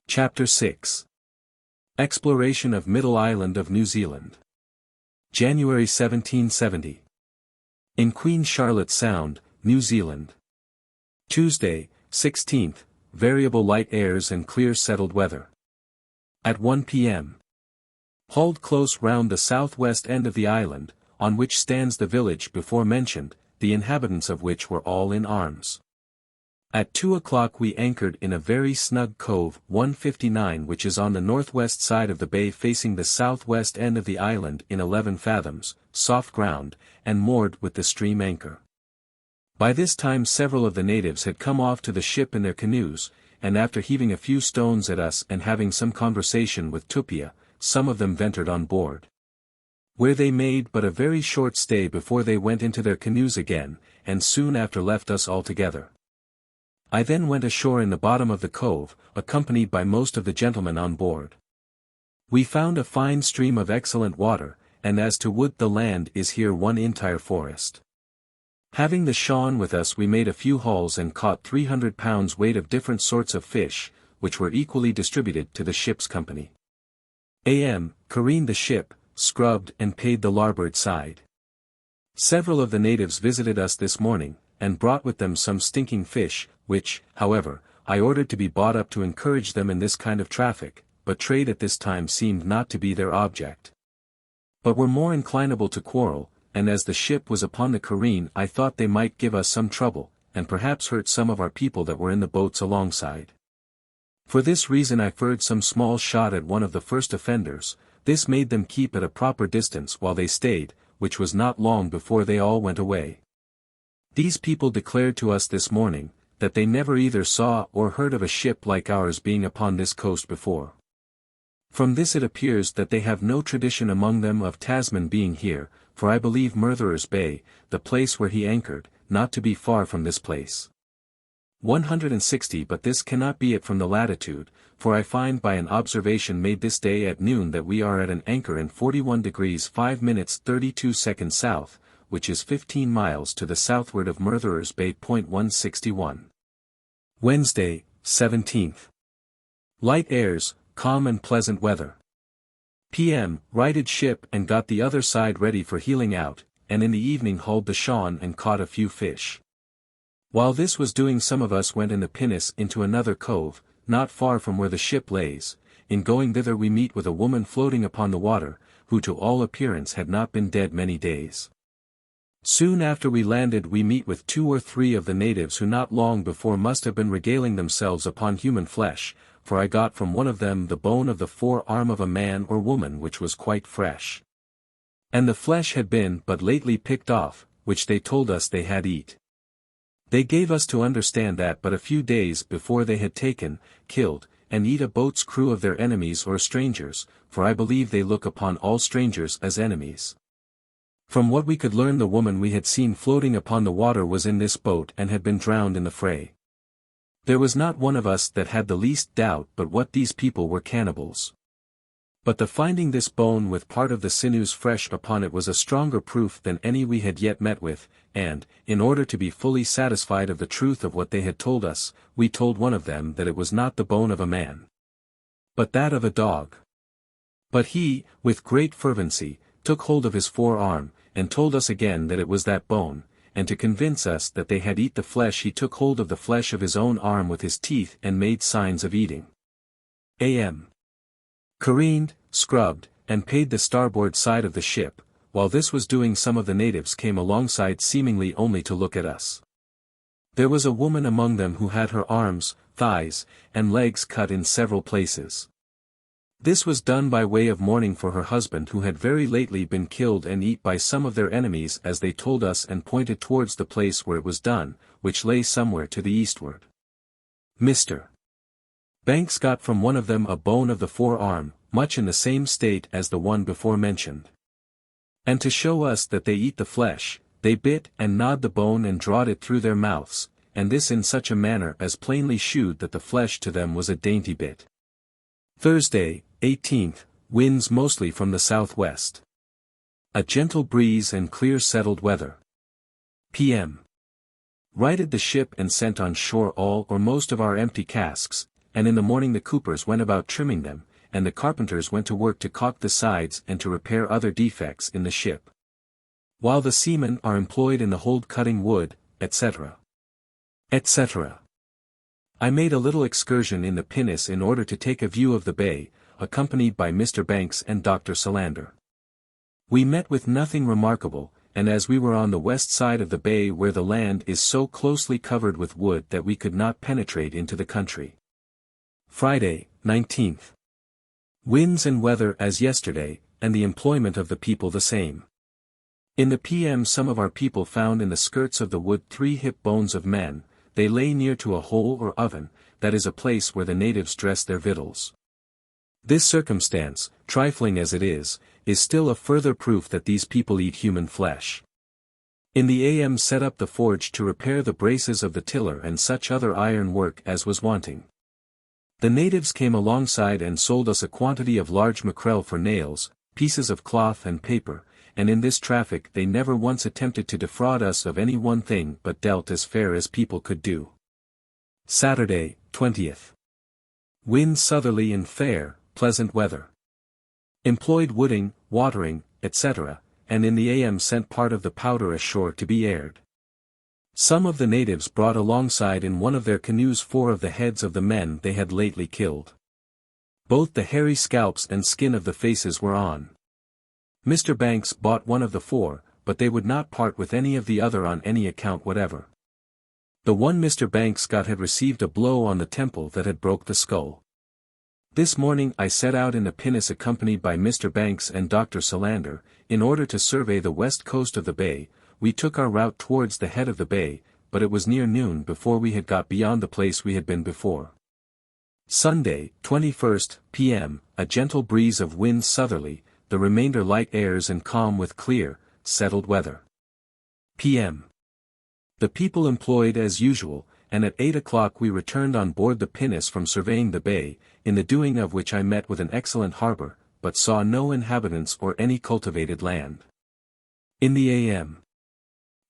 Chapter 6. Exploration of Middle Island of New Zealand. January 1770. In Queen Charlotte Sound, New Zealand. Tuesday, 16th, variable light airs and clear settled weather. At 1 p.m. Hauled close round the southwest end of the island, on which stands the village before mentioned, the inhabitants of which were all in arms. At 2 o'clock we anchored in a very snug cove 159 which is on the northwest side of the bay facing the southwest end of the island in 11 fathoms, soft ground, and moored with the stream anchor. By this time several of the natives had come off to the ship in their canoes, and after heaving a few stones at us and having some conversation with Tupia, some of them ventured on board, where they made but a very short stay before they went into their canoes again, and soon after left us altogether. I then went ashore in the bottom of the cove, accompanied by most of the gentlemen on board. We found a fine stream of excellent water, and as to wood the land is here one entire forest. Having the Sean with us we made a few hauls and caught 300 pounds weight of different sorts of fish, which were equally distributed to the ship's company. A.M. careened the ship, scrubbed and paid the larboard side. Several of the natives visited us this morning, and brought with them some stinking fish, which, however, I ordered to be bought up to encourage them in this kind of traffic, but trade at this time seemed not to be their object. But were more inclinable to quarrel, and as the ship was upon the careen I thought they might give us some trouble, and perhaps hurt some of our people that were in the boats alongside. For this reason I fired some small shot at one of the first offenders. This made them keep at a proper distance while they stayed, which was not long before they all went away. These people declared to us this morning, that they never either saw or heard of a ship like ours being upon this coast before. From this it appears that they have no tradition among them of Tasman being here, for I believe Murderer's Bay, the place where he anchored, not to be far from this place. 160 But this cannot be it from the latitude, for I find by an observation made this day at noon that we are at an anchor in 41 degrees 5 minutes 32 seconds south, which is 15 miles to the southward of Murderer's Bay. 161. Wednesday, 17th. Light airs, calm and pleasant weather. P.M. righted ship and got the other side ready for heeling out, and in the evening hauled the Sean and caught a few fish. While this was doing some of us went in the pinnace into another cove, not far from where the ship lays. In going thither we meet with a woman floating upon the water, who to all appearance had not been dead many days. Soon after we landed we meet with 2 or 3 of the natives who not long before must have been regaling themselves upon human flesh, for I got from one of them the bone of the forearm of a man or woman which was quite fresh. And the flesh had been but lately picked off, which they told us they had eat. They gave us to understand that but a few days before they had taken, killed, and eat a boat's crew of their enemies or strangers, for I believe they look upon all strangers as enemies. From what we could learn the woman we had seen floating upon the water was in this boat and had been drowned in the fray. There was not one of us that had the least doubt but what these people were cannibals. But the finding this bone with part of the sinews fresh upon it was a stronger proof than any we had yet met with, and, in order to be fully satisfied of the truth of what they had told us, we told one of them that it was not the bone of a man, but that of a dog. But he, with great fervency, took hold of his forearm, and told us again that it was that bone, and to convince us that they had eat the flesh he took hold of the flesh of his own arm with his teeth and made signs of eating. A.M. careened, scrubbed, and paid the starboard side of the ship. While this was doing some of the natives came alongside seemingly only to look at us. There was a woman among them who had her arms, thighs, and legs cut in several places. This was done by way of mourning for her husband who had very lately been killed and eat by some of their enemies as they told us and pointed towards the place where it was done, which lay somewhere to the eastward. Mr. Banks got from one of them a bone of the forearm, much in the same state as the one before mentioned. And to show us that they eat the flesh, they bit and gnawed the bone and drawed it through their mouths, and this in such a manner as plainly shewed that the flesh to them was a dainty bit. Thursday, 18th, winds mostly from the southwest. A gentle breeze and clear settled weather. P.M. righted the ship and sent on shore all or most of our empty casks, and in the morning the coopers went about trimming them, and the carpenters went to work to caulk the sides and to repair other defects in the ship. While the seamen are employed in the hold cutting wood, etc. etc. I made a little excursion in the pinnace in order to take a view of the bay, accompanied by Mr. Banks and Dr. Solander. We met with nothing remarkable, and as we were on the west side of the bay where the land is so closely covered with wood that we could not penetrate into the country. Friday, 19th. Winds and weather as yesterday, and the employment of the people the same. In the PM some of our people found in the skirts of the wood 3 hip bones of men. They lay near to a hole or oven, that is a place where the natives dress their victuals. This circumstance, trifling as it is still a further proof that these people eat human flesh. In the AM set up the forge to repair the braces of the tiller and such other iron work as was wanting. The natives came alongside and sold us a quantity of large mackerel for nails, pieces of cloth and paper, and in this traffic they never once attempted to defraud us of any one thing but dealt as fair as people could do. Saturday, 20th. Wind southerly and fair, pleasant weather. Employed wooding, watering, etc., and in the AM sent part of the powder ashore to be aired. Some of the natives brought alongside in one of their canoes 4 of the heads of the men they had lately killed. Both the hairy scalps and skin of the faces were on. Mr. Banks bought one of the 4, but they would not part with any of the other on any account whatever. The one Mr. Banks got had received a blow on the temple that had broke the skull. This morning I set out in the pinnace accompanied by Mr. Banks and Dr. Solander, in order to survey the west coast of the bay. We took our route towards the head of the bay, but it was near noon before we had got beyond the place we had been before. Sunday, 21st, p.m., a gentle breeze of wind southerly, the remainder light airs and calm with clear, settled weather. p.m. The people employed as usual, and at 8 o'clock we returned on board the pinnace from surveying the bay, in the doing of which I met with an excellent harbor, but saw no inhabitants or any cultivated land. In the a.m.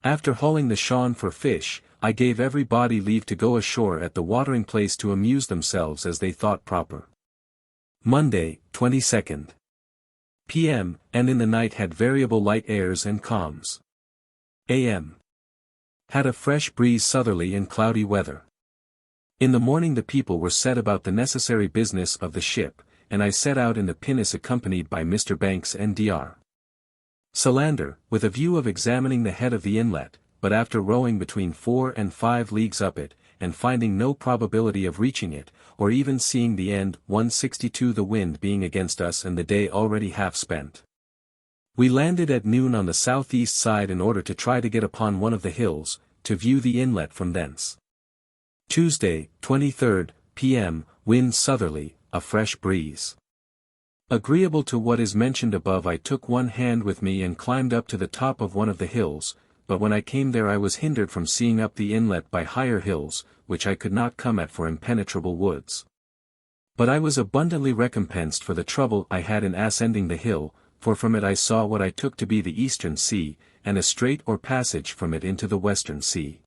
After hauling the Sean for fish, I gave everybody leave to go ashore at the watering place to amuse themselves as they thought proper. Monday, 22nd. p.m., and in the night had variable light airs and calms. a.m. Had a fresh breeze southerly and cloudy weather. In the morning the people were set about the necessary business of the ship, and I set out in the pinnace accompanied by Mr. Banks and Dr. Solander, with a view of examining the head of the inlet, but after rowing between 4 and 5 leagues up it, and finding no probability of reaching it, or even seeing the end, 162 the wind being against us and the day already half spent. We landed at noon on the southeast side in order to try to get upon one of the hills, to view the inlet from thence. Tuesday, 23rd, p.m., wind southerly, a fresh breeze. Agreeable to what is mentioned above, I took one hand with me and climbed up to the top of one of the hills, but when I came there I was hindered from seeing up the inlet by higher hills, which I could not come at for impenetrable woods. But I was abundantly recompensed for the trouble I had in ascending the hill, for from it I saw what I took to be the eastern sea, and a strait or passage from it into the western sea.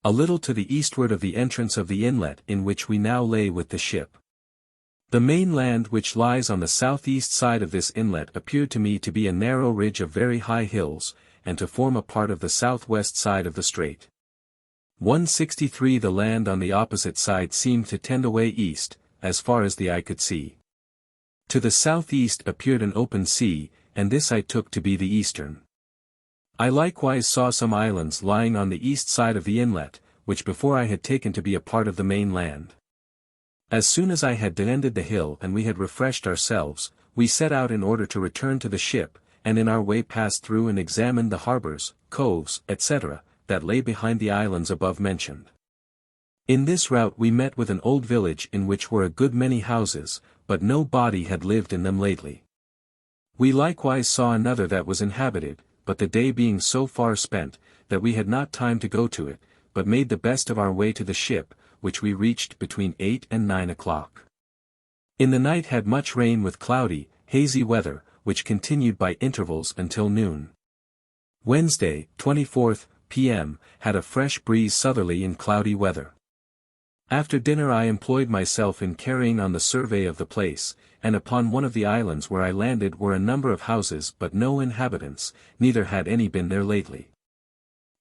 A little to the eastward of the entrance of the inlet in which we now lay with the ship. The main land which lies on the southeast side of this inlet appeared to me to be a narrow ridge of very high hills, and to form a part of the southwest side of the strait. 163 The land on the opposite side seemed to tend away east, as far as the eye could see. To the southeast appeared an open sea, and this I took to be the eastern. I likewise saw some islands lying on the east side of the inlet, which before I had taken to be a part of the main land. As soon as I had descended the hill and we had refreshed ourselves, we set out in order to return to the ship, and in our way passed through and examined the harbors, coves, etc., that lay behind the islands above mentioned. In this route we met with an old village in which were a good many houses, but no body had lived in them lately. We likewise saw another that was inhabited, but the day being so far spent, that we had not time to go to it, but made the best of our way to the ship, which we reached between 8 and 9 o'clock. In the night had much rain with cloudy, hazy weather, which continued by intervals until noon. Wednesday, 24th, p.m., had a fresh breeze southerly in cloudy weather. After dinner I employed myself in carrying on the survey of the place, and upon one of the islands where I landed were a number of houses but no inhabitants, neither had any been there lately.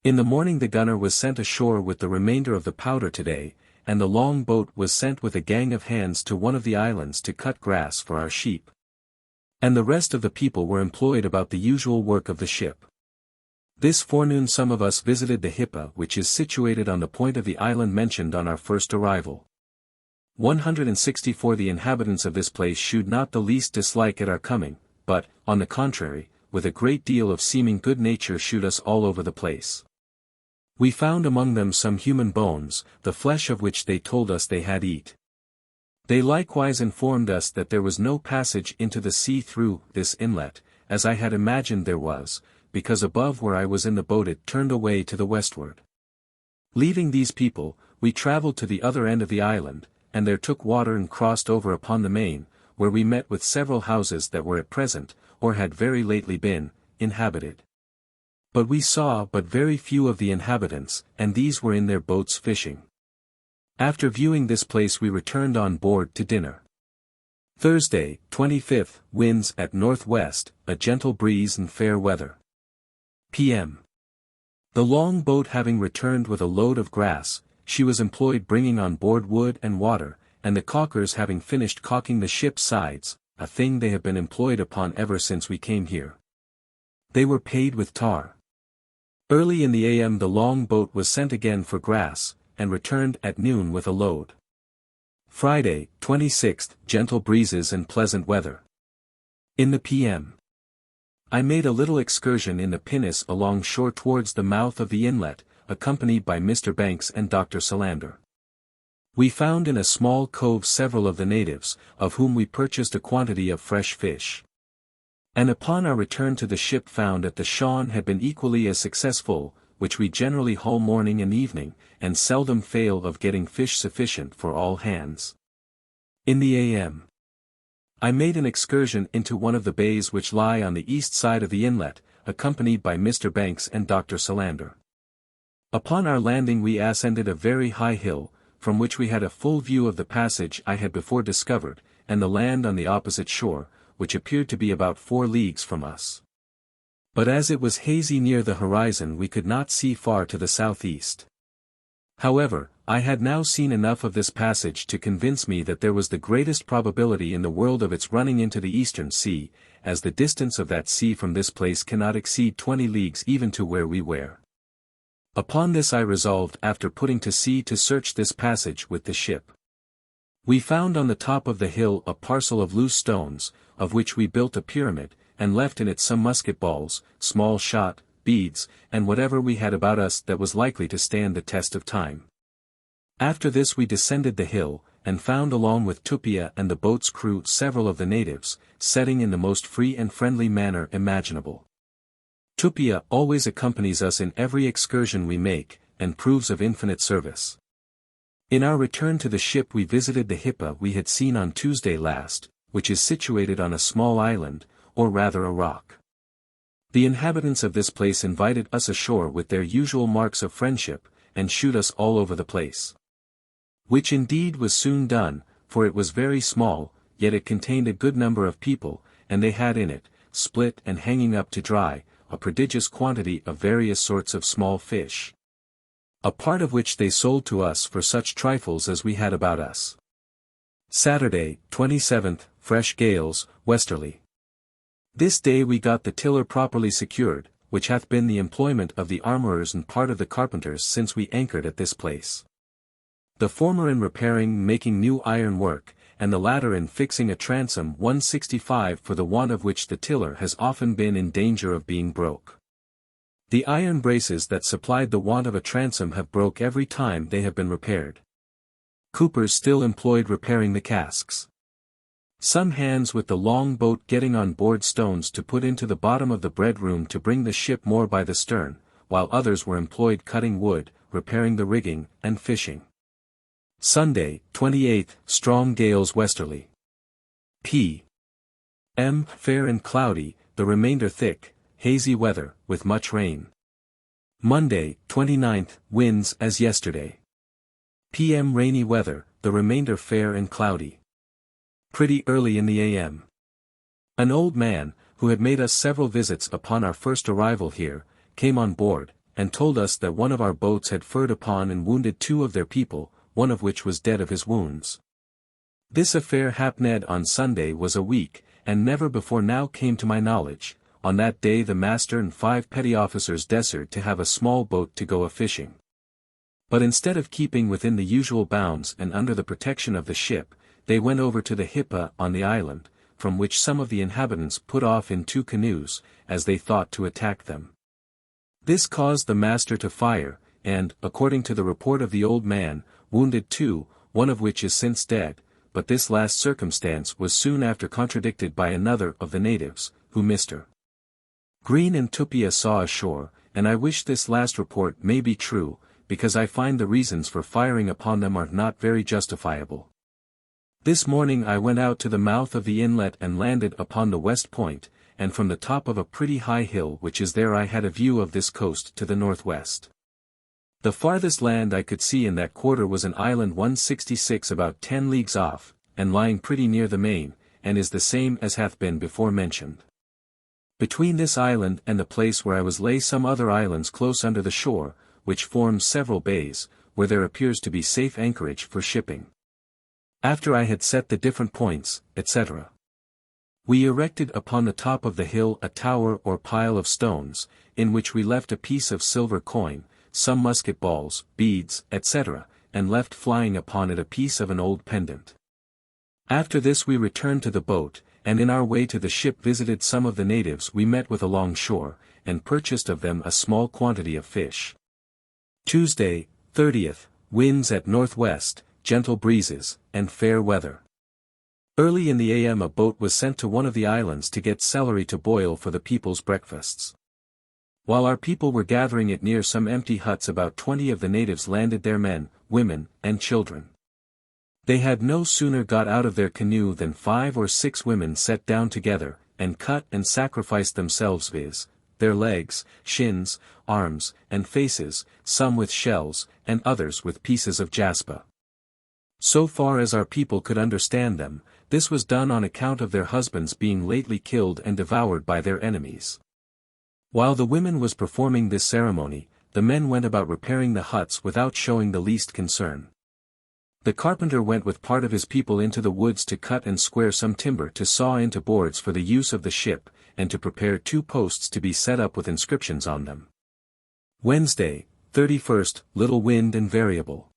In the morning the gunner was sent ashore with the remainder of the powder today, and the long boat was sent with a gang of hands to one of the islands to cut grass for our sheep. And the rest of the people were employed about the usual work of the ship. This forenoon some of us visited the Hippa, which is situated on the point of the island mentioned on our first arrival. 164 The inhabitants of this place shewed not the least dislike at our coming, but, on the contrary, with a great deal of seeming good nature shewed us all over the place. We found among them some human bones, the flesh of which they told us they had eat. They likewise informed us that there was no passage into the sea through this inlet, as I had imagined there was, because above where I was in the boat it turned away to the westward. Leaving these people, we travelled to the other end of the island, and there took water and crossed over upon the main, where we met with several houses that were at present, or had very lately been, inhabited. But we saw but very few of the inhabitants, and these were in their boats fishing. After viewing this place we returned on board to dinner. Thursday, 25th, winds at northwest, a gentle breeze and fair weather. P.M. The long boat having returned with a load of grass, she was employed bringing on board wood and water, and the caulkers having finished caulking the ship's sides, a thing they have been employed upon ever since we came here. They were paid with tar. Early in the a.m. the long boat was sent again for grass, and returned at noon with a load. Friday, 26th, gentle breezes and pleasant weather. In the p.m. I made a little excursion in the pinnace along shore towards the mouth of the inlet, accompanied by Mr. Banks and Dr. Solander. We found in a small cove several of the natives, of whom we purchased a quantity of fresh fish. And upon our return to the ship found that the Sean had been equally as successful, which we generally haul morning and evening, and seldom fail of getting fish sufficient for all hands. In the a.m. I made an excursion into one of the bays which lie on the east side of the inlet, accompanied by Mr. Banks and Dr. Solander. Upon our landing we ascended a very high hill, from which we had a full view of the passage I had before discovered, and the land on the opposite shore, which appeared to be about 4 leagues from us. But as it was hazy near the horizon we could not see far to the southeast. However, I had now seen enough of this passage to convince me that there was the greatest probability in the world of its running into the eastern sea, as the distance of that sea from this place cannot exceed 20 leagues even to where we were. Upon this I resolved after putting to sea to search this passage with the ship. We found on the top of the hill a parcel of loose stones, of which we built a pyramid, and left in it some musket balls, small shot, beads, and whatever we had about us that was likely to stand the test of time. After this we descended the hill, and found along with Tupia and the boat's crew several of the natives, setting in the most free and friendly manner imaginable. Tupia always accompanies us in every excursion we make, and proves of infinite service. In our return to the ship we visited the Hippa we had seen on Tuesday last, which is situated on a small island, or rather a rock. The inhabitants of this place invited us ashore with their usual marks of friendship, and shewed us all over the place. Which indeed was soon done, for it was very small, yet it contained a good number of people, and they had in it, split and hanging up to dry, a prodigious quantity of various sorts of small fish. A part of which they sold to us for such trifles as we had about us. Saturday, 27th, fresh gales, westerly. This day we got the tiller properly secured, which hath been the employment of the armourers and part of the carpenters since we anchored at this place. The former in repairing making new iron work, and the latter in fixing a transom 165 for the want of which the tiller has often been in danger of being broke. The iron braces that supplied the want of a transom have broke every time they have been repaired. Coopers still employed repairing the casks. Some hands with the long boat getting on board stones to put into the bottom of the bread room to bring the ship more by the stern, while others were employed cutting wood, repairing the rigging, and fishing. Sunday, 28th, strong gales westerly. P.M. fair and cloudy, the remainder thick, hazy weather, with much rain. Monday, 29th, winds as yesterday. P.M. rainy weather, the remainder fair and cloudy. Pretty early in the a.m. An old man, who had made us several visits upon our first arrival here, came on board, and told us that one of our boats had furred upon and wounded 2 of their people, one of which was dead of his wounds. This affair happened on Sunday was a week, and never before now came to my knowledge. On that day the master and 5 petty officers desired to have a small boat to go a-fishing. But instead of keeping within the usual bounds and under the protection of the ship, they went over to the Hippa on the island, from which some of the inhabitants put off in 2 canoes, as they thought to attack them. This caused the master to fire, and, according to the report of the old man, wounded 2, one of which is since dead, but this last circumstance was soon after contradicted by another of the natives, who Mr. Green and Tupia saw ashore, and I wish this last report may be true, because I find the reasons for firing upon them are not very justifiable. This morning I went out to the mouth of the inlet and landed upon the west point, and from the top of a pretty high hill which is there I had a view of this coast to the northwest. The farthest land I could see in that quarter was an island 166 about 10 leagues off, and lying pretty near the main, and is the same as hath been before mentioned. Between this island and the place where I was lay some other islands close under the shore, which form several bays, where there appears to be safe anchorage for shipping. After I had set the different points, etc. We erected upon the top of the hill a tower or pile of stones, in which we left a piece of silver coin, some musket balls, beads, etc., and left flying upon it a piece of an old pendant. After this we returned to the boat, and in our way to the ship visited some of the natives we met with along shore, and purchased of them a small quantity of fish. Tuesday, 30th, winds at northwest, gentle breezes, and fair weather. Early in the a.m. a boat was sent to one of the islands to get celery to boil for the people's breakfasts. While our people were gathering it near some empty huts, about 20 of the natives landed their men, women, and children. They had no sooner got out of their canoe than 5 or 6 women sat down together, and cut and sacrificed themselves, viz., their legs, shins, arms, and faces, some with shells, and others with pieces of jasper. So far as our people could understand them, this was done on account of their husbands being lately killed and devoured by their enemies. While the women was performing this ceremony, the men went about repairing the huts without showing the least concern. The carpenter went with part of his people into the woods to cut and square some timber to saw into boards for the use of the ship, and to prepare 2 posts to be set up with inscriptions on them. Wednesday, 31st, little wind and variable.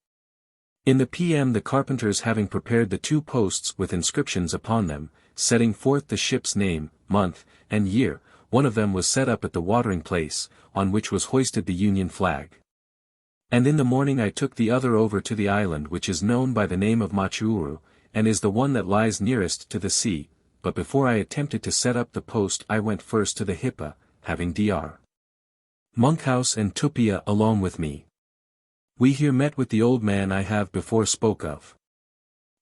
In the p.m. the carpenters having prepared the 2 posts with inscriptions upon them, setting forth the ship's name, month, and year, one of them was set up at the watering place, on which was hoisted the Union flag. And in the morning I took the other over to the island which is known by the name of Machuuru, and is the one that lies nearest to the sea, but before I attempted to set up the post I went first to the Hippa, having Dr. Monkhouse and Tupia along with me. We here met with the old man I have before spoke of.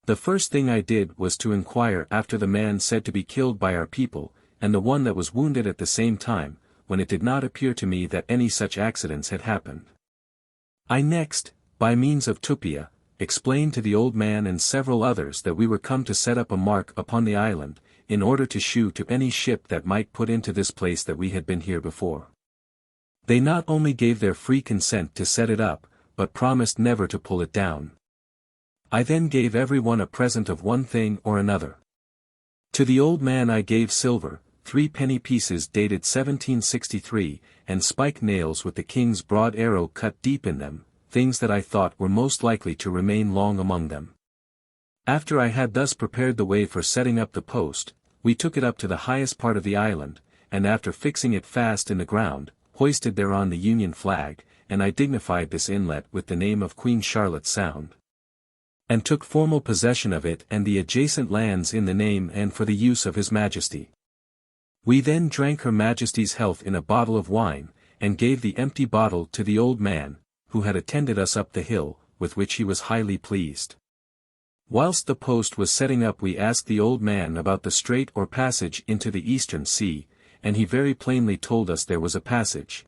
The first thing I did was to inquire after the man said to be killed by our people, and the one that was wounded at the same time, when it did not appear to me that any such accidents had happened. I next, by means of Tupia, explained to the old man and several others that we were come to set up a mark upon the island, in order to shew to any ship that might put into this place that we had been here before. They not only gave their free consent to set it up, but promised never to pull it down. I then gave every one a present of one thing or another. To the old man I gave silver, 3 penny pieces dated 1763, and spike nails with the king's broad arrow cut deep in them, things that I thought were most likely to remain long among them. After I had thus prepared the way for setting up the post, we took it up to the highest part of the island, and after fixing it fast in the ground, hoisted thereon the Union flag, and I dignified this inlet with the name of Queen Charlotte Sound, and took formal possession of it and the adjacent lands in the name and for the use of His Majesty. We then drank Her Majesty's health in a bottle of wine, and gave the empty bottle to the old man, who had attended us up the hill, with which he was highly pleased. Whilst the post was setting up we asked the old man about the strait or passage into the eastern sea, and he very plainly told us there was a passage.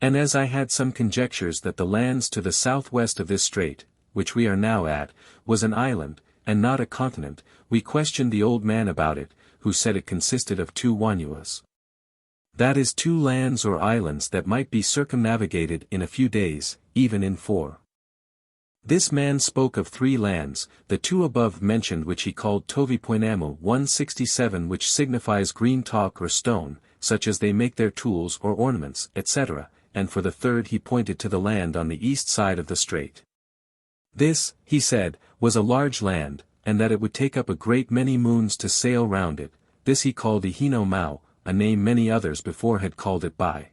And as I had some conjectures that the lands to the southwest of this strait, which we are now at, was an island, and not a continent. We questioned the old man about it, who said it consisted of 2 wanuas. That is 2 lands or islands that might be circumnavigated in a few days, even in 4. This man spoke of 3 lands, the 2 above mentioned which he called Tovipoinamu 167, which signifies green talk or stone, such as they make their tools or ornaments, etc., and for the 3rd he pointed to the land on the east side of the strait. This, he said, was a large land, and that it would take up a great many moons to sail round it. This he called Ihino Mau, a name many others before had called it by.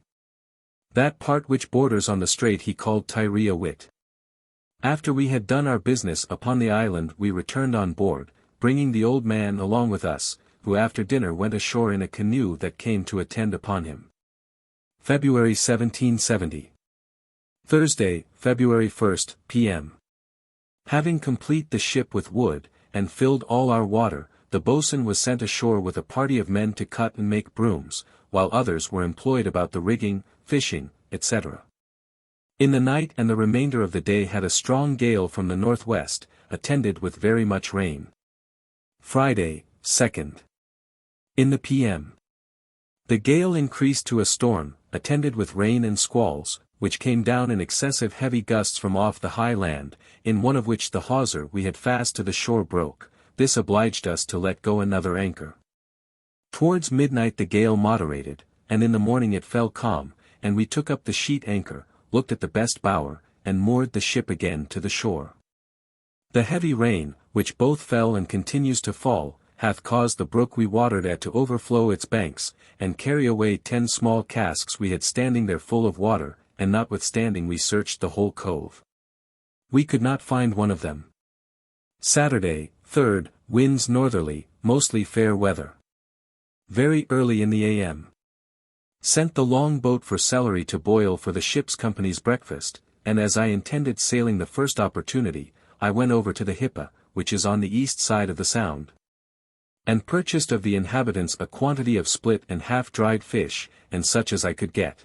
That part which borders on the strait he called Tyria Wit. After we had done our business upon the island we returned on board, bringing the old man along with us, who after dinner went ashore in a canoe that came to attend upon him. February 1770. Thursday, February 1st, p.m. Having complete the ship with wood, and filled all our water, the boatswain was sent ashore with a party of men to cut and make brooms, while others were employed about the rigging, fishing, etc. In the night and the remainder of the day had a strong gale from the northwest, attended with very much rain. Friday, 2nd. In the p.m. the gale increased to a storm, attended with rain and squalls, which came down in excessive heavy gusts from off the high land, in one of which the hawser we had fast to the shore broke. This obliged us to let go another anchor. Towards midnight the gale moderated, and in the morning it fell calm, and we took up the sheet anchor, looked at the best bower, and moored the ship again to the shore. The heavy rain, which both fell and continues to fall, hath caused the brook we watered at to overflow its banks, and carry away 10 small casks we had standing there full of water, and notwithstanding we searched the whole cove, we could not find one of them. Saturday, 3rd, winds northerly, mostly fair weather. Very early in the a.m. sent the long boat for celery to boil for the ship's company's breakfast, and as I intended sailing the first opportunity, I went over to the Hippa, which is on the east side of the sound, and purchased of the inhabitants a quantity of split and half-dried fish, and such as I could get.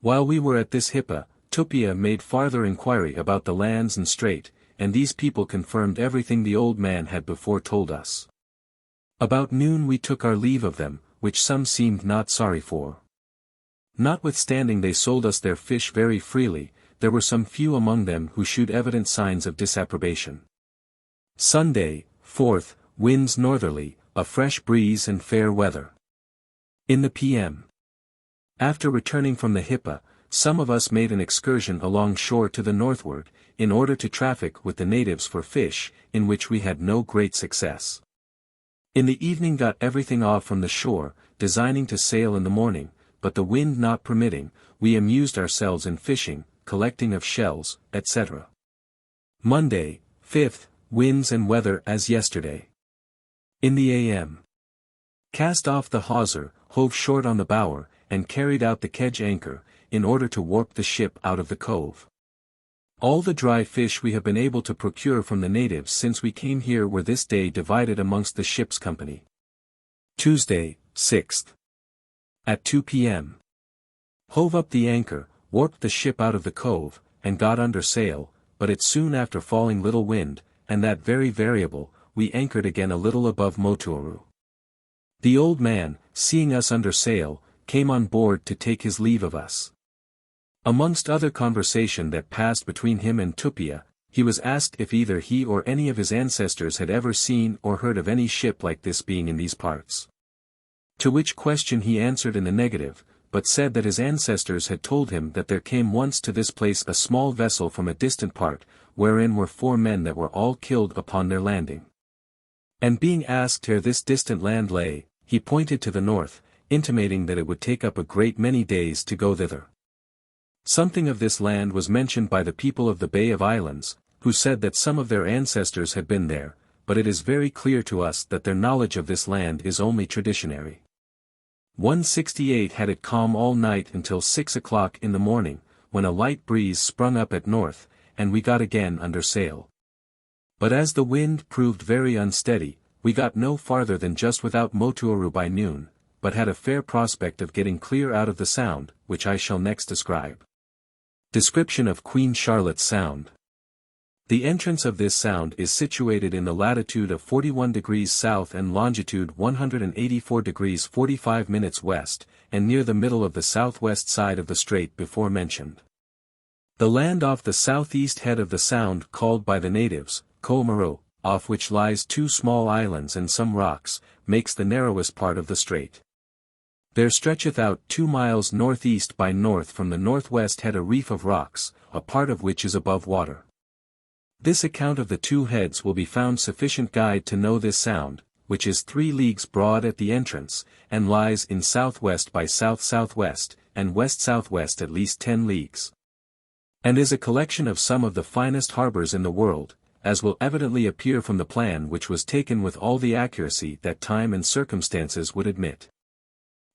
While we were at this Hippa, Tupia made farther inquiry about the lands and strait, and these people confirmed everything the old man had before told us. About noon we took our leave of them, which some seemed not sorry for. Notwithstanding they sold us their fish very freely, there were some few among them who shewed evident signs of disapprobation. Sunday, 4th, winds northerly, a fresh breeze and fair weather. In the p.m. after returning from the Hippa, some of us made an excursion along shore to the northward, in order to traffic with the natives for fish, in which we had no great success. In the evening got everything off from the shore, designing to sail in the morning, but the wind not permitting, we amused ourselves in fishing, collecting of shells, etc. Monday, 5th, winds and weather as yesterday. In the a.m. cast off the hawser, hove short on the bower, and carried out the kedge anchor, in order to warp the ship out of the cove. All the dry fish we have been able to procure from the natives since we came here were this day divided amongst the ship's company. Tuesday, 6th. At 2 p.m. hove up the anchor, warped the ship out of the cove, and got under sail, but it soon after falling little wind, and that very variable, we anchored again a little above Motuoru. The old man, seeing us under sail, came on board to take his leave of us. Amongst other conversation that passed between him and Tupia, he was asked if either he or any of his ancestors had ever seen or heard of any ship like this being in these parts. To which question he answered in the negative, but said that his ancestors had told him that there came once to this place a small vessel from a distant part, wherein were 4 men that were all killed upon their landing. And being asked where this distant land lay, he pointed to the north, intimating that it would take up a great many days to go thither. Something of this land was mentioned by the people of the Bay of Islands, who said that some of their ancestors had been there, but it is very clear to us that their knowledge of this land is only traditionary. 168 had it calm all night until 6 o'clock in the morning, when a light breeze sprung up at north, and we got again under sail. But as the wind proved very unsteady, we got no farther than just without Motuoru by noon, but had a fair prospect of getting clear out of the sound, which I shall next describe. Description of Queen Charlotte's Sound. The entrance of this sound is situated in the latitude of 41 degrees south and longitude 184 degrees 45 minutes west, and near the middle of the southwest side of the strait before mentioned. The land off the southeast head of the sound called by the natives, Ko'omaro, off which lies 2 small islands and some rocks, makes the narrowest part of the strait. There stretcheth out 2 miles northeast by north from the northwest head a reef of rocks, a part of which is above water. This account of the 2 heads will be found sufficient guide to know this sound, which is 3 leagues broad at the entrance, and lies in southwest by south-southwest, and west-southwest at least 10 leagues. And is a collection of some of the finest harbors in the world, as will evidently appear from the plan which was taken with all the accuracy that time and circumstances would admit.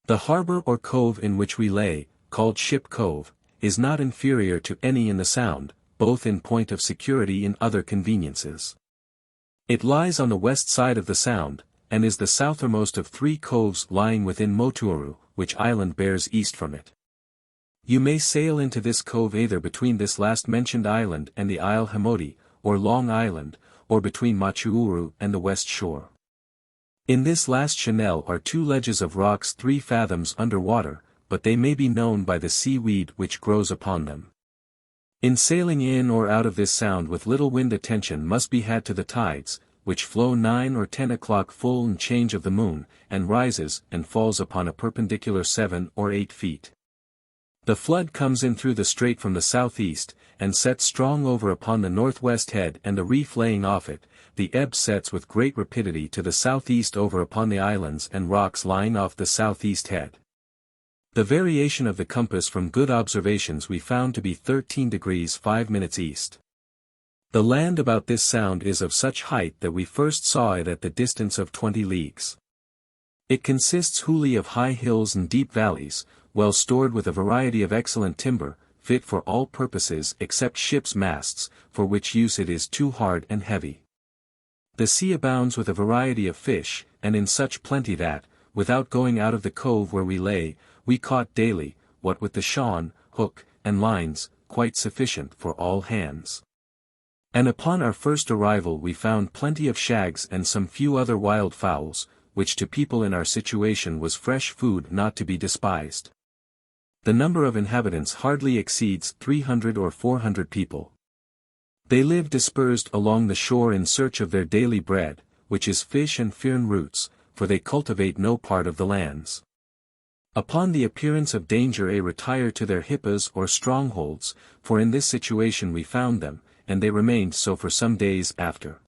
The harbor or cove in which we lay, called Ship Cove, is not inferior to any in the sound, both in point of security and other conveniences. It lies on the west side of the sound, and is the southermost of 3 coves lying within Motuoru, which island bears east from it. You may sail into this cove either between this last mentioned island and the Isle Hamoti, or Long Island, or between Machuuru and the west shore. In this last channel are 2 ledges of rocks 3 fathoms under water, but they may be known by the seaweed which grows upon them. In sailing in or out of this sound with little wind attention must be had to the tides, which flow 9 or 10 o'clock full and change of the moon, and rises and falls upon a perpendicular 7 or 8 feet. The flood comes in through the strait from the southeast, and sets strong over upon the northwest head and the reef laying off it. The ebb sets with great rapidity to the southeast over upon the islands and rocks lying off the southeast head. The variation of the compass from good observations we found to be 13 degrees 5 minutes east. The land about this sound is of such height that we first saw it at the distance of 20 leagues. It consists wholly of high hills and deep valleys, well stored with a variety of excellent timber, fit for all purposes except ships' masts, for which use it is too hard and heavy. The sea abounds with a variety of fish, and in such plenty that, without going out of the cove where we lay, we caught daily, what with the shawn, hook, and lines, quite sufficient for all hands. And upon our first arrival we found plenty of shags and some few other wild fowls, which to people in our situation was fresh food not to be despised. The number of inhabitants hardly exceeds 300 or 400 people. They live dispersed along the shore in search of their daily bread, which is fish and fern roots, for they cultivate no part of the lands. Upon the appearance of danger they retire to their hippas or strongholds, for in this situation we found them, and they remained so for some days after.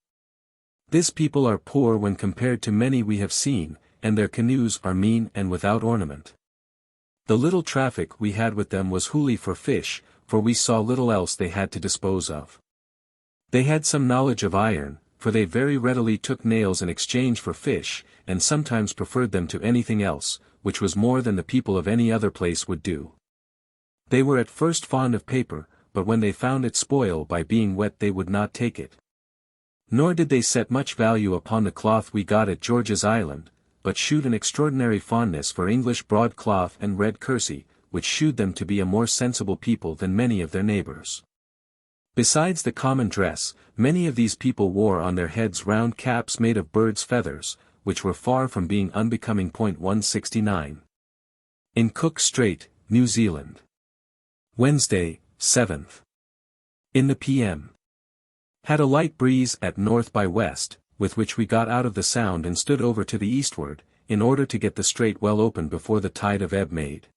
This people are poor when compared to many we have seen, and their canoes are mean and without ornament. The little traffic we had with them was wholly for fish, for we saw little else they had to dispose of. They had some knowledge of iron, for they very readily took nails in exchange for fish, and sometimes preferred them to anything else, which was more than the people of any other place would do. They were at first fond of paper, but when they found it spoil by being wet they would not take it. Nor did they set much value upon the cloth we got at George's Island, but shewed an extraordinary fondness for English broadcloth and red kersey, which shewed them to be a more sensible people than many of their neighbours. Besides the common dress, many of these people wore on their heads round caps made of birds' feathers, which were far from being unbecoming. 169. In Cook Strait, New Zealand. Wednesday, 7th. In the p.m. Had a light breeze at north by west, with which we got out of the sound and stood over to the eastward, in order to get the strait well open before the tide of ebb made.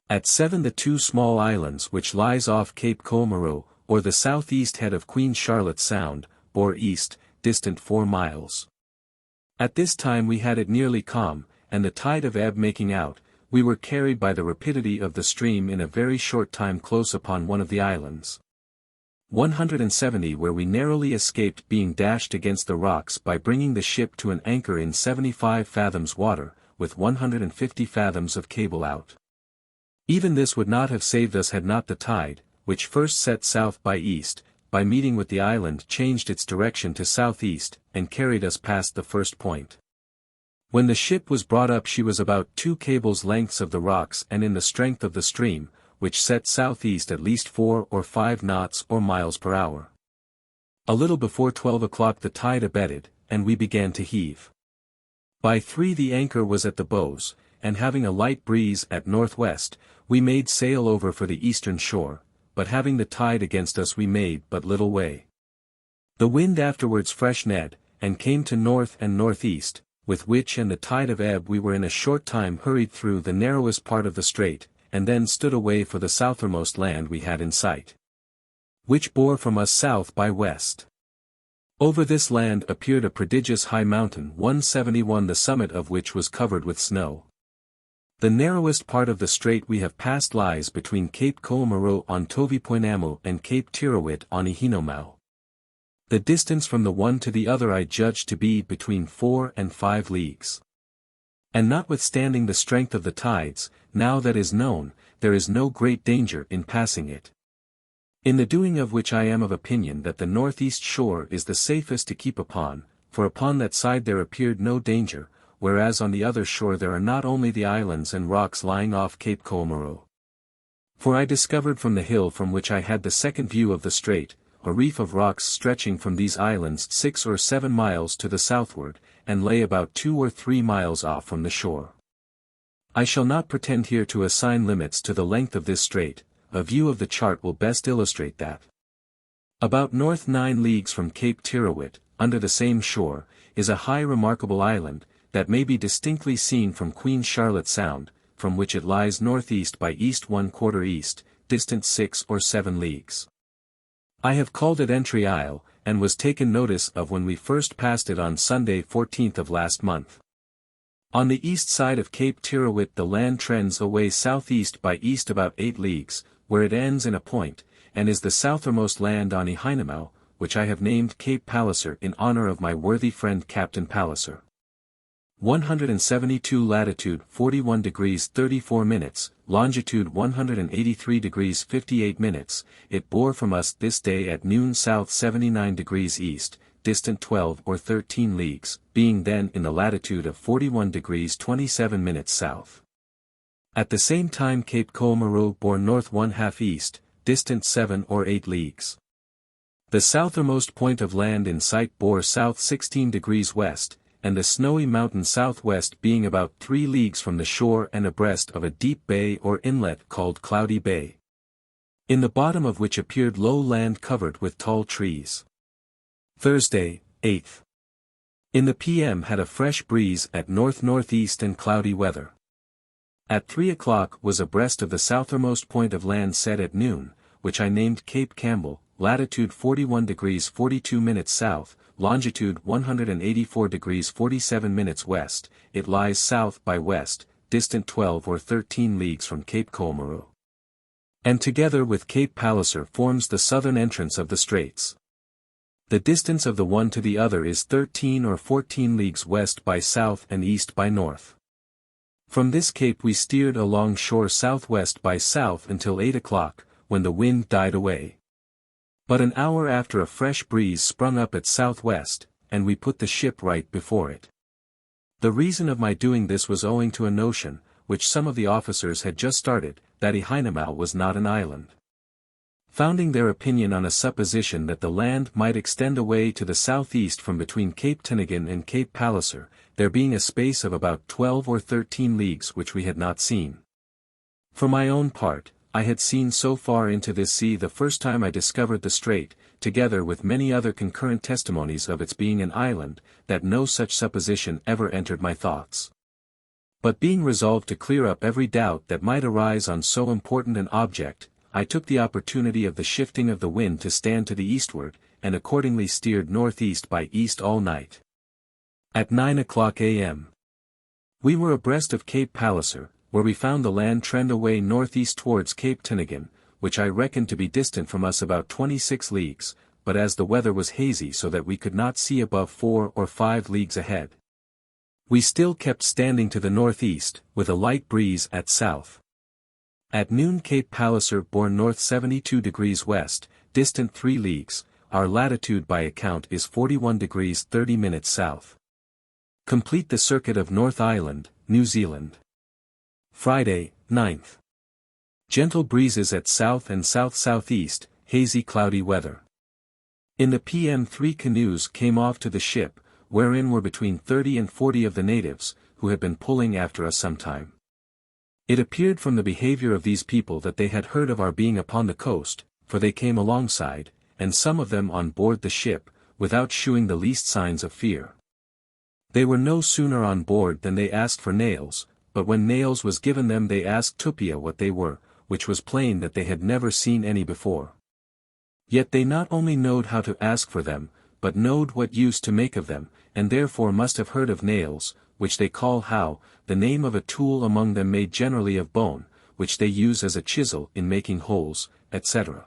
At 7 the 2 small islands which lies off Cape Ko'omaro, or the southeast head of Queen Charlotte Sound, bore east, distant 4 miles. At this time we had it nearly calm, and the tide of ebb making out, we were carried by the rapidity of the stream in a very short time close upon one of the islands. 170 where we narrowly escaped being dashed against the rocks by bringing the ship to an anchor in 75 fathoms water, with 150 fathoms of cable out. Even this would not have saved us had not the tide, which first set south by east, by meeting with the island changed its direction to southeast, and carried us past the first point. When the ship was brought up she was about 2 cables' lengths of the rocks and in the strength of the stream, which set southeast at least 4 or 5 knots or miles per hour. A little before 12 o'clock the tide abated, and we began to heave. By 3 the anchor was at the bows, and having a light breeze at northwest, we made sail over for the eastern shore, but having the tide against us we made but little way. The wind afterwards freshened, and came to north and northeast, with which and the tide of ebb we were in a short time hurried through the narrowest part of the strait, and then stood away for the southermost land we had in sight, which bore from us south by west. Over this land appeared a prodigious high mountain 171, the summit of which was covered with snow. The narrowest part of the strait we have passed lies between Cape Ko'omaro on Tovipoinamu and Cape Tirawit on Ihinomau. The distance from the one to the other I judge to be between 4 and 5 leagues. And notwithstanding the strength of the tides, now that is known, there is no great danger in passing it. In the doing of which I am of opinion that the northeast shore is the safest to keep upon, for upon that side there appeared no danger, whereas on the other shore there are not only the islands and rocks lying off Cape Ko'omaro. For I discovered from the hill from which I had the second view of the strait, a reef of rocks stretching from these islands 6 or 7 miles to the southward, and lay about 2 or 3 miles off from the shore. I shall not pretend here to assign limits to the length of this strait, a view of the chart will best illustrate that. About north 9 leagues from Cape Tirawit, under the same shore, is a high remarkable island, that may be distinctly seen from Queen Charlotte Sound, from which it lies northeast by east 1/4 east, distant 6 or 7 leagues. I have called it Entry Isle, and was taken notice of when we first passed it on Sunday 14th of last month. On the east side of Cape Tirawit the land trends away southeast by east about 8 leagues, where it ends in a point, and is the southermost land on Ihinomau, which I have named Cape Palliser in honor of my worthy friend Captain Palliser. 172 latitude 41 degrees 34 minutes, longitude 183 degrees 58 minutes, it bore from us this day at noon south 79 degrees east, distant 12 or 13 leagues, being then in the latitude of 41 degrees 27 minutes south. At the same time Cape Ko'omaro bore north 1/2 east, distant 7 or 8 leagues. The southermost point of land in sight bore south 16 degrees west, and the snowy mountain southwest being about 3 leagues from the shore and abreast of a deep bay or inlet called Cloudy Bay, in the bottom of which appeared low land covered with tall trees. Thursday, 8th. In the p.m. had a fresh breeze at north-northeast and cloudy weather. At 3 o'clock was abreast of the southermost point of land set at noon, which I named Cape Campbell, latitude 41 degrees 42 minutes south, longitude 184 degrees 47 minutes west, it lies south by west, distant 12 or 13 leagues from Cape Ko'omaro, and together with Cape Palliser forms the southern entrance of the straits. The distance of the one to the other is 13 or 14 leagues west by south and east by north. From this cape we steered along shore southwest by south until 8 o'clock, when the wind died away. But an hour after a fresh breeze sprung up at southwest, and we put the ship right before it. The reason of my doing this was owing to a notion, which some of the officers had just started, that Ihinomau was not an island. Founding their opinion on a supposition that the land might extend away to the southeast from between Cape Tinigan and Cape Palliser, there being a space of about 12 or 13 leagues which we had not seen. For my own part, I had seen so far into this sea the first time I discovered the strait, together with many other concurrent testimonies of its being an island, that no such supposition ever entered my thoughts. But being resolved to clear up every doubt that might arise on so important an object, I took the opportunity of the shifting of the wind to stand to the eastward, and accordingly steered northeast by east all night. At 9 o'clock a.m. we were abreast of Cape Palliser, where we found the land trend away northeast towards Cape Tinigan, which I reckoned to be distant from us about 26 leagues, but as the weather was hazy so that we could not see above 4 or 5 leagues ahead, we still kept standing to the northeast, with a light breeze at south. At noon Cape Palliser bore north 72 degrees west, distant 3 leagues, our latitude by account is 41 degrees 30 minutes south. Complete the circuit of North Island, New Zealand. Friday, 9th. Gentle breezes at south and south-southeast, hazy cloudy weather. In the PM 3 canoes came off to the ship, wherein were between 30 and 40 of the natives, who had been pulling after us some time. It appeared from the behavior of these people that they had heard of our being upon the coast, for they came alongside, and some of them on board the ship, without shewing the least signs of fear. They were no sooner on board than they asked for nails, but when nails was given them they asked Tupia what they were, which was plain that they had never seen any before. Yet they not only knowed how to ask for them, but knowed what use to make of them, and therefore must have heard of nails, which they call how, the name of a tool among them made generally of bone, which they use as a chisel in making holes, etc.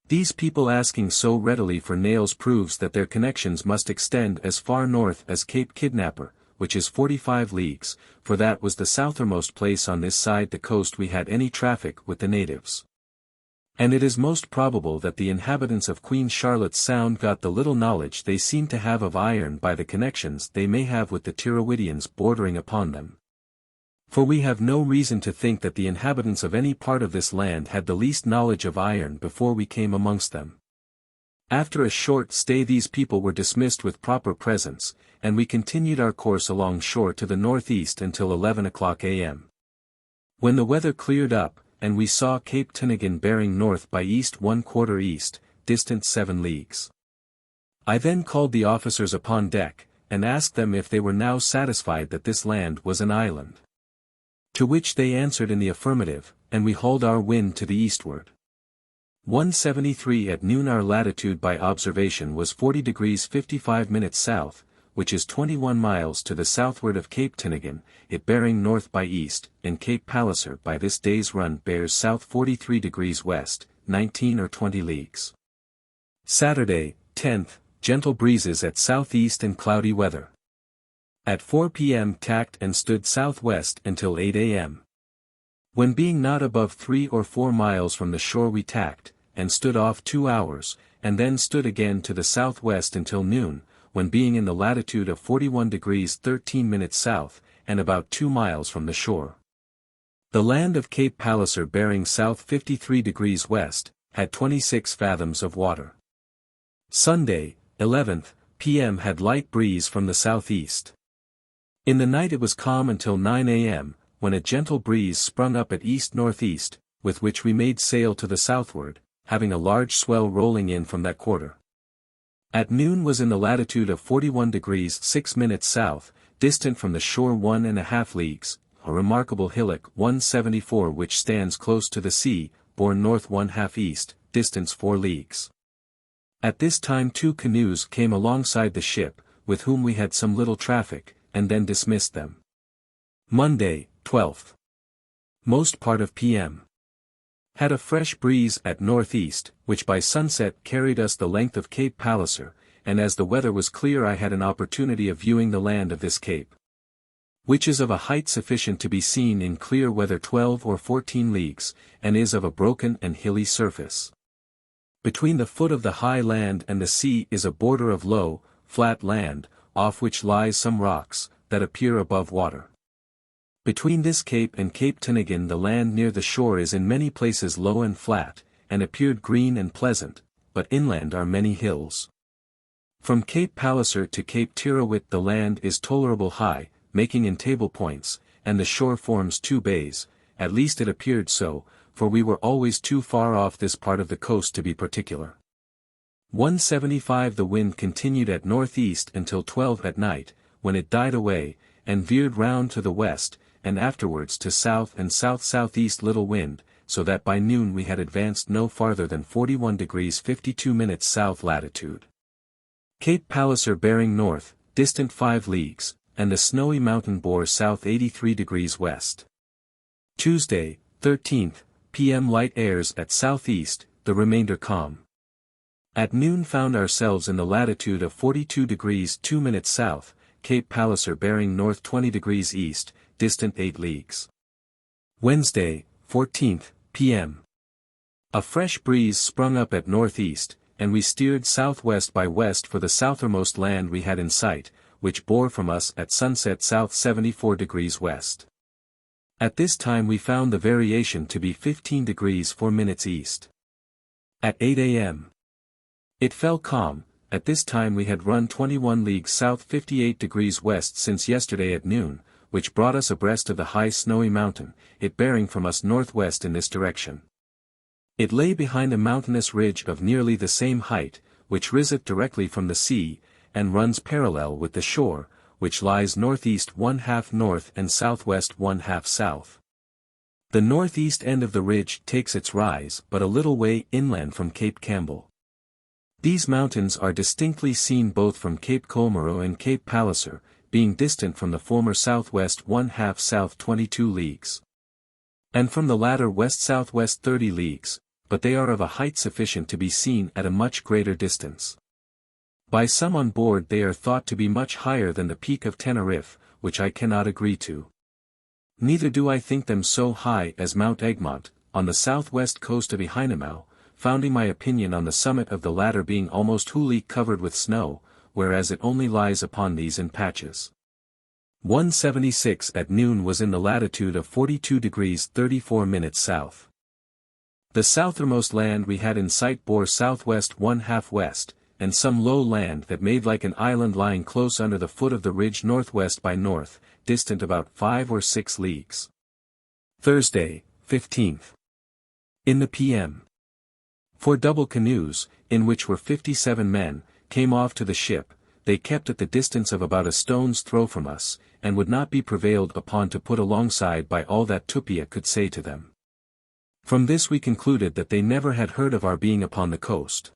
These people asking so readily for nails proves that their connections must extend as far north as Cape Kidnapper, which is 45 leagues, for that was the southermost place on this side the coast we had any traffic with the natives. And it is most probable that the inhabitants of Queen Charlotte's Sound got the little knowledge they seem to have of iron by the connections they may have with the Tirrawidians bordering upon them. For we have no reason to think that the inhabitants of any part of this land had the least knowledge of iron before we came amongst them. After a short stay these people were dismissed with proper presents, and we continued our course along shore to the northeast until 11 o'clock a.m. When the weather cleared up, and we saw Cape Tinigan bearing north by east 1/4 east, distant 7 leagues. I then called the officers upon deck, and asked them if they were now satisfied that this land was an island. To which they answered in the affirmative, and we hauled our wind to the eastward. 173 at noon. Our latitude by observation was 40 degrees 55 minutes south, which is 21 miles to the southward of Cape Tinigan, it bearing north by east, and Cape Palliser by this day's run bears south 43 degrees west, 19 or 20 leagues. Saturday, 10th, gentle breezes at southeast and cloudy weather. At 4 p.m. tacked and stood southwest until 8 a.m. When being not above 3 or 4 miles from the shore we tacked, and stood off 2 hours, and then stood again to the southwest until noon, when being in the latitude of 41 degrees 13 minutes south, and about 2 miles from the shore. The land of Cape Palliser bearing south 53 degrees west, had 26 fathoms of water. Sunday, 11th, p.m. had light breeze from the southeast. In the night it was calm until 9 a.m., when a gentle breeze sprung up at east-northeast, with which we made sail to the southward, having a large swell rolling in from that quarter. At noon was in the latitude of 41 degrees 6 minutes south, distant from the shore 1½ leagues, a remarkable hillock 174 which stands close to the sea, borne north 1/2 east, distance 4 leagues. At this time 2 canoes came alongside the ship, with whom we had some little traffic, and then dismissed them. Monday, 12th. Most part of p.m. Had a fresh breeze at northeast, which by sunset carried us the length of Cape Palliser, and as the weather was clear I had an opportunity of viewing the land of this cape, which is of a height sufficient to be seen in clear weather 12 or 14 leagues, and is of a broken and hilly surface. Between the foot of the high land and the sea is a border of low, flat land, off which lies some rocks, that appear above water. Between this cape and Cape Tinigan the land near the shore is in many places low and flat, and appeared green and pleasant, but inland are many hills. From Cape Palliser to Cape Tirrawit the land is tolerable high, making in table points, and the shore forms 2 bays, at least it appeared so, for we were always too far off this part of the coast to be particular. 175 The wind continued at northeast until 12 at night, when it died away, and veered round to the west, and afterwards to south and south-southeast little wind, so that by noon we had advanced no farther than 41 degrees 52 minutes south latitude. Cape Palliser bearing north, distant 5 leagues, and the snowy mountain bore south 83 degrees west. Tuesday, 13th, p.m. light airs at southeast, the remainder calm. At noon found ourselves in the latitude of 42 degrees 2 minutes south, Cape Palliser bearing north 20 degrees east, distant 8 leagues. Wednesday, 14th, p.m. A fresh breeze sprung up at northeast, and we steered southwest by west for the southermost land we had in sight, which bore from us at sunset south 74 degrees west. At this time we found the variation to be 15 degrees 4 minutes east. At 8 a.m. It fell calm. At this time we had run 21 leagues south 58 degrees west since yesterday at noon, which brought us abreast of the high snowy mountain, it bearing from us northwest in this direction. It lay behind a mountainous ridge of nearly the same height, which riseth directly from the sea, and runs parallel with the shore, which lies northeast 1/2 north and southwest 1/2 south. The northeast end of the ridge takes its rise but a little way inland from Cape Campbell. These mountains are distinctly seen both from Cape Comoros and Cape Palliser, being distant from the former southwest 1/2 south 22 leagues. And from the latter west-southwest 30 leagues, but they are of a height sufficient to be seen at a much greater distance. By some on board they are thought to be much higher than the peak of Tenerife, which I cannot agree to. Neither do I think them so high as Mount Egmont, on the southwest coast of Ehinamau, founding my opinion on the summit of the latter being almost wholly covered with snow, whereas it only lies upon these in patches. 176 at noon was in the latitude of 42 degrees 34 minutes south. The southermost land we had in sight bore southwest 1/2 west, and some low land that made like an island lying close under the foot of the ridge northwest by north, distant about 5 or 6 leagues. Thursday, 15th. In the p.m. 4 double canoes, in which were 57 men, came off to the ship. They kept at the distance of about a stone's throw from us, and would not be prevailed upon to put alongside by all that Tupia could say to them. From this we concluded that they never had heard of our being upon the coast.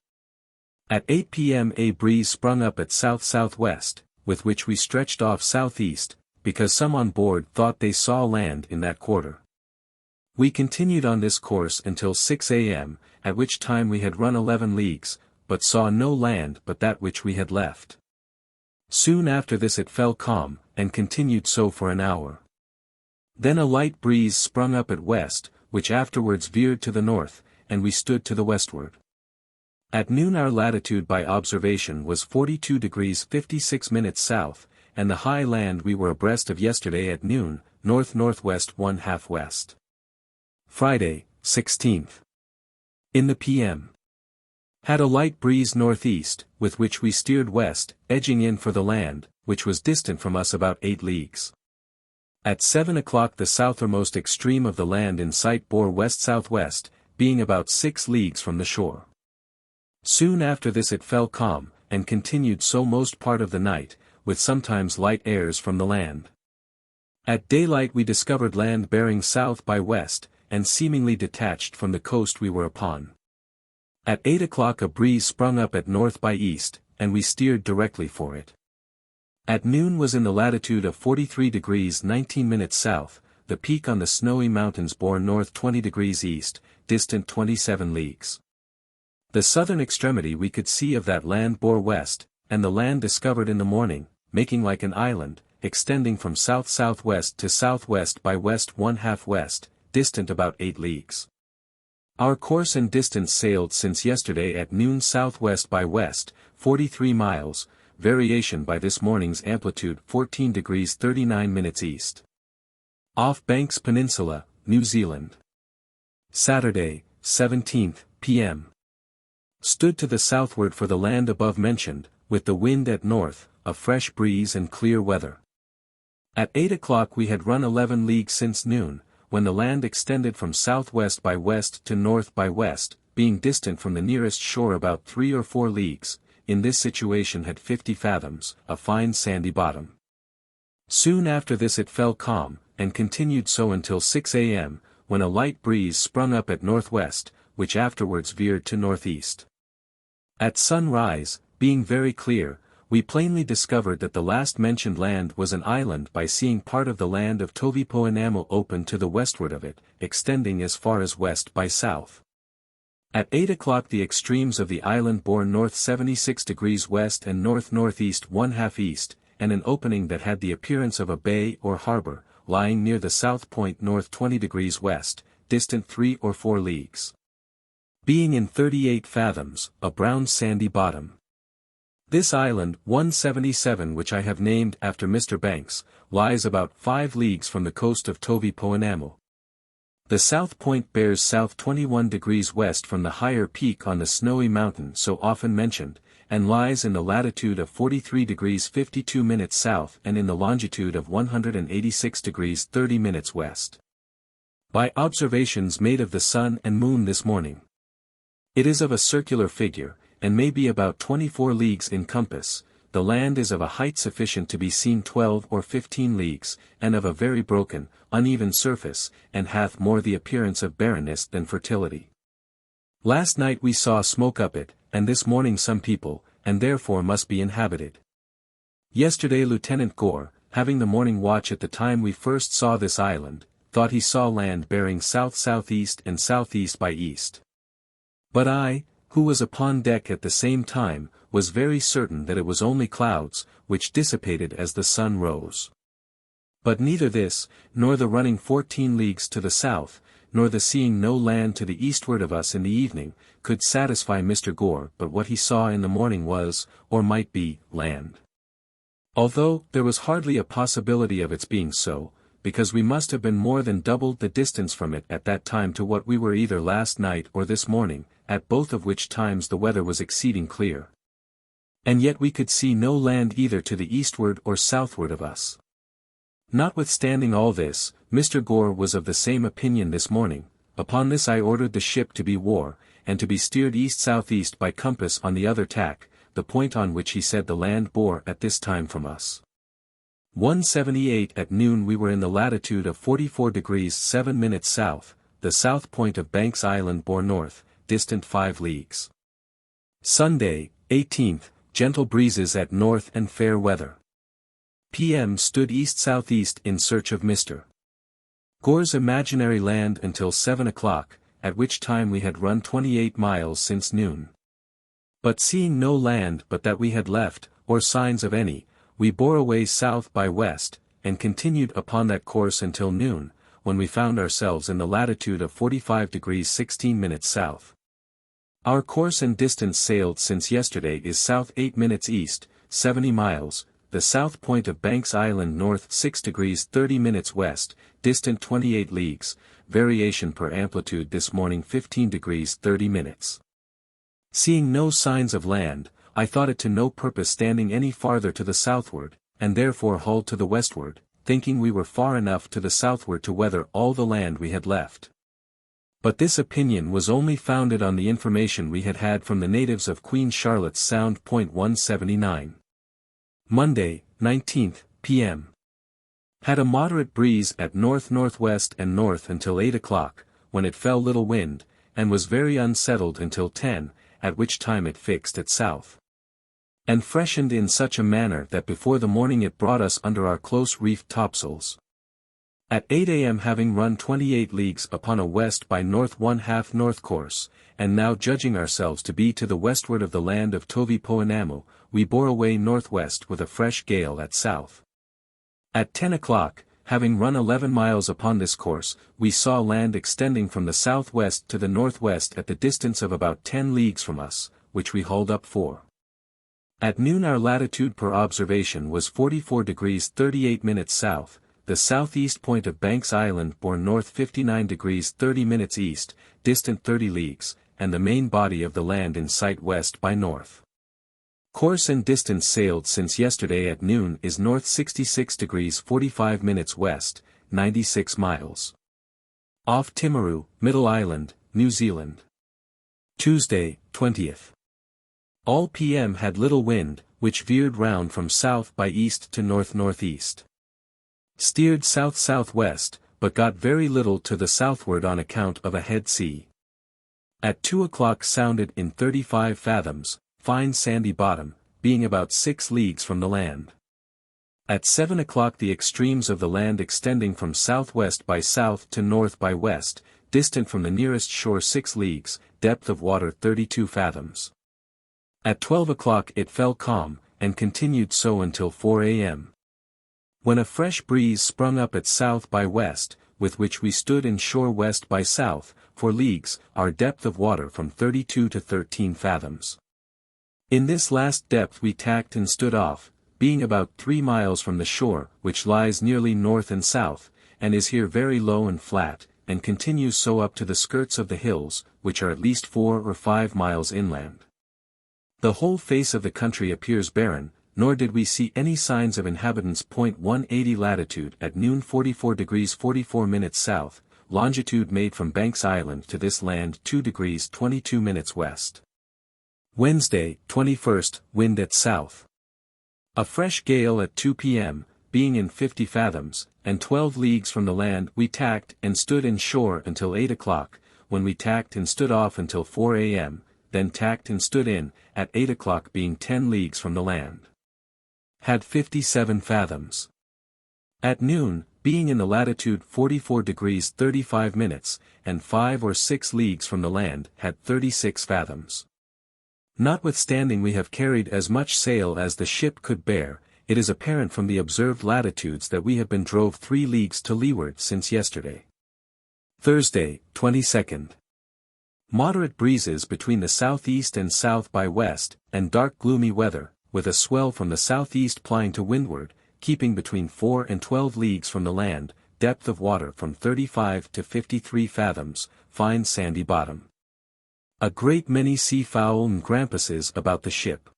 At 8 p.m. a breeze sprung up at south-southwest, with which we stretched off southeast, because some on board thought they saw land in that quarter. We continued on this course until 6 a.m., at which time we had run 11 leagues, but saw no land but that which we had left. Soon after this it fell calm, and continued so for an hour. Then a light breeze sprung up at west, which afterwards veered to the north, and we stood to the westward. At noon our latitude by observation was 42 degrees 56 minutes south, and the high land we were abreast of yesterday at noon, north-northwest 1/2 west. Friday, 16th. In the p.m. Had a light breeze northeast, with which we steered west, edging in for the land, which was distant from us about 8 leagues. At 7 o'clock the southermost extreme of the land in sight bore west-southwest, being about 6 leagues from the shore. Soon after this it fell calm, and continued so most part of the night, with sometimes light airs from the land. At daylight we discovered land bearing south by west, and seemingly detached from the coast we were upon. At 8 o'clock a breeze sprung up at north by east, and we steered directly for it. At noon was in the latitude of 43 degrees 19 minutes south, the peak on the snowy mountains bore north 20 degrees east, distant 27 leagues. The southern extremity we could see of that land bore west, and the land discovered in the morning, making like an island, extending from south-southwest to southwest by west 1/2 west, distant about 8 leagues. Our course and distance sailed since yesterday at noon southwest by west, 43 miles, variation by this morning's amplitude 14 degrees 39 minutes east. Off Banks Peninsula, New Zealand. Saturday, 17th, p.m. Stood to the southward for the land above mentioned, with the wind at north, a fresh breeze and clear weather. At 8 o'clock we had run 11 leagues since noon, when the land extended from southwest by west to north by west, being distant from the nearest shore about 3 or 4 leagues, in this situation had 50 fathoms, a fine sandy bottom. Soon after this it fell calm, and continued so until 6 a.m., when a light breeze sprung up at northwest, which afterwards veered to northeast. At sunrise, being very clear, we plainly discovered that the last mentioned land was an island by seeing part of the land of Tovipoenamel open to the westward of it, extending as far as west by south. At 8 o'clock the extremes of the island bore north 76 degrees west and north-northeast 1/2 east, and an opening that had the appearance of a bay or harbor, lying near the south point north 20 degrees west, distant 3 or 4 leagues. Being in 38 fathoms, a brown sandy bottom. This island 177 which I have named after Mr. Banks, lies about 5 leagues from the coast of Tovipoenamel. The south point bears south 21 degrees west from the higher peak on the snowy mountain so often mentioned, and lies in the latitude of 43 degrees 52 minutes south and in the longitude of 186 degrees 30 minutes west. By observations made of the sun and moon this morning. It is of a circular figure, and may be about 24 leagues in compass. The land is of a height sufficient to be seen 12 or 15 leagues, and of a very broken, uneven surface, and hath more the appearance of barrenness than fertility. Last night we saw smoke up it, and this morning some people, and therefore must be inhabited. Yesterday Lieutenant Gore, having the morning watch at the time we first saw this island, thought he saw land bearing south-southeast and southeast by east. But I, who was upon deck at the same time, was very certain that it was only clouds, which dissipated as the sun rose. But neither this, nor the running 14 leagues to the south, nor the seeing no land to the eastward of us in the evening, could satisfy Mr. Gore, but what he saw in the morning was, or might be, land. Although, there was hardly a possibility of its being so, because we must have been more than doubled the distance from it at that time to what we were either last night or this morning, at both of which times the weather was exceeding clear. And yet we could see no land either to the eastward or southward of us. Notwithstanding all this, Mr. Gore was of the same opinion this morning. Upon this I ordered the ship to be wore, and to be steered east-southeast by compass on the other tack, the point on which he said the land bore at this time from us. 178 at noon we were in the latitude of 44 degrees 7 minutes south, the south point of Banks Island bore north, distant 5 leagues. Sunday, 18th, gentle breezes at north and fair weather. P.M. stood east-southeast in search of Mr. Gore's imaginary land until 7 o'clock, at which time we had run 28 miles since noon. But seeing no land but that we had left, or signs of any, we bore away south by west, and continued upon that course until noon, when we found ourselves in the latitude of 45 degrees 16 minutes south. Our course and distance sailed since yesterday is south 8 minutes east, 70 miles, the south point of Banks Island north 6 degrees 30 minutes west, distant 28 leagues, variation per amplitude this morning 15 degrees 30 minutes. Seeing no signs of land, I thought it to no purpose standing any farther to the southward, and therefore hauled to the westward, thinking we were far enough to the southward to weather all the land we had left. But this opinion was only founded on the information we had had from the natives of Queen Charlotte's Sound. 179. Monday, 19th, p.m. Had a moderate breeze at north-northwest and north until 8 o'clock, when it fell little wind, and was very unsettled until 10, at which time it fixed at south. And freshened in such a manner that before the morning it brought us under our close reefed topsails. At 8 a.m. having run 28 leagues upon a west by north 1/2 north course, and now judging ourselves to be to the westward of the land of Tovi Poenamo, we bore away northwest with a fresh gale at south. At 10 o'clock, having run 11 miles upon this course, we saw land extending from the southwest to the northwest at the distance of about 10 leagues from us, which we hauled up for. At noon our latitude per observation was 44 degrees 38 minutes south, the southeast point of Banks Island bore north 59 degrees 30 minutes east, distant 30 leagues, and the main body of the land in sight west by north. Course and distance sailed since yesterday at noon is north 66 degrees 45 minutes west, 96 miles. Off Timaru, Middle Island, New Zealand. Tuesday, 20th. All p.m. had little wind, which veered round from south by east to north-northeast. Steered south-southwest, but got very little to the southward on account of a head sea. At 2 o'clock sounded in 35 fathoms, fine sandy bottom, being about 6 leagues from the land. At 7 o'clock the extremes of the land extending from southwest by south to north by west, distant from the nearest shore 6 leagues, depth of water 32 fathoms. At 12 o'clock it fell calm, and continued so until 4 a.m. When a fresh breeze sprung up at south by west, with which we stood in shore west by south, for leagues, our depth of water from 32 to 13 fathoms. In this last depth we tacked and stood off, being about 3 miles from the shore, which lies nearly north and south, and is here very low and flat, and continues so up to the skirts of the hills, which are at least 4 or 5 miles inland. The whole face of the country appears barren, nor did we see any signs of inhabitants. 180 latitude at noon 44 degrees 44 minutes south, longitude made from Banks Island to this land 2 degrees 22 minutes west. Wednesday, 21st, wind at south. A fresh gale at 2 p.m., being in 50 fathoms, and 12 leagues from the land. We tacked and stood in shore until 8 o'clock, when we tacked and stood off until 4 a.m., then tacked and stood in, at 8 o'clock being 10 leagues from the land. Had 57 fathoms. At noon, being in the latitude 44 degrees 35 minutes, and 5 or 6 leagues from the land, had 36 fathoms. Notwithstanding we have carried as much sail as the ship could bear, it is apparent from the observed latitudes that we have been drove 3 leagues to leeward since yesterday. Thursday, 22nd. Moderate breezes between the southeast and south by west, and dark gloomy weather, with a swell from the southeast plying to windward, keeping between 4 and 12 leagues from the land, depth of water from 35 to 53 fathoms, fine sandy bottom. A great many sea fowl and grampuses about the ship.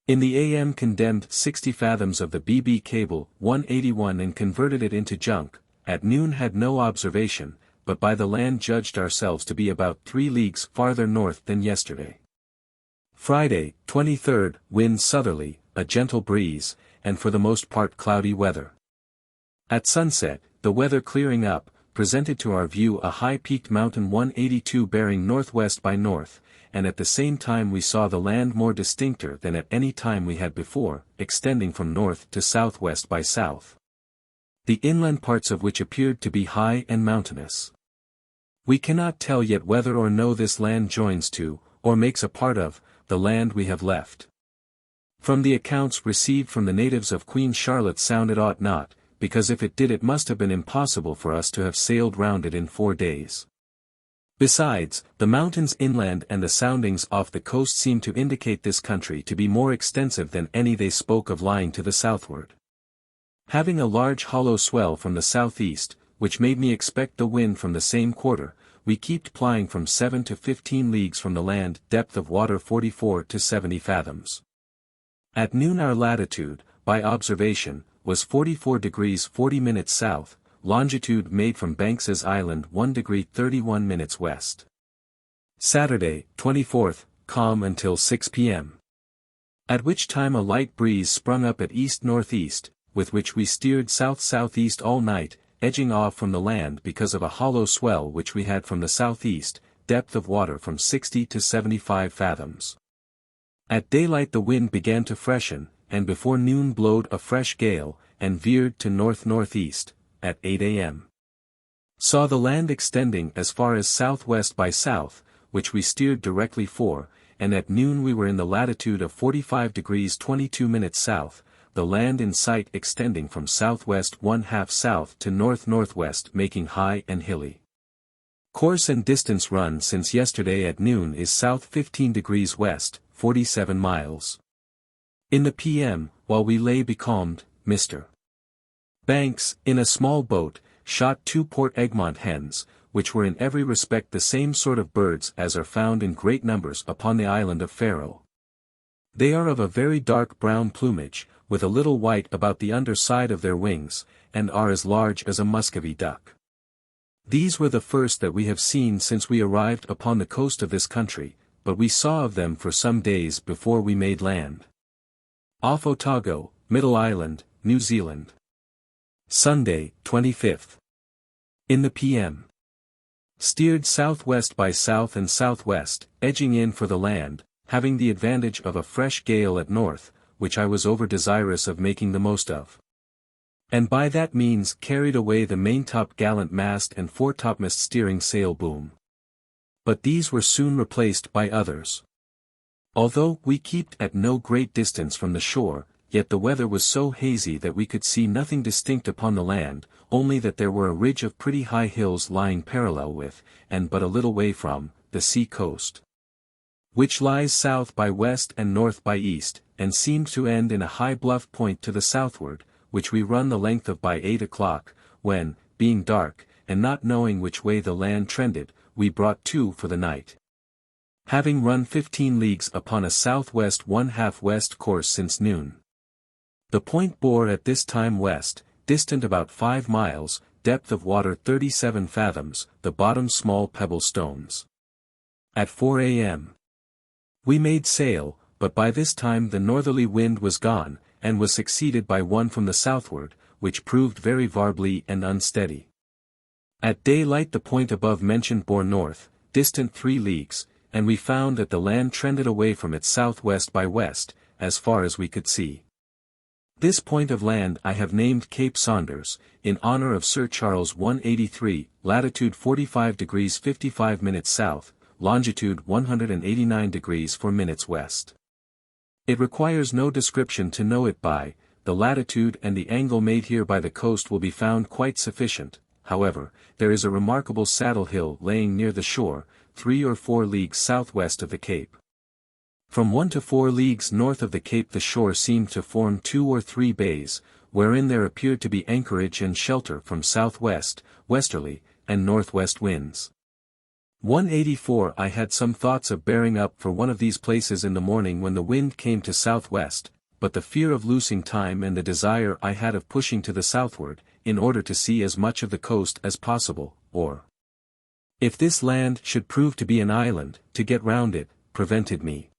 In the AM condemned 60 fathoms of the BB cable 181 and converted it into junk. At noon had no observation, but by the land judged ourselves to be about 3 leagues farther north than yesterday. Friday, 23rd, wind southerly, a gentle breeze, and for the most part cloudy weather. At sunset, the weather clearing up, presented to our view a high-peaked mountain 182 bearing northwest by north, and at the same time we saw the land more distincter than at any time we had before, extending from north to southwest by south. The inland parts of which appeared to be high and mountainous. We cannot tell yet whether or no this land joins to, or makes a part of, the land we have left. From the accounts received from the natives of Queen Charlotte Sound it ought not, because if it did it must have been impossible for us to have sailed round it in 4 days. Besides, the mountains inland and the soundings off the coast seem to indicate this country to be more extensive than any they spoke of lying to the southward. Having a large hollow swell from the southeast, which made me expect the wind from the same quarter, we kept plying from 7 to 15 leagues from the land, depth of water 44 to 70 fathoms. At noon our latitude, by observation, was 44 degrees 40 minutes south, longitude made from Banks's Island 1 degree 31 minutes west. Saturday, 24th, calm until 6 p.m. At which time a light breeze sprung up at east-northeast, with which we steered south-southeast all night, edging off from the land because of a hollow swell which we had from the southeast, depth of water from 60 to 75 fathoms. At daylight the wind began to freshen, and before noon blowed a fresh gale, and veered to north-northeast, at 8 a.m. Saw the land extending as far as southwest by south, which we steered directly for, and at noon we were in the latitude of 45 degrees 22 minutes south, the land in sight extending from southwest 1/2 south to north-northwest making high and hilly. Course and distance run since yesterday at noon is south 15 degrees west, 47 miles. In the p.m., while we lay becalmed, Mr. Banks, in a small boat, shot 2 Port Egmont hens, which were in every respect the same sort of birds as are found in great numbers upon the island of Faro. They are of a very dark brown plumage, with a little white about the under side of their wings, and are as large as a Muscovy duck. These were the first that we have seen since we arrived upon the coast of this country, but we saw of them for some days before we made land. Off Otago, Middle Island, New Zealand. Sunday, 25th. In the p.m. Steered southwest by south and southwest, edging in for the land, having the advantage of a fresh gale at north, which I was over desirous of making the most of. And by that means carried away the maintop gallant mast and foretopmast steering sail boom. But these were soon replaced by others. Although we kept at no great distance from the shore, yet the weather was so hazy that we could see nothing distinct upon the land, only that there were a ridge of pretty high hills lying parallel with, and but a little way from, the sea coast, which lies south by west and north by east, and seemed to end in a high bluff point to the southward, which we run the length of by 8 o'clock, when, being dark, and not knowing which way the land trended, we brought to for the night. Having run 15 leagues upon a southwest 1/2 west course since noon. The point bore at this time west, distant about 5 miles, depth of water 37 fathoms, the bottom small pebble stones. At 4 a.m. we made sail, but by this time the northerly wind was gone, and was succeeded by one from the southward, which proved very variably and unsteady. At daylight the point above mentioned bore north, distant 3 leagues, and we found that the land trended away from it southwest by west, as far as we could see. This point of land I have named Cape Saunders, in honor of Sir Charles 183, latitude 45 degrees 55 minutes south, longitude 189 degrees 4 minutes west. It requires no description to know it by, the latitude and the angle made here by the coast will be found quite sufficient. However, there is a remarkable saddle hill laying near the shore, 3 or 4 leagues southwest of the Cape. From 1 to 4 leagues north of the Cape the shore seemed to form 2 or 3 bays, wherein there appeared to be anchorage and shelter from southwest, westerly, and northwest winds. 184 I had some thoughts of bearing up for one of these places in the morning when the wind came to southwest, but the fear of losing time and the desire I had of pushing to the southward, in order to see as much of the coast as possible, or, if this land should prove to be an island, to get round it, prevented me.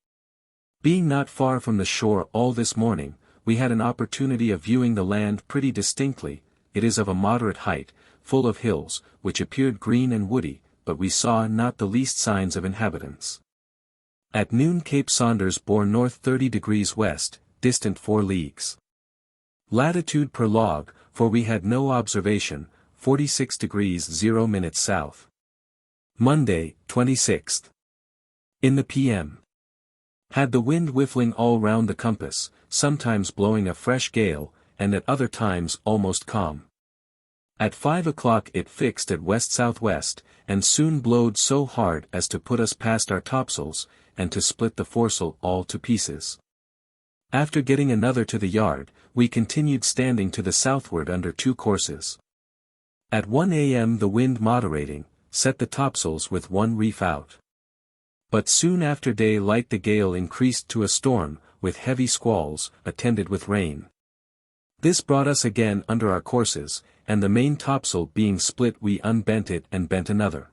Being not far from the shore all this morning, we had an opportunity of viewing the land pretty distinctly. It is of a moderate height, full of hills, which appeared green and woody, but we saw not the least signs of inhabitants. At noon Cape Saunders bore north 30 degrees west, distant 4 leagues. Latitude per log, for we had no observation, 46 degrees 0 minutes south. Monday, 26th. In the p.m. had the wind whiffling all round the compass, sometimes blowing a fresh gale, and at other times almost calm. At 5 o'clock it fixed at west-southwest, and soon blowed so hard as to put us past our topsails, and to split the foresail all to pieces. After getting another to the yard, we continued standing to the southward under 2 courses. At 1 a.m. the wind moderating, set the topsails with 1 reef out. But soon after daylight the gale increased to a storm, with heavy squalls, attended with rain. This brought us again under our courses, and the main topsail being split we unbent it and bent another.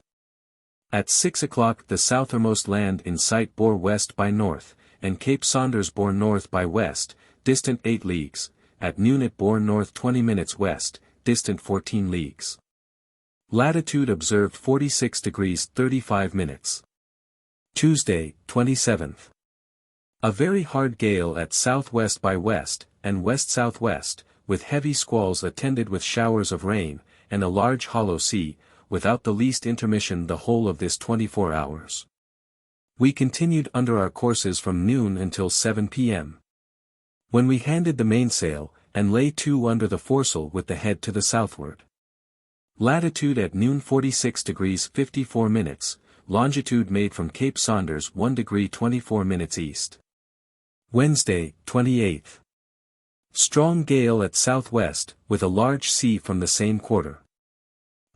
At 6 o'clock the southermost land in sight bore west by north, and Cape Saunders bore north by west, distant 8 leagues, at noon it bore north 20 minutes west, distant 14 leagues. Latitude observed 46 degrees 35 minutes. Tuesday, 27th. A very hard gale at southwest by west, and west-southwest, with heavy squalls attended with showers of rain, and a large hollow sea, without the least intermission the whole of this 24 hours. We continued under our courses from noon until 7 p.m. when we handed the mainsail, and lay to under the foresail with the head to the southward. Latitude at noon 46 degrees 54 minutes, longitude made from Cape Saunders 1 degree 24 minutes east. Wednesday, 28th. Strong gale at southwest, with a large sea from the same quarter.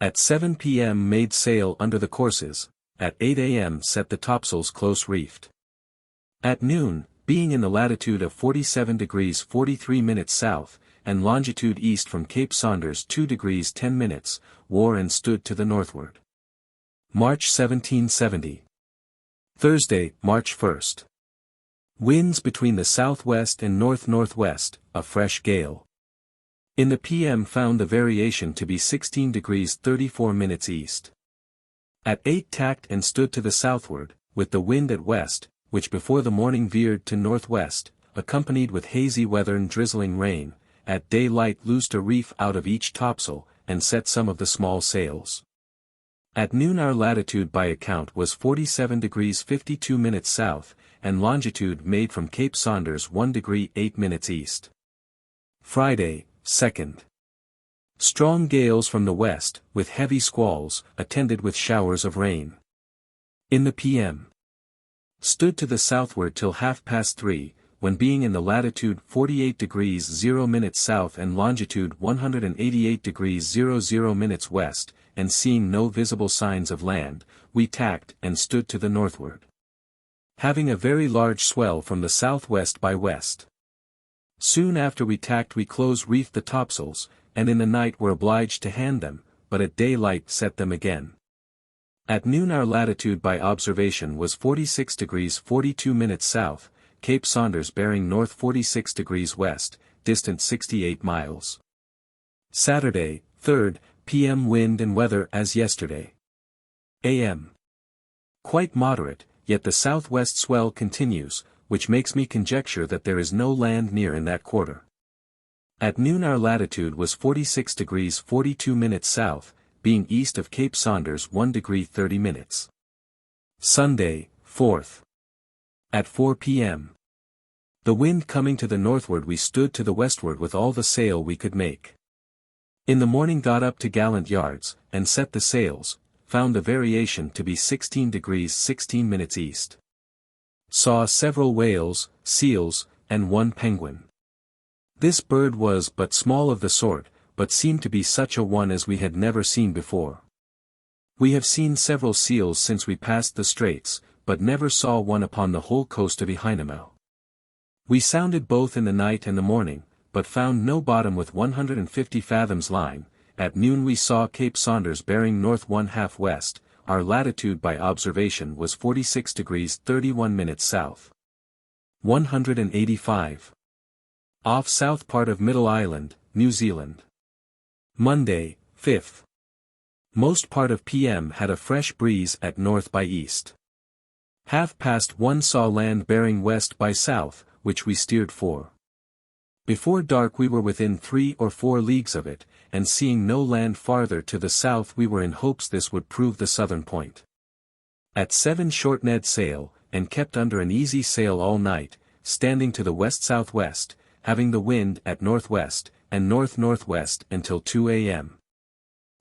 At 7 p.m. made sail under the courses, at 8 a.m. set the topsails close reefed. At noon, being in the latitude of 47 degrees 43 minutes south, and longitude east from Cape Saunders 2 degrees 10 minutes, wore and stood to the northward. March 1770. Thursday, March 1st. Winds between the southwest and north-northwest, a fresh gale. In the p.m. found the variation to be 16 degrees 34 minutes east. At 8 tacked and stood to the southward, with the wind at west, which before the morning veered to northwest, accompanied with hazy weather and drizzling rain. At daylight loosed a reef out of each topsail, and set some of the small sails. At noon our latitude by account was 47 degrees 52 minutes south, and longitude made from Cape Saunders 1 degree 8 minutes east. Friday, 2nd. Strong gales from the west, with heavy squalls, attended with showers of rain. In the p.m. stood to the southward till 3:30, when being in the latitude 48 degrees 0 minutes south and longitude 188 degrees 00 minutes west, and seeing no visible signs of land, we tacked and stood to the northward. Having a very large swell from the southwest by west. Soon after we tacked we close-reefed the topsails, and in the night were obliged to hand them, but at daylight set them again. At noon our latitude by observation was 46 degrees 42 minutes south, Cape Saunders bearing north 46 degrees west, distant 68 miles. Saturday, 3rd, p.m. Wind and weather as yesterday. A.m. Quite moderate, yet the southwest swell continues, which makes me conjecture that there is no land near in that quarter. At noon our latitude was 46 degrees 42 minutes south, being east of Cape Saunders 1 degree 30 minutes. Sunday, 4th. At 4 p.m. The wind coming to the northward we stood to the westward with all the sail we could make. In the morning got up to gallant yards, and set the sails, found the variation to be 16 degrees 16 minutes east. Saw several whales, seals, and one penguin. This bird was but small of the sort, but seemed to be such a one as we had never seen before. We have seen several seals since we passed the straits, but never saw one upon the whole coast of Ehinomau. We sounded both in the night and the morning, but found no bottom with 150 fathoms line. At noon we saw Cape Saunders bearing north 1/2 west, our latitude by observation was 46 degrees 31 minutes south. 185. Off south part of Middle Island, New Zealand. Monday, 5th. Most part of p.m. had a fresh breeze at north by east. 1:30 saw land bearing west by south, which we steered for. Before dark we were within 3 or 4 leagues of it, and seeing no land farther to the south we were in hopes this would prove the southern point. At 7 short Ned sail, and kept under an easy sail all night, standing to the west-southwest, having the wind at northwest, and north-northwest until 2 a.m.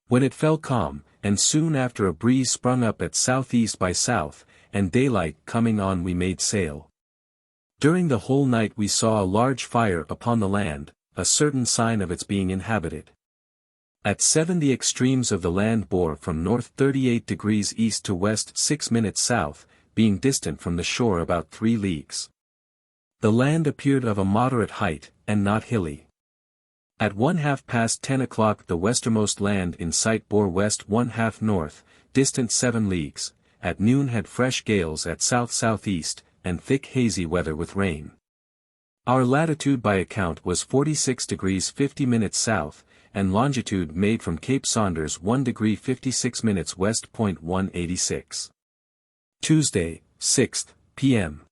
When it fell calm, and soon after a breeze sprung up at southeast by south, and daylight coming on we made sail. During the whole night we saw a large fire upon the land, a certain sign of its being inhabited. At 7 the extremes of the land bore from north 38 degrees east to west 6 minutes south, being distant from the shore about 3 leagues. The land appeared of a moderate height, and not hilly. At 10 o'clock the westermost land in sight bore west 1/2 north, distant 7 leagues, at noon had fresh gales at south-southeast, and thick hazy weather with rain. Our latitude by account was 46 degrees 50 minutes south, and longitude made from Cape Saunders 1 degree 56 minutes west. 186. Tuesday, 6th, p.m.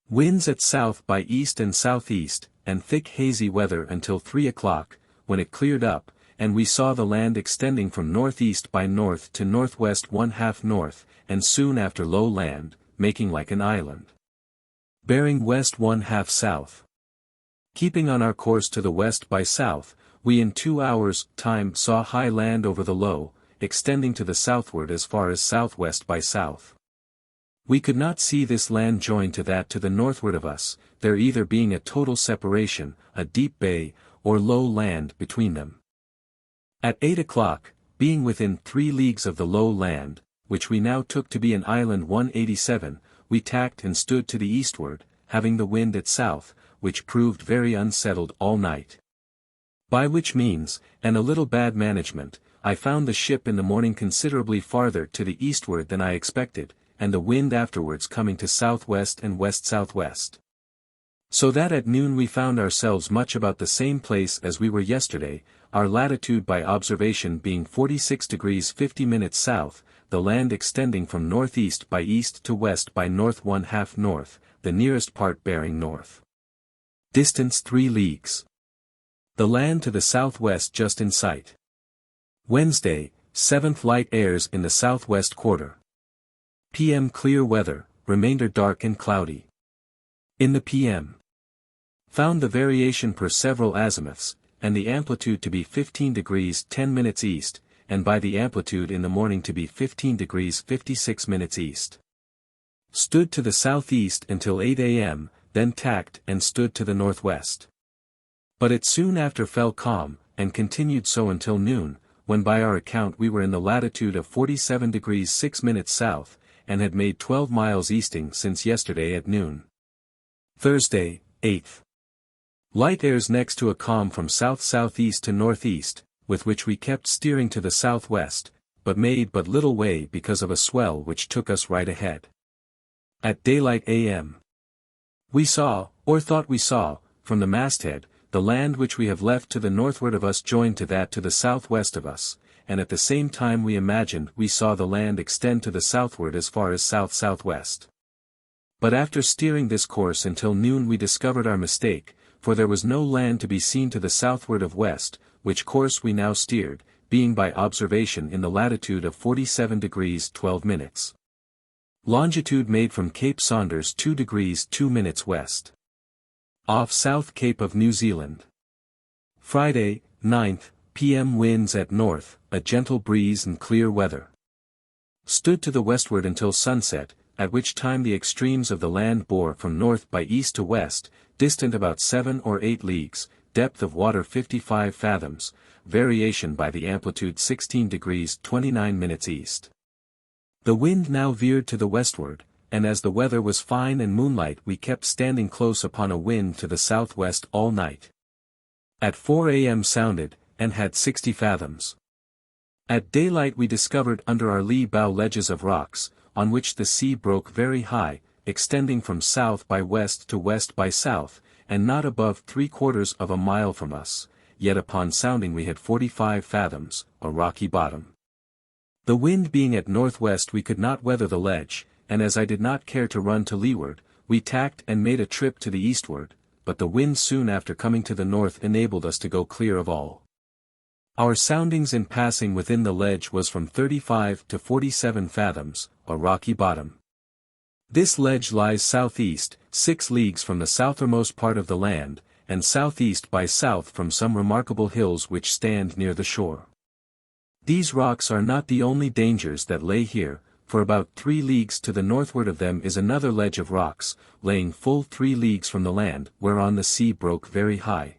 Winds at south by east and southeast, and thick hazy weather until 3 o'clock, when it cleared up, and we saw the land extending from northeast by north to northwest 1/2 north, and soon after low land, making like an island. Bearing west 1/2 south. Keeping on our course to the west by south, we in 2 hours' time saw high land over the low, extending to the southward as far as southwest by south. We could not see this land joined to that to the northward of us, there either being a total separation, a deep bay, or low land between them. At 8 o'clock, being within 3 leagues of the low land, which we now took to be an island 187, we tacked and stood to the eastward, having the wind at south, which proved very unsettled all night. By which means, and a little bad management, I found the ship in the morning considerably farther to the eastward than I expected, and the wind afterwards coming to southwest and west-southwest. So that at noon we found ourselves much about the same place as we were yesterday, our latitude by observation being 46 degrees 50 minutes south, the land extending from northeast by east to west by north 1/2 north, the nearest part bearing north. Distance 3 leagues. The land to the southwest just in sight. Wednesday, 7th light airs in the southwest quarter. P.m. clear weather, remainder dark and cloudy. In the p.m. found the variation per several azimuths, and the amplitude to be 15 degrees 10 minutes east, and by the amplitude in the morning to be 15 degrees 56 minutes east. Stood to the southeast until 8 a.m., then tacked and stood to the northwest. But it soon after fell calm, and continued so until noon, when by our account we were in the latitude of 47 degrees 6 minutes south, and had made 12 miles easting since yesterday at noon. Thursday, 8th. Light airs next to a calm from south-southeast to northeast, with which we kept steering to the southwest, but made but little way because of a swell which took us right ahead. At daylight a.m. we saw, or thought we saw, from the masthead, the land which we have left to the northward of us joined to that to the southwest of us, and at the same time we imagined we saw the land extend to the southward as far as south-southwest. But after steering this course until noon we discovered our mistake, for there was no land to be seen to the southward of west, which course we now steered, being by observation in the latitude of 47 degrees 12 minutes. Longitude made from Cape Saunders 2 degrees 2 minutes west. Off South Cape of New Zealand. Friday, 9th, p.m. Winds at north, a gentle breeze and clear weather. Stood to the westward until sunset, at which time the extremes of the land bore from north by east to west, distant about 7 or 8 leagues, depth of water 55 fathoms, variation by the amplitude 16 degrees 29 minutes east. The wind now veered to the westward, and as the weather was fine and moonlight we kept standing close upon a wind to the southwest all night. At 4 a.m. sounded, and had 60 fathoms. At daylight we discovered under our lee bow ledges of rocks, on which the sea broke very high, extending from south by west to west by south, and not above 3/4 of a mile from us, yet upon sounding we had 45 fathoms, a rocky bottom. The wind being at northwest we could not weather the ledge, and as I did not care to run to leeward, we tacked and made a trip to the eastward, but the wind soon after coming to the north enabled us to go clear of all. Our soundings in passing within the ledge was from 35 to 47 fathoms, a rocky bottom. This ledge lies southeast, 6 leagues from the southermost part of the land, and southeast by south from some remarkable hills which stand near the shore. These rocks are not the only dangers that lay here, for about 3 leagues to the northward of them is another ledge of rocks, laying full 3 leagues from the land, whereon the sea broke very high.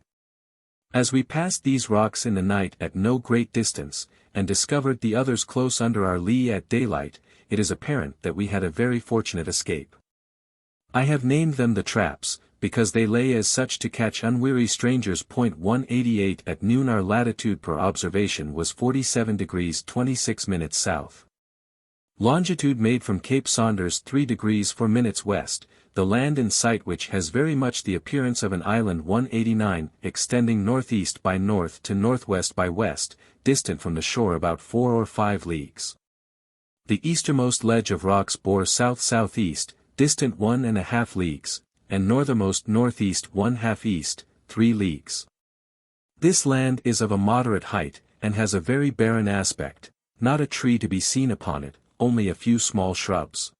As we passed these rocks in the night at no great distance, and discovered the others close under our lee at daylight, it is apparent that we had a very fortunate escape. I have named them the traps, because they lay as such to catch unweary strangers. 188 at noon our latitude per observation was 47 degrees 26 minutes south. Longitude made from Cape Saunders 3 degrees 4 minutes west, the land in sight which has very much the appearance of an island 189, extending northeast by north to northwest by west, distant from the shore about 4 or 5 leagues. The eastermost ledge of rocks bore south-southeast, distant 1½ leagues, and northernmost northeast 1/2 east, 3 leagues. This land is of a moderate height, and has a very barren aspect, not a tree to be seen upon it, only a few small shrubs.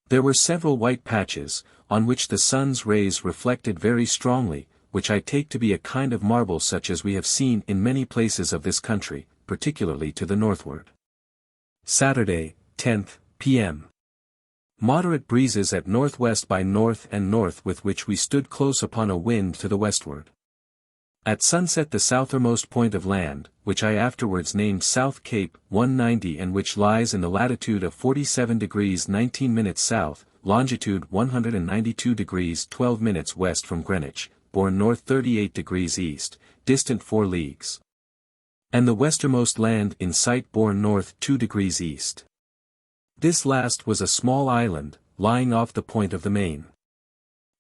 There were several white patches, on which the sun's rays reflected very strongly, which I take to be a kind of marble such as we have seen in many places of this country, particularly to the northward. Saturday, 10th, p.m. Moderate breezes at northwest by north and north with which we stood close upon a wind to the westward. At sunset the southermost point of land, which I afterwards named South Cape 190 and which lies in the latitude of 47 degrees 19 minutes south, longitude 192 degrees 12 minutes west from Greenwich, bore north 38 degrees east, distant 4 leagues. And the westernmost land in sight bore north 2 degrees east. This last was a small island, lying off the point of the main.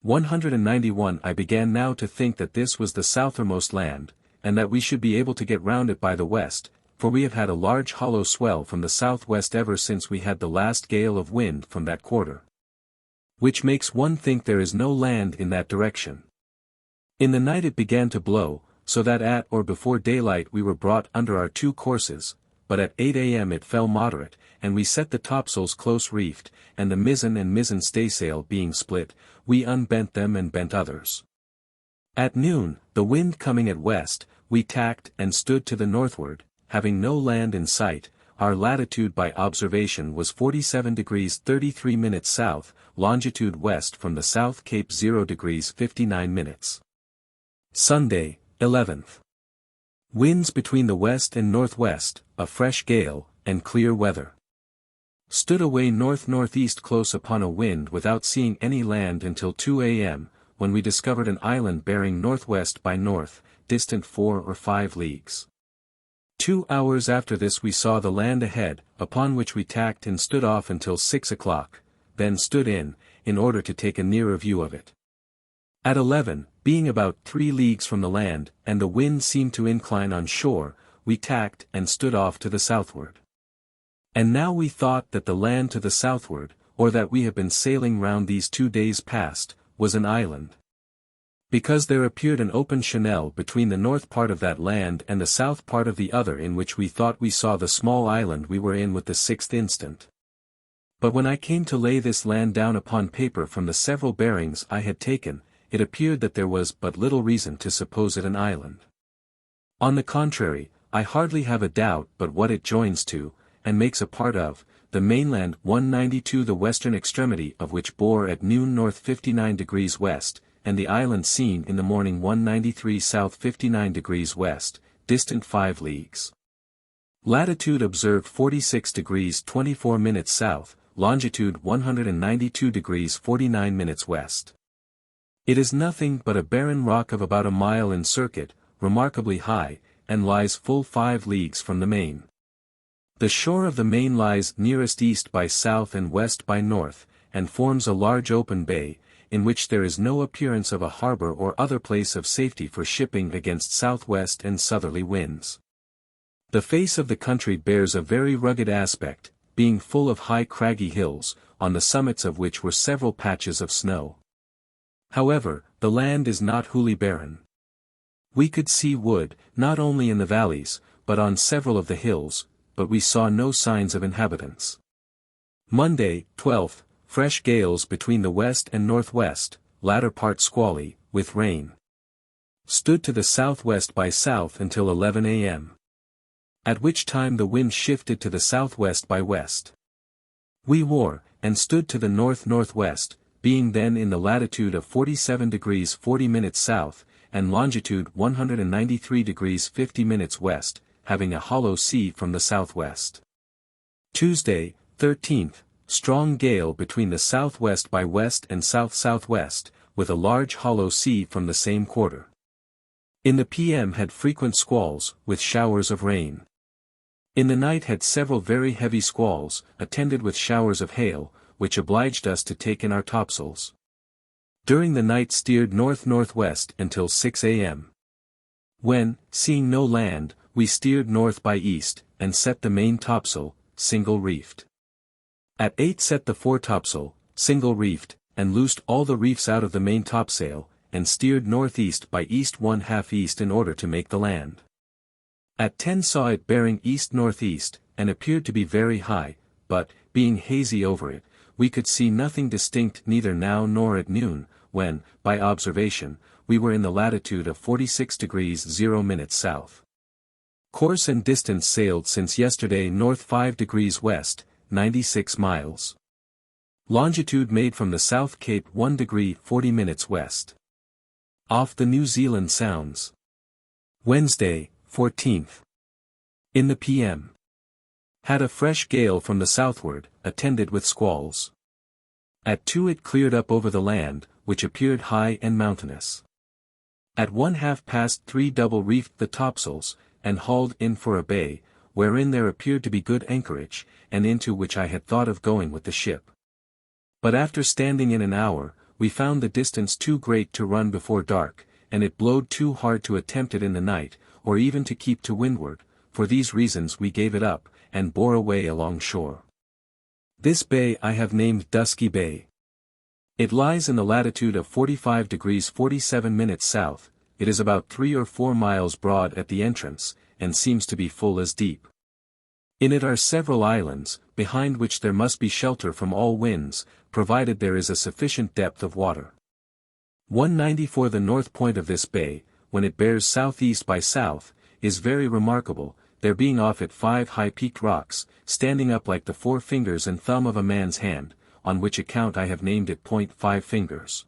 191 I began now to think that this was the southermost land, and that we should be able to get round it by the west, for we have had a large hollow swell from the southwest ever since we had the last gale of wind from that quarter. Which makes one think there is no land in that direction. In the night it began to blow, so that at or before daylight we were brought under our 2 courses, but at 8 a.m. it fell moderate, and we set the topsails close reefed, and the mizzen and mizzen staysail being split, we unbent them and bent others. At noon, the wind coming at west, we tacked and stood to the northward, having no land in sight. Our latitude by observation was 47 degrees 33 minutes south, longitude west from the South Cape 0 degrees 59 minutes. Sunday, 11th. Winds between the west and northwest, a fresh gale, and clear weather. Stood away north-northeast close upon a wind without seeing any land until 2 a.m., when we discovered an island bearing northwest by north, distant 4 or 5 leagues. 2 hours after this we saw the land ahead, upon which we tacked and stood off until 6 o'clock, then stood in order to take a nearer view of it. At 11, being about 3 leagues from the land, and the wind seemed to incline on shore, we tacked and stood off to the southward. And now we thought that the land to the southward, or that we have been sailing round these 2 days past, was an island. Because there appeared an open channel between the north part of that land and the south part of the other, in which we thought we saw the small island we were in with the 6th instant. But when I came to lay this land down upon paper from the several bearings I had taken, it appeared that there was but little reason to suppose it an island. On the contrary, I hardly have a doubt but what it joins to, and makes a part of, the mainland 192, the western extremity of which bore at noon north 59 degrees west, and the island seen in the morning 193 south 59 degrees west, distant 5 leagues. Latitude observed 46 degrees 24 minutes south, longitude 192 degrees 49 minutes west. It is nothing but a barren rock of about a mile in circuit, remarkably high, and lies full 5 leagues from the main. The shore of the main lies nearest east by south and west by north, and forms a large open bay, in which there is no appearance of a harbor or other place of safety for shipping against southwest and southerly winds. The face of the country bears a very rugged aspect, being full of high craggy hills, on the summits of which were several patches of snow. However, the land is not wholly barren. We could see wood, not only in the valleys, but on several of the hills, but we saw no signs of inhabitants. Monday, 12th, fresh gales between the west and northwest, latter part squally, with rain. Stood to the southwest by south until 11 a.m. At which time the wind shifted to the southwest by west. We wore, and stood to the north-northwest, being then in the latitude of 47 degrees 40 minutes south, and longitude 193 degrees 50 minutes west, having a hollow sea from the southwest. Tuesday, 13th, strong gale between the southwest by west and south-southwest, with a large hollow sea from the same quarter. In the PM had frequent squalls, with showers of rain. In the night had several very heavy squalls, attended with showers of hail, which obliged us to take in our topsails. During the night steered north-northwest until 6 a.m. When, seeing no land, we steered north by east, and set the main topsail, single reefed. At 8 set the foretopsail, single reefed, and loosed all the reefs out of the main topsail, and steered northeast by east 1/2 east in order to make the land. At 10 saw it bearing east-northeast, and appeared to be very high, but, being hazy over it, we could see nothing distinct neither now nor at noon, when, by observation, we were in the latitude of 46 degrees 0 minutes south. Course and distance sailed since yesterday north 5 degrees west, 96 miles. Longitude made from the South Cape 1 degree 40 minutes west. Off the New Zealand Sounds. Wednesday, 14th. In the PM. Had a fresh gale from the southward, attended with squalls. At 2 it cleared up over the land, which appeared high and mountainous. At 3:30 double reefed the topsails, and hauled in for a bay, wherein there appeared to be good anchorage, and into which I had thought of going with the ship. But after standing in an hour, we found the distance too great to run before dark, and it blowed too hard to attempt it in the night, or even to keep to windward. For these reasons we gave it up, and bore away along shore. This bay I have named Dusky Bay. It lies in the latitude of 45 degrees 47 minutes south, it is about 3 or 4 miles broad at the entrance, and seems to be full as deep. In it are several islands, behind which there must be shelter from all winds, provided there is a sufficient depth of water. 194 The north point of this bay, when it bears southeast by south, is very remarkable, there being off it 5 high-peaked rocks, standing up like the 4 fingers and thumb of a man's hand, on which account I have named it Point 5 Fingers.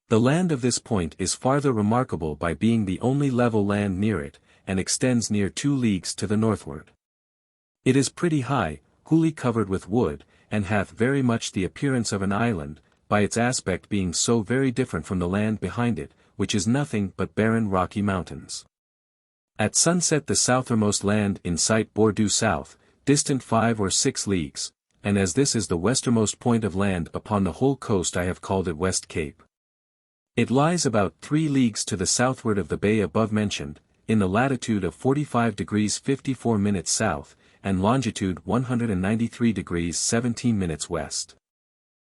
The land of this point is farther remarkable by being the only level land near it, and extends near 2 leagues to the northward. It is pretty high, wholly covered with wood, and hath very much the appearance of an island, by its aspect being so very different from the land behind it, which is nothing but barren rocky mountains. At sunset the southermost land in sight bore due south, distant 5 or 6 leagues, and as this is the westernmost point of land upon the whole coast I have called it West Cape. It lies about 3 leagues to the southward of the bay above mentioned, in the latitude of 45 degrees 54 minutes south, and longitude 193 degrees 17 minutes west.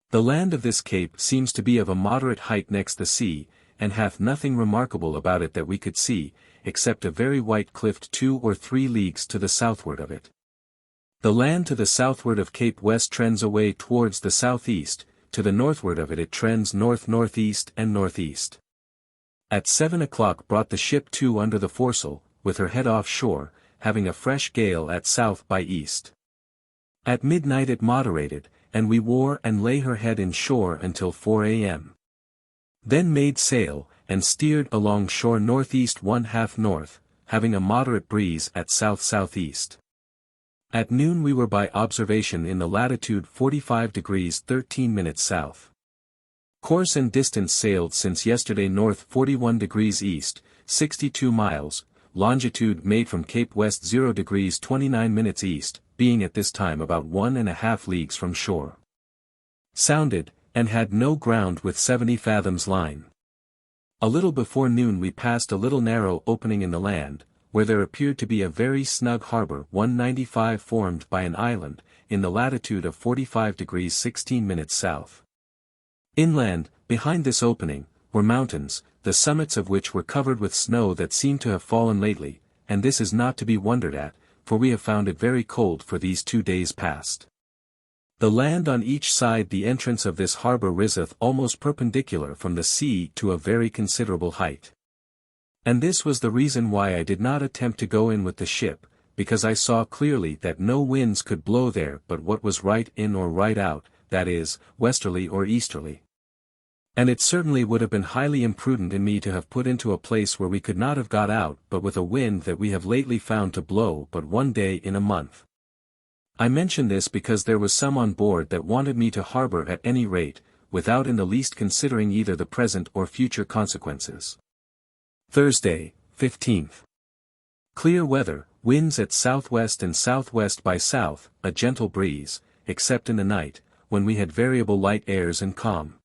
The land of this cape seems to be of a moderate height next the sea, and hath nothing remarkable about it that we could see, except a very white cliff 2 or 3 leagues to the southward of it. The land to the southward of Cape West trends away towards the southeast, to the northward of it trends north-northeast and northeast. At 7 o'clock brought the ship to under the foresail, with her head off-shore, having a fresh gale at south by east. At midnight it moderated, and we wore and lay her head in shore until 4 a.m. Then made sail, and steered along shore northeast 1/2 north, having a moderate breeze at south-southeast. At noon we were by observation in the latitude 45 degrees 13 minutes south. Course and distance sailed since yesterday north 41 degrees east, 62 miles, longitude made from Cape West 0 degrees 29 minutes east, being at this time about 1½ leagues from shore. Sounded, and had no ground with 70 fathoms line. A little before noon we passed a little narrow opening in the land, where there appeared to be a very snug harbor 195 formed by an island, in the latitude of 45 degrees 16 minutes south. Inland, behind this opening, were mountains, the summits of which were covered with snow that seemed to have fallen lately, and this is not to be wondered at, for we have found it very cold for these 2 days past. The land on each side the entrance of this harbor riseth almost perpendicular from the sea to a very considerable height. And this was the reason why I did not attempt to go in with the ship, because I saw clearly that no winds could blow there but what was right in or right out, that is, westerly or easterly. And it certainly would have been highly imprudent in me to have put into a place where we could not have got out but with a wind that we have lately found to blow but 1 day in a month. I mention this because there was some on board that wanted me to harbor at any rate, without in the least considering either the present or future consequences. Thursday, 15th. Clear weather, winds at southwest and southwest by south, a gentle breeze, except in the night, when we had variable light airs and calm.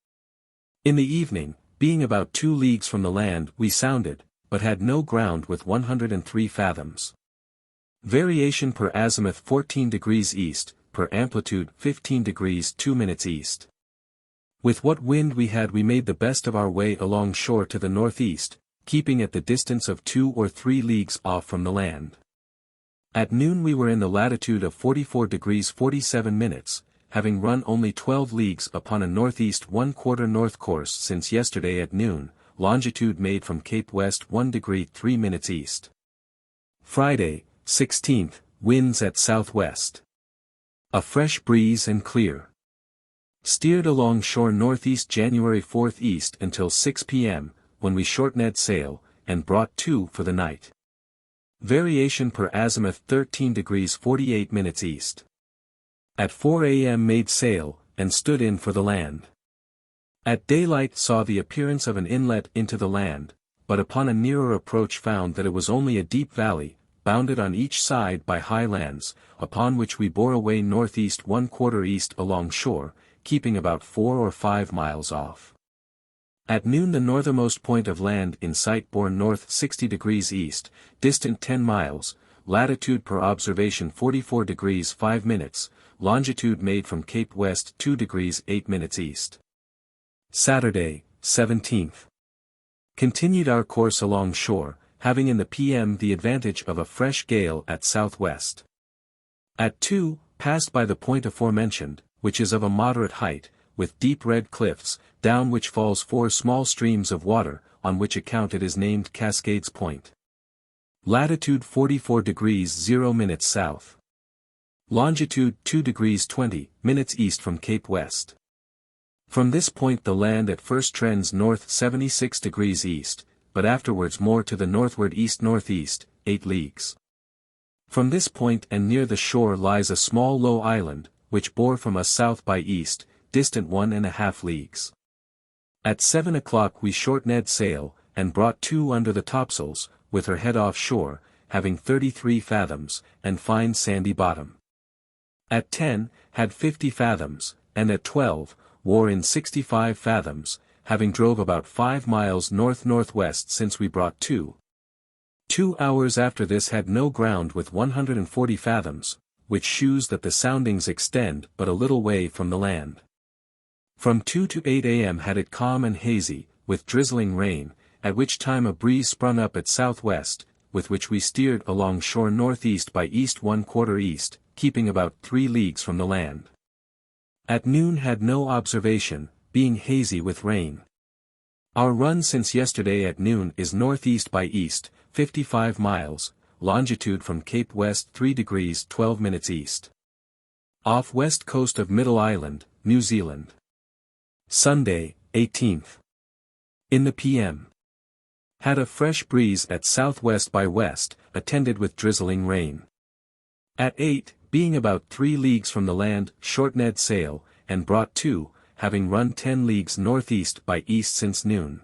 In the evening, being about 2 leagues from the land we sounded, but had no ground with 103 fathoms. Variation per azimuth 14 degrees east, per amplitude 15 degrees 2 minutes east. With what wind we had we made the best of our way along shore to the northeast, keeping at the distance of 2 or 3 leagues off from the land. At noon we were in the latitude of 44 degrees 47 minutes, having run only 12 leagues upon a northeast 1/4 north course since yesterday at noon, longitude made from Cape West 1 degree 3 minutes east. Friday, 16th, winds at southwest. A fresh breeze and clear. Steered along shore northeast January 4th east until 6 p.m., when we shortened sail, and brought to for the night. Variation per azimuth 13 degrees 48 minutes east. At 4 a.m. made sail, and stood in for the land. At daylight saw the appearance of an inlet into the land, but upon a nearer approach found that it was only a deep valley, bounded on each side by high lands, upon which we bore away northeast 1/4 east along shore, keeping about 4 or 5 miles off. At noon the northernmost point of land in sight bore north 60 degrees east, distant 10 miles, latitude per observation 44 degrees 5 minutes, longitude made from Cape West 2 degrees 8 minutes east. Saturday, 17th. Continued our course along shore, having in the p.m. the advantage of a fresh gale at southwest. At 2, passed by the point aforementioned, which is of a moderate height, with deep red cliffs, down which falls 4 small streams of water, on which account it is named Cascades Point. Latitude 44 degrees 0 minutes south. Longitude 2 degrees 20 minutes east from Cape West. From this point the land at first trends north 76 degrees east, but afterwards more to the northward east-northeast, 8 leagues. From this point and near the shore lies a small low island, which bore from us south by east, distant 1½ leagues. At 7 o'clock we short-ned sail, and brought to under the topsails, with her head off-shore, having 33 fathoms, and fine sandy bottom. At 10, had 50 fathoms, and at 12, wore in 65 fathoms, having drove about 5 miles north-northwest since we brought to. 2 hours after this had no ground with 140 fathoms, which shews that the soundings extend but a little way from the land. From 2 to 8 a.m. had it calm and hazy, with drizzling rain, at which time a breeze sprung up at southwest, with which we steered along shore northeast by east 1/4 east, keeping about 3 leagues from the land. At noon had no observation, being hazy with rain. Our run since yesterday at noon is northeast by east, 55 miles, longitude from Cape West 3 degrees 12 minutes east. Off west coast of Middle Island, New Zealand. Sunday, 18th. In the p.m. Had a fresh breeze at southwest by west, attended with drizzling rain. At 8, being about 3 leagues from the land, short-ned sail, and brought to, having run 10 leagues northeast by east since noon.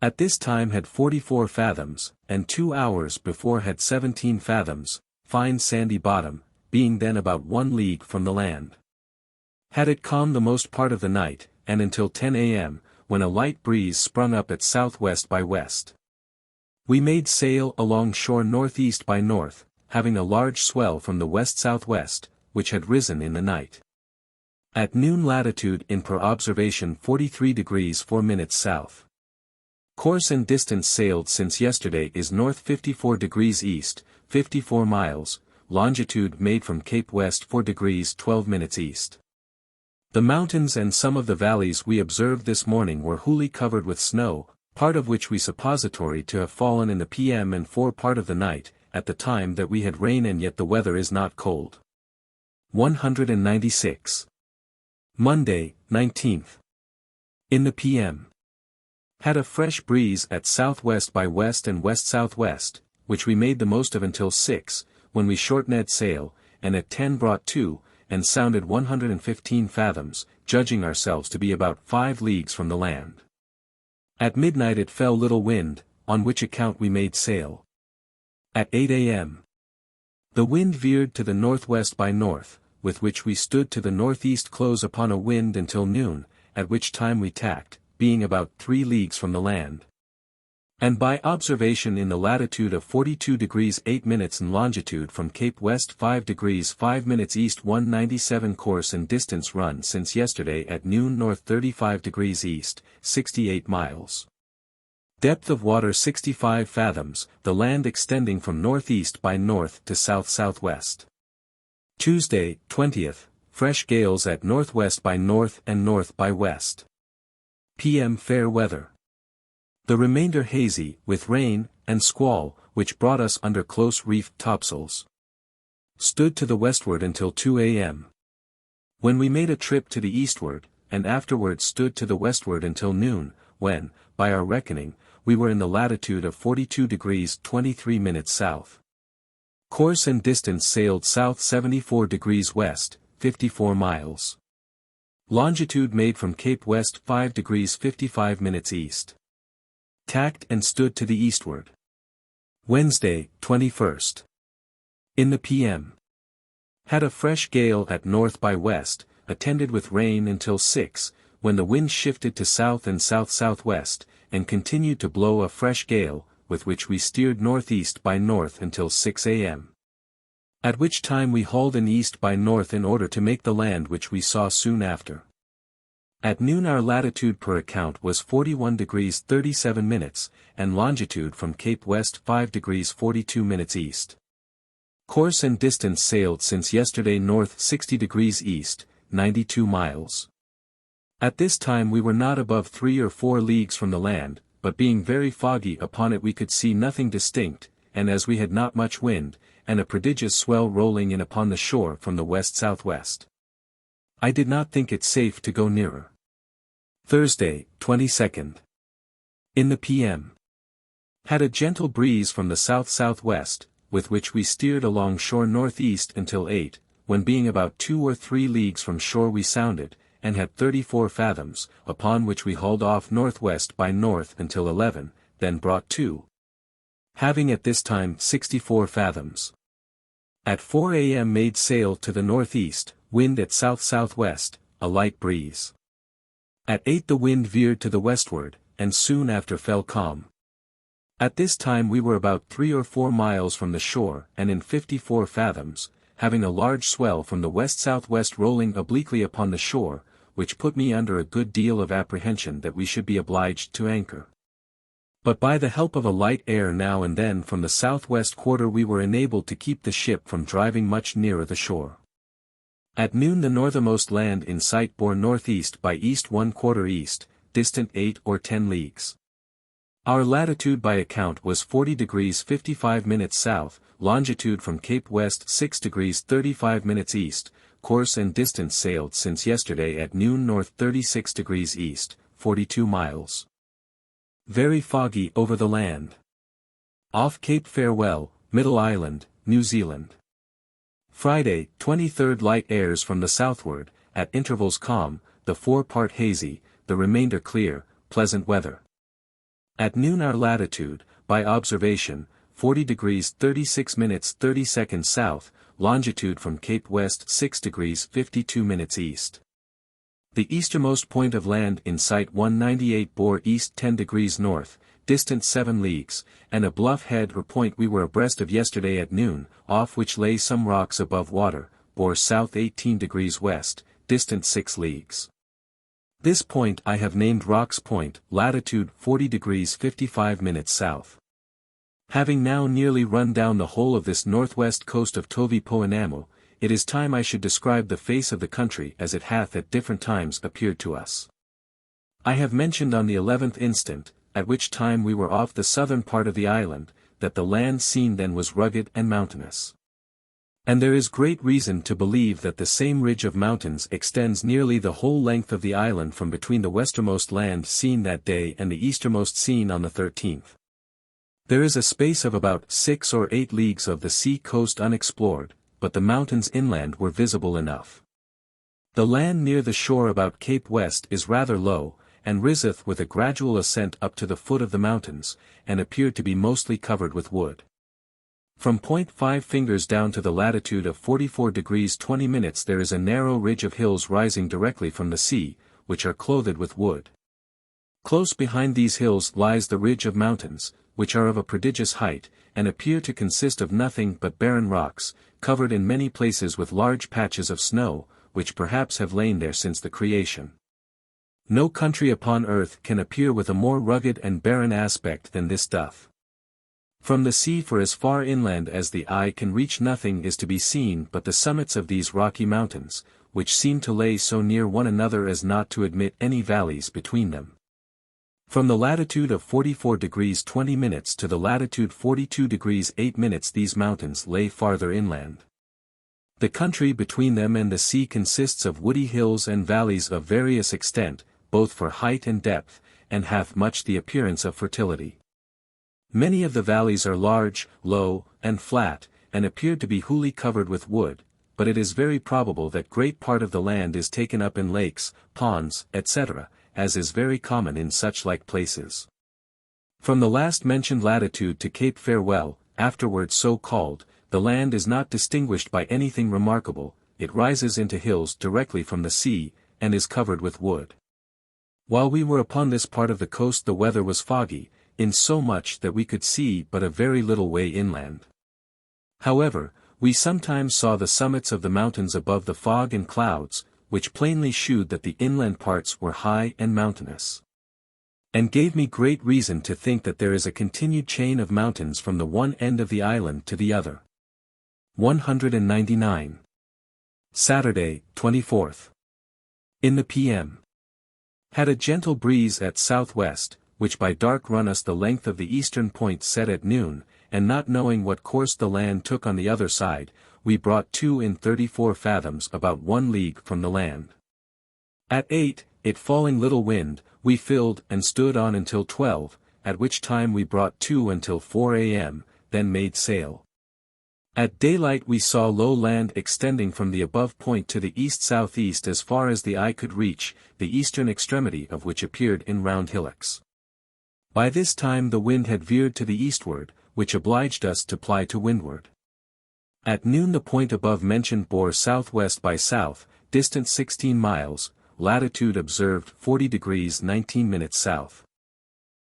At this time had 44 fathoms, and 2 hours before had 17 fathoms, fine sandy bottom, being then about 1 league from the land. Had it calm the most part of the night, and until 10 a.m., when a light breeze sprung up at southwest by west. We made sail along shore northeast by north, having a large swell from the west-southwest, which had risen in the night. At noon latitude in per observation 43 degrees 4 minutes south. Course and distance sailed since yesterday is north 54 degrees east, 54 miles, longitude made from Cape West 4 degrees 12 minutes east. The mountains and some of the valleys we observed this morning were wholly covered with snow, part of which we suppository to have fallen in the p.m. and for part of the night, at the time that we had rain and yet the weather is not cold. 196. Monday, 19th. In the p.m. Had a fresh breeze at southwest by west and west-southwest, which we made the most of until 6, when we short-ned sail, and at 10 brought to, and sounded 115 fathoms, judging ourselves to be about 5 leagues from the land. At midnight it fell little wind, on which account we made sail. At 8 a.m. the wind veered to the northwest by north, with which we stood to the northeast close upon a wind until noon, at which time we tacked, being about 3 leagues from the land. And by observation in the latitude of 42 degrees 8 minutes and longitude from Cape West 5 degrees 5 minutes east 197 course and distance run since yesterday at noon north 35 degrees east, 68 miles. Depth of water 65 fathoms, the land extending from northeast by north to south-southwest. Tuesday, 20th, fresh gales at northwest by north and north by west. P.m. fair weather. The remainder hazy, with rain, and squall, which brought us under close reefed topsails. Stood to the westward until 2 a.m. when we made a trip to the eastward, and afterwards stood to the westward until noon, when, by our reckoning, we were in the latitude of 42 degrees 23 minutes south. Course and distance sailed south 74 degrees west, 54 miles. Longitude made from Cape West 5 degrees 55 minutes east. Tacked and stood to the eastward. Wednesday, 21st. In the p.m. Had a fresh gale at north by west, attended with rain until 6, when the wind shifted to south and south-southwest, and continued to blow a fresh gale, with which we steered northeast by north until 6 a.m. At which time we hauled in east by north in order to make the land which we saw soon after. At noon our latitude per account was 41 degrees 37 minutes, and longitude from Cape West 5 degrees 42 minutes east. Course and distance sailed since yesterday north 60 degrees east, 92 miles. At this time we were not above 3 or 4 leagues from the land, but being very foggy upon it we could see nothing distinct, and as we had not much wind, and a prodigious swell rolling in upon the shore from the west-southwest, I did not think it safe to go nearer. Thursday, 22nd. In the p.m. Had a gentle breeze from the south-southwest, with which we steered along shore northeast until 8, when being about 2 or 3 leagues from shore we sounded, and had 34 fathoms, upon which we hauled off northwest by north until 11, then brought to, having at this time 64 fathoms. At 4 a.m. made sail to the northeast, wind at south-southwest, a light breeze. At 8 the wind veered to the westward, and soon after fell calm. At this time we were about 3 or 4 miles from the shore and in 54 fathoms, having a large swell from the west-southwest rolling obliquely upon the shore, which put me under a good deal of apprehension that we should be obliged to anchor. But by the help of a light air now and then from the southwest quarter we were enabled to keep the ship from driving much nearer the shore. At noon the northernmost land in sight bore northeast by east 1/4 east, distant 8 or 10 leagues. Our latitude by account was 40 degrees 55 minutes south, longitude from Cape West 6 degrees 35 minutes east, course and distance sailed since yesterday at noon north 36 degrees east, 42 miles. Very foggy over the land. Off Cape Farewell, Middle Island, New Zealand. Friday, 23rd light airs from the southward, at intervals calm, the forepart hazy, the remainder clear, pleasant weather. At noon our latitude, by observation, 40 degrees 36 minutes 30 seconds south, longitude from Cape West 6 degrees 52 minutes east. The easternmost point of land in sight 198 bore east 10 degrees north, distant 7 leagues, and a bluff head or point we were abreast of yesterday at noon, off which lay some rocks above water, bore south 18 degrees west, distant 6 leagues. This point I have named Rocks Point, latitude 40 degrees 55 minutes south. Having now nearly run down the whole of this northwest coast of Tovi Poenamo, it is time I should describe the face of the country as it hath at different times appeared to us. I have mentioned on the 11th instant, at which time we were off the southern part of the island, that the land seen then was rugged and mountainous. And there is great reason to believe that the same ridge of mountains extends nearly the whole length of the island from between the westernmost land seen that day and the easternmost seen on the 13th. There is a space of about 6 or 8 leagues of the sea coast unexplored, but the mountains inland were visible enough. The land near the shore about Cape West is rather low, and riseth with a gradual ascent up to the foot of the mountains, and appeared to be mostly covered with wood. From 0.5 fingers down to the latitude of 44 degrees 20 minutes there is a narrow ridge of hills rising directly from the sea, which are clothed with wood. Close behind these hills lies the ridge of mountains, which are of a prodigious height, and appear to consist of nothing but barren rocks, covered in many places with large patches of snow, which perhaps have lain there since the creation. No country upon earth can appear with a more rugged and barren aspect than this doth. From the sea for as far inland as the eye can reach nothing is to be seen but the summits of these rocky mountains, which seem to lay so near one another as not to admit any valleys between them. From the latitude of 44 degrees 20 minutes to the latitude 42 degrees 8 minutes these mountains lay farther inland. The country between them and the sea consists of woody hills and valleys of various extent, both for height and depth, and hath much the appearance of fertility. Many of the valleys are large, low, and flat, and appear to be wholly covered with wood, but it is very probable that great part of the land is taken up in lakes, ponds, etc., as is very common in such like places. From the last mentioned latitude to Cape Farewell, afterwards so called, the land is not distinguished by anything remarkable, it rises into hills directly from the sea, and is covered with wood. While we were upon this part of the coast the weather was foggy, in so much that we could see but a very little way inland. However, we sometimes saw the summits of the mountains above the fog and clouds, which plainly shewed that the inland parts were high and mountainous. And gave me great reason to think that there is a continued chain of mountains from the one end of the island to the other. 199. Saturday, 24th. In the p.m. Had a gentle breeze at southwest, which by dark run us the length of the eastern point set at noon, and not knowing what course the land took on the other side, we brought to in 34 fathoms about 1 league from the land. At 8, it falling little wind, we filled and stood on until 12, at which time we brought to until 4 a.m., then made sail. At daylight we saw low land extending from the above point to the east-southeast as far as the eye could reach, the eastern extremity of which appeared in round hillocks. By this time the wind had veered to the eastward, which obliged us to ply to windward. At noon the point above mentioned bore southwest by south, distant 16 miles, latitude observed 40 degrees 19 minutes south.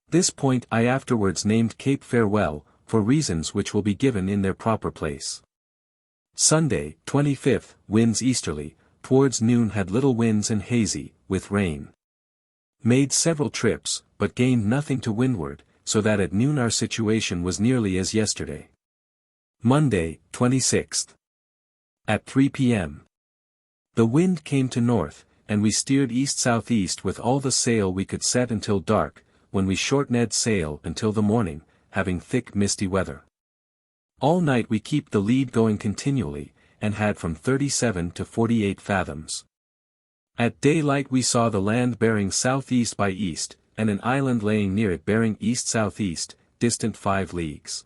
This point I afterwards named Cape Farewell, for reasons which will be given in their proper place. Sunday, 25th, winds easterly, towards noon had little winds and hazy, with rain. Made several trips, but gained nothing to windward, so that at noon our situation was nearly as yesterday. Monday, 26th. At 3 p.m. The wind came to north, and we steered east-southeast with all the sail we could set until dark, when we short-ned sail until the morning, having thick misty weather. All night we keep the lead going continually, and had from 37 to 48 fathoms. At daylight we saw the land bearing southeast by east, and an island laying near it bearing east-southeast, distant 5 leagues.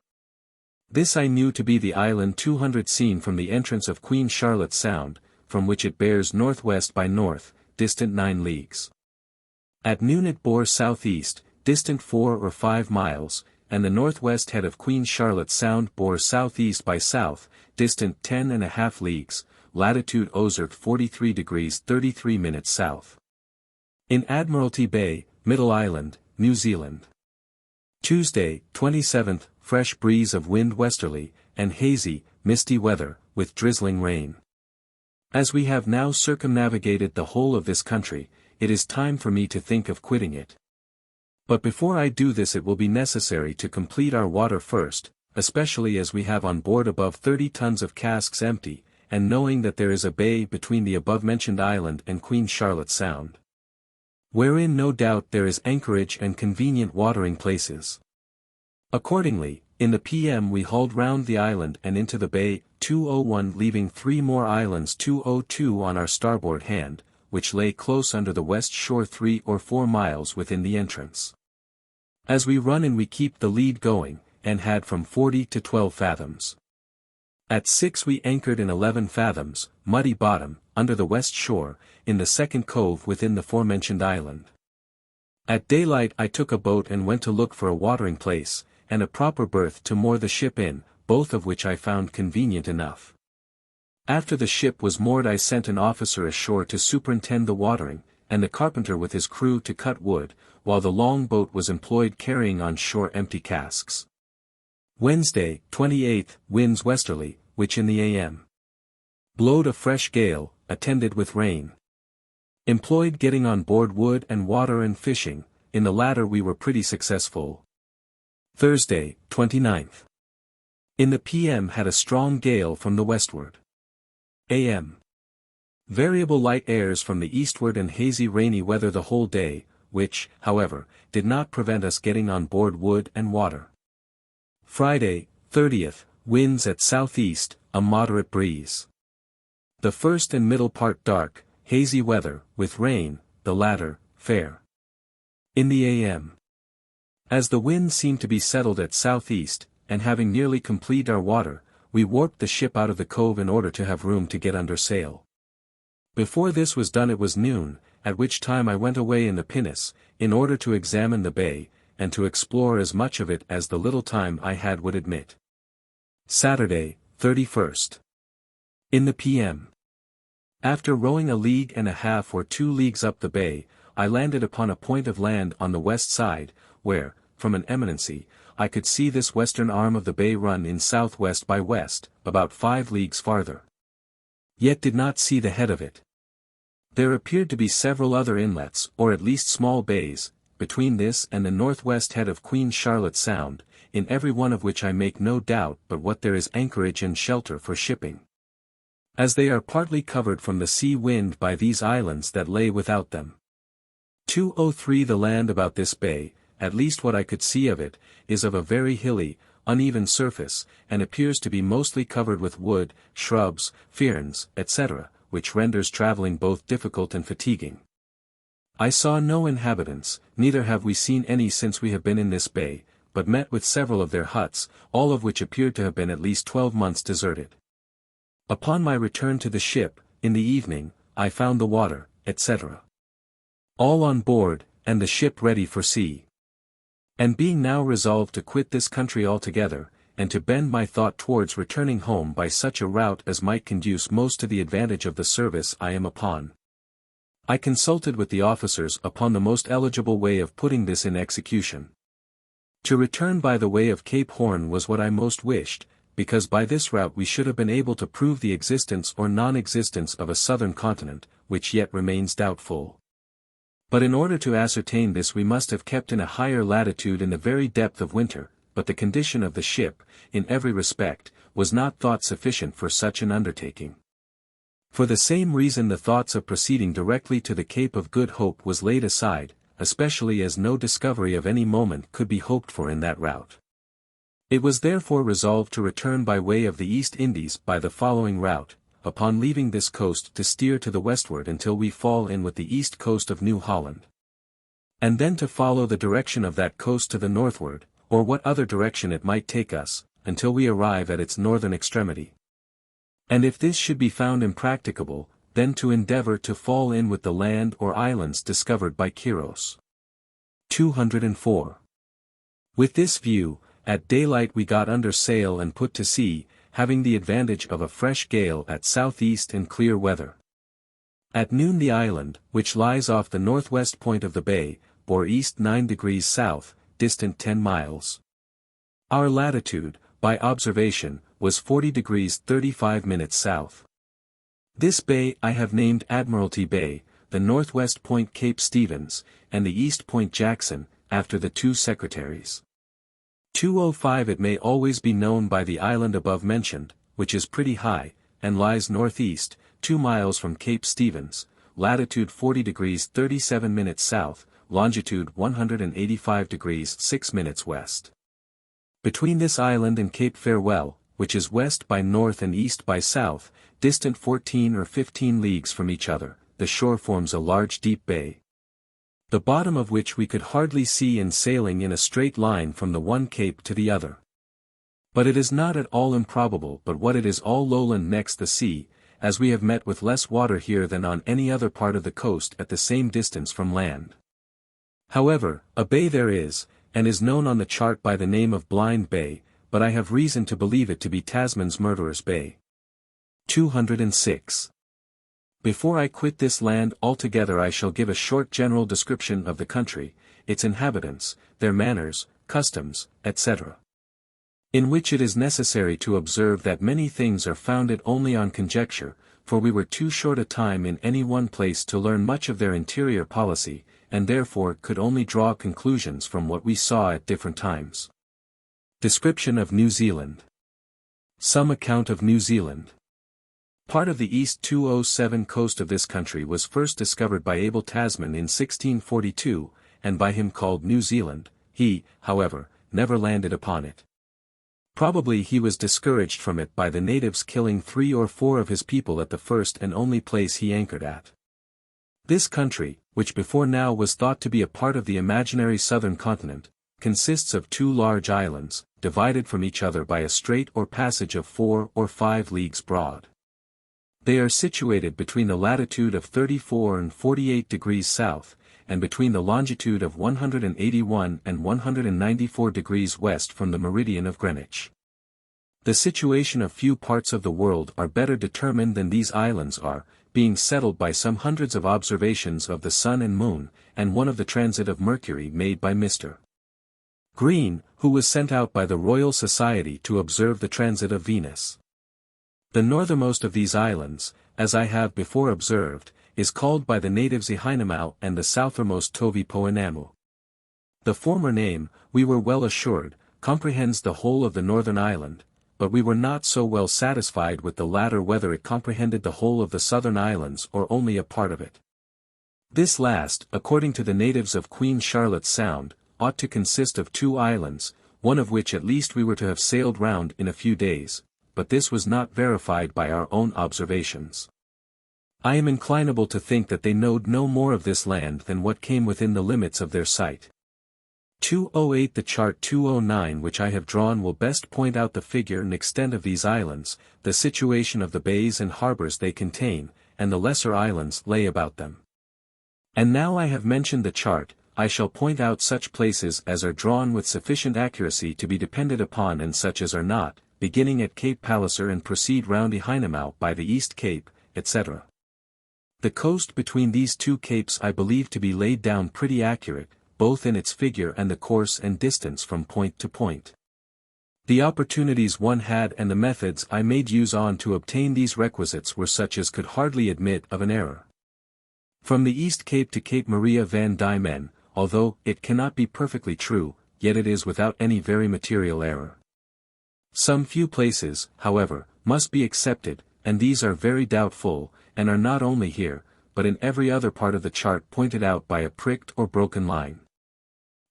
This I knew to be the island 200 seen from the entrance of Queen Charlotte Sound, from which it bears northwest by north, distant 9 leagues. At noon it bore southeast, distant 4 or 5 miles, and the northwest head of Queen Charlotte Sound bore southeast by south, distant 10.5 leagues, latitude observed 43 degrees 33 minutes south. In Admiralty Bay, Middle Island, New Zealand. Tuesday, 27th, fresh breeze of wind westerly, and hazy, misty weather, with drizzling rain. As we have now circumnavigated the whole of this country, it is time for me to think of quitting it. But before I do this it will be necessary to complete our water first, especially as we have on board above 30 tons of casks empty, and knowing that there is a bay between the above-mentioned island and Queen Charlotte Sound, wherein no doubt there is anchorage and convenient watering places. Accordingly, in the PM we hauled round the island and into the bay, 201 leaving 3 more islands 202 on our starboard hand, which lay close under the west shore 3 or 4 miles within the entrance. As we run in we keep the lead going, and had from 40 to 12 fathoms. At 6 we anchored in 11 fathoms, muddy bottom, under the west shore, in the second cove within the forementioned island. At daylight I took a boat and went to look for a watering place, and a proper berth to moor the ship in, both of which I found convenient enough. After the ship was moored I sent an officer ashore to superintend the watering, and the carpenter with his crew to cut wood, while the long boat was employed carrying on shore empty casks. Wednesday, 28th, winds westerly, which in the a.m. blowed a fresh gale, attended with rain. Employed getting on board wood and water and fishing, in the latter we were pretty successful. Thursday, 29th. In the p.m. had a strong gale from the westward. A.m. variable light airs from the eastward and hazy rainy weather the whole day, which, however, did not prevent us getting on board wood and water. Friday, 30th, winds at southeast, a moderate breeze. The first and middle part dark, hazy weather, with rain, the latter, fair. In the a.m. as the wind seemed to be settled at southeast, and having nearly completed our water, we warped the ship out of the cove in order to have room to get under sail. Before this was done it was noon, at which time I went away in the pinnace, in order to examine the bay, and to explore as much of it as the little time I had would admit. Saturday, 31st. In the p.m. after rowing a league and a half or 2 leagues up the bay, I landed upon a point of land on the west side, where, from an eminency, I could see this western arm of the bay run in southwest by west, about 5 leagues farther. Yet did not see the head of it. There appeared to be several other inlets, or at least small bays, between this and the northwest head of Queen Charlotte Sound, in every one of which I make no doubt but what there is anchorage and shelter for shipping. As they are partly covered from the sea wind by these islands that lay without them. 203 The land about this bay, at least what I could see of it, is of a very hilly, uneven surface, and appears to be mostly covered with wood, shrubs, ferns, etc., which renders travelling both difficult and fatiguing. I saw no inhabitants, neither have we seen any since we have been in this bay, but met with several of their huts, all of which appeared to have been at least 12 months deserted. Upon my return to the ship, in the evening, I found the water, etc. all on board, and the ship ready for sea. And being now resolved to quit this country altogether, and to bend my thought towards returning home by such a route as might conduce most to the advantage of the service I am upon, I consulted with the officers upon the most eligible way of putting this in execution. To return by the way of Cape Horn was what I most wished, because by this route we should have been able to prove the existence or non-existence of a southern continent, which yet remains doubtful. But in order to ascertain this we must have kept in a higher latitude in the very depth of winter, but the condition of the ship, in every respect, was not thought sufficient for such an undertaking. For the same reason the thoughts of proceeding directly to the Cape of Good Hope was laid aside, especially as no discovery of any moment could be hoped for in that route. It was therefore resolved to return by way of the East Indies by the following route, upon leaving this coast to steer to the westward until we fall in with the east coast of New Holland. And then to follow the direction of that coast to the northward, or what other direction it might take us, until we arrive at its northern extremity. And if this should be found impracticable, then to endeavor to fall in with the land or islands discovered by Quiros. 204. With this view, at daylight we got under sail and put to sea, having the advantage of a fresh gale at southeast and clear weather. At noon the island, which lies off the northwest point of the bay, bore east 9 degrees south, distant 10 miles. Our latitude, by observation, was 40 degrees 35 minutes south. This bay I have named Admiralty Bay, the northwest point Cape Stevens, and the east point Jackson, after the two secretaries. 205 It may always be known by the island above mentioned, which is pretty high, and lies northeast, 2 miles from Cape Stevens, latitude 40 degrees 37 minutes south, longitude 185 degrees 6 minutes west. Between this island and Cape Farewell, which is west by north and east by south, distant 14 or 15 leagues from each other, the shore forms a large deep bay, the bottom of which we could hardly see in sailing in a straight line from the one cape to the other. But it is not at all improbable but what it is all lowland next the sea, as we have met with less water here than on any other part of the coast at the same distance from land. However, a bay there is, and is known on the chart by the name of Blind Bay, but I have reason to believe it to be Tasman's Murderer's Bay. 206. Before I quit this land altogether I shall give a short general description of the country, its inhabitants, their manners, customs, etc. In which it is necessary to observe that many things are founded only on conjecture, for we were too short a time in any one place to learn much of their interior policy, and therefore could only draw conclusions from what we saw at different times. Description of New Zealand. Some account of New Zealand. Part of the East 207 coast of this country was first discovered by Abel Tasman in 1642, and by him called New Zealand. He, however, never landed upon it. Probably he was discouraged from it by the natives killing 3 or 4 of his people at the first and only place he anchored at. This country, which before now was thought to be a part of the imaginary southern continent, consists of 2 large islands, divided from each other by a strait or passage of 4 or 5 leagues broad. They are situated between the latitude of 34 and 48 degrees south, and between the longitude of 181 and 194 degrees west from the meridian of Greenwich. The situation of few parts of the world are better determined than these islands are, being settled by some hundreds of observations of the sun and moon, and one of the transit of Mercury made by Mr. Green, who was sent out by the Royal Society to observe the transit of Venus. The northernmost of these islands, as I have before observed, is called by the natives Ihainamau and the southermost Tovi Poenamu. The former name, we were well assured, comprehends the whole of the northern island, but we were not so well satisfied with the latter whether it comprehended the whole of the southern islands or only a part of it. This last, according to the natives of Queen Charlotte's Sound, ought to consist of 2 islands, one of which at least we were to have sailed round in a few days, but this was not verified by our own observations. I am inclinable to think that they knowed no more of this land than what came within the limits of their sight. 208 The chart 209 which I have drawn will best point out the figure and extent of these islands, the situation of the bays and harbors they contain, and the lesser islands lay about them. And now I have mentioned the chart, I shall point out such places as are drawn with sufficient accuracy to be depended upon and such as are not, beginning at Cape Palliser and proceed round Hypothetical by the East Cape, etc. The coast between these two capes I believe to be laid down pretty accurate, both in its figure and the course and distance from point to point. The opportunities one had and the methods I made use on to obtain these requisites were such as could hardly admit of an error. From the East Cape to Cape Maria van Diemen, although it cannot be perfectly true, yet it is without any very material error. Some few places, however, must be accepted, and these are very doubtful, and are not only here, but in every other part of the chart pointed out by a pricked or broken line.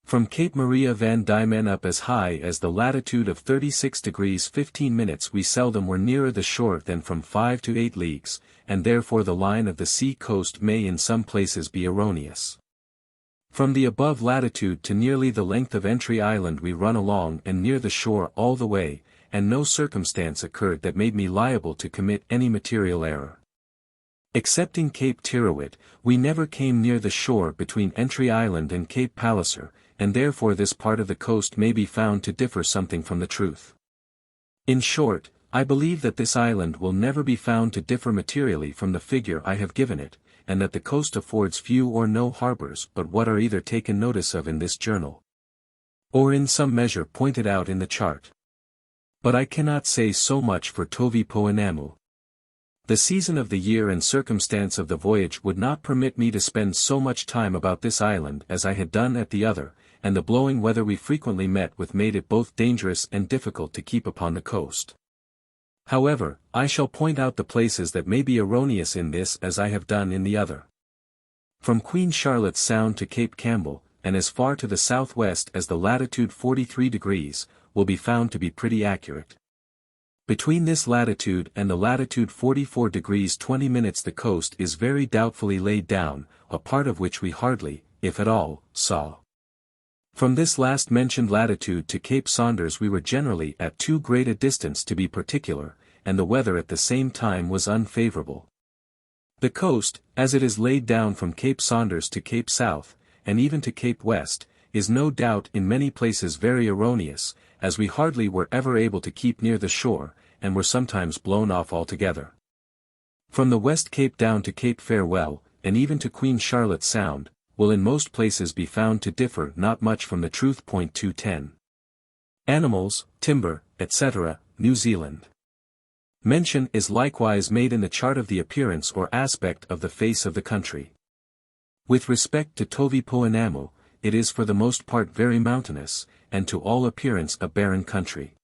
From Cape Maria van Diemen up as high as the latitude of 36 degrees 15 minutes we seldom were nearer the shore than from 5 to 8 leagues, and therefore the line of the sea coast may in some places be erroneous. From the above latitude to nearly the length of Entry Island we run along and near the shore all the way, and no circumstance occurred that made me liable to commit any material error. Excepting Cape Tyrrwhit, we never came near the shore between Entry Island and Cape Palliser, and therefore this part of the coast may be found to differ something from the truth. In short, I believe that this island will never be found to differ materially from the figure I have given it, and that the coast affords few or no harbors but what are either taken notice of in this journal, or in some measure pointed out in the chart. But I cannot say so much for Tovi Poenamu. The season of the year and circumstance of the voyage would not permit me to spend so much time about this island as I had done at the other, and the blowing weather we frequently met with made it both dangerous and difficult to keep upon the coast. However, I shall point out the places that may be erroneous in this as I have done in the other. From Queen Charlotte's Sound to Cape Campbell, and as far to the southwest as the latitude 43 degrees, will be found to be pretty accurate. Between this latitude and the latitude 44 degrees 20 minutes the coast is very doubtfully laid down, a part of which we hardly, if at all, saw. From this last mentioned latitude to Cape Saunders we were generally at too great a distance to be particular, and the weather at the same time was unfavourable. The coast, as it is laid down from Cape Saunders to Cape South, and even to Cape West, is no doubt in many places very erroneous, as we hardly were ever able to keep near the shore, and were sometimes blown off altogether. From the West Cape down to Cape Farewell, and even to Queen Charlotte's Sound, will in most places be found to differ not much from the truth. 210. Animals, timber, etc., New Zealand. Mention is likewise made in the chart of the appearance or aspect of the face of the country. With respect to Tovi Poenamu, it is for the most part very mountainous, and to all appearance a barren country.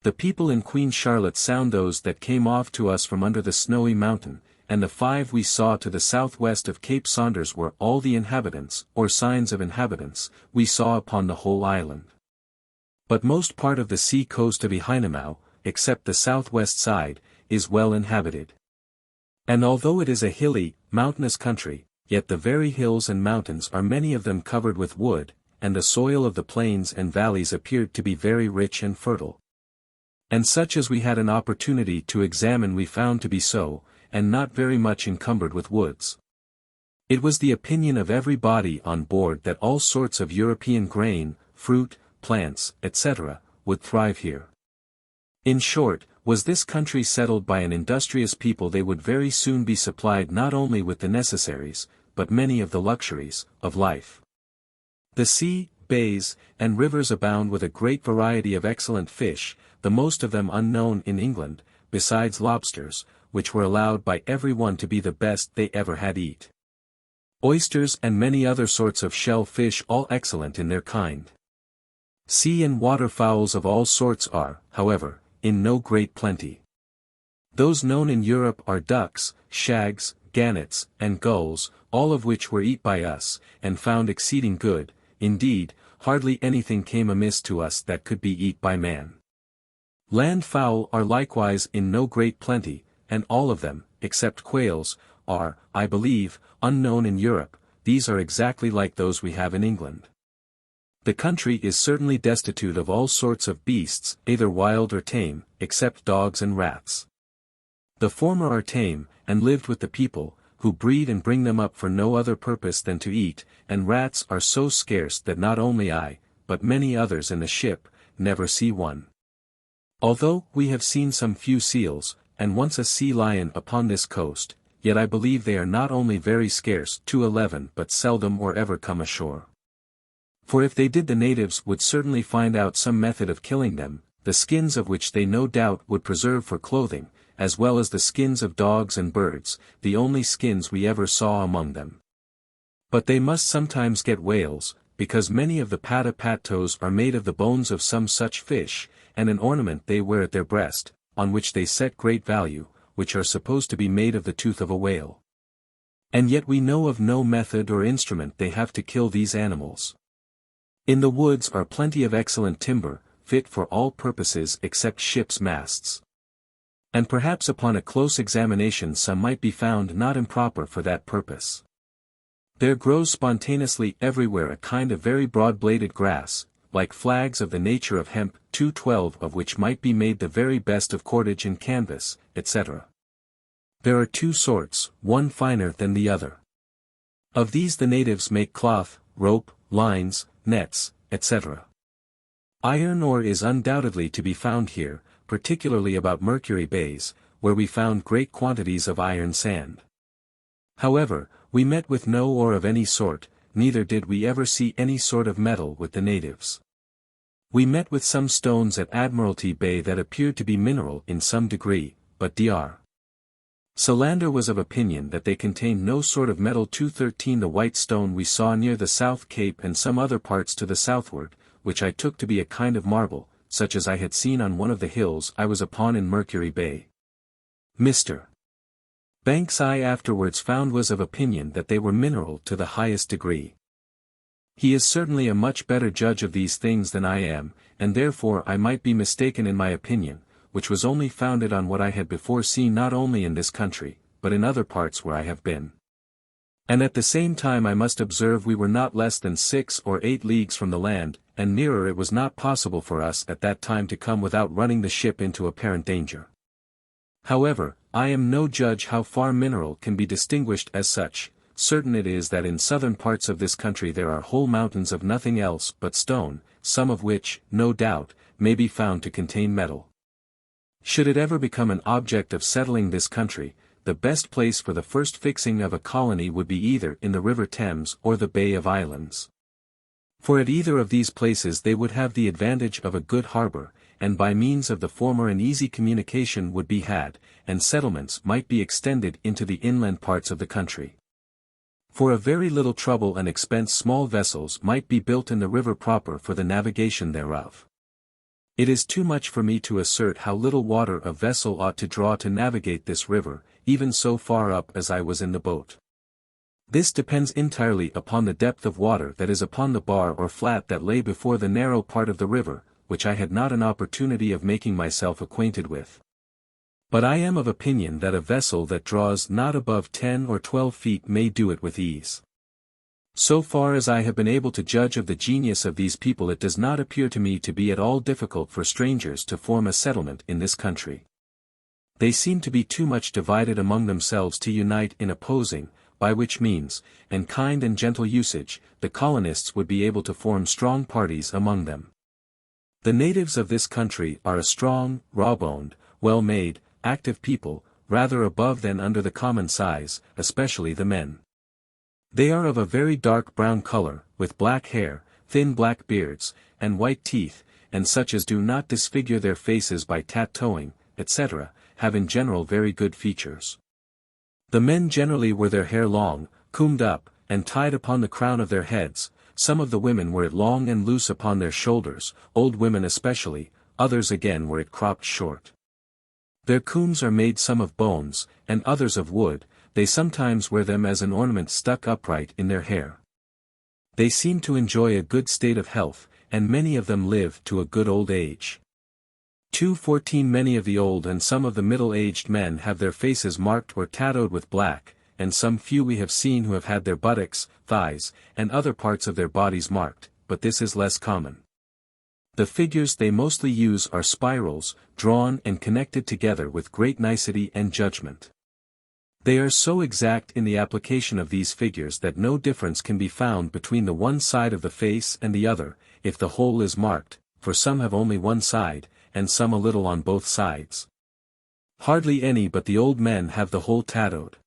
The people in Queen Charlotte's Sound, those that came off to us from under the snowy mountain, and the 5 we saw to the southwest of Cape Saunders were all the inhabitants, or signs of inhabitants, we saw upon the whole island. But most part of the sea coast of Hypothetical, except the southwest side, is well inhabited. And although it is a hilly, mountainous country, yet the very hills and mountains are many of them covered with wood, and the soil of the plains and valleys appeared to be very rich and fertile. And such as we had an opportunity to examine we found to be so, and not very much encumbered with woods. It was the opinion of every body on board that all sorts of European grain, fruit, plants, etc., would thrive here. In short, was this country settled by an industrious people they would very soon be supplied not only with the necessaries, but many of the luxuries, of life. The sea, bays, and rivers abound with a great variety of excellent fish, the most of them unknown in England, besides lobsters, which were allowed by every one to be the best they ever had eat. Oysters and many other sorts of shell fish all excellent in their kind. Sea and water fowls of all sorts are, however, in no great plenty. Those known in Europe are ducks, shags, gannets, and gulls, all of which were eat by us, and found exceeding good. Indeed, hardly anything came amiss to us that could be eat by man. Land fowl are likewise in no great plenty, and all of them, except quails, are, I believe, unknown in Europe. These are exactly like those we have in England. The country is certainly destitute of all sorts of beasts, either wild or tame, except dogs and rats. The former are tame, and lived with the people, who breed and bring them up for no other purpose than to eat, and rats are so scarce that not only I, but many others in the ship, never see one. Although we have seen some few seals, and once a sea lion upon this coast, yet I believe they are not only very scarce to 11 but seldom or ever come ashore. For if they did, the natives would certainly find out some method of killing them, the skins of which they no doubt would preserve for clothing, as well as the skins of dogs and birds, the only skins we ever saw among them. But they must sometimes get whales, because many of the pata-patos are made of the bones of some such fish, and an ornament they wear at their breast, on which they set great value, which are supposed to be made of the tooth of a whale. And yet we know of no method or instrument they have to kill these animals. In the woods are plenty of excellent timber, fit for all purposes except ships' masts. And perhaps upon a close examination some might be found not improper for that purpose. There grows spontaneously everywhere a kind of very broad-bladed grass, like flags of the nature of hemp, 212 of which might be made the very best of cordage and canvas, etc. There are two sorts, one finer than the other. Of these the natives make cloth, rope, lines, nets, etc. Iron ore is undoubtedly to be found here, particularly about Mercury Bays, where we found great quantities of iron sand. However, we met with no ore of any sort, neither did we ever see any sort of metal with the natives. We met with some stones at Admiralty Bay that appeared to be mineral in some degree, but Dr. Solander was of opinion that they contained no sort of metal. 213 The white stone we saw near the South Cape and some other parts to the southward, which I took to be a kind of marble, such as I had seen on one of the hills I was upon in Mercury Bay. Mr. Banks I afterwards found was of opinion that they were mineral to the highest degree. He is certainly a much better judge of these things than I am, and therefore I might be mistaken in my opinion, which was only founded on what I had before seen not only in this country, but in other parts where I have been. And at the same time I must observe we were not less than 6 or 8 leagues from the land, and nearer it was not possible for us at that time to come without running the ship into apparent danger. However, I am no judge how far mineral can be distinguished as such. Certain it is that in southern parts of this country there are whole mountains of nothing else but stone, some of which, no doubt, may be found to contain metal. Should it ever become an object of settling this country, the best place for the first fixing of a colony would be either in the River Thames or the Bay of Islands. For at either of these places they would have the advantage of a good harbor, and by means of the former an easy communication would be had, and settlements might be extended into the inland parts of the country. For a very little trouble and expense small vessels might be built in the river proper for the navigation thereof. It is too much for me to assert how little water a vessel ought to draw to navigate this river, even so far up as I was in the boat. This depends entirely upon the depth of water that is upon the bar or flat that lay before the narrow part of the river, which I had not an opportunity of making myself acquainted with. But I am of opinion that a vessel that draws not above 10 or 12 feet may do it with ease. So far as I have been able to judge of the genius of these people, it does not appear to me to be at all difficult for strangers to form a settlement in this country. They seem to be too much divided among themselves to unite in opposing, by which means, and kind and gentle usage, the colonists would be able to form strong parties among them. The natives of this country are a strong, raw-boned, well-made, active people, rather above than under the common size, especially the men. They are of a very dark brown color, with black hair, thin black beards, and white teeth, and such as do not disfigure their faces by tattooing, etc., have in general very good features. The men generally wear their hair long, combed up, and tied upon the crown of their heads. Some of the women wear it long and loose upon their shoulders, old women especially, others again wear it cropped short. Their combs are made some of bones, and others of wood. They sometimes wear them as an ornament stuck upright in their hair. They seem to enjoy a good state of health, and many of them live to a good old age. 214 Many of the old and some of the middle-aged men have their faces marked or tattooed with black, and some few we have seen who have had their buttocks, thighs, and other parts of their bodies marked, but this is less common. The figures they mostly use are spirals, drawn and connected together with great nicety and judgment. They are so exact in the application of these figures that no difference can be found between the one side of the face and the other, if the whole is marked, for some have only one side, and some a little on both sides. Hardly any but the old men have the whole tattooed.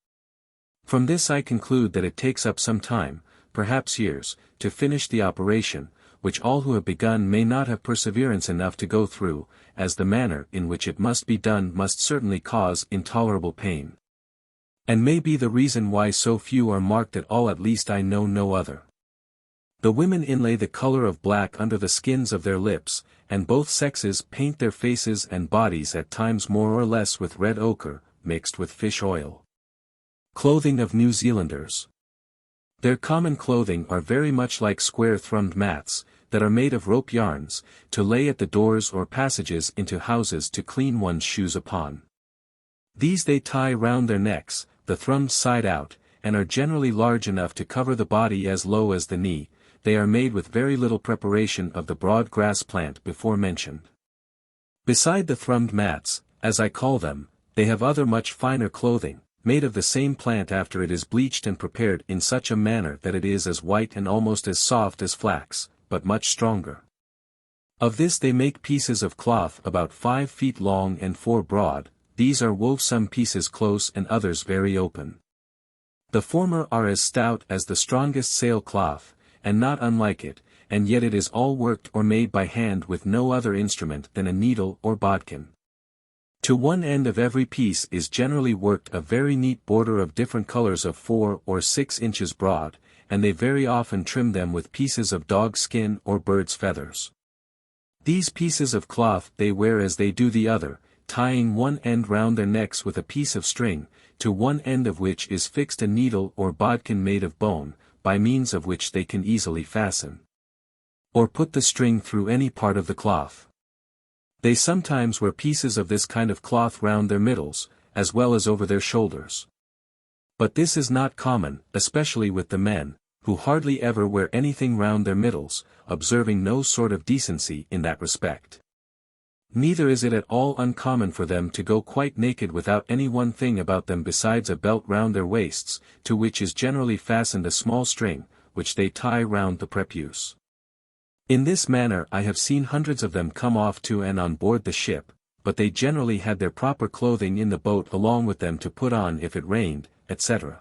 From this I conclude that it takes up some time, perhaps years, to finish the operation, which all who have begun may not have perseverance enough to go through, as the manner in which it must be done must certainly cause intolerable pain. And may be the reason why so few are marked at all, at least I know no other. The women inlay the color of black under the skins of their lips, and both sexes paint their faces and bodies at times more or less with red ochre, mixed with fish oil. Clothing of New Zealanders. Their common clothing are very much like square thrummed mats, that are made of rope yarns, to lay at the doors or passages into houses to clean one's shoes upon. These they tie round their necks, the thrummed side out, and are generally large enough to cover the body as low as the knee. They are made with very little preparation of the broad grass plant before mentioned. Beside the thrummed mats, as I call them, they have other much finer clothing, made of the same plant after it is bleached and prepared in such a manner that it is as white and almost as soft as flax, but much stronger. Of this they make pieces of cloth about 5 feet long and 4 broad. These are wove, some pieces close and others very open. The former are as stout as the strongest sail cloth, and not unlike it, and yet it is all worked or made by hand with no other instrument than a needle or bodkin. To one end of every piece is generally worked a very neat border of different colors of 4 or 6 inches broad, and they very often trim them with pieces of dog skin or bird's feathers. These pieces of cloth they wear as they do the other, tying one end round their necks with a piece of string, to one end of which is fixed a needle or bodkin made of bone, by means of which they can easily fasten or put the string through any part of the cloth. They sometimes wear pieces of this kind of cloth round their middles, as well as over their shoulders. But this is not common, especially with the men, who hardly ever wear anything round their middles, observing no sort of decency in that respect. Neither is it at all uncommon for them to go quite naked without any one thing about them besides a belt round their waists, to which is generally fastened a small string, which they tie round the prepuce. In this manner I have seen hundreds of them come off to and on board the ship, but they generally had their proper clothing in the boat along with them to put on if it rained, etc.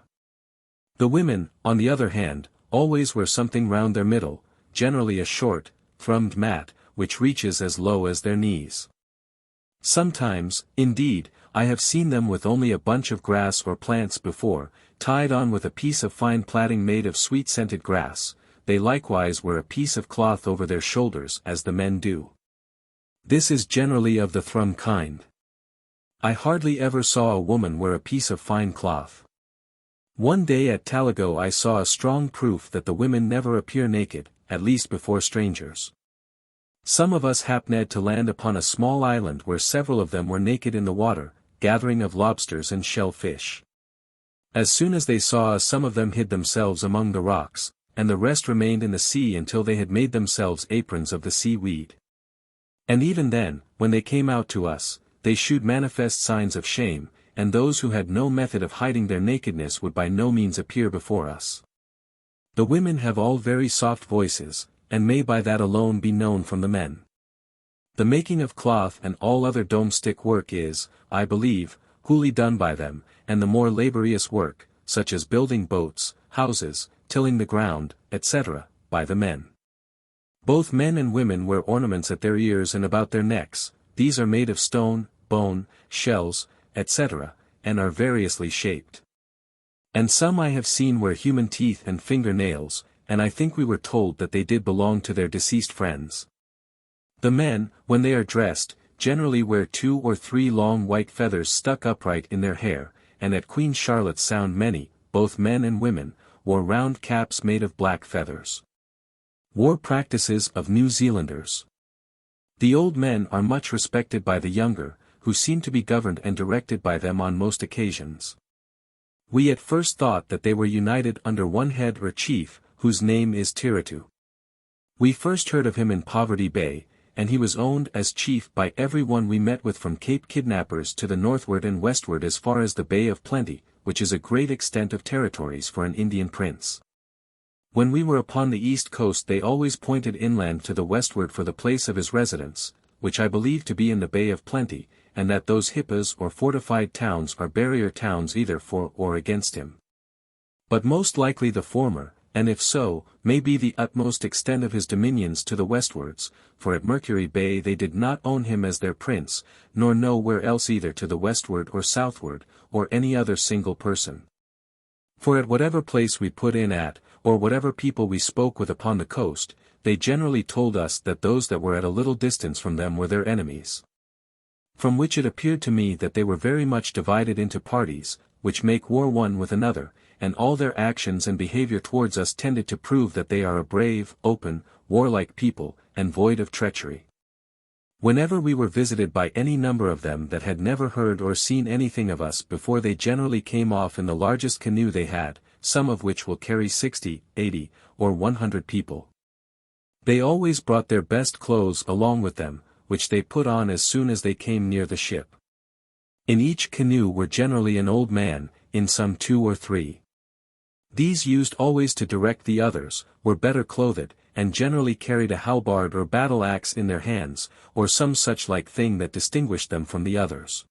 The women, on the other hand, always wear something round their middle, generally a short, thrummed mat, which reaches as low as their knees. Sometimes, indeed, I have seen them with only a bunch of grass or plants before, tied on with a piece of fine plaiting made of sweet-scented grass. They likewise wear a piece of cloth over their shoulders as the men do. This is generally of the thrum kind. I hardly ever saw a woman wear a piece of fine cloth. One day at Talago I saw a strong proof that the women never appear naked, at least before strangers. Some of us happened to land upon a small island where several of them were naked in the water, gathering of lobsters and shell fish. As soon as they saw us, some of them hid themselves among the rocks, and the rest remained in the sea until they had made themselves aprons of the seaweed. And even then, when they came out to us, they shewed manifest signs of shame, and those who had no method of hiding their nakedness would by no means appear before us. The women have all very soft voices, and may by that alone be known from the men. The making of cloth and all other domestic work is, I believe, wholly done by them, and the more laborious work, such as building boats, houses, tilling the ground, etc., by the men. Both men and women wear ornaments at their ears and about their necks. These are made of stone, bone, shells, etc., and are variously shaped. And some I have seen wear human teeth and finger nails, and I think we were told that they did belong to their deceased friends. The men, when they are dressed, generally wear 2 or 3 long white feathers stuck upright in their hair, and at Queen Charlotte's Sound many, both men and women, wore round caps made of black feathers. War practices of New Zealanders. The old men are much respected by the younger, who seem to be governed and directed by them on most occasions. We at first thought that they were united under one head or chief, whose name is Tiratu. We first heard of him in Poverty Bay, and he was owned as chief by every one we met with from Cape Kidnappers to the northward and westward as far as the Bay of Plenty, which is a great extent of territories for an Indian prince. When we were upon the east coast they always pointed inland to the westward for the place of his residence, which I believe to be in the Bay of Plenty, and that those hippas or fortified towns are barrier towns either for or against him. But most likely the former, and if so, may be the utmost extent of his dominions to the westwards, for at Mercury Bay they did not own him as their prince, nor know where else either to the westward or southward, or any other single person. For at whatever place we put in at, or whatever people we spoke with upon the coast, they generally told us that those that were at a little distance from them were their enemies. From which it appeared to me that they were very much divided into parties, which make war one with another, and all their actions and behavior towards us tended to prove that they are a brave, open, warlike people, and void of treachery. Whenever we were visited by any number of them that had never heard or seen anything of us before, they generally came off in the largest canoe they had, some of which will carry 60, 80, or 100 people. They always brought their best clothes along with them, which they put on as soon as they came near the ship. In each canoe were generally an old man, in some 2 or 3. These used always to direct the others, were better clothed, and generally carried a halberd or battle axe in their hands, or some such like thing that distinguished them from the others.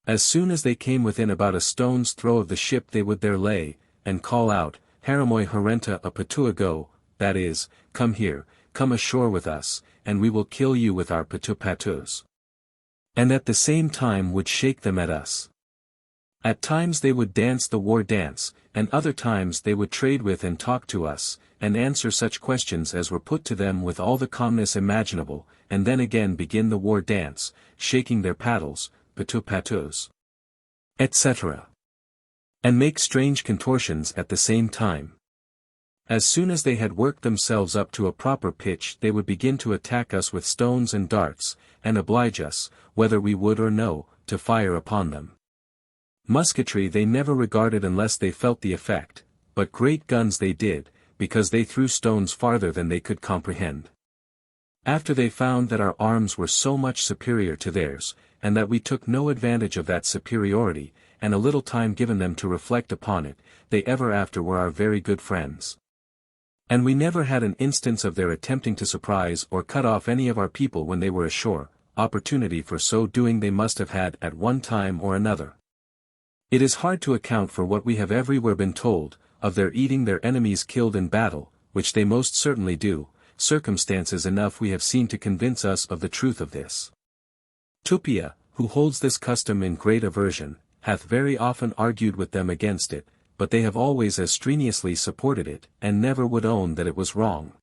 As soon as they came within about a stone's throw of the ship they would there lay, and call out, Haramoy Harenta a Patua go, that is, come here, come ashore with us, and we will kill you with our patu-patus. And at the same time would shake them at us. At times they would dance the war dance, and other times they would trade with and talk to us, and answer such questions as were put to them with all the calmness imaginable, and then again begin the war dance, shaking their paddles, patu-patus, etc. And make strange contortions at the same time. As soon as they had worked themselves up to a proper pitch they would begin to attack us with stones and darts, and oblige us, whether we would or no, to fire upon them. Musketry they never regarded unless they felt the effect, but great guns they did, because they threw stones farther than they could comprehend. After they found that our arms were so much superior to theirs, and that we took no advantage of that superiority, and a little time given them to reflect upon it, they ever after were our very good friends. And we never had an instance of their attempting to surprise or cut off any of our people when they were ashore. Opportunity for so doing they must have had at one time or another. It is hard to account for what we have everywhere been told, of their eating their enemies killed in battle, which they most certainly do. Circumstances enough we have seen to convince us of the truth of this. Tupia, who holds this custom in great aversion, hath very often argued with them against it, but they have always as strenuously supported it, and never would own that it was wrong.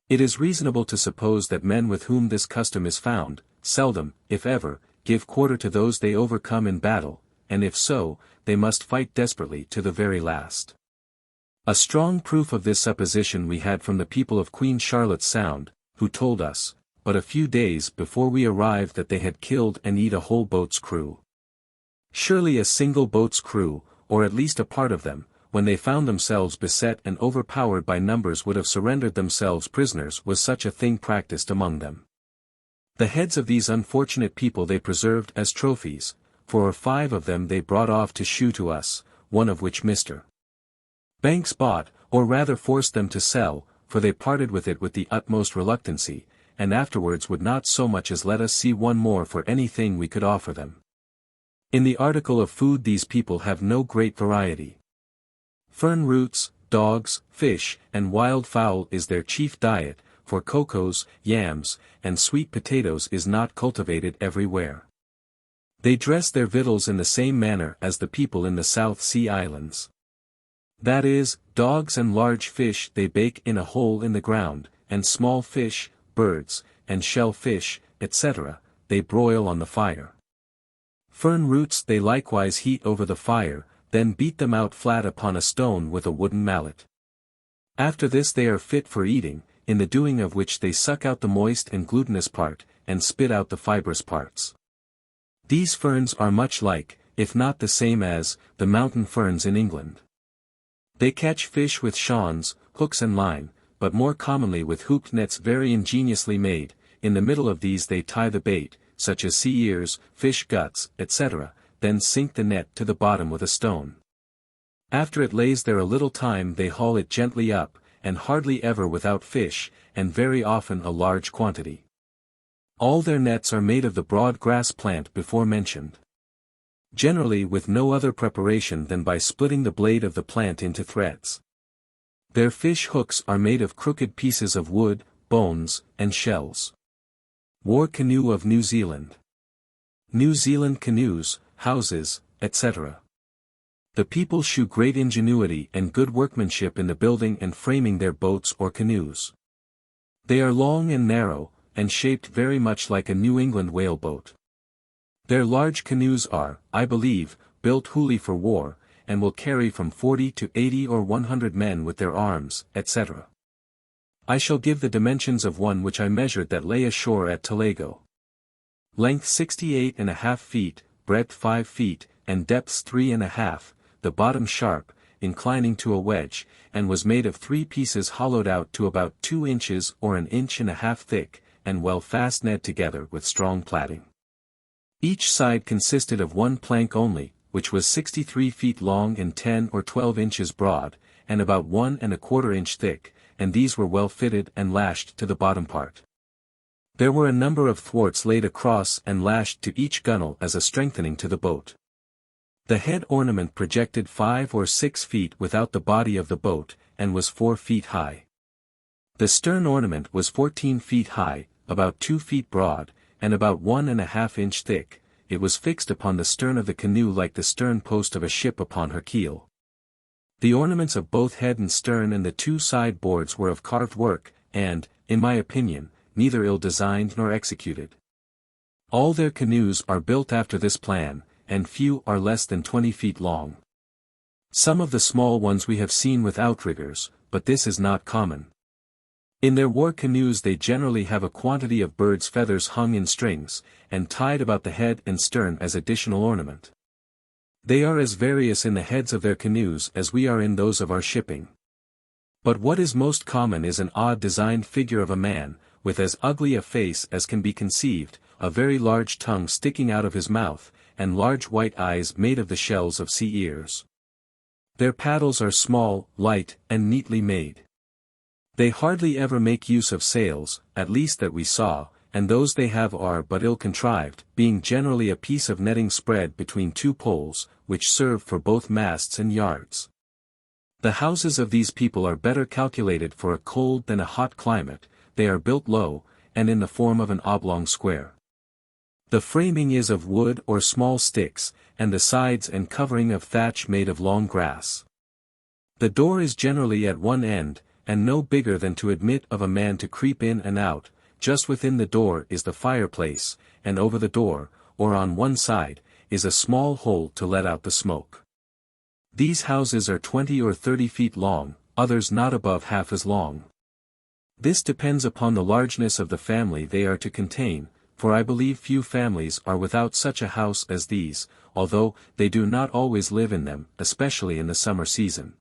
It is reasonable to suppose that men with whom this custom is found, seldom, if ever, give quarter to those they overcome in battle, and if so, they must fight desperately to the very last. A strong proof of this supposition we had from the people of Queen Charlotte's Sound, who told us, but a few days before we arrived, that they had killed and eat a whole boat's crew. Surely a single boat's crew, or at least a part of them, when they found themselves beset and overpowered by numbers would have surrendered themselves prisoners, was such a thing practiced among them. The heads of these unfortunate people they preserved as trophies, 4 or 5 of them they brought off to shew to us, one of which Mr. Banks bought, or rather forced them to sell, for they parted with it with the utmost reluctancy, and afterwards would not so much as let us see one more for anything we could offer them. In the article of food these people have no great variety. Fern roots, dogs, fish, and wild fowl is their chief diet, for cocoas, yams, and sweet potatoes is not cultivated everywhere. They dress their victuals in the same manner as the people in the South Sea Islands. That is, dogs and large fish they bake in a hole in the ground, and small fish, birds, and shell fish, etc., they broil on the fire. Fern roots they likewise heat over the fire, then beat them out flat upon a stone with a wooden mallet. After this they are fit for eating, in the doing of which they suck out the moist and glutinous part, and spit out the fibrous parts. These ferns are much like, if not the same as, the mountain ferns in England. They catch fish with shawns, hooks and line, but more commonly with hooked nets very ingeniously made. In the middle of these they tie the bait, such as sea ears, fish guts, etc., then sink the net to the bottom with a stone. After it lays there a little time they haul it gently up, and hardly ever without fish, and very often a large quantity. All their nets are made of the broad grass plant before mentioned. Generally with no other preparation than by splitting the blade of the plant into threads. Their fish hooks are made of crooked pieces of wood, bones, and shells. War canoe of New Zealand. New Zealand canoes, houses, etc. The people shew great ingenuity and good workmanship in the building and framing their boats or canoes. They are long and narrow, and shaped very much like a New England whaleboat. Their large canoes are, I believe, built wholly for war, and will carry from 40 to 80 or 100 men with their arms, etc. I shall give the dimensions of one which I measured that lay ashore at Talago. Length 68.5 feet, breadth 5 feet, and depths 3.5, the bottom sharp, inclining to a wedge, and was made of 3 pieces hollowed out to about 2 inches or 1.5 inches thick, and well fastened together with strong plaiting. Each side consisted of one plank only, which was 63 feet long and 10 or 12 inches broad, and about 1¼ inch thick, and these were well fitted and lashed to the bottom part. There were a number of thwarts laid across and lashed to each gunwale as a strengthening to the boat. The head ornament projected 5 or 6 feet without the body of the boat, and was 4 feet high. The stern ornament was 14 feet high, about 2 feet broad, and about 1½ inch thick. It was fixed upon the stern of the canoe like the stern post of a ship upon her keel. The ornaments of both head and stern and the 2 side boards were of carved work, and, in my opinion, neither ill-designed nor executed. All their canoes are built after this plan, and few are less than 20 feet long. Some of the small ones we have seen with outriggers, but this is not common. In their war canoes they generally have a quantity of birds' feathers hung in strings, and tied about the head and stern as additional ornament. They are as various in the heads of their canoes as we are in those of our shipping. But what is most common is an odd designed figure of a man, with as ugly a face as can be conceived, a very large tongue sticking out of his mouth, and large white eyes made of the shells of sea ears. Their paddles are small, light, and neatly made. They hardly ever make use of sails, at least that we saw, and those they have are but ill-contrived, being generally a piece of netting spread between 2 poles, which serve for both masts and yards. The houses of these people are better calculated for a cold than a hot climate. They are built low, and in the form of an oblong square. The framing is of wood or small sticks, and the sides and covering of thatch made of long grass. The door is generally at one end, and no bigger than to admit of a man to creep in and out. Just within the door is the fireplace, and over the door, or on one side, is a small hole to let out the smoke. These houses are 20 or 30 feet long, others not above half as long. This depends upon the largeness of the family they are to contain, for I believe few families are without such a house as these, although they do not always live in them, especially in the summer season.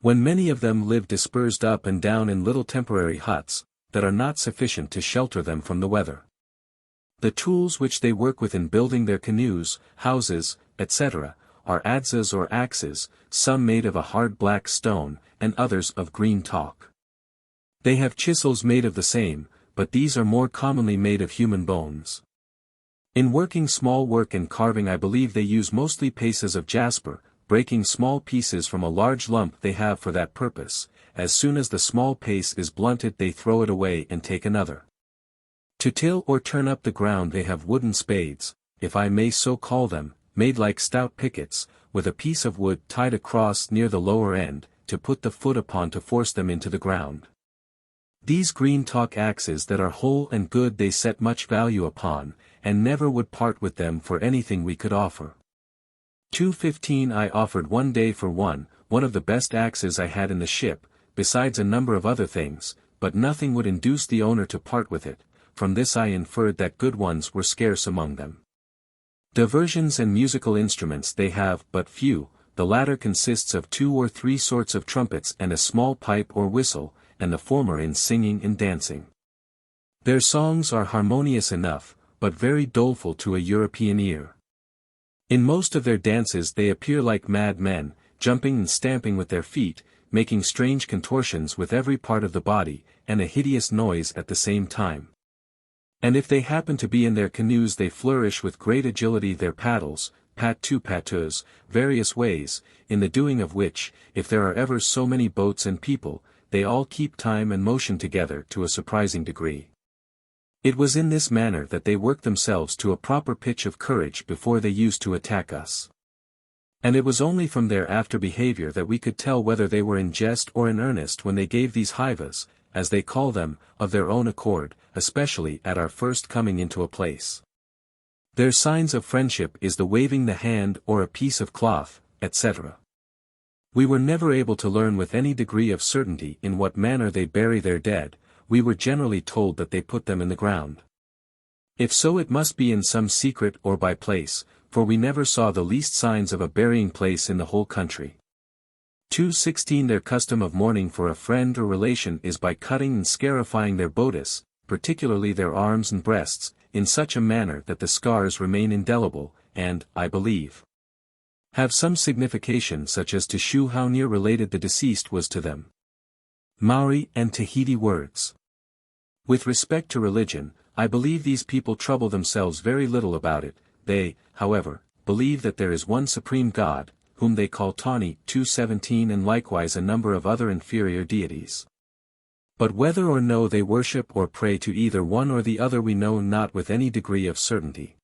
When many of them live dispersed up and down in little temporary huts, that are not sufficient to shelter them from the weather. The tools which they work with in building their canoes, houses, etc., are adzes or axes, some made of a hard black stone, and others of green talc. They have chisels made of the same, but these are more commonly made of human bones. In working small work and carving I believe they use mostly pieces of jasper, breaking small pieces from a large lump they have for that purpose. As soon as the small piece is blunted they throw it away and take another. To till or turn up the ground they have wooden spades, if I may so call them, made like stout pickets, with a piece of wood tied across near the lower end, to put the foot upon to force them into the ground. These green talc axes that are whole and good they set much value upon, and never would part with them for anything we could offer. 2.15 I offered one day for one of the best axes I had in the ship, besides a number of other things, but nothing would induce the owner to part with it. From this I inferred that good ones were scarce among them. Diversions and musical instruments they have but few, the latter consists of 2 or 3 sorts of trumpets and a small pipe or whistle, and the former in singing and dancing. Their songs are harmonious enough, but very doleful to a European ear. In most of their dances they appear like mad men, jumping and stamping with their feet, making strange contortions with every part of the body, and a hideous noise at the same time. And if they happen to be in their canoes they flourish with great agility their paddles, patus, various ways, in the doing of which, if there are ever so many boats and people, they all keep time and motion together to a surprising degree. It was in this manner that they worked themselves to a proper pitch of courage before they used to attack us. And it was only from their after behavior that we could tell whether they were in jest or in earnest when they gave these haivas, as they call them, of their own accord, especially at our first coming into a place. Their signs of friendship is the waving the hand or a piece of cloth, etc. We were never able to learn with any degree of certainty in what manner they bury their dead. We were generally told that they put them in the ground. If so it must be in some secret or by place, for we never saw the least signs of a burying place in the whole country. 2:16 Their custom of mourning for a friend or relation is by cutting and scarifying their bodice, particularly their arms and breasts, in such a manner that the scars remain indelible, and, I believe, have some signification such as to shew how near related the deceased was to them. Maori and Tahiti words. With respect to religion, I believe these people trouble themselves very little about it. They, however, believe that there is one supreme God, whom they call Tani 2:17 and likewise a number of other inferior deities. But whether or no they worship or pray to either one or the other we know not with any degree of certainty.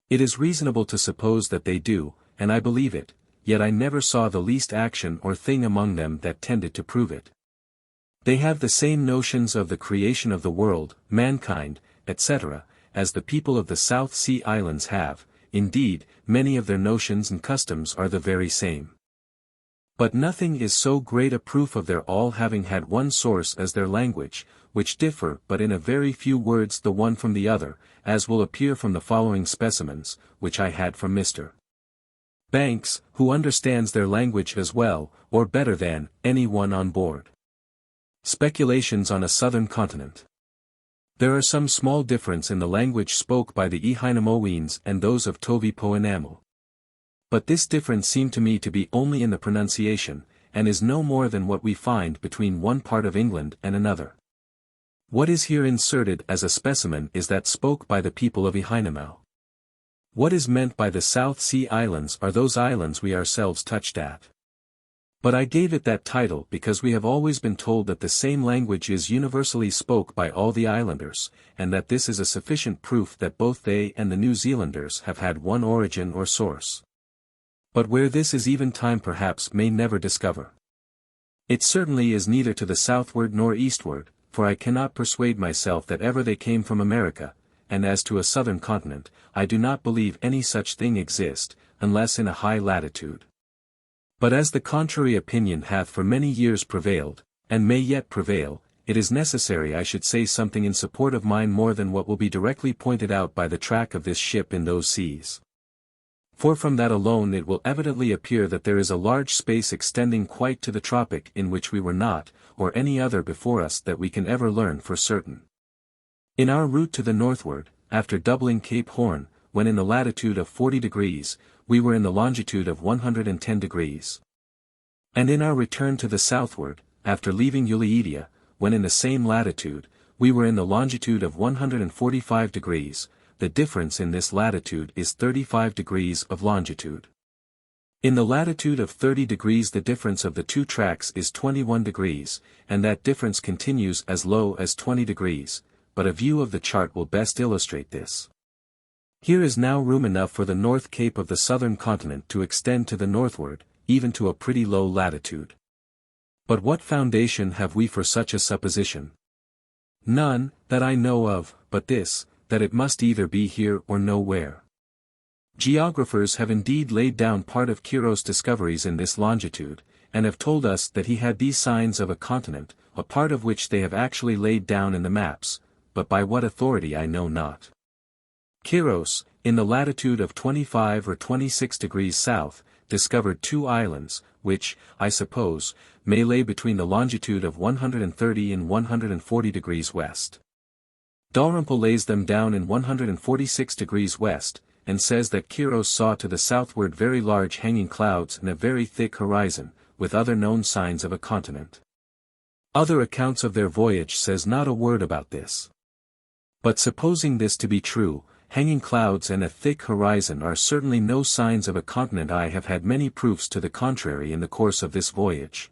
It is reasonable to suppose that they do, and I believe it, yet I never saw the least action or thing among them that tended to prove it. They have the same notions of the creation of the world, mankind, etc., as the people of the South Sea Islands have. Indeed, many of their notions and customs are the very same. But nothing is so great a proof of their all having had one source as their language, which differ but in a very few words the one from the other, as will appear from the following specimens, which I had from Mr. Banks, who understands their language as well, or better than, any one on board. Speculations on a southern continent. There are some small difference in the language spoke by the Ihinamoeans and those of Tovi Poenamel. But this difference seemed to me to be only in the pronunciation, and is no more than what we find between one part of England and another. What is here inserted as a specimen is that spoke by the people of Ihinamoe. What is meant by the South Sea Islands are those islands we ourselves touched at. But I gave it that title because we have always been told that the same language is universally spoke by all the islanders, and that this is a sufficient proof that both they and the New Zealanders have had one origin or source. But where this is even time perhaps may never discover. It certainly is neither to the southward nor eastward, for I cannot persuade myself that ever they came from America, and as to a southern continent, I do not believe any such thing exist, unless in a high latitude. But as the contrary opinion hath for many years prevailed, and may yet prevail, it is necessary I should say something in support of mine more than what will be directly pointed out by the track of this ship in those seas. For from that alone it will evidently appear that there is a large space extending quite to the tropic in which we were not, or any other before us that we can ever learn for certain. In our route to the northward, after doubling Cape Horn, when in the latitude of 40 degrees, we were in the longitude of 110 degrees. And in our return to the southward, after leaving Ulidia, when in the same latitude, we were in the longitude of 145 degrees, the difference in this latitude is 35 degrees of longitude. In the latitude of 30 degrees the difference of the two tracks is 21 degrees, and that difference continues as low as 20 degrees, but a view of the chart will best illustrate this. Here is now room enough for the North Cape of the southern continent to extend to the northward, even to a pretty low latitude. But what foundation have we for such a supposition? None, that I know of, but this, that it must either be here or nowhere. Geographers have indeed laid down part of Quiros' discoveries in this longitude, and have told us that he had these signs of a continent, a part of which they have actually laid down in the maps, but by what authority I know not. Quiros, in the latitude of 25 or 26 degrees south, discovered 2 islands, which, I suppose, may lay between the longitude of 130 and 140 degrees west. Dalrymple lays them down in 146 degrees west, and says that Quiros saw to the southward very large hanging clouds and a very thick horizon, with other known signs of a continent. Other accounts of their voyage says not a word about this. But supposing this to be true, hanging clouds and a thick horizon are certainly no signs of a continent. I have had many proofs to the contrary in the course of this voyage.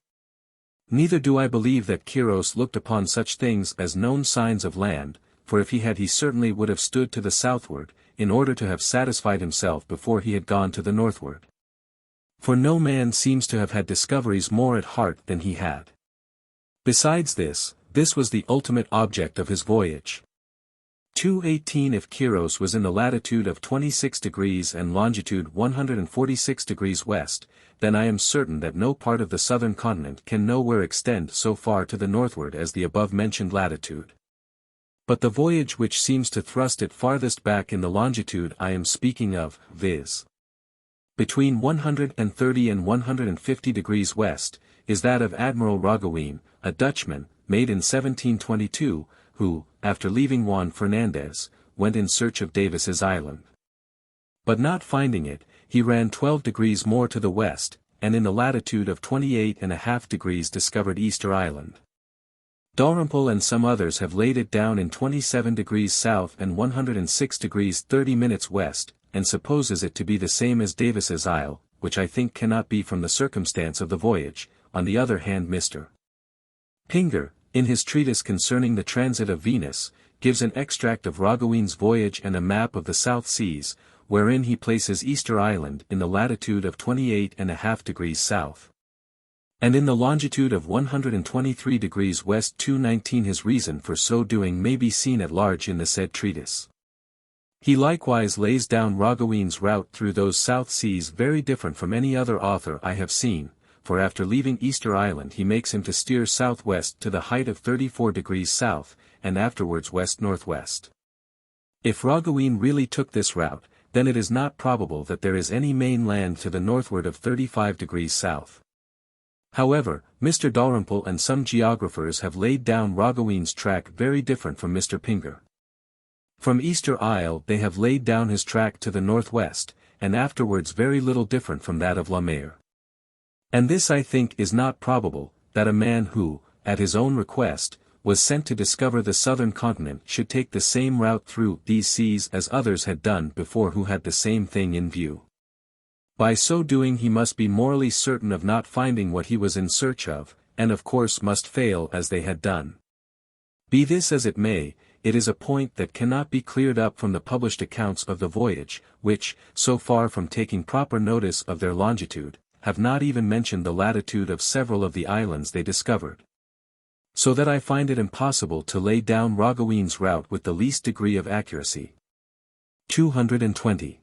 Neither do I believe that Quiros looked upon such things as known signs of land, for if he had he certainly would have stood to the southward, in order to have satisfied himself before he had gone to the northward. For no man seems to have had discoveries more at heart than he had. Besides this was the ultimate object of his voyage. 218 If Quiros was in the latitude of 26 degrees and longitude 146 degrees west, then I am certain that no part of the southern continent can nowhere extend so far to the northward as the above-mentioned latitude. But the voyage which seems to thrust it farthest back in the longitude I am speaking of, viz. between 130 and 150 degrees west, is that of Admiral Roggewijn, a Dutchman, made in 1722, who, after leaving Juan Fernandez, went in search of Davis's Island. But not finding it, he ran 12 degrees more to the west, and in the latitude of 28½ degrees discovered Easter Island. Dalrymple and some others have laid it down in 27 degrees south and 106 degrees 30 minutes west, and supposes it to be the same as Davis's Isle, which I think cannot be from the circumstance of the voyage. On the other hand, Mr. Pinger, in his treatise concerning the transit of Venus, gives an extract of Roggewijn's voyage and a map of the South Seas, wherein he places Easter Island in the latitude of 28½ degrees south. And in the longitude of 123 degrees west. 219 His reason for so doing may be seen at large in the said treatise. He likewise lays down Roggewijn's route through those South Seas very different from any other author I have seen, for after leaving Easter Island he makes him to steer southwest to the height of 34 degrees south, and afterwards west-northwest. If Roggewijn really took this route, then it is not probable that there is any main land to the northward of 35 degrees south. However, Mr. Dalrymple and some geographers have laid down Roggewijn's track very different from Mr. Pinger. From Easter Isle they have laid down his track to the northwest, and afterwards very little different from that of La Mer. And this I think is not probable, that a man who, at his own request, was sent to discover the southern continent should take the same route through these seas as others had done before who had the same thing in view. By so doing he must be morally certain of not finding what he was in search of, and of course must fail as they had done. Be this as it may, it is a point that cannot be cleared up from the published accounts of the voyage, which, so far from taking proper notice of their longitude, have not even mentioned the latitude of several of the islands they discovered. So that I find it impossible to lay down Roggewijn's route with the least degree of accuracy. 220.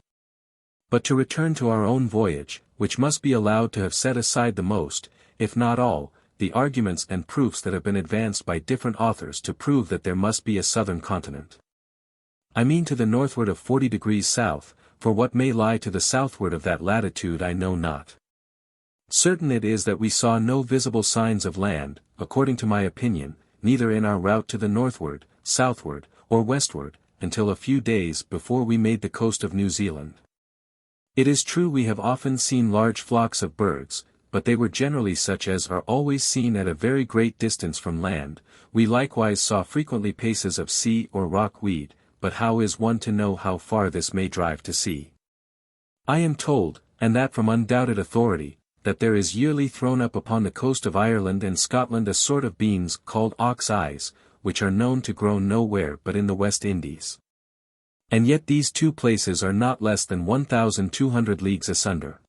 But to return to our own voyage, which must be allowed to have set aside the most, if not all, the arguments and proofs that have been advanced by different authors to prove that there must be a southern continent. I mean to the northward of 40 degrees south, for what may lie to the southward of that latitude I know not. Certain it is that we saw no visible signs of land, according to my opinion, neither in our route to the northward, southward, or westward, until a few days before we made the coast of New Zealand. It is true we have often seen large flocks of birds, but they were generally such as are always seen at a very great distance from land. We likewise saw frequently paces of sea or rock weed, but how is one to know how far this may drive to sea? I am told, and that from undoubted authority, that there is yearly thrown up upon the coast of Ireland and Scotland a sort of beans called ox-eyes, which are known to grow nowhere but in the West Indies. And yet these two places are not less than 1,200 leagues asunder.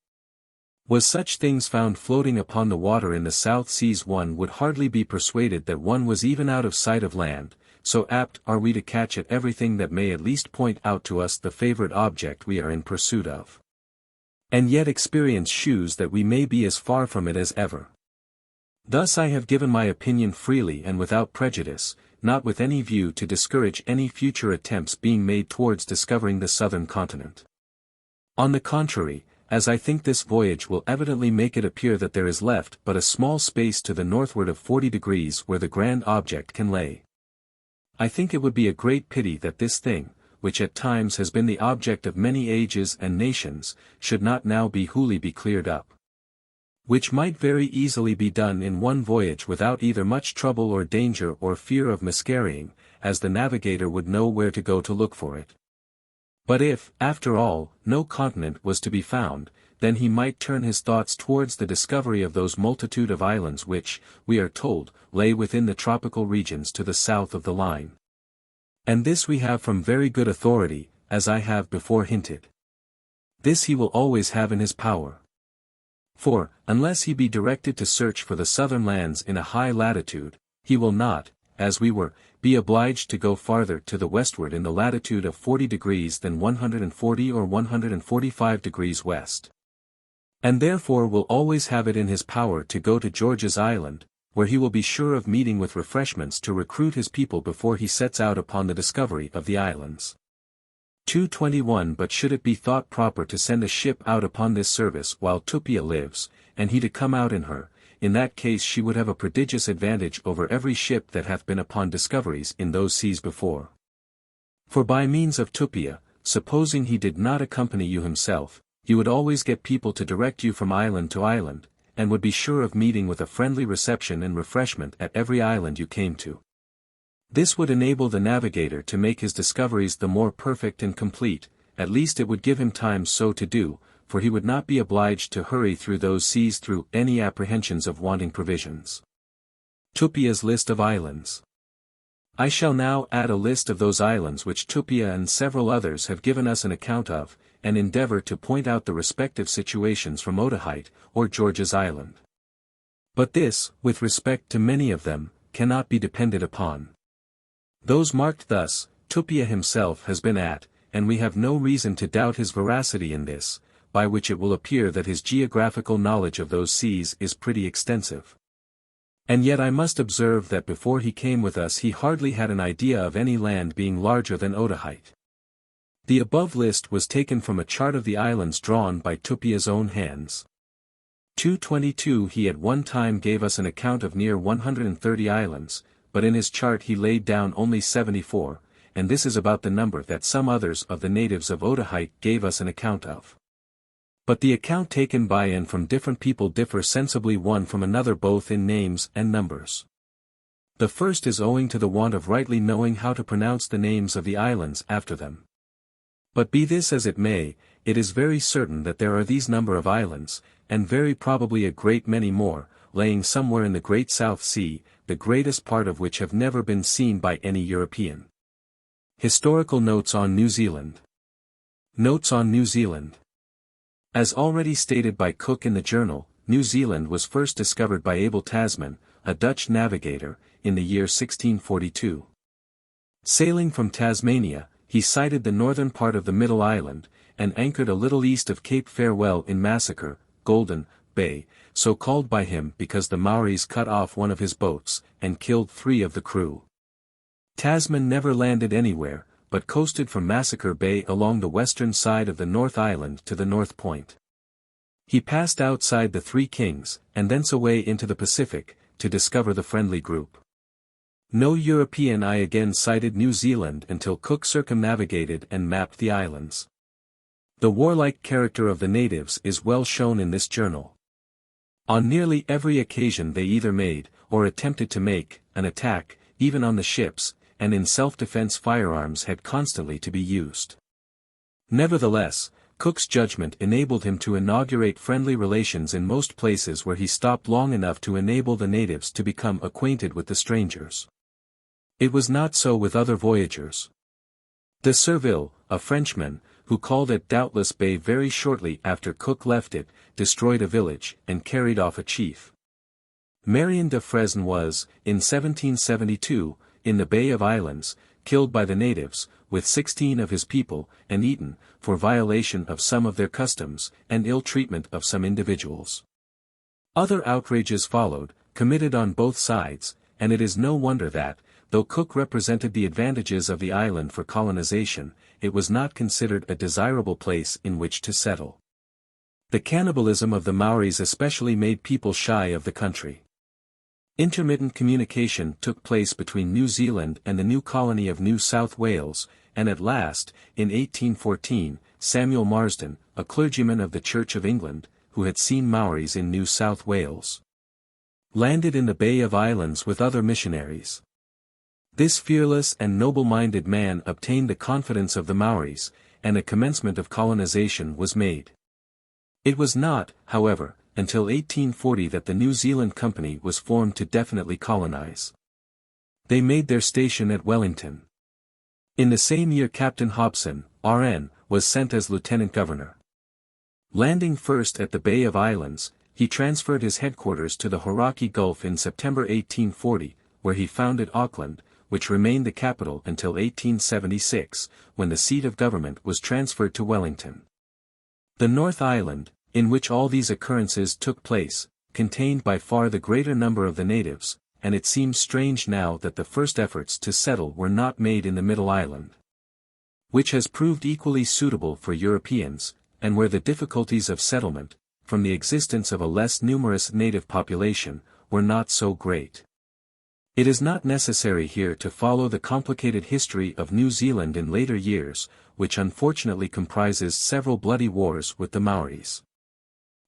Was such things found floating upon the water in the South Seas, one would hardly be persuaded that one was even out of sight of land, so apt are we to catch at everything that may at least point out to us the favourite object we are in pursuit of. And yet experience shews that we may be as far from it as ever. Thus I have given my opinion freely and without prejudice, not with any view to discourage any future attempts being made towards discovering the southern continent. On the contrary, as I think this voyage will evidently make it appear that there is left but a small space to the northward of 40 degrees where the grand object can lay. I think it would be a great pity that this thing, which at times has been the object of many ages and nations, should not now be wholly be cleared up. Which might very easily be done in one voyage without either much trouble or danger or fear of miscarrying, as the navigator would know where to go to look for it. But if, after all, no continent was to be found, then he might turn his thoughts towards the discovery of those multitude of islands which, we are told, lay within the tropical regions to the south of the line. And this we have from very good authority, as I have before hinted. This he will always have in his power. For, unless he be directed to search for the southern lands in a high latitude, he will not, as we were, be obliged to go farther to the westward in the latitude of 40 degrees than 140 or 145 degrees west. And therefore will always have it in his power to go to George's Island, where he will be sure of meeting with refreshments to recruit his people before he sets out upon the discovery of the islands. 221 But should it be thought proper to send a ship out upon this service while Tupia lives, and he to come out in her, in that case she would have a prodigious advantage over every ship that hath been upon discoveries in those seas before. For by means of Tupia, supposing he did not accompany you himself, you would always get people to direct you from island to island, and would be sure of meeting with a friendly reception and refreshment at every island you came to. This would enable the navigator to make his discoveries the more perfect and complete, at least it would give him time so to do, for he would not be obliged to hurry through those seas through any apprehensions of wanting provisions. Tupia's list of islands. I shall now add a list of those islands which Tupia and several others have given us an account of, and endeavor to point out the respective situations from Otaheite, or George's Island. But this, with respect to many of them, cannot be depended upon. Those marked thus, Tupia himself has been at, and we have no reason to doubt his veracity in this, by which it will appear that his geographical knowledge of those seas is pretty extensive. And yet I must observe that before he came with us he hardly had an idea of any land being larger than Otaheite. The above list was taken from a chart of the islands drawn by Tupia's own hands. 222 He at one time gave us an account of near 130 islands, but in his chart he laid down only 74, and this is about the number that some others of the natives of Otaheite gave us an account of. But the account taken by and from different people differ sensibly one from another both in names and numbers. The first is owing to the want of rightly knowing how to pronounce the names of the islands after them. But be this as it may, it is very certain that there are these number of islands, and very probably a great many more, laying somewhere in the Great South Sea, the greatest part of which have never been seen by any European. Historical Notes on New Zealand. Notes on New Zealand. As already stated by Cook in the journal, New Zealand was first discovered by Abel Tasman, a Dutch navigator, in the year 1642. Sailing from Tasmania, he sighted the northern part of the middle island, and anchored a little east of Cape Farewell in Massacre, Golden Bay, so called by him because the Maoris cut off one of his boats, and killed 3 of the crew. Tasman never landed anywhere, but coasted from Massacre Bay along the western side of the North Island to the North Point. He passed outside the 3 Kings, and thence away into the Pacific, to discover the Friendly Group. No European eye again sighted New Zealand until Cook circumnavigated and mapped the islands. The warlike character of the natives is well shown in this journal. On nearly every occasion they either made, or attempted to make, an attack, even on the ships, and in self-defense firearms had constantly to be used. Nevertheless, Cook's judgment enabled him to inaugurate friendly relations in most places where he stopped long enough to enable the natives to become acquainted with the strangers. It was not so with other voyagers. De Surville, a Frenchman, who called at Doubtless Bay very shortly after Cook left it, destroyed a village, and carried off a chief. Marion de Fresne was, in 1772, in the Bay of Islands, killed by the natives, with 16 of his people, and eaten, for violation of some of their customs, and ill treatment of some individuals. Other outrages followed, committed on both sides, and it is no wonder that, though Cook represented the advantages of the island for colonization, it was not considered a desirable place in which to settle. The cannibalism of the Maoris especially made people shy of the country. Intermittent communication took place between New Zealand and the new colony of New South Wales, and at last, in 1814, Samuel Marsden, a clergyman of the Church of England, who had seen Maoris in New South Wales, landed in the Bay of Islands with other missionaries. This fearless and noble-minded man obtained the confidence of the Maoris, and a commencement of colonization was made. It was not, however, until 1840 that the New Zealand Company was formed to definitely colonize. They made their station at Wellington. In the same year Captain Hobson, R.N., was sent as lieutenant governor. Landing first at the Bay of Islands, he transferred his headquarters to the Hauraki Gulf in September 1840, where he founded Auckland, which remained the capital until 1876, when the seat of government was transferred to Wellington. The North Island, in which all these occurrences took place, contained by far the greater number of the natives, and it seems strange now that the first efforts to settle were not made in the Middle Island, which has proved equally suitable for Europeans, and where the difficulties of settlement, from the existence of a less numerous native population, were not so great. It is not necessary here to follow the complicated history of New Zealand in later years, which unfortunately comprises several bloody wars with the Maoris.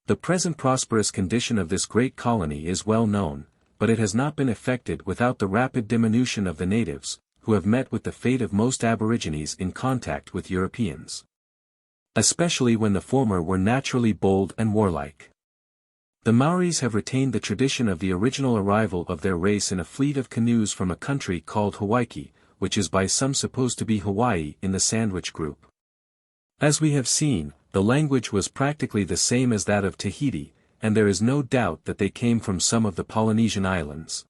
The present prosperous condition of this great colony is well known, but it has not been effected without the rapid diminution of the natives, who have met with the fate of most aborigines in contact with Europeans, especially when the former were naturally bold and warlike. The Maoris have retained the tradition of the original arrival of their race in a fleet of canoes from a country called Hawaii, which is by some supposed to be Hawaii in the Sandwich Group. As we have seen, the language was practically the same as that of Tahiti, and there is no doubt that they came from some of the Polynesian islands.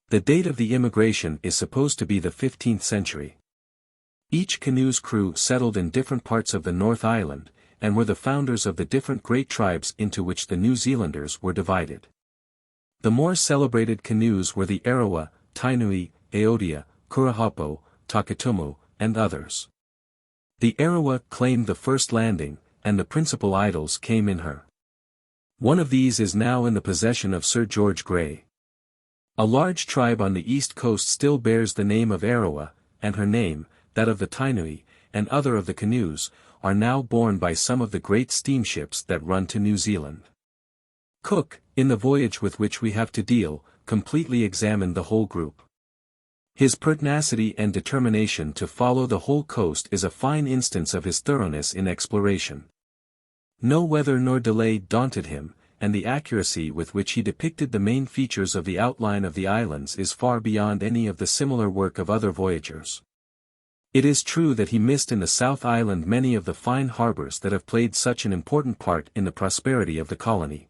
The date of the immigration is supposed to be the 15th century. Each canoe's crew settled in different parts of the North Island, and were the founders of the different great tribes into which the New Zealanders were divided. The more celebrated canoes were the Arawa, Tainui, Aotea, Kurahapo, Takatumu, and others. The Arawa claimed the first landing, and the principal idols came in her. One of these is now in the possession of Sir George Grey. A large tribe on the east coast still bears the name of Arawa, and her name, that of the Tainui, and other of the canoes, are now borne by some of the great steamships that run to New Zealand. Cook, in the voyage with which we have to deal, completely examined the whole group. His pertinacity and determination to follow the whole coast is a fine instance of his thoroughness in exploration. No weather nor delay daunted him, and the accuracy with which he depicted the main features of the outline of the islands is far beyond any of the similar work of other voyagers. It is true that he missed in the South Island many of the fine harbors that have played such an important part in the prosperity of the colony.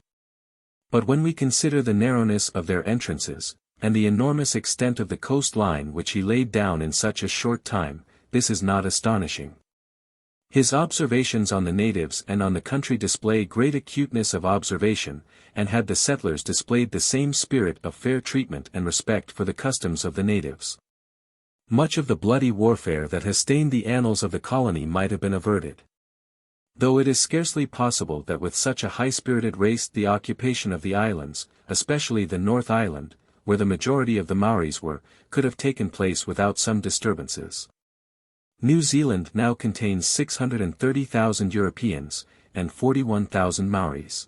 But when we consider the narrowness of their entrances, and the enormous extent of the coastline which he laid down in such a short time, this is not astonishing. His observations on the natives and on the country display great acuteness of observation, and had the settlers displayed the same spirit of fair treatment and respect for the customs of the natives, much of the bloody warfare that has stained the annals of the colony might have been averted. Though it is scarcely possible that with such a high-spirited race the occupation of the islands, especially the North Island, where the majority of the Maoris were, could have taken place without some disturbances. New Zealand now contains 630,000 Europeans, and 41,000 Maoris.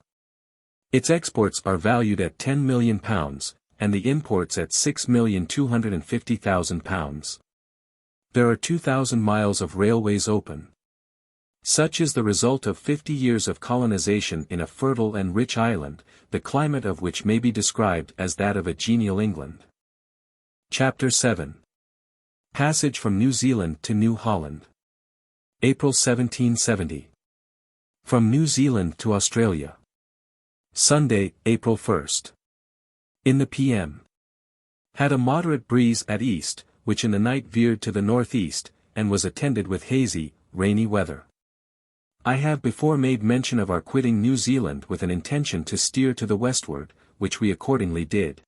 Its exports are valued at £10 million, and the imports at £6,250,000. There are 2,000 miles of railways open. Such is the result of 50 years of colonization in a fertile and rich island, the climate of which may be described as that of a genial England. Chapter 7. Passage from New Zealand to New Holland. April 1770. From New Zealand to Australia. Sunday, April 1st. In the p.m. Had a moderate breeze at east, which in the night veered to the northeast, and was attended with hazy, rainy weather. I have before made mention of our quitting New Zealand with an intention to steer to the westward, which we accordingly did.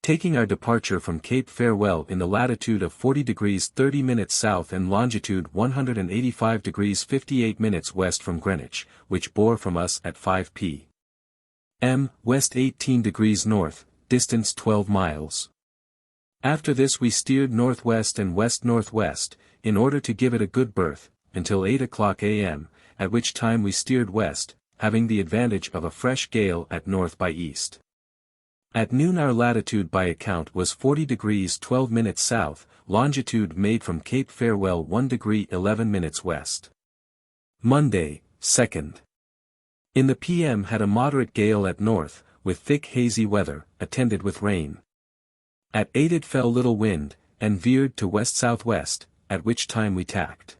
Taking our departure from Cape Farewell in the latitude of 40 degrees 30 minutes south and longitude 185 degrees 58 minutes west from Greenwich, which bore from us at 5 p.m. west 18 degrees north, distance 12 miles. After this we steered northwest and west-northwest, in order to give it a good berth, until 8 o'clock a.m., at which time we steered west, having the advantage of a fresh gale at north by east. At noon our latitude by account was 40 degrees 12 minutes south, longitude made from Cape Farewell 1 degree 11 minutes west. Monday, 2nd. In the p.m. had a moderate gale at north, with thick hazy weather, attended with rain. At 8 it fell little wind, and veered to west-southwest, at which time we tacked.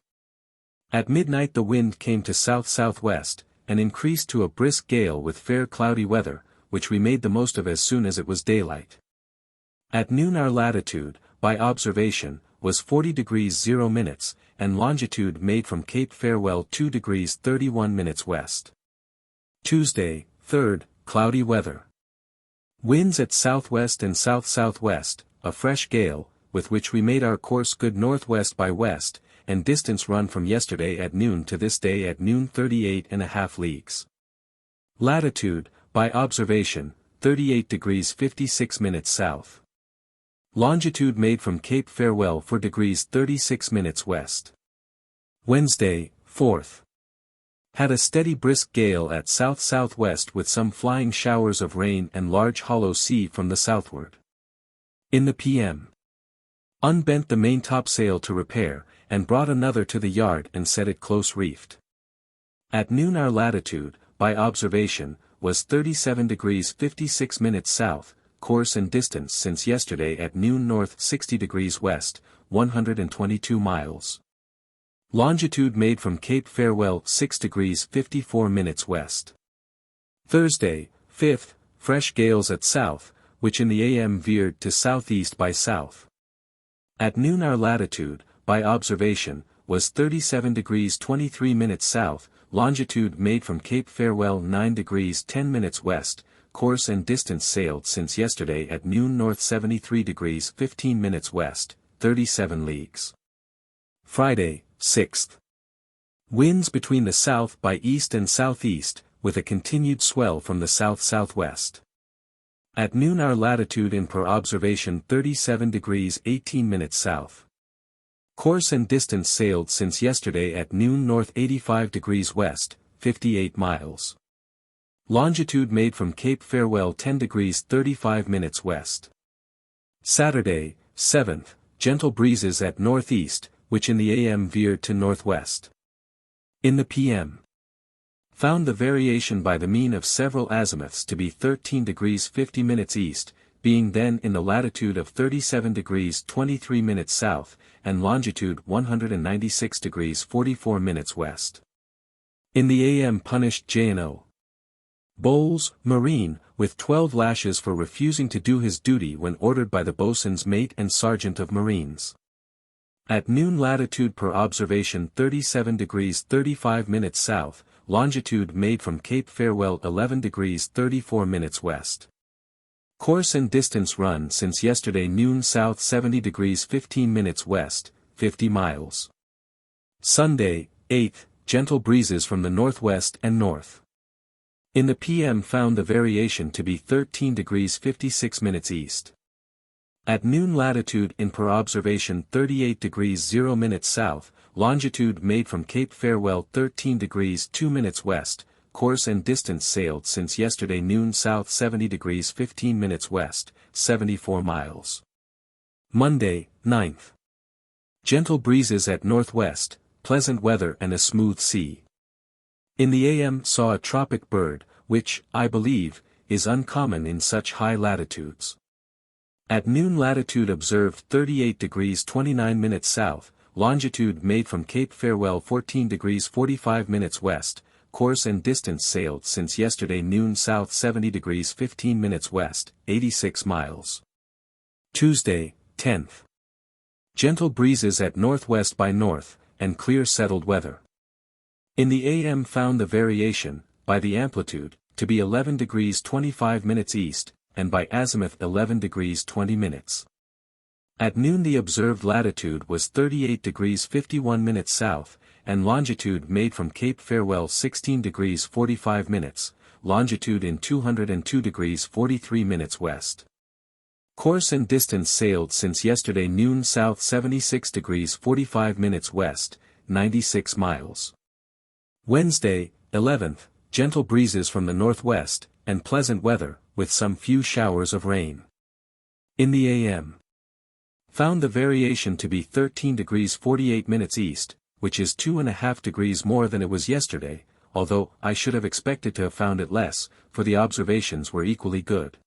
At midnight the wind came to south-southwest, and increased to a brisk gale with fair cloudy weather, which we made the most of as soon as it was daylight. At noon our latitude, by observation, was 40 degrees 0 minutes, and longitude made from Cape Farewell 2 degrees 31 minutes west. Tuesday, 3rd, cloudy weather. Winds at southwest and south-southwest, a fresh gale, with which we made our course good northwest by west, and distance run from yesterday at noon to this day at noon 38.5 leagues. Latitude, by observation, 38 degrees 56 minutes south. Longitude made from Cape Farewell 4 degrees 36 minutes west. Wednesday, 4th. Had a steady brisk gale at south-southwest with some flying showers of rain and large hollow sea from the southward. In the p.m. unbent the maintopsail to repair, and brought another to the yard and set it close reefed. At noon our latitude, by observation, was 37 degrees 56 minutes south, course and distance since yesterday at noon north 60 degrees west, 122 miles. Longitude made from Cape Farewell 6 degrees 54 minutes west. Thursday, 5th, fresh gales at south, which in the a.m. veered to southeast by south. At noon our latitude, by observation, was 37 degrees 23 minutes south, longitude made from Cape Farewell 9 degrees 10 minutes west, course and distance sailed since yesterday at noon north 73 degrees 15 minutes west, 37 leagues. Friday, 6th. Winds between the south by east and southeast, with a continued swell from the south-southwest. At noon our latitude in per observation 37 degrees 18 minutes south. Course and distance sailed since yesterday at noon north 85 degrees west, 58 miles. Longitude made from Cape Farewell 10 degrees 35 minutes west. Saturday, 7th, gentle breezes at northeast, which in the a.m. veered to northwest. In the p.m. found the variation by the mean of several azimuths to be 13 degrees 50 minutes east, being then in the latitude of 37 degrees 23 minutes south, and longitude 196 degrees 44 minutes west. In the a.m. punished J&O. Bowles, Marine, with 12 lashes for refusing to do his duty when ordered by the boatswain's mate and sergeant of marines. At noon latitude per observation 37 degrees 35 minutes south, longitude made from Cape Farewell 11 degrees 34 minutes west. Course and distance run since yesterday noon south 70 degrees 15 minutes west, 50 miles. Sunday, 8th, gentle breezes from the northwest and north. In the p.m. found the variation to be 13 degrees 56 minutes east. At noon latitude in per observation 38 degrees 0 minutes south, longitude made from Cape Farewell 13 degrees 2 minutes west, course and distance sailed since yesterday noon south 70 degrees 15 minutes west, 74 miles. Monday, 9th. Gentle breezes at northwest, pleasant weather and a smooth sea. In the a.m. saw a tropic bird, which, I believe, is uncommon in such high latitudes. At noon latitude observed 38 degrees 29 minutes south, longitude made from Cape Farewell 14 degrees 45 minutes west, course and distance sailed since yesterday noon south 70 degrees 15 minutes west, 86 miles. Tuesday, 10th. Gentle breezes at northwest by north, and clear settled weather. In the a.m. found the variation, by the amplitude, to be 11 degrees 25 minutes east, and by azimuth 11 degrees 20 minutes. At noon the observed latitude was 38 degrees 51 minutes south, and longitude made from Cape Farewell 16 degrees 45 minutes, longitude in 202 degrees 43 minutes west. Course and distance sailed since yesterday noon south 76 degrees 45 minutes west, 96 miles. Wednesday, 11th, gentle breezes from the northwest, and pleasant weather, with some few showers of rain. In the AM. Found the variation to be 13 degrees 48 minutes east, which is 2.5 degrees more than it was yesterday, although I should have expected to have found it less, for the observations were equally good.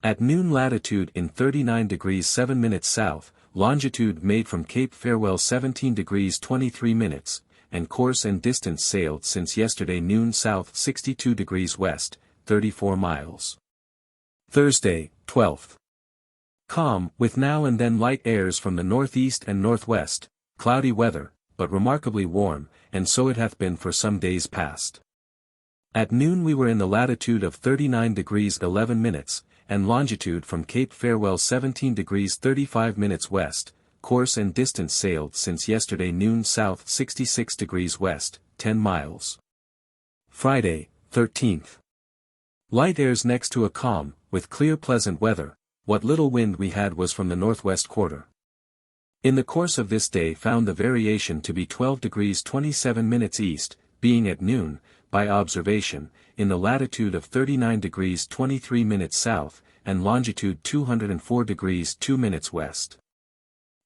At noon latitude in 39 degrees 7 minutes south, longitude made from Cape Farewell 17 degrees 23 minutes, and course and distance sailed since yesterday noon south 62 degrees west, 34 miles. Thursday, 12th. Calm, with now and then light airs from the northeast and northwest, cloudy weather, but remarkably warm, and so it hath been for some days past. At noon we were in the latitude of 39 degrees 11 minutes, and longitude from Cape Farewell 17 degrees 35 minutes west, course and distance sailed since yesterday noon south 66 degrees west, 10 miles. Friday, 13th. Light airs next to a calm, with clear pleasant weather, what little wind we had was from the northwest quarter. In the course of this day found the variation to be 12 degrees 27 minutes east, being at noon, by observation, in the latitude of 39 degrees 23 minutes south, and longitude 204 degrees 2 minutes west.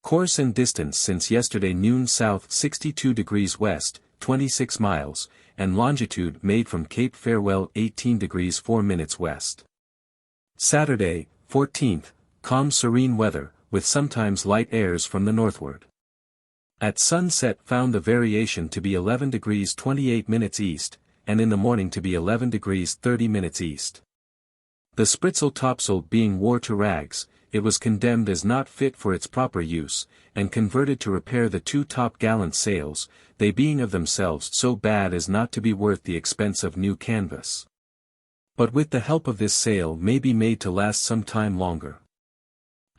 Course and distance since yesterday noon south 62 degrees west, 26 miles, and longitude made from Cape Farewell 18 degrees 4 minutes west. Saturday, 14th, calm serene weather, with sometimes light airs from the northward. At sunset found the variation to be 11 degrees 28 minutes east, and in the morning to be 11 degrees 30 minutes east. The spritsail topsail being wore to rags, it was condemned as not fit for its proper use, and converted to repair the two top-gallant sails, they being of themselves so bad as not to be worth the expense of new canvas. But with the help of this sail may be made to last some time longer.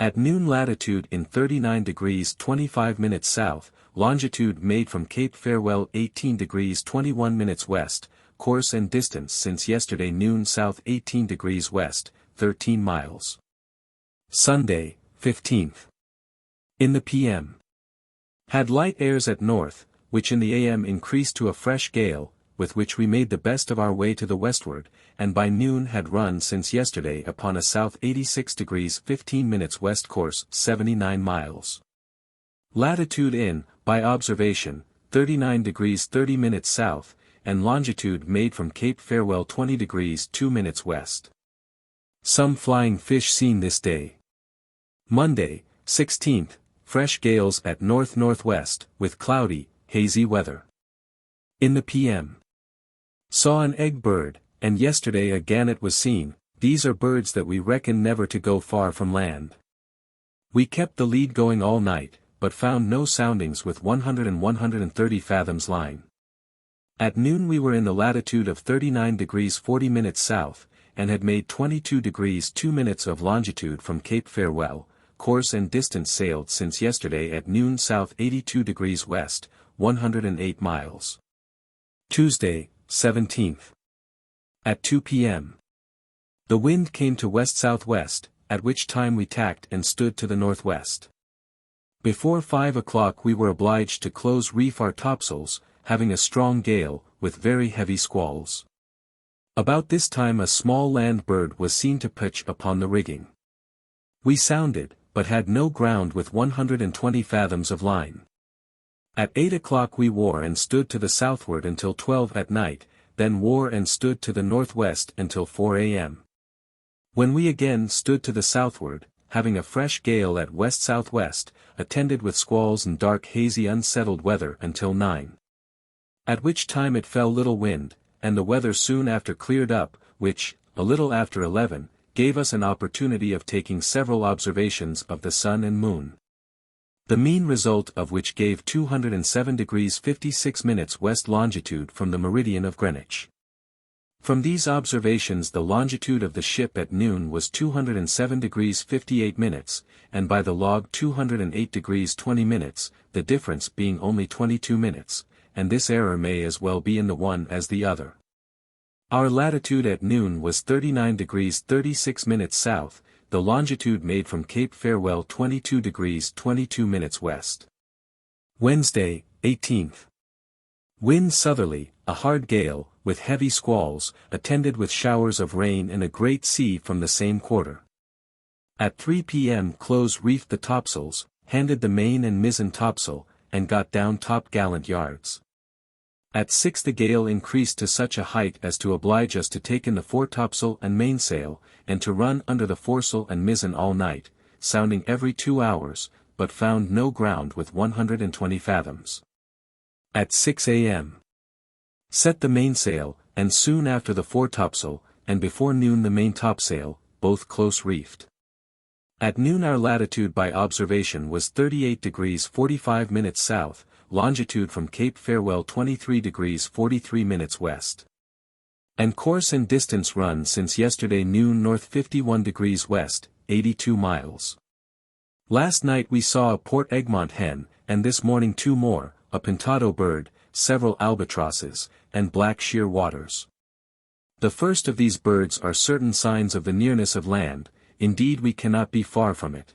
At noon latitude in 39 degrees 25 minutes south, longitude made from Cape Farewell 18 degrees 21 minutes west, course and distance since yesterday noon south 18 degrees west, 13 miles. Sunday, 15th. In the PM. Had light airs at north, which in the AM increased to a fresh gale, with which we made the best of our way to the westward, and by noon had run since yesterday upon a south 86 degrees 15 minutes west course 79 miles. Latitude in, by observation, 39 degrees 30 minutes south, and longitude made from Cape Farewell 20 degrees 2 minutes west. Some flying fish seen this day. Monday, 16th, fresh gales at north-northwest, with cloudy, hazy weather. In the PM. Saw an egg bird, and yesterday a gannet was seen. These are birds that we reckon never to go far from land. We kept the lead going all night, but found no soundings with 100 and 130 fathoms line. At noon we were in the latitude of 39 degrees 40 minutes south, and had made 22 degrees 2 minutes of longitude from Cape Farewell, course and distance sailed since yesterday at noon south 82 degrees west, 108 miles. Tuesday, 17th. At 2 p.m. The wind came to west-southwest, at which time we tacked and stood to the northwest. Before 5 o'clock we were obliged to close reef our topsails, having a strong gale, with very heavy squalls. About this time a small land bird was seen to pitch upon the rigging. We sounded, but had no ground with 120 fathoms of line. At 8 o'clock we wore and stood to the southward until 12 at night, then wore and stood to the northwest until 4 a.m. When we again stood to the southward, having a fresh gale at west-southwest, attended with squalls and dark hazy unsettled weather until 9. At which time it fell little wind, and the weather soon after cleared up, which, a little after 11, gave us an opportunity of taking several observations of the sun and moon. The mean result of which gave 207 degrees 56 minutes west longitude from the meridian of Greenwich. From these observations the longitude of the ship at noon was 207 degrees 58 minutes, and by the log 208 degrees 20 minutes, the difference being only 22 minutes, and this error may as well be in the one as the other. Our latitude at noon was 39 degrees 36 minutes south, the longitude made from Cape Farewell 22 degrees 22 minutes west. Wednesday, 18th. Wind southerly, a hard gale, with heavy squalls, attended with showers of rain and a great sea from the same quarter. At 3 p.m. close reefed the topsails, handed the main and mizzen topsail, and got down top-gallant yards. At 6 the gale increased to such a height as to oblige us to take in the foretopsail and mainsail, and to run under the foresail and mizzen all night, sounding every 2 hours, but found no ground with 120 fathoms. At 6 a.m. set the mainsail, and soon after the foretopsail, and before noon the main topsail, both close reefed. At noon our latitude by observation was 38 degrees 45 minutes south, longitude from Cape Farewell 23 degrees 43 minutes west. And course and distance run since yesterday noon north 51 degrees west, 82 miles. Last night we saw a Port Egmont hen, and this morning 2 more, a pintado bird, several albatrosses, and black sheer waters. The first of these birds are certain signs of the nearness of land, indeed we cannot be far from it.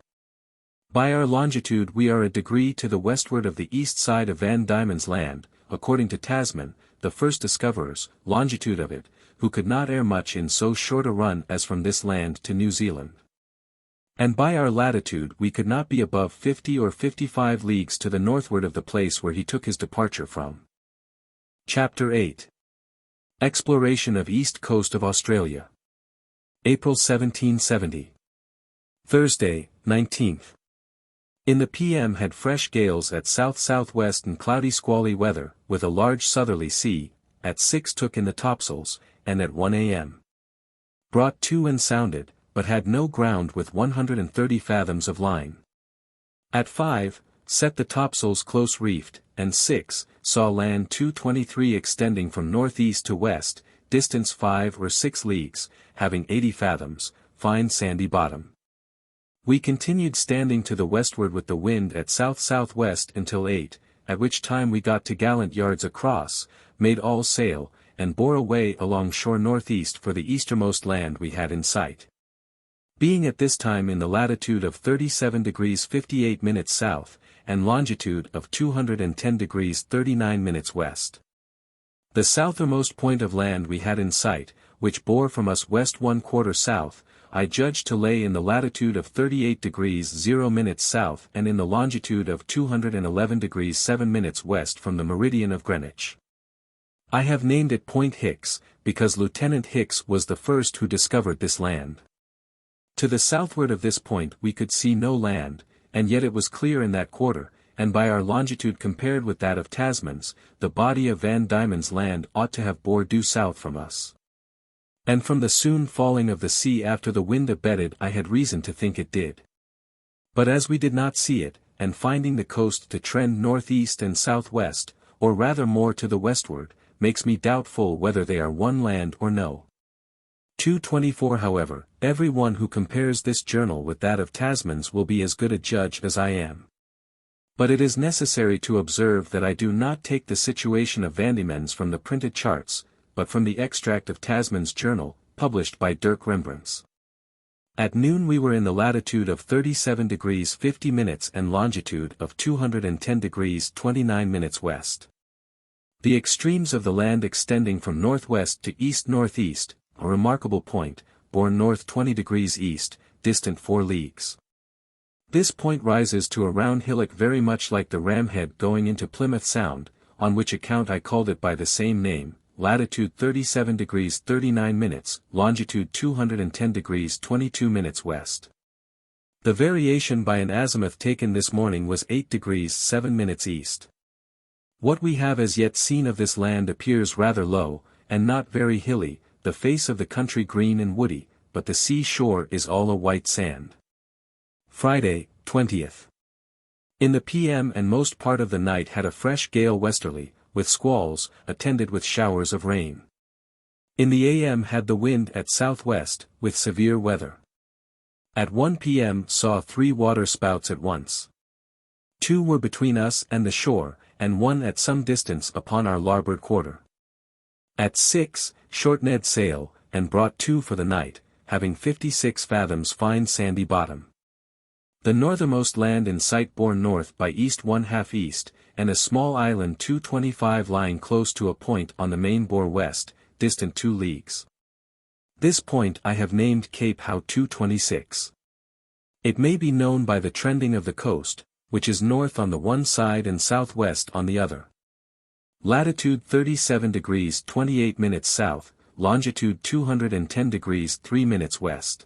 By our longitude we are a degree to the westward of the east side of Van Diemen's Land, according to Tasman, the first discoverers, longitude of it, who could not err much in so short a run as from this land to New Zealand. And by our latitude we could not be above 50 or 55 leagues to the northward of the place where he took his departure from. Chapter 8. Exploration of East Coast of Australia. April 1770. Thursday, 19th. In the PM had fresh gales at south-southwest and cloudy squally weather, with a large southerly sea, at 6 took in the topsails, and at 1 a.m. brought to and sounded, but had no ground with 130 fathoms of line. At 5, set the topsails close reefed, and 6, saw land 223 extending from northeast to west, distance 5 or 6 leagues, having 80 fathoms, fine sandy bottom. We continued standing to the westward with the wind at south-southwest until 8, at which time we got to gallant yards across, made all sail, and bore away along shore northeast for the eastermost land we had in sight. Being at this time in the latitude of 37 degrees 58 minutes south, and longitude of 210 degrees 39 minutes west. The southermost point of land we had in sight, which bore from us west 1/4 south, I judged to lay in the latitude of 38 degrees 0 minutes south and in the longitude of 211 degrees 7 minutes west from the meridian of Greenwich. I have named it Point Hicks, because Lieutenant Hicks was the first who discovered this land. To the southward of this point we could see no land, and yet it was clear in that quarter, and by our longitude compared with that of Tasman's, the body of Van Diemen's Land ought to have bore due south from us. And from the soon falling of the sea after the wind abated I had reason to think it did. But as we did not see it, and finding the coast to trend northeast and southwest, or rather more to the westward, makes me doubtful whether they are one land or no. 224 However, every one who compares this journal with that of Tasman's will be as good a judge as I am. But it is necessary to observe that I do not take the situation of Van Diemen's from the printed charts, but from the extract of Tasman's journal, published by Dirk Rembrandts. At noon we were in the latitude of 37 degrees 50 minutes and longitude of 210 degrees 29 minutes west. The extremes of the land extending from northwest to east-northeast, a remarkable point, bore north 20 degrees east, distant 4 leagues. This point rises to a round hillock very much like the Ramhead going into Plymouth Sound, on which account I called it by the same name, latitude 37 degrees 39 minutes, longitude 210 degrees 22 minutes west. The variation by an azimuth taken this morning was 8 degrees 7 minutes east. What we have as yet seen of this land appears rather low, and not very hilly, the face of the country green and woody, but the sea shore is all a white sand. Friday, 20th. In the PM and most part of the night had a fresh gale westerly, with squalls, attended with showers of rain. In the AM had the wind at southwest, with severe weather. At 1 p.m. saw 3 water spouts at once. 2 were between us and the shore, and 1 at some distance upon our larboard quarter. At 6, shortened sail, and brought 2 for the night, having 56 fathoms fine sandy bottom. The northernmost land in sight bore north by east 1/2 east, and a small island 225 lying close to a point on the main bore west, distant 2 leagues. This point I have named Cape Howe 226. It may be known by the trending of the coast, which is north on the one side and southwest on the other. Latitude 37 degrees 28 minutes south, longitude 210 degrees 3 minutes west.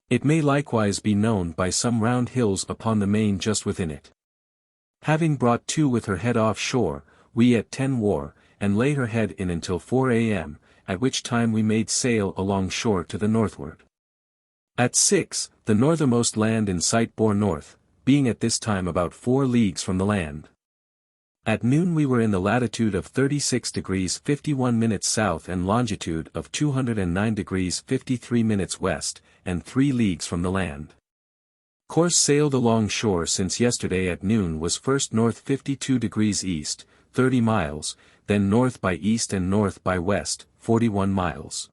It may likewise be known by some round hills upon the main just within it. Having brought 2 with her head offshore, we at 10 wore, and lay her head in until 4 a.m., at which time we made sail along shore to the northward. At 6, the northernmost land in sight bore north, being at this time about 4 leagues from the land. At noon we were in the latitude of 36 degrees 51 minutes south and longitude of 209 degrees 53 minutes west, and 3 leagues from the land. Course sailed along shore since yesterday at noon was first north 52 degrees east, 30 miles, then north by east and north by west, 41 miles.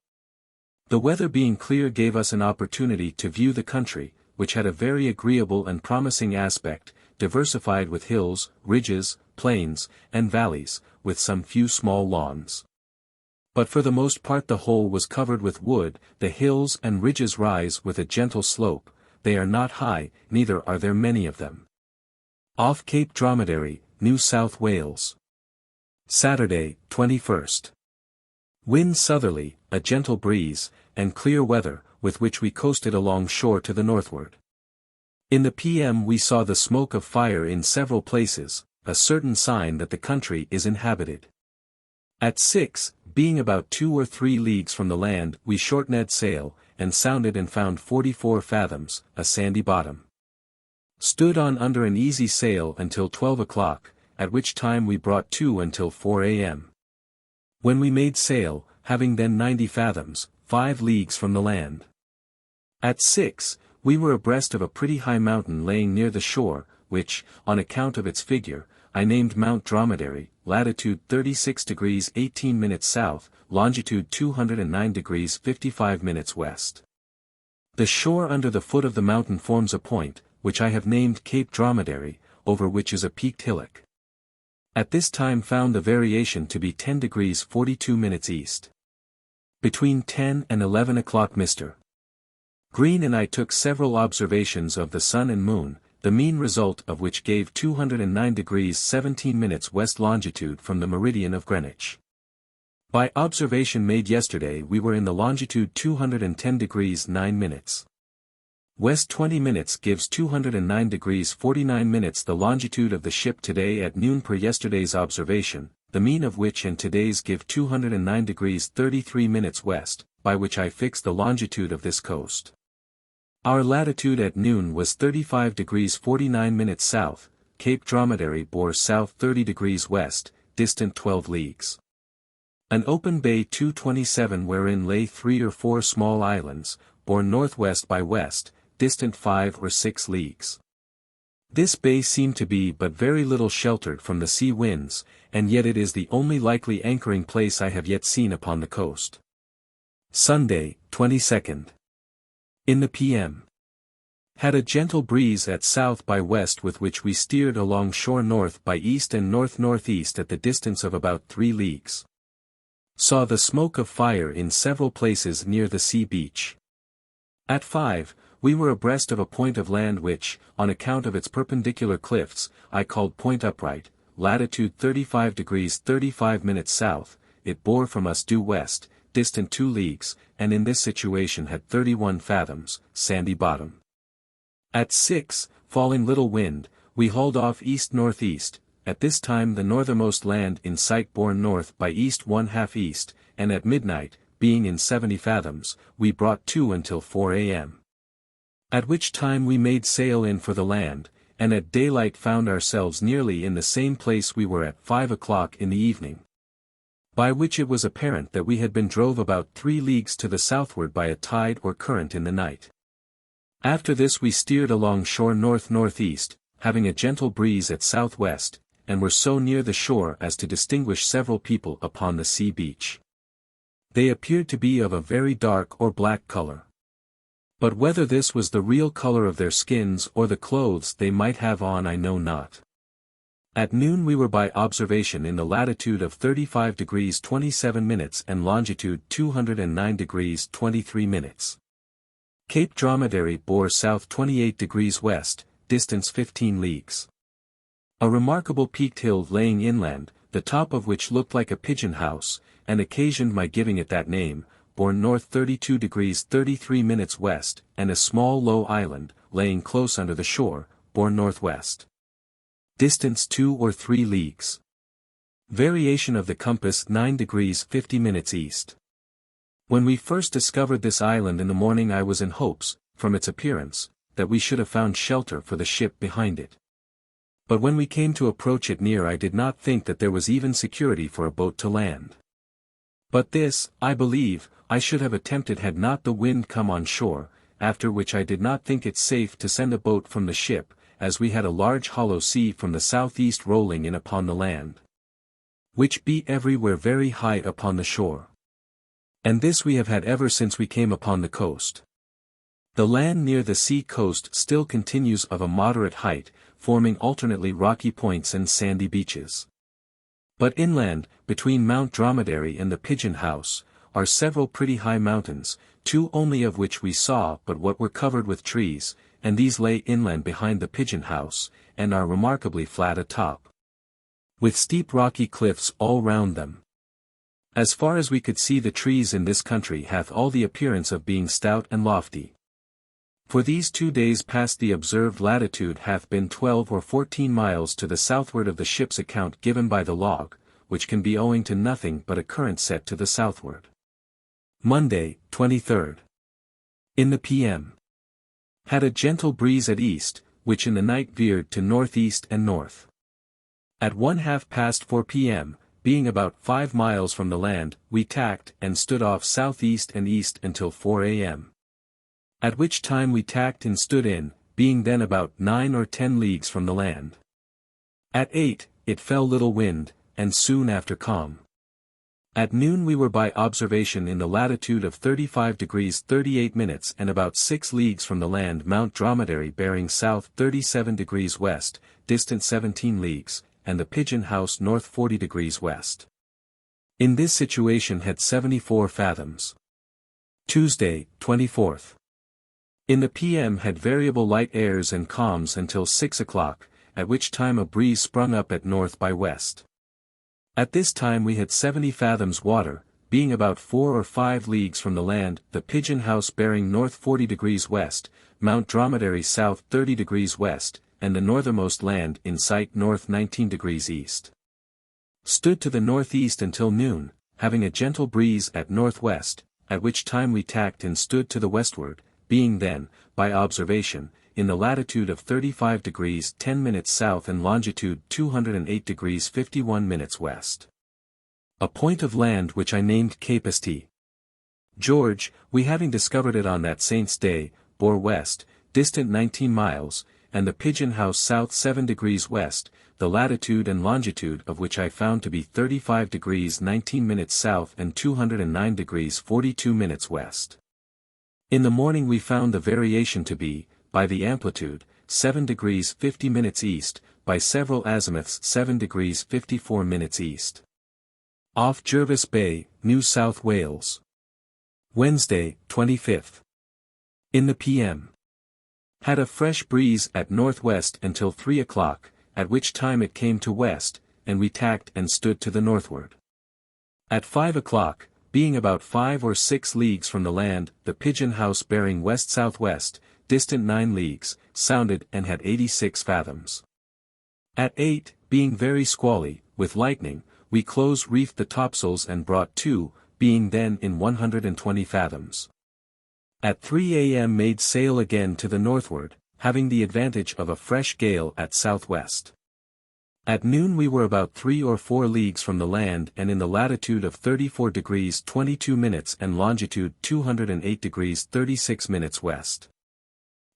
The weather being clear gave us an opportunity to view the country, which had a very agreeable and promising aspect, diversified with hills, ridges, plains, and valleys, with some few small lawns. But for the most part the whole was covered with wood. The hills and ridges rise with a gentle slope, they are not high, neither are there many of them. Off Cape Dromedary, New South Wales. Saturday, 21st. Wind southerly, a gentle breeze, and clear weather, with which we coasted along shore to the northward. In the PM we saw the smoke of fire in several places, a certain sign that the country is inhabited. At 6, being about 2 or 3 leagues from the land, we shortened sail, and sounded and found 44 fathoms, a sandy bottom. Stood on under an easy sail until 12 o'clock, at which time we brought 2 until 4 a.m. When we made sail, having then 90 fathoms, 5 leagues from the land. At 6, we were abreast of a pretty high mountain laying near the shore, which, on account of its figure, I named Mount Dromedary, latitude 36 degrees 18 minutes south, longitude 209 degrees 55 minutes west. The shore under the foot of the mountain forms a point, which I have named Cape Dromedary, over which is a peaked hillock. At this time found the variation to be 10 degrees 42 minutes east. Between 10 and 11 o'clock Mr. Green and I took several observations of the sun and moon, the mean result of which gave 209 degrees 17 minutes west longitude from the meridian of Greenwich. By observation made yesterday we were in the longitude 210 degrees 9 minutes. West 20 minutes gives 209 degrees 49 minutes the longitude of the ship today at noon per yesterday's observation, the mean of which and today's give 209 degrees 33 minutes west, by which I fixed the longitude of this coast. Our latitude at noon was 35 degrees 49 minutes south, Cape Dromedary bore south 30 degrees west, distant 12 leagues. An open bay 227 wherein lay 3 or 4 small islands, bore northwest by west, distant 5 or 6 leagues. This bay seemed to be but very little sheltered from the sea winds, and yet it is the only likely anchoring place I have yet seen upon the coast. Sunday, 22nd. In the PM. Had a gentle breeze at south by west with which we steered along shore north by east and north-northeast at the distance of about 3 leagues. Saw the smoke of fire in several places near the sea beach. At 5, we were abreast of a point of land which, on account of its perpendicular cliffs, I called Point Upright, latitude 35 degrees 35 minutes south, it bore from us due west, distant 2 leagues, and in this situation had 31 fathoms, sandy bottom. At 6, falling little wind, we hauled off east-northeast, at this time the northernmost land in sight bore north by east 1/2 east, and at midnight, being in 70 fathoms, we brought 2 until 4 a.m. At which time we made sail in for the land, and at daylight found ourselves nearly in the same place we were at 5 o'clock in the evening. by which it was apparent that we had been drove about 3 leagues to the southward by a tide or current in the night. After this we steered along shore north-northeast, having a gentle breeze at southwest, and were so near the shore as to distinguish several people upon the sea beach. They appeared to be of a very dark or black color. But whether this was the real color of their skins or the clothes they might have on I know not. At noon we were by observation in the latitude of 35 degrees 27 minutes and longitude 209 degrees 23 minutes. Cape Dromedary bore south 28 degrees west, distance 15 leagues. A remarkable peaked hill laying inland, the top of which looked like a pigeon house, and occasioned my giving it that name, bore north 32 degrees 33 minutes west, and a small low island, laying close under the shore, bore northwest. Distance 2 or 3 leagues. Variation of the compass 9 degrees 50 minutes east. When we first discovered this island in the morning I was in hopes, from its appearance, that we should have found shelter for the ship behind it. But when we came to approach it near I did not think that there was even security for a boat to land. But this, I believe, I should have attempted had not the wind come on shore, after which I did not think it safe to send a boat from the ship, as we had a large hollow sea from the southeast rolling in upon the land, which be everywhere very high upon the shore. And this we have had ever since we came upon the coast. The land near the sea coast still continues of a moderate height, forming alternately rocky points and sandy beaches. But inland, between Mount Dromedary and the Pigeon House, are several pretty high mountains, 2 only of which we saw but what were covered with trees, and these lay inland behind the Pigeon House, and are remarkably flat atop, with steep rocky cliffs all round them. As far as we could see the trees in this country hath all the appearance of being stout and lofty. For these 2 days past the observed latitude hath been 12 or 14 miles to the southward of the ship's account given by the log, which can be owing to nothing but a current set to the southward. Monday, 23rd. In the p.m. had a gentle breeze at east, which in the night veered to northeast and north. At 4 p.m., being about 5 miles from the land, we tacked and stood off southeast and east until 4 a.m. At which time we tacked and stood in, being then about 9 or 10 leagues from the land. At 8, it fell little wind, and soon after calm. At noon we were by observation in the latitude of 35 degrees 38 minutes and about 6 leagues from the land Mount Dromedary bearing south 37 degrees west, distant 17 leagues, and the Pigeon House north 40 degrees west. In this situation had 74 fathoms. Tuesday, 24th. In the p.m. had variable light airs and calms until 6 o'clock, at which time a breeze sprung up at north by west. At this time we had 70 fathoms water, being about 4 or 5 leagues from the land, the Pigeon House bearing north 40 degrees west, Mount Dromedary south 30 degrees west, and the northernmost land in sight north 19 degrees east. Stood to the northeast until noon, having a gentle breeze at northwest, at which time we tacked and stood to the westward, being then, by observation, in the latitude of 35 degrees 10 minutes south and longitude 208 degrees 51 minutes west. A point of land which I named Cape St. George, we having discovered it on that Saint's Day, bore west, distant 19 miles, and the Pigeon House south 7 degrees west, the latitude and longitude of which I found to be 35 degrees 19 minutes south and 209 degrees 42 minutes west. In the morning we found the variation to be, by the amplitude, 7 degrees 50 minutes east, by several azimuths 7 degrees 54 minutes east. Off Jervis Bay, New South Wales. Wednesday, 25th. In the p.m. had a fresh breeze at northwest until 3 o'clock, at which time it came to west, and we tacked and stood to the northward. At 5 o'clock, being about 5 or 6 leagues from the land, the Pigeon House bearing west-southwest, distant 9 leagues, sounded and had 86 fathoms. At 8, being very squally, with lightning, we close reefed the topsails and brought to, being then in 120 fathoms. At 3 a.m. made sail again to the northward, having the advantage of a fresh gale at southwest. At noon we were about 3 or 4 leagues from the land and in the latitude of 34 degrees 22 minutes and longitude 208 degrees 36 minutes west.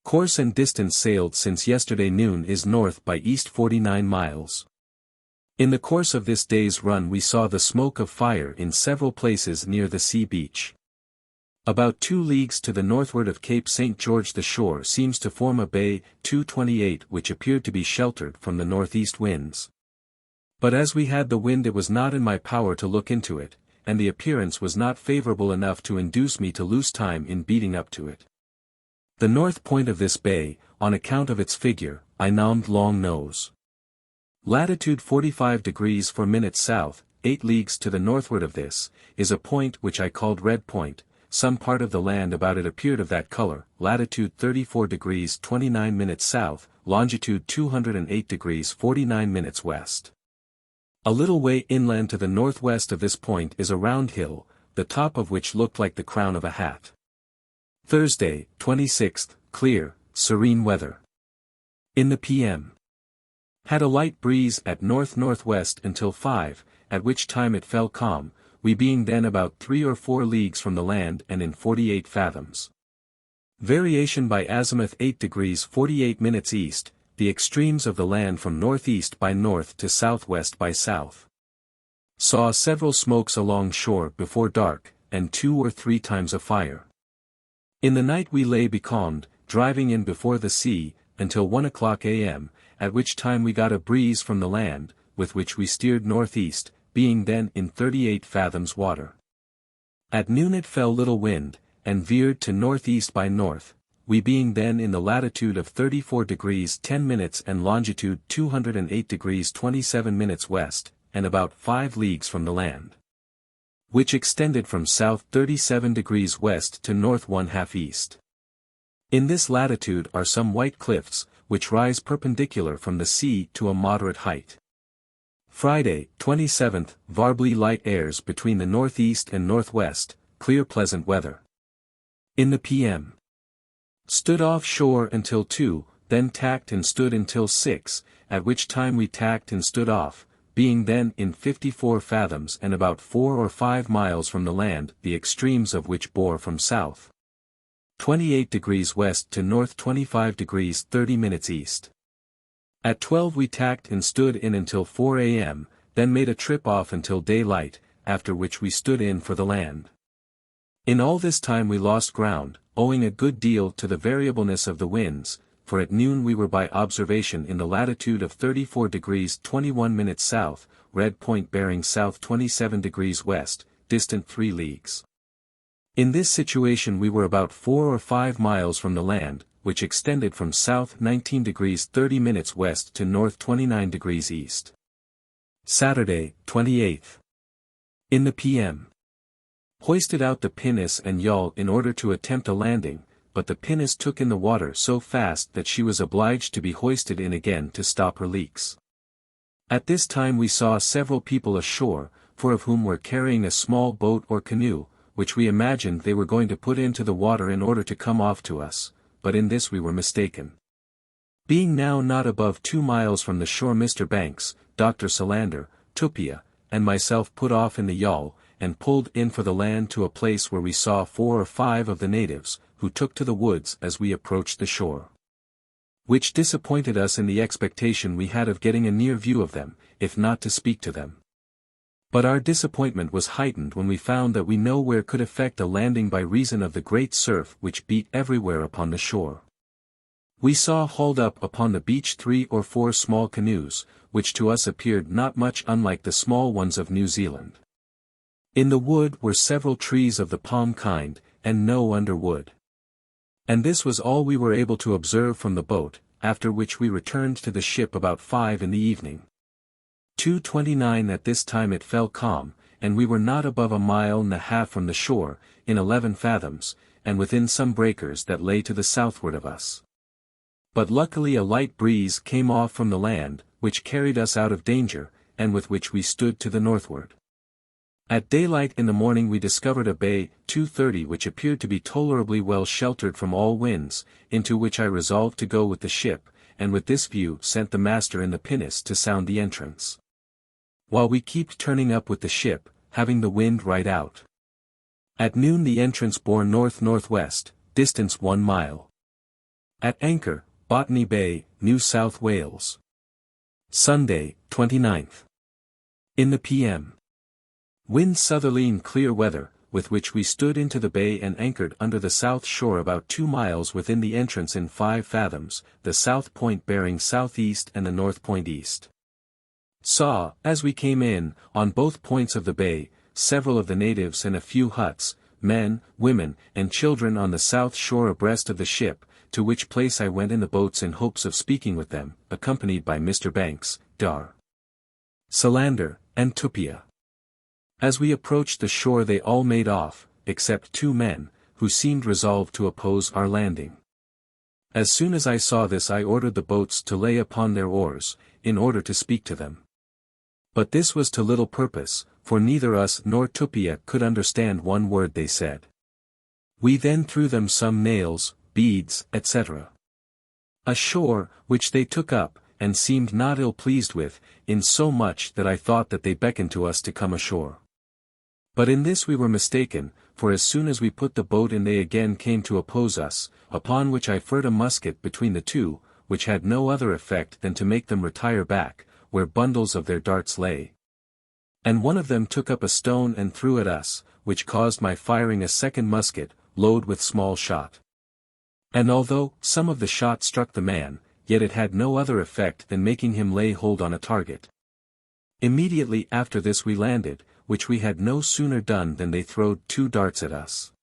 Course and distance sailed since yesterday noon is north by east 49 miles. In the course of this day's run we saw the smoke of fire in several places near the sea beach. About 2 leagues to the northward of Cape St. George the shore seems to form a bay, 228, which appeared to be sheltered from the northeast winds. But as we had the wind it was not in my power to look into it, and the appearance was not favorable enough to induce me to lose time in beating up to it. The north point of this bay, on account of its figure, I named Long Nose. Latitude 45 degrees 4 minutes south, 8 leagues to the northward of this, is a point which I called Red Point. Some part of the land about it appeared of that color, latitude 34 degrees 29 minutes south, longitude 208 degrees 49 minutes west. A little way inland to the northwest of this point is a round hill, the top of which looked like the crown of a hat. Thursday, 26th, clear, serene weather. In the p.m. Had a light breeze at north-northwest until 5, at which time it fell calm, we being then about 3 or 4 leagues from the land and in 48 fathoms. Variation by azimuth 8 degrees 48 minutes east, the extremes of the land from northeast by north to southwest by south. Saw several smokes along shore before dark, and 2 or 3 times a fire. In the night we lay becalmed, driving in before the sea, until 1 o'clock a.m., at which time we got a breeze from the land, with which we steered northeast, being then in 38 fathoms water. At noon it fell little wind, and veered to northeast by north, we being then in the latitude of 34 degrees 10 minutes and longitude 208 degrees 27 minutes west, and about 5 leagues from the land, which extended from south 37 degrees west to north 1/2 east. In this latitude are some white cliffs, which rise perpendicular from the sea to a moderate height. Friday, 27th, variably light airs between the northeast and northwest, clear pleasant weather. In the p.m. Stood off shore until 2, then tacked and stood until 6, at which time we tacked and stood off, being then in 54 fathoms and about 4 or 5 miles from the land, the extremes of which bore from south 28 degrees west to north 25 degrees 30 minutes east. At 12 we tacked and stood in until 4 a.m., then made a trip off until daylight, after which we stood in for the land. In all this time we lost ground, owing a good deal to the variableness of the winds, for at noon we were by observation in the latitude of 34 degrees 21 minutes south, Red Point bearing south 27 degrees west, distant 3 leagues. In this situation we were about 4 or 5 miles from the land, which extended from south 19 degrees 30 minutes west to north 29 degrees east. Saturday, 28th. In the p.m. Hoisted out the pinnace and yawl in order to attempt a landing, but the pinnace took in the water so fast that she was obliged to be hoisted in again to stop her leaks. At this time we saw several people ashore, 4 of whom were carrying a small boat or canoe, which we imagined they were going to put into the water in order to come off to us, but in this we were mistaken. Being now not above 2 miles from the shore, Mr. Banks, Dr. Solander, Tupia, and myself put off in the yawl, and pulled in for the land to a place where we saw 4 or 5 of the natives, who took to the woods as we approached the shore, which disappointed us in the expectation we had of getting a near view of them, if not to speak to them. But our disappointment was heightened when we found that we nowhere could effect a landing by reason of the great surf which beat everywhere upon the shore. We saw hauled up upon the beach 3 or 4 small canoes, which to us appeared not much unlike the small ones of New Zealand. In the wood were several trees of the palm kind, and no underwood. And this was all we were able to observe from the boat, after which we returned to the ship about 5 in the evening. 2:29 at this time it fell calm, and we were not above 1.5 miles from the shore, in 11 fathoms, and within some breakers that lay to the southward of us. But luckily a light breeze came off from the land, which carried us out of danger, and with which we stood to the northward. At daylight in the morning we discovered a bay, 2:30, which appeared to be tolerably well sheltered from all winds, into which I resolved to go with the ship, and with this view sent the master in the pinnace to sound the entrance. While we kept turning up with the ship, having the wind right out. At noon the entrance bore north-northwest, distance 1 mile. At anchor, Botany Bay, New South Wales. Sunday, 29th. In the p.m. Wind southerly and clear weather, with which we stood into the bay and anchored under the south shore about 2 miles within the entrance in 5 fathoms, the south point bearing southeast and the north point east. Saw, as we came in, on both points of the bay, several of the natives and a few huts, men, women, and children on the south shore abreast of the ship, to which place I went in the boats in hopes of speaking with them, accompanied by Mr. Banks, Dar. Solander, and Tupia. As we approached the shore they all made off, except 2 men, who seemed resolved to oppose our landing. As soon as I saw this I ordered the boats to lay upon their oars, in order to speak to them. But this was to little purpose, for neither us nor Tupia could understand one word they said. We then threw them some nails, beads, etc. ashore, which they took up, and seemed not ill pleased with, in so much that I thought that they beckoned to us to come ashore. But in this we were mistaken, for as soon as we put the boat in they again came to oppose us, upon which I fired a musket between the two, which had no other effect than to make them retire back, where bundles of their darts lay. And one of them took up a stone and threw at us, which caused my firing a second musket, loaded with small shot. And although some of the shot struck the man, yet it had no other effect than making him lay hold on a target. Immediately after this we landed, which we had no sooner done than they throwed 2 darts at us.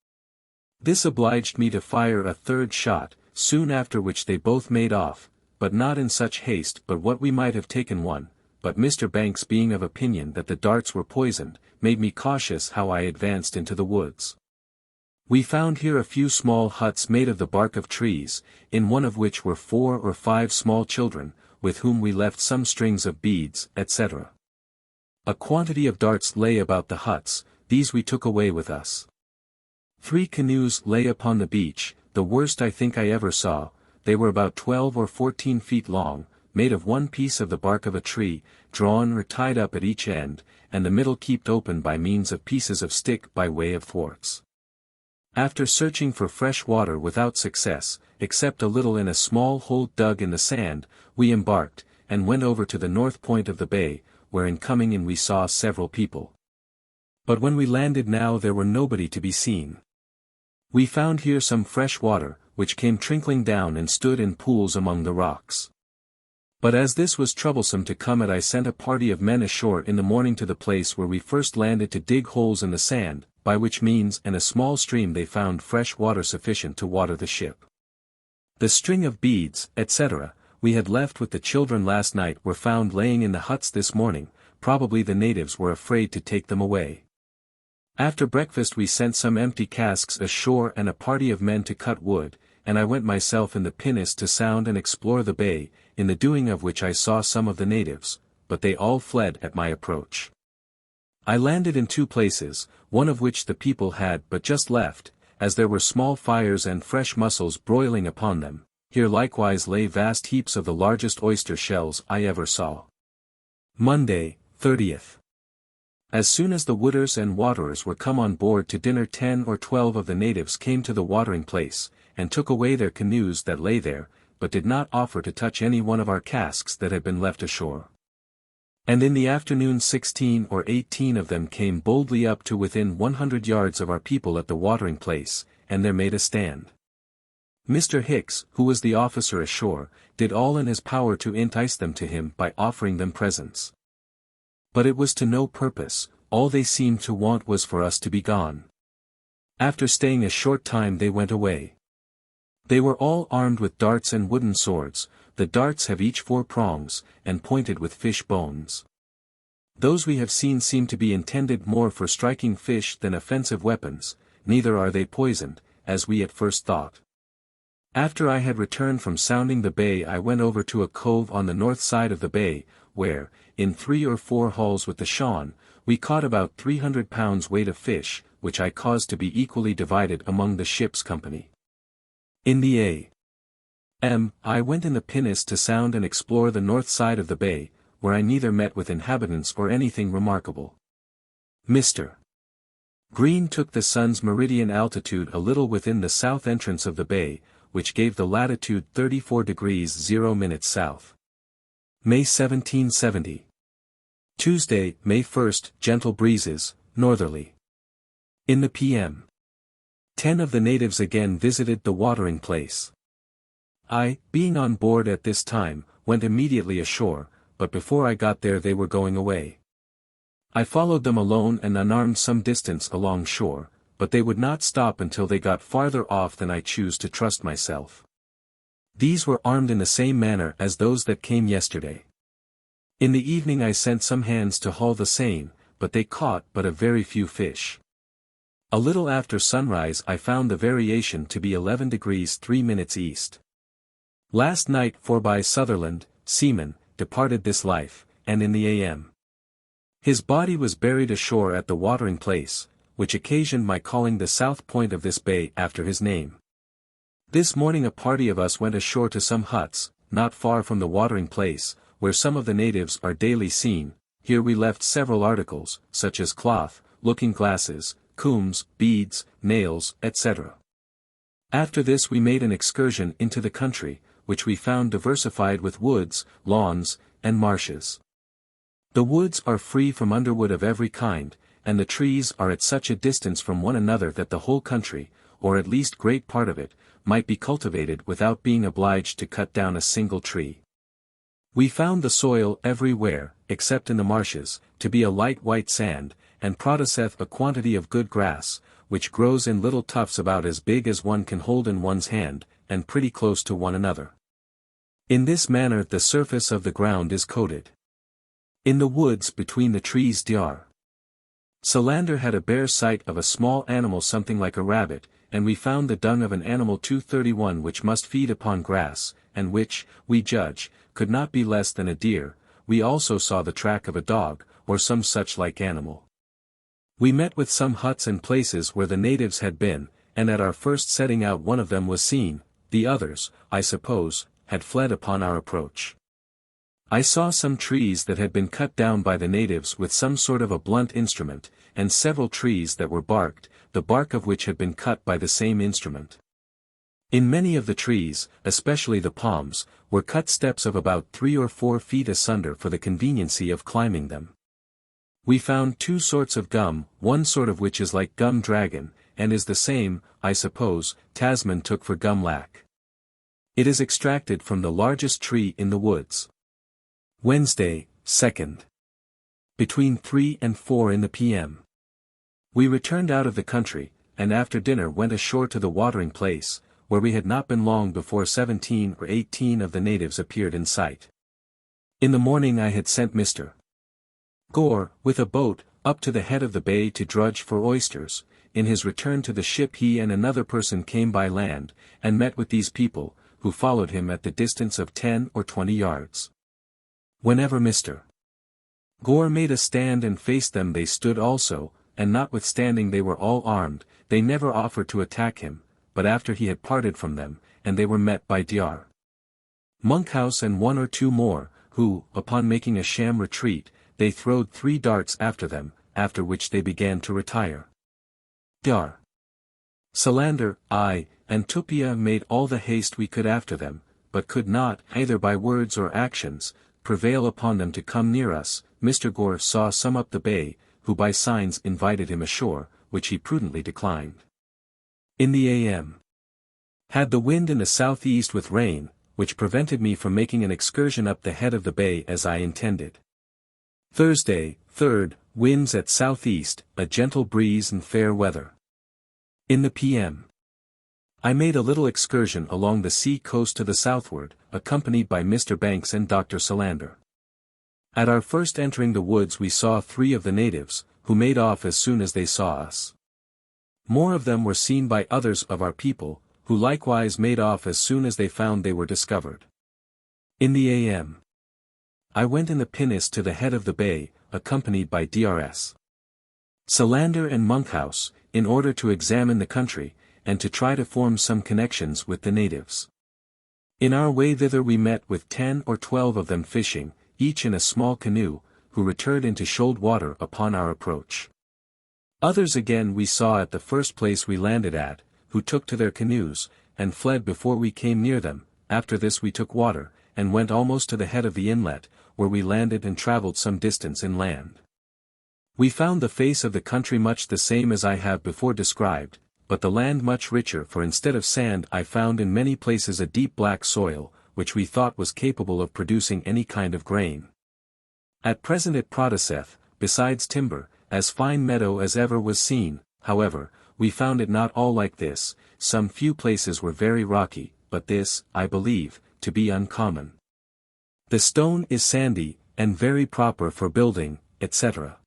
This obliged me to fire a third shot, soon after which they both made off, but not in such haste but what we might have taken one, but Mr. Banks being of opinion that the darts were poisoned, made me cautious how I advanced into the woods. We found here a few small huts made of the bark of trees, in one of which were 4 or 5 small children, with whom we left some strings of beads, etc. A quantity of darts lay about the huts, these we took away with us. 3 canoes lay upon the beach, the worst I think I ever saw. They were about 12 or 14 feet long, made of one piece of the bark of a tree, drawn or tied up at each end, and the middle kept open by means of pieces of stick by way of thwarts. After searching for fresh water without success, except a little in a small hole dug in the sand, we embarked, and went over to the north point of the bay, where in coming in we saw several people. But when we landed now there were nobody to be seen. We found here some fresh water, which came trickling down and stood in pools among the rocks. But as this was troublesome to come at I sent a party of men ashore in the morning to the place where we first landed to dig holes in the sand, by which means and a small stream they found fresh water sufficient to water the ship. The string of beads, etc., we had left with the children last night were found laying in the huts this morning, probably the natives were afraid to take them away. After breakfast we sent some empty casks ashore and a party of men to cut wood, and I went myself in the pinnace to sound and explore the bay, in the doing of which I saw some of the natives, but they all fled at my approach. I landed in 2 places, one of which the people had but just left, as there were small fires and fresh mussels broiling upon them. Here likewise lay vast heaps of the largest oyster shells I ever saw. Monday, 30th. As soon as the wooders and waterers were come on board to dinner 10 or 12 of the natives came to the watering place, and took away their canoes that lay there, but did not offer to touch any one of our casks that had been left ashore. And in the afternoon 16 or 18 of them came boldly up to within 100 yards of our people at the watering place, and there made a stand. Mr. Hicks, who was the officer ashore, did all in his power to entice them to him by offering them presents. But it was to no purpose, all they seemed to want was for us to be gone. After staying a short time they went away. They were all armed with darts and wooden swords, the darts have each 4 prongs, and pointed with fish bones. Those we have seen seem to be intended more for striking fish than offensive weapons, neither are they poisoned, as we at first thought. After I had returned from sounding the bay I went over to a cove on the north side of the bay, where, in 3 or 4 hauls with the Sean, we caught about 300 pounds weight of fish, which I caused to be equally divided among the ship's company. In the I went in the pinnace to sound and explore the north side of the bay, where I neither met with inhabitants or anything remarkable. Mr. Green took the sun's meridian altitude a little within the south entrance of the bay, which gave the latitude 34 degrees 0 minutes south. May 1770. Tuesday, May 1st, gentle breezes, northerly. In the p.m. 10 of the natives again visited the watering place. I, being on board at this time, went immediately ashore, but before I got there they were going away. I followed them alone and unarmed some distance along shore, but they would not stop until they got farther off than I choose to trust myself. These were armed in the same manner as those that came yesterday. In the evening I sent some hands to haul the seine, but they caught but a very few fish. A little after sunrise I found the variation to be 11 degrees 3 minutes east. Last night Forby Sutherland, seaman, departed this life, and in the a.m. his body was buried ashore at the watering place, which occasioned my calling the south point of this bay after his name. This morning a party of us went ashore to some huts, not far from the watering place, where some of the natives are daily seen. Here we left several articles, such as cloth, looking-glasses, combs, beads, nails, etc. After this we made an excursion into the country, which we found diversified with woods, lawns, and marshes. The woods are free from underwood of every kind, and the trees are at such a distance from one another that the whole country, or at least great part of it, might be cultivated without being obliged to cut down a single tree. We found the soil everywhere, except in the marshes, to be a light white sand, and produceth a quantity of good grass, which grows in little tufts about as big as one can hold in one's hand, and pretty close to one another. In this manner the surface of the ground is coated. In the woods between the trees Dr. Solander had a bare sight of a small animal something like a rabbit, and we found the dung of an animal 231 which must feed upon grass, and which, we judge, could not be less than a deer. We also saw the track of a dog, or some such like animal. We met with some huts and places where the natives had been, and at our first setting out one of them was seen. The others, I suppose, had fled upon our approach. I saw some trees that had been cut down by the natives with some sort of a blunt instrument, and several trees that were barked, the bark of which had been cut by the same instrument. In many of the trees, especially the palms, were cut steps of about 3 or 4 feet asunder for the conveniency of climbing them. We found 2 sorts of gum, one sort of which is like gum dragon, and is the same, I suppose, Tasman took for gum lac. It is extracted from the largest tree in the woods. Wednesday, 2nd. Between 3 and 4 in the p.m. we returned out of the country, and after dinner went ashore to the watering place, where we had not been long before 17 or 18 of the natives appeared in sight. In the morning I had sent Mr. Gore, with a boat, up to the head of the bay to drudge for oysters. In his return to the ship he and another person came by land, and met with these people, who followed him at the distance of 10 or 20 yards. Whenever Mr. Gore made a stand and faced them they stood also, and notwithstanding they were all armed, they never offered to attack him, but after he had parted from them, and they were met by Dr. Monkhouse and 1 or 2 more, who, upon making a sham retreat, they throwed 3 darts after them, after which they began to retire. Dr. Solander, I, and Tupia made all the haste we could after them, but could not, either by words or actions, prevail upon them to come near us. Mr. Gore saw some up the bay, who by signs invited him ashore, which he prudently declined. In the a.m. had the wind in the southeast with rain, which prevented me from making an excursion up the head of the bay as I intended. Thursday, 3rd, winds at southeast, a gentle breeze and fair weather. In the p.m. I made a little excursion along the sea coast to the southward, accompanied by Mr. Banks and Dr. Solander. At our first entering the woods we saw 3 of the natives, who made off as soon as they saw us. More of them were seen by others of our people, who likewise made off as soon as they found they were discovered. In the a.m. I went in the pinnace to the head of the bay, accompanied by Drs. Solander and Monkhouse, in order to examine the country, and to try to form some connections with the natives. In our way thither we met with 10 or 12 of them fishing, each in a small canoe, who returned into shoaled water upon our approach. Others again we saw at the first place we landed at, who took to their canoes, and fled before we came near them. After this we took water, and went almost to the head of the inlet, where we landed and travelled some distance inland. We found the face of the country much the same as I have before described, but the land much richer, for instead of sand I found in many places a deep black soil, which we thought was capable of producing any kind of grain. At present it produceth, besides timber, as fine meadow as ever was seen. However, we found it not all like this. Some few places were very rocky, but this, I believe, to be uncommon. The stone is sandy, and very proper for building, etc.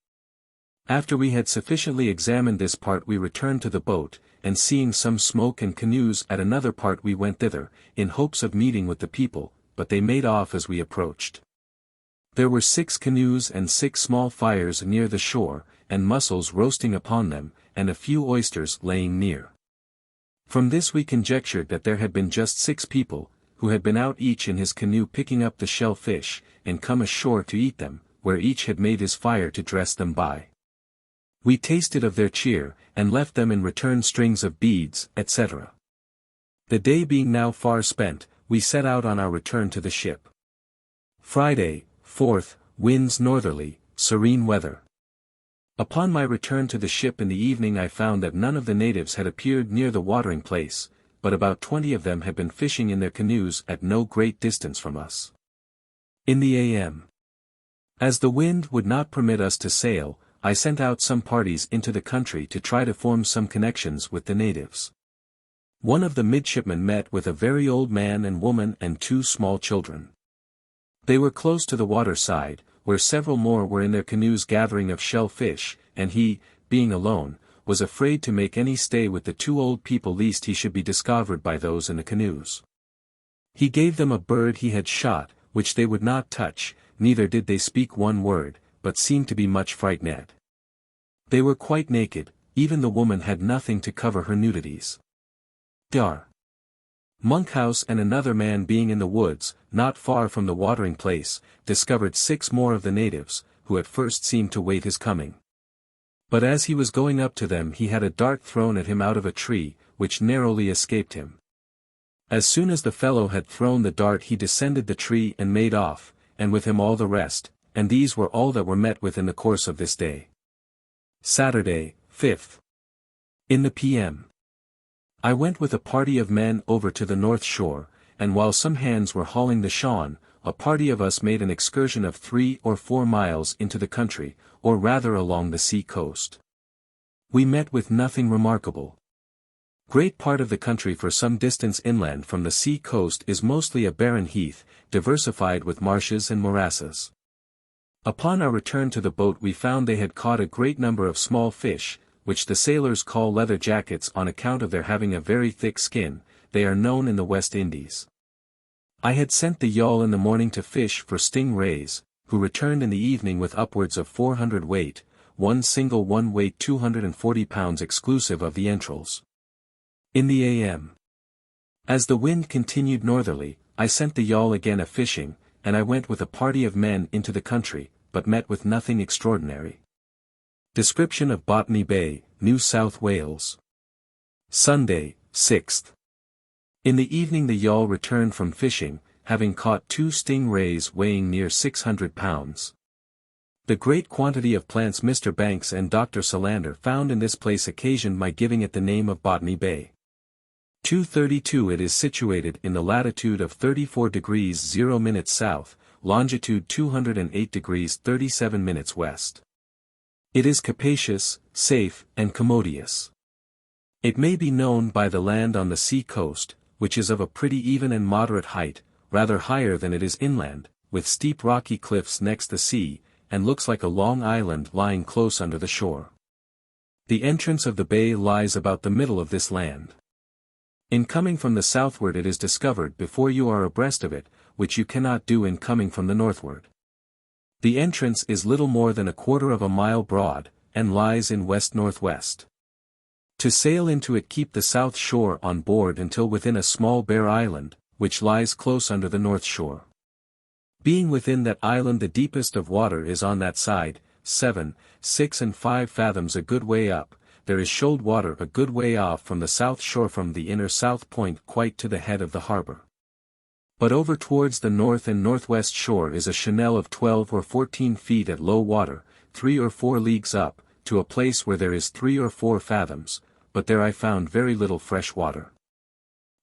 After we had sufficiently examined this part we returned to the boat, and seeing some smoke and canoes at another part we went thither, in hopes of meeting with the people, but they made off as we approached. There were 6 canoes and 6 small fires near the shore, and mussels roasting upon them, and a few oysters laying near. From this we conjectured that there had been just 6 people, who had been out each in his canoe picking up the shell fish, and come ashore to eat them, where each had made his fire to dress them by. We tasted of their cheer, and left them in return strings of beads, etc. The day being now far spent, we set out on our return to the ship. Friday, 4th, winds northerly, serene weather. Upon my return to the ship in the evening I found that none of the natives had appeared near the watering place, but about 20 of them had been fishing in their canoes at no great distance from us. In the a.m. As the wind would not permit us to sail, I sent out some parties into the country to try to form some connections with the natives. One of the midshipmen met with a very old man and woman and 2 small children. They were close to the water side, where several more were in their canoes gathering of shell fish, and he, being alone, was afraid to make any stay with the 2 old people lest he should be discovered by those in the canoes. He gave them a bird he had shot, which they would not touch, neither did they speak one word, but seemed to be much frightened. They were quite naked, even the woman had nothing to cover her nudities. Dar. Monkhouse and another man being in the woods, not far from the watering place, discovered 6 more of the natives, who at first seemed to wait his coming. But as he was going up to them he had a dart thrown at him out of a tree, which narrowly escaped him. As soon as the fellow had thrown the dart he descended the tree and made off, and with him all the rest, and these were all that were met with in the course of this day. Saturday, 5th. In the p.m. I went with a party of men over to the north shore, and while some hands were hauling the shawn, a party of us made an excursion of 3 or 4 miles into the country, or rather along the sea coast. We met with nothing remarkable. Great part of the country for some distance inland from the sea coast is mostly a barren heath, diversified with marshes and morasses. Upon our return to the boat we found they had caught a great number of small fish, which the sailors call leather jackets on account of their having a very thick skin. They are known in the West Indies. I had sent the yawl in the morning to fish for sting rays, who returned in the evening with upwards of 400 weight, one single one weighed 240 pounds exclusive of the entrails. In the a.m. As the wind continued northerly, I sent the yawl again a-fishing, and I went with a party of men into the country, but met with nothing extraordinary. Description of Botany Bay, New South Wales. Sunday, 6th. In the evening the yawl returned from fishing, having caught 2 sting rays weighing near 600 pounds. The great quantity of plants Mr. Banks and Dr. Solander found in this place occasioned my giving it the name of Botany Bay. 232 It is situated in the latitude of 34 degrees 0 minutes south, longitude 208 degrees 37 minutes west. It is capacious, safe, and commodious. It may be known by the land on the sea coast, which is of a pretty even and moderate height, rather higher than it is inland, with steep rocky cliffs next the sea, and looks like a long island lying close under the shore. The entrance of the bay lies about the middle of this land. In coming from the southward it is discovered before you are abreast of it, which you cannot do in coming from the northward. The entrance is little more than 1/4 of a mile broad, and lies in west-northwest. To sail into it keep the south shore on board until within a small bare island, which lies close under the north shore. Being within that island, the deepest of water is on that side, 7, 6 and 5 fathoms a good way up. There is shoaled water a good way off from the south shore, from the inner south point quite to the head of the harbour. But over towards the north and northwest shore is a channel of 12 or 14 feet at low water, 3 or 4 leagues up, to a place where there is 3 or 4 fathoms, but there I found very little fresh water.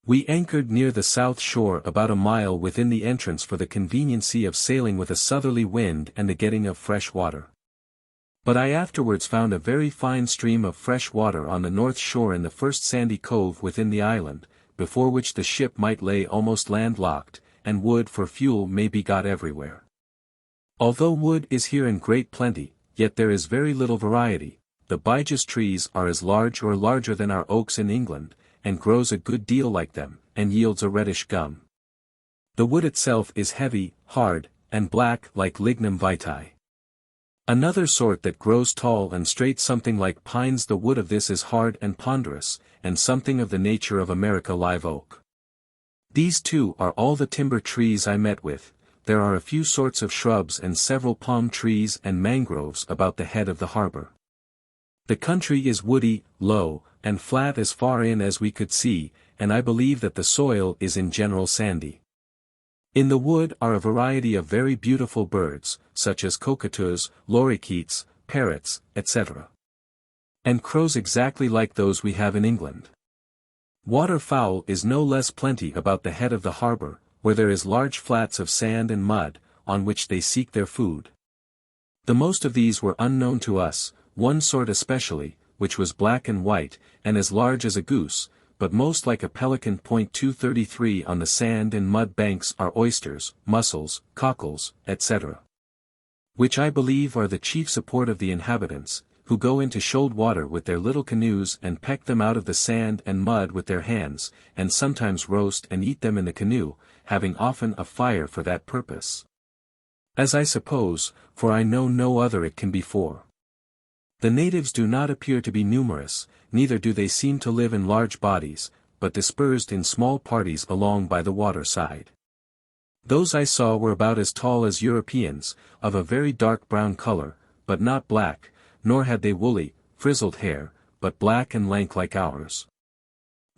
We anchored near the south shore about a mile within the entrance for the conveniency of sailing with a southerly wind and the getting of fresh water. But I afterwards found a very fine stream of fresh water on the north shore in the first sandy cove within the island, before which the ship might lay almost landlocked, and wood for fuel may be got everywhere. Although wood is here in great plenty, yet there is very little variety. The byjas trees are as large or larger than our oaks in England, and grows a good deal like them, and yields a reddish gum. The wood itself is heavy, hard, and black like lignum vitae. Another sort that grows tall and straight, something like pines. The wood of this is hard and ponderous, and something of the nature of America live oak. These two are all the timber trees I met with. There are a few sorts of shrubs and several palm trees and mangroves about the head of the harbour. The country is woody, low, and flat as far in as we could see, and I believe that the soil is in general sandy. In the wood are a variety of very beautiful birds, such as cockatoos, lorikeets, parrots, etc. And crows exactly like those we have in England. Waterfowl is no less plenty about the head of the harbour, where there is large flats of sand and mud, on which they seek their food. The most of these were unknown to us, one sort especially, which was black and white, and as large as a goose, but most like a pelican. 233 On the sand and mud banks are oysters, mussels, cockles, etc. Which I believe are the chief support of the inhabitants, who go into shoaled water with their little canoes and peck them out of the sand and mud with their hands, and sometimes roast and eat them in the canoe, having often a fire for that purpose. As I suppose, for I know no other it can be for. The natives do not appear to be numerous, neither do they seem to live in large bodies, but dispersed in small parties along by the water side. Those I saw were about as tall as Europeans, of a very dark brown color, but not black, nor had they woolly, frizzled hair, but black and lank like ours.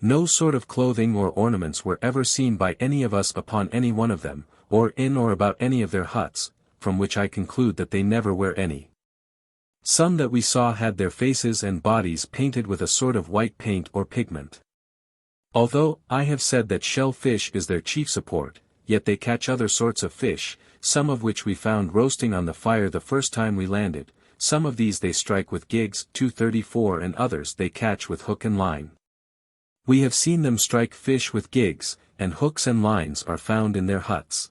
No sort of clothing or ornaments were ever seen by any of us upon any one of them, or in or about any of their huts, from which I conclude that they never wear any. Some that we saw had their faces and bodies painted with a sort of white paint or pigment. Although I have said that shell fish is their chief support, yet they catch other sorts of fish, some of which we found roasting on the fire the first time we landed. Some of these they strike with gigs, 234, and others they catch with hook and line. We have seen them strike fish with gigs, and hooks and lines are found in their huts.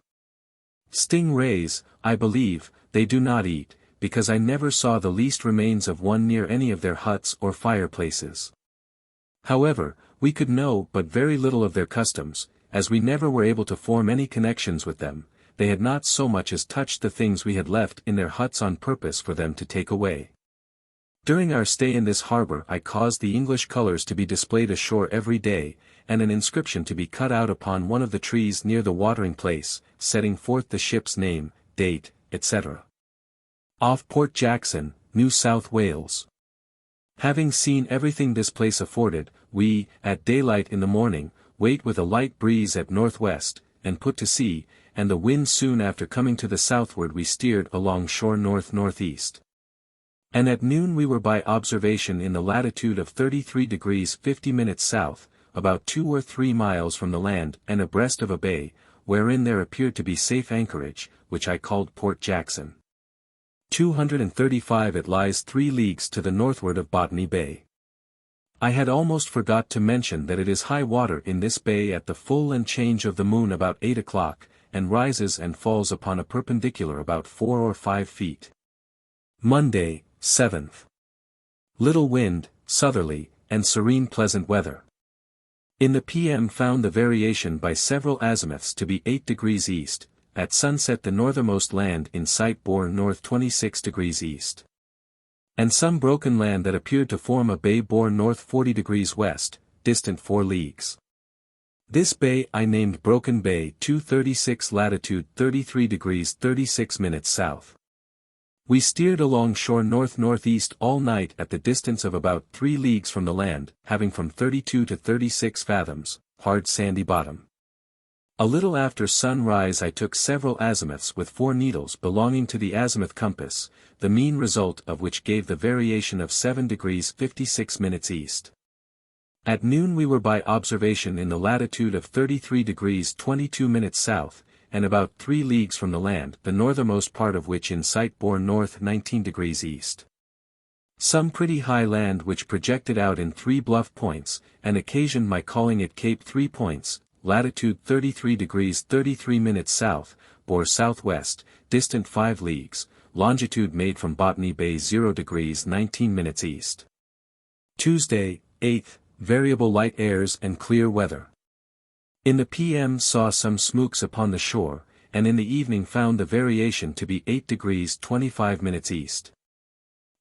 Sting-rays, I believe, they do not eat, because I never saw the least remains of one near any of their huts or fireplaces. However, we could know but very little of their customs, as we never were able to form any connections with them. They had not so much as touched the things we had left in their huts on purpose for them to take away. During our stay in this harbour I caused the English colours to be displayed ashore every day, and an inscription to be cut out upon one of the trees near the watering place, setting forth the ship's name, date, etc. Off Port Jackson, New South Wales. Having seen everything this place afforded, we, at daylight in the morning, wait with a light breeze at northwest, and put to sea, and the wind soon after coming to the southward we steered along shore north-northeast. And at noon we were by observation in the latitude of 33 degrees 50 minutes south, about 2 or 3 miles from the land and abreast of a bay, wherein there appeared to be safe anchorage, which I called Port Jackson. 235 It lies 3 leagues to the northward of Botany Bay. I had almost forgot to mention that it is high water in this bay at the full and change of the moon about 8 o'clock, and rises and falls upon a perpendicular about 4 or 5 feet. Monday, 7th. Little wind, southerly, and serene pleasant weather. In the PM found the variation by several azimuths to be 8 degrees east, at sunset the northernmost land in sight bore north 26 degrees east. And some broken land that appeared to form a bay bore north 40 degrees west, distant 4 leagues. This bay I named Broken Bay 236 latitude 33 degrees 36 minutes south. We steered along shore north-northeast all night at the distance of about 3 leagues from the land, having from 32 to 36 fathoms, hard sandy bottom. A little after sunrise I took several azimuths with 4 needles belonging to the azimuth compass, the mean result of which gave the variation of 7 degrees 56 minutes east. At noon we were by observation in the latitude of 33 degrees 22 minutes south, and about 3 leagues from the land, the northernmost part of which in sight bore north 19 degrees east. Some pretty high land which projected out in 3 bluff points, and occasioned my calling it Cape 3 Points, latitude 33 degrees 33 minutes south, bore southwest, distant 5 leagues, longitude made from Botany Bay 0 degrees 19 minutes east. Tuesday, 8th, variable light airs and clear weather. In the PM saw some smooks upon the shore, and in the evening found the variation to be 8 degrees 25 minutes east.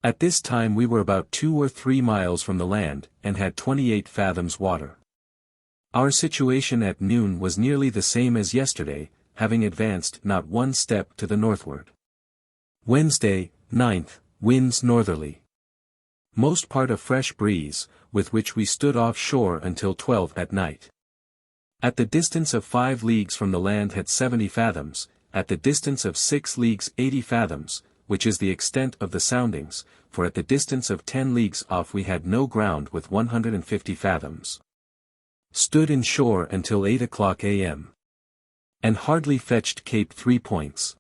At this time we were about 2 or 3 miles from the land, and had 28 fathoms water. Our situation at noon was nearly the same as yesterday, having advanced not 1 step to the northward. Wednesday, 9th, winds northerly. Most part a fresh breeze, with which we stood off shore until 12 at night. At the distance of 5 leagues from the land had 70 fathoms, at the distance of 6 leagues 80 fathoms, which is the extent of the soundings, for at the distance of 10 leagues off we had no ground with 150 fathoms. Stood in shore until 8 o'clock a.m. and hardly fetched Cape 3 Points.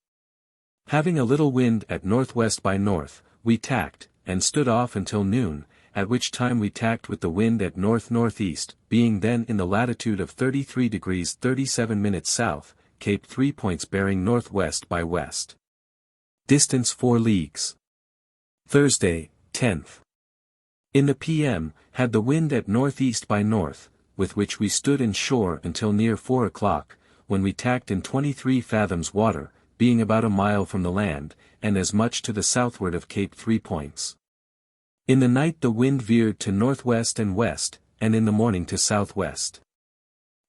Having a little wind at northwest by north, we tacked, and stood off until noon, at which time we tacked with the wind at north-northeast, being then in the latitude of 33 degrees 37 minutes south, Cape 3 Points bearing northwest by west. Distance 4 leagues. Thursday, 10th. In the PM, had the wind at northeast by north, with which we stood in shore until near 4 o'clock, when we tacked in 23 fathoms water, being about a mile from the land, and as much to the southward of Cape 3 Points. In the night the wind veered to northwest and west, and in the morning to southwest.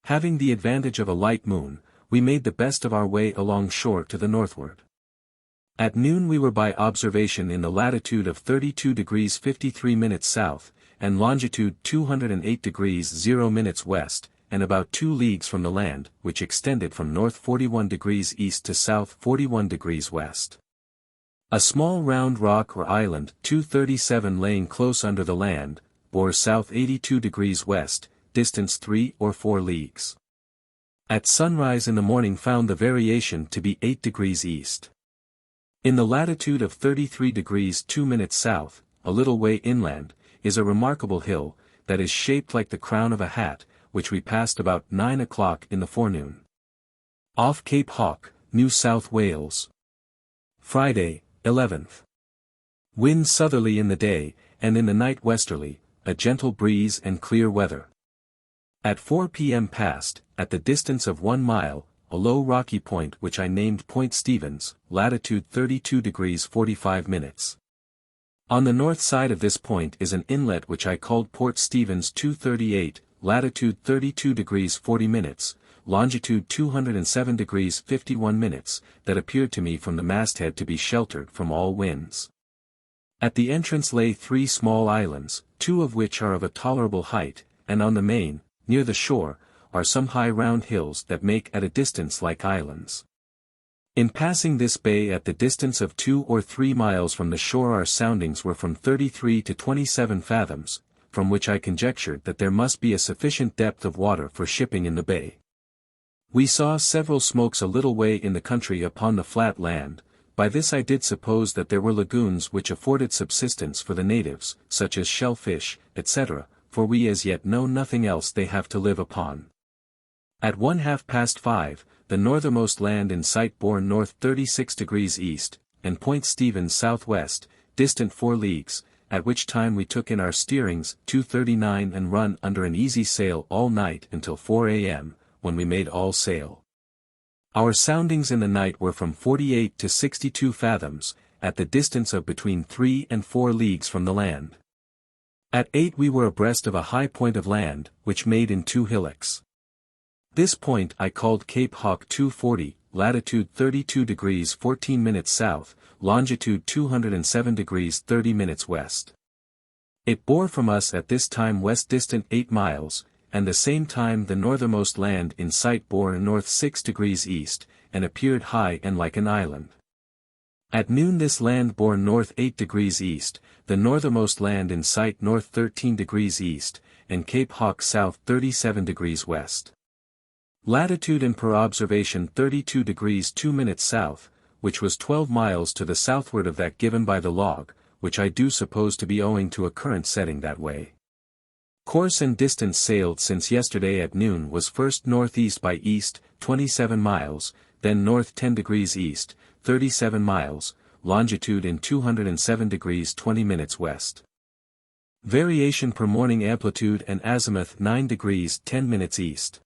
Having the advantage of a light moon, we made the best of our way along shore to the northward. At noon we were by observation in the latitude of 32 degrees 53 minutes south, and longitude 208 degrees 0 minutes west, and about 2 leagues from the land, which extended from north 41 degrees east to south 41 degrees west. A small round rock or island 237 laying close under the land, bore south 82 degrees west, distance 3 or 4 leagues. At sunrise in the morning found the variation to be 8 degrees east. In the latitude of 33 degrees 2 minutes south, a little way inland, is a remarkable hill, that is shaped like the crown of a hat, which we passed about 9 o'clock in the forenoon. Off Cape Hawke, New South Wales. Friday, 11th. Wind southerly in the day, and in the night westerly, a gentle breeze and clear weather. At 4 p.m. passed, at the distance of 1 mile, a low rocky point which I named Point Stevens, latitude 32 degrees 45 minutes. On the north side of this point is an inlet which I called Port Stevens 238, latitude 32 degrees 40 minutes, longitude 207 degrees 51 minutes, that appeared to me from the masthead to be sheltered from all winds. At the entrance lay 3 small islands, 2 of which are of a tolerable height, and on the main, near the shore, are some high round hills that make at a distance like islands. In passing this bay at the distance of 2 or 3 miles from the shore our soundings were from 33 to 27 fathoms, from which I conjectured that there must be a sufficient depth of water for shipping in the bay. We saw several smokes a little way in the country upon the flat land. By this I did suppose that there were lagoons which afforded subsistence for the natives, such as shellfish, etc., for we as yet know nothing else they have to live upon. At 5:30, the northernmost land in sight bore north 36 degrees east, and Point Stevens southwest, distant 4 leagues, at which time we took in our steerings 239 and run under an easy sail all night until 4 a.m., when we made all sail. Our soundings in the night were from 48 to 62 fathoms, at the distance of between 3 and 4 leagues from the land. At 8 we were abreast of a high point of land, which made in 2 hillocks. This point I called Cape Hawke 240, latitude 32 degrees 14 minutes south, longitude 207 degrees 30 minutes west. It bore from us at this time west distant 8 miles, and the same time the northernmost land in sight bore north 6 degrees east, and appeared high and like an island. At noon this land bore north 8 degrees east, the northernmost land in sight north 13 degrees east, and Cape Hawke south 37 degrees west. Latitude and per observation 32 degrees 2 minutes south, which was 12 miles to the southward of that given by the log, which I do suppose to be owing to a current setting that way. Course and distance sailed since yesterday at noon was first northeast by east, 27 miles, then north 10 degrees east, 37 miles, longitude in 207 degrees 20 minutes west. Variation per morning amplitude and azimuth 9 degrees 10 minutes east.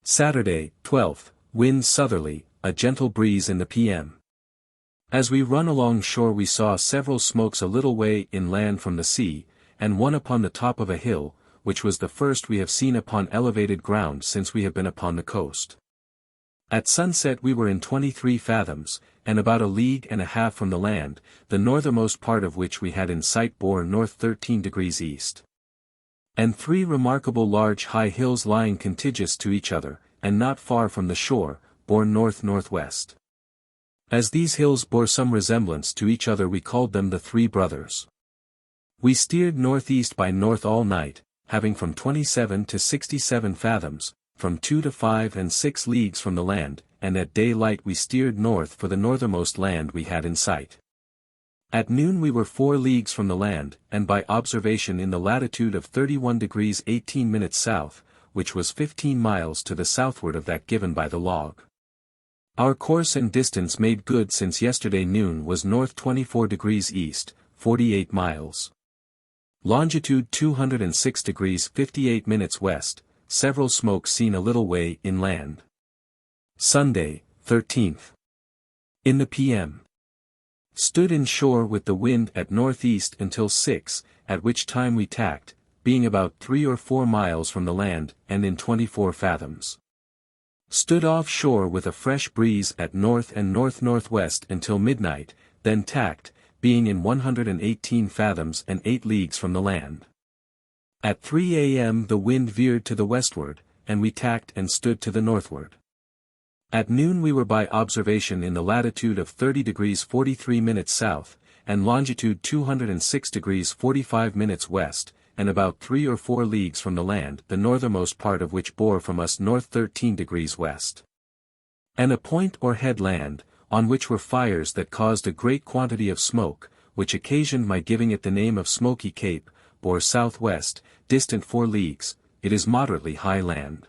Saturday, 12th, wind southerly, a gentle breeze in the p.m. As we run along shore we saw several smokes a little way inland from the sea, and one upon the top of a hill, which was the first we have seen upon elevated ground since we have been upon the coast. At sunset we were in 23 fathoms, and about a league and a half from the land, the northernmost part of which we had in sight bore north 13 degrees east. And 3 remarkable large high hills lying contiguous to each other, and not far from the shore, bore north-northwest. As these hills bore some resemblance to each other we called them the Three Brothers. We steered northeast by north all night, having from 27 to 67 fathoms, from 2 to 5 and 6 leagues from the land, and at daylight we steered north for the northernmost land we had in sight. At noon we were 4 leagues from the land, and by observation in the latitude of 31 degrees 18 minutes south, which was 15 miles to the southward of that given by the log. Our course and distance made good since yesterday noon was north 24 degrees east, 48 miles. Longitude 206 degrees 58 minutes west, several smokes seen a little way inland. Sunday, 13th. In the p.m. Stood in shore with the wind at northeast until 6, at which time we tacked, being about 3 or 4 miles from the land and in 24 fathoms. Stood off-shore with a fresh breeze at north and north-northwest until midnight, then tacked, being in 118 fathoms and 8 leagues from the land. At 3 a.m. the wind veered to the westward, and we tacked and stood to the northward. At noon we were by observation in the latitude of 30 degrees 43 minutes south, and longitude 206 degrees 45 minutes west, and about 3 or 4 leagues from the land, the northernmost part of which bore from us north 13 degrees west. And a point or headland, on which were fires that caused a great quantity of smoke, which occasioned my giving it the name of Smoky Cape, bore southwest, distant 4 leagues, it is moderately high land.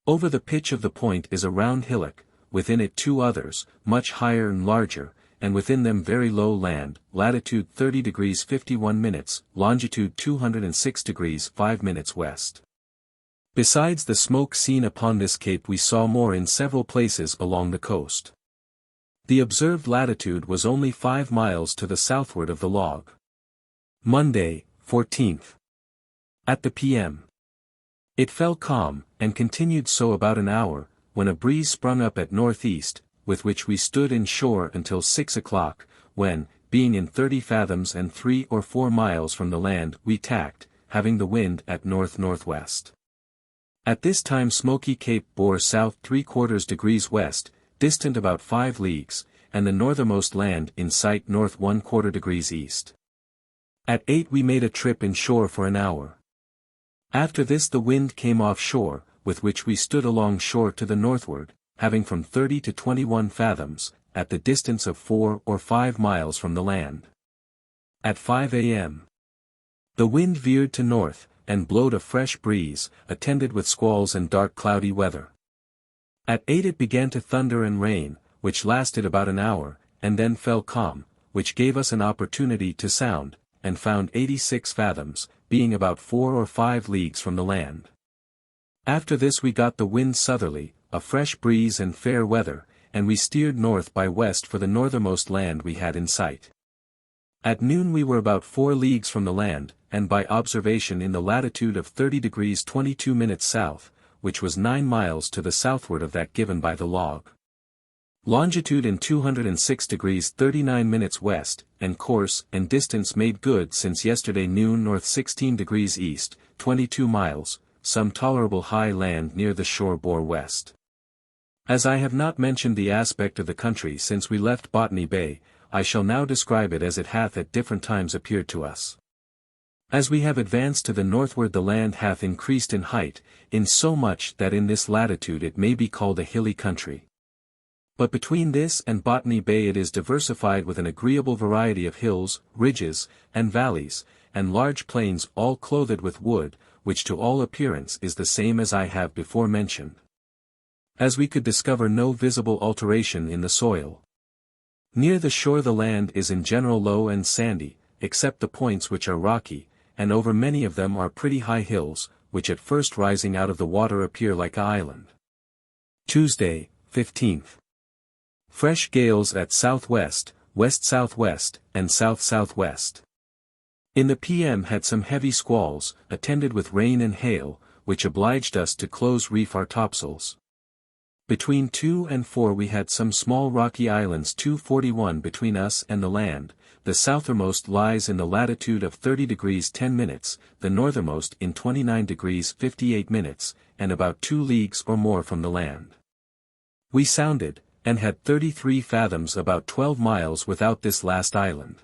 Over the pitch of the point is a round hillock, within it 2 others, much higher and larger, and within them very low land, latitude 30 degrees 51 minutes, longitude 206 degrees 5 minutes west. Besides the smoke seen upon this cape we saw more in several places along the coast. The observed latitude was only 5 miles to the southward of the log. Monday, 14th. At the p.m. It fell calm, and continued so about an hour, when a breeze sprung up at northeast, with which we stood in shore until 6 o'clock, when, being in 30 fathoms and 3 or 4 miles from the land we tacked, having the wind at north-northwest. At this time Smoky Cape bore south 3/4 degrees west, distant about 5 leagues, and the northernmost land in sight north 1/4 degrees east. At 8 we made a trip in shore for an hour. After this the wind came off shore, with which we stood along shore to the northward, having from 30 to 21 fathoms, at the distance of 4 or 5 miles from the land. At 5 a.m. the wind veered to north, and blowed a fresh breeze, attended with squalls and dark cloudy weather. At 8 it began to thunder and rain, which lasted about an hour, and then fell calm, which gave us an opportunity to sound, and found 86 fathoms, being about 4 or 5 leagues from the land. After this we got the wind southerly, a fresh breeze and fair weather, and we steered north by west for the northernmost land we had in sight. At noon we were about 4 leagues from the land, and by observation in the latitude of 30 degrees 22 minutes south, which was 9 miles to the southward of that given by the log. Longitude in 206 degrees 39 minutes west, and course and distance made good since yesterday noon north 16 degrees east, 22 miles, some tolerable high land near the shore bore west. As I have not mentioned the aspect of the country since we left Botany Bay, I shall now describe it as it hath at different times appeared to us. As we have advanced to the northward the land hath increased in height, in so much that in this latitude it may be called a hilly country. But between this and Botany Bay it is diversified with an agreeable variety of hills, ridges, and valleys, and large plains all clothed with wood, which to all appearance is the same as I have before mentioned. As we could discover no visible alteration in the soil. Near the shore the land is in general low and sandy, except the points which are rocky, and over many of them are pretty high hills, which at first rising out of the water appear like an island. Tuesday, 15th. Fresh gales at southwest, west-southwest, and south-southwest. In the PM had some heavy squalls, attended with rain and hail, which obliged us to close reef our topsails. Between 2 and 4 we had some small rocky islands 241 between us and the land, the southermost lies in the latitude of 30 degrees 10 minutes, the northernmost in 29 degrees 58 minutes, and about 2 leagues or more from the land. We sounded, and had 33 fathoms about 12 miles without this last island.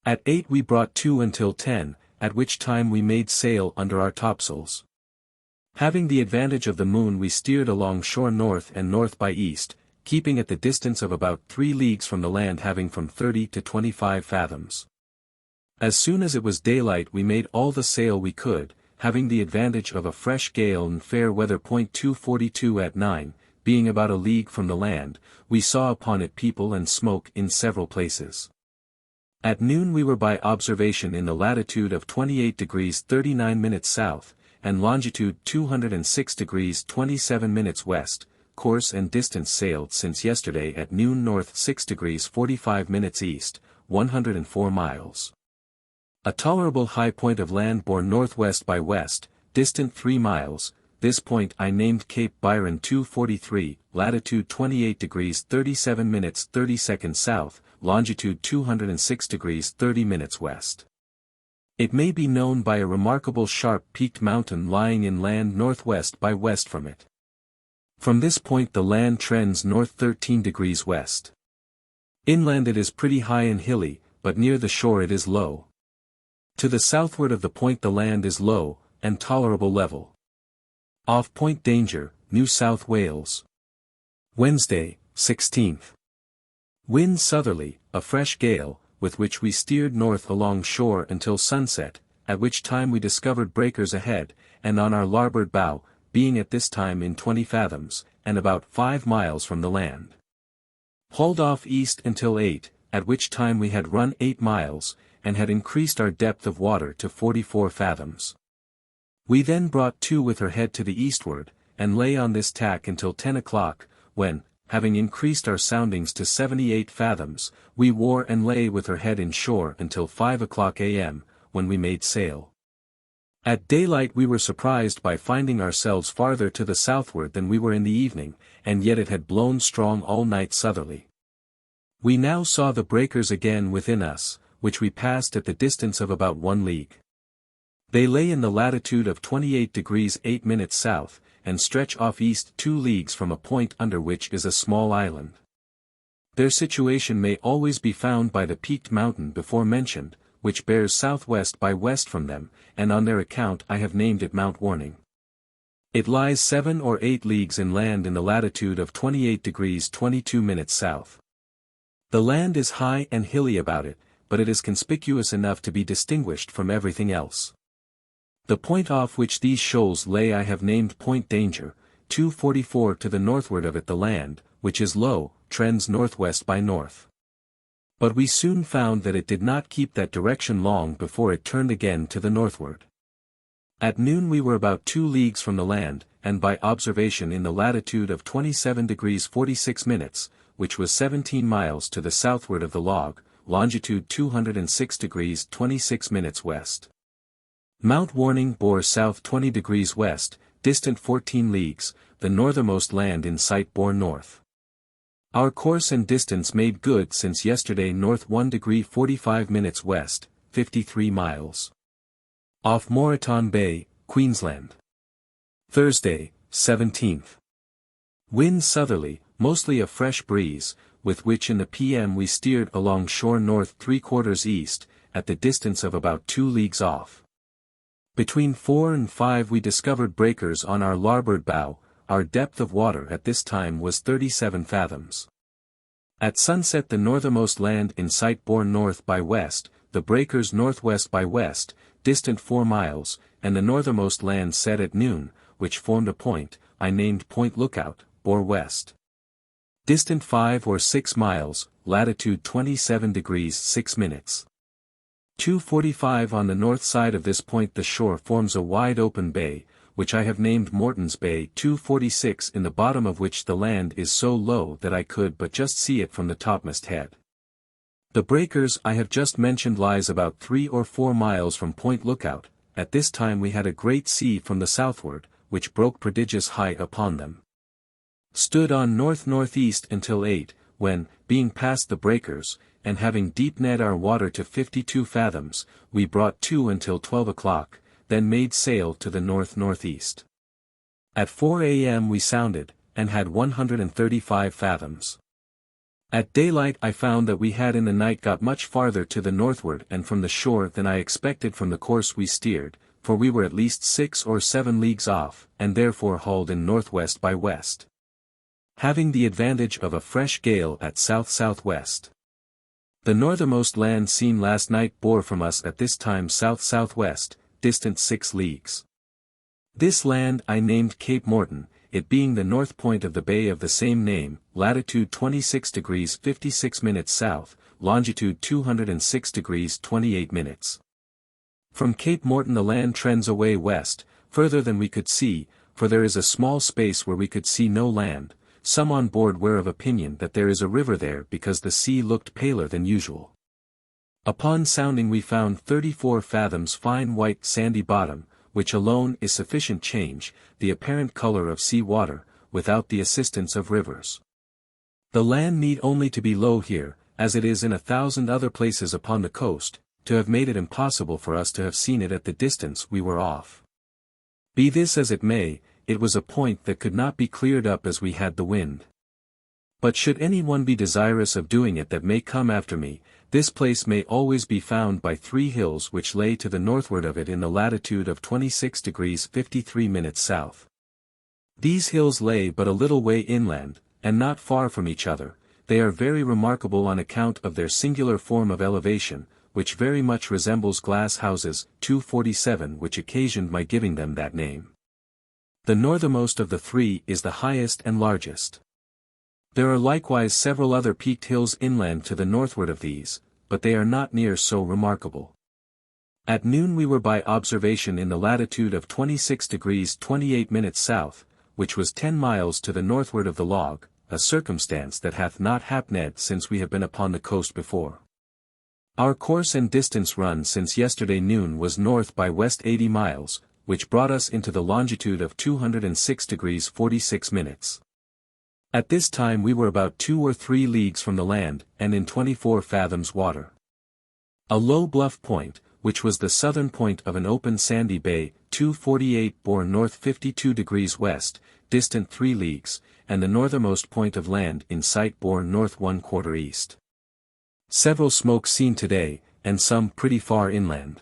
At 8 we brought to until 10, at which time we made sail under our topsails. Having the advantage of the moon we steered along shore north and north by east, keeping at the distance of about 3 leagues from the land having from 30 to 25 fathoms. As soon as it was daylight we made all the sail we could, having the advantage of a fresh gale and fair weather. 242 at 9, being about a league from the land, we saw upon it people and smoke in several places. At noon we were by observation in the latitude of 28 degrees 39 minutes south, and longitude 206 degrees 27 minutes west, course and distance sailed since yesterday at noon north 6 degrees 45 minutes east, 104 miles. A tolerable high point of land bore northwest by west, distant 3 miles, this point I named Cape Byron 243, latitude 28 degrees 37 minutes 30 seconds south, longitude 206 degrees 30 minutes west. It may be known by a remarkable sharp-peaked mountain lying in land northwest by west from it. From this point the land trends north 13 degrees west. Inland it is pretty high and hilly, but near the shore it is low. To the southward of the point the land is low, and tolerable level. Off Point Danger, New South Wales. Wednesday, 16th. Wind southerly, a fresh gale, with which we steered north along shore until sunset, at which time we discovered breakers ahead, and on our larboard bow, being at this time in 20 fathoms, and about 5 miles from the land. Hauled off east until 8, at which time we had run 8 miles, and had increased our depth of water to 44 fathoms. We then brought to with her head to the eastward, and lay on this tack until 10 o'clock, when, having increased our soundings to 78 fathoms, we wore and lay with her head in shore until 5 o'clock a.m., when we made sail. At daylight we were surprised by finding ourselves farther to the southward than we were in the evening, and yet it had blown strong all night southerly. We now saw the breakers again within us, which we passed at the distance of about 1 league. They lay in the latitude of 28 degrees 8 minutes south, and stretch off east 2 leagues from a point under which is a small island. Their situation may always be found by the peaked mountain before mentioned, which bears southwest by west from them, and on their account I have named it Mount Warning. It lies 7 or 8 leagues inland in the latitude of 28 degrees 22 minutes south. The land is high and hilly about it, but it is conspicuous enough to be distinguished from everything else. The point off which these shoals lay I have named Point Danger, 244 to the northward of it the land, which is low, trends northwest by north. But we soon found that it did not keep that direction long before it turned again to the northward. At noon we were about 2 leagues from the land, and by observation in the latitude of 27 degrees 46 minutes, which was 17 miles to the southward of the log, longitude 206 degrees 26 minutes west. Mount Warning bore south 20 degrees west, distant 14 leagues, the northernmost land in sight bore north. Our course and distance made good since yesterday north 1 degree 45 minutes west, 53 miles. Off Moreton Bay, Queensland. Thursday, 17th. Wind southerly, mostly a fresh breeze, with which in the PM we steered along shore north 3/4 east, at the distance of about 2 leagues off. Between 4 and 5 we discovered breakers on our larboard bow. Our depth of water at this time was 37 fathoms. At sunset the northernmost land in sight bore north by west, the breakers northwest by west, distant 4 miles, and the northernmost land set at noon, which formed a point, I named Point Lookout, bore west. Distant 5 or 6 miles, latitude 27 degrees 6 minutes. 2:45 on the north side of this point the shore forms a wide open bay, which I have named Morton's Bay 246 in the bottom of which the land is so low that I could but just see it from the topmast head. The breakers I have just mentioned lies about 3 or 4 miles from Point Lookout. At this time we had a great sea from the southward, which broke prodigious height upon them. Stood on north-northeast until 8, when, being past the breakers, and having deep net our water to 52 fathoms, we brought to until 12 o'clock, then made sail to the north-northeast. At 4 a.m. we sounded, and had 135 fathoms. At daylight I found that we had in the night got much farther to the northward and from the shore than I expected from the course we steered, for we were at least 6 or 7 leagues off, and therefore hauled in northwest by west. Having the advantage of a fresh gale at south-southwest. The northernmost land seen last night bore from us at this time south-southwest, distant 6 leagues. This land I named Cape Morton, it being the north point of the bay of the same name, latitude 26 degrees 56 minutes south, longitude 206 degrees 28 minutes. From Cape Morton the land trends away west, further than we could see, for there is a small space where we could see no land. Some on board were of opinion that there is a river there because the sea looked paler than usual. Upon sounding we found 34 fathoms fine white sandy bottom, which alone is sufficient change, the apparent color of sea water, without the assistance of rivers. The land need only to be low here, as it is in 1,000 other places upon the coast, to have made it impossible for us to have seen it at the distance we were off. Be this as it may, it was a point that could not be cleared up as we had the wind. But should any one be desirous of doing it that may come after me, this place may always be found by 3 hills which lay to the northward of it in the latitude of 26 degrees 53 minutes south. These hills lay but a little way inland, and not far from each other. They are very remarkable on account of their singular form of elevation, which very much resembles glass houses, 247 which occasioned my giving them that name. The northernmost of the 3 is the highest and largest. There are likewise several other peaked hills inland to the northward of these, but they are not near so remarkable. At noon we were by observation in the latitude of 26 degrees 28 minutes south, which was 10 miles to the northward of the log, a circumstance that hath not happened since we have been upon the coast before. Our course and distance run since yesterday noon was north by west 80 miles, which brought us into the longitude of 206 degrees 46 minutes. At this time we were about 2 or 3 leagues from the land, and in 24 fathoms water. A low bluff point, which was the southern point of an open sandy bay, 248 bore north 52 degrees west, distant 3 leagues, and the northernmost point of land in sight bore north 1/4 east. Several smokes seen today, and some pretty far inland.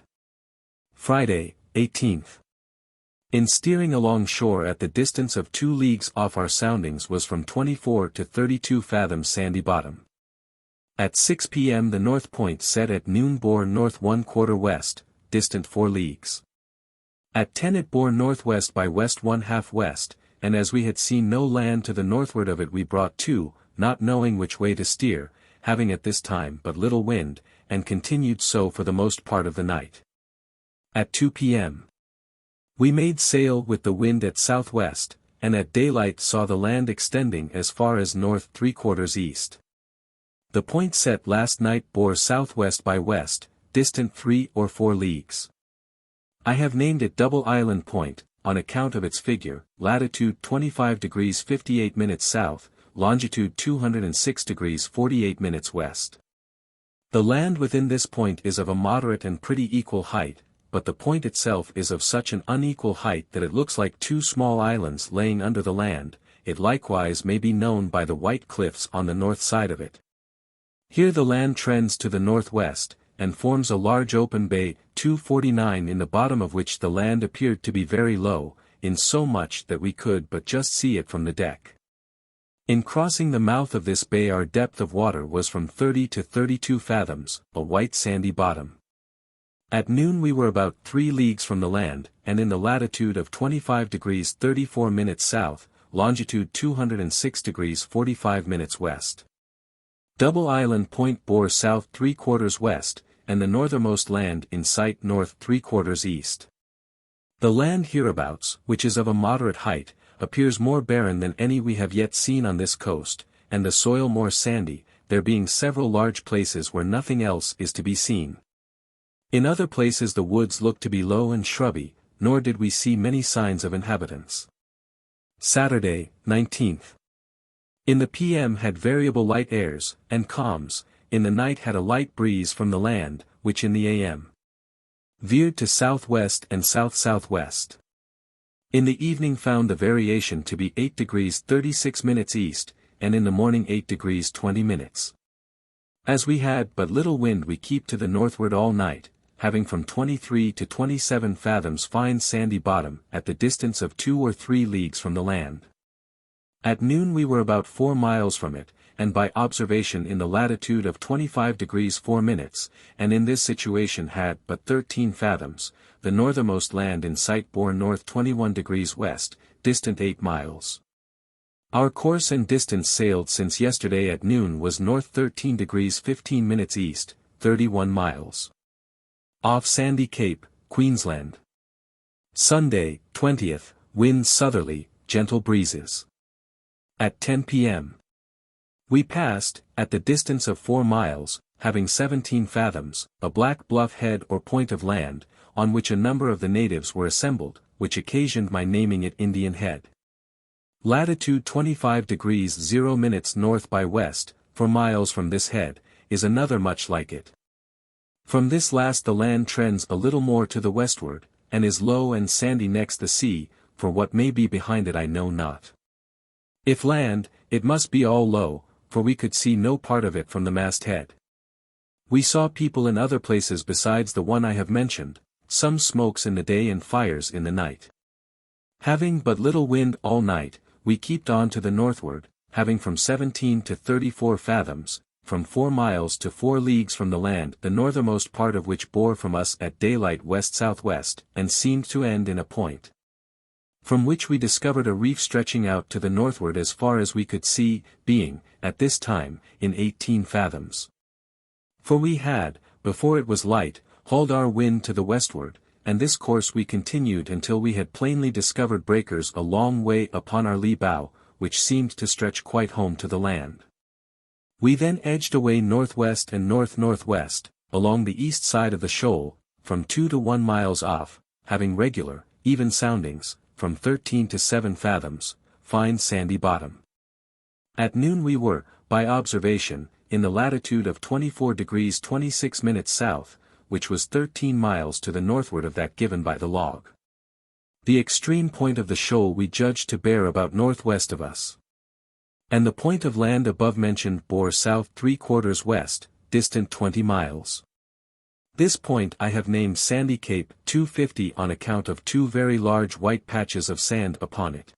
Friday, 18th. In steering along shore at the distance of 2 leagues off our soundings was from 24 to 32 fathoms sandy bottom. At 6 p.m. the north point set at noon bore north 1/4 west, distant 4 leagues. At 10 it bore northwest by west 1/2 west, and as we had seen no land to the northward of it we brought to, not knowing which way to steer, having at this time but little wind, and continued so for the most part of the night. At 2 p.m. we made sail with the wind at southwest, and at daylight saw the land extending as far as north 3/4 east. The point set last night bore southwest by west, distant 3 or 4 leagues. I have named it Double Island Point, on account of its figure, latitude 25 degrees 58 minutes south, longitude 206 degrees 48 minutes west. The land within this point is of a moderate and pretty equal height, but the point itself is of such an unequal height that it looks like two small islands laying under the land. It likewise may be known by the white cliffs on the north side of it. Here the land trends to the northwest, and forms a large open bay, 249 in the bottom of which the land appeared to be very low, in so much that we could but just see it from the deck. In crossing the mouth of this bay our depth of water was from 30 to 32 fathoms, a white sandy bottom. At noon we were about 3 leagues from the land, and in the latitude of 25 degrees 34 minutes south, longitude 206 degrees 45 minutes west. Double Island Point bore south 3/4 west, and the northernmost land in sight north 3/4 east. The land hereabouts, which is of a moderate height, appears more barren than any we have yet seen on this coast, and the soil more sandy, there being several large places where nothing else is to be seen. In other places the woods look to be low and shrubby, nor did we see many signs of inhabitants. Saturday, 19th. In the p.m. had variable light airs, and calms, in the night had a light breeze from the land, which in the a.m. veered to southwest and south-southwest. In the evening found the variation to be 8 degrees 36 minutes east, and in the morning 8 degrees 20 minutes. As we had but little wind we kept to the northward all night, having from 23 to 27 fathoms fine sandy bottom at the distance of 2 or 3 leagues from the land. At noon we were about 4 miles from it, and by observation in the latitude of 25 degrees 4 minutes, and in this situation had but 13 fathoms, the northernmost land in sight bore north 21 degrees west, distant 8 miles. Our course and distance sailed since yesterday at noon was north 13 degrees 15 minutes east, 31 miles. Off Sandy Cape, Queensland. Sunday, 20th, wind southerly, gentle breezes. At 10 p.m. we passed, at the distance of 4 miles, having 17 fathoms, a black bluff head or point of land, on which a number of the natives were assembled, which occasioned my naming it Indian Head. Latitude 25 degrees 0 minutes north by west, 4 miles from this head, is another much like it. From this last the land trends a little more to the westward, and is low and sandy next the sea, for what may be behind it I know not. If land, it must be all low, for we could see no part of it from the masthead. We saw people in other places besides the one I have mentioned, some smokes in the day and fires in the night. Having but little wind all night, we kept on to the northward, having from 17 to 34 fathoms, from 4 miles to 4 leagues from the land, the northernmost part of which bore from us at daylight west-southwest, and seemed to end in a point, from which we discovered a reef stretching out to the northward as far as we could see, being, at this time, in 18 fathoms. For we had, before it was light, hauled our wind to the westward, and this course we continued until we had plainly discovered breakers a long way upon our lee bow, which seemed to stretch quite home to the land. We then edged away northwest and north-northwest, along the east side of the shoal, from 2 to 1 miles off, having regular, even soundings, from 13 to 7 fathoms, fine sandy bottom. At noon we were, by observation, in the latitude of 24 degrees 26 minutes south, which was 13 miles to the northward of that given by the log. The extreme point of the shoal we judged to bear about northwest of us. And the point of land above mentioned bore south 3/4 west, distant 20 miles. This point I have named Sandy Cape 250 on account of 2 very large white patches of sand upon it.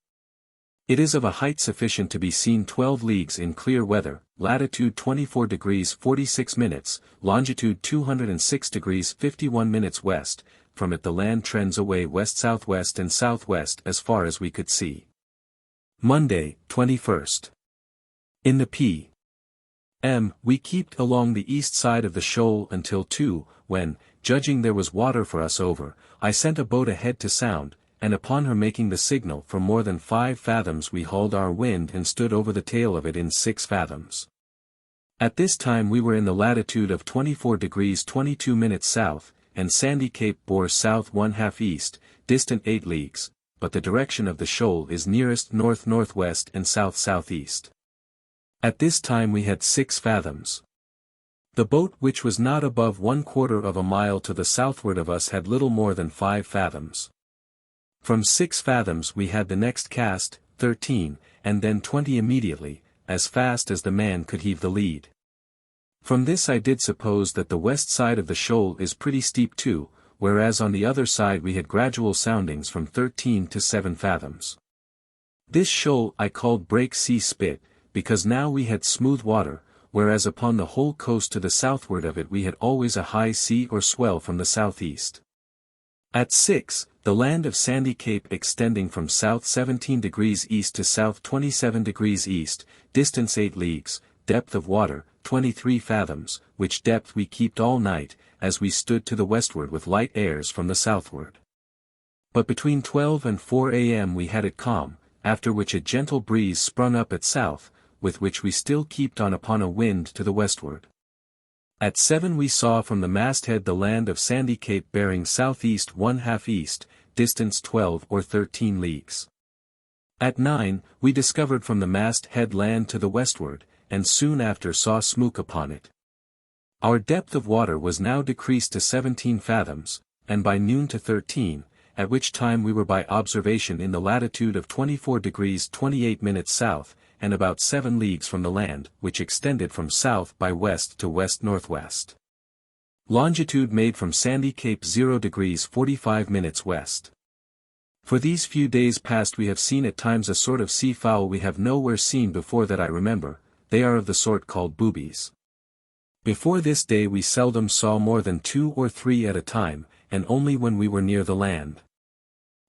It is of a height sufficient to be seen 12 leagues in clear weather, latitude 24 degrees 46 minutes, longitude 206 degrees 51 minutes west, from it the land trends away west-southwest and southwest as far as we could see. Monday, 21st. In the p.m. we kept along the east side of the shoal until 2, when, judging there was water for us over, I sent a boat ahead to sound, and upon her making the signal for more than 5 fathoms we hauled our wind and stood over the tail of it in 6 fathoms. At this time we were in the latitude of 24 degrees 22 minutes south, and Sandy Cape bore south 1/2 east, distant 8 leagues, but the direction of the shoal is nearest north-northwest and south-southeast. At this time we had 6 fathoms. The boat which was not above 1/4 of a mile to the southward of us had little more than 5 fathoms. From 6 fathoms we had the next cast, 13, and then 20 immediately, as fast as the man could heave the lead. From this I did suppose that the west side of the shoal is pretty steep too, whereas on the other side we had gradual soundings from 13 to 7 fathoms. This shoal I called Break Sea Spit, because now we had smooth water, whereas upon the whole coast to the southward of it we had always a high sea or swell from the southeast. At 6, the land of Sandy Cape extending from south 17 degrees east to south 27 degrees east, distance 8 leagues, depth of water, 23 fathoms, which depth we kept all night, as we stood to the westward with light airs from the southward. But between 12 and 4 a.m. we had it calm, after which a gentle breeze sprung up at south, with which we still kept on upon a wind to the westward. At 7 we saw from the masthead the land of Sandy Cape bearing southeast 1/2 east, distance 12 or 13 leagues. At 9, we discovered from the masthead land to the westward, and soon after saw smoke upon it. Our depth of water was now decreased to 17 fathoms, and by noon to 13, at which time we were by observation in the latitude of 24 degrees 28 minutes south, and about 7 leagues from the land, which extended from south by west to west-northwest. Longitude made from Sandy Cape 0 degrees 45 minutes west. For these few days past we have seen at times a sort of sea fowl we have nowhere seen before that I remember. They are of the sort called boobies. Before this day we seldom saw more than 2 or 3 at a time, and only when we were near the land.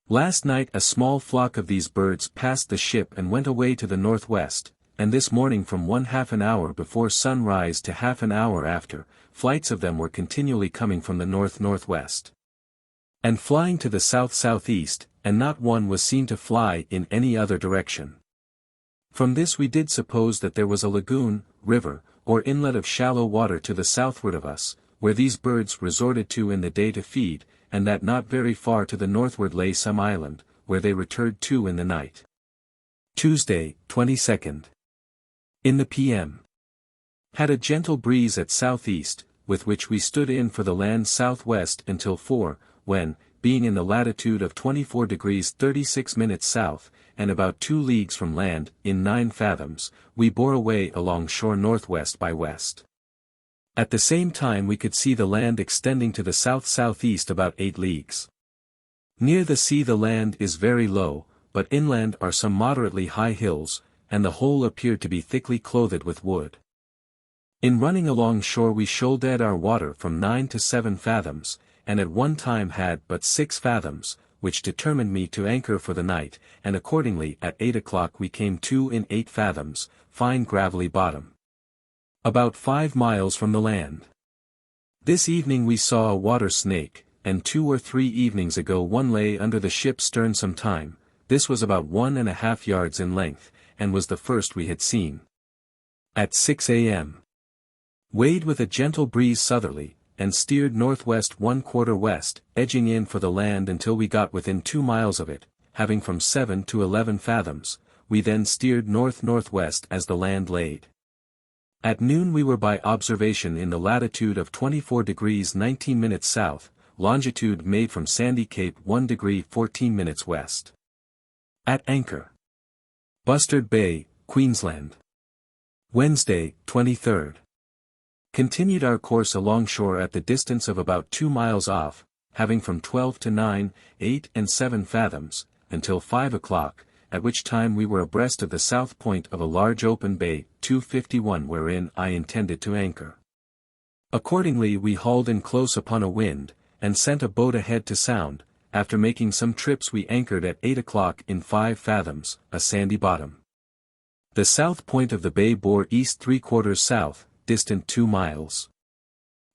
Last night a small flock of these birds passed the ship and went away to the northwest, and this morning from 1/2 an hour before sunrise to 1/2 an hour after, flights of them were continually coming from the north-northwest. And flying to the south-southeast, and not one was seen to fly in any other direction. From this we did suppose that there was a lagoon, river, or inlet of shallow water to the southward of us, where these birds resorted to in the day to feed, and that not very far to the northward lay some island, where they returned to in the night. Tuesday, 22nd. In the p.m. Had a gentle breeze at southeast, with which we stood in for the land southwest until 4, when, being in the latitude of 24 degrees 36 minutes south, and about 2 leagues from land, in 9 fathoms, we bore away along shore northwest by west. At the same time we could see the land extending to the south-southeast about 8 leagues. Near the sea the land is very low, but inland are some moderately high hills, and the whole appeared to be thickly clothed with wood. In running along shore we shouldered our water from 9 to 7 fathoms, and at one time had but 6 fathoms, which determined me to anchor for the night, and accordingly at 8 o'clock we came to in 8 fathoms, fine gravelly bottom. About 5 miles from the land. This evening we saw a water snake, and 2 or 3 evenings ago one lay under the ship's stern some time. This was about 1½ yards in length, and was the first we had seen. At 6 a.m. Weighed with a gentle breeze southerly, and steered northwest 1/4 west, edging in for the land until we got within 2 miles of it, having from 7 to 11 fathoms, we then steered north-northwest as the land laid. At noon we were by observation in the latitude of 24 degrees 19 minutes south, longitude made from Sandy Cape 1 degree 14 minutes west. At anchor. Bustard Bay, Queensland. Wednesday, 23rd. Continued our course alongshore at the distance of about 2 miles off, having from 12 to 9, 8 and 7 fathoms, until 5 o'clock, at which time we were abreast of the south point of a large open bay, 251 wherein I intended to anchor. Accordingly we hauled in close upon a wind, and sent a boat ahead to sound. After making some trips we anchored at 8 o'clock in 5 fathoms, a sandy bottom. The south point of the bay bore east 3/4 south, distant 2 miles.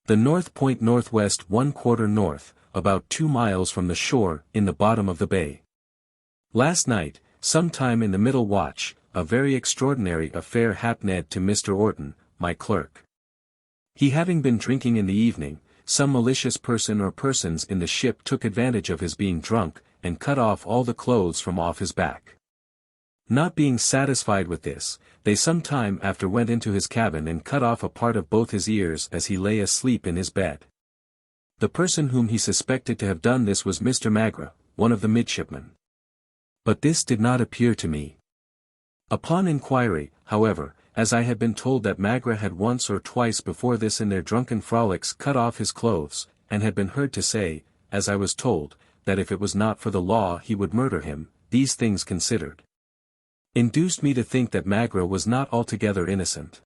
The north point northwest 1/4 north, about 2 miles from the shore, in the bottom of the bay. Last night, sometime in the middle watch, a very extraordinary affair happened to Mr. Orton, my clerk. He having been drinking in the evening, some malicious person or persons in the ship took advantage of his being drunk, and cut off all the clothes from off his back. Not being satisfied with this, they some time after went into his cabin and cut off a part of both his ears as he lay asleep in his bed. The person whom he suspected to have done this was Mr. Magra, one of the midshipmen. But this did not appear to me. Upon inquiry, however, as I had been told that Magra had once or twice before this in their drunken frolics cut off his clothes, and had been heard to say, as I was told, that if it was not for the law he would murder him, these things considered induced me to think that Magra was not altogether innocent.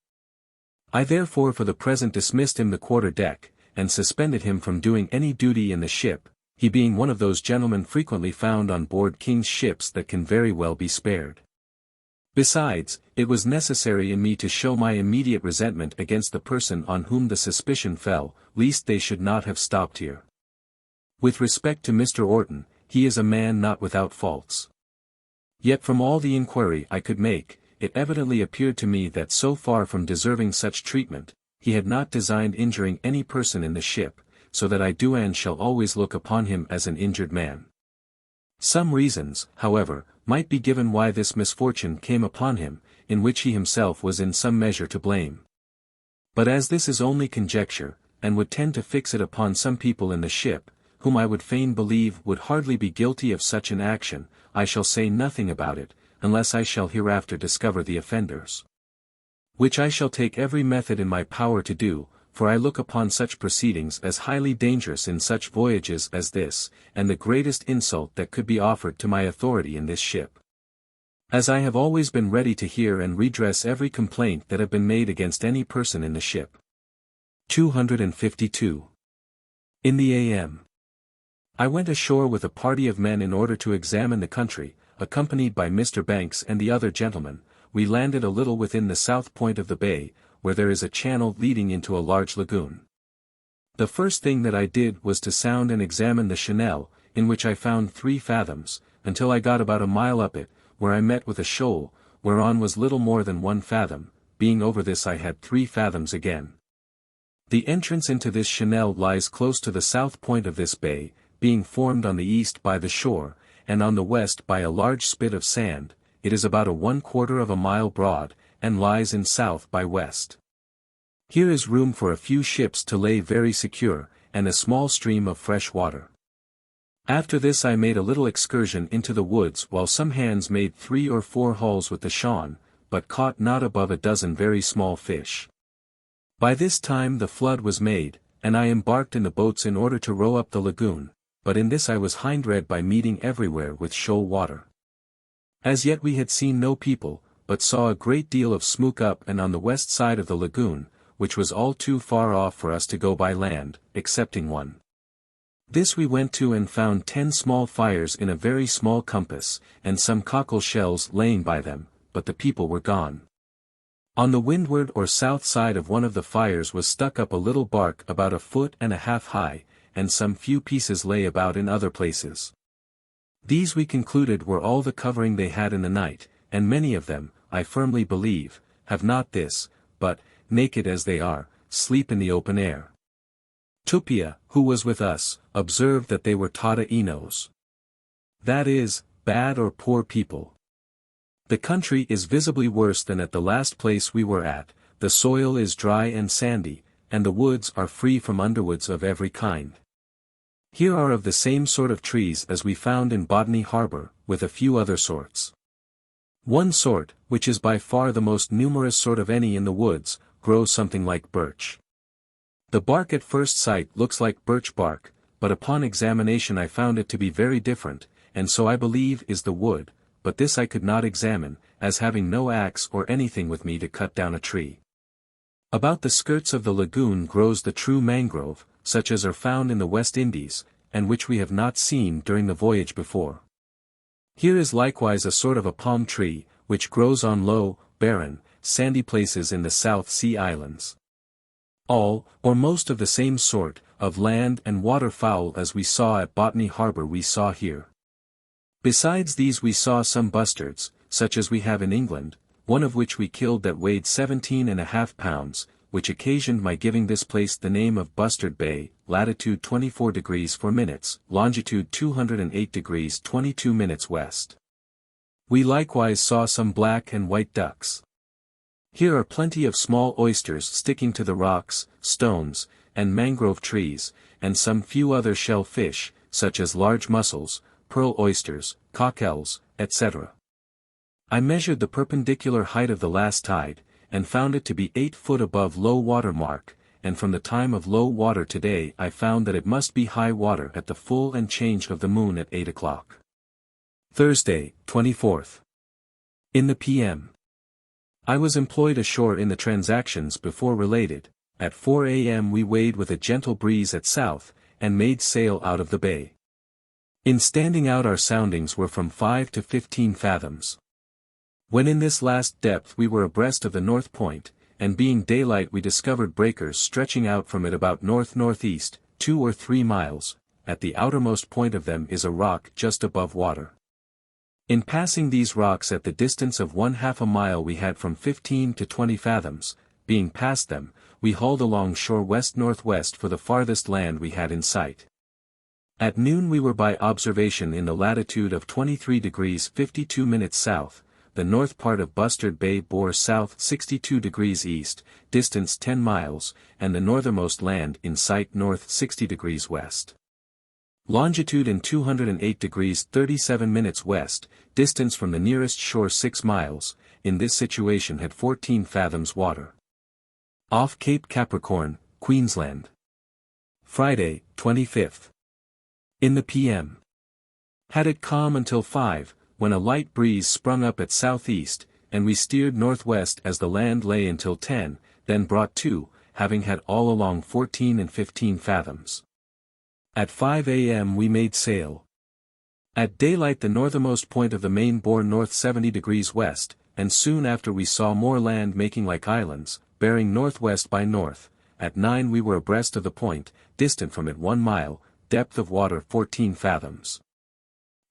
I therefore for the present dismissed him the quarter-deck, and suspended him from doing any duty in the ship, he being one of those gentlemen frequently found on board king's ships that can very well be spared. Besides, it was necessary in me to show my immediate resentment against the person on whom the suspicion fell, lest they should not have stopped here. With respect to Mr. Orton, he is a man not without faults. Yet from all the inquiry I could make, it evidently appeared to me that so far from deserving such treatment, he had not designed injuring any person in the ship, so that I do and shall always look upon him as an injured man. Some reasons, however, might be given why this misfortune came upon him, in which he himself was in some measure to blame. But as this is only conjecture, and would tend to fix it upon some people in the ship, whom I would fain believe would hardly be guilty of such an action, I shall say nothing about it, unless I shall hereafter discover the offenders. Which I shall take every method in my power to do, for I look upon such proceedings as highly dangerous in such voyages as this, and the greatest insult that could be offered to my authority in this ship. As I have always been ready to hear and redress every complaint that have been made against any person in the ship. 252. In the a.m. I went ashore with a party of men in order to examine the country, accompanied by Mr. Banks and the other gentlemen. We landed a little within the south point of the bay, where there is a channel leading into a large lagoon. The first thing that I did was to sound and examine the channel, in which I found 3 fathoms, until I got about a mile up it, where I met with a shoal, whereon was little more than 1 fathom, being over this I had 3 fathoms again. The entrance into this channel lies close to the south point of this bay, being formed on the east by the shore, and on the west by a large spit of sand. It is about 1/4 of a mile broad, and lies in south by west. Here is room for a few ships to lay very secure, and a small stream of fresh water. After this I made a little excursion into the woods while some hands made 3 or 4 hauls with the shawn, but caught not above a dozen very small fish. By this time the flood was made, and I embarked in the boats in order to row up the lagoon, but in this I was hindread by meeting everywhere with shoal water. As yet we had seen no people, but saw a great deal of smoke up and on the west side of the lagoon, which was all too far off for us to go by land, excepting one. This we went to and found 10 small fires in a very small compass, and some cockle shells laying by them, but the people were gone. On the windward or south side of one of the fires was stuck up a little bark about 1.5 feet high, and some few pieces lay about in other places. These we concluded were all the covering they had in the night, and many of them, I firmly believe, have not this, but, naked as they are, sleep in the open air. Tupia, who was with us, observed that they were Tahitianos. That is, bad or poor people. The country is visibly worse than at the last place we were at, the soil is dry and sandy, and the woods are free from underwoods of every kind. Here are of the same sort of trees as we found in Botany Harbour, with a few other sorts. One sort, which is by far the most numerous sort of any in the woods, grows something like birch. The bark at first sight looks like birch bark, but upon examination I found it to be very different, and so I believe is the wood, but this I could not examine, as having no axe or anything with me to cut down a tree. About the skirts of the lagoon grows the true mangrove, such as are found in the West Indies, and which we have not seen during the voyage before. Here is likewise a sort of a palm tree, which grows on low, barren, sandy places in the South Sea Islands. All, or most of the same sort, of land and water fowl as we saw at Botany Harbour we saw here. Besides these we saw some bustards, such as we have in England, one of which we killed that weighed 17.5 pounds, which occasioned my giving this place the name of Bustard Bay, latitude 24 degrees 4 minutes, longitude 208 degrees 22 minutes west. We likewise saw some black and white ducks. Here are plenty of small oysters sticking to the rocks, stones, and mangrove trees, and some few other shell fish, such as large mussels, pearl oysters, cockles, etc. I measured the perpendicular height of the last tide, and found it to be 8 foot above low water mark, and from the time of low water today I found that it must be high water at the full and change of the moon at 8 o'clock. Thursday, 24th. In the p.m. I was employed ashore in the transactions before related. At 4 a.m. we weighed with a gentle breeze at south, and made sail out of the bay. In standing out our soundings were from 5 to 15 fathoms. When in this last depth we were abreast of the north point, and being daylight we discovered breakers stretching out from it about north-northeast, 2 or 3 miles, at the outermost point of them is a rock just above water. In passing these rocks at the distance of 1/2 a mile we had from 15 to 20 fathoms, being past them, we hauled along shore west-northwest for the farthest land we had in sight. At noon we were by observation in the latitude of 23 degrees 52 minutes south, the north part of Bustard Bay bore south 62 degrees east, distance 10 miles, and the northernmost land in sight north 60 degrees west. Longitude in 208 degrees 37 minutes west, distance from the nearest shore 6 miles, in this situation had 14 fathoms water. Off Cape Capricorn, Queensland. Friday, 25th. In the p.m. Had it calm until 5, when a light breeze sprung up at southeast, and we steered northwest as the land lay until 10, then brought to, having had all along 14 and 15 fathoms. At 5 a.m. we made sail. At daylight the northernmost point of the main bore north 70 degrees west, and soon after we saw more land making like islands, bearing northwest by north. At 9 we were abreast of the point, distant from it 1 mile, depth of water 14 fathoms.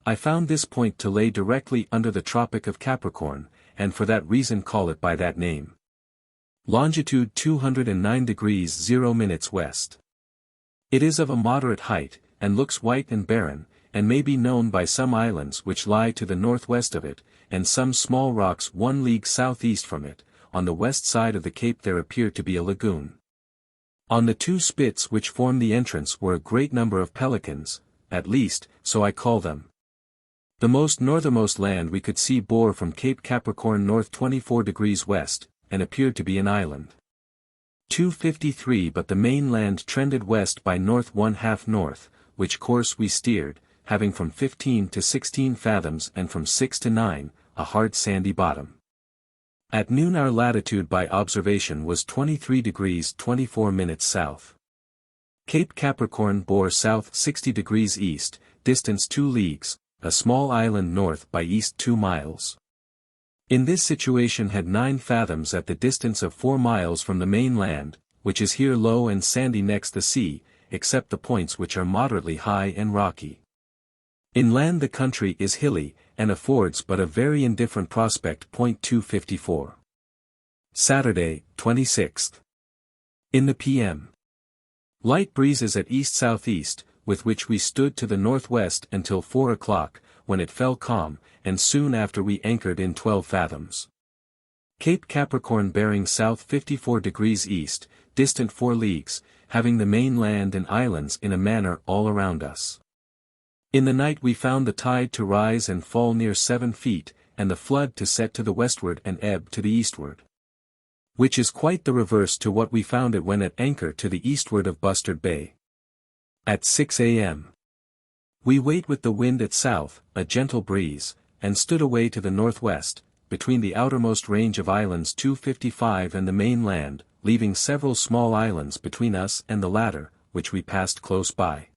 I found this point to lay directly under the Tropic of Capricorn, and for that reason call it by that name. Longitude 209 degrees 0 minutes west. It is of a moderate height, and looks white and barren, and may be known by some islands which lie to the northwest of it, and some small rocks 1 league southeast from it. On the west side of the cape there appeared to be a lagoon. On the 2 spits which form the entrance were a great number of pelicans, at least, so I call them. The most northernmost land we could see bore from Cape Capricorn north 24 degrees west, and appeared to be an island. 253 but the main land trended west by north 1/2 north, which course we steered, having from 15 to 16 fathoms and from 6 to 9, a hard sandy bottom. At noon our latitude by observation was 23 degrees 24 minutes south. Cape Capricorn bore south 60 degrees east, distance 2 leagues, a small island north by east 2 miles. In this situation had 9 fathoms at the distance of 4 miles from the main land, which is here low and sandy next the sea, except the points which are moderately high and rocky. Inland the country is hilly, and affords but a very indifferent prospect. 254. Saturday, 26th. In the p.m. Light breezes at east-southeast, with which we stood to the northwest until 4 o'clock, when it fell calm, and soon after we anchored in 12 fathoms. Cape Capricorn bearing south 54 degrees east, distant 4 leagues, having the main land and islands in a manner all around us. In the night we found the tide to rise and fall near 7 feet, and the flood to set to the westward and ebb to the eastward. Which is quite the reverse to what we found it when at anchor to the eastward of Bustard Bay. At 6 a.m. we weighed with the wind at south, a gentle breeze, and stood away to the northwest, between the outermost range of islands 255 and the main land, leaving several small islands between us and the latter, which we passed close by.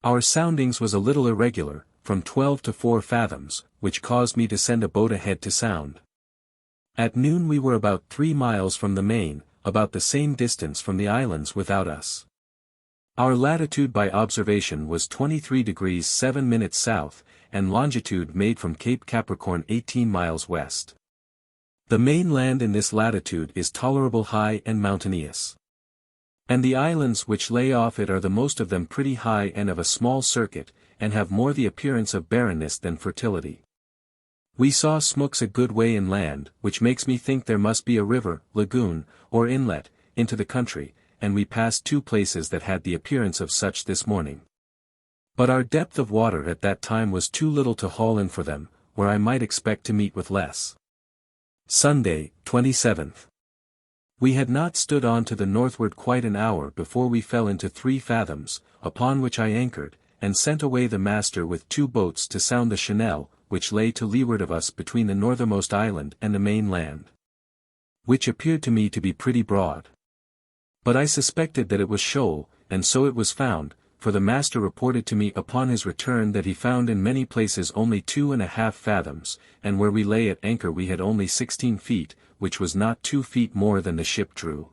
Our soundings was a little irregular, from 12 to 4 fathoms, which caused me to send a boat ahead to sound. At noon we were about 3 miles from the main, about the same distance from the islands without us. Our latitude by observation was 23 degrees 7 minutes south, and longitude made from Cape Capricorn 18 miles west. The main land in this latitude is tolerable high and mountainous. And the islands which lay off it are the most of them pretty high and of a small circuit, and have more the appearance of barrenness than fertility. We saw smooks a good way inland, which makes me think there must be a river, lagoon, or inlet, into the country, and we passed 2 places that had the appearance of such this morning. But our depth of water at that time was too little to haul in for them, where I might expect to meet with less. Sunday, 27th. We had not stood on to the northward quite an hour before we fell into 3 fathoms, upon which I anchored, and sent away the master with 2 boats to sound the Chanel, which lay to leeward of us between the northernmost island and the main land, which appeared to me to be pretty broad. But I suspected that it was shoal, and so it was found, for the master reported to me upon his return that he found in many places only 2½ fathoms, and where we lay at anchor we had only 16 feet, which was not 2 feet more than the ship drew.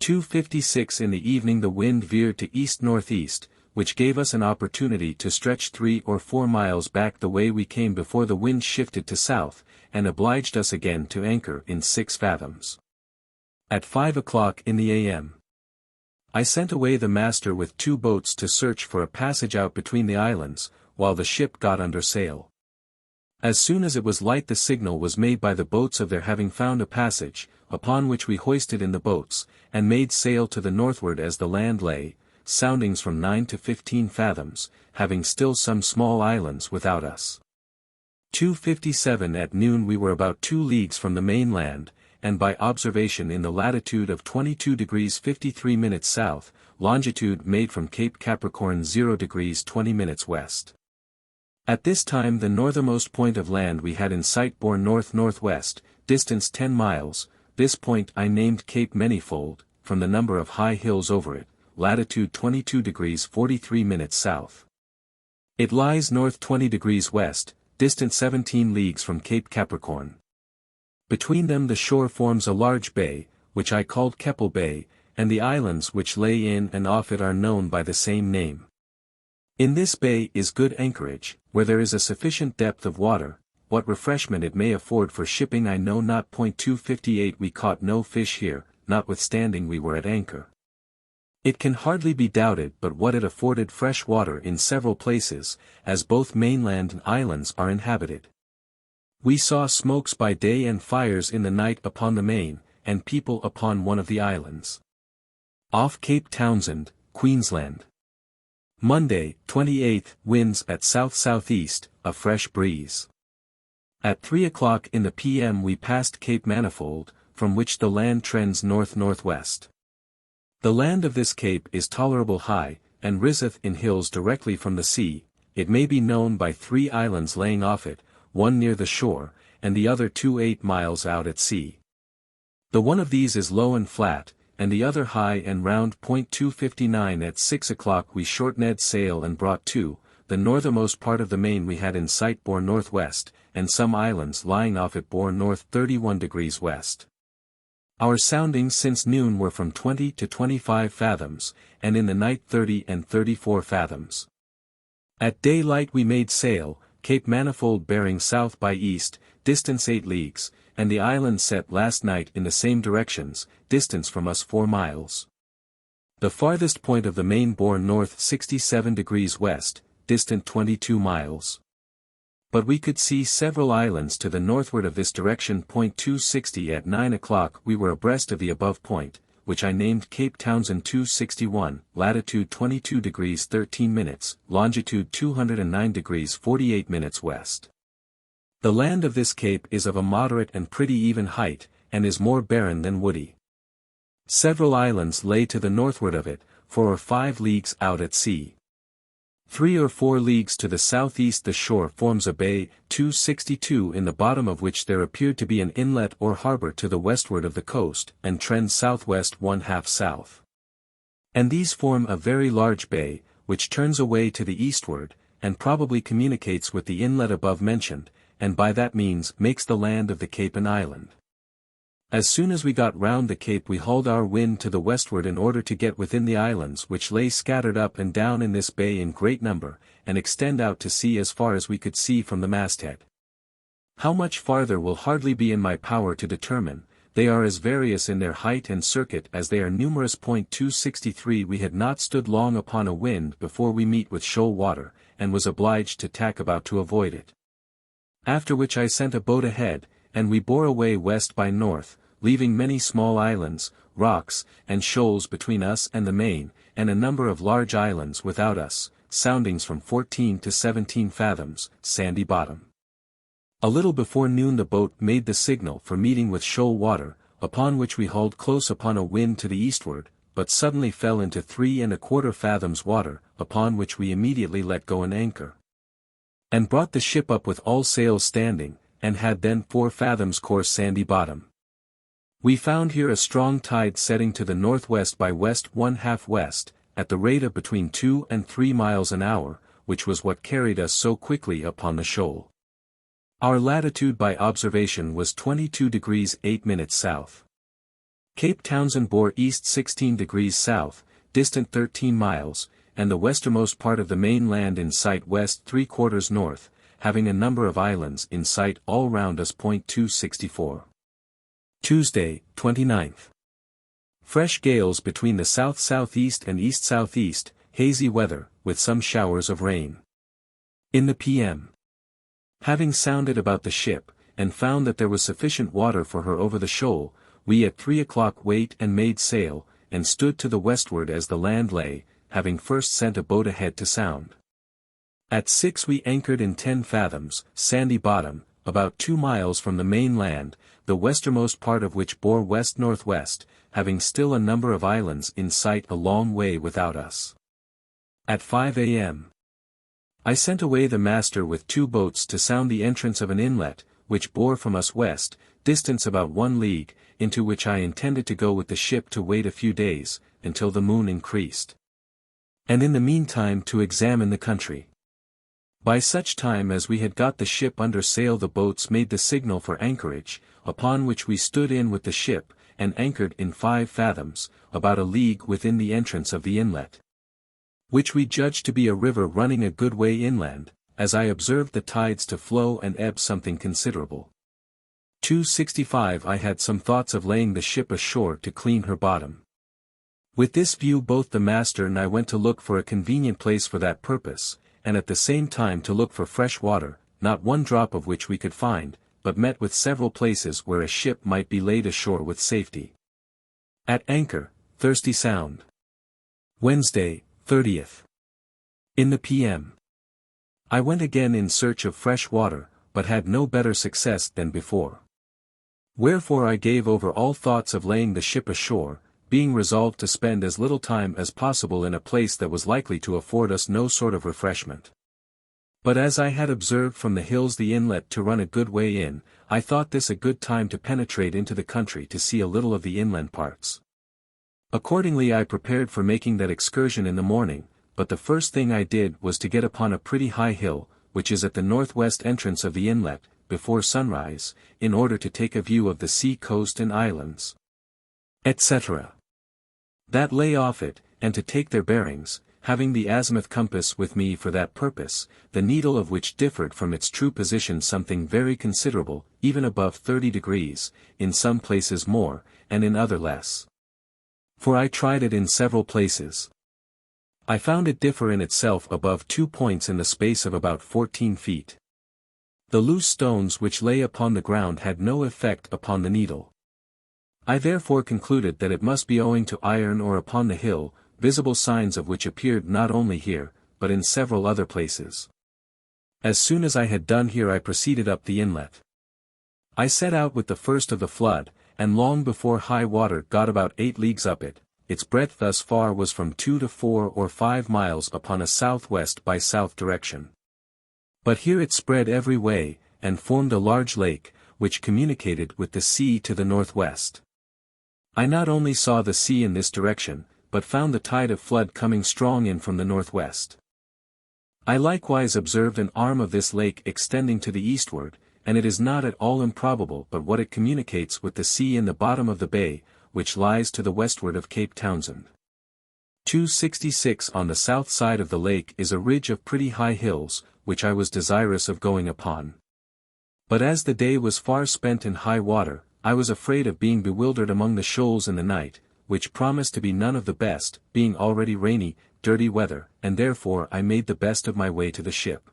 2:56 in the evening the wind veered to east-northeast, which gave us an opportunity to stretch 3 or 4 miles back the way we came before the wind shifted to south, and obliged us again to anchor in 6 fathoms. At 5 o'clock in the a.m. I sent away the master with 2 boats to search for a passage out between the islands, while the ship got under sail. As soon as it was light the signal was made by the boats of their having found a passage, upon which we hoisted in the boats, and made sail to the northward as the land lay, soundings from 9 to 15 fathoms, having still some small islands without us. 2:57 at noon we were about 2 leagues from the mainland, and by observation in the latitude of 22 degrees 53 minutes south, longitude made from Cape Capricorn 0 degrees 20 minutes west. At this time the northernmost point of land we had in sight bore north-northwest, distance 10 miles, this point I named Cape Manyfold, from the number of high hills over it, latitude 22 degrees 43 minutes south. It lies north 20 degrees west, distant 17 leagues from Cape Capricorn. Between them the shore forms a large bay, which I called Keppel Bay, and the islands which lay in and off it are known by the same name. In this bay is good anchorage, where there is a sufficient depth of water. What refreshment it may afford for shipping I know not. 2:58 We caught no fish here, notwithstanding we were at anchor. It can hardly be doubted but what it afforded fresh water in several places, as both mainland and islands are inhabited. We saw smokes by day and fires in the night upon the main, and people upon one of the islands. Off Cape Townsend, Queensland. Monday, 28th, winds at south-southeast, a fresh breeze. At 3 o'clock in the p.m. we passed Cape Manifold, from which the land trends north-northwest. The land of this cape is tolerable high, and riseth in hills directly from the sea. It may be known by 3 islands laying off it, one near the shore, and the other 2 miles out at sea. The one of these is low and flat, and the other high and round. 2:59 At 6 o'clock we shortened sail and brought to. The northernmost part of the main we had in sight bore northwest, and some islands lying off it bore north 31 degrees west. Our soundings since noon were from 20 to 25 fathoms, and in the night 30 and 34 fathoms. At daylight we made sail, Cape Manifold bearing south by east, distance 8 leagues, and the island set last night in the same directions, distance from us 4 miles. The farthest point of the main bore north 67 degrees west, distant 22 miles. But we could see several islands to the northward of this direction. 2:60 At 9 o'clock we were abreast of the above point, which I named Cape Townsend 261, latitude 22 degrees 13 minutes, longitude 209 degrees 48 minutes west. The land of this cape is of a moderate and pretty even height, and is more barren than woody. Several islands lay to the northward of it, 4 or 5 leagues out at sea. 3 or 4 leagues to the southeast the shore forms a bay, 262 in the bottom of which there appeared to be an inlet or harbor to the westward of the coast, and trends southwest 1/2 south. And these form a very large bay, which turns away to the eastward, and probably communicates with the inlet above mentioned, and by that means makes the land of the cape an island. As soon as we got round the cape we hauled our wind to the westward in order to get within the islands which lay scattered up and down in this bay in great number, and extend out to sea as far as we could see from the masthead. How much farther will hardly be in my power to determine. They are as various in their height and circuit as they are numerous. 263 We had not stood long upon a wind before we meet with shoal water, and was obliged to tack about to avoid it. After which I sent a boat ahead, and we bore away west by north, leaving many small islands, rocks, and shoals between us and the main, and a number of large islands without us, soundings from 14 to 17 fathoms, sandy bottom. A little before noon the boat made the signal for meeting with shoal water, upon which we hauled close upon a wind to the eastward, but suddenly fell into 3¼ fathoms water, upon which we immediately let go an anchor. And brought the ship up with all sails standing, and had then 4 fathoms course sandy bottom. We found here a strong tide setting to the northwest by west 1/2 west, at the rate of between 2 and 3 miles an hour, which was what carried us so quickly upon the shoal. Our latitude by observation was 22 degrees 8 minutes south. Cape Townsend bore east 16 degrees south, distant 13 miles, and the westernmost part of the main land in sight west 3/4 north, having a number of islands in sight all round us. 264. Tuesday, 29th. Fresh gales between the south-southeast and east-southeast, hazy weather, with some showers of rain. In the p.m. Having sounded about the ship, and found that there was sufficient water for her over the shoal, we at 3 o'clock weighed and made sail, and stood to the westward as the land lay, having first sent a boat ahead to sound. At 6 we anchored in 10 fathoms, sandy bottom, about 2 miles from the main land, the westermost part of which bore west-northwest, having still a number of islands in sight a long way without us. At 5 a.m. I sent away the master with 2 boats to sound the entrance of an inlet, which bore from us west, distance about 1 league, into which I intended to go with the ship to wait a few days, until the moon increased. And in the meantime to examine the country. By such time as we had got the ship under sail the boats made the signal for anchorage, upon which we stood in with the ship, and anchored in 5 fathoms, about a league within the entrance of the inlet, which we judged to be a river running a good way inland, as I observed the tides to flow and ebb something considerable. 265 I had some thoughts of laying the ship ashore to clean her bottom. With this view both the master and I went to look for a convenient place for that purpose, and at the same time to look for fresh water, not one drop of which we could find, but met with several places where a ship might be laid ashore with safety. At anchor, Thirsty Sound. Wednesday, 30th. In the p.m. I went again in search of fresh water, but had no better success than before. Wherefore I gave over all thoughts of laying the ship ashore, being resolved to spend as little time as possible in a place that was likely to afford us no sort of refreshment. But as I had observed from the hills the inlet to run a good way in, I thought this a good time to penetrate into the country to see a little of the inland parts. Accordingly I prepared for making that excursion in the morning, but the first thing I did was to get upon a pretty high hill, which is at the northwest entrance of the inlet, before sunrise, in order to take a view of the sea coast and islands, etc. that lay off it, and to take their bearings, having the azimuth compass with me for that purpose, the needle of which differed from its true position something very considerable, even above 30 degrees, in some places more, and in other less. For I tried it in several places. I found it differ in itself above 2 points in the space of about 14 feet. The loose stones which lay upon the ground had no effect upon the needle. I therefore concluded that it must be owing to iron or upon the hill, visible signs of which appeared not only here, but in several other places. As soon as I had done here I proceeded up the inlet. I set out with the first of the flood, and long before high water got about 8 leagues up it. Its breadth thus far was from 2 to 4 or 5 miles upon a southwest by south direction. But here it spread every way, and formed a large lake, which communicated with the sea to the northwest. I not only saw the sea in this direction, but found the tide of flood coming strong in from the northwest. I likewise observed an arm of this lake extending to the eastward, and it is not at all improbable but what it communicates with the sea in the bottom of the bay, which lies to the westward of Cape Townsend. 266 On the south side of the lake is a ridge of pretty high hills, which I was desirous of going upon. But as the day was far spent in high water, I was afraid of being bewildered among the shoals in the night, which promised to be none of the best, being already rainy, dirty weather, and therefore I made the best of my way to the ship.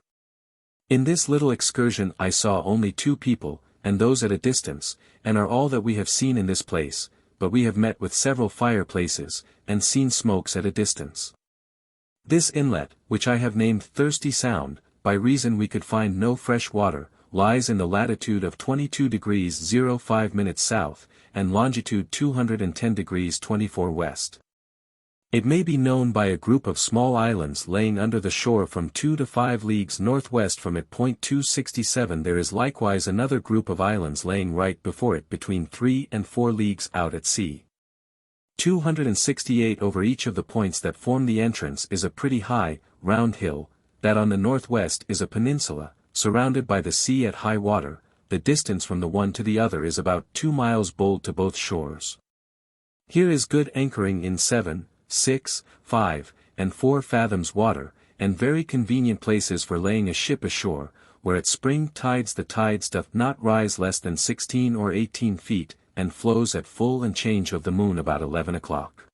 In this little excursion I saw only 2 people, and those at a distance, and are all that we have seen in this place, but we have met with several fireplaces, and seen smokes at a distance. This inlet, which I have named Thirsty Sound, by reason we could find no fresh water, lies in the latitude of 22 degrees 05 minutes south, and longitude 210 degrees 24 west. It may be known by a group of small islands laying under the shore from 2 to 5 leagues northwest from it. 267 There is likewise another group of islands laying right before it between 3 and 4 leagues out at sea. 268 Over each of the points that form the entrance is a pretty high, round hill, that on the northwest is a peninsula, surrounded by the sea at high water. The distance from the one to the other is about 2 miles bowled to both shores. Here is good anchoring in 7, 6, 5, and 4 fathoms water, and very convenient places for laying a ship ashore, where at spring tides the tides doth not rise less than 16 or 18 feet, and flows at full and change of the moon about 11 o'clock.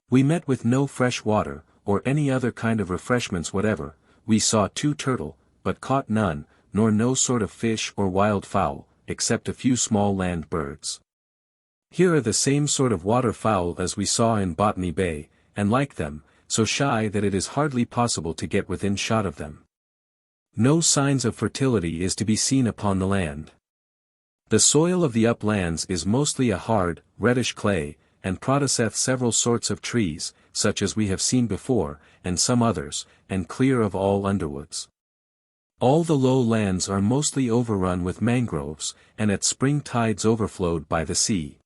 We met with no fresh water, or any other kind of refreshments whatever. We saw 2 turtle, but caught none, nor no sort of fish or wild fowl, except a few small land birds. Here are the same sort of waterfowl as we saw in Botany Bay, and like them, so shy that it is hardly possible to get within shot of them. No signs of fertility is to be seen upon the land. The soil of the uplands is mostly a hard, reddish clay, and produceth several sorts of trees, such as we have seen before, and some others, and clear of all underwoods. All the low lands are mostly overrun with mangroves, and at spring tides overflowed by the sea.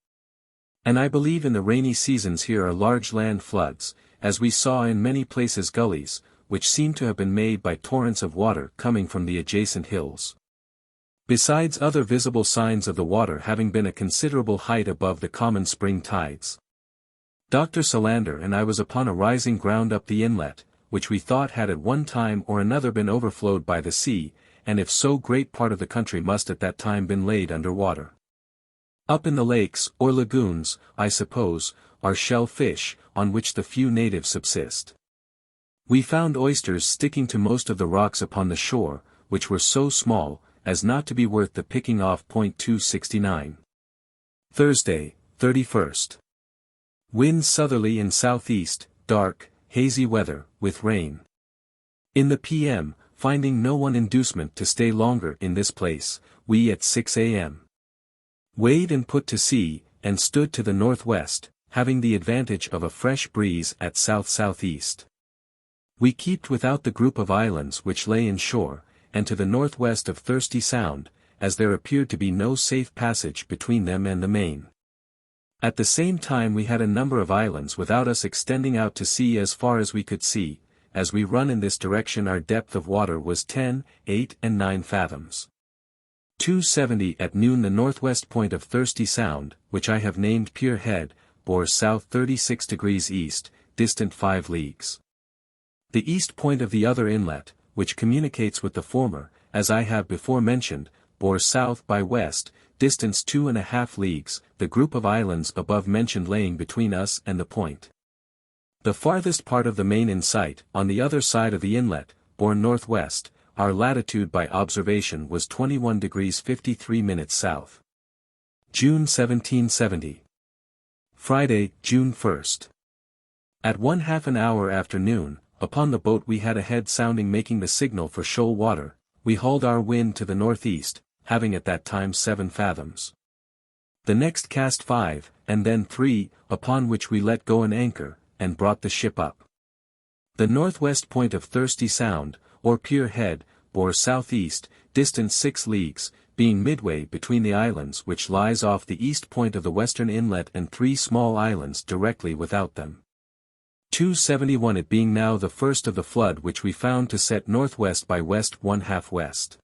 And I believe in the rainy seasons here are large land floods, as we saw in many places gullies, which seem to have been made by torrents of water coming from the adjacent hills. Besides other visible signs of the water having been a considerable height above the common spring tides. Dr. Solander and I was upon a rising ground up the inlet, which we thought had at one time or another been overflowed by the sea, and if so great part of the country must at that time been laid under water. Up in the lakes, or lagoons, I suppose, are shell fish, on which the few natives subsist. We found oysters sticking to most of the rocks upon the shore, which were so small, as not to be worth the picking off. 269. Thursday, 31st. Wind southerly in southeast, dark, hazy weather, with rain. In the p.m., finding no one inducement to stay longer in this place, we at 6 a.m. weighed and put to sea, and stood to the northwest, having the advantage of a fresh breeze at south-southeast. We kept without the group of islands which lay in shore, and to the northwest of Thirsty Sound, as there appeared to be no safe passage between them and the main. At the same time we had a number of islands without us extending out to sea as far as we could see. As we run in this direction our depth of water was 10, 8 and 9 fathoms. 270 At noon the northwest point of Thirsty Sound, which I have named Pier Head, bore south 36 degrees east, distant 5 leagues. The east point of the other inlet, which communicates with the former, as I have before mentioned, bore south by west, distance 2.5 leagues, the group of islands above mentioned laying between us and the point. The farthest part of the main in sight, on the other side of the inlet, bore northwest. Our latitude by observation was 21 degrees 53 minutes south. June 1770. Friday, June 1st. At 1/2 an hour after noon, upon the boat we had a head sounding making the signal for shoal water. We hauled our wind to the northeast, having at that time 7 fathoms. The next cast 5, and then 3, upon which we let go an anchor, and brought the ship up. The northwest point of Thirsty Sound, or Pier Head, bore southeast, distant 6 leagues, being midway between the islands which lies off the east point of the western inlet and 3 small islands directly without them. 271 It being now the first of the flood which we found to set northwest by west 1/2 west.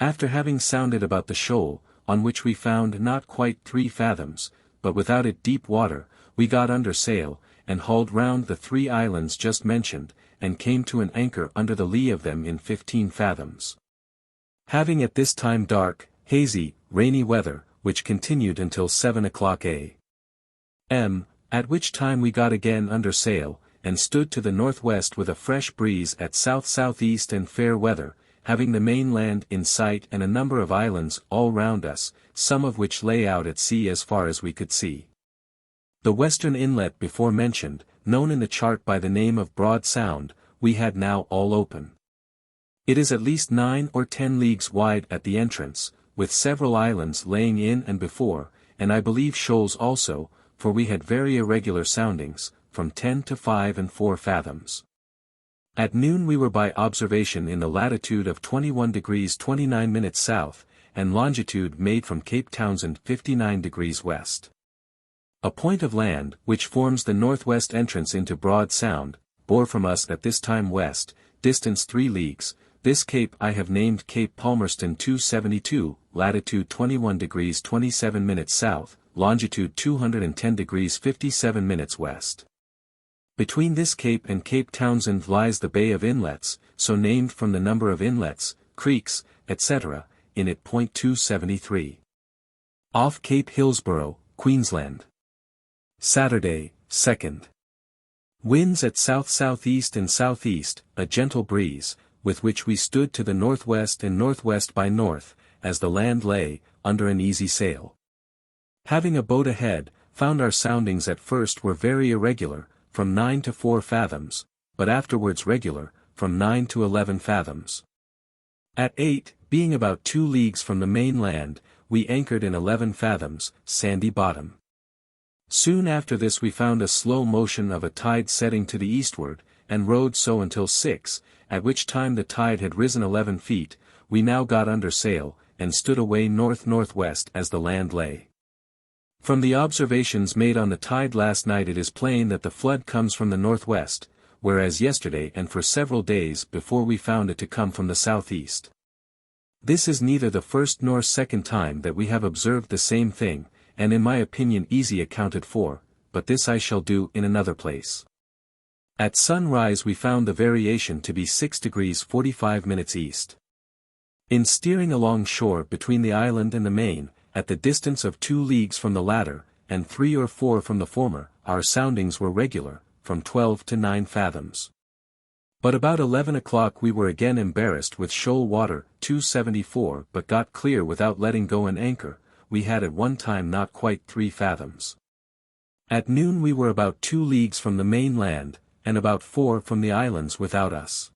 After having sounded about the shoal, on which we found not quite 3 fathoms, but without it deep water, we got under sail, and hauled round the 3 islands just mentioned, and came to an anchor under the lee of them in 15 fathoms. Having at this time dark, hazy, rainy weather, which continued until 7 o'clock a.m., at which time we got again under sail, and stood to the northwest with a fresh breeze at south-southeast and fair weather, having the mainland in sight and a number of islands all round us, some of which lay out at sea as far as we could see. The western inlet before mentioned, known in the chart by the name of Broad Sound, we had now all open. It is at least 9 or 10 leagues wide at the entrance, with several islands laying in and before, and I believe shoals also, for we had very irregular soundings, from 10 to 5 and 4 fathoms. At noon we were by observation in the latitude of 21 degrees 29 minutes south, and longitude made from Cape Townsend 59 degrees west. A point of land, which forms the northwest entrance into Broad Sound, bore from us at this time west, distance 3 leagues, this cape I have named Cape Palmerston 272, latitude 21 degrees 27 minutes south, longitude 210 degrees 57 minutes west. Between this cape and Cape Townsend lies the Bay of Inlets, so named from the number of inlets, creeks, etc., in it. 273. Off Cape Hillsborough, Queensland. Saturday, 2nd. Winds at south-southeast and southeast, a gentle breeze, with which we stood to the northwest and northwest by north, as the land lay, under an easy sail. Having a boat ahead, found our soundings at first were very irregular, from 9 to 4 fathoms, but afterwards regular, from 9 to 11 fathoms. At 8, being about 2 leagues from the mainland, we anchored in 11 fathoms, sandy bottom. Soon after this we found a slow motion of a tide setting to the eastward, and rode so until 6, at which time the tide had risen 11 feet, we now got under sail, and stood away north-northwest as the land lay. From the observations made on the tide last night it is plain that the flood comes from the northwest, whereas yesterday and for several days before we found it to come from the southeast. This is neither the first nor second time that we have observed the same thing, and in my opinion easy accounted for, but this I shall do in another place. At sunrise we found the variation to be 6 degrees 45 minutes east. In steering along shore between the island and the main, at the distance of 2 leagues from the latter, and 3 or 4 from the former, our soundings were regular, from 12 to 9 fathoms. But about 11 o'clock we were again embarrassed with shoal water, 274, but got clear without letting go an anchor, we had at one time not quite 3 fathoms. At noon we were about 2 leagues from the mainland, and about 4 from the islands without us.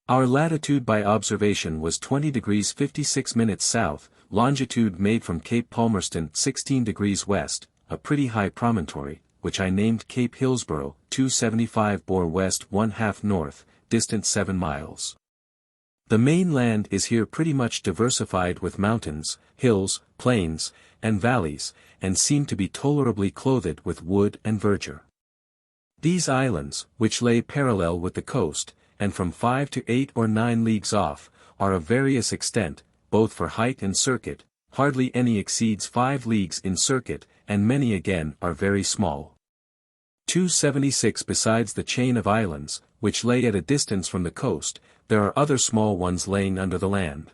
Our latitude by observation was 20 degrees 56 minutes south, longitude made from Cape Palmerston 16 degrees west, a pretty high promontory, which I named Cape Hillsborough, 275 bore west 1/2 north, distant 7 miles. The mainland is here pretty much diversified with mountains, hills, plains, and valleys, and seem to be tolerably clothed with wood and verdure. These islands, which lay parallel with the coast, and from 5 to 8 or 9 leagues off, are of various extent, both for height and circuit, hardly any exceeds 5 leagues in circuit, and many again are very small. 276 Besides the chain of islands, which lay at a distance from the coast, there are other small ones laying under the land.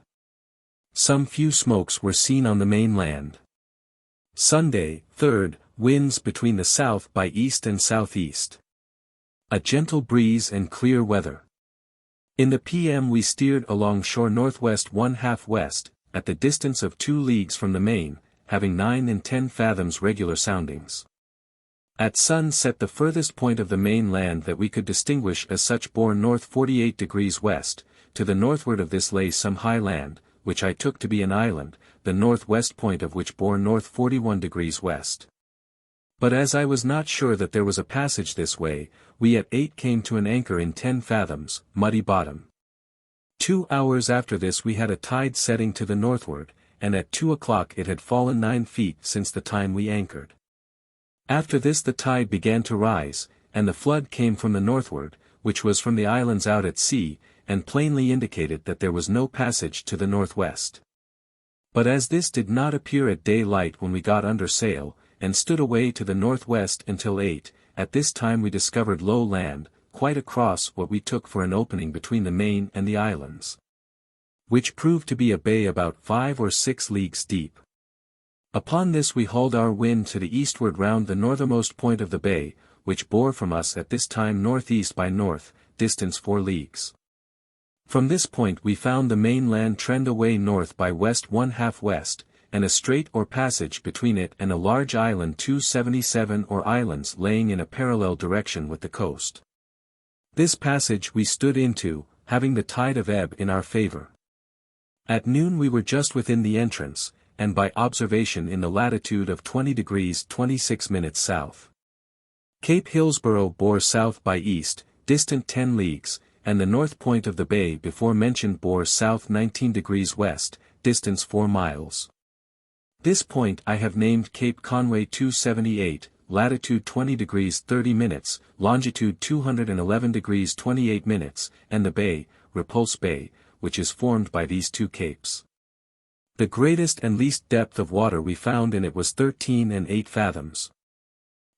Some few smokes were seen on the mainland. Sunday, 3rd, winds between the south by east and southeast. A gentle breeze and clear weather. In the PM we steered along shore northwest 1/2 west, at the distance of 2 leagues from the main, having 9 and 10 fathoms regular soundings. At sunset the furthest point of the mainland that we could distinguish as such bore north 48 degrees west, to the northward of this lay some high land, which I took to be an island, the northwest point of which bore north 41 degrees west. But as I was not sure that there was a passage this way, we at 8 came to an anchor in 10 fathoms, muddy bottom. 2 hours after this we had a tide setting to the northward, and at 2 o'clock it had fallen 9 feet since the time we anchored. After this the tide began to rise, and the flood came from the northward, which was from the islands out at sea, and plainly indicated that there was no passage to the northwest. But as this did not appear at daylight when we got under sail, and stood away to the northwest until 8, at this time we discovered low land, quite across what we took for an opening between the main and the islands. which proved to be a bay about 5 or 6 leagues deep. Upon this we hauled our wind to the eastward round the northernmost point of the bay, which bore from us at this time northeast by north, distance 4 leagues. From this point we found the main land trend away north by west 1/2 west, and a strait or passage between it and a large island 277 or islands laying in a parallel direction with the coast. This passage we stood into, having the tide of ebb in our favor. At noon we were just within the entrance, and by observation in the latitude of 20 degrees 26 minutes south. Cape Hillsborough bore south by east, distant 10 leagues, and the north point of the bay before mentioned bore south 19 degrees west, distance 4 miles. This point I have named Cape Conway 278, latitude 20 degrees 30 minutes, longitude 211 degrees 28 minutes, and the bay, Repulse Bay, which is formed by these two capes. The greatest and least depth of water we found in it was 13 and 8 fathoms.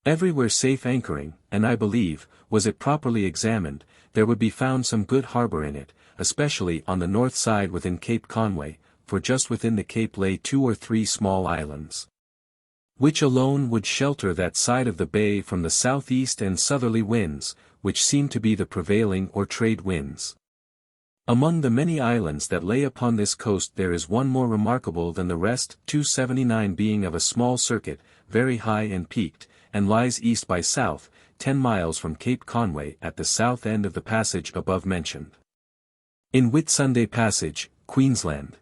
Everywhere safe anchoring, and I believe, was it properly examined, there would be found some good harbour in it, especially on the north side within Cape Conway, for just within the cape lay 2 or 3 small islands, which alone would shelter that side of the bay from the southeast and southerly winds, which seem to be the prevailing or trade winds. Among the many islands that lay upon this coast there is one more remarkable than the rest, 279 being of a small circuit, very high and peaked, and lies east by south, 10 miles from Cape Conway at the south end of the passage above mentioned. In Whitsunday Passage, Queensland.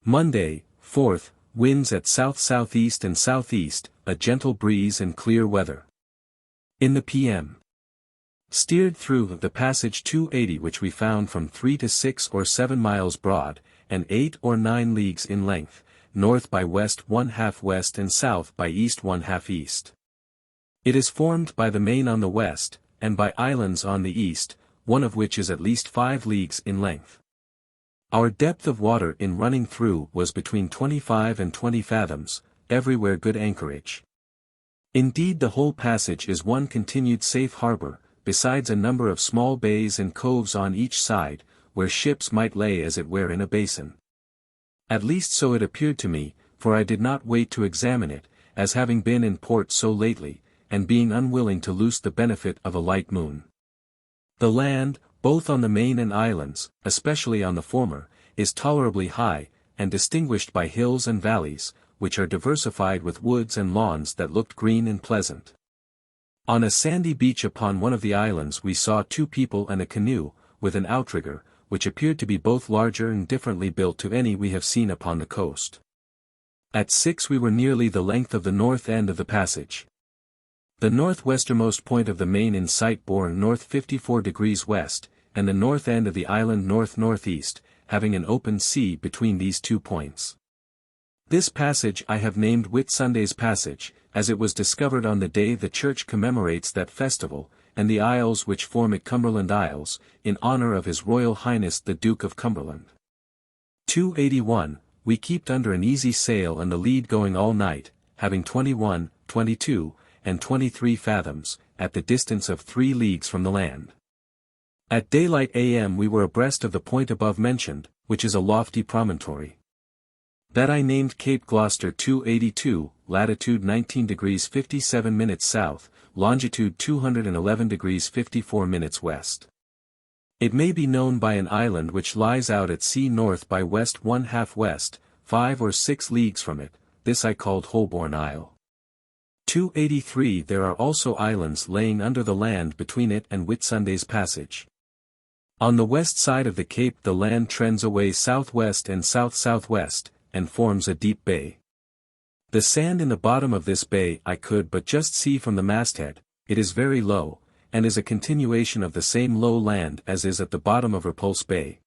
Monday, 4th, winds at south-southeast and southeast, a gentle breeze and clear weather. In the p.m. steered through the passage 280 which we found from 3 to 6 or 7 miles broad, and 8 or 9 leagues in length, north by west 1/2 west and south by east 1/2 east. It is formed by the main on the west, and by islands on the east, one of which is at least 5 leagues in length. Our depth of water in running through was between 25 and 20 fathoms, everywhere good anchorage. Indeed the whole passage is one continued safe harbour, besides a number of small bays and coves on each side, where ships might lay as it were in a basin. At least so it appeared to me, for I did not wait to examine it, as having been in port so lately, and being unwilling to lose the benefit of a light moon. The land, both on the main and islands, especially on the former, is tolerably high, and distinguished by hills and valleys, which are diversified with woods and lawns that looked green and pleasant. On a sandy beach upon one of the islands we saw 2 people and a canoe, with an outrigger, which appeared to be both larger and differently built to any we have seen upon the coast. At 6 we were nearly the length of the north end of the passage. The northwesternmost point of the main in sight bore north 54 degrees west, and the north end of the island north-northeast, having an open sea between these 2 points. This passage I have named Whitsunday's Passage, as it was discovered on the day the church commemorates that festival, and the isles which form it Cumberland Isles, in honour of His Royal Highness the Duke of Cumberland. 281, we kept under an easy sail and the lead going all night, having 21, 22, and 23 fathoms, at the distance of 3 leagues from the land. At daylight a.m. we were abreast of the point above mentioned, which is a lofty promontory. That I named Cape Gloucester 282, latitude 19 degrees 57 minutes south, longitude 211 degrees 54 minutes west. It may be known by an island which lies out at sea north by west 1/2 west, 5 or 6 leagues from it, this I called Holborn Isle. 283 There are also islands laying under the land between it and Whitsunday's Passage. On the west side of the cape the land trends away southwest and south-southwest, and forms a deep bay. The sand in the bottom of this bay I could but just see from the masthead, it is very low, and is a continuation of the same low land as is at the bottom of Repulse Bay.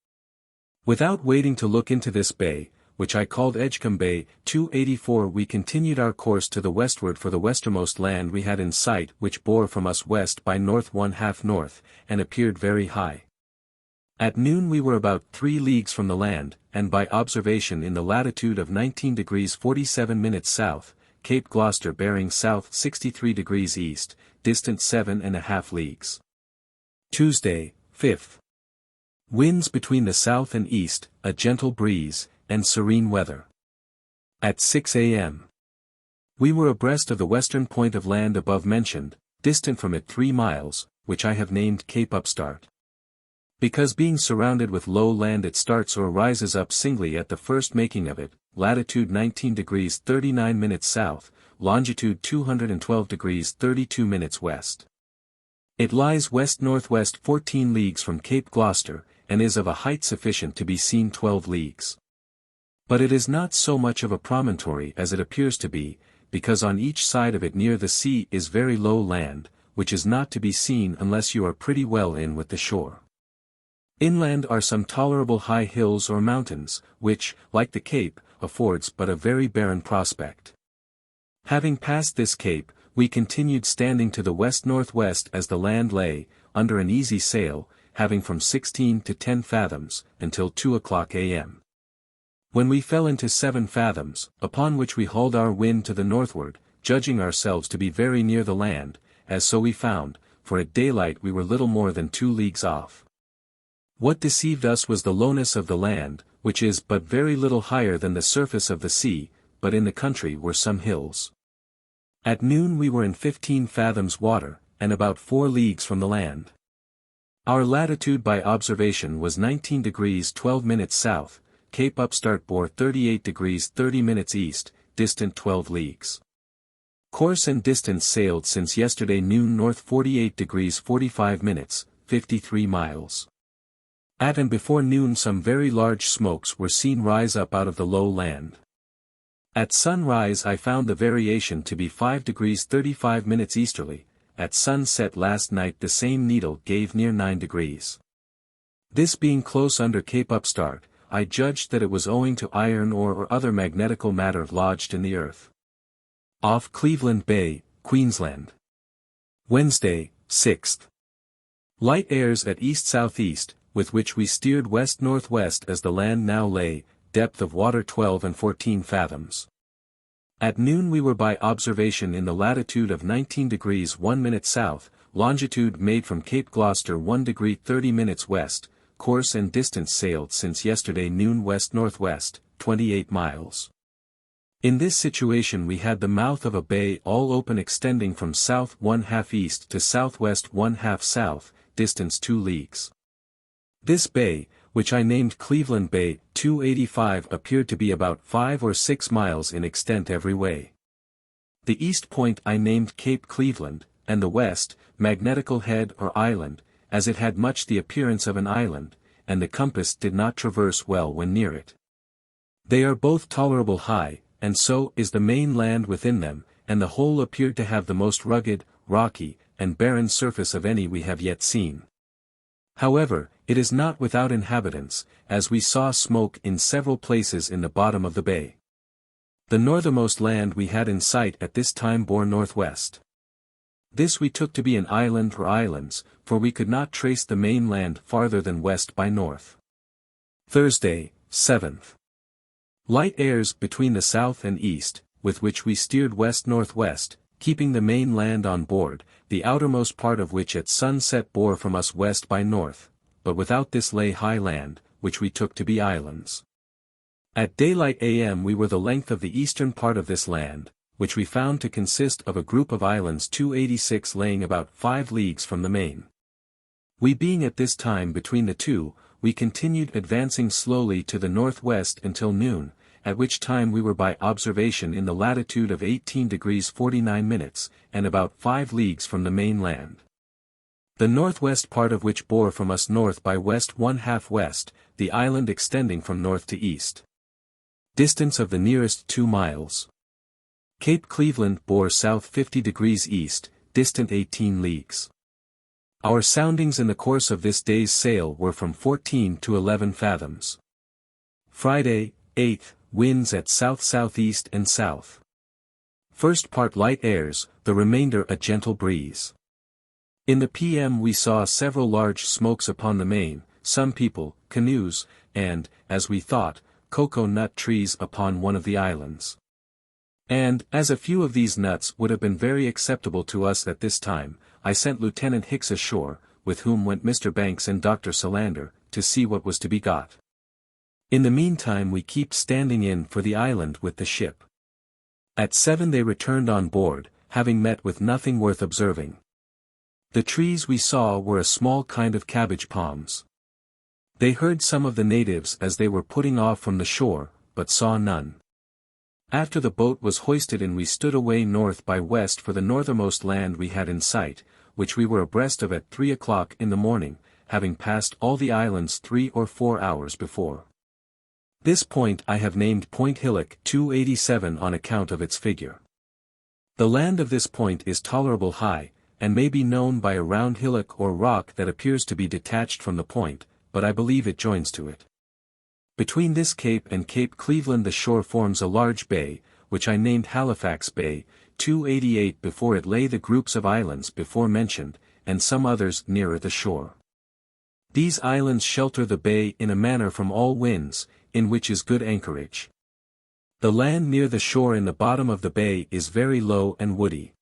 Without waiting to look into this bay, which I called Edgecombe Bay, 284 we continued our course to the westward for the westernmost land we had in sight which bore from us west by north 1/2 north, and appeared very high. At noon we were about 3 leagues from the land, and by observation in the latitude of 19 degrees 47 minutes south, Cape Gloucester bearing south 63 degrees east, distant 7 1/2 leagues. Tuesday, 5th. Winds between the south and east, a gentle breeze, and serene weather. At 6 a.m. we were abreast of the western point of land above mentioned, distant from it 3 miles, which I have named Cape Upstart. Because being surrounded with low land it starts or rises up singly at the first making of it, latitude 19 degrees 39 minutes south, longitude 212 degrees 32 minutes west. It lies west-northwest 14 leagues from Cape Gloucester, and is of a height sufficient to be seen 12 leagues. But it is not so much of a promontory as it appears to be, because on each side of it near the sea is very low land, which is not to be seen unless you are pretty well in with the shore. Inland are some tolerable high hills or mountains, which, like the Cape, affords but a very barren prospect. Having passed this cape, we continued standing to the west-northwest as the land lay, under an easy sail, having from 16 to 10 fathoms, until 2 o'clock a.m. When we fell into 7 fathoms, upon which we hauled our wind to the northward, judging ourselves to be very near the land, as so we found, for at daylight we were little more than 2 leagues off. What deceived us was the lowness of the land, which is but very little higher than the surface of the sea, but in the country were some hills. At noon we were in 15 fathoms water, and about 4 leagues from the land. Our latitude by observation was 19 degrees 12 minutes south, Cape Upstart bore 38 degrees 30 minutes east, distant 12 leagues. Course and distance sailed since yesterday noon north 48 degrees 45 minutes, 53 miles. At and before noon some very large smokes were seen rise up out of the low land. At sunrise I found the variation to be 5 degrees 35 minutes easterly, at sunset last night the same needle gave near 9 degrees. This being close under Cape Upstart, I judged that it was owing to iron ore or other magnetical matter lodged in the earth. Off Cleveland Bay, Queensland. Wednesday, 6th. Light airs at east-southeast, with which we steered west-northwest as the land now lay, depth of water 12 and 14 fathoms. At noon we were by observation in the latitude of 19 degrees 1 minute south, longitude made from Cape Gloucester 1 degree 30 minutes west, course and distance sailed since yesterday noon west-northwest, 28 miles. In this situation we had the mouth of a bay all open extending from south 1/2 east to southwest 1/2 south, distance 2 leagues. This bay, which I named Cleveland Bay 285, appeared to be about 5 or 6 miles in extent every way. The east point I named Cape Cleveland, and the west, Magnetical Head or Island, as it had much the appearance of an island, and the compass did not traverse well when near it. They are both tolerable high, and so is the main land within them, and the whole appeared to have the most rugged, rocky, and barren surface of any we have yet seen. However, it is not without inhabitants, as we saw smoke in several places in the bottom of the bay. The northernmost land we had in sight at this time bore northwest. This we took to be an island or islands, for we could not trace the main land farther than west by north. Thursday, 7th. Light airs between the south and east, with which we steered west-northwest, keeping the main land on board, the outermost part of which at sunset bore from us west by north, but without this lay high land, which we took to be islands. At daylight am we were the length of the eastern part of this land, which we found to consist of a group of islands 286 laying about 5 leagues from the main. We being at this time between the two, we continued advancing slowly to the northwest until noon, at which time we were by observation in the latitude of 18 degrees 49 minutes, and about 5 leagues from the main land. The northwest part of which bore from us north by west 1/2 west, the island extending from north to east. Distance of the nearest 2 miles. Cape Cleveland bore south 50 degrees east, distant 18 leagues. Our soundings in the course of this day's sail were from 14 to 11 fathoms. Friday, 8th, winds at south-southeast and south. First part light airs, the remainder a gentle breeze. In the PM we saw several large smokes upon the main, some people, canoes, and, as we thought, cocoa nut trees upon one of the islands. And, as a few of these nuts would have been very acceptable to us at this time, I sent Lieutenant Hicks ashore, with whom went Mr. Banks and Dr. Solander, to see what was to be got. In the meantime we kept standing in for the island with the ship. At 7 they returned on board, having met with nothing worth observing. The trees we saw were a small kind of cabbage palms. They heard some of the natives as they were putting off from the shore, but saw none. After the boat was hoisted in we stood away north by west for the northernmost land we had in sight, which we were abreast of at 3 o'clock in the morning, having passed all the islands 3 or 4 hours before. This point I have named Point Hillock 287 on account of its figure. The land of this point is tolerable high, and may be known by a round hillock or rock that appears to be detached from the point, but I believe it joins to it. Between this cape and Cape Cleveland the shore forms a large bay, which I named Halifax Bay, 288 before it lay the groups of islands before mentioned, and some others nearer the shore. These islands shelter the bay in a manner from all winds, in which is good anchorage. The land near the shore in the bottom of the bay is very low and woody.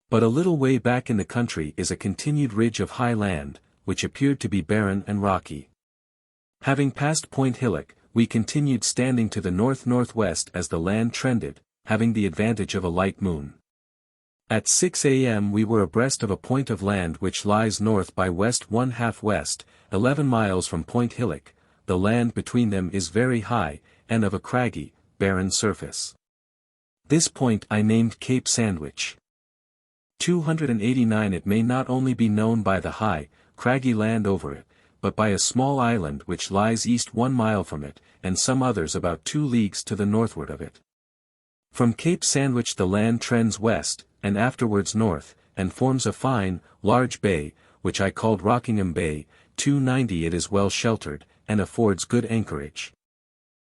But a little way back in the country is a continued ridge of high land, which appeared to be barren and rocky. Having passed Point Hillock, we continued standing to the north-northwest as the land trended, having the advantage of a light moon. At 6 a.m. we were abreast of a point of land which lies north by west 1/2 west, 11 miles from Point Hillock. The land between them is very high, and of a craggy, barren surface. This point I named Cape Sandwich. 289 It may not only be known by the high, craggy land over it, but by a small island which lies east 1 mile from it, and some others about 2 leagues to the northward of it. From Cape Sandwich the land trends west, and afterwards north, and forms a fine, large bay, which I called Rockingham Bay. 290 It is well sheltered, and affords good anchorage.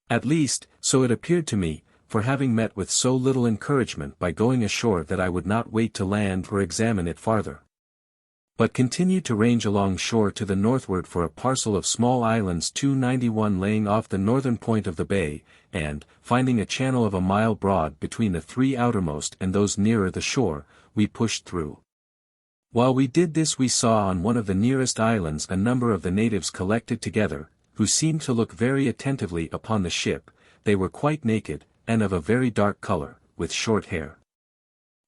At least, so it appeared to me, for having met with so little encouragement by going ashore that I would not wait to land or examine it farther, but continued to range along shore to the northward for a parcel of small islands 291 laying off the northern point of the bay, and, finding a channel of a mile broad between the 3 outermost and those nearer the shore, we pushed through. While we did this we saw on one of the nearest islands a number of the natives collected together, who seemed to look very attentively upon the ship. They were quite naked, and of a very dark color, with short hair.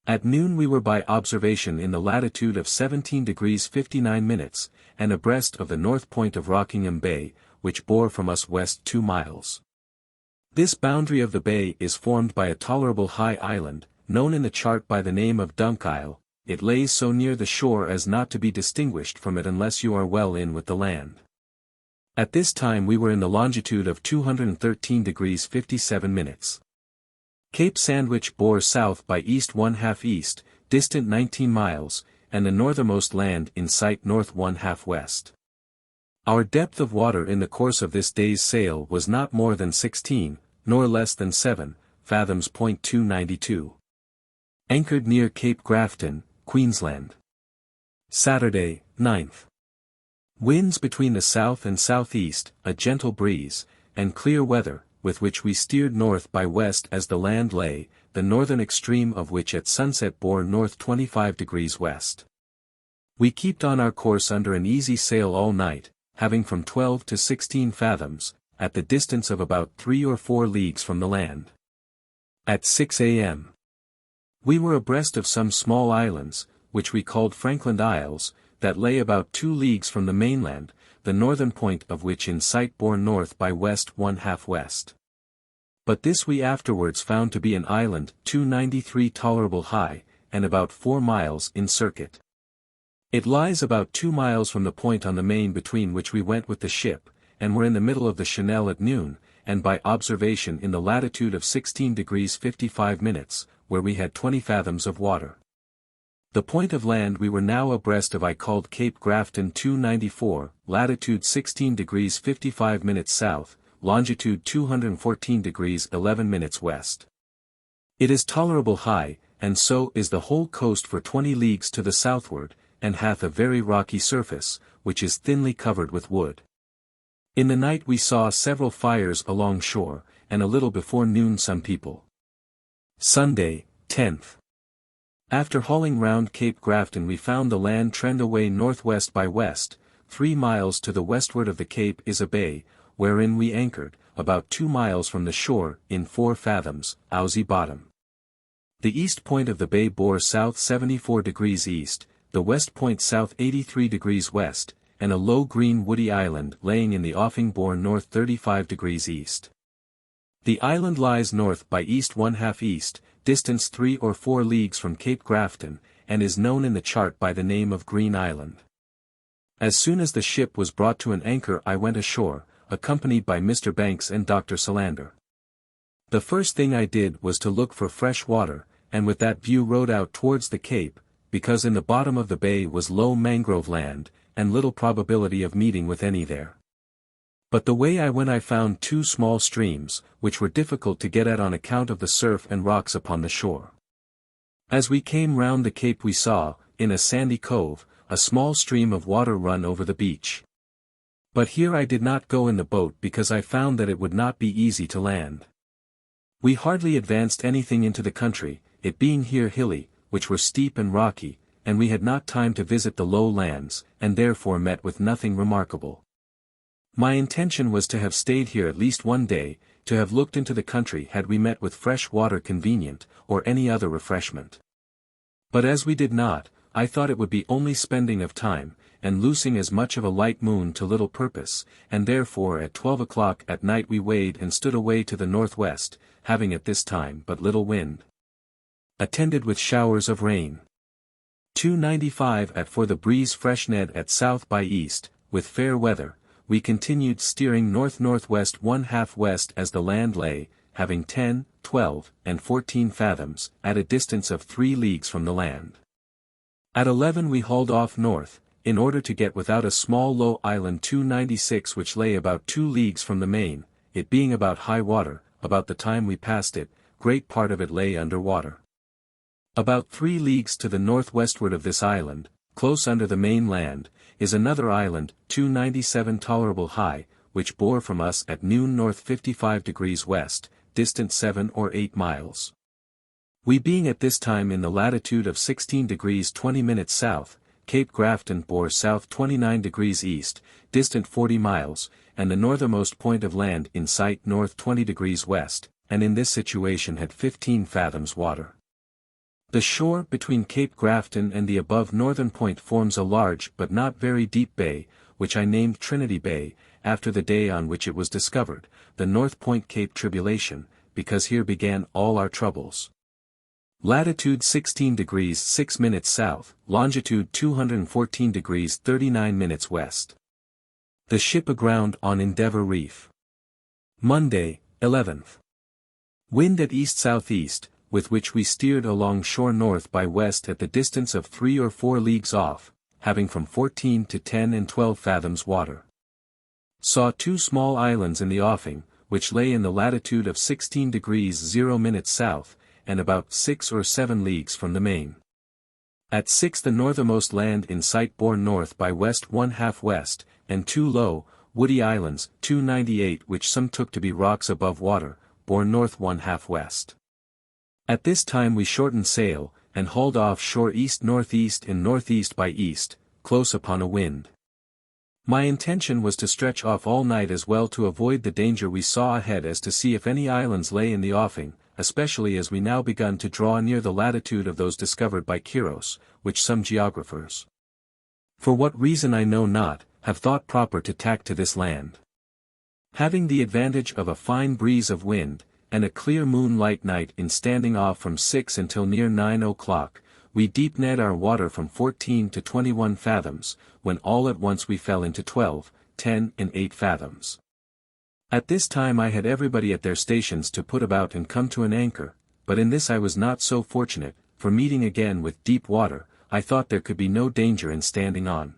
At noon we were by observation in the latitude of 17 degrees 59 minutes, and abreast of the north point of Rockingham Bay, which bore from us west 2 miles. This boundary of the bay is formed by a tolerable high island, known in the chart by the name of Dunk Isle. It lays so near the shore as not to be distinguished from it unless you are well in with the land. At this time we were in the longitude of 213 degrees 57 minutes. Cape Sandwich bore south by east 1/2 east, distant 19 miles, and the northernmost land in sight north 1/2 west. Our depth of water in the course of this day's sail was not more than 16, nor less than 7, fathoms. 292. Anchored near Cape Grafton, Queensland. Saturday, 9th. Winds between the south and southeast, a gentle breeze, and clear weather, with which we steered north by west as the land lay, the northern extreme of which at sunset bore north 25 degrees west. We kept on our course under an easy sail all night, having from 12 to 16 fathoms, at the distance of about 3 or 4 leagues from the land. At 6 a.m. we were abreast of some small islands, which we called Franklin Isles, that lay about 2 leagues from the mainland, the northern point of which in sight bore north by west 1/2 west. But this we afterwards found to be an island 293 tolerable high, and about 4 miles in circuit. It lies about 2 miles from the point on the main between which we went with the ship, and were in the middle of the Channel at noon, and by observation in the latitude of 16 degrees 55 minutes, where we had 20 fathoms of water. The point of land we were now abreast of I called Cape Grafton 294, latitude 16 degrees 55 minutes south, longitude 214 degrees 11 minutes west. It is tolerable high, and so is the whole coast for 20 leagues to the southward, and hath a very rocky surface, which is thinly covered with wood. In the night we saw several fires along shore, and a little before noon some people. Sunday, 10th. After hauling round Cape Grafton we found the land trend away northwest by west, 3 miles to the westward of the cape is a bay, wherein we anchored, about 2 miles from the shore, in 4 fathoms, Aussie bottom. The east point of the bay bore south 74 degrees east, the west point south 83 degrees west, and a low green woody island laying in the offing bore north 35 degrees east. The island lies north by east 1/2 east, distance 3 or 4 leagues from Cape Grafton, and is known in the chart by the name of Green Island. As soon as the ship was brought to an anchor I went ashore, accompanied by Mr. Banks and Dr. Solander. The first thing I did was to look for fresh water, and with that view rowed out towards the cape, because in the bottom of the bay was low mangrove land, and little probability of meeting with any there. But the way I went I found 2 small streams, which were difficult to get at on account of the surf and rocks upon the shore. As we came round the cape we saw, in a sandy cove, a small stream of water run over the beach. But here I did not go in the boat because I found that it would not be easy to land. We hardly advanced anything into the country, it being here hilly, which were steep and rocky, and we had not time to visit the low lands, and therefore met with nothing remarkable. My intention was to have stayed here at least 1 day, to have looked into the country had we met with fresh water convenient, or any other refreshment. But as we did not, I thought it would be only spending of time, and loosing as much of a light moon to little purpose, and therefore at 12 o'clock at night we weighed and stood away to the northwest, having at this time but little wind, attended with showers of rain. 2:95 at for the breeze freshened at south by east, with fair weather, we continued steering north-northwest 1/2 west as the land lay, having 10, 12, and 14 fathoms, at a distance of 3 leagues from the land. At 11 we hauled off north, in order to get without a small low island 296 which lay about 2 leagues from the main, it being about high water. About the time we passed it, great part of it lay under water. About 3 leagues to the northwestward of this island, close under the main land, is another island, 297 tolerable high, which bore from us at noon north 55 degrees west, distant 7 or 8 miles. We being at this time in the latitude of 16 degrees 20 minutes south, Cape Grafton bore south 29 degrees east, distant 40 miles, and the northernmost point of land in sight north 20 degrees west, and in this situation had 15 fathoms water. The shore between Cape Grafton and the above northern point forms a large but not very deep bay, which I named Trinity Bay, after the day on which it was discovered, the North Point Cape Tribulation, because here began all our troubles. Latitude 16 degrees 6 minutes south, longitude 214 degrees 39 minutes west. The ship aground on Endeavour Reef. Monday, 11th. Wind at east-southeast, with which we steered along shore north by west at the distance of 3 or 4 leagues off, having from 14 to 10 and 12 fathoms water. Saw 2 small islands in the offing, which lay in the latitude of 16 degrees 0 minutes south, and about 6 or 7 leagues from the main. At 6 the northernmost land in sight bore north by west 1/2 west, and 2 low, woody islands, 298 which some took to be rocks above water, bore north 1/2 west. At this time we shortened sail, and hauled off shore east-northeast and northeast by east, close upon a wind. My intention was to stretch off all night as well to avoid the danger we saw ahead as to see if any islands lay in the offing, especially as we now begun to draw near the latitude of those discovered by Quiros, which some geographers, for what reason I know not, have thought proper to tack to this land. Having the advantage of a fine breeze of wind, and a clear moonlight night in standing off from 6 until near 9 o'clock, we deep-ned our water from 14 to 21 fathoms, when all at once we fell into 12, 10 and 8 fathoms. At this time I had everybody at their stations to put about and come to an anchor, but in this I was not so fortunate, for meeting again with deep water, I thought there could be no danger in standing on.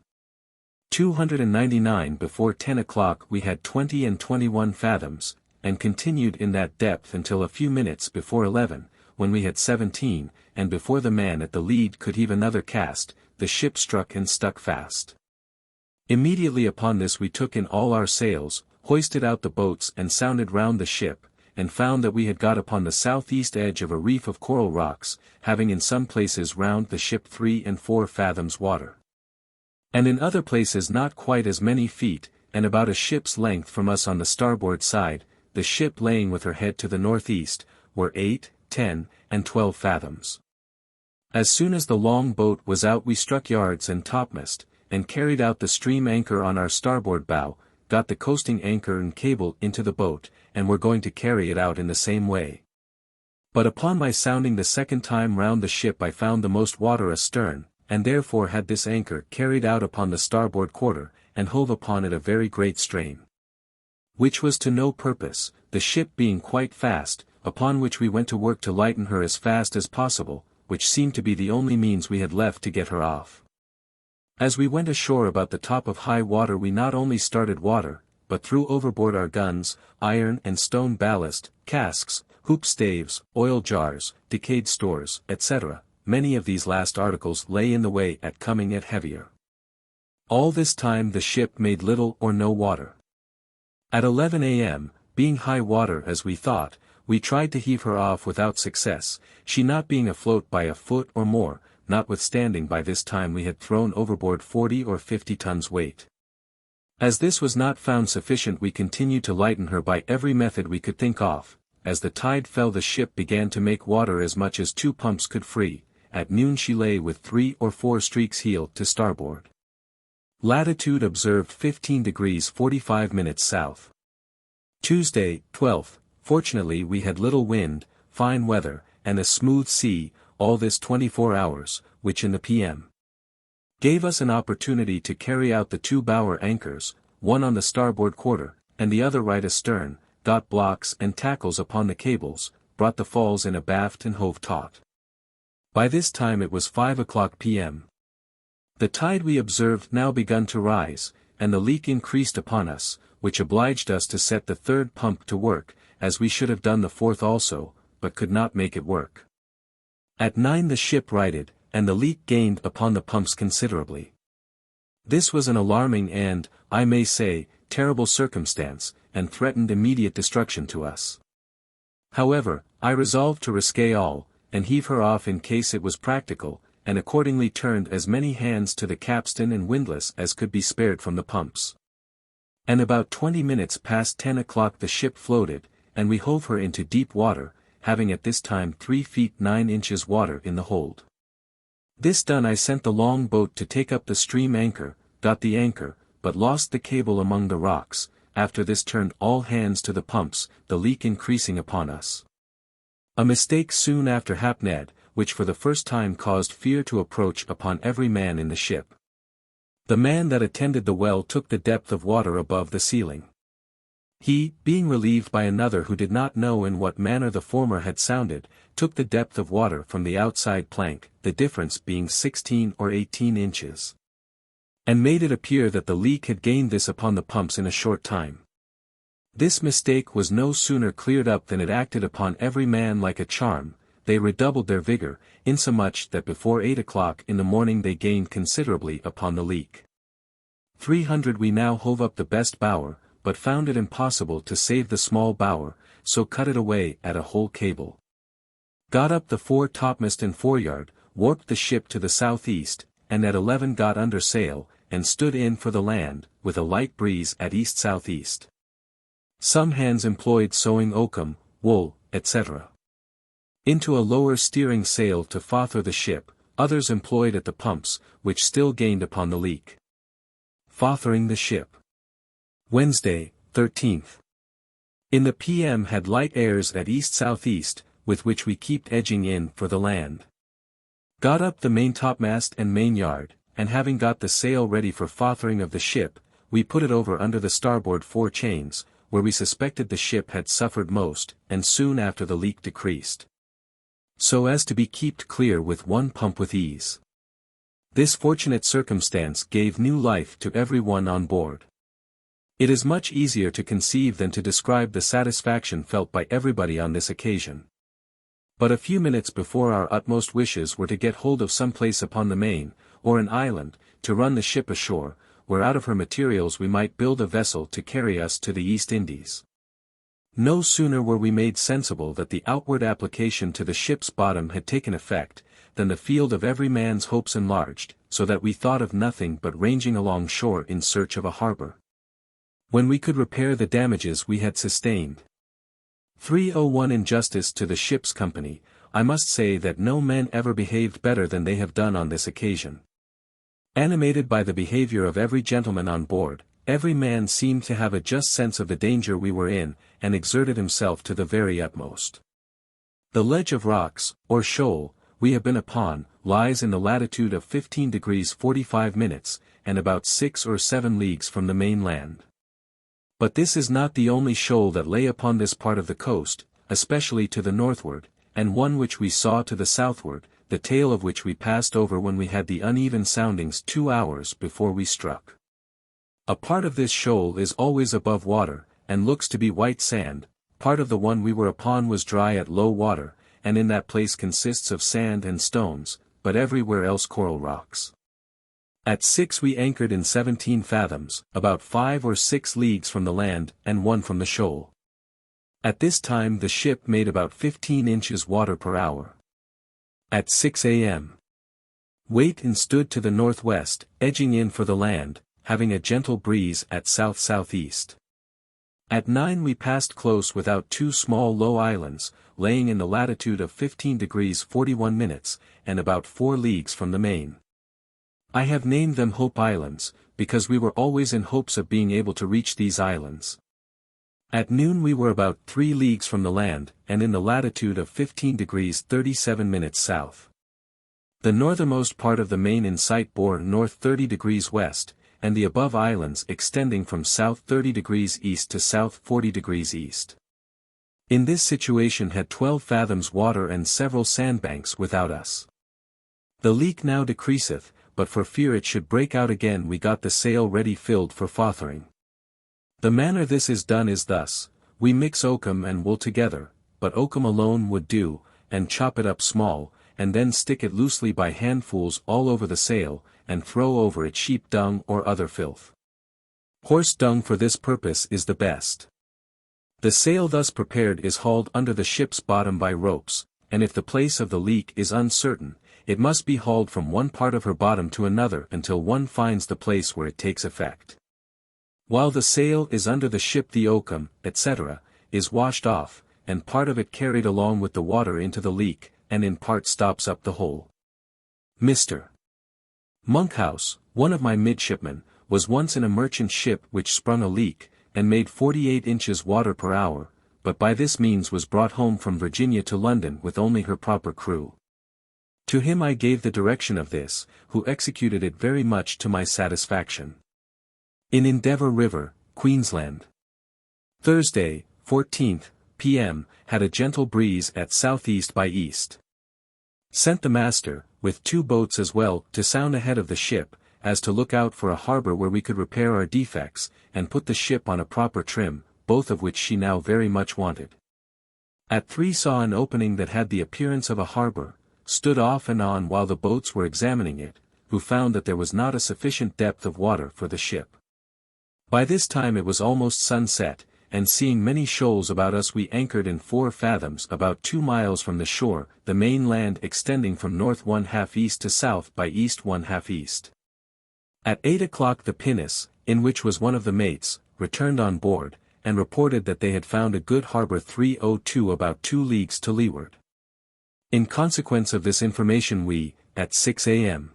299 before 10 o'clock we had 20 and 21 fathoms, and continued in that depth until a few minutes before 11, when we had 17, and before the man at the lead could heave another cast, the ship struck and stuck fast. Immediately upon this we took in all our sails, hoisted out the boats and sounded round the ship, and found that we had got upon the southeast edge of a reef of coral rocks, having in some places round the ship 3 and 4 fathoms water. And in other places not quite as many feet, and about a ship's length from us on the starboard side, the ship laying with her head to the northeast, were 8, 10, and 12 fathoms. As soon as the long boat was out we struck yards and topmast, and carried out the stream anchor on our starboard bow, got the coasting anchor and cable into the boat, and were going to carry it out in the same way. But upon my sounding the second time round the ship I found the most water astern, and therefore had this anchor carried out upon the starboard quarter, and hove upon it a very great strain. Which was to no purpose, the ship being quite fast, upon which we went to work to lighten her as fast as possible, which seemed to be the only means we had left to get her off. As we went ashore about the top of high water we not only started water, but threw overboard our guns, iron and stone ballast, casks, hoop staves, oil jars, decayed stores, etc. Many of these last articles lay in the way at coming at heavier. All this time the ship made little or no water. At 11 a.m., being high water as we thought, we tried to heave her off without success, she not being afloat by a foot or more, notwithstanding by this time we had thrown overboard 40 or 50 tons weight. As this was not found sufficient we continued to lighten her by every method we could think of. As the tide fell the ship began to make water as much as 2 pumps could free. At noon she lay with 3 or 4 streaks heel to starboard. Latitude observed 15 degrees 45 minutes south. Tuesday, 12th, fortunately we had little wind, fine weather, and a smooth sea, all this 24 hours, which in the p.m. gave us an opportunity to carry out the 2 bower anchors, one on the starboard quarter, and the other right astern, got blocks and tackles upon the cables, brought the falls in abaft and hove taut. By this time it was 5 o'clock p.m. The tide we observed now begun to rise, and the leak increased upon us, which obliged us to set the 3rd pump to work, as we should have done the 4th also, but could not make it work. At 9 the ship righted, and the leak gained upon the pumps considerably. This was an alarming and, I may say, terrible circumstance, and threatened immediate destruction to us. However, I resolved to risk all, and heave her off in case it was practical, and accordingly turned as many hands to the capstan and windlass as could be spared from the pumps. And about 20 minutes past 10 o'clock the ship floated, and we hove her into deep water, having at this time 3 feet 9 inches water in the hold. This done I sent the long boat to take up the stream anchor, got the anchor, but lost the cable among the rocks. After this turned all hands to the pumps, the leak increasing upon us. A mistake soon after happened, which for the first time caused fear to approach upon every man in the ship. The man that attended the well took the depth of water above the ceiling. He, being relieved by another who did not know in what manner the former had sounded, took the depth of water from the outside plank, the difference being 16 or 18 inches. And made it appear that the leak had gained this upon the pumps in a short time. This mistake was no sooner cleared up than it acted upon every man like a charm. They redoubled their vigor, insomuch that before 8 o'clock in the morning they gained considerably upon the leak. 300 we now hove up the best bower, but found it impossible to save the small bower, so cut it away at a whole cable. Got up the 4 topmast and foreyard, warped the ship to the southeast, and at 11 got under sail, and stood in for the land, with a light breeze at east-southeast. Some hands employed sewing oakum, wool, etc. into a lower steering sail to fother the ship, others employed at the pumps, which still gained upon the leak. Fothering the ship. Wednesday, 13th. In the p.m. had light airs at east-southeast, with which we kept edging in for the land. Got up the maintopmast and mainyard, and having got the sail ready for fothering of the ship, we put it over under the starboard 4 chains, where we suspected the ship had suffered most, and soon after the leak decreased. So as to be kept clear with 1 pump with ease. This fortunate circumstance gave new life to every one on board. It is much easier to conceive than to describe the satisfaction felt by everybody on this occasion. But a few minutes before our utmost wishes were to get hold of some place upon the main, or an island, to run the ship ashore, where out of her materials we might build a vessel to carry us to the East Indies. No sooner were we made sensible that the outward application to the ship's bottom had taken effect, than the field of every man's hopes enlarged, so that we thought of nothing but ranging along shore in search of a harbor. When we could repair the damages we had sustained. 301 In justice to the ship's company, I must say that no men ever behaved better than they have done on this occasion. Animated by the behavior of every gentleman on board, every man seemed to have a just sense of the danger we were in, and exerted himself to the very utmost. The ledge of rocks, or shoal, we have been upon, lies in the latitude of 15 degrees 45 minutes, and about 6 or 7 leagues from the main land. But this is not the only shoal that lay upon this part of the coast, especially to the northward, and one which we saw to the southward, the tail of which we passed over when we had the uneven soundings 2 hours before we struck. A part of this shoal is always above water, and looks to be white sand. Part of the one we were upon was dry at low water, and in that place consists of sand and stones, but everywhere else coral rocks. At 6 we anchored in 17 fathoms, about 5 or 6 leagues from the land, and 1 from the shoal. At this time the ship made about 15 inches water per hour. At 6 a.m. weighed and stood to the northwest, edging in for the land, having a gentle breeze at south-southeast. At 9 we passed close without 2 small low islands, laying in the latitude of 15 degrees 41 minutes, and about 4 leagues from the main. I have named them Hope Islands, because we were always in hopes of being able to reach these islands. At noon we were about 3 leagues from the land, and in the latitude of 15 degrees 37 minutes south. The northernmost part of the main in sight bore north 30 degrees west, and the above islands extending from south 30 degrees east to south 40 degrees east. In this situation had 12 fathoms water and several sandbanks without us. The leak now decreaseth, but for fear it should break out again we got the sail ready filled for fothering. The manner this is done is thus: we mix oakum and wool together, but oakum alone would do, and chop it up small, and then stick it loosely by handfuls all over the sail, and throw over it sheep dung or other filth. Horse dung for this purpose is the best. The sail thus prepared is hauled under the ship's bottom by ropes, and if the place of the leak is uncertain, it must be hauled from one part of her bottom to another until one finds the place where it takes effect. While the sail is under the ship the oakum, etc., is washed off, and part of it carried along with the water into the leak, and in part stops up the hole. Mr. Monkhouse, one of my midshipmen, was once in a merchant ship which sprung a leak, and made 48 inches water per hour, but by this means was brought home from Virginia to London with only her proper crew. To him I gave the direction of this, who executed it very much to my satisfaction. In Endeavour River, Queensland. Thursday, 14th, p.m., had a gentle breeze at southeast by east. Sent the master, with 2 boats as well, to sound ahead of the ship, as to look out for a harbor where we could repair our defects, and put the ship on a proper trim, both of which she now very much wanted. At 3 saw an opening that had the appearance of a harbor, stood off and on while the boats were examining it, who found that there was not a sufficient depth of water for the ship. By this time it was almost sunset, and seeing many shoals about us we anchored in 4 fathoms about 2 miles from the shore, the main land extending from north 1/2 east to south by east 1/2 east. At 8 o'clock the pinnace, in which was one of the mates, returned on board, and reported that they had found a good harbor 302 about 2 leagues to leeward. In consequence of this information we, at 6 a.m.,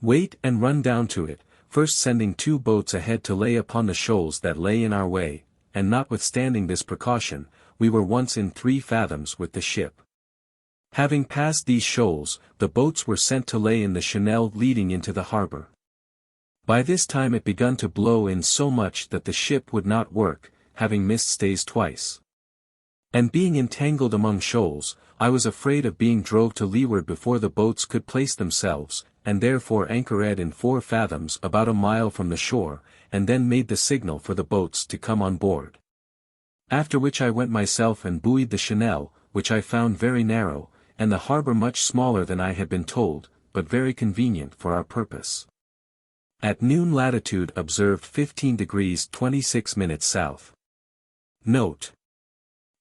wait and run down to it, first sending 2 boats ahead to lay upon the shoals that lay in our way, and notwithstanding this precaution, we were once in 3 fathoms with the ship. Having passed these shoals, the boats were sent to lay in the channel leading into the harbor. By this time it begun to blow in so much that the ship would not work, having missed stays twice. And being entangled among shoals, I was afraid of being drove to leeward before the boats could place themselves, and therefore anchored in 4 fathoms about a mile from the shore, and then made the signal for the boats to come on board. After which I went myself and buoyed the channel, which I found very narrow, and the harbor much smaller than I had been told, but very convenient for our purpose. At noon latitude observed 15 degrees 26 minutes south. Note: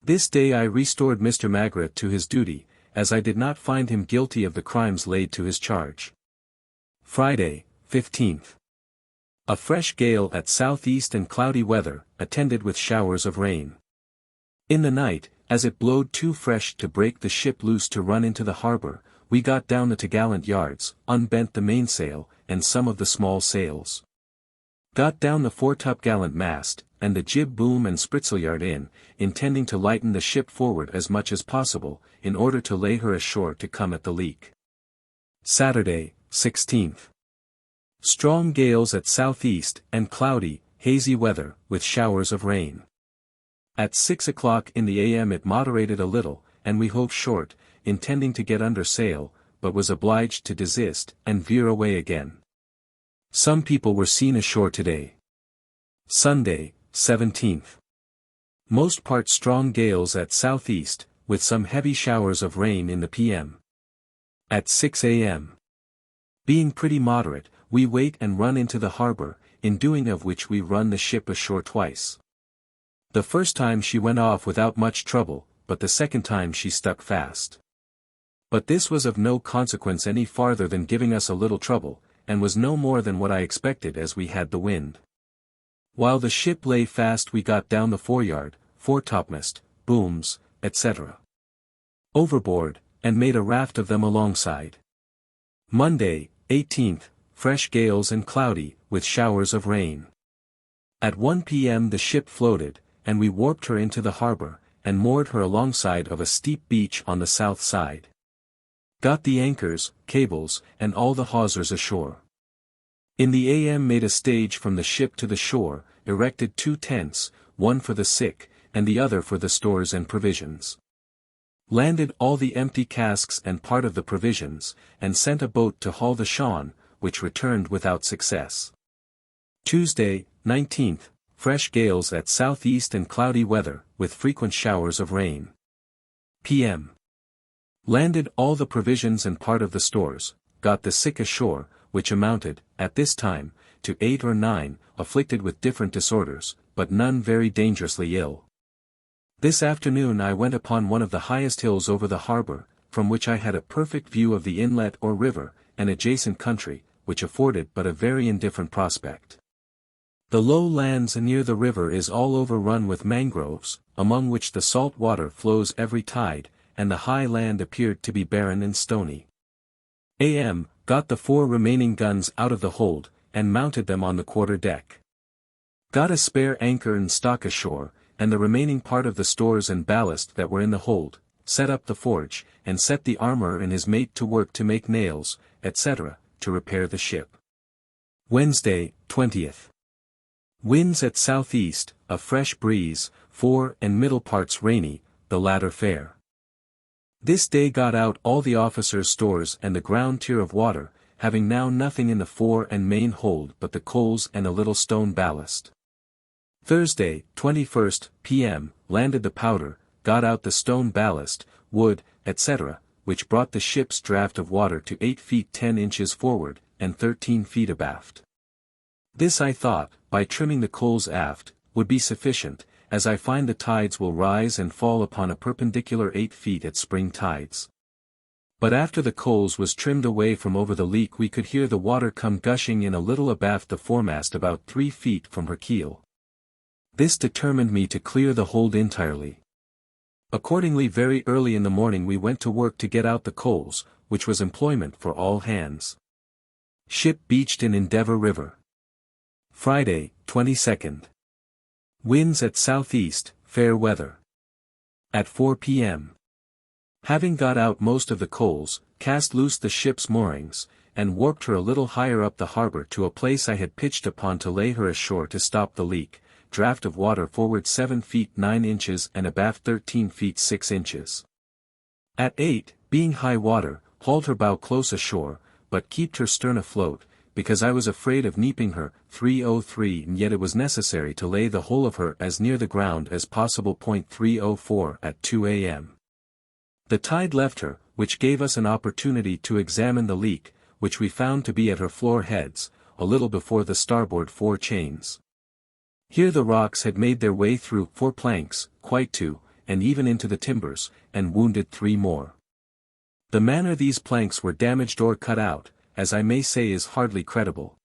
this day I restored Mr. Magrath to his duty, as I did not find him guilty of the crimes laid to his charge. Friday, 15th. A fresh gale at southeast and cloudy weather, attended with showers of rain. In the night, as it blowed too fresh to break the ship loose to run into the harbor, we got down the topgallant yards, unbent the mainsail, and some of the small sails. Got down the foretopgallant mast, and the jib boom and spritsalyard in, intending to lighten the ship forward as much as possible, in order to lay her ashore to come at the leak. Saturday, 16th. Strong gales at southeast, and cloudy, hazy weather, with showers of rain. At 6 o'clock in the a.m. it moderated a little, and we hove short, intending to get under sail, but was obliged to desist, and veer away again. Some people were seen ashore today. Sunday, 17th. Most part strong gales at southeast, with some heavy showers of rain in the p.m. At 6 a.m. Being pretty moderate, we wait and run into the harbor, in doing of which we run the ship ashore twice. The first time she went off without much trouble, but the second time she stuck fast. But this was of no consequence any farther than giving us a little trouble, and was no more than what I expected as we had the wind. While the ship lay fast we got down the foreyard, foretopmast, booms, etc. overboard, and made a raft of them alongside. Monday, 18th, fresh gales and cloudy, with showers of rain. At 1 p.m. the ship floated, and we warped her into the harbor, and moored her alongside of a steep beach on the south side. Got the anchors, cables, and all the hawsers ashore. In the a.m. made a stage from the ship to the shore, erected 2 tents, one for the sick, and the other for the stores and provisions. Landed all the empty casks and part of the provisions, and sent a boat to haul the Sean, which returned without success. Tuesday, 19th, fresh gales at southeast and cloudy weather, with frequent showers of rain. p.m. Landed all the provisions and part of the stores, got the sick ashore, which amounted, at this time, to 8 or 9, afflicted with different disorders, but none very dangerously ill. This afternoon I went upon one of the highest hills over the harbor, from which I had a perfect view of the inlet or river, and adjacent country, which afforded but a very indifferent prospect. The low lands near the river is all overrun with mangroves, among which the salt water flows every tide, and the high land appeared to be barren and stony. A.M. got the 4 remaining guns out of the hold, and mounted them on the quarter-deck. Got a spare anchor and stock ashore, and the remaining part of the stores and ballast that were in the hold, set up the forge, and set the armorer and his mate to work to make nails, etc., to repair the ship. Wednesday, 20th. Winds at southeast, a fresh breeze, fore and middle parts rainy, the latter fair. This day got out all the officers' stores and the ground tier of water, having now nothing in the fore and main hold but the coals and a little stone ballast. Thursday, 21st, p.m., landed the powder, got out the stone ballast, wood, etc., which brought the ship's draught of water to 8 feet 10 inches forward, and 13 feet abaft. This I thought, by trimming the coals aft, would be sufficient, as I find the tides will rise and fall upon a perpendicular 8 feet at spring tides. But after the coals was trimmed away from over the leak we could hear the water come gushing in a little abaft the foremast about 3 feet from her keel. This determined me to clear the hold entirely. Accordingly very early in the morning we went to work to get out the coals, which was employment for all hands. Ship beached in Endeavour River. Friday, 22nd. Winds at southeast, fair weather. At 4 p.m. Having got out most of the coals, cast loose the ship's moorings, and warped her a little higher up the harbor to a place I had pitched upon to lay her ashore to stop the leak, draught of water forward 7 feet 9 inches and abaft 13 feet 6 inches. At 8, being high water, hauled her bow close ashore, but kept her stern afloat, because I was afraid of neaping her, 303 and yet it was necessary to lay the whole of her as near the ground as possible. 304 at 2 a.m. The tide left her, which gave us an opportunity to examine the leak, which we found to be at her floor heads, a little before the starboard 4 chains. Here the rocks had made their way through 4 planks, quite 2, and even into the timbers, and wounded 3 more. The manner these planks were damaged or cut out, as I may say is hardly credible.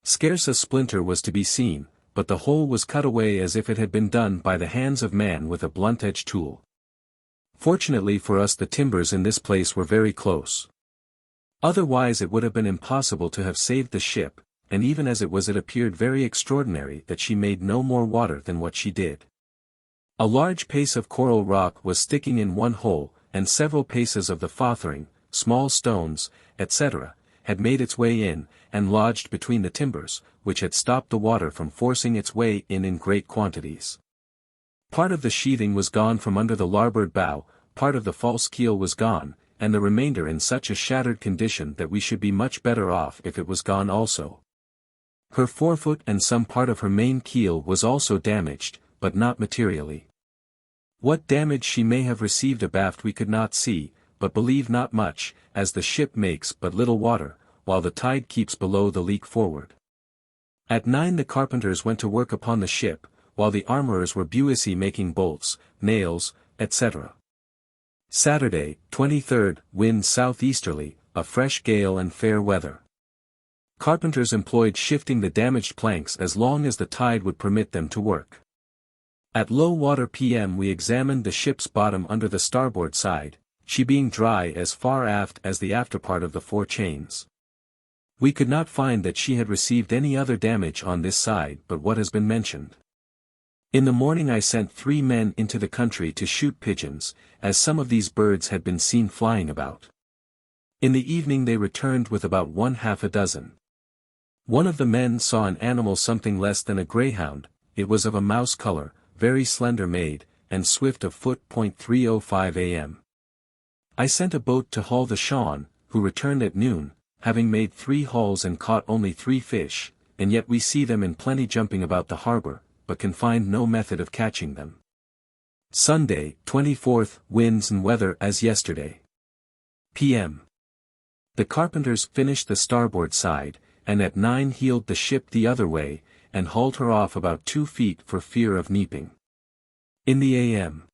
Scarce a splinter was to be seen, but the whole was cut away as if it had been done by the hands of man with a blunt-edged tool. Fortunately for us the timbers in this place were very close. Otherwise it would have been impossible to have saved the ship, and even as it was it appeared very extraordinary that she made no more water than what she did. A large pace of coral rock was sticking in one hole, and several paces of the fothering, small stones, etc., had made its way in, and lodged between the timbers, which had stopped the water from forcing its way in great quantities. Part of the sheathing was gone from under the larboard bow, part of the false keel was gone, and the remainder in such a shattered condition that we should be much better off if it was gone also. Her forefoot and some part of her main keel was also damaged, but not materially. What damage she may have received abaft we could not see, but believe not much, as the ship makes but little water, while the tide keeps below the leak forward. At 9 the carpenters went to work upon the ship, while the armorers were busy making bolts, nails, etc. Saturday, 23rd, wind southeasterly, a fresh gale and fair weather. Carpenters employed shifting the damaged planks as long as the tide would permit them to work. At low water p.m. we examined the ship's bottom under the starboard side, she being dry as far aft as the afterpart of the fore chains. We could not find that she had received any other damage on this side but what has been mentioned. In the morning I sent 3 men into the country to shoot pigeons, as some of these birds had been seen flying about. In the evening they returned with about 1/2 dozen. One of the men saw an animal something less than a greyhound, it was of a mouse color, very slender made, and swift of foot. 3:05 a.m. I sent a boat to haul the Sean, who returned at noon, having made 3 hauls and caught only 3 fish, and yet we see them in plenty jumping about the harbor, but can find no method of catching them. Sunday, 24th, winds and weather as yesterday. p.m. The carpenters finished the starboard side, and at 9 heeled the ship the other way, and hauled her off about 2 feet for fear of neaping. In the a.m.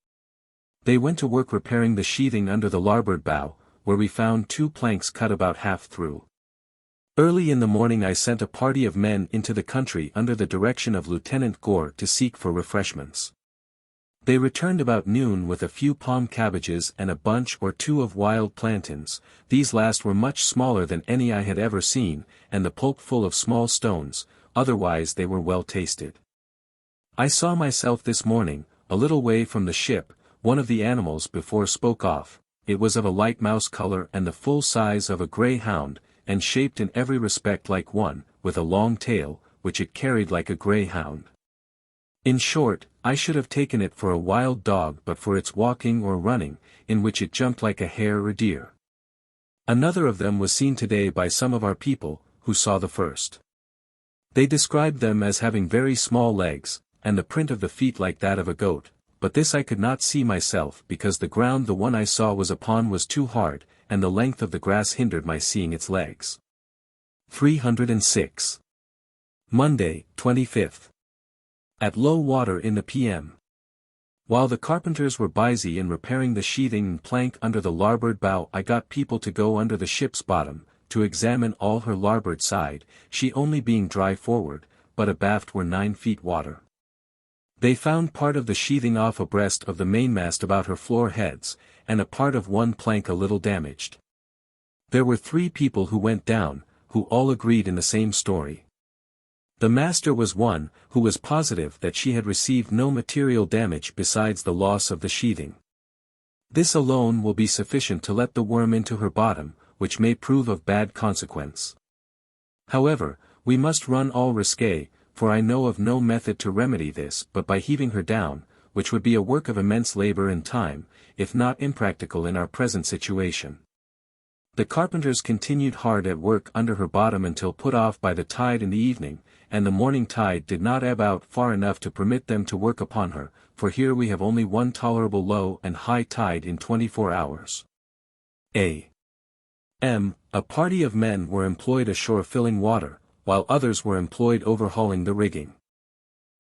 they went to work repairing the sheathing under the larboard bow, where we found 2 planks cut about half through. Early in the morning I sent a party of men into the country under the direction of Lieutenant Gore to seek for refreshments. They returned about noon with a few palm cabbages and a bunch or 2 of wild plantains. These last were much smaller than any I had ever seen, and the pulp full of small stones, otherwise they were well tasted. I saw myself this morning, a little way from the ship, one of the animals before spoke of. It was of a light mouse color and the full size of a greyhound, and shaped in every respect like one, with a long tail, which it carried like a greyhound. In short, I should have taken it for a wild dog but for its walking or running, in which it jumped like a hare or deer. Another of them was seen today by some of our people, who saw the first. They described them as having very small legs, and the print of the feet like that of a goat, but this I could not see myself because the ground the one I saw was upon was too hard, and the length of the grass hindered my seeing its legs. 306. Monday, 25th. At low water in the p.m. While the carpenters were busy in repairing the sheathing and plank under the larboard bow, I got people to go under the ship's bottom, to examine all her larboard side, she only being dry forward, but abaft were 9 feet water. They found part of the sheathing off abreast of the mainmast about her floor heads, and a part of one plank a little damaged. There were 3 people who went down, who all agreed in the same story. The master was one, who was positive that she had received no material damage besides the loss of the sheathing. This alone will be sufficient to let the worm into her bottom, which may prove of bad consequence. However, we must run all risque, for I know of no method to remedy this but by heaving her down, which would be a work of immense labor and time, if not impractical in our present situation. The carpenters continued hard at work under her bottom until put off by the tide in the evening, and the morning tide did not ebb out far enough to permit them to work upon her, for here we have only one tolerable low and high tide in 24 hours. A party of men were employed ashore filling water, while others were employed overhauling the rigging.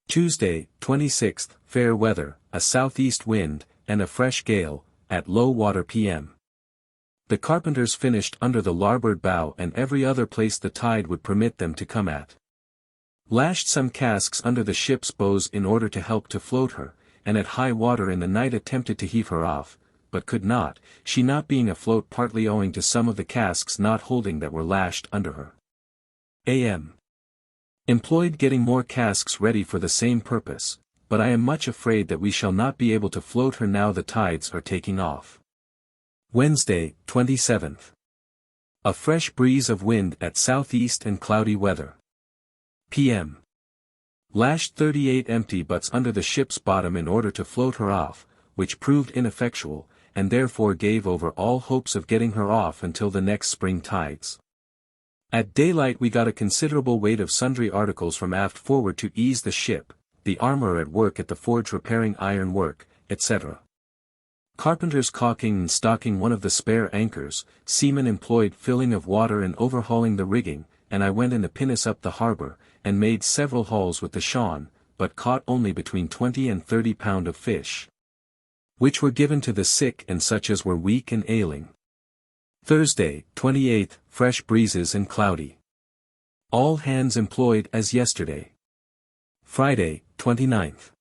Tuesday, 26th, fair weather, a southeast wind, and a fresh gale, at low water p.m. The carpenters finished under the larboard bow and every other place the tide would permit them to come at. Lashed some casks under the ship's bows in order to help to float her, and at high water in the night attempted to heave her off, but could not, she not being afloat partly owing to some of the casks not holding that were lashed under her. A.M. Employed getting more casks ready for the same purpose, but I am much afraid that we shall not be able to float her now the tides are taking off. Wednesday, 27th. A fresh breeze of wind at southeast and cloudy weather. P.M. Lashed 38 empty butts under the ship's bottom in order to float her off, which proved ineffectual, and therefore gave over all hopes of getting her off until the next spring tides. At daylight we got a considerable weight of sundry articles from aft forward to ease the ship, the armourer at work at the forge repairing iron work, etc. Carpenters caulking and stocking one of the spare anchors, seamen employed filling of water and overhauling the rigging, and I went in the pinnace up the harbour, and made several hauls with the Sean, but caught only between 20 and 30 pound of fish, which were given to the sick and such as were weak and ailing. Thursday, 28th, fresh breezes and cloudy. All hands employed as yesterday. Friday, 29th.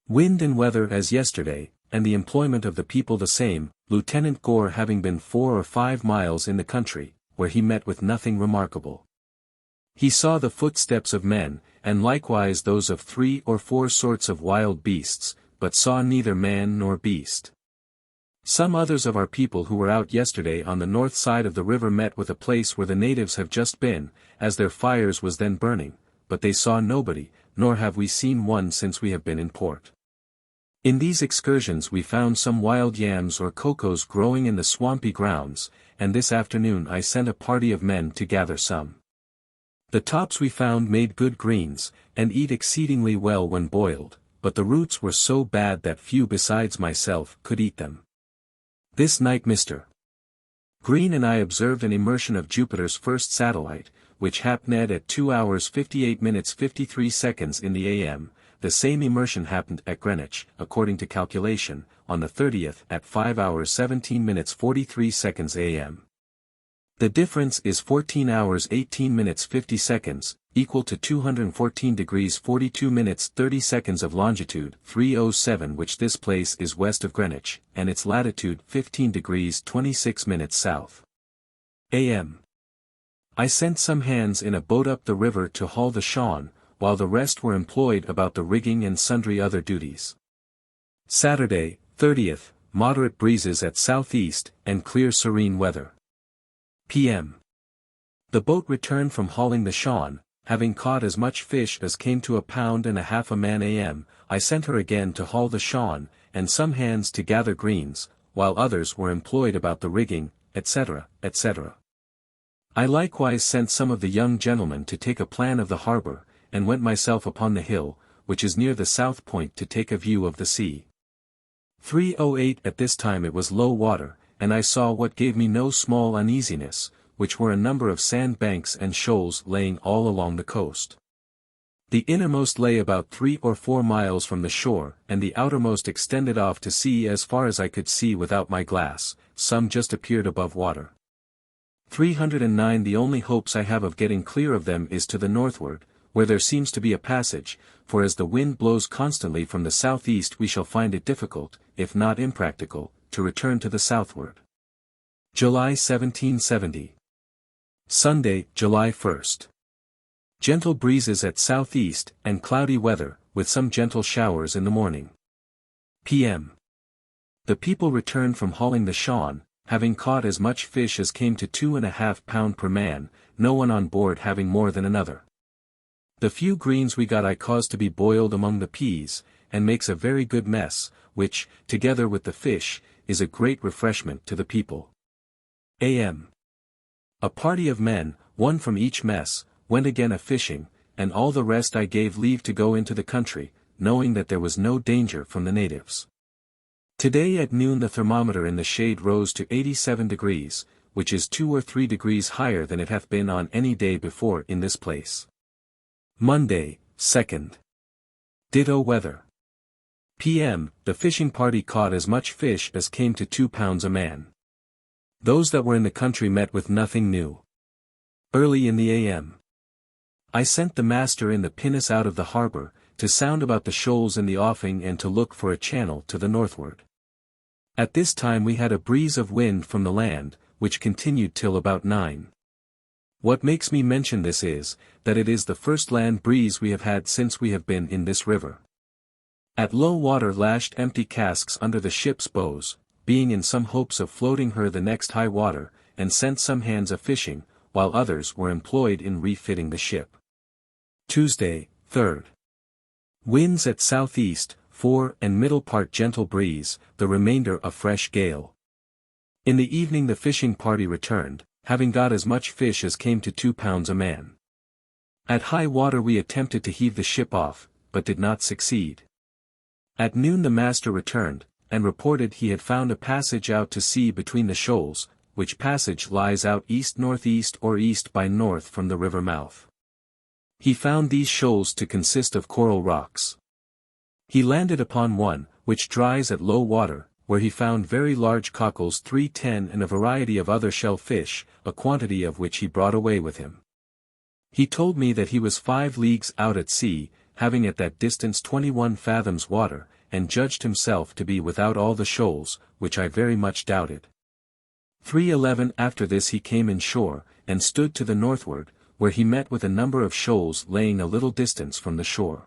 Wind and weather as yesterday, and the employment of the people the same, Lieutenant Gore having been 4 or 5 miles in the country, where he met with nothing remarkable. He saw the footsteps of men, and likewise those of 3 or 4 sorts of wild beasts, but saw neither man nor beast. Some others of our people who were out yesterday on the north side of the river met with a place where the natives have just been, as their fires was then burning, but they saw nobody, nor have we seen one since we have been in port. In these excursions we found some wild yams or cocoas growing in the swampy grounds, and this afternoon I sent a party of men to gather some. The tops we found made good greens, and eat exceedingly well when boiled, but the roots were so bad that few besides myself could eat them. This night Mr. Green and I observed an immersion of Jupiter's first satellite, which happened at 2 hours 58 minutes 53 seconds in the AM. The same immersion happened at Greenwich, according to calculation, on the 30th at 5 hours 17 minutes 43 seconds AM. The difference is 14 hours 18 minutes 50 seconds, equal to 214 degrees 42 minutes 30 seconds of longitude 307, which this place is west of Greenwich, and its latitude 15 degrees 26 minutes south. AM. I sent some hands in a boat up the river to haul the Sean, while the rest were employed about the rigging and sundry other duties. Saturday, 30th, moderate breezes at southeast, and clear serene weather. P.M. The boat returned from hauling the Sean, having caught as much fish as came to 1.5 pounds a man. A.M. I sent her again to haul the Sean, and some hands to gather greens, while others were employed about the rigging, etc., etc. I likewise sent some of the young gentlemen to take a plan of the harbour, and went myself upon the hill, which is near the south point, to take a view of the sea. 3:08 at this time it was low water, and I saw what gave me no small uneasiness, which were a number of sand banks and shoals laying all along the coast. The innermost lay about 3 or 4 miles from the shore, and the outermost extended off to sea as far as I could see without my glass. Some just appeared above water. 309 The only hopes I have of getting clear of them is to the northward, where there seems to be a passage, for as the wind blows constantly from the southeast we shall find it difficult, if not impractical, to return to the southward. July 1770. Sunday, July 1st. Gentle breezes at southeast, and cloudy weather, with some gentle showers in the morning. P.M. The people returned from hauling the Sean, having caught as much fish as came to 2.5 pounds per man, no one on board having more than another. The few greens we got I caused to be boiled among the peas, and makes a very good mess, which, together with the fish, is a great refreshment to the people. A.M. A party of men, one from each mess, went again a-fishing, and all the rest I gave leave to go into the country, knowing that there was no danger from the natives. Today at noon the thermometer in the shade rose to 87 degrees, which is 2 or 3 degrees higher than it hath been on any day before in this place. Monday, 2nd. Ditto weather. P.M. The fishing party caught as much fish as came to 2 pounds a man. Those that were in the country met with nothing new. Early in the a.m. I sent the master in the pinnace out of the harbour, to sound about the shoals in the offing and to look for a channel to the northward. At this time we had a breeze of wind from the land, which continued till about 9. What makes me mention this is, that it is the first land breeze we have had since we have been in this river. At low water lashed empty casks under the ship's bows, being in some hopes of floating her the next high water, and sent some hands a-fishing, while others were employed in refitting the ship. Tuesday, 3rd. Winds at southeast, 4 and middle part gentle breeze, the remainder a fresh gale. In the evening the fishing party returned, having got as much fish as came to 2 pounds a man. At high water we attempted to heave the ship off, but did not succeed. At noon the master returned, and reported he had found a passage out to sea between the shoals, which passage lies out east-northeast or east by north from the river mouth. He found these shoals to consist of coral rocks. He landed upon one, which dries at low water, where he found very large cockles 310 and a variety of other shellfish, a quantity of which he brought away with him. He told me that he was 5 leagues out at sea, having at that distance 21 fathoms water, and judged himself to be without all the shoals, which I very much doubted. 3:11 after this he came in shore, and stood to the northward, where he met with a number of shoals laying a little distance from the shore.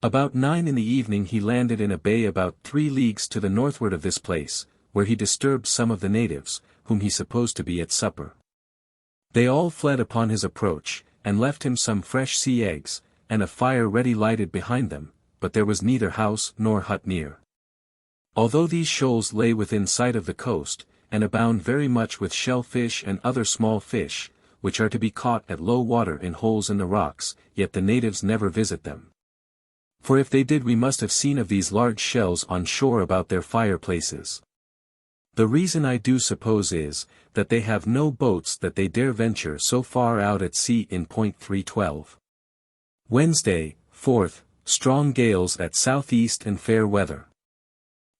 About 9 in the evening he landed in a bay about 3 leagues to the northward of this place, where he disturbed some of the natives, whom he supposed to be at supper. They all fled upon his approach, and left him some fresh sea eggs, and a fire ready lighted behind them, but there was neither house nor hut near. Although these shoals lay within sight of the coast, and abound very much with shellfish and other small fish, which are to be caught at low water in holes in the rocks, yet the natives never visit them. For if they did we must have seen of these large shells on shore about their fireplaces. The reason I do suppose is, that they have no boats that they dare venture so far out at sea in point 312. Wednesday, 4th, strong gales at southeast and fair weather.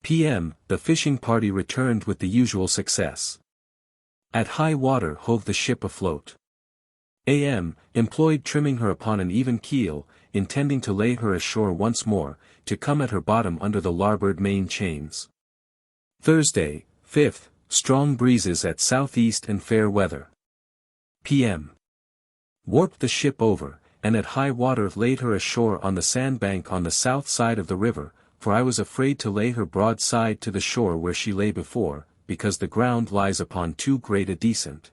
P.M., the fishing party returned with the usual success. At high water hove the ship afloat. A.M., employed trimming her upon an even keel, intending to lay her ashore once more, to come at her bottom under the larboard main chains. Thursday, 5th, strong breezes at southeast and fair weather. P.M. Warped the ship over, and at high water laid her ashore on the sandbank on the south side of the river, for I was afraid to lay her broadside to the shore where she lay before, because the ground lies upon too great a descent.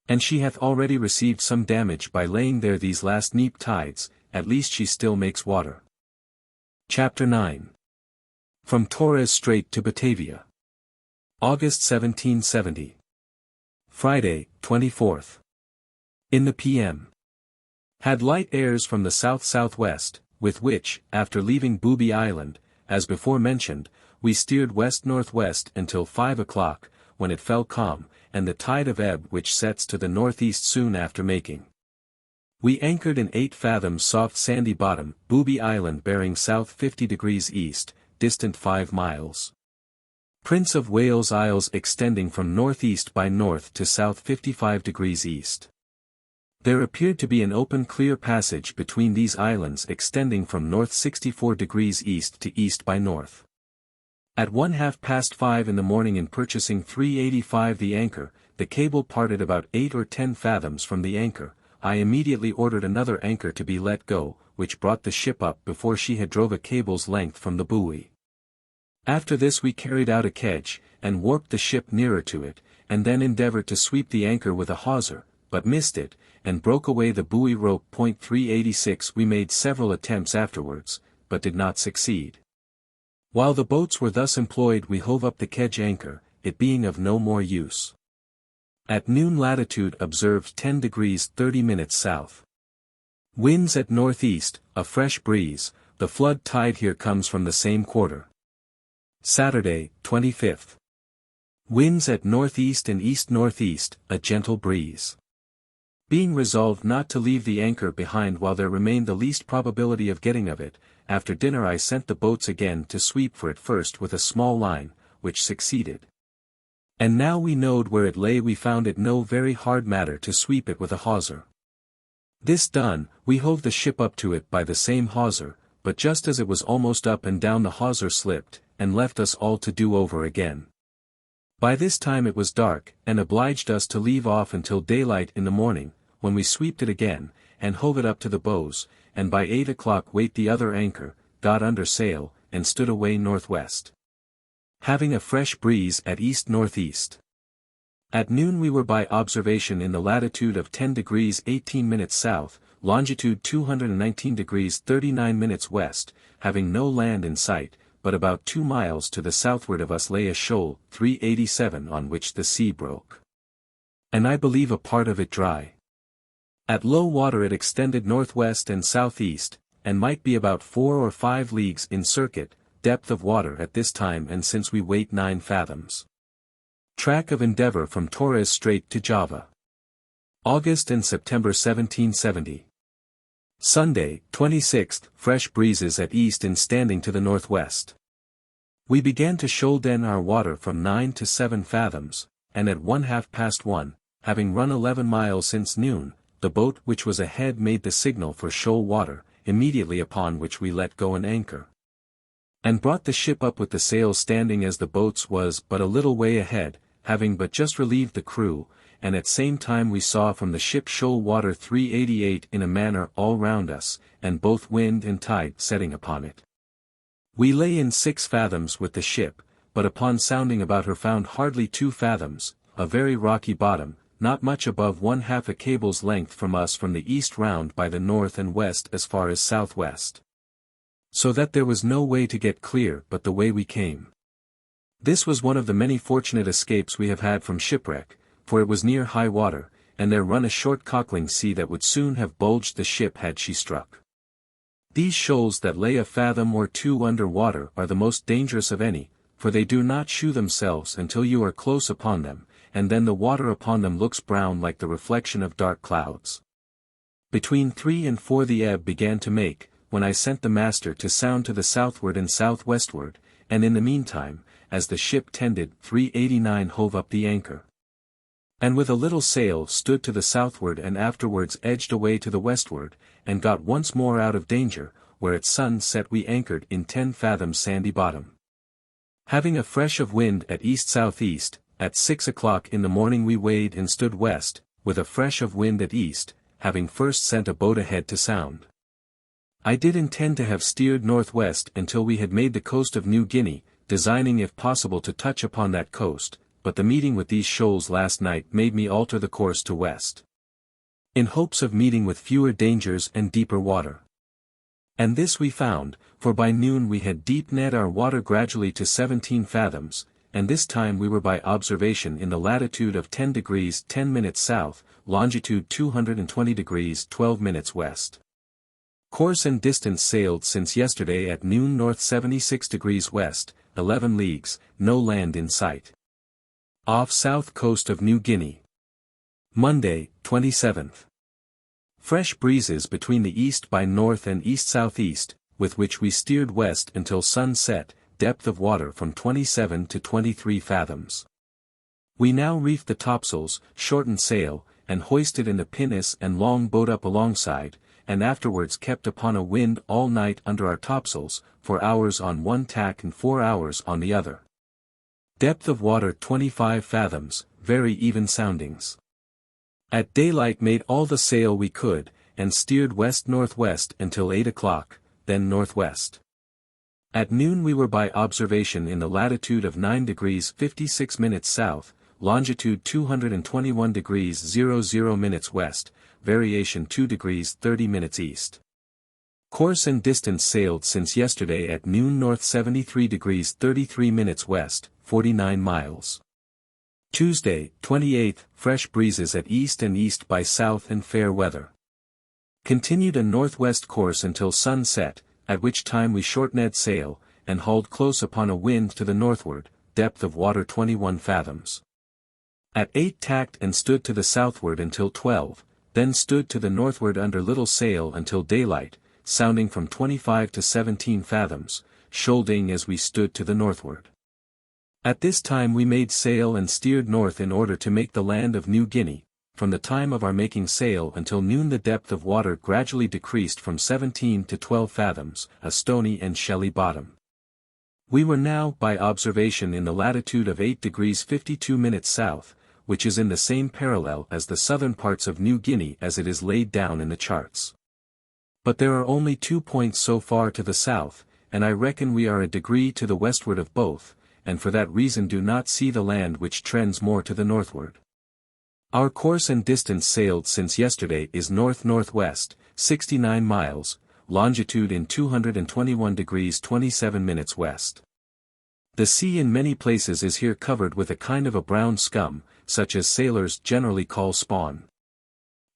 And she hath already received some damage by laying there these last neap tides, at least she still makes water. Chapter 9. From Torres Strait to Batavia. August 1770. Friday, 24th. In the p.m. Had light airs from the south-southwest, with which, after leaving Booby Island, as before mentioned, we steered west-northwest until 5 o'clock, when it fell calm, and the tide of ebb which sets to the northeast soon after making. We anchored in 8 fathoms soft sandy bottom, Booby Island bearing south 50 degrees east, distant 5 miles. Prince of Wales Isles extending from northeast by north to south 55 degrees east. There appeared to be an open clear passage between these islands extending from north 64 degrees east to east by north. At 5:30 in the morning in purchasing 385 the anchor, the cable parted about 8 or 10 fathoms from the anchor. I immediately ordered another anchor to be let go, which brought the ship up before she had drove a cable's length from the buoy. After this we carried out a kedge, and warped the ship nearer to it, and then endeavored to sweep the anchor with a hawser, but missed it, and broke away the buoy rope. 386 We made several attempts afterwards, but did not succeed. While the boats were thus employed we hove up the kedge anchor, it being of no more use. At noon latitude observed 10 degrees 30 minutes south. Winds at northeast, a fresh breeze, the flood tide here comes from the same quarter. Saturday, 25th. Winds at northeast and east-northeast, a gentle breeze. Being resolved not to leave the anchor behind while there remained the least probability of getting of it, after dinner I sent the boats again to sweep for it first with a small line, which succeeded. And now we knowed where it lay, we found it no very hard matter to sweep it with a hawser. This done, we hove the ship up to it by the same hawser, but just as it was almost up and down the hawser slipped, and left us all to do over again. By this time it was dark, and obliged us to leave off until daylight in the morning, when we sweeped it again, and hove it up to the bows, and by 8 o'clock weighed the other anchor, got under sail, and stood away northwest, having a fresh breeze at east-northeast. At noon we were by observation in the latitude of 10 degrees 18 minutes south, longitude 219 degrees 39 minutes west, having no land in sight, but about 2 miles to the southward of us lay a shoal, 387, on which the sea broke, and I believe a part of it dry. At low water it extended northwest and southeast, and might be about 4 or 5 leagues in circuit, depth of water at this time, and since we weighed 9 fathoms. Track of Endeavour from Torres Strait to Java. August and September 1770. Sunday, 26th, fresh breezes at east and standing to the northwest. We began to shoal-den our water from 9 to 7 fathoms, and at 1:30, having run 11 miles since noon, the boat which was ahead made the signal for shoal water, immediately upon which we let go an anchor, and brought the ship up with the sails standing, as the boat's was but a little way ahead, having but just relieved the crew, and at same time we saw from the ship shoal water 388 in a manner all round us, and both wind and tide setting upon it. We lay in 6 fathoms with the ship, but upon sounding about her found hardly 2 fathoms, a very rocky bottom, not much above 1/2 a cable's length from us from the east round by the north and west as far as southwest. So that there was no way to get clear but the way we came. This was one of the many fortunate escapes we have had from shipwreck, for it was near high water, and there run a short cockling sea that would soon have bulged the ship had she struck. These shoals that lay a fathom or 2 under water are the most dangerous of any, for they do not shew themselves until you are close upon them, and then the water upon them looks brown like the reflection of dark clouds. Between 3 and 4 the ebb began to make, when I sent the master to sound to the southward and southwestward, and in the meantime, as the ship tended, 389 hove up the anchor, and with a little sail stood to the southward, and afterwards edged away to the westward, and got once more out of danger, where at sunset we anchored in 10 fathoms sandy bottom, having a fresh of wind at east-southeast. At 6 o'clock in the morning we weighed and stood west, with a fresh of wind at east, having first sent a boat ahead to sound. I did intend to have steered northwest until we had made the coast of New Guinea, designing if possible to touch upon that coast, but the meeting with these shoals last night made me alter the course to west, in hopes of meeting with fewer dangers and deeper water. And this we found, for by noon we had deep net our water gradually to 17 fathoms, and this time we were by observation in the latitude of 10 degrees 10 minutes south, longitude 220 degrees 12 minutes west. Course and distance sailed since yesterday at noon north 76 degrees west, 11 leagues, no land in sight. Off south coast of New Guinea. Monday, 27th. Fresh breezes between the east by north and east-southeast, with which we steered west until sunset, depth of water from 27 to 23 fathoms. We now reefed the topsails, shortened sail, and hoisted in the pinnace and long boat up alongside, and afterwards kept upon a wind all night under our topsails, 4 hours on one tack and 4 hours on the other. Depth of water 25 fathoms, very even soundings. At daylight made all the sail we could, and steered west-northwest until 8 o'clock, then northwest. At noon we were by observation in the latitude of 9 degrees 56 minutes south, longitude 221 degrees 00 minutes west, variation 2 degrees 30 minutes east. Course and distance sailed since yesterday at noon north 73 degrees 33 minutes west, 49 miles. Tuesday, 28th, fresh breezes at east and east by south and fair weather. Continued a northwest course until sunset, at which time we shortened sail, and hauled close upon a wind to the northward, depth of water 21 fathoms. At 8 tacked and stood to the southward until 12, then stood to the northward under little sail until daylight, sounding from 25 to 17 fathoms, shoaling as we stood to the northward. At this time we made sail and steered north in order to make the land of New Guinea. From the time of our making sail until noon the depth of water gradually decreased from 17 to 12 fathoms, a stony and shelly bottom. We were now by observation in the latitude of 8 degrees 52 minutes south, which is in the same parallel as the southern parts of New Guinea as it is laid down in the charts. But there are only 2 points so far to the south, and I reckon we are a degree to the westward of both, and for that reason do not see the land which trends more to the northward. Our course and distance sailed since yesterday is north-northwest, 69 miles, longitude in 221 degrees 27 minutes west. The sea in many places is here covered with a kind of a brown scum, such as sailors generally call spawn.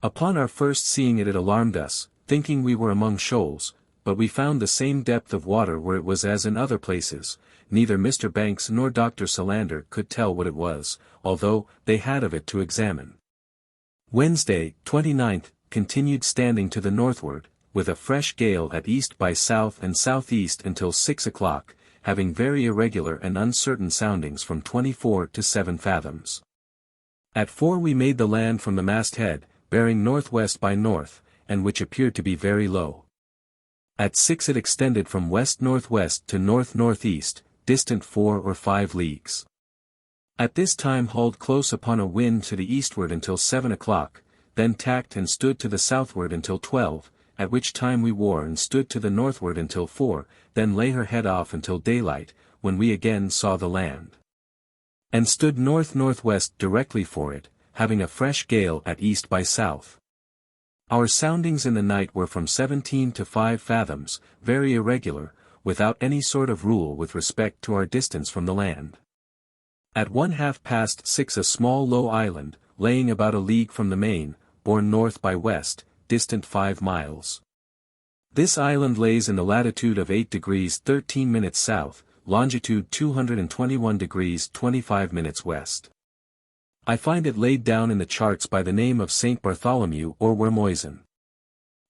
Upon our first seeing it alarmed us, thinking we were among shoals, but we found the same depth of water where it was as in other places. Neither Mr. Banks nor Dr. Solander could tell what it was, although they had of it to examine. Wednesday, 29th, continued standing to the northward, with a fresh gale at east by south and southeast until 6 o'clock, having very irregular and uncertain soundings from 24 to 7 fathoms. At 4 we made the land from the masthead, bearing northwest by north, and which appeared to be very low. At 6 it extended from west-northwest to north-northeast, distant 4 or 5 leagues. At this time hauled close upon a wind to the eastward until 7 o'clock, then tacked and stood to the southward until 12, at which time we wore and stood to the northward until 4, then lay her head off until daylight, when we again saw the land. And stood north-northwest directly for it, having a fresh gale at east by south. Our soundings in the night were from 17 to 5 fathoms, very irregular, without any sort of rule with respect to our distance from the land. At 6:30 a small low island, laying about a league from the main, borne north by west, distant 5 miles. This island lays in the latitude of 8 degrees 13 minutes south, longitude 221 degrees 25 minutes west. I find it laid down in the charts by the name of St. Bartholomew or Wermoisen.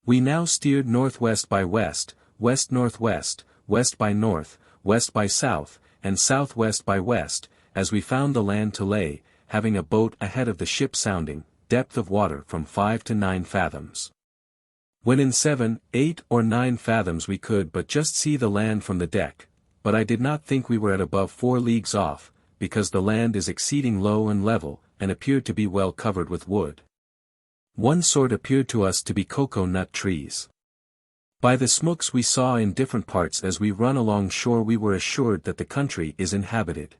We now steered northwest by west, west-northwest, west by north, west by south, and southwest by west, as we found the land to lay, having a boat ahead of the ship sounding, depth of water from 5 to 9 fathoms. When in 7, 8 or 9 fathoms we could but just see the land from the deck, but I did not think we were at above 4 leagues off, because the land is exceeding low and level, and appeared to be well covered with wood. One sort appeared to us to be cocoa nut trees. By the smokes we saw in different parts as we run along shore we were assured that the country is inhabited.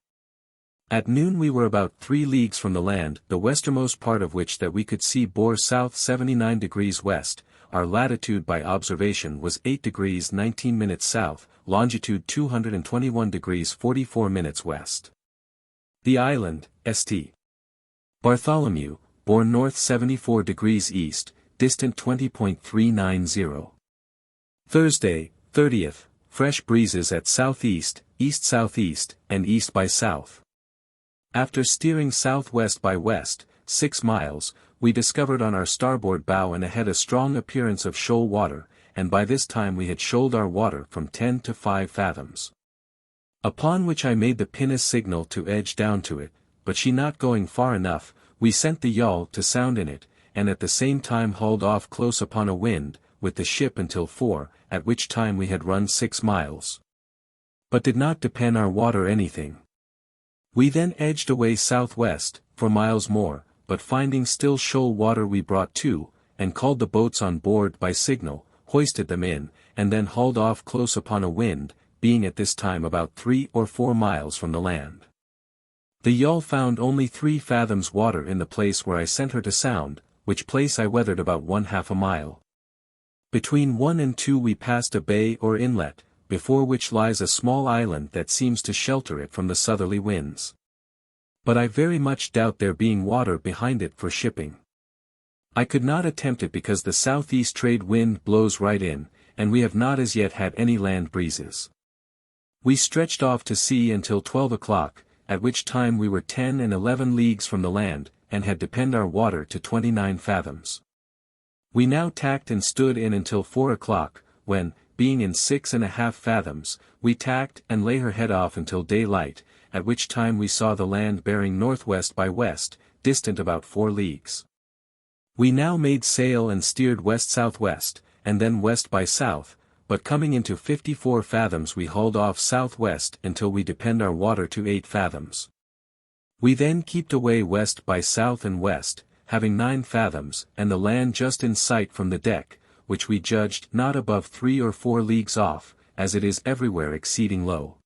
At noon we were about 3 leagues from the land, the westermost part of which that we could see bore south 79 degrees west, our latitude by observation was 8 degrees 19 minutes south, longitude 221 degrees 44 minutes west. The island, St. Bartholomew, bore north 74 degrees east, distant 20.390. Thursday, 30th, fresh breezes at southeast, east-southeast, and east by south. After steering southwest by west, 6 miles, we discovered on our starboard bow and ahead a strong appearance of shoal water, and by this time we had shoaled our water from 10 to 5 fathoms. Upon which I made the pinnace signal to edge down to it, but she not going far enough, we sent the yawl to sound in it, and at the same time hauled off close upon a wind, with the ship until 4, at which time we had run 6 miles. But did not depend our water anything. We then edged away southwest, for miles more, but finding still shoal water we brought to, and called the boats on board by signal, hoisted them in, and then hauled off close upon a wind, being at this time about 3 or 4 miles from the land. The yawl found only 3 fathoms water in the place where I sent her to sound, which place I weathered about 1/2 a mile. Between 1 and 2 we passed a bay or inlet, before which lies a small island that seems to shelter it from the southerly winds. But I very much doubt there being water behind it for shipping. I could not attempt it because the southeast trade wind blows right in, and we have not as yet had any land breezes. We stretched off to sea until 12 o'clock, at which time we were 10 and 11 leagues from the land, and had depend our water to 29 fathoms. We now tacked and stood in until 4 o'clock, when, being in 6 1/2 fathoms, we tacked and lay her head off until daylight, at which time we saw the land bearing northwest by west, distant about 4 leagues. We now made sail and steered west-southwest, and then west by south, but coming into 54 fathoms we hauled off southwest until we depened our water to 8 fathoms. We then kept away west by south and west, having 9 fathoms, and the land just in sight from the deck, which we judged not above 3 or 4 leagues off, as it is everywhere exceeding low.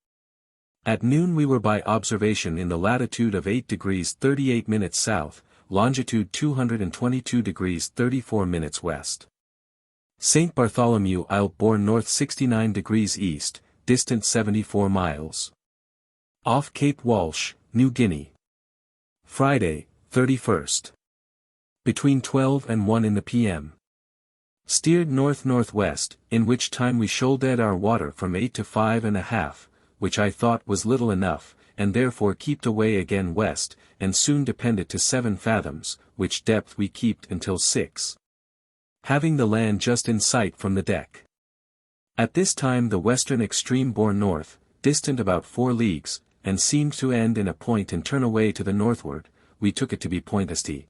At noon we were by observation in the latitude of 8 degrees 38 minutes south, longitude 222 degrees 34 minutes west. St. Bartholomew Isle bore north 69 degrees east, distant 74 miles. Off Cape Walsh, New Guinea. Friday, 31st. Between 12 and 1 in the p.m. Steered north-northwest, in which time we shoaled our water from 8 to 5.5, which I thought was little enough, and therefore kept away again west, and soon depended to 7 fathoms, which depth we kept until 6. Having the land just in sight from the deck. At this time the western extreme bore north, distant about 4 leagues, and seemed to end in a point and turn away to the northward. We took it to be Point St.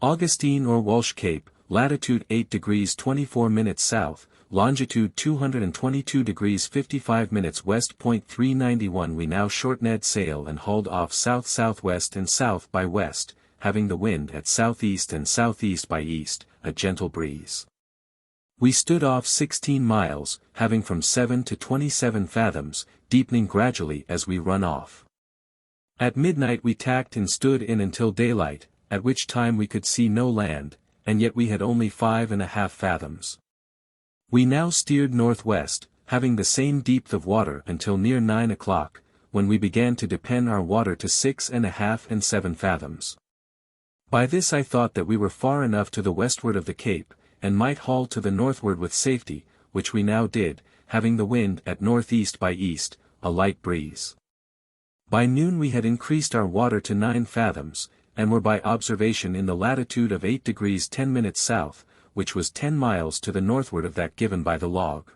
Augustine or Walsh Cape, latitude 8 degrees 24 minutes south, longitude 222 degrees 55 minutes west. Point 391. We now shortened sail and hauled off south-southwest and south by west, having the wind at southeast and southeast by east, a gentle breeze. We stood off 16 miles, having from 7 to 27 fathoms, deepening gradually as we run off. At midnight we tacked and stood in until daylight, at which time we could see no land, and yet we had only 5.5 fathoms. We now steered northwest, having the same depth of water until near 9 o'clock, when we began to depend our water to 6.5 and 7 fathoms. By this I thought that we were far enough to the westward of the Cape, and might haul to the northward with safety, which we now did, having the wind at northeast by east, a light breeze. By noon we had increased our water to 9 fathoms, and were by observation in the latitude of 8 degrees 10 minutes south, which was 10 miles to the northward of that given by the log.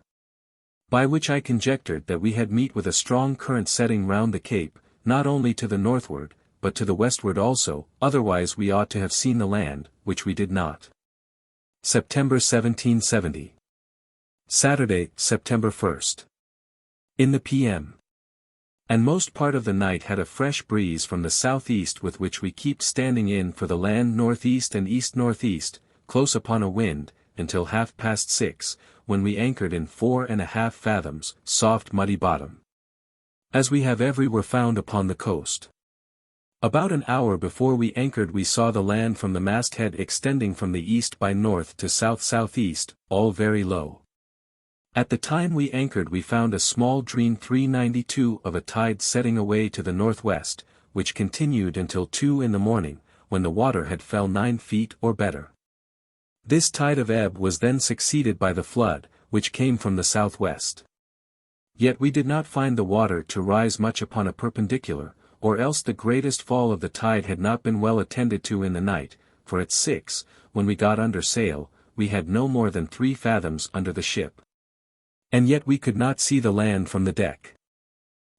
By which I conjectured that we had met with a strong current setting round the Cape, not only to the northward, but to the westward also, otherwise we ought to have seen the land, which we did not. September 1770. Saturday, September 1st. In the p.m. and most part of the night had a fresh breeze from the southeast with which we kept standing in for the land northeast and east-northeast, close upon a wind, until 6:30, when we anchored in 4.5 fathoms, soft muddy bottom. As we have everywhere found upon the coast. About an hour before we anchored we saw the land from the masthead extending from the east by north to south-southeast, all very low. At the time we anchored we found a small dream 392 of a tide setting away to the northwest, which continued until 2 in the morning, when the water had fell 9 feet or better. This tide of ebb was then succeeded by the flood, which came from the southwest. Yet we did not find the water to rise much upon a perpendicular, or else the greatest fall of the tide had not been well attended to in the night, for at 6, when we got under sail, we had no more than 3 fathoms under the ship. And yet we could not see the land from the deck.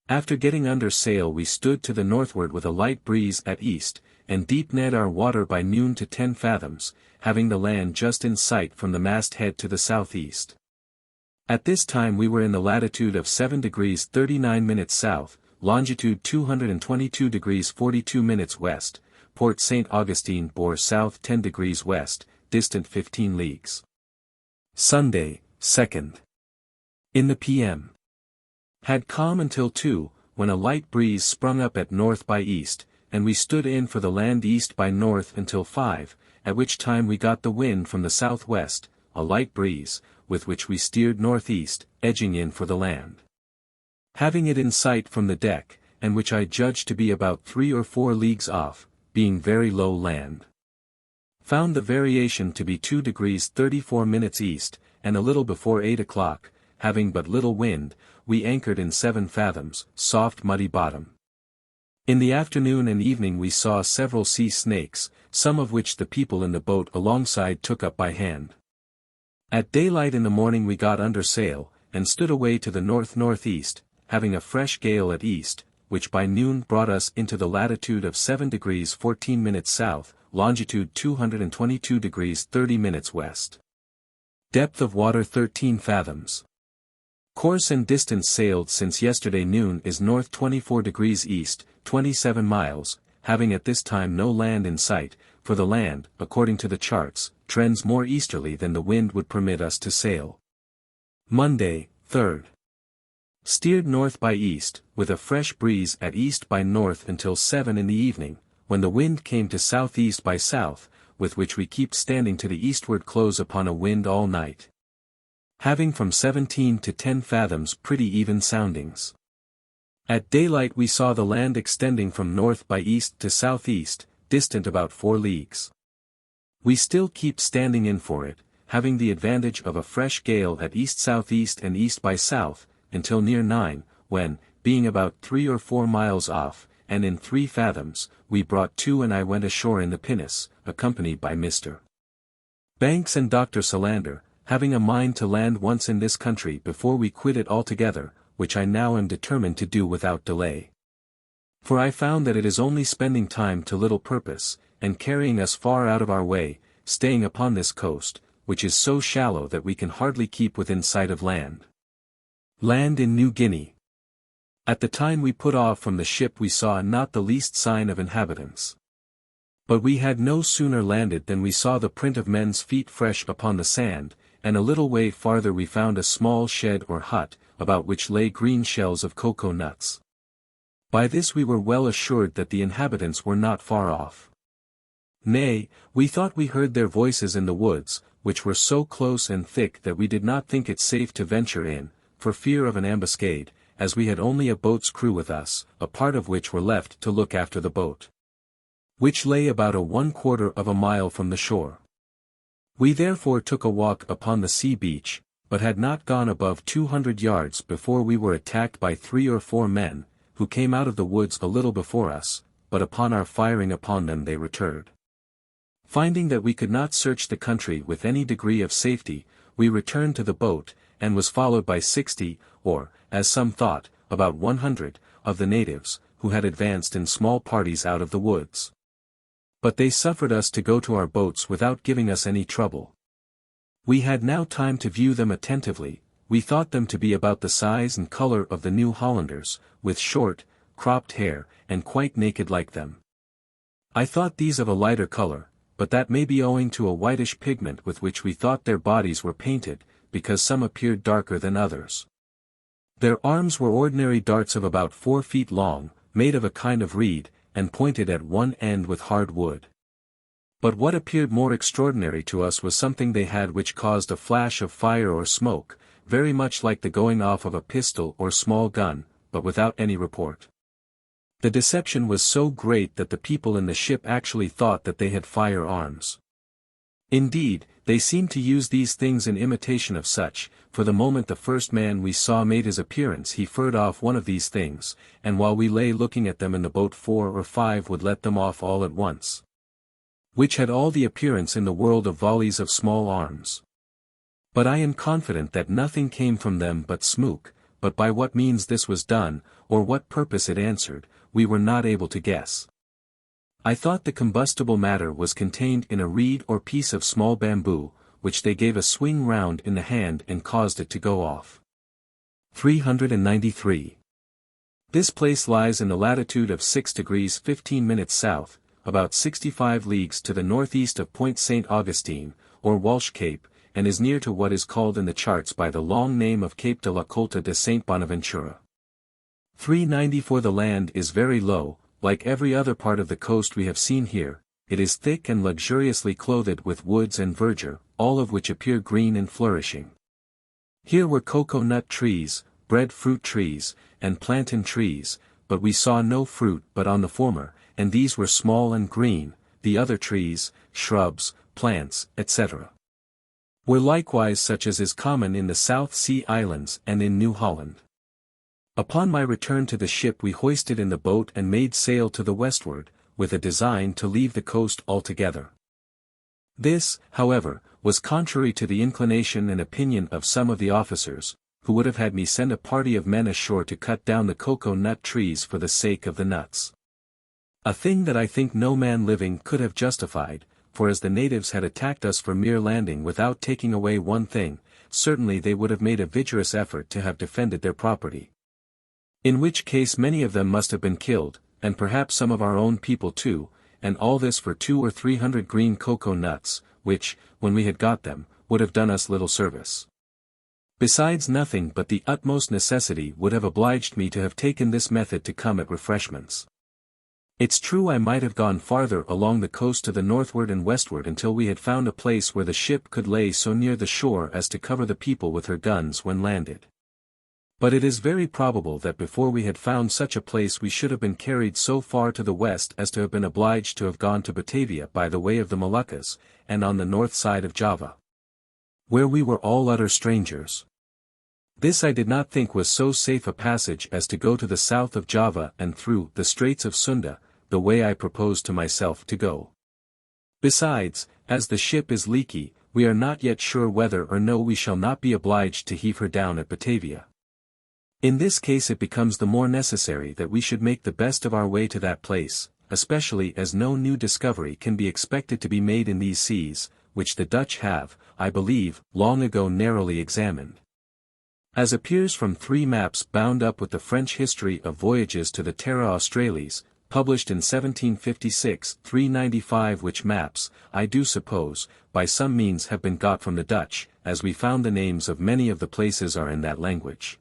After getting under sail we stood to the northward with a light breeze at east, and deep-ned our water by noon to 10 fathoms, having the land just in sight from the masthead to the southeast. At this time we were in the latitude of 7 degrees 39 minutes south, longitude 222 degrees 42 minutes west, Port St. Augustine bore south 10 degrees west, distant 15 leagues. Sunday, 2nd. In the p.m. Had calm until 2, when a light breeze sprung up at north by east, and we stood in for the land east by north until 5, at which time we got the wind from the southwest, a light breeze, with which we steered northeast, edging in for the land. Having it in sight from the deck, and which I judged to be about 3 or 4 leagues off, being very low land. Found the variation to be 2 degrees 34 minutes east, and a little before 8 o'clock, having but little wind, we anchored in 7 fathoms, soft muddy bottom. In the afternoon and evening we saw several sea snakes, some of which the people in the boat alongside took up by hand. At daylight in the morning we got under sail, and stood away to the north-northeast, having a fresh gale at east, which by noon brought us into the latitude of 7 degrees 14 minutes south, longitude 222 degrees 30 minutes west. Depth of water 13 fathoms. Course and distance sailed since yesterday noon is north 24 degrees east, 27 miles, having at this time no land in sight, for the land, according to the charts, trends more easterly than the wind would permit us to sail. Monday, 3rd. Steered north by east, with a fresh breeze at east by north until 7 in the evening, when the wind came to southeast by south, with which we keep standing to the eastward close upon a wind all night. Having from 17 to 10 fathoms pretty even soundings. At daylight we saw the land extending from north by east to southeast, distant about 4 leagues. We still keep standing in for it, having the advantage of a fresh gale at east-southeast and east by south, until near 9, when, being about 3 or 4 miles off, and in 3 fathoms, we brought to and I went ashore in the pinnace, accompanied by Mr. Banks and Dr. Solander, having a mind to land once in this country before we quit it altogether, which I now am determined to do without delay. For I found that it is only spending time to little purpose, and carrying us far out of our way, staying upon this coast, which is so shallow that we can hardly keep within sight of land. Land in New Guinea. At the time we put off from the ship we saw not the least sign of inhabitants. But we had no sooner landed than we saw the print of men's feet fresh upon the sand, and a little way farther we found a small shed or hut, about which lay green shells of cocoa nuts. By this we were well assured that the inhabitants were not far off. Nay, we thought we heard their voices in the woods, which were so close and thick that we did not think it safe to venture in, for fear of an ambuscade, as we had only a boat's crew with us, a part of which were left to look after the boat, which lay about a 1/4 of a mile from the shore. We therefore took a walk upon the sea beach, but had not gone above 200 yards before we were attacked by 3 or 4 men, who came out of the woods a little before us, but upon our firing upon them they returned. Finding that we could not search the country with any degree of safety, we returned to the boat, and was followed by 60, or, as some thought, about 100, of the natives, who had advanced in small parties out of the woods. But they suffered us to go to our boats without giving us any trouble. We had now time to view them attentively. We thought them to be about the size and color of the New Hollanders, with short, cropped hair, and quite naked like them. I thought these of a lighter color, but that may be owing to a whitish pigment with which we thought their bodies were painted, because some appeared darker than others. Their arms were ordinary darts of about 4 feet long, made of a kind of reed, and pointed at one end with hard wood. But what appeared more extraordinary to us was something they had which caused a flash of fire or smoke, very much like the going off of a pistol or small gun, but without any report. The deception was so great that the people in the ship actually thought that they had firearms. Indeed, they seemed to use these things in imitation of such, for the moment the first man we saw made his appearance he fired off one of these things, and while we lay looking at them in the boat 4 or 5 would let them off all at once, which had all the appearance in the world of volleys of small arms. But I am confident that nothing came from them but smoke, but by what means this was done, or what purpose it answered, we were not able to guess. I thought the combustible matter was contained in a reed or piece of small bamboo, which they gave a swing round in the hand and caused it to go off. 393. This place lies in the latitude of 6 degrees 15 minutes south, about 65 leagues to the northeast of Point St. Augustine, or Walsh Cape, and is near to what is called in the charts by the long name of Cape de la Colta de St. Bonaventura. 394. The land is very low. Like every other part of the coast we have seen here, it is thick and luxuriously clothed with woods and verdure, all of which appear green and flourishing. Here were cocoa nut trees, breadfruit trees, and plantain trees, but we saw no fruit but on the former, and these were small and green, the other trees, shrubs, plants, etc., were likewise such as is common in the South Sea Islands and in New Holland. Upon my return to the ship we hoisted in the boat and made sail to the westward, with a design to leave the coast altogether. This, however, was contrary to the inclination and opinion of some of the officers, who would have had me send a party of men ashore to cut down the cocoa nut trees for the sake of the nuts. A thing that I think no man living could have justified, for as the natives had attacked us for mere landing without taking away one thing, certainly they would have made a vigorous effort to have defended their property. In which case many of them must have been killed, and perhaps some of our own people too, and all this for 200 or 300 green cocoa nuts, which, when we had got them, would have done us little service. Besides, nothing but the utmost necessity would have obliged me to have taken this method to come at refreshments. It's true I might have gone farther along the coast to the northward and westward until we had found a place where the ship could lay so near the shore as to cover the people with her guns when landed. But it is very probable that before we had found such a place we should have been carried so far to the west as to have been obliged to have gone to Batavia by the way of the Moluccas, and on the north side of Java, where we were all utter strangers. This I did not think was so safe a passage as to go to the south of Java and through the Straits of Sunda, the way I proposed to myself to go. Besides, as the ship is leaky, we are not yet sure whether or no we shall not be obliged to heave her down at Batavia. In this case it becomes the more necessary that we should make the best of our way to that place, especially as no new discovery can be expected to be made in these seas, which the Dutch have, I believe, long ago narrowly examined. As appears from 3 maps bound up with the French history of voyages to the Terra Australis, published in 1756, 395, which maps, I do suppose, by some means have been got from the Dutch, as we found the names of many of the places are in that language.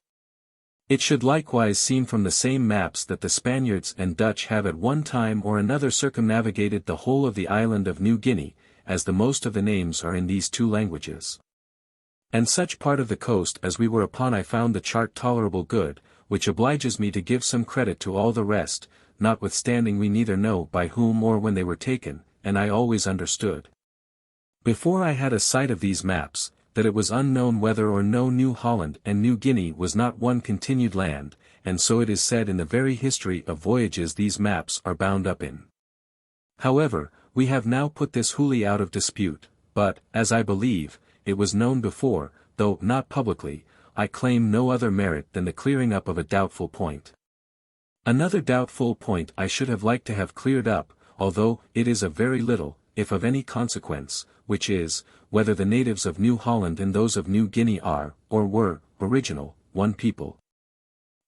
It should likewise seem from the same maps that the Spaniards and Dutch have at one time or another circumnavigated the whole of the island of New Guinea, as the most of the names are in these 2 languages. And such part of the coast as we were upon I found the chart tolerable good, which obliges me to give some credit to all the rest, notwithstanding we neither know by whom or when they were taken, and I always understood, before I had a sight of these maps, that it was unknown whether or no New Holland and New Guinea was not one continued land, and so it is said in the very history of voyages these maps are bound up in. However, we have now put this wholly out of dispute, but, as I believe, it was known before, though not publicly, I claim no other merit than the clearing up of a doubtful point. Another doubtful point I should have liked to have cleared up, although it is of very little, if of any consequence, which is, whether the natives of New Holland and those of New Guinea are, or were, original, one people.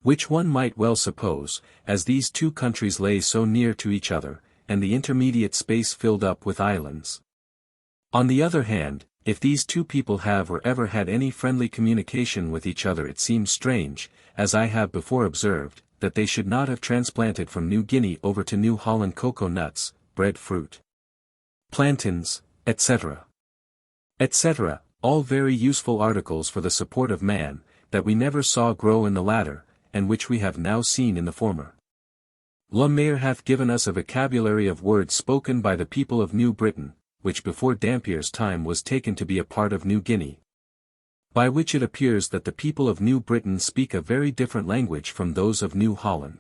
Which one might well suppose, as these 2 countries lay so near to each other, and the intermediate space filled up with islands. On the other hand, if these 2 people have or ever had any friendly communication with each other, it seems strange, as I have before observed, that they should not have transplanted from New Guinea over to New Holland cocoa nuts, breadfruit, plantains, etc. etc., all very useful articles for the support of man, that we never saw grow in the latter, and which we have now seen in the former. Le Maire hath given us a vocabulary of words spoken by the people of New Britain, which before Dampier's time was taken to be a part of New Guinea. By which it appears that the people of New Britain speak a very different language from those of New Holland.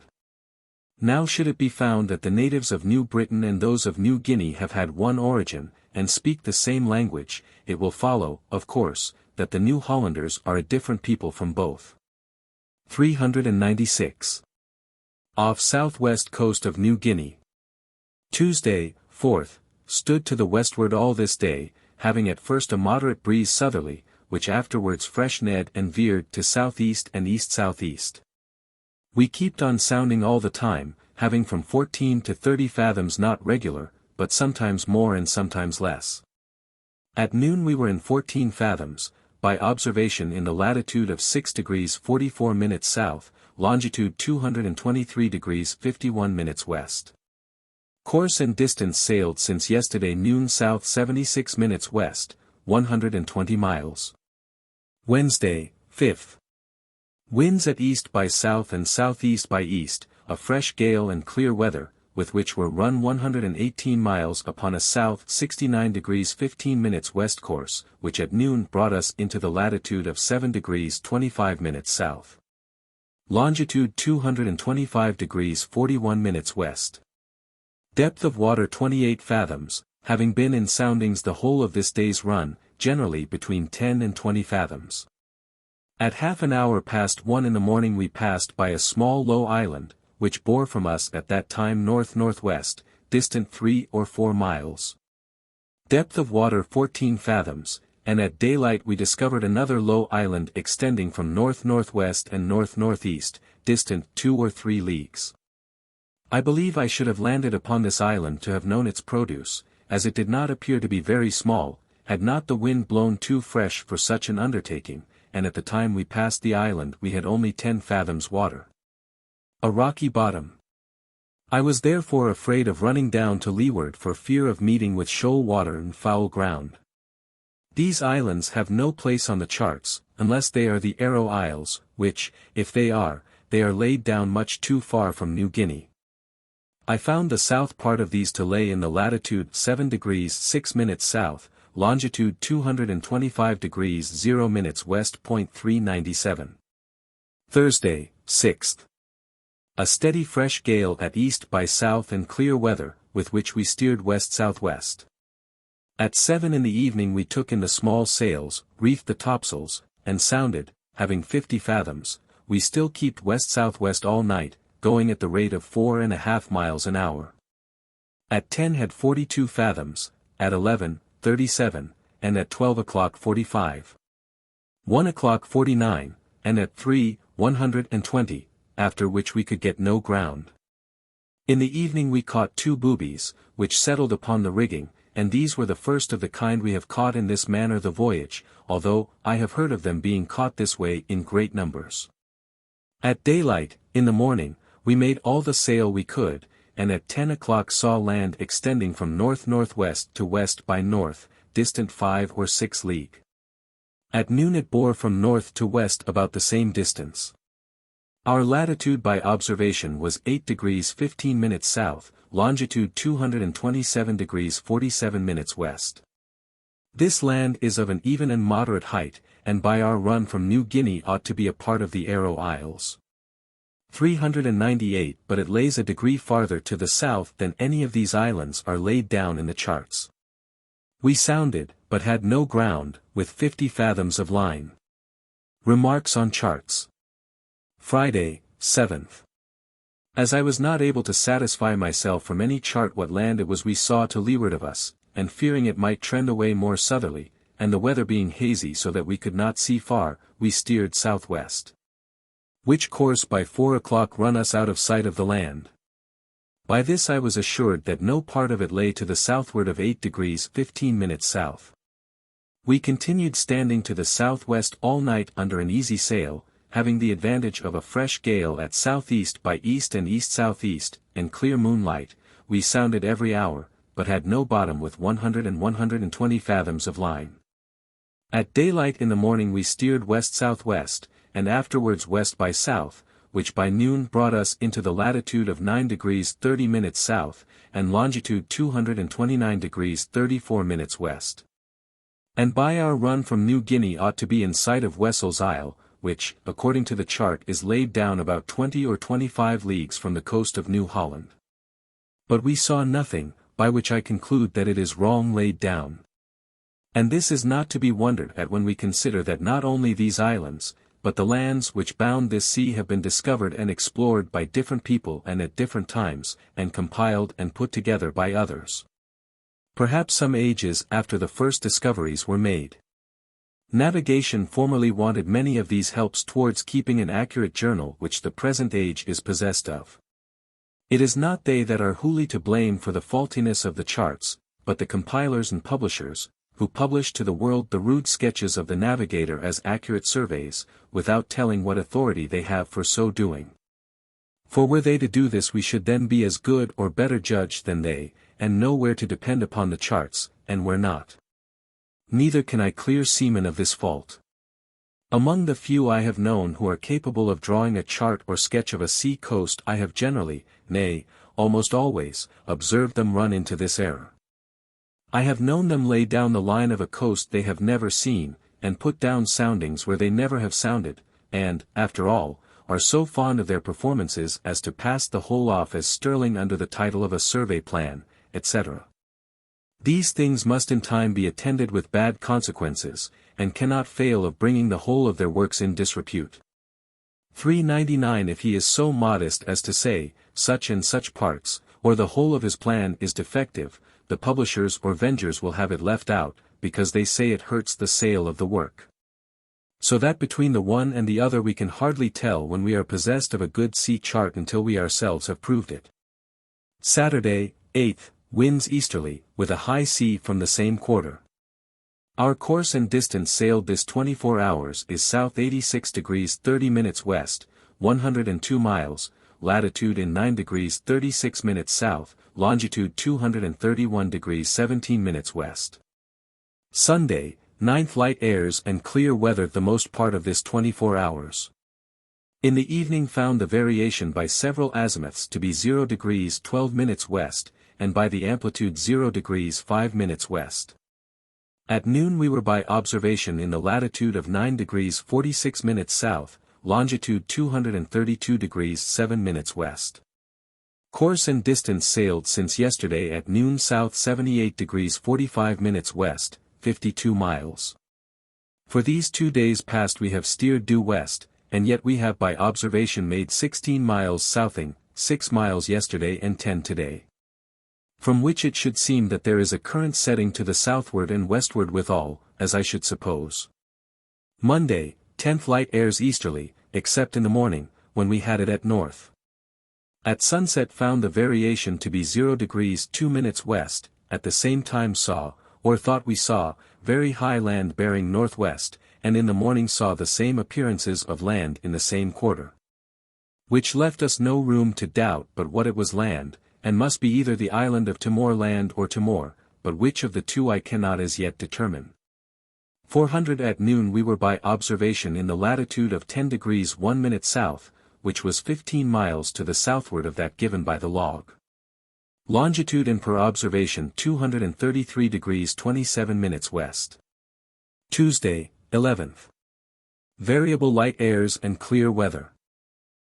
Now should it be found that the natives of New Britain and those of New Guinea have had one origin, and speak the same language, it will follow, of course, that the New Hollanders are a different people from both. 396. Off southwest coast of New Guinea. Tuesday, 4th, stood to the westward all this day, having at first a moderate breeze southerly, which afterwards freshened and veered to southeast and east-southeast. We kept on sounding all the time, having from 14 to 30 fathoms not regular, but sometimes more and sometimes less. At noon we were in 14 fathoms, by observation in the latitude of 6 degrees 44 minutes south, longitude 223 degrees 51 minutes west. Course and distance sailed since yesterday noon south 76 minutes west, 120 miles. Wednesday, 5th. Winds at east by south and southeast by east, a fresh gale and clear weather, with which were run 118 miles upon a south 69 degrees 15 minutes west course, which at noon brought us into the latitude of 7 degrees 25 minutes south. Longitude 225 degrees 41 minutes west. Depth of water 28 fathoms, having been in soundings the whole of this day's run, generally between 10 and 20 fathoms. At half an hour past 1 in the morning we passed by a small low island, which bore from us at that time north-northwest, distant 3 or 4 miles. Depth of water 14 fathoms, and at daylight we discovered another low island extending from north-northwest and north-northeast, distant 2 or 3 leagues. I believe I should have landed upon this island to have known its produce, as it did not appear to be very small, had not the wind blown too fresh for such an undertaking, and at the time we passed the island we had only 10 fathoms water. A rocky bottom. I was therefore afraid of running down to leeward for fear of meeting with shoal water and foul ground. These islands have no place on the charts, unless they are the Aero Isles, which, if they are laid down much too far from New Guinea. I found the south part of these to lay in the latitude 7 degrees 6 minutes south, longitude 225 degrees 0 minutes west. 397. Thursday, 6th. A steady fresh gale at east by south and clear weather, with which we steered west-southwest. At 7 in the evening we took in the small sails, reefed the topsails, and sounded, having 50 fathoms, we still kept west-southwest all night, going at the rate of 4.5 miles an hour. At 10 had 42 fathoms, at 11, 37, and at 12 o'clock 45. 1 o'clock 49, and at 3, 120, after which we could get no ground. In the evening we caught 2 boobies, which settled upon the rigging, and these were the first of the kind we have caught in this manner the voyage, although I have heard of them being caught this way in great numbers. At daylight, in the morning, we made all the sail we could, and at 10 o'clock saw land extending from north-northwest to west by north, distant 5 or 6 league. At noon it bore from north to west about the same distance. Our latitude by observation was 8 degrees 15 minutes south, longitude 227 degrees 47 minutes west. This land is of an even and moderate height, and by our run from New Guinea ought to be a part of the Aero Isles. 398 but it lays a degree farther to the south than any of these islands are laid down in the charts. We sounded, but had no ground, with 50 fathoms of line. Remarks on charts. Friday, 7th. As I was not able to satisfy myself from any chart what land it was we saw to leeward of us, and fearing it might trend away more southerly, and the weather being hazy so that we could not see far, we steered southwest. Which course by 4 o'clock run us out of sight of the land. By this I was assured that no part of it lay to the southward of 8 degrees 15 minutes south. We continued standing to the southwest all night under an easy sail, having the advantage of a fresh gale at southeast by east and east-southeast, and clear moonlight. We sounded every hour, but had no bottom with 100 and 120 fathoms of line. At daylight in the morning we steered west-southwest, and afterwards west by south, which by noon brought us into the latitude of 9 degrees 30 minutes south, and longitude 229 degrees 34 minutes west. And by our run from New Guinea ought to be in sight of Wessel's Isle, which, according to the chart is laid down about 20 or 25 leagues from the coast of New Holland. But we saw nothing, by which I conclude that it is wrong laid down. And this is not to be wondered at when we consider that not only these islands, but the lands which bound this sea have been discovered and explored by different people and at different times, and compiled and put together by others. Perhaps some ages after the first discoveries were made. Navigation formerly wanted many of these helps towards keeping an accurate journal which the present age is possessed of. It is not they that are wholly to blame for the faultiness of the charts, but the compilers and publishers, who publish to the world the rude sketches of the navigator as accurate surveys, without telling what authority they have for so doing. For were they to do this we should then be as good or better judged than they, and know where to depend upon the charts, and where not. Neither can I clear seamen of this fault. Among the few I have known who are capable of drawing a chart or sketch of a sea coast I have generally, nay, almost always, observed them run into this error. I have known them lay down the line of a coast they have never seen, and put down soundings where they never have sounded, and, after all, are so fond of their performances as to pass the whole off as sterling under the title of a survey plan, etc. These things must in time be attended with bad consequences, and cannot fail of bringing the whole of their works in disrepute. 399 If he is so modest as to say, such and such parts, or the whole of his plan is defective, the publishers or vendors will have it left out, because they say it hurts the sale of the work. So that between the one and the other we can hardly tell when we are possessed of a good sea chart until we ourselves have proved it. Saturday, 8th, winds easterly, with a high sea from the same quarter. Our course and distance sailed this 24 hours is south 86 degrees 30 minutes west, 102 miles, latitude in 9 degrees 36 minutes south, longitude 231 degrees 17 minutes west. Sunday, 9th light airs and clear weather the most part of this 24 hours. In the evening found the variation by several azimuths to be 0 degrees 12 minutes west, and by the amplitude 0 degrees 5 minutes west. At noon we were by observation in the latitude of 9 degrees 46 minutes south, longitude 232 degrees 7 minutes west. Course and distance sailed since yesterday at noon south 78 degrees 45 minutes west, 52 miles. For these 2 days past we have steered due west, and yet we have by observation made 16 miles southing, 6 miles yesterday and 10 today. From which it should seem that there is a current setting to the southward and westward withal, as I should suppose. Monday, 10th light airs easterly, except in the morning, when we had it at north. At sunset found the variation to be 0 degrees 2 minutes west, at the same time saw, or thought we saw, very high land bearing northwest, and in the morning saw the same appearances of land in the same quarter. Which left us no room to doubt but what it was land, and must be either the island of Timor land or Timor, but which of the two I cannot as yet determine. 400 At noon we were by observation in the latitude of 10 degrees 1 minute south, which was 15 miles to the southward of that given by the log. Longitude and per observation 233 degrees 27 minutes west. Tuesday, 11th. Variable light airs and clear weather.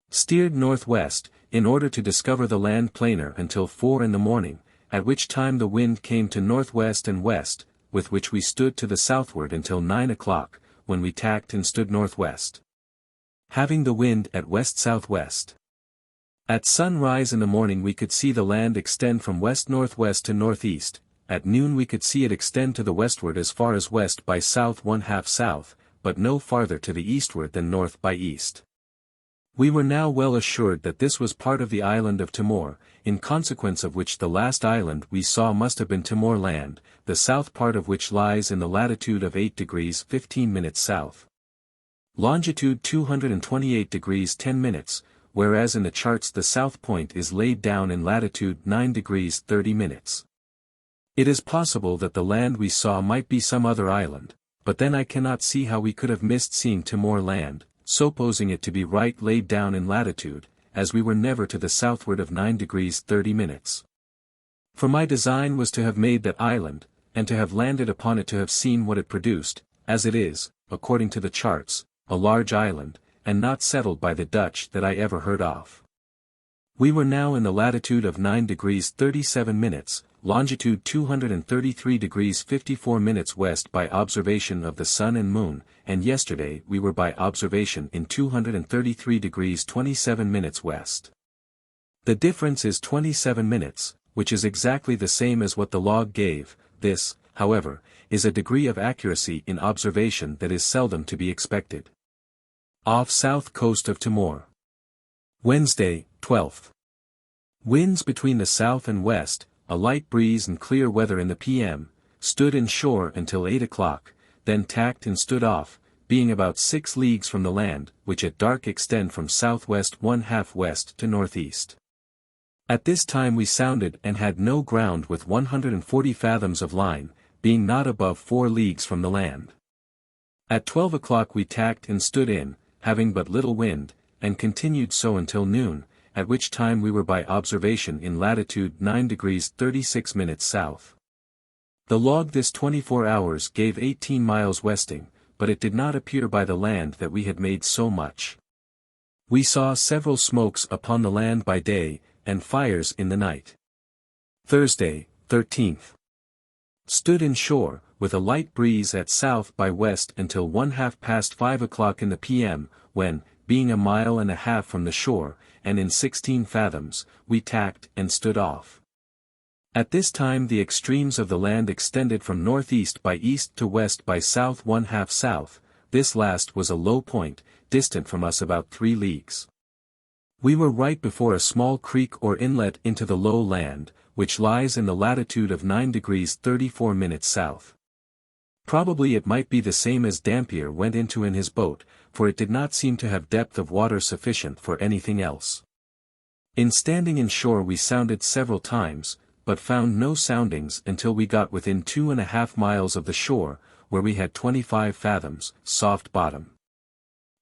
Steered northwest, in order to discover the land plainer until 4 in the morning, at which time the wind came to northwest and west, with which we stood to the southward until 9 o'clock, when we tacked and stood northwest. Having the wind at west-southwest. At sunrise in the morning we could see the land extend from west-northwest to northeast, at noon we could see it extend to the westward as far as west by south 1/2 south, but no farther to the eastward than north by east. We were now well assured that this was part of the island of Timor, in consequence of which the last island we saw must have been Timor land, the south part of which lies in the latitude of 8 degrees 15 minutes south. Longitude 228 degrees 10 minutes, whereas in the charts the south point is laid down in latitude 9 degrees 30 minutes. It is possible that the land we saw might be some other island, but then I cannot see how we could have missed seeing Timor land, supposing it to be right laid down in latitude, as we were never to the southward of 9 degrees 30 minutes. For my design was to have made that island, and to have landed upon it to have seen what it produced, as it is, according to the charts, a large island, and not settled by the Dutch that I ever heard of. We were now in the latitude of 9 degrees 37 minutes, longitude 233 degrees 54 minutes west by observation of the sun and moon, and yesterday we were by observation in 233 degrees 27 minutes west. The difference is 27 minutes, which is exactly the same as what the log gave. This, however, is a degree of accuracy in observation that is seldom to be expected. Off south coast of Timor. Wednesday, 12th. Winds between the south and west, a light breeze and clear weather in the p.m., stood in shore until 8 o'clock, then tacked and stood off, being about 6 leagues from the land, which at dark extend from southwest 1/2 west to northeast. At this time we sounded and had no ground with 140 fathoms of line, being not above 4 leagues from the land. At 12 o'clock we tacked and stood in, having but little wind, and continued so until noon, at which time we were by observation in latitude 9 degrees 36 minutes south. The log this 24 hours gave 18 miles westing, but it did not appear by the land that we had made so much. We saw several smokes upon the land by day, and fires in the night. Thursday, 13th. Stood in shore, with a light breeze at south by west until 5 o'clock in the p.m., when, being 1.5 miles from the shore, and in 16 fathoms, we tacked and stood off. At this time the extremes of the land extended from northeast by east to west by south 1/2 south, this last was a low point, distant from us about 3 leagues. We were right before a small creek or inlet into the low land, which lies in the latitude of 9 degrees 34 minutes south. Probably it might be the same as Dampier went into in his boat, for it did not seem to have depth of water sufficient for anything else. In standing in shore we sounded several times, but found no soundings until we got within 2.5 miles of the shore, where we had 25 fathoms, soft bottom.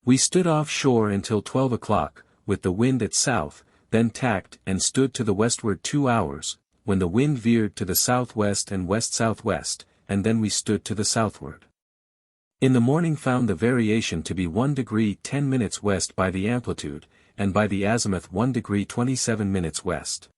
We stood off shore until 12 o'clock, with the wind at south, then tacked and stood to the westward 2 hours, when the wind veered to the southwest and west-southwest, and then we stood to the southward. In the morning found the variation to be 1 degree 10 minutes west by the amplitude, and by the azimuth 1 degree 27 minutes west.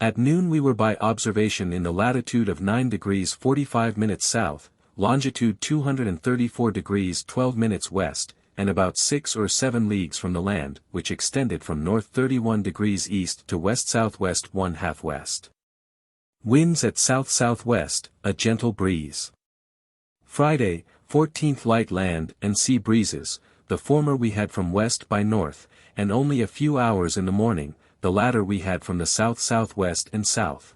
At noon we were by observation in the latitude of 9 degrees 45 minutes south, longitude 234 degrees 12 minutes west, and about 6 or 7 leagues from the land, which extended from north 31 degrees east to west-southwest 1/2 west. Winds at south-southwest, a gentle breeze. Friday, 14th light land and sea breezes, the former we had from west by north, and only a few hours in the morning, the latter we had from the south-southwest and south.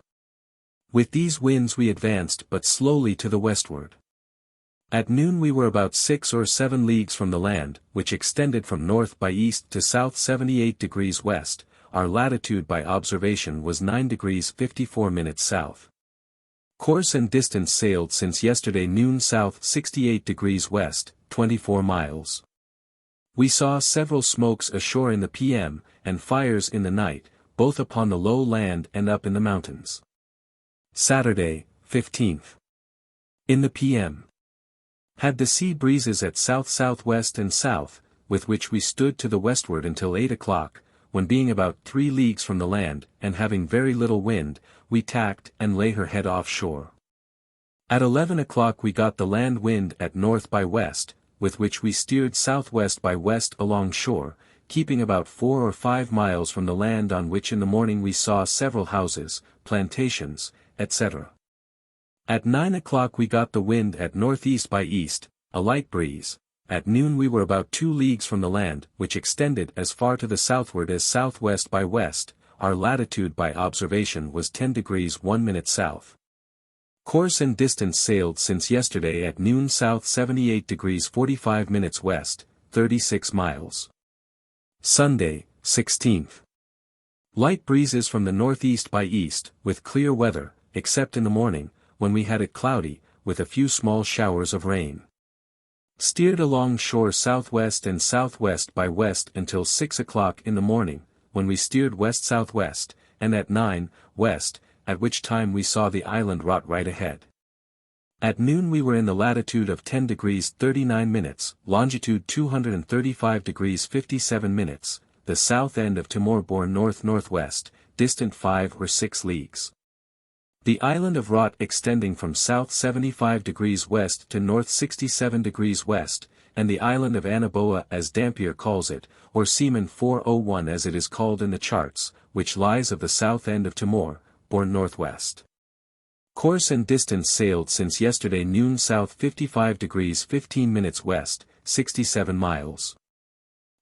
With these winds we advanced but slowly to the westward. At noon we were about 6 or 7 leagues from the land, which extended from north by east to south 78 degrees west, our latitude by observation was 9 degrees 54 minutes south. Course and distance sailed since yesterday noon south 68 degrees west, 24 miles. We saw several smokes ashore in the p.m., and fires in the night, both upon the low land and up in the mountains. Saturday, 15th. In the p.m. had the sea breezes at south-southwest and south, with which we stood to the westward until 8 o'clock, when being about 3 leagues from the land, and having very little wind, we tacked and lay her head offshore. At 11 o'clock we got the land wind at north by west, with which we steered southwest by west along shore, keeping about 4 or 5 miles from the land, on which in the morning we saw several houses, plantations, etc. At 9 o'clock we got the wind at northeast by east, a light breeze. At noon we were about 2 leagues from the land, which extended as far to the southward as southwest by west, our latitude by observation was 10 degrees 1 minute south. Course and distance sailed since yesterday at noon south 78 degrees 45 minutes west, 36 miles. Sunday, 16th. Light breezes from the northeast by east, with clear weather, except in the morning, when we had it cloudy, with a few small showers of rain. Steered along shore southwest and southwest by west until 6 o'clock in the morning, when we steered west-southwest, and at 9, west, at which time we saw the island rot right ahead. At noon we were in the latitude of 10 degrees 39 minutes, longitude 235 degrees 57 minutes, the south end of Timor bore north-northwest, distant 5 or 6 leagues. The island of Rot extending from south 75 degrees west to north 67 degrees west, and the island of Anaboa as Dampier calls it, or Seaman 401 as it is called in the charts, which lies of the south end of Timor, bore northwest. Course and distance sailed since yesterday noon south 55 degrees 15 minutes west, 67 miles.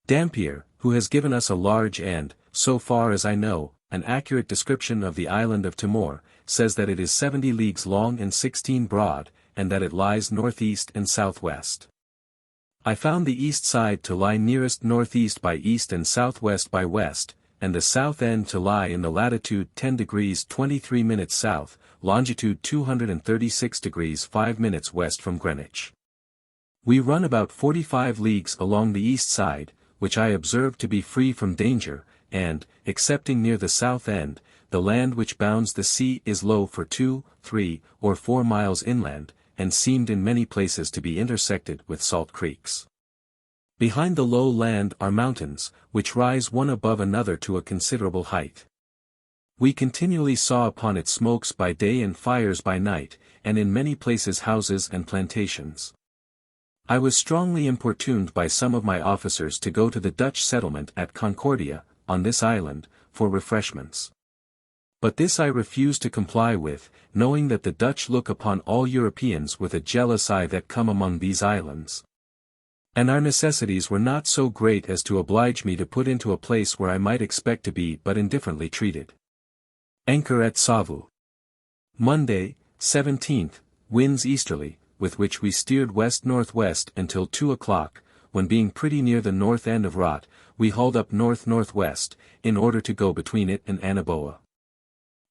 Dampier, who has given us a large and, so far as I know, an accurate description of the island of Timor, says that it is 70 leagues long and 16 broad, and that it lies northeast and southwest. I found the east side to lie nearest northeast by east and southwest by west, and the south end to lie in the latitude 10 degrees 23 minutes south, longitude 236 degrees 5 minutes west from Greenwich. We run about 45 leagues along the east side, which I observed to be free from danger, and, excepting near the south end, the land which bounds the sea is low for 2, 3, or 4 miles inland, and seemed in many places to be intersected with salt creeks. Behind the low land are mountains, which rise one above another to a considerable height. We continually saw upon it smokes by day and fires by night, and in many places houses and plantations. I was strongly importuned by some of my officers to go to the Dutch settlement at Concordia, on this island, for refreshments. But this I refused to comply with, knowing that the Dutch look upon all Europeans with a jealous eye that come among these islands. And our necessities were not so great as to oblige me to put into a place where I might expect to be but indifferently treated. Anchor at Savu. Monday, 17th, winds easterly, with which we steered west-northwest until 2 o'clock, when being pretty near the north end of Rot, we hauled up north-northwest, in order to go between it and Anaboa.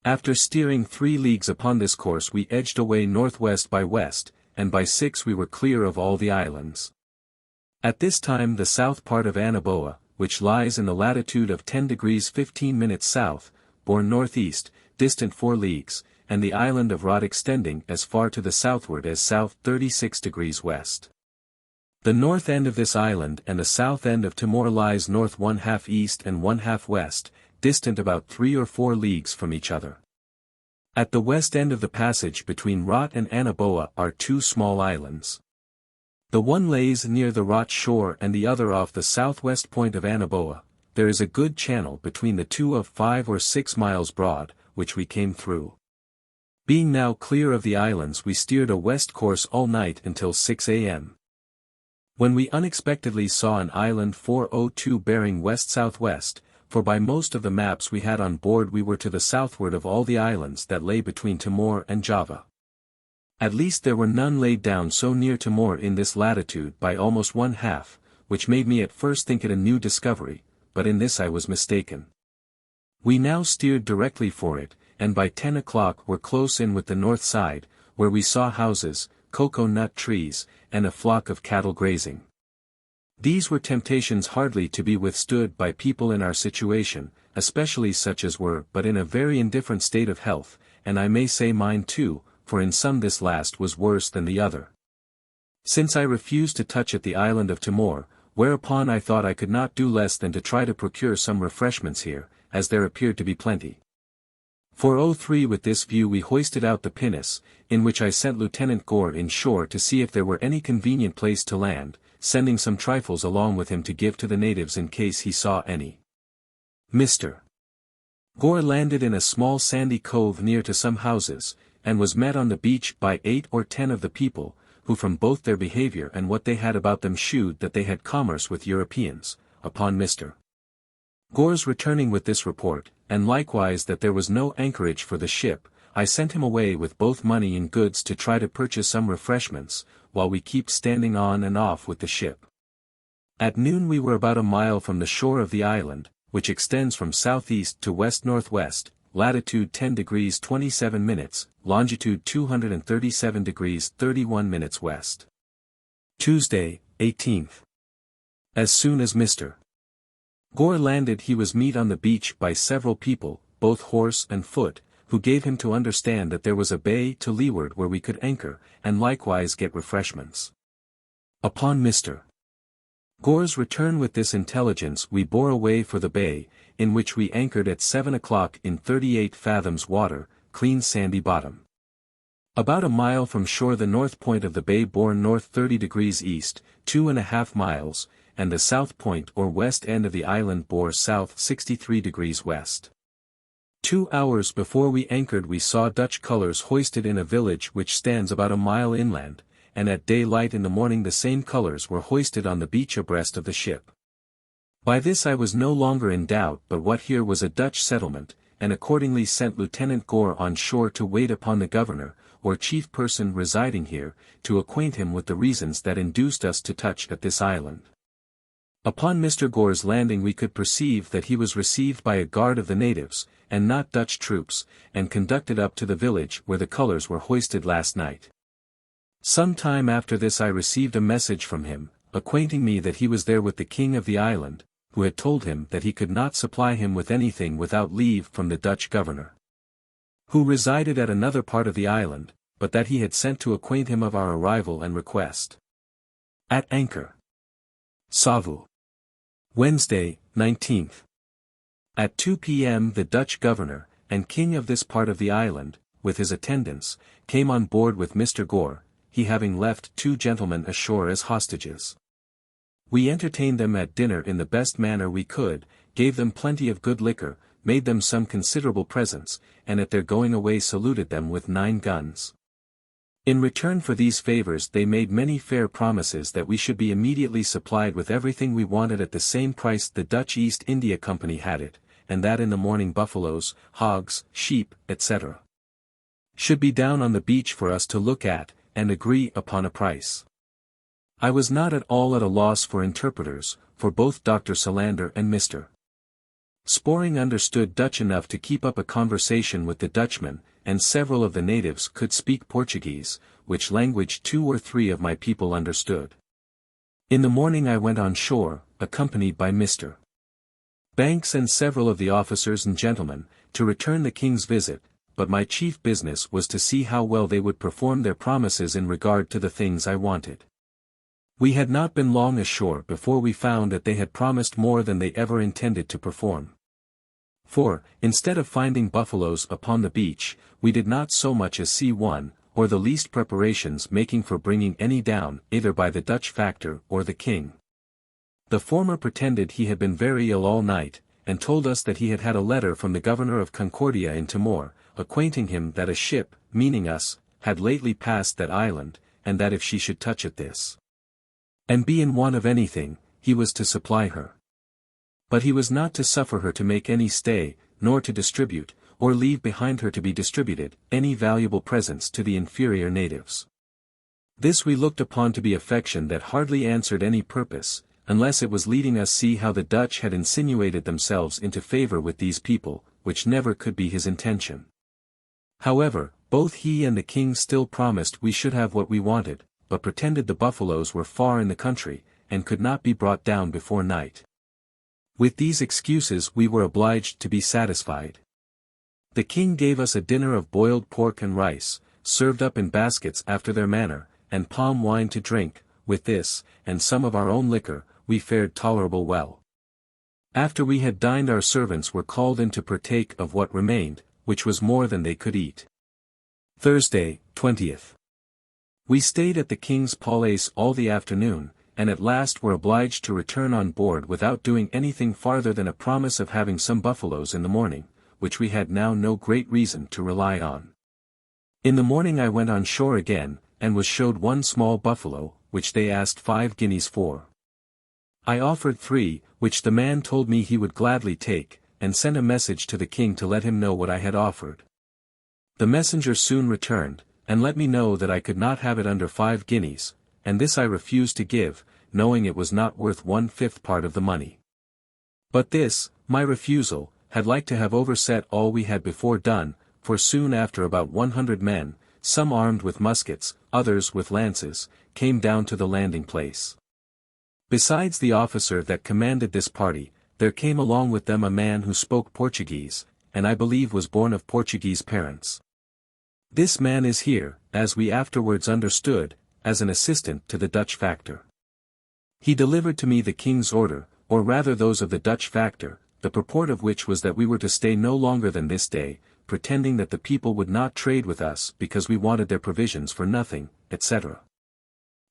After steering 3 leagues upon this course we edged away northwest by west, and by 6 we were clear of all the islands. At this time the south part of Anaboa, which lies in the latitude of 10 degrees 15 minutes south, bore northeast, distant 4 leagues, and the island of Rot extending as far to the southward as south 36 degrees west. The north end of this island and the south end of Timor lies north 1/2 east and 1/2 west, distant about 3 or 4 leagues from each other. At the west end of the passage between Rot and Anaboa are 2 small islands. The one lays near the Rot shore and the other off the southwest point of Anaboa. There is a good channel between the 2 of 5 or 6 miles broad, which we came through. Being now clear of the islands we steered a west course all night until 6 a.m. When we unexpectedly saw an island 402 bearing west-southwest, for by most of the maps we had on board we were to the southward of all the islands that lay between Timor and Java. At least there were none laid down so near Timor in this latitude by almost 1/2, which made me at first think it a new discovery, but in this I was mistaken. We now steered directly for it, and by 10 o'clock were close in with the north side, where we saw houses, cocoa nut trees, and a flock of cattle grazing. These were temptations hardly to be withstood by people in our situation, especially such as were but in a very indifferent state of health, and I may say mine too, for in some this last was worse than the other. Since I refused to touch at the island of Timor, whereupon I thought I could not do less than to try to procure some refreshments here, as there appeared to be plenty. 4:03 with this view we hoisted out the pinnace, in which I sent Lieutenant Gore in shore to see if there were any convenient place to land, sending some trifles along with him to give to the natives in case he saw any. Mr. Gore landed in a small sandy cove near to some houses, and was met on the beach by 8 or 10 of the people, who from both their behavior and what they had about them shewed that they had commerce with Europeans. Upon Mr. Gore's returning with this report, and likewise that there was no anchorage for the ship, I sent him away with both money and goods to try to purchase some refreshments, while we keep standing on and off with the ship. At noon we were about a mile from the shore of the island, which extends from southeast to west-northwest, latitude 10 degrees 27 minutes, longitude 237 degrees 31 minutes west. Tuesday, 18th. As soon as Mr. Gore landed he was met on the beach by several people, both horse and foot, who gave him to understand that there was a bay to leeward where we could anchor, and likewise get refreshments. Upon Mr. Gore's return with this intelligence we bore away for the bay, in which we anchored at 7 o'clock in 38 fathoms water, clean sandy bottom. About a mile from shore the north point of the bay bore north 30 degrees east, 2.5 miles, and the south point or west end of the island bore south 63 degrees west. 2 hours before we anchored we saw Dutch colours hoisted in a village which stands about a mile inland, and at daylight in the morning the same colours were hoisted on the beach abreast of the ship. By this I was no longer in doubt but what here was a Dutch settlement, and accordingly sent Lieutenant Gore on shore to wait upon the governor, or chief person residing here, to acquaint him with the reasons that induced us to touch at this island. Upon Mr. Gore's landing we could perceive that he was received by a guard of the natives, and not Dutch troops, and conducted up to the village where the colours were hoisted last night. Some time after this I received a message from him, acquainting me that he was there with the king of the island, who had told him that he could not supply him with anything without leave from the Dutch governor, who resided at another part of the island, but that he had sent to acquaint him of our arrival and request. At anchor. Savu. Wednesday, 19th. At 2 p.m. the Dutch governor, and king of this part of the island, with his attendants, came on board with Mr. Gore, he having left 2 gentlemen ashore as hostages. We entertained them at dinner in the best manner we could, gave them plenty of good liquor, made them some considerable presents, and at their going away saluted them with 9 guns. In return for these favors they made many fair promises that we should be immediately supplied with everything we wanted at the same price the Dutch East India Company had it, and that in the morning buffaloes, hogs, sheep, etc. should be down on the beach for us to look at, and agree upon a price. I was not at all at a loss for interpreters, for both Dr. Solander and Mr. Sporing understood Dutch enough to keep up a conversation with the Dutchman, and several of the natives could speak Portuguese, which language 2 or 3 of my people understood. In the morning I went on shore, accompanied by Mr. Banks and several of the officers and gentlemen, to return the king's visit, but my chief business was to see how well they would perform their promises in regard to the things I wanted. We had not been long ashore before we found that they had promised more than they ever intended to perform. For, instead of finding buffaloes upon the beach, we did not so much as see one, or the least preparations making for bringing any down, either by the Dutch factor or the king. The former pretended he had been very ill all night, and told us that he had had a letter from the governor of Concordia in Timor, acquainting him that a ship, meaning us, had lately passed that island, and that if she should touch at this, and be in want of anything, he was to supply her. But he was not to suffer her to make any stay, nor to distribute, or leave behind her to be distributed, any valuable presents to the inferior natives. This we looked upon to be affection that hardly answered any purpose, unless it was leading us see how the Dutch had insinuated themselves into favor with these people, which never could be his intention. However, both he and the king still promised we should have what we wanted, but pretended the buffaloes were far in the country, and could not be brought down before night. With these excuses we were obliged to be satisfied. The king gave us a dinner of boiled pork and rice, served up in baskets after their manner, and palm wine to drink. With this, and some of our own liquor, we fared tolerable well. After we had dined our servants were called in to partake of what remained, which was more than they could eat. Thursday, 20th. We stayed at the king's palace all the afternoon, and at last were obliged to return on board without doing anything farther than a promise of having some buffaloes in the morning, which we had now no great reason to rely on. In the morning I went on shore again, and was showed one small buffalo, which they asked 5 guineas for. I offered 3, which the man told me he would gladly take, and sent a message to the king to let him know what I had offered. The messenger soon returned, and let me know that I could not have it under 5 guineas, and this I refused to give, knowing it was not worth 1/5 part of the money. But this, my refusal, had like to have overset all we had before done, for soon after about 100 men, some armed with muskets, others with lances, came down to the landing place. Besides the officer that commanded this party, there came along with them a man who spoke Portuguese, and I believe was born of Portuguese parents. This man is here, as we afterwards understood, as an assistant to the Dutch factor. He delivered to me the king's order, or rather those of the Dutch factor, the purport of which was that we were to stay no longer than this day, pretending that the people would not trade with us because we wanted their provisions for nothing, etc.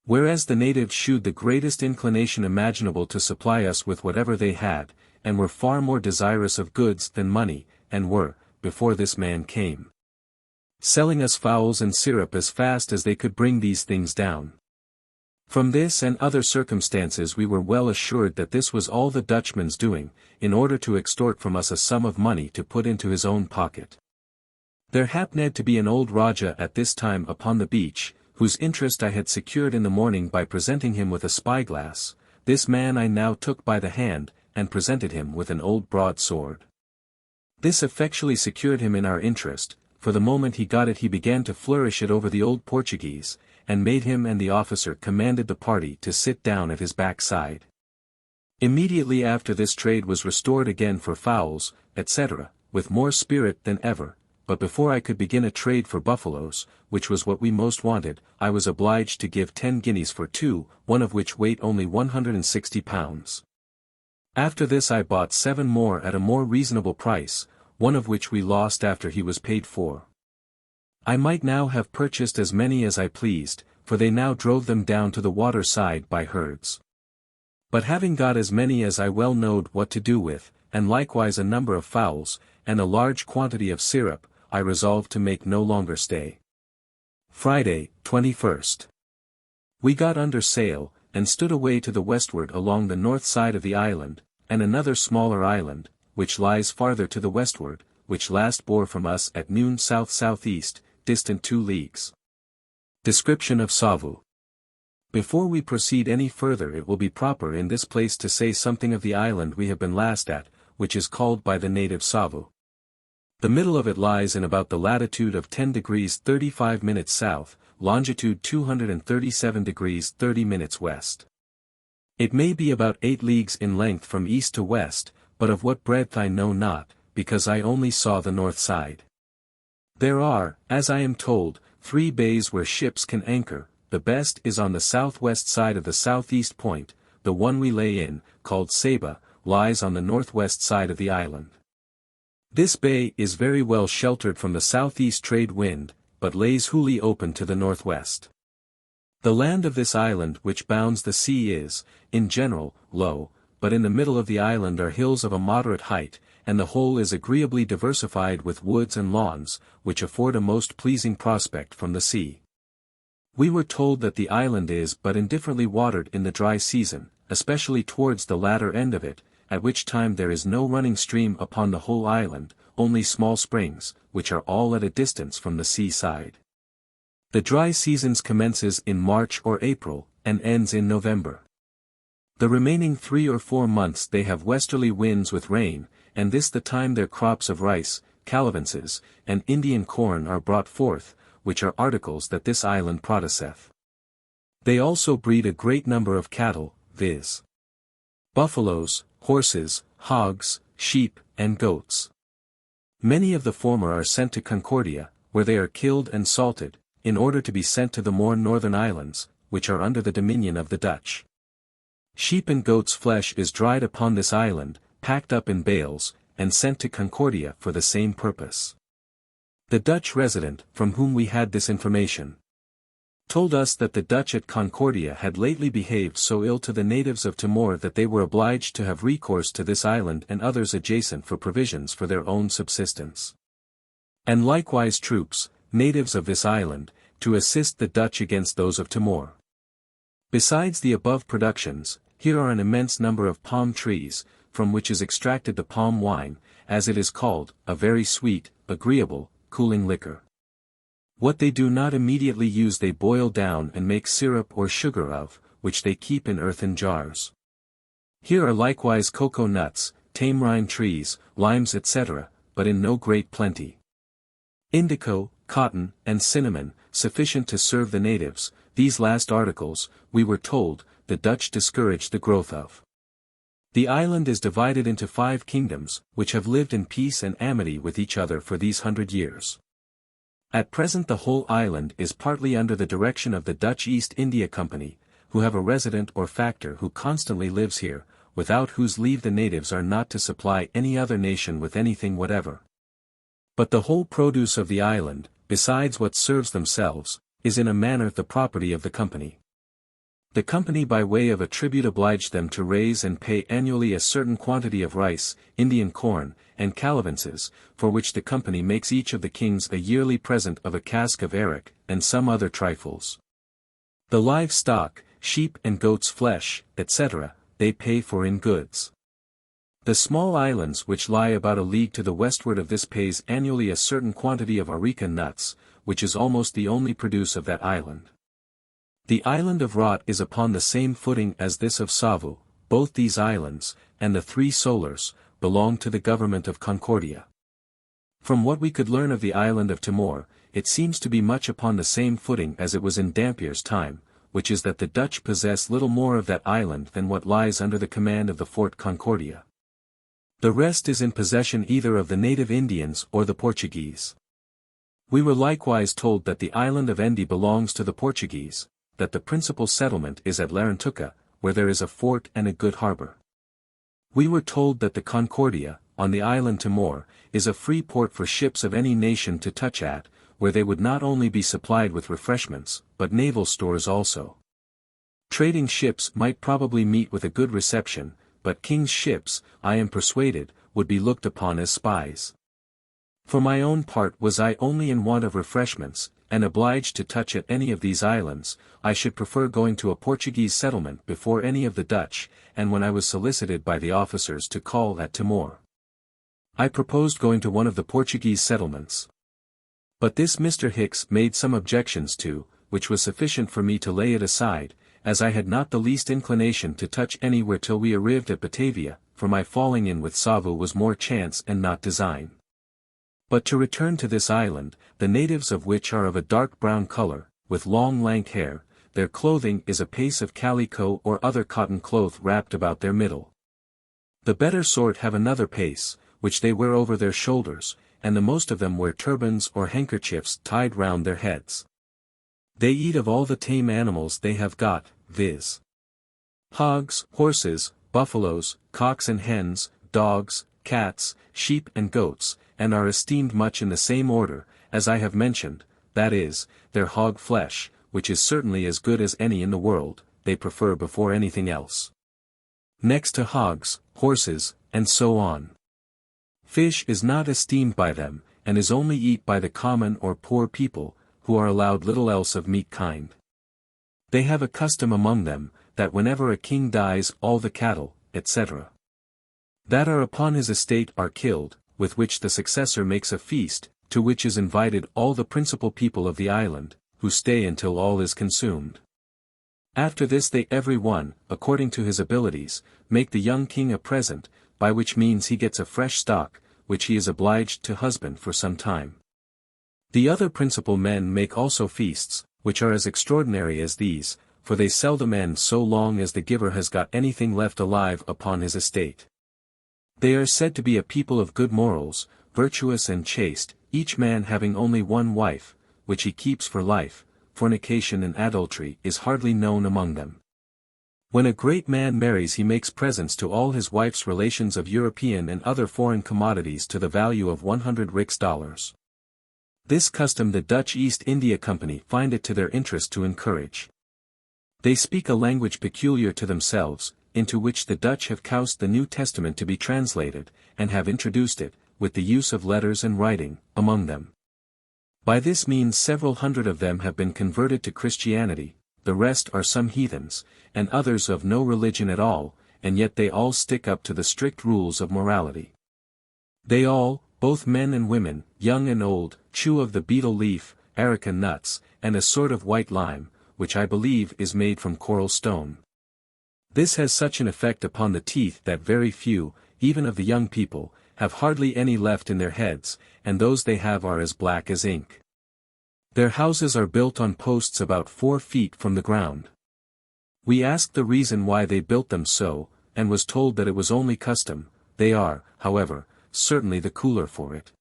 Whereas the natives shewed the greatest inclination imaginable to supply us with whatever they had, and were far more desirous of goods than money, and were, before this man came, selling us fowls and syrup as fast as they could bring these things down. From this and other circumstances we were well assured that this was all the Dutchman's doing, in order to extort from us a sum of money to put into his own pocket. There happened to be an old Rajah at this time upon the beach, whose interest I had secured in the morning by presenting him with a spyglass. This man I now took by the hand, and presented him with an old broadsword. This effectually secured him in our interest, for the moment he got it he began to flourish it over the old Portuguese, and made him and the officer commanded the party to sit down at his backside. Immediately after this trade was restored again for fowls, etc., with more spirit than ever, but before I could begin a trade for buffaloes, which was what we most wanted, I was obliged to give 10 guineas for 2, one of which weighed only 160 pounds. After this I bought 7 more at a more reasonable price, one of which we lost after he was paid for. I might now have purchased as many as I pleased, for they now drove them down to the water side by herds. But having got as many as I well knowed what to do with, and likewise a number of fowls, and a large quantity of syrup, I resolved to make no longer stay. Friday, 21st. We got under sail, and stood away to the westward along the north side of the island, and another smaller island, which lies farther to the westward, which last bore from us at noon south-southeast, distant 2 leagues. Description of Savu. Before we proceed any further, it will be proper in this place to say something of the island we have been last at, which is called by the natives Savu. The middle of it lies in about the latitude of 10 degrees 35 minutes south, longitude 237 degrees 30 minutes west. It may be about 8 leagues in length from east to west, but of what breadth I know not, because I only saw the north side. There are, as I am told, 3 bays where ships can anchor. The best is on the southwest side of the southeast point. The one we lay in, called Saba, lies on the northwest side of the island. This bay is very well sheltered from the southeast trade wind, but lays wholly open to the northwest. The land of this island which bounds the sea is, in general, low, but in the middle of the island are hills of a moderate height, and the whole is agreeably diversified with woods and lawns, which afford a most pleasing prospect from the sea. We were told that the island is but indifferently watered in the dry season, especially towards the latter end of it, at which time there is no running stream upon the whole island, only small springs, which are all at a distance from the sea side. The dry seasons commences in March or April, and ends in November. The remaining 3 or 4 months they have westerly winds with rain, and this the time their crops of rice, calavances, and Indian corn are brought forth, which are articles that this island produceth. They also breed a great number of cattle, viz. buffaloes, horses, hogs, sheep, and goats. Many of the former are sent to Concordia, where they are killed and salted, in order to be sent to the more northern islands, which are under the dominion of the Dutch. Sheep and goats' flesh is dried upon this island, packed up in bales, and sent to Concordia for the same purpose. The Dutch resident, from whom we had this information, told us that the Dutch at Concordia had lately behaved so ill to the natives of Timor that they were obliged to have recourse to this island and others adjacent for provisions for their own subsistence. And likewise troops, natives of this island, to assist the Dutch against those of Timor. Besides the above productions, here are an immense number of palm trees, from which is extracted the palm wine, as it is called, a very sweet, agreeable, cooling liquor. What they do not immediately use they boil down and make syrup or sugar of, which they keep in earthen jars. Here are likewise cocoa nuts, tamarind trees, limes etc., but in no great plenty. Indigo, cotton, and cinnamon, sufficient to serve the natives. These last articles, we were told, the Dutch discouraged the growth of. The island is divided into 5 kingdoms, which have lived in peace and amity with each other for these 100 years. At present the whole island is partly under the direction of the Dutch East India Company, who have a resident or factor who constantly lives here, without whose leave the natives are not to supply any other nation with anything whatever. But the whole produce of the island, besides what serves themselves, is in a manner the property of the company. The company by way of a tribute obliged them to raise and pay annually a certain quantity of rice, Indian corn, and calavances, for which the company makes each of the kings a yearly present of a cask of arrack, and some other trifles. The livestock, sheep and goats' flesh, etc., they pay for in goods. The small islands which lie about a league to the westward of this pays annually a certain quantity of areca nuts, which is almost the only produce of that island. The island of Rot is upon the same footing as this of Savu. Both these islands, and the 3 solars, belong to the government of Concordia. From what we could learn of the island of Timor, it seems to be much upon the same footing as it was in Dampier's time, which is that the Dutch possess little more of that island than what lies under the command of the Fort Concordia. The rest is in possession either of the native Indians or the Portuguese. We were likewise told that the island of Endi belongs to the Portuguese, that the principal settlement is at Larantuka, where there is a fort and a good harbor. We were told that the Concordia, on the island Timor, is a free port for ships of any nation to touch at, where they would not only be supplied with refreshments, but naval stores also. Trading ships might probably meet with a good reception, but king's ships, I am persuaded, would be looked upon as spies. For my own part, was I only in want of refreshments, and obliged to touch at any of these islands, I should prefer going to a Portuguese settlement before any of the Dutch, and when I was solicited by the officers to call at Timor, I proposed going to one of the Portuguese settlements. But this Mr. Hicks made some objections to, which was sufficient for me to lay it aside, as I had not the least inclination to touch anywhere till we arrived at Batavia, for my falling in with Savu was more chance and not design. But to return to this island, the natives of which are of a dark brown color, with long lank hair, their clothing is a piece of calico or other cotton cloth wrapped about their middle. The better sort have another piece, which they wear over their shoulders, and the most of them wear turbans or handkerchiefs tied round their heads. They eat of all the tame animals they have got, viz. hogs, horses, buffaloes, cocks and hens, dogs, cats, sheep and goats, and are esteemed much in the same order, as I have mentioned, that is, their hog flesh, which is certainly as good as any in the world, they prefer before anything else. Next to hogs, horses, and so on. Fish is not esteemed by them, and is only eat by the common or poor people, who are allowed little else of meat kind. They have a custom among them, that whenever a king dies all the cattle, etc. that are upon his estate are killed, with which the successor makes a feast, to which is invited all the principal people of the island, who stay until all is consumed. After this they every one, according to his abilities, make the young king a present, by which means he gets a fresh stock, which he is obliged to husband for some time. The other principal men make also feasts, which are as extraordinary as these, for they seldom end so long as the giver has got anything left alive upon his estate. They are said to be a people of good morals, virtuous and chaste, each man having only one wife, which he keeps for life. Fornication and adultery is hardly known among them. When a great man marries he makes presents to all his wife's relations of European and other foreign commodities to the value of 100 rix dollars. This custom the Dutch East India Company find it to their interest to encourage. They speak a language peculiar to themselves, into which the Dutch have caused the New Testament to be translated, and have introduced it, with the use of letters and writing, among them. By this means several hundred of them have been converted to Christianity, the rest are some heathens, and others of no religion at all, and yet they all stick up to the strict rules of morality. They all, both men and women, young and old, chew of the betel leaf, areca nuts, and a sort of white lime, which I believe is made from coral stone. This has such an effect upon the teeth that very few, even of the young people, have hardly any left in their heads, and those they have are as black as ink. Their houses are built on posts about 4 feet from the ground. We asked the reason why they built them so, and was told that it was only custom. They are, however, certainly the cooler for it.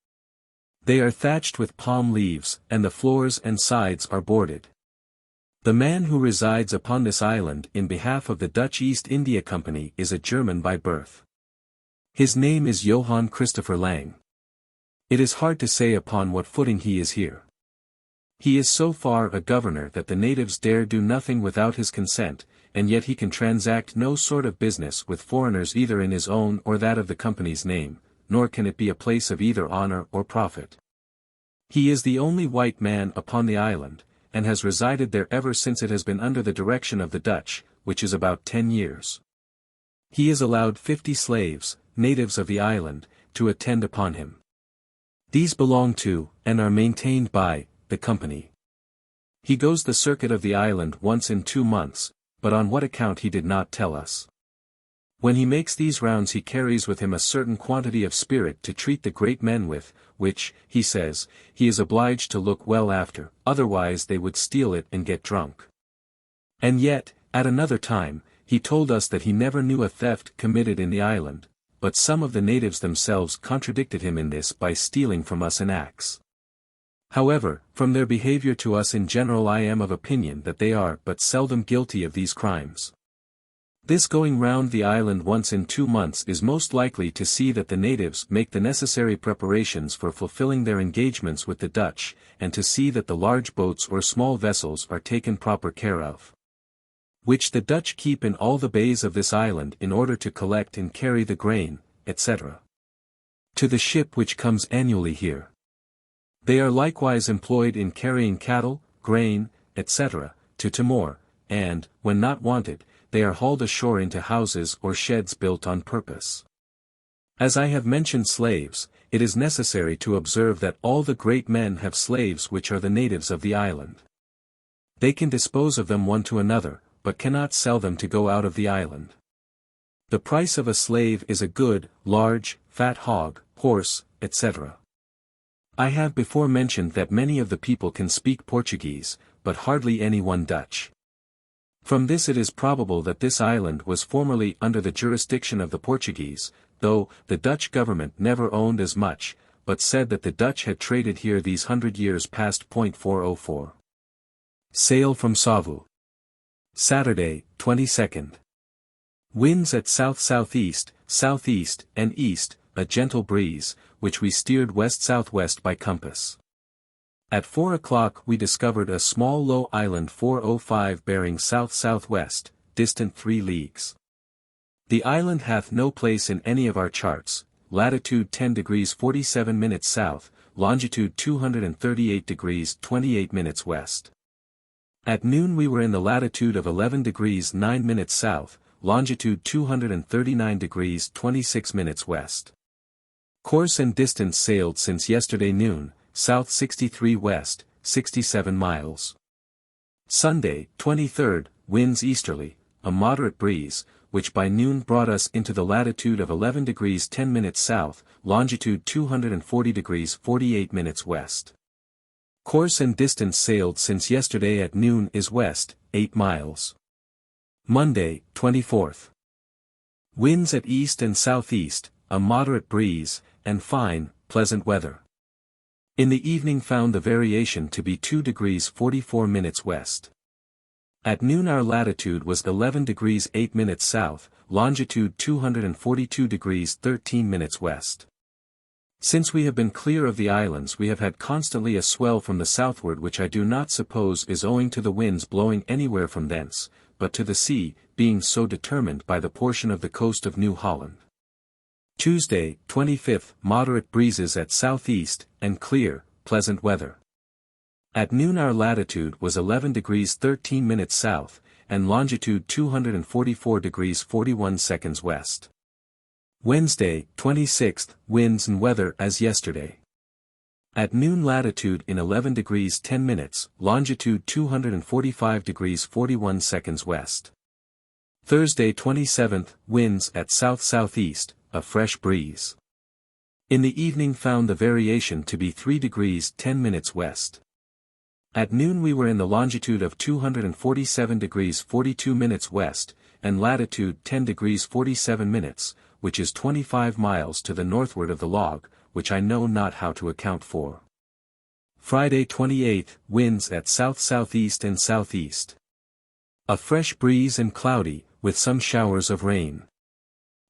They are thatched with palm leaves, and the floors and sides are boarded. The man who resides upon this island in behalf of the Dutch East India Company is a German by birth. His name is Johann Christopher Lang. It is hard to say upon what footing he is here. He is so far a governor that the natives dare do nothing without his consent, and yet he can transact no sort of business with foreigners either in his own or that of the company's name, nor can it be a place of either honor or profit. He is the only white man upon the island, and has resided there ever since it has been under the direction of the Dutch, which is about 10 years. He is allowed 50 slaves, natives of the island, to attend upon him. These belong to, and are maintained by, the company. He goes the circuit of the island once in 2 months, but on what account he did not tell us. When he makes these rounds he carries with him a certain quantity of spirit to treat the great men with, which, he says, he is obliged to look well after, otherwise they would steal it and get drunk. And yet, at another time, he told us that he never knew a theft committed in the island, but some of the natives themselves contradicted him in this by stealing from us an axe. However, from their behavior to us in general I am of opinion that they are but seldom guilty of these crimes. This going round the island once in 2 months is most likely to see that the natives make the necessary preparations for fulfilling their engagements with the Dutch, and to see that the large boats or small vessels are taken proper care of, which the Dutch keep in all the bays of this island in order to collect and carry the grain, etc., to the ship which comes annually here. They are likewise employed in carrying cattle, grain, etc., to Timor, and, when not wanted, they are hauled ashore into houses or sheds built on purpose. As I have mentioned slaves, it is necessary to observe that all the great men have slaves which are the natives of the island. They can dispose of them one to another, but cannot sell them to go out of the island. The price of a slave is a good, large, fat hog, horse, etc. I have before mentioned that many of the people can speak Portuguese, but hardly any one Dutch. From this it is probable that this island was formerly under the jurisdiction of the Portuguese, though the Dutch government never owned as much, but said that the Dutch had traded here these 100 years past. 404. Sail from Savu. Saturday, 22nd. Winds at south-southeast, southeast, and east, a gentle breeze, which we steered west-southwest by compass. At 4 o'clock we discovered a small low island 405 bearing south-southwest, distant 3 leagues. The island hath no place in any of our charts, latitude 10 degrees 47 minutes south, longitude 238 degrees 28 minutes west. At noon we were in the latitude of 11 degrees 9 minutes south, longitude 239 degrees 26 minutes west. Course and distance sailed since yesterday noon, south 63 west, 67 miles. Sunday, 23rd, winds easterly, a moderate breeze, which by noon brought us into the latitude of 11 degrees 10 minutes south, longitude 240 degrees 48 minutes west. Course and distance sailed since yesterday at noon is west, 8 miles. Monday, 24th. Winds at east and southeast, a moderate breeze, and fine, pleasant weather. In the evening found the variation to be 2 degrees 44 minutes west. At noon our latitude was 11 degrees 8 minutes south, longitude 242 degrees 13 minutes west. Since we have been clear of the islands we have had constantly a swell from the southward which I do not suppose is owing to the winds blowing anywhere from thence, but to the sea, being so determined by the portion of the coast of New Holland. Tuesday, 25th, moderate breezes at southeast, and clear, pleasant weather. At noon our latitude was 11 degrees 13 minutes south, and longitude 244 degrees 41 seconds west. Wednesday, 26th, winds and weather as yesterday. At noon latitude in 11 degrees 10 minutes, longitude 245 degrees 41 seconds west. Thursday 27th, winds at south-southeast, a fresh breeze. In the evening found the variation to be 3 degrees 10 minutes west. At noon we were in the longitude of 247 degrees 42 minutes west, and latitude 10 degrees 47 minutes, which is 25 miles to the northward of the log, which I know not how to account for. Friday 28th, winds at south-southeast and southeast. A fresh breeze and cloudy, with some showers of rain.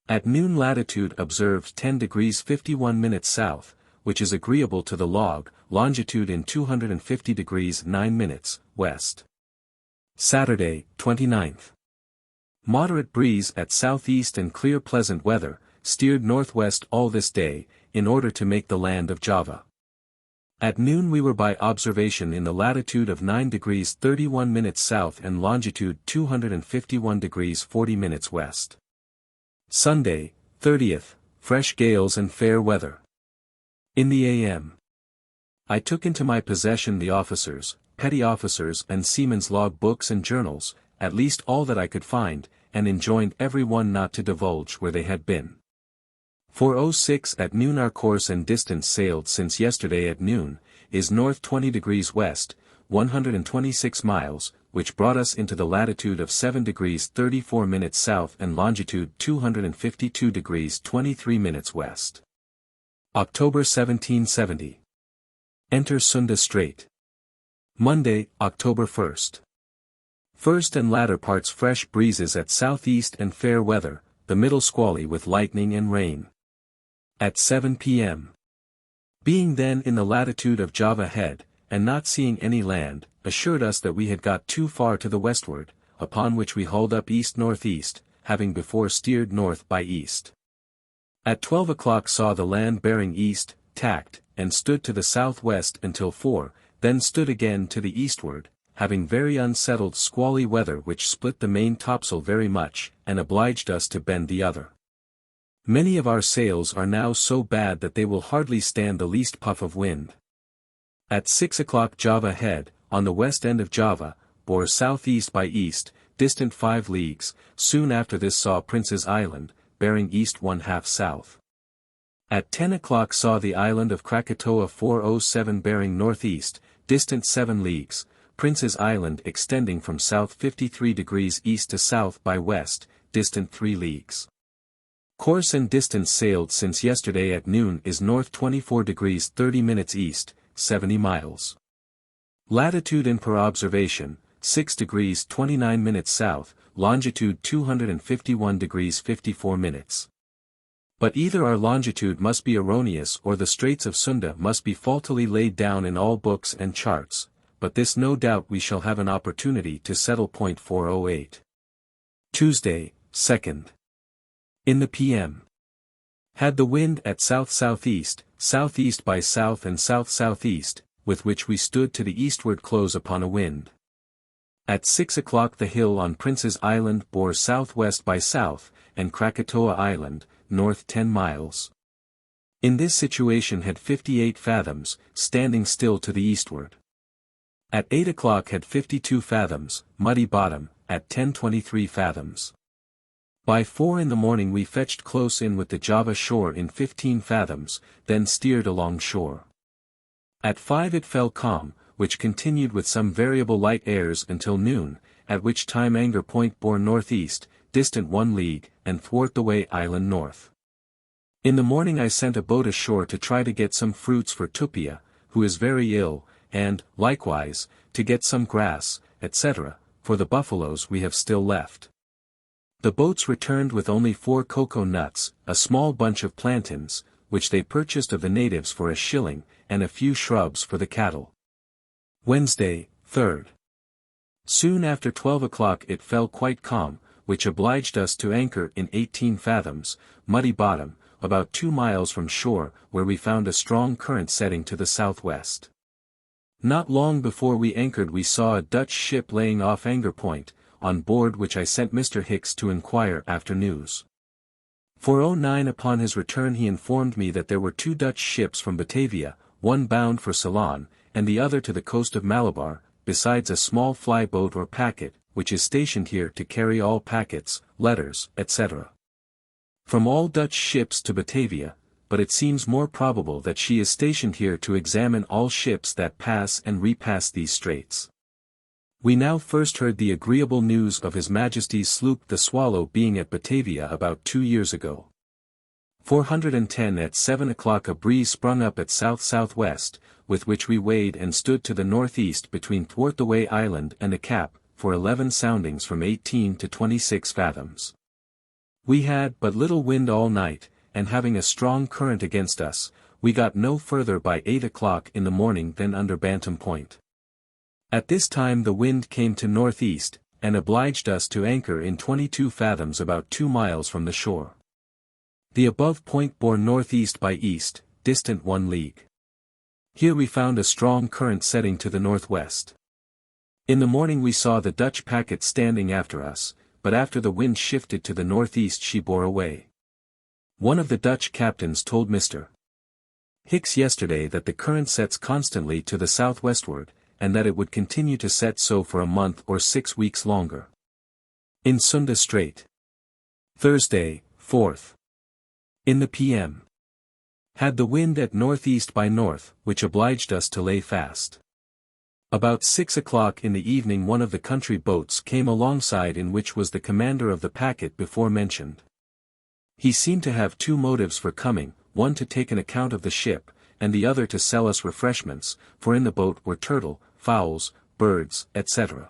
At noon latitude observed 10 degrees 51 minutes south, which is agreeable to the log, longitude in 250 degrees 9 minutes, west. Saturday, 29th. Moderate breeze at southeast and clear pleasant weather, steered northwest all this day, in order to make the land of Java. At noon we were by observation in the latitude of 9 degrees 31 minutes south and longitude 251 degrees 40 minutes west. Sunday, 30th, fresh gales and fair weather. In the a.m. I took into my possession the officers, petty officers and seamen's log books and journals, at least all that I could find, and enjoined every one not to divulge where they had been. 4:06 at noon our course and distance sailed since yesterday at noon, is north 20 degrees west, 126 miles, which brought us into the latitude of 7 degrees 34 minutes south and longitude 252 degrees 23 minutes west. October 1770. Enter Sunda Strait. Monday, October 1st. First and latter parts fresh breezes at southeast and fair weather, the middle squally with lightning and rain. At 7 p.m. Being then in the latitude of Java Head, and not seeing any land, assured us that we had got too far to the westward, upon which we hauled up east-northeast, having before steered north by east. At 12 o'clock saw the land bearing east, tacked, and stood to the southwest until 4, then stood again to the eastward, having very unsettled squally weather which split the main topsail very much, and obliged us to bend the other. Many of our sails are now so bad that they will hardly stand the least puff of wind. At 6 o'clock Java Head, on the west end of Java, bore southeast by east, distant 5 leagues, soon after this saw Prince's Island, bearing east 1/2 south. At 10 o'clock saw the island of Krakatoa 407 bearing northeast, distant 7 leagues, Prince's Island extending from south 53 degrees east to south by west, distant 3 leagues. Course and distance sailed since yesterday at noon is north 24 degrees 30 minutes east, 70 miles. Latitude in per observation, 6 degrees 29 minutes south, longitude 251 degrees 54 minutes. But either our longitude must be erroneous or the Straits of Sunda must be faultily laid down in all books and charts, but this no doubt we shall have an opportunity to settle. 408. Tuesday, 2nd. In the p.m. Had the wind at south-southeast, southeast by south and south-southeast, with which we stood to the eastward close upon a wind. At 6 o'clock the hill on Prince's Island bore southwest by south, and Krakatoa Island, north 10 miles. In this situation had 58 fathoms, standing still to the eastward. At 8 o'clock had 52 fathoms, muddy bottom, at 10:23 fathoms. By 4 in the morning we fetched close in with the Java shore in 15 fathoms, then steered along shore. At 5 it fell calm, which continued with some variable light airs until noon, at which time Anger Point bore northeast, distant 1 league, and Thwart the Way Island north. In the morning I sent a boat ashore to try to get some fruits for Tupia, who is very ill, and, likewise, to get some grass, etc., for the buffaloes we have still left. The boats returned with only 4 cocoa nuts, a small bunch of plantains, which they purchased of the natives for a shilling, and a few shrubs for the cattle. Wednesday, 3rd. Soon after 12 o'clock it fell quite calm, which obliged us to anchor in 18 fathoms, muddy bottom, about 2 miles from shore, where we found a strong current setting to the southwest. Not long before we anchored we saw a Dutch ship laying off Anger Point, on board which I sent Mr. Hicks to inquire after news. 4:09 upon his return he informed me that there were 2 Dutch ships from Batavia, one bound for Ceylon, and the other to the coast of Malabar, besides a small fly boat or packet, which is stationed here to carry all packets, letters, etc. From all Dutch ships to Batavia, but it seems more probable that she is stationed here to examine all ships that pass and repass these straits. We now first heard the agreeable news of His Majesty's sloop the Swallow being at Batavia about 2 years ago. 410 at 7 o'clock a breeze sprung up at south-southwest, with which we weighed and stood to the northeast between Thwart the Way Island and the Cap, for 11 soundings from 18 to 26 fathoms. We had but little wind all night, and having a strong current against us, we got no further by 8 o'clock in the morning than under Bantam Point. At this time the wind came to northeast, and obliged us to anchor in 22 fathoms about 2 miles from the shore. The above point bore northeast by east, distant 1 league. Here we found a strong current setting to the northwest. In the morning we saw the Dutch packet standing after us, but after the wind shifted to the northeast she bore away. One of the Dutch captains told Mr. Hicks yesterday that the current sets constantly to the southwestward, and that it would continue to set so for a month or 6 weeks longer. In Sunda Strait. Thursday, 4th. In the p.m. Had the wind at northeast by north, which obliged us to lay fast. About 6 o'clock in the evening one of the country boats came alongside in which was the commander of the packet before mentioned. He seemed to have 2 motives for coming, one to take an account of the ship, and the other to sell us refreshments, for in the boat were turtle, fowls, birds, etc.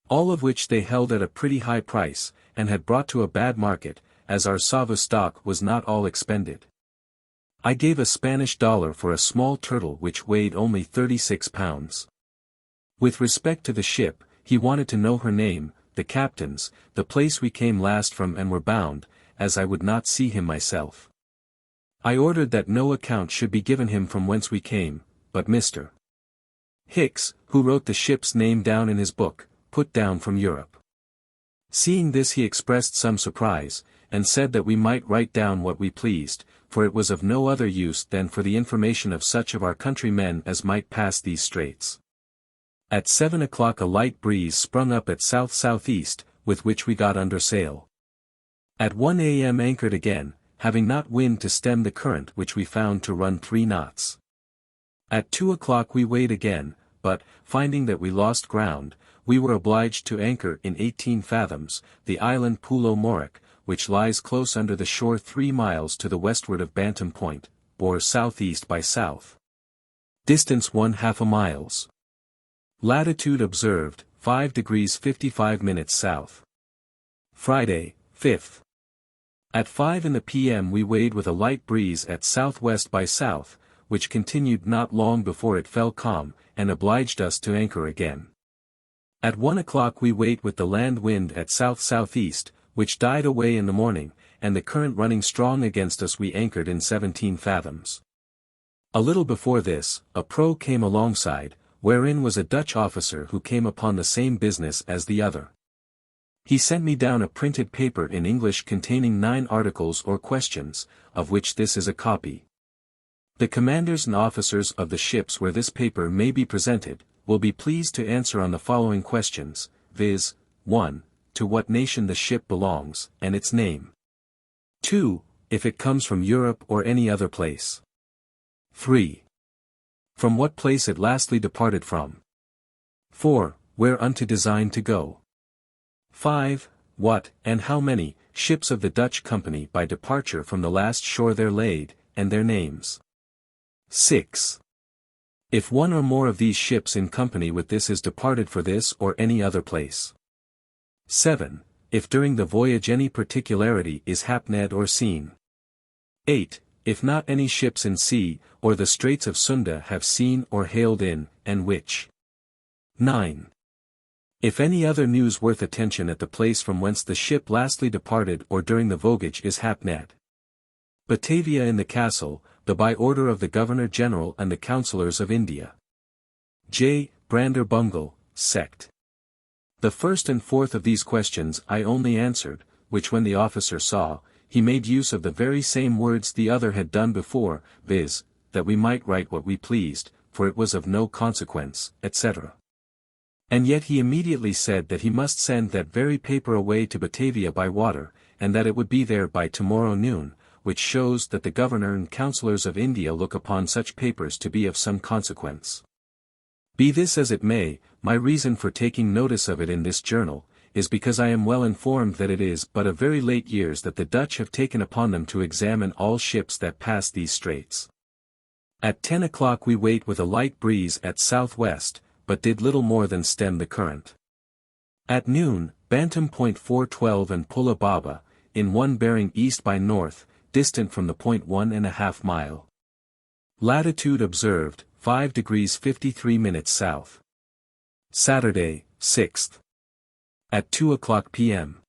all of which they held at a pretty high price, and had brought to a bad market, as our Sava stock was not all expended. I gave a Spanish dollar for a small turtle which weighed only 36 pounds. With respect to the ship, he wanted to know her name, the captain's, the place we came last from and were bound, as I would not see him myself. I ordered that no account should be given him from whence we came, but Mr. Hicks, who wrote the ship's name down in his book, put down from Europe. Seeing this he expressed some surprise, and said that we might write down what we pleased, for it was of no other use than for the information of such of our countrymen as might pass these straits. At 7 o'clock a light breeze sprung up at south-southeast, with which we got under sail. At 1 a.m. anchored again, having not wind to stem the current which we found to run 3 knots. At 2 o'clock we weighed again, but, finding that we lost ground, we were obliged to anchor in 18 fathoms, the island Pulo Morik, which lies close under the shore 3 miles to the westward of Bantam Point, bore southeast by south. Distance 1/2 miles. Latitude observed, 5 degrees 55 minutes south. Friday, 5th. At 5 in the p.m. we weighed with a light breeze at southwest by south, which continued not long before it fell calm, and obliged us to anchor again. At 1 o'clock we weighed with the land wind at south-southeast, which died away in the morning, and the current running strong against us we anchored in 17 fathoms. A little before this, a prow came alongside, wherein was a Dutch officer who came upon the same business as the other. He sent me down a printed paper in English containing 9 articles or questions, of which this is a copy. The commanders and officers of the ships where this paper may be presented, will be pleased to answer on the following questions, viz. 1. To what nation the ship belongs, and its name. 2. If it comes from Europe or any other place. 3. From what place it lastly departed from. 4. Whereunto designed to go. 5. What, and how many, ships of the Dutch company by departure from the last shore there laid, and their names. 6. If one or more of these ships in company with this is departed for this or any other place. 7. If during the voyage any particularity is hapned or seen. 8. If not any ships in sea, or the Straits of Sunda have seen or hailed in, and which. 9. If any other news worth attention at the place from whence the ship lastly departed or during the voyage is hapned. Batavia in the castle, the by order of the Governor-General and the Councillors of India. J. Brander Bungle, Sect. The first and fourth of these questions I only answered, which when the officer saw, he made use of the very same words the other had done before, viz., that we might write what we pleased, for it was of no consequence, etc. And yet he immediately said that he must send that very paper away to Batavia by water, and that it would be there by tomorrow noon, which shows that the Governor and Councillors of India look upon such papers to be of some consequence. Be this as it may, my reason for taking notice of it in this journal, is because I am well informed that it is but a very late years that the Dutch have taken upon them to examine all ships that pass these straits. At 10 o'clock we weighed with a light breeze at southwest, but did little more than stem the current. At noon, Bantam Point 412 and Pulla Baba, in one bearing east by north, distant from the point 1½ mile. Latitude observed, 5 degrees 53 minutes south. Saturday, 6th. At 2 o'clock p.m.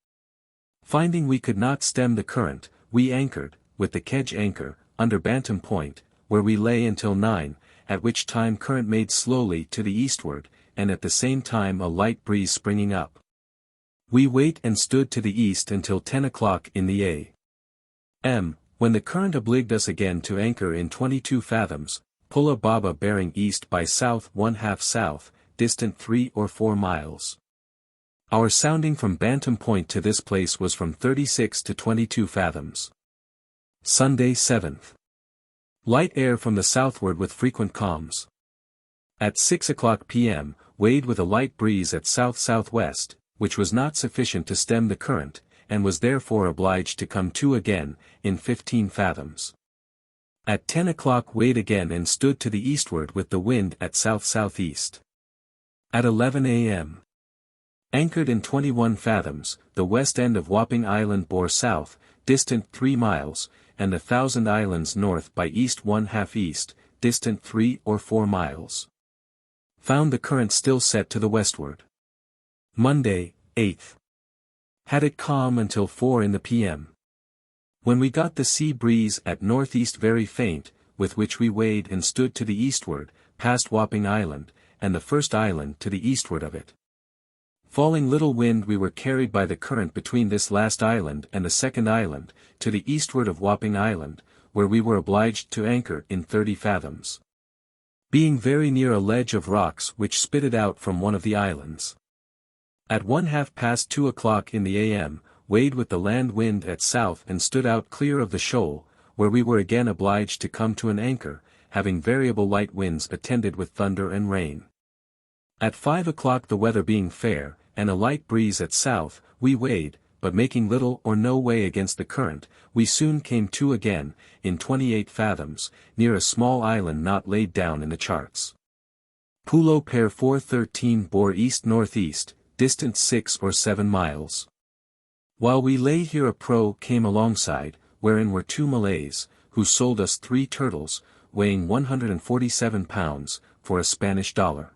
Finding we could not stem the current, we anchored, with the kedge anchor, under Bantam Point, where we lay until 9, at which time current made slowly to the eastward, and at the same time a light breeze springing up. We weighed and stood to the east until 10 o'clock in the a.m., when the current obliged us again to anchor in 22 fathoms, Pulla Baba bearing east by south 1/2 south, distant 3 or 4 miles. Our sounding from Bantam Point to this place was from 36 to 22 fathoms. Sunday 7th. Light air from the southward with frequent calms. At 6 o'clock p.m., weighed with a light breeze at south-southwest, which was not sufficient to stem the current, and was therefore obliged to come to again, in 15 fathoms. At 10 o'clock weighed again and stood to the eastward with the wind at south-southeast. At 11 a.m. Anchored in 21 fathoms, the west end of Wapping Island bore south, distant 3 miles, and the Thousand Islands north by east 1/2 east, distant 3 or 4 miles. Found the current still set to the westward. Monday, 8th. Had it calm until 4 in the p.m. When we got the sea breeze at northeast very faint, with which we weighed and stood to the eastward, past Wapping Island, and the first island to the eastward of it. Falling little wind, we were carried by the current between this last island and the second island, to the eastward of Wapping Island, where we were obliged to anchor in 30 fathoms. Being very near a ledge of rocks which spitted out from one of the islands. At 2:30 o'clock in the a.m., weighed with the land wind at south and stood out clear of the shoal, where we were again obliged to come to an anchor, having variable light winds attended with thunder and rain. At 5 o'clock, the weather being fair, and a light breeze at south, we weighed, but making little or no way against the current, we soon came to again, in 28 fathoms, near a small island not laid down in the charts. Pulo Pair 413 bore east-northeast, distant 6 or 7 miles. While we lay here, a pro came alongside, wherein were 2 Malays, who sold us 3 turtles, weighing 147 pounds, for a Spanish dollar.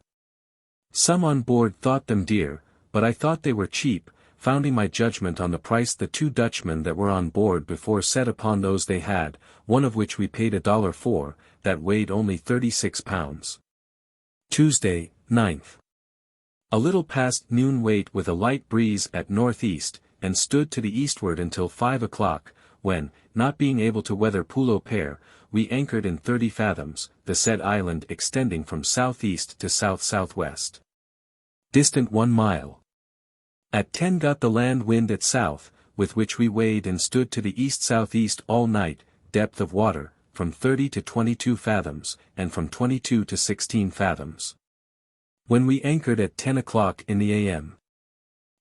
Some on board thought them dear, but I thought they were cheap, founding my judgment on the price the 2 Dutchmen that were on board before set upon those they had, one of which we paid $1 for, that weighed only 36 pounds. Tuesday, 9th. A little past noon weighed with a light breeze at northeast, and stood to the eastward until 5 o'clock, when, not being able to weather Pulo Pair, we anchored in 30 fathoms, the said island extending from southeast to south-southwest. Distant 1 mile. At 10 got the land wind at south, with which we weighed and stood to the east-southeast all night, depth of water, from 30 to 22 fathoms, and from 22 to 16 fathoms. When we anchored at 10 o'clock in the a.m.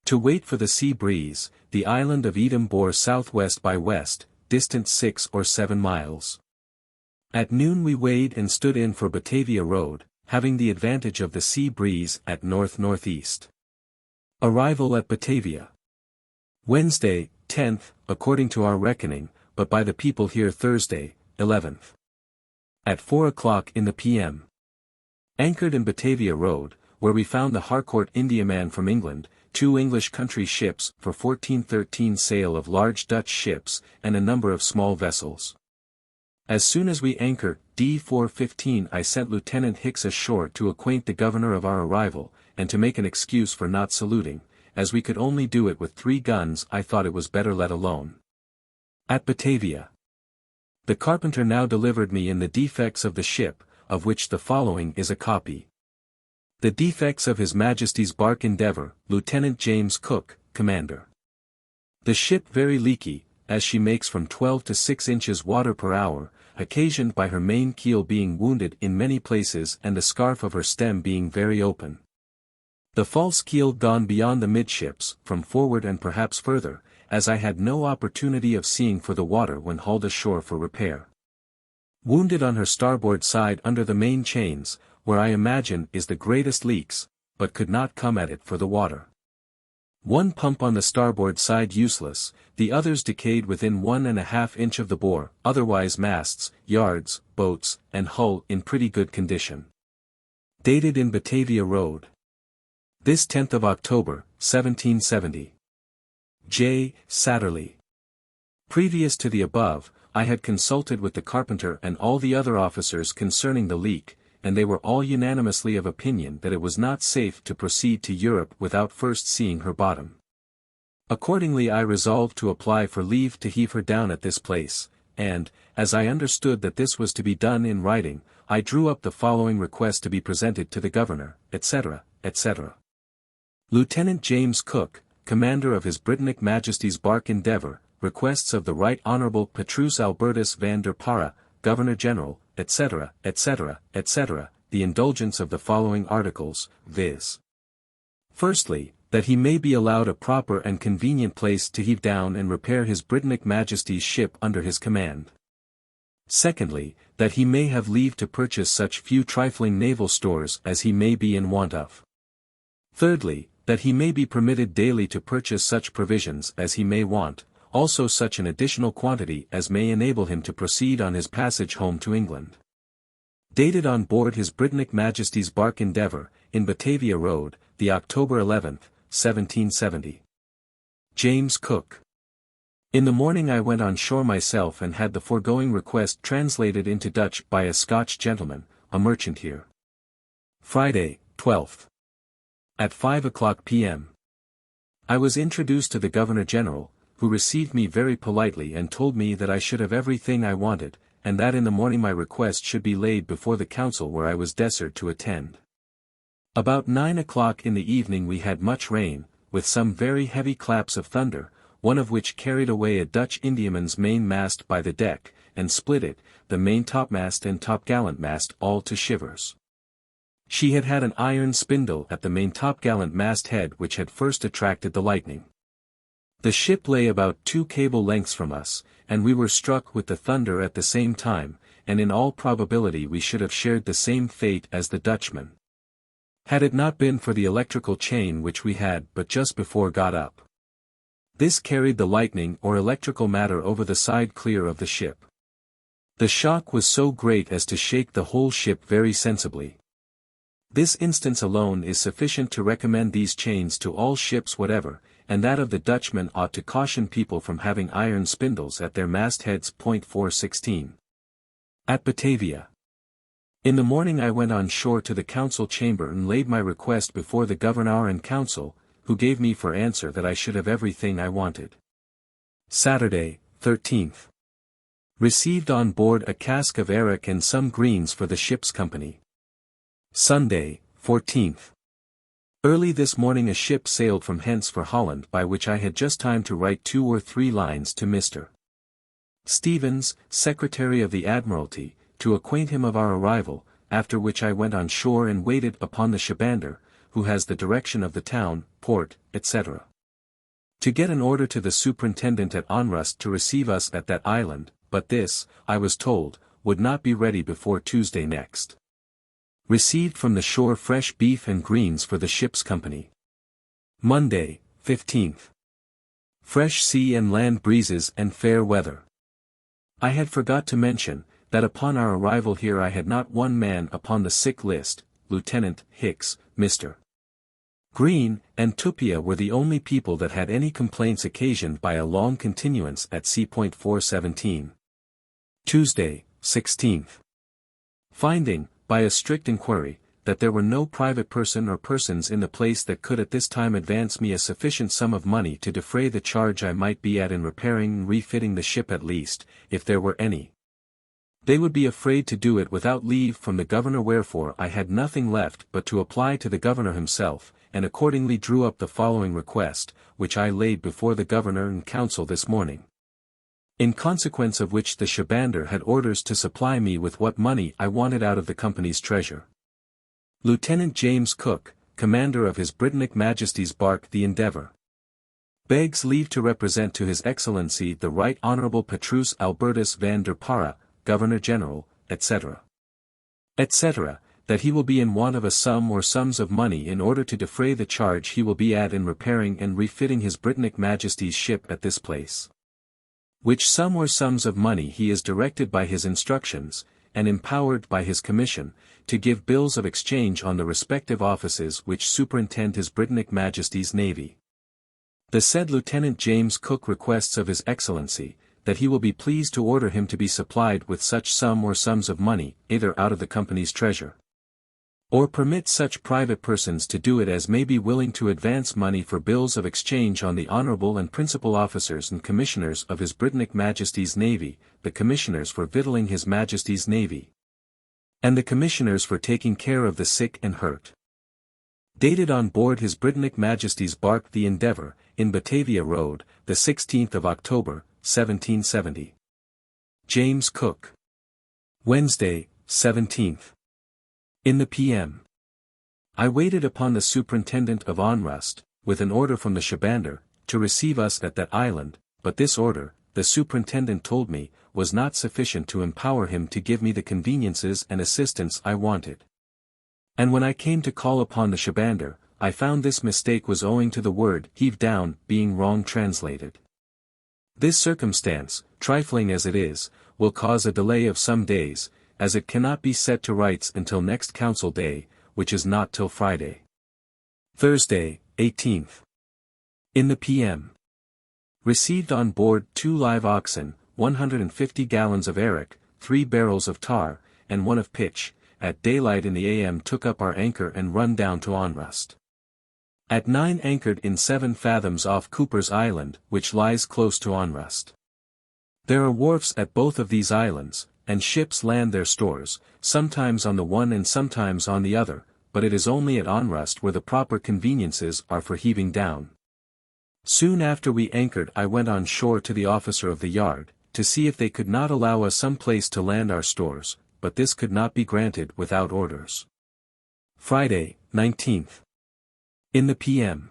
To wait for the sea breeze, the island of Edom bore southwest by west, distant 6 or 7 miles. At noon we weighed and stood in for Batavia road, having the advantage of the sea breeze at north-northeast. Arrival at Batavia. Wednesday, 10th, according to our reckoning, but by the people here Thursday, 11th. At 4 o'clock in the p.m. Anchored in Batavia road, where we found the Harcourt Indiaman from England, 2 English country ships for 1413 sail of large Dutch ships, and a number of small vessels. As soon as we anchored, D415, I sent Lieutenant Hicks ashore to acquaint the governor of our arrival, and to make an excuse for not saluting, as we could only do it with 3 guns. I thought it was better let alone. At Batavia. The carpenter now delivered me in the defects of the ship, of which the following is a copy. The defects of His Majesty's bark Endeavour, Lieutenant James Cook, Commander. The ship very leaky, as she makes from 12 to 6 inches water per hour, occasioned by her main keel being wounded in many places and the scarf of her stem being very open. The false keel gone beyond the midships, from forward and perhaps further, as I had no opportunity of seeing for the water when hauled ashore for repair. Wounded on her starboard side under the main chains, where I imagine is the greatest leaks, but could not come at it for the water. 1 pump on the starboard side useless, the others decayed within 1½ inch of the bore, otherwise masts, yards, boats, and hull in pretty good condition. Dated in Batavia road. This 10th of October, 1770. J. Satterley. Previous to the above, I had consulted with the carpenter and all the other officers concerning the leak, and they were all unanimously of opinion that it was not safe to proceed to Europe without first seeing her bottom. Accordingly I resolved to apply for leave to heave her down at this place, and, as I understood that this was to be done in writing, I drew up the following request to be presented to the governor, etc., etc. Lieutenant James Cook, Commander of His Britannic Majesty's bark Endeavour, requests of the Right Honourable Petrus Albertus van der Para, Governor-General, etc., etc., etc., the indulgence of the following articles, viz. Firstly, that he may be allowed a proper and convenient place to heave down and repair His Britannic Majesty's ship under his command. Secondly, that he may have leave to purchase such few trifling naval stores as he may be in want of. Thirdly, That he may be permitted daily to purchase such provisions as he may want, also such an additional quantity as may enable him to proceed on his passage home to England. Dated on board His Britannic Majesty's bark Endeavour, in Batavia Road, the October 11th, 1770. James Cook. In the morning I went on shore myself and had the foregoing request translated into Dutch by a Scotch gentleman, a merchant here. Friday, 12th. At 5 p.m. I was introduced to the Governor-General, who received me very politely and told me that I should have everything I wanted, and that in the morning my request should be laid before the council where I was desired to attend. About 9 o'clock in the evening we had much rain, with some very heavy claps of thunder, one of which carried away a Dutch Indiaman's main mast by the deck, and split it, the main topmast and topgallant mast all to shivers. She had had an iron spindle at the main topgallant mast head which had first attracted the lightning. The ship lay about 2 cable lengths from us, and we were struck with the thunder at the same time, and in all probability we should have shared the same fate as the Dutchman, had it not been for the electrical chain which we had but just before got up. This carried the lightning or electrical matter over the side clear of the ship. The shock was so great as to shake the whole ship very sensibly. This instance alone is sufficient to recommend these chains to all ships whatever, and that of the Dutchman ought to caution people from having iron spindles at their mastheads. 416. At Batavia. In the morning I went on shore to the council chamber and laid my request before the Governor and Council, who gave me for answer that I should have everything I wanted. Saturday, 13th. Received on board a cask of arrack and some greens for the ship's company. Sunday, 14th. Early this morning a ship sailed from hence for Holland by which I had just time to write 2 or 3 lines to Mr. Stevens, Secretary of the Admiralty, to acquaint him of our arrival, after which I went on shore and waited upon the Shabander, who has the direction of the town, port, etc. To get an order to the superintendent at Onrust to receive us at that island, but this, I was told, would not be ready before Tuesday next. Received from the shore fresh beef and greens for the ship's company. Monday, 15th. Fresh sea and land breezes and fair weather. I had forgot to mention, that upon our arrival here I had not one man upon the sick list. Lieutenant Hicks, Mr. Green, and Tupia were the only people that had any complaints occasioned by a long continuance at sea. 417. Tuesday, 16th. Finding, by a strict inquiry, that there were no private person or persons in the place that could at this time advance me a sufficient sum of money to defray the charge I might be at in repairing and refitting the ship at least, if there were any. They would be afraid to do it without leave from the Governor, wherefore I had nothing left but to apply to the Governor himself, and accordingly drew up the following request, which I laid before the Governor and Council this morning. In consequence of which the Shabander had orders to supply me with what money I wanted out of the company's treasure. Lieutenant James Cook, commander of His Britannic Majesty's bark the Endeavour, begs leave to represent to His Excellency the Right Honourable Petrus Albertus van der Para, Governor-General, etc., etc., that he will be in want of a sum or sums of money in order to defray the charge he will be at in repairing and refitting His Britannic Majesty's ship at this place. Which sum or sums of money he is directed by his instructions, and empowered by his commission, to give bills of exchange on the respective offices which superintend His Britannic Majesty's Navy. The said Lieutenant James Cook requests of His Excellency, that he will be pleased to order him to be supplied with such sum or sums of money, either out of the company's treasure, or permit such private persons to do it as may be willing to advance money for bills of exchange on the honourable and principal officers and commissioners of His Britannic Majesty's Navy, the commissioners for victualling His Majesty's Navy, and the commissioners for taking care of the sick and hurt. Dated on board His Britannic Majesty's bark the Endeavour, in Batavia Road, the 16th of October, 1770. James Cook. Wednesday, 17th. In the p.m. I waited upon the superintendent of Onrust, with an order from the Shabander, to receive us at that island, but this order, the superintendent told me, was not sufficient to empower him to give me the conveniences and assistance I wanted. And when I came to call upon the Shabander, I found this mistake was owing to the word heave down being wrong translated. This circumstance, trifling as it is, will cause a delay of some days, as it cannot be set to rights until next council day, which is not till Friday. Thursday, 18th. In the p.m. Received on board 2 live oxen, 150 gallons of arrack, 3 barrels of tar, and 1 of pitch. At daylight in the a.m. took up our anchor and run down to Onrust. At 9 anchored in 7 fathoms off Cooper's Island, which lies close to Onrust. There are wharfs at both of these islands, and ships land their stores, sometimes on the one and sometimes on the other, but it is only at Onrust where the proper conveniences are for heaving down. Soon after we anchored I went on shore to the officer of the yard, to see if they could not allow us some place to land our stores, but this could not be granted without orders. Friday, 19th. In the p.m.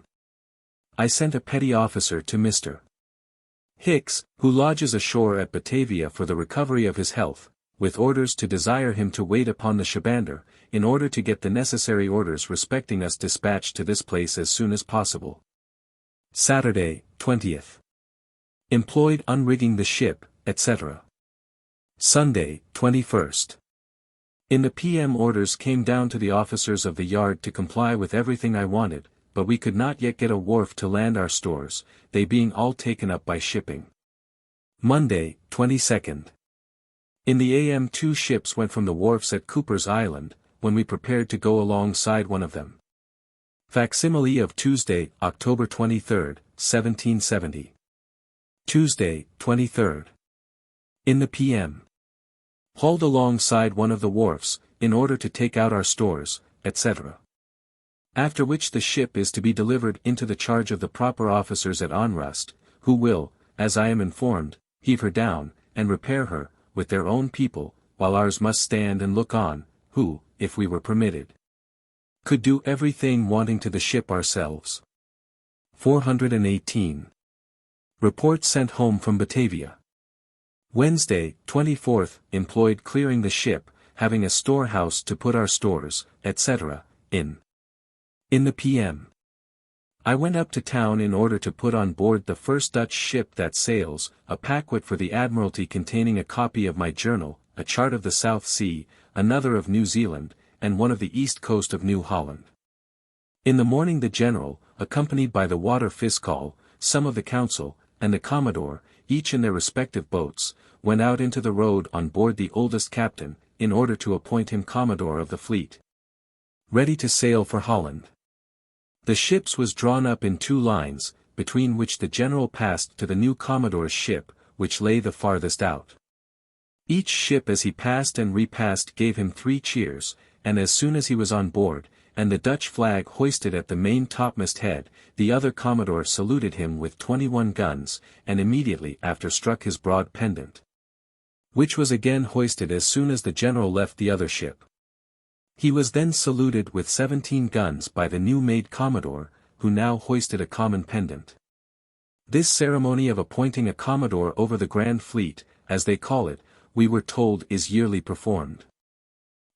I sent a petty officer to Mr. Hicks, who lodges ashore at Batavia for the recovery of his health, with orders to desire him to wait upon the Shabander, in order to get the necessary orders respecting us dispatched to this place as soon as possible. Saturday, 20th. Employed unrigging the ship, etc. Sunday, 21st. In the p.m. orders came down to the officers of the yard to comply with everything I wanted, but we could not yet get a wharf to land our stores, they being all taken up by shipping. Monday, 22nd. In the a.m. 2 ships went from the wharfs at Cooper's Island, when we prepared to go alongside one of them. Facsimile of Tuesday, October 23, 1770. Tuesday, 23rd. In the p.m. Hauled alongside one of the wharfs, in order to take out our stores, etc. After which the ship is to be delivered into the charge of the proper officers at Onrust, who will, as I am informed, heave her down, and repair her, with their own people, while ours must stand and look on, who, if we were permitted, could do everything wanting to the ship ourselves. 418. Report sent home from Batavia. Wednesday, 24th, employed clearing the ship, having a storehouse to put our stores, etc., in. In the p.m. I went up to town in order to put on board the first Dutch ship that sails, a paquet for the Admiralty containing a copy of my journal, a chart of the South Sea, another of New Zealand, and one of the east coast of New Holland. In the morning the General, accompanied by the Water Fiscal, some of the Council, and the Commodore, each in their respective boats, went out into the road on board the oldest captain, in order to appoint him Commodore of the fleet, ready to sail for Holland. The ships was drawn up in 2 lines, between which the General passed to the new Commodore's ship, which lay the farthest out. Each ship as he passed and repassed gave him 3 cheers, and as soon as he was on board, and the Dutch flag hoisted at the main topmast head, the other Commodore saluted him with 21 guns, and immediately after struck his broad pendant, which was again hoisted as soon as the General left the other ship. He was then saluted with 17 guns by the new-made Commodore, who now hoisted a common pendant. This ceremony of appointing a Commodore over the Grand Fleet, as they call it, we were told is yearly performed.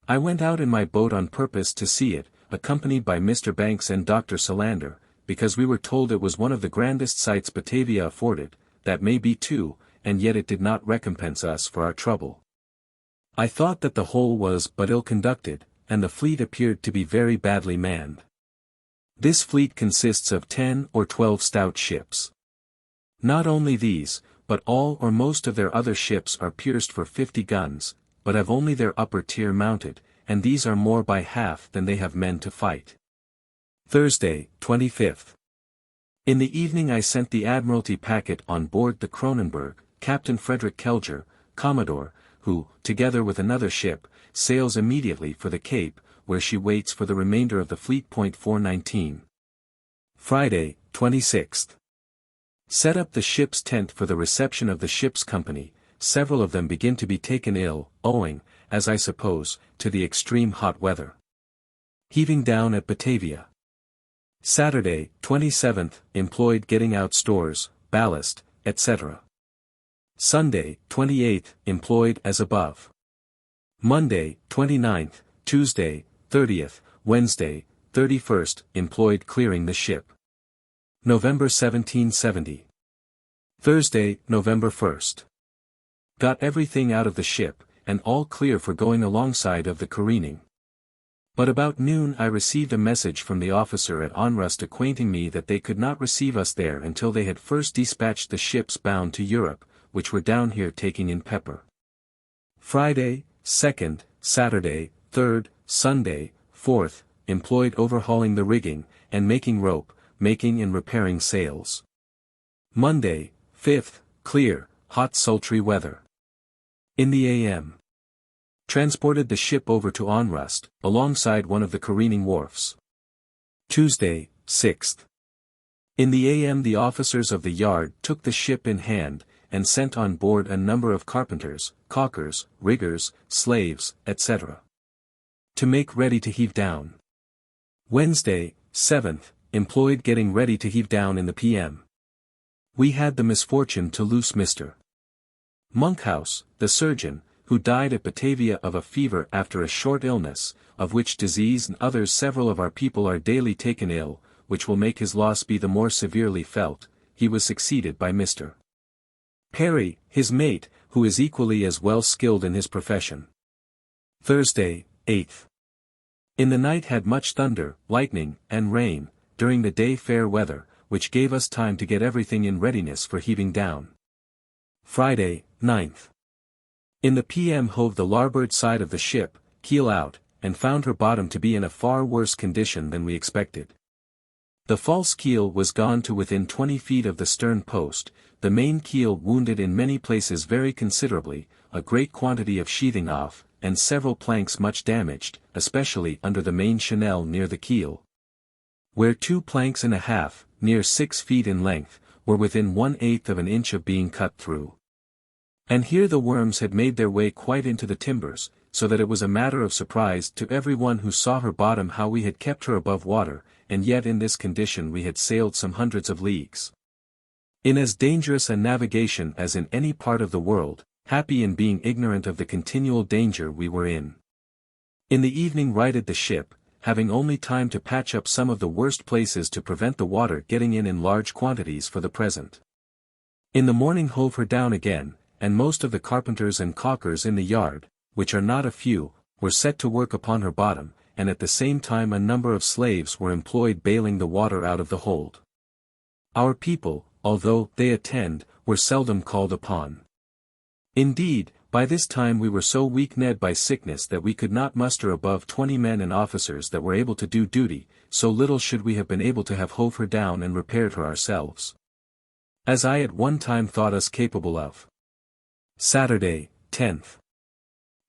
I went out in my boat on purpose to see it, accompanied by Mr. Banks and Dr. Solander, because we were told it was one of the grandest sights Batavia afforded, that may be too, and yet it did not recompense us for our trouble. I thought that the whole was but ill conducted, and the fleet appeared to be very badly manned. This fleet consists of 10 or 12 stout ships. Not only these, but all or most of their other ships are pierced for 50 guns, but have only their upper tier mounted, and these are more by half than they have men to fight. Thursday, 25th. In the evening I sent the Admiralty packet on board the Kronenberg, Captain Frederick Kelger, Commodore, who, together with another ship, sails immediately for the Cape, where she waits for the remainder of the fleet. 419. Friday, 26th. Set up the ship's tent for the reception of the ship's company. Several of them begin to be taken ill, owing, as I suppose, to the extreme hot weather. Heaving down at Batavia. Saturday, 27th, employed getting out stores, ballast, etc. Sunday, 28th, employed as above. Monday, 29th, Tuesday, 30th, Wednesday, 31st, employed clearing the ship. November 1770. Thursday, November 1st. Got everything out of the ship, and all clear for going alongside of the careening. But about noon I received a message from the officer at Onrust acquainting me that they could not receive us there until they had first dispatched the ships bound to Europe, which were down here taking in pepper. Friday, 2nd, Saturday, 3rd, Sunday, 4th, employed overhauling the rigging, and making rope, making and repairing sails. Monday, 5th, clear, hot sultry weather. In the a.m. transported the ship over to Onrust, alongside one of the careening wharfs. Tuesday, 6th. In the a.m. the officers of the yard took the ship in hand, and sent on board a number of carpenters, caulkers, riggers, slaves, etc. to make ready to heave down. Wednesday, 7th, employed getting ready to heave down in the p.m. We had the misfortune to lose Mr. Monkhouse, the surgeon, who died at Batavia of a fever after a short illness, of which disease and others several of our people are daily taken ill, which will make his loss be the more severely felt. He was succeeded by Mr. Perry, his mate, who is equally as well skilled in his profession. Thursday, 8th. In the night had much thunder, lightning, and rain, during the day fair weather, which gave us time to get everything in readiness for heaving down. Friday, 9th. In the p.m. hove the larboard side of the ship, keel out, and found her bottom to be in a far worse condition than we expected. The false keel was gone to within 20 feet of the stern post, the main keel wounded in many places very considerably, a great quantity of sheathing off, and several planks much damaged, especially under the main chenelle near the keel, where 2 planks and a half, near 6 feet in length, were within 1/8 of an inch of being cut through. And here the worms had made their way quite into the timbers, so that it was a matter of surprise to every one who saw her bottom how we had kept her above water, and yet in this condition we had sailed some hundreds of leagues. In as dangerous a navigation as in any part of the world, happy in being ignorant of the continual danger we were in. In the evening righted the ship, having only time to patch up some of the worst places to prevent the water getting in large quantities for the present. In the morning hove her down again, and most of the carpenters and caulkers in the yard, which are not a few, were set to work upon her bottom, and at the same time a number of slaves were employed bailing the water out of the hold. Our people, although they attend, were seldom called upon. Indeed, by this time we were so weak-kneed by sickness that we could not muster above 20 men and officers that were able to do duty, so little should we have been able to have hove her down and repaired her ourselves, as I at one time thought us capable of. Saturday, 10th.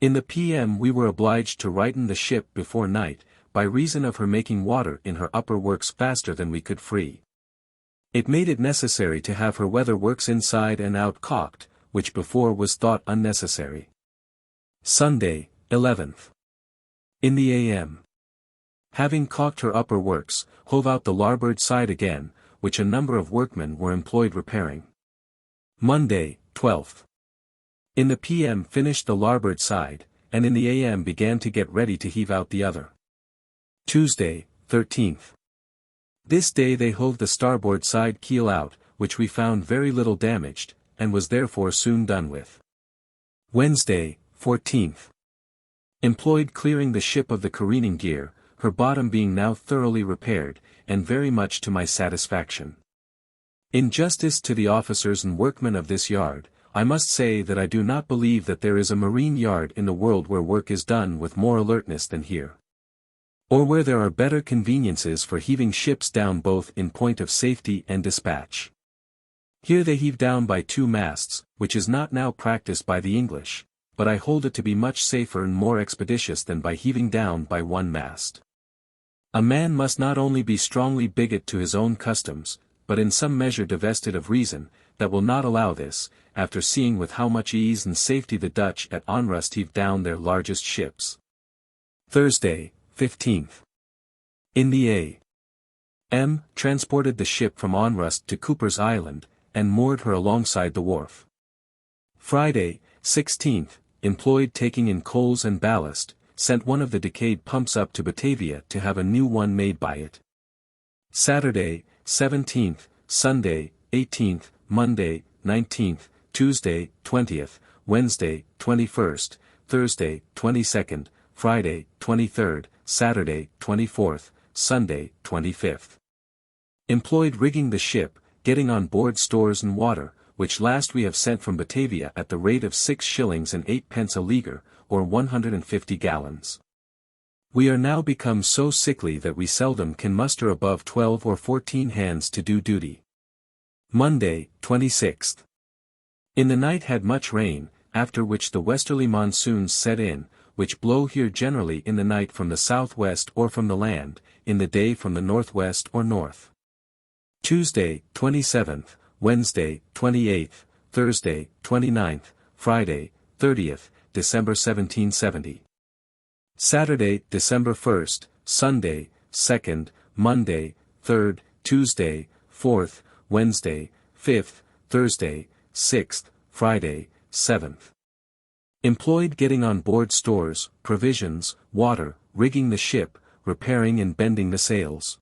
In the p.m. we were obliged to righten the ship before night, by reason of her making water in her upper works faster than we could free. It made it necessary to have her weather works inside and out caulked, which before was thought unnecessary. Sunday, 11th. In the a.m. having caulked her upper works, hove out the larboard side again, which a number of workmen were employed repairing. Monday, 12th. In the p.m. finished the larboard side, and in the a.m. began to get ready to heave out the other. Tuesday, 13th. This day they hove the starboard side keel out, which we found very little damaged, and was therefore soon done with. Wednesday, 14th. Employed clearing the ship of the careening gear, her bottom being now thoroughly repaired, and very much to my satisfaction. In justice to the officers and workmen of this yard, I must say that I do not believe that there is a marine yard in the world where work is done with more alertness than here, or where there are better conveniences for heaving ships down both in point of safety and dispatch. Here they heave down by 2 masts, which is not now practiced by the English, but I hold it to be much safer and more expeditious than by heaving down by 1 mast. A man must not only be strongly bigot to his own customs, but in some measure divested of reason, that will not allow this, after seeing with how much ease and safety the Dutch at Onrust heave down their largest ships. Thursday, 15th. In the a.m. transported the ship from Onrust to Cooper's Island, and moored her alongside the wharf. Friday, 16th, employed taking in coals and ballast, sent one of the decayed pumps up to Batavia to have a new one made by it. Saturday, 17th, Sunday, 18th, Monday, 19th, Tuesday, 20th, Wednesday, 21st, Thursday, 22nd, Friday, 23rd, Saturday, 24th, Sunday, 25th. Employed rigging the ship, getting on board stores and water, which last we have sent from Batavia at the rate of 6 shillings and 8 pence a leaguer, or 150 gallons. We are now become so sickly that we seldom can muster above 12 or 14 hands to do duty. Monday, 26th. In the night had much rain, after which the westerly monsoons set in, which blow here generally in the night from the southwest or from the land, in the day from the northwest or north. Tuesday, 27th, Wednesday, 28th, Thursday, 29th, Friday, 30th, December 1770. Saturday, December 1st, Sunday, 2nd, Monday, 3rd, Tuesday, 4th, Wednesday, 5th, Thursday, 6th, Friday, 7th. Employed getting on board stores, provisions, water, rigging the ship, repairing and bending the sails.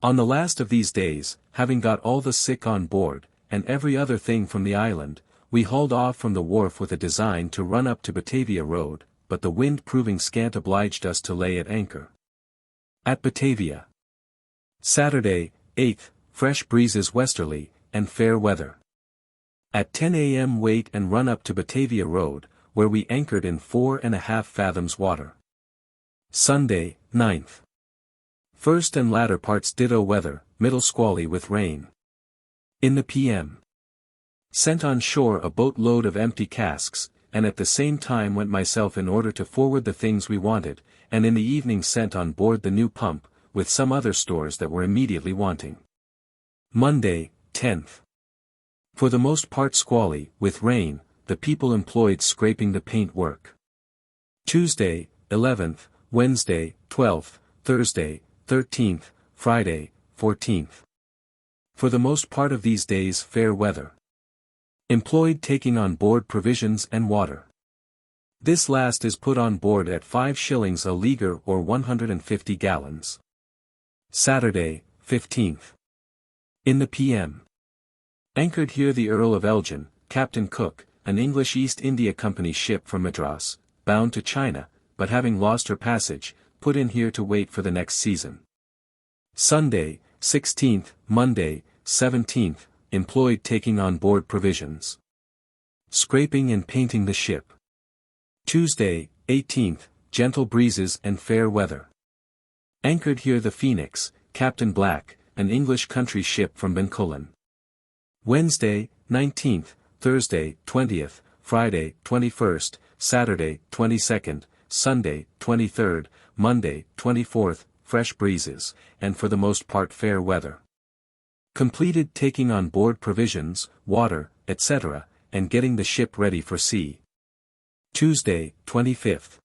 On the last of these days, having got all the sick on board, and every other thing from the island, we hauled off from the wharf with a design to run up to Batavia road, but the wind proving scant obliged us to lay at anchor. At Batavia. Saturday, 8th, fresh breezes westerly, and fair weather. At 10 a.m. wait and run up to Batavia road, where we anchored in 4½ fathoms water. Sunday, 9th. First and latter parts ditto weather, middle squally with rain. In the p.m. Sent on shore a boat load of empty casks, and at the same time went myself in order to forward the things we wanted, and in the evening sent on board the new pump, with some other stores that were immediately wanting. Monday, 10th. For the most part squally, with rain, the people employed scraping the paint work. Tuesday, 11th, Wednesday, 12th, Thursday, 13th, Friday, 14th. For the most part of these days fair weather. Employed taking on board provisions and water. This last is put on board at 5 shillings a leaguer or 150 gallons. Saturday, 15th. In the p.m. Anchored here the Earl of Elgin, Captain Cook, an English East India Company ship from Madras, bound to China, but having lost her passage, put in here to wait for the next season. Sunday, 16th, Monday, 17th, employed taking on board provisions. Scraping and painting the ship. Tuesday, 18th, gentle breezes and fair weather. Anchored here the Phoenix, Captain Black, an English country ship from Bencoolen. Wednesday, 19th, Thursday, 20th, Friday, 21st, Saturday, 22nd, Sunday, 23rd, Monday, 24th, fresh breezes, and for the most part fair weather. Completed taking on board provisions, water, etc., and getting the ship ready for sea. Tuesday, 25th.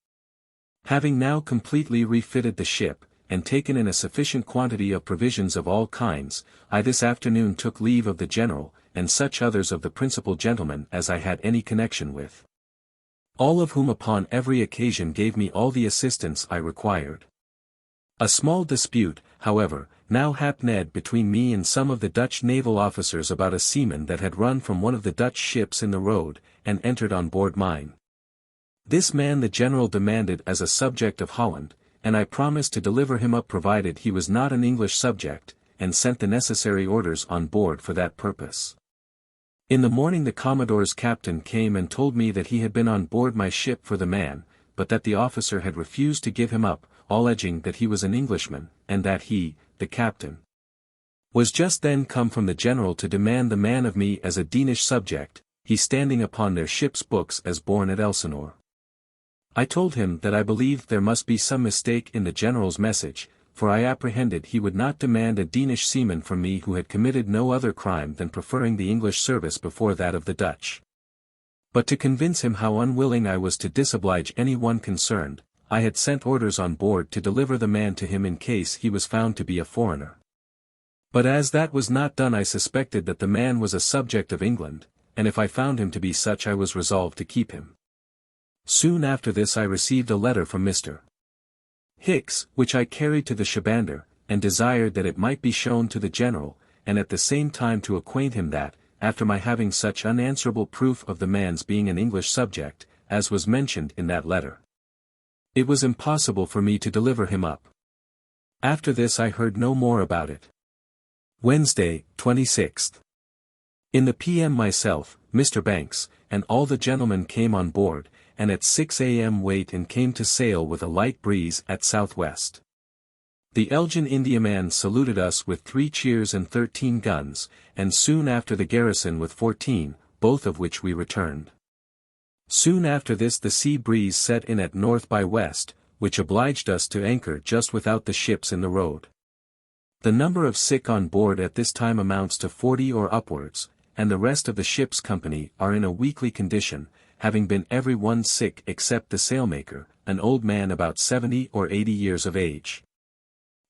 Having now completely refitted the ship, and taken in a sufficient quantity of provisions of all kinds, I this afternoon took leave of the General, and such others of the principal gentlemen as I had any connection with. All of whom upon every occasion gave me all the assistance I required. A small dispute, however, now happened between me and some of the Dutch naval officers about a seaman that had run from one of the Dutch ships in the road, and entered on board mine. This man the General demanded as a subject of Holland, and I promised to deliver him up provided he was not an English subject, and sent the necessary orders on board for that purpose. In the morning the Commodore's captain came and told me that he had been on board my ship for the man, but that the officer had refused to give him up, alleging that he was an Englishman, and that he, the captain, was just then come from the General to demand the man of me as a Danish subject, he standing upon their ship's books as born at Elsinore. I told him that I believed there must be some mistake in the General's message, for I apprehended he would not demand a Danish seaman from me who had committed no other crime than preferring the English service before that of the Dutch. But to convince him how unwilling I was to disoblige any one concerned, I had sent orders on board to deliver the man to him in case he was found to be a foreigner. But as that was not done I suspected that the man was a subject of England, and if I found him to be such I was resolved to keep him. Soon after this I received a letter from Mr. Hicks, which I carried to the Shabander, and desired that it might be shown to the General, and at the same time to acquaint him that, after my having such unanswerable proof of the man's being an English subject, as was mentioned in that letter, it was impossible for me to deliver him up. After this I heard no more about it. Wednesday, 26th. In the p.m. myself, Mr. Banks, and all the gentlemen came on board, and at 6 a.m. weighed and came to sail with a light breeze at southwest. The Elgin Indiaman saluted us with 3 cheers and 13 guns, and soon after the garrison with 14, both of which we returned. Soon after this the sea breeze set in at north by west, which obliged us to anchor just without the ships in the road. The number of sick on board at this time amounts to 40 or upwards, and the rest of the ship's company are in a weakly condition, having been every one sick except the sailmaker, an old man about 70 or 80 years of age.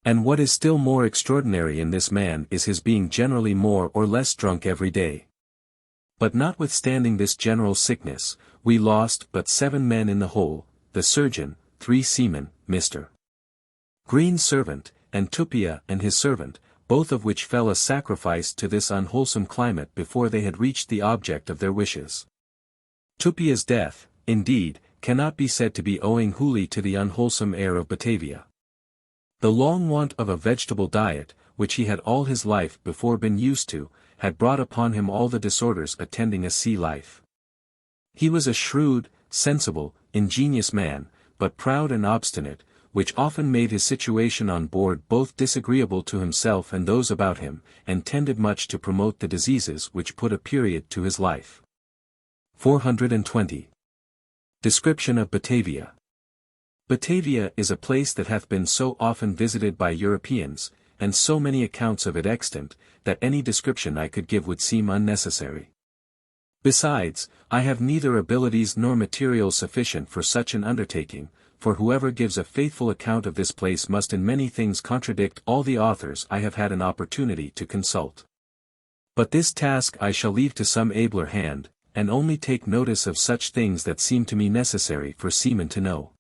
And what is still more extraordinary in this man is his being generally more or less drunk every day. But notwithstanding this general sickness, we lost but 7 men in the whole, the surgeon, 3 seamen, Mr. Green's servant, and Tupia and his servant, both of which fell a sacrifice to this unwholesome climate before they had reached the object of their wishes. Tupia's death, indeed, cannot be said to be owing wholly to the unwholesome air of Batavia. The long want of a vegetable diet, which he had all his life before been used to, had brought upon him all the disorders attending a sea life. He was a shrewd, sensible, ingenious man, but proud and obstinate, which often made his situation on board both disagreeable to himself and those about him, and tended much to promote the diseases which put a period to his life. 420. Description of Batavia. Batavia is a place that hath been so often visited by Europeans, and so many accounts of it extant, that any description I could give would seem unnecessary. Besides, I have neither abilities nor materials sufficient for such an undertaking, for whoever gives a faithful account of this place must in many things contradict all the authors I have had an opportunity to consult. But this task I shall leave to some abler hand, and only take notice of such things that seem to me necessary for seamen to know.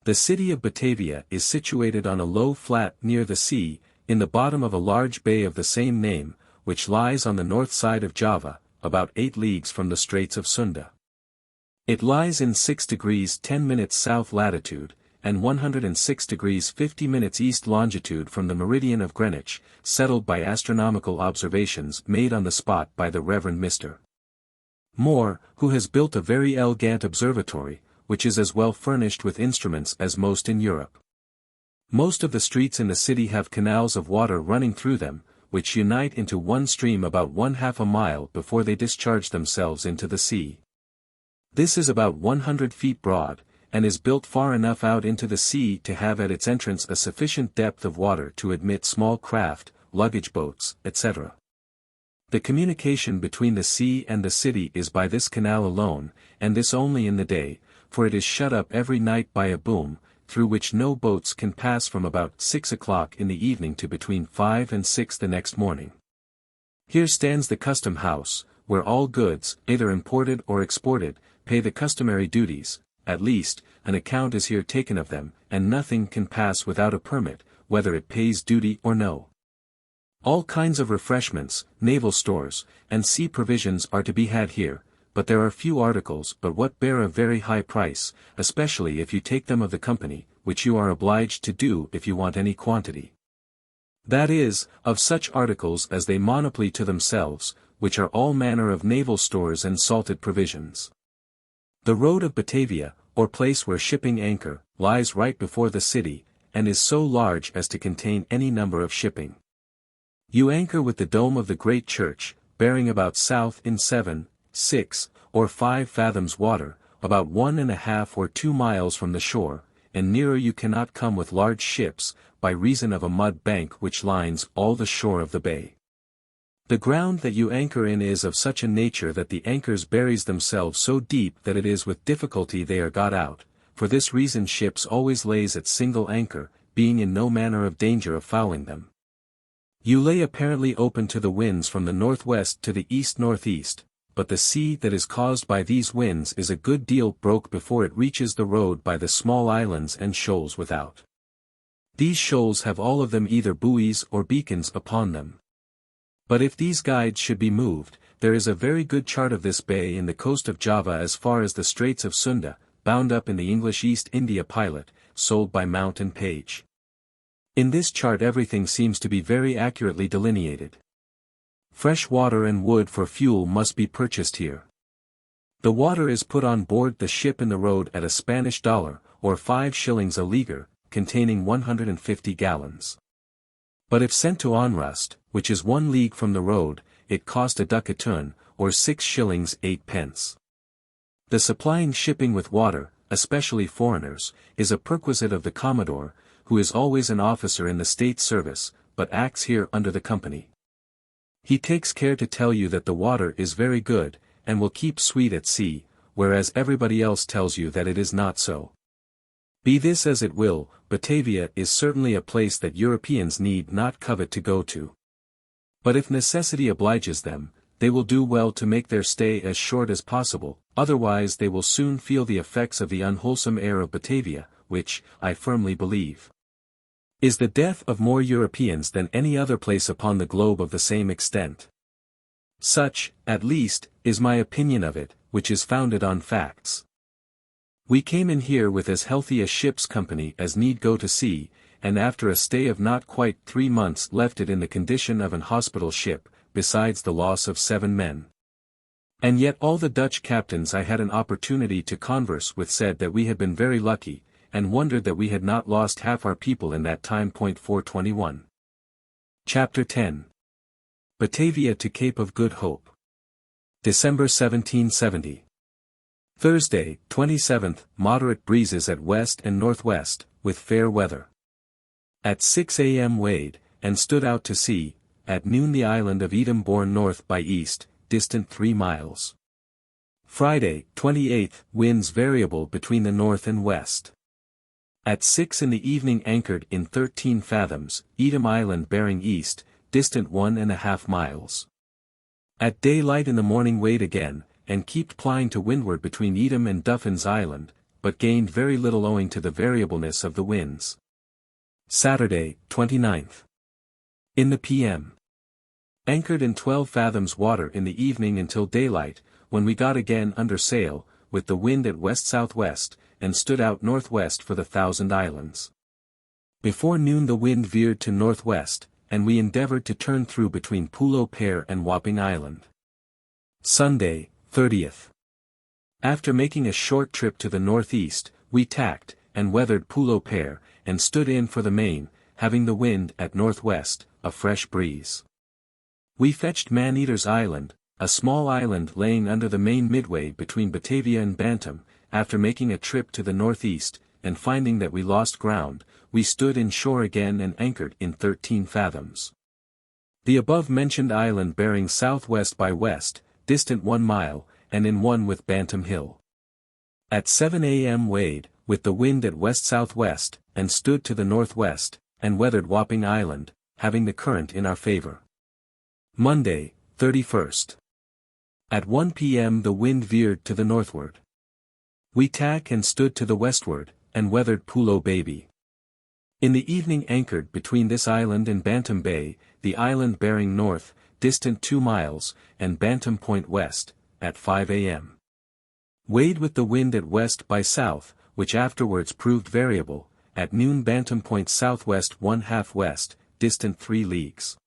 The city of Batavia is situated on a low flat near the sea, in the bottom of a large bay of the same name, which lies on the north side of Java, about 8 leagues from the Straits of Sunda. It lies in 6 degrees 10 minutes south latitude, and 106 degrees 50 minutes east longitude from the meridian of Greenwich, settled by astronomical observations made on the spot by the Reverend Mr. Moore, who has built a very elegant observatory, which is as well furnished with instruments as most in Europe. Most of the streets in the city have canals of water running through them, which unite into one stream about 1/2 a mile before they discharge themselves into the sea. This is about 100 feet broad, and is built far enough out into the sea to have at its entrance a sufficient depth of water to admit small craft, luggage boats, etc. The communication between the sea and the city is by this canal alone, and this only in the day, for it is shut up every night by a boom, through which no boats can pass from about 6 o'clock in the evening to between 5 and 6 the next morning. Here stands the custom house, where all goods, either imported or exported, pay the customary duties, at least, an account is here taken of them, and nothing can pass without a permit, whether it pays duty or no. All kinds of refreshments, naval stores, and sea provisions are to be had here, but there are few articles but what bear a very high price, especially if you take them of the company, which you are obliged to do if you want any quantity. That is, of such articles as they monopoly to themselves, which are all manner of naval stores and salted provisions. The road of Batavia, or place where shipping anchor, lies right before the city, and is so large as to contain any number of shipping. You anchor with the dome of the great church, bearing about south in 7, 6, or 5 fathoms water, about 1½ or 2 miles from the shore, and nearer you cannot come with large ships, by reason of a mud bank which lines all the shore of the bay. The ground that you anchor in is of such a nature that the anchors buries themselves so deep that it is with difficulty they are got out, for this reason ships always lays at single anchor, being in no manner of danger of fouling them. You lay apparently open to the winds from the northwest to the east-northeast, but the sea that is caused by these winds is a good deal broke before it reaches the road by the small islands and shoals without. These shoals have all of them either buoys or beacons upon them. But if these guides should be moved, there is a very good chart of this bay in the coast of Java as far as the Straits of Sunda, bound up in the English East India Pilot, sold by Mount and Page. In this chart everything seems to be very accurately delineated. Fresh water and wood for fuel must be purchased here. The water is put on board the ship in the road at a Spanish dollar, or 5 shillings a litre, containing 150 gallons. But if sent to Onrust, which is 1 league from the road, it cost a duc a ton, or 6 shillings 8 pence. The supplying shipping with water, especially foreigners, is a perquisite of the Commodore, who is always an officer in the state service, but acts here under the company. He takes care to tell you that the water is very good, and will keep sweet at sea, whereas everybody else tells you that it is not so. Be this as it will, Batavia is certainly a place that Europeans need not covet to go to. But if necessity obliges them, they will do well to make their stay as short as possible, otherwise they will soon feel the effects of the unwholesome air of Batavia, which, I firmly believe, is the death of more Europeans than any other place upon the globe of the same extent. Such, at least, is my opinion of it, which is founded on facts. We came in here with as healthy a ship's company as need go to sea, and after a stay of not quite 3 months left it in the condition of an hospital ship, besides the loss of 7 men. And yet all the Dutch captains I had an opportunity to converse with said that we had been very lucky, and wondered that we had not lost half our people in that time. 421. Chapter 10. Batavia to Cape of Good Hope. December 1770. Thursday, 27th, moderate breezes at west and northwest, with fair weather. At 6 a.m. weighed, and stood out to sea. At noon the island of Edam borne north by east, distant 3 miles. Friday, 28th, winds variable between the north and west. At 6 in the evening anchored in 13 fathoms, Edam Island bearing east, distant 1½ miles. At daylight in the morning weighed again, and kept plying to windward between Edam and Duffin's Island, but gained very little owing to the variableness of the winds. Saturday, 29th. In the p.m. anchored in 12 fathoms water in the evening until daylight, when we got again under sail, with the wind at west-southwest, and stood out northwest for the Thousand Islands. Before noon the wind veered to northwest, and we endeavored to turn through between Pulo Pair and Wapping Island. Sunday, 30th. After making a short trip to the northeast, we tacked, and weathered Pulo Pair, and stood in for the main, having the wind at northwest, a fresh breeze. We fetched Man-Eater's Island, a small island laying under the main midway between Batavia and Bantam. After making a trip to the northeast, and finding that we lost ground, we stood in shore again and anchored in 13 fathoms. The above-mentioned island bearing southwest by west, distant 1 mile, and in one with Bantam Hill. At 7 a.m. weighed, with the wind at west-southwest, and stood to the northwest, and weathered Wapping Island, having the current in our favor. Monday, 31st. At 1 p.m. the wind veered to the northward. We tack and stood to the westward, and weathered Pulo Baby. In the evening anchored between this island and Bantam Bay, the island bearing north, distant 2 miles, and Bantam Point west, at 5 a.m. Weighed with the wind at west by south, which afterwards proved variable, at noon Bantam Point southwest 1/2 west, distant 3 leagues.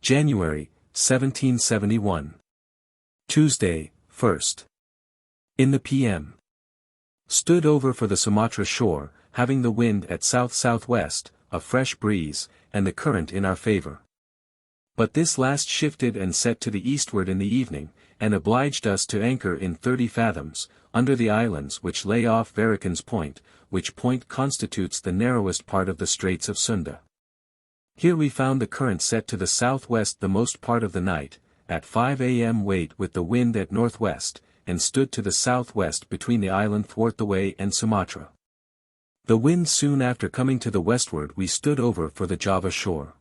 January, 1771. Tuesday, 1st. In the p.m. stood over for the Sumatra shore, having the wind at south-southwest, a fresh breeze, and the current in our favor. But this last shifted and set to the eastward in the evening, and obliged us to anchor in 30 fathoms, under the islands which lay off Verican's Point, which point constitutes the narrowest part of the Straits of Sunda. Here we found the current set to the southwest the most part of the night, at 5 a.m. weighed with the wind at northwest, and stood to the southwest between the island Thwartaway and Sumatra. The wind soon after coming to the westward we stood over for the Java shore.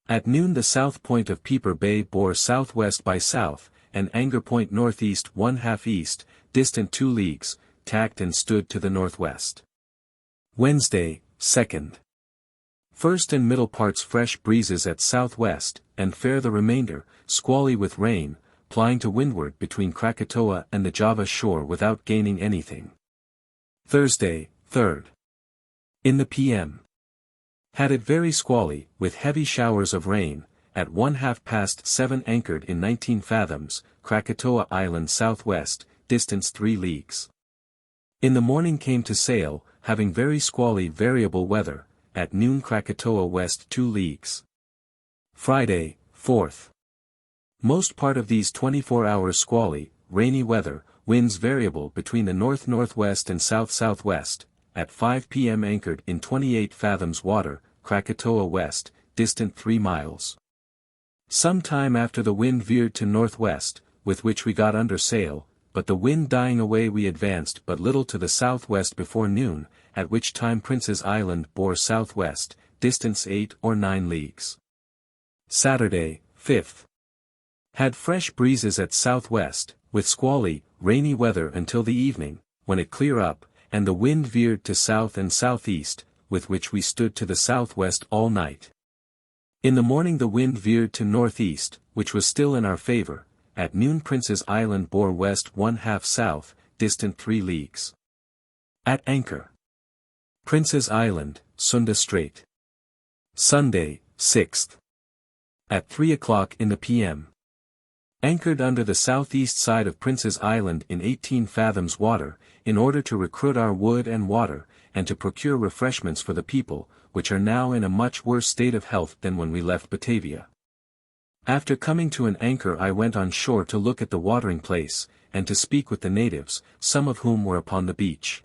At noon the south point of Peeper Bay bore southwest by south, and anchor point northeast 1/2 east, distant 2 leagues, tacked and stood to the northwest. Wednesday, 2nd. First and middle parts fresh breezes at southwest, and fair the remainder, squally with rain, plying to windward between Krakatoa and the Java shore without gaining anything. Thursday, 3rd. In the p.m. Had it very squally, with heavy showers of rain, at 7:30 anchored in 19 fathoms, Krakatoa Island southwest, distance 3 leagues. In the morning came to sail, having very squally variable weather, at noon Krakatoa west 2 leagues. Friday, 4th. Most part of these 24 hours squally, rainy weather, winds variable between the north-northwest and south-southwest, at 5 p.m. anchored in 28 fathoms water, Krakatoa west, distant 3 miles. Some time after the wind veered to northwest, with which we got under sail, but the wind dying away we advanced but little to the southwest before noon, at which time Prince's Island bore southwest, distance 8 or 9 leagues. Saturday, 5th. Had fresh breezes at southwest, with squally, rainy weather until the evening, when it cleared up, and the wind veered to south and southeast, with which we stood to the southwest all night. In the morning the wind veered to northeast, which was still in our favor. At noon Prince's Island bore west 1/2 south, distant 3 leagues. At anchor. Prince's Island, Sunda Strait. Sunday, 6th. At 3 o'clock in the p.m. Anchored under the southeast side of Prince's Island in 18 fathoms water, in order to recruit our wood and water, and to procure refreshments for the people, which are now in a much worse state of health than when we left Batavia. After coming to an anchor I went on shore to look at the watering place, and to speak with the natives, some of whom were upon the beach.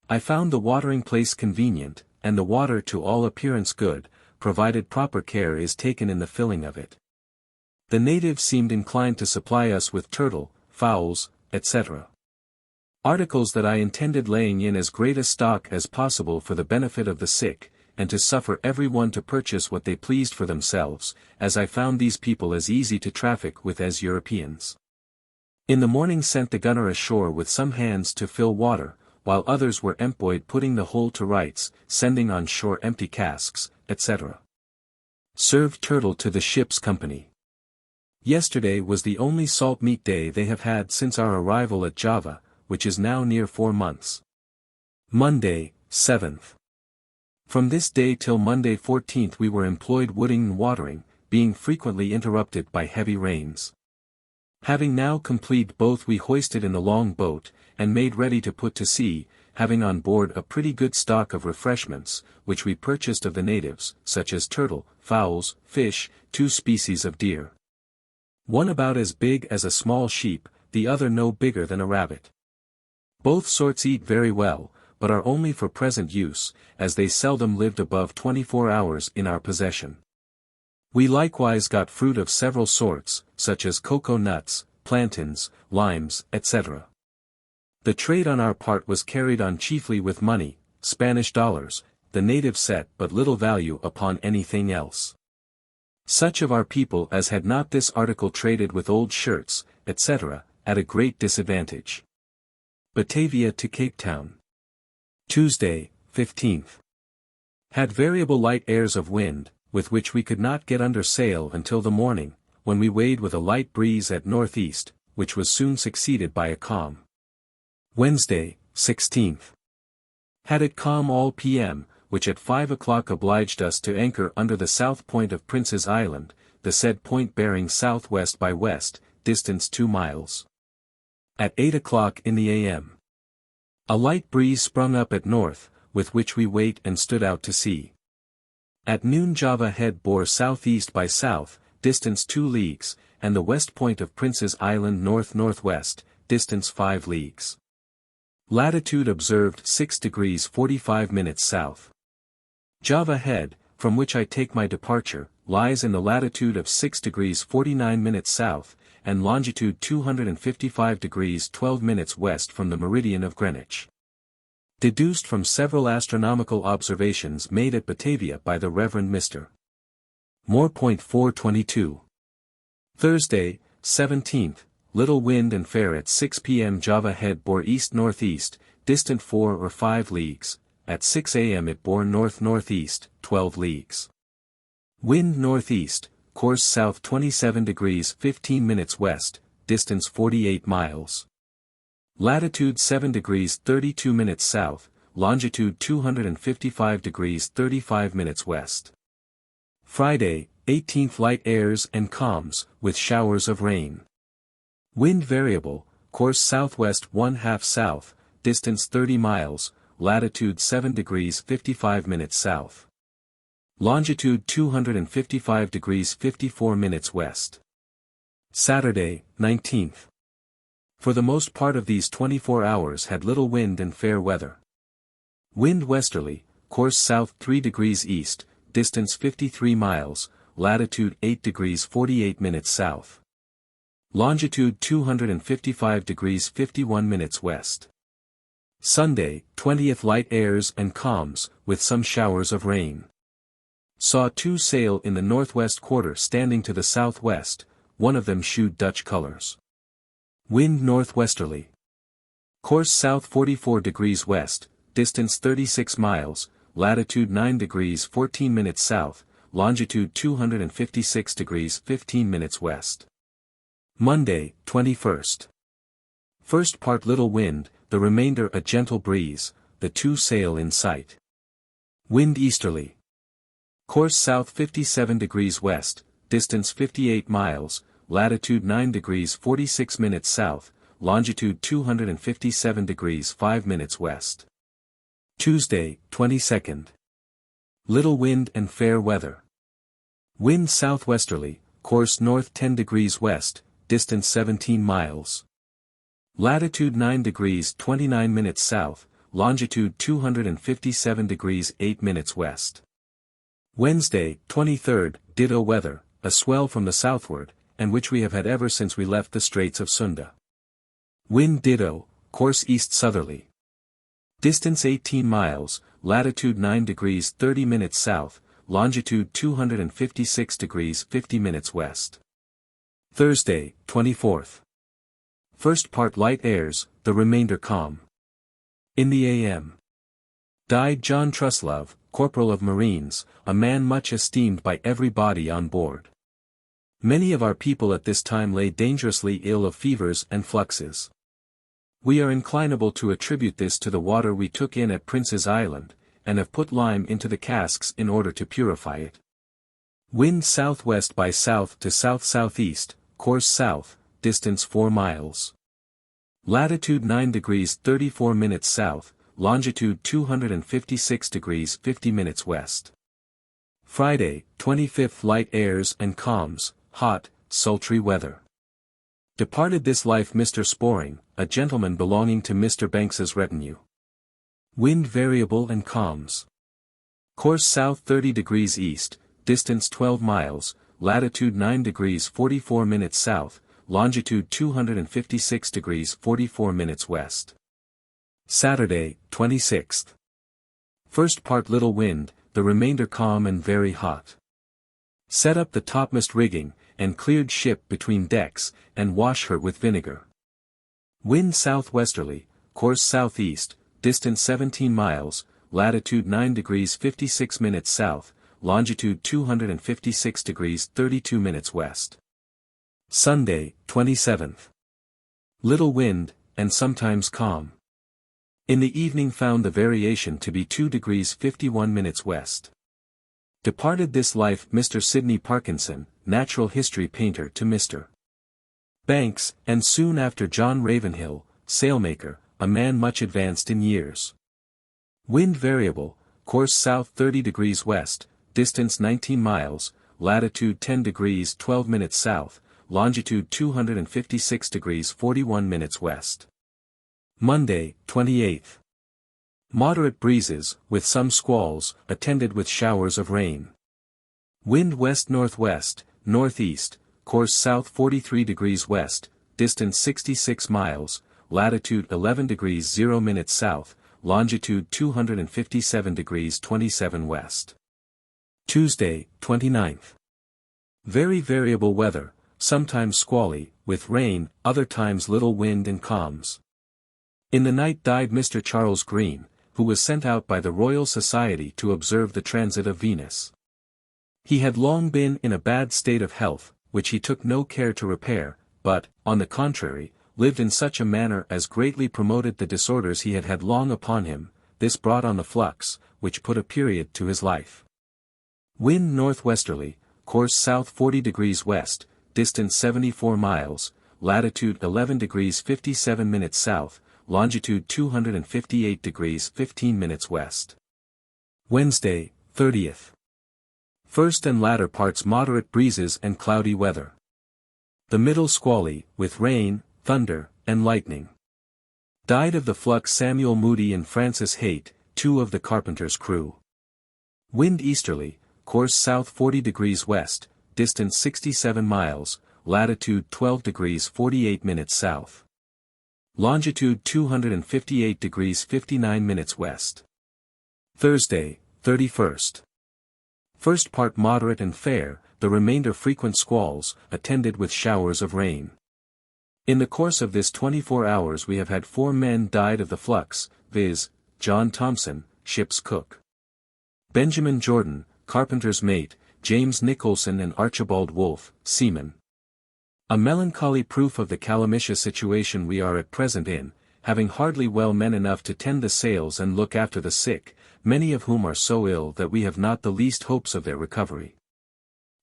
I found the watering place convenient, and the water to all appearance good, provided proper care is taken in the filling of it. The natives seemed inclined to supply us with turtle, fowls, etc. Articles that I intended laying in as great a stock as possible for the benefit of the sick, and to suffer every one to purchase what they pleased for themselves, as I found these people as easy to traffic with as Europeans. In the morning sent the gunner ashore with some hands to fill water, while others were employed putting the whole to rights, sending on shore empty casks, etc. Served turtle to the ship's company. Yesterday was the only salt meat day they have had since our arrival at Java, which is now near 4 months. Monday, 7th. From this day till Monday 14th we were employed wooding and watering, being frequently interrupted by heavy rains. Having now completed both we hoisted in the long boat, and made ready to put to sea, having on board a pretty good stock of refreshments, which we purchased of the natives, such as turtle, fowls, fish, 2 species of deer. One about as big as a small sheep, the other no bigger than a rabbit. Both sorts eat very well, but are only for present use, as they seldom lived above 24 hours in our possession. We likewise got fruit of several sorts, such as cocoa nuts, plantains, limes, etc. The trade on our part was carried on chiefly with money, Spanish dollars, the natives set but little value upon anything else. Such of our people as had not this article traded with old shirts, etc., at a great disadvantage. Batavia to Cape Town. Tuesday, 15th. Had variable light airs of wind, with which we could not get under sail until the morning, when we weighed with a light breeze at northeast, which was soon succeeded by a calm. Wednesday, 16th. Had it calm all p.m., which at 5 o'clock obliged us to anchor under the south point of Prince's Island, the said point bearing southwest by west, distance 2 miles. At 8 o'clock in the a.m. a light breeze sprung up at north, with which we weighed and stood out to sea. At noon Java Head bore southeast by south, distance 2 leagues, and the west point of Prince's Island north-northwest, distance 5 leagues. Latitude observed 6 degrees 45 minutes south. Java Head, from which I take my departure, lies in the latitude of 6 degrees 49 minutes south, and longitude 255 degrees 12 minutes west from the meridian of Greenwich. Deduced from several astronomical observations made at Batavia by the Reverend Mr. Moore. 422. Thursday, 17th, little wind and fair at 6 p.m. Java Head bore east-northeast, distant 4 or 5 leagues, at 6 a.m. it bore north-northeast, 12 leagues. Wind northeast, course south 27 degrees 15 minutes west, distance 48 miles. Latitude 7 degrees 32 minutes south, longitude 255 degrees 35 minutes west. Friday, 18th, light airs and calms, with showers of rain. Wind variable, course southwest 1/2 south, distance 30 miles, latitude 7 degrees 55 minutes south. Longitude 255 degrees 54 minutes west. Saturday, 19th. For the most part of these 24 hours had little wind and fair weather. Wind westerly, course south 3 degrees east, distance 53 miles, latitude 8 degrees 48 minutes south. Longitude 255 degrees 51 minutes west. Sunday, 20th, light airs and calms, with some showers of rain. Saw 2 sail in the northwest quarter standing to the southwest, one of them shewed Dutch colors. Wind northwesterly. Course south 44 degrees west, distance 36 miles, latitude 9 degrees 14 minutes south, longitude 256 degrees 15 minutes west. Monday, 21st. First part little wind, the remainder a gentle breeze, the 2 sail in sight. Wind easterly. Course south 57 degrees west, distance 58 miles, latitude 9 degrees 46 minutes south, longitude 257 degrees 5 minutes west. Tuesday, 22nd. Little wind and fair weather. Wind southwesterly, course north 10 degrees west, distance 17 miles. Latitude 9 degrees 29 minutes south, longitude 257 degrees 8 minutes west. Wednesday, 23rd, ditto weather, a swell from the southward, and which we have had ever since we left the Straits of Sunda. Wind ditto, course east-southerly. Distance 18 miles, latitude 9 degrees 30 minutes south, longitude 256 degrees 50 minutes west. Thursday, 24th. First part light airs, the remainder calm. In the a.m. died John Truslove, Corporal of Marines, a man much esteemed by everybody on board. Many of our people at this time lay dangerously ill of fevers and fluxes. We are inclinable to attribute this to the water we took in at Prince's Island, and have put lime into the casks in order to purify it. Wind southwest by south to south-southeast, course south, distance 4 miles. Latitude 9 degrees 34 minutes south, longitude 256 degrees 50 minutes west. Friday, 25th, light airs and calms, hot, sultry weather. Departed this life Mr. Sporing, a gentleman belonging to Mr. Banks's retinue. Wind variable and calms. Course south 30 degrees east, distance 12 miles, latitude 9 degrees 44 minutes south, longitude 256 degrees 44 minutes west. Saturday, 26th. First part little wind, the remainder calm and very hot. Set up the topmast rigging, and cleared ship between decks, and wash her with vinegar. Wind southwesterly, course southeast, distance 17 miles, latitude 9 degrees 56 minutes south, longitude 256 degrees 32 minutes west. Sunday, 27th. Little wind, and sometimes calm. In the evening found the variation to be 2 degrees 51 minutes west. Departed this life Mr. Sidney Parkinson, natural history painter to Mr. Banks, and soon after John Ravenhill, sailmaker, a man much advanced in years. Wind variable, course south 30 degrees west, distance 19 miles, latitude 10 degrees 12 minutes south, longitude 256 degrees 41 minutes west. Monday, 28th. Moderate breezes, with some squalls, attended with showers of rain. Wind west-northwest, northeast, course south 43 degrees west, distance 66 miles, latitude 11 degrees 0 minutes south, longitude 257 degrees 27 west. Tuesday, 29th. Very variable weather, sometimes squally, with rain, other times little wind and calms. In the night died Mr. Charles Green, who was sent out by the Royal Society to observe the transit of Venus. He had long been in a bad state of health, which he took no care to repair, but, on the contrary, lived in such a manner as greatly promoted the disorders he had had long upon him. This brought on the flux, which put a period to his life. Wind northwesterly, course south 40 degrees west, distance 74 miles, latitude 11 degrees 57 minutes south, longitude 258 degrees 15 minutes west. Wednesday, 30th. First and latter parts moderate breezes and cloudy weather. The middle squally, with rain, thunder, and lightning. Died of the flux Samuel Moody and Francis Haight, 2 of the carpenter's crew. Wind easterly, course south 40 degrees west, distance 67 miles, latitude 12 degrees 48 minutes south. Longitude 258 degrees 59 minutes west. Thursday, 31st. First part moderate and fair, the remainder frequent squalls, attended with showers of rain. In the course of this 24 hours we have had 4 men died of the flux, viz., John Thompson, ship's cook. Benjamin Jordan, carpenter's mate, James Nicholson and Archibald Wolfe, seaman. A melancholy proof of the calamitous situation we are at present in, having hardly well men enough to tend the sails and look after the sick, many of whom are so ill that we have not the least hopes of their recovery.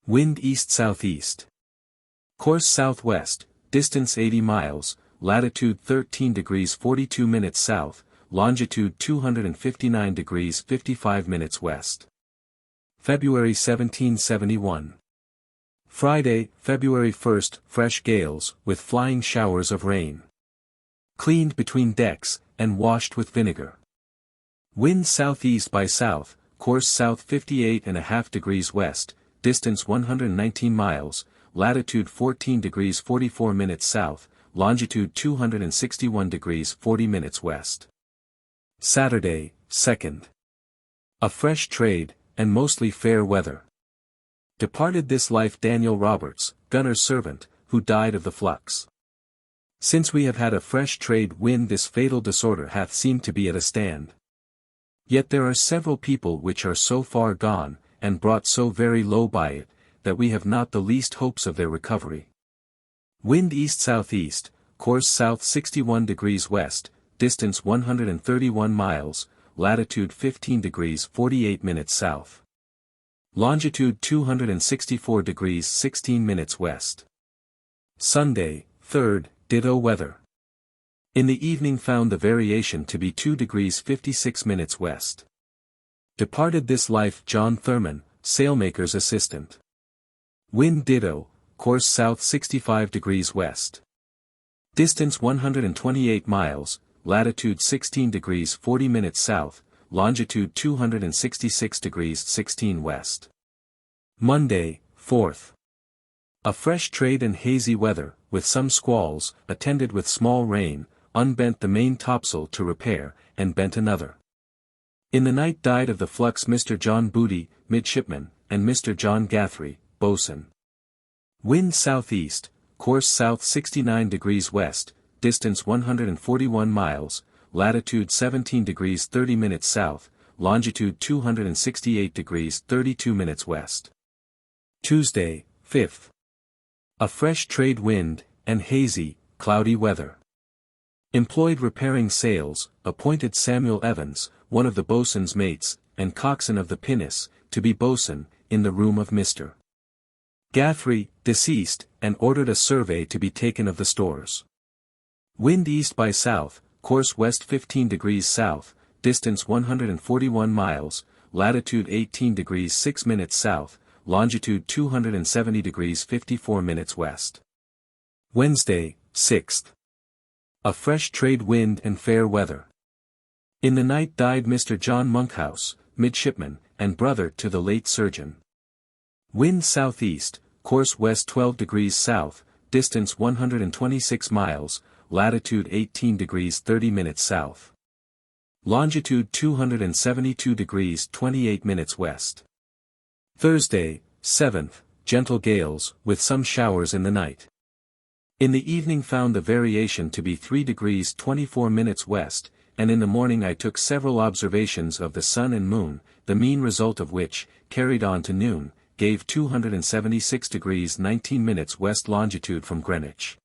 Wind east-southeast. Course southwest, distance 80 miles, latitude 13 degrees 42 minutes south, longitude 259 degrees 55 minutes west. February 1771. Friday, February 1st, fresh gales, with flying showers of rain. Cleaned between decks, and washed with vinegar. Wind southeast by south, course south 58.5 degrees west, distance 119 miles, latitude 14 degrees 44 minutes south, longitude 261 degrees 40 minutes west. Saturday, 2nd. A fresh trade, and mostly fair weather. Departed this life Daniel Roberts, gunner's servant, who died of the flux. Since we have had a fresh trade wind this fatal disorder hath seemed to be at a stand. Yet there are several people which are so far gone, and brought so very low by it, that we have not the least hopes of their recovery. Wind east-southeast, course south 61 degrees west, distance 131 miles, latitude 15 degrees 48 minutes south. Longitude 264 degrees 16 minutes west. Sunday, 3rd, ditto weather. In the evening found the variation to be 2 degrees 56 minutes west. Departed this life John Thurman, sailmaker's assistant. Wind ditto, course south 65 degrees west. Distance 128 miles, latitude 16 degrees 40 minutes south, longitude 266 degrees 16 west. Monday, 4th. A fresh trade and hazy weather, with some squalls, attended with small rain, unbent the main topsail to repair, and bent another. In the night died of the flux Mr. John Booty, midshipman, and Mr. John Guthrie, boatswain. Wind southeast, course south 69 degrees west, distance 141 miles, latitude 17 degrees 30 minutes south, longitude 268 degrees 32 minutes west. Tuesday, 5th. A fresh trade wind, and hazy, cloudy weather. Employed repairing sails, appointed Samuel Evans, one of the boatswain's mates, and coxswain of the pinnace, to be boatswain, in the room of Mr. Guthrie, deceased, and ordered a survey to be taken of the stores. Wind east by south, course west 15 degrees south, distance 141 miles, latitude 18 degrees 6 minutes south, longitude 270 degrees 54 minutes west. Wednesday, 6th. A fresh trade wind and fair weather. In the night died Mr. John Monkhouse, midshipman, and brother to the late surgeon. Wind southeast, course west 12 degrees south, distance 126 miles, latitude 18 degrees 30 minutes south. Longitude 272 degrees 28 minutes west. Thursday, 7th, gentle gales, with some showers in the night. In the evening found the variation to be 3 degrees 24 minutes west, and in the morning I took several observations of the sun and moon, the mean result of which, carried on to noon, gave 276 degrees 19 minutes west longitude from Greenwich,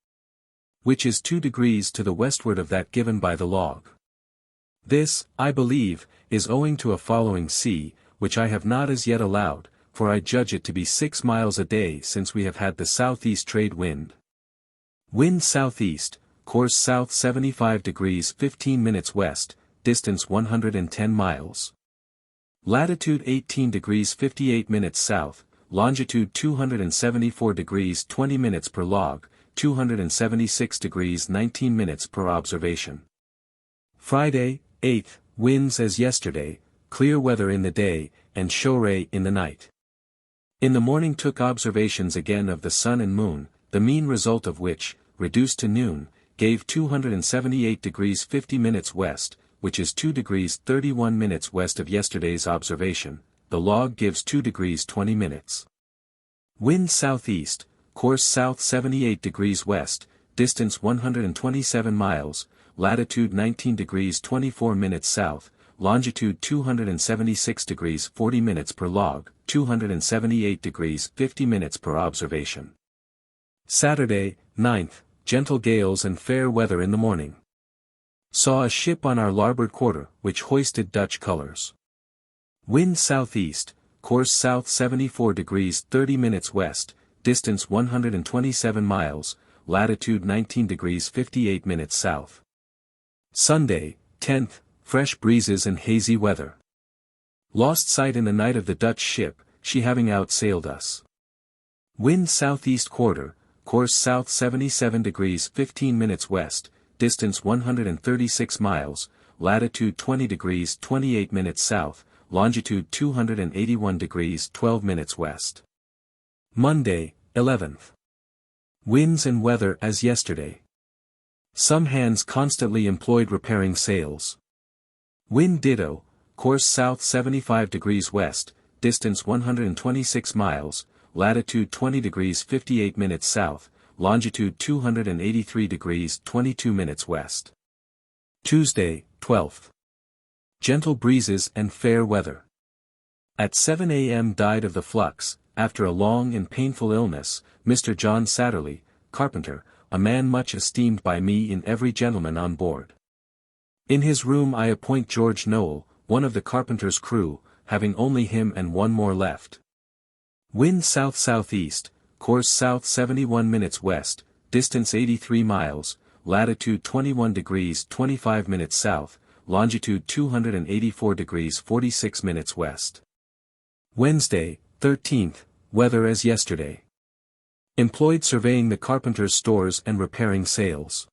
which is 2 degrees to the westward of that given by the log. This, I believe, is owing to a following sea, which I have not as yet allowed, for I judge it to be 6 miles a day since we have had the southeast trade wind. Wind southeast, course south 75 degrees 15 minutes west, distance 110 miles. Latitude 18 degrees 58 minutes south, longitude 274 degrees 20 minutes per log, 276 degrees 19 minutes per observation. Friday, 8th, winds as yesterday, clear weather in the day, and shore in the night. In the morning took observations again of the sun and moon, the mean result of which, reduced to noon, gave 278 degrees 50 minutes west, which is 2 degrees 31 minutes west of yesterday's observation, the log gives 2 degrees 20 minutes. Wind southeast, course south 78 degrees west, distance 127 miles, latitude 19 degrees 24 minutes south, longitude 276 degrees 40 minutes per log, 278 degrees 50 minutes per observation. Saturday, 9th, gentle gales and fair weather in the morning. Saw a ship on our larboard quarter, which hoisted Dutch colors. Wind southeast, course south 74 degrees 30 minutes west, distance 127 miles, latitude 19 degrees 58 minutes south. Sunday, 10th, fresh breezes and hazy weather. Lost sight in the night of the Dutch ship, she having outsailed us. Wind southeast quarter, course south 77 degrees 15 minutes west, distance 136 miles, latitude 20 degrees 28 minutes south, longitude 281 degrees 12 minutes west. Monday, 11th. Winds and weather as yesterday. Some hands constantly employed repairing sails. Wind ditto, course south 75 degrees west, distance 126 miles, latitude 20 degrees 58 minutes south, longitude 283 degrees 22 minutes west. Tuesday, 12th. Gentle breezes and fair weather. At 7 a.m. died of the flux, after a long and painful illness, Mr. John Satterley, carpenter, a man much esteemed by me and every gentleman on board. In his room I appoint George Noel, one of the carpenter's crew, having only him and one more left. Wind south-southeast, course south 71 minutes west, distance 83 miles, latitude 21 degrees 25 minutes south, longitude 284 degrees 46 minutes west. Wednesday, 13th, weather as yesterday. Employed surveying the carpenter's stores and repairing sails.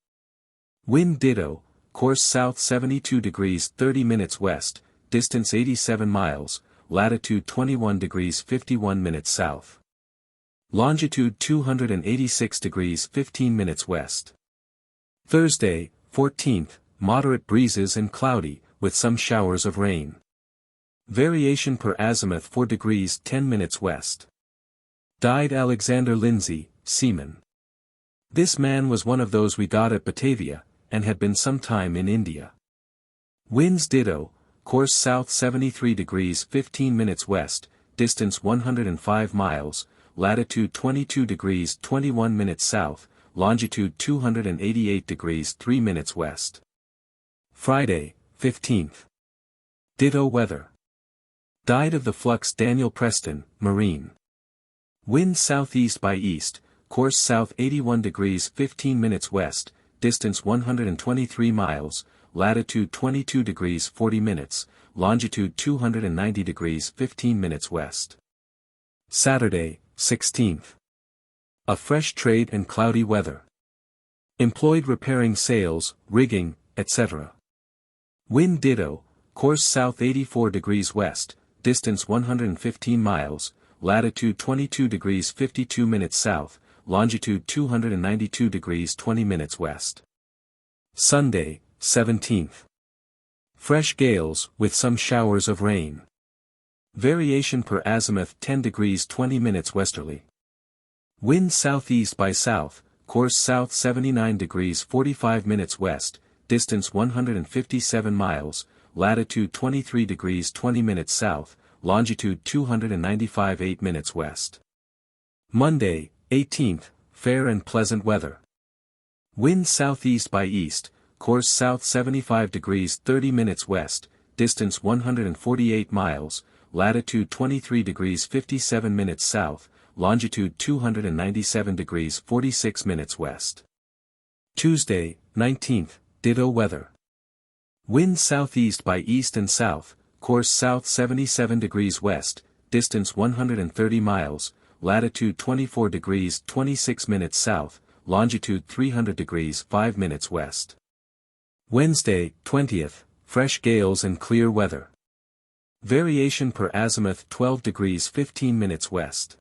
Wind ditto, course south 72 degrees 30 minutes west, distance 87 miles, latitude 21 degrees 51 minutes south. Longitude 286 degrees 15 minutes west. Thursday, 14th, moderate breezes and cloudy, with some showers of rain. Variation per azimuth 4 degrees 10 minutes west. Died Alexander Lindsay, seaman. This man was one of those we got at Batavia, and had been some time in India. Winds ditto, course south 73 degrees 15 minutes west, distance 105 miles, latitude 22 degrees 21 minutes south, longitude 288 degrees 3 minutes west. Friday, 15th. Ditto weather. Died of the flux Daniel Preston, marine. Wind southeast by east, course south 81 degrees 15 minutes west, distance 123 miles, latitude 22 degrees 40 minutes, longitude 290 degrees 15 minutes west. Saturday, 16th. A fresh trade and cloudy weather. Employed repairing sails, rigging, etc. Wind ditto, course south 84 degrees west, distance 115 miles, latitude 22 degrees 52 minutes south, longitude 292 degrees 20 minutes west. Sunday, 17th. Fresh gales, with some showers of rain. Variation per azimuth 10 degrees 20 minutes westerly. Wind southeast by south, course south 79 degrees 45 minutes west, distance 157 miles, latitude 23 degrees 20 minutes south, longitude 295 8 minutes west. Monday, 18th, fair and pleasant weather. Wind southeast by east, course south 75 degrees 30 minutes west, distance 148 miles, latitude 23 degrees 57 minutes south, longitude 297 degrees 46 minutes west. Tuesday, 19th, ditto weather. Wind southeast by east and south, course south 77 degrees west, distance 130 miles, latitude 24 degrees 26 minutes south, longitude 300 degrees 5 minutes west. Wednesday, 20th, fresh gales and clear weather. Variation per azimuth 12 degrees 15 minutes west.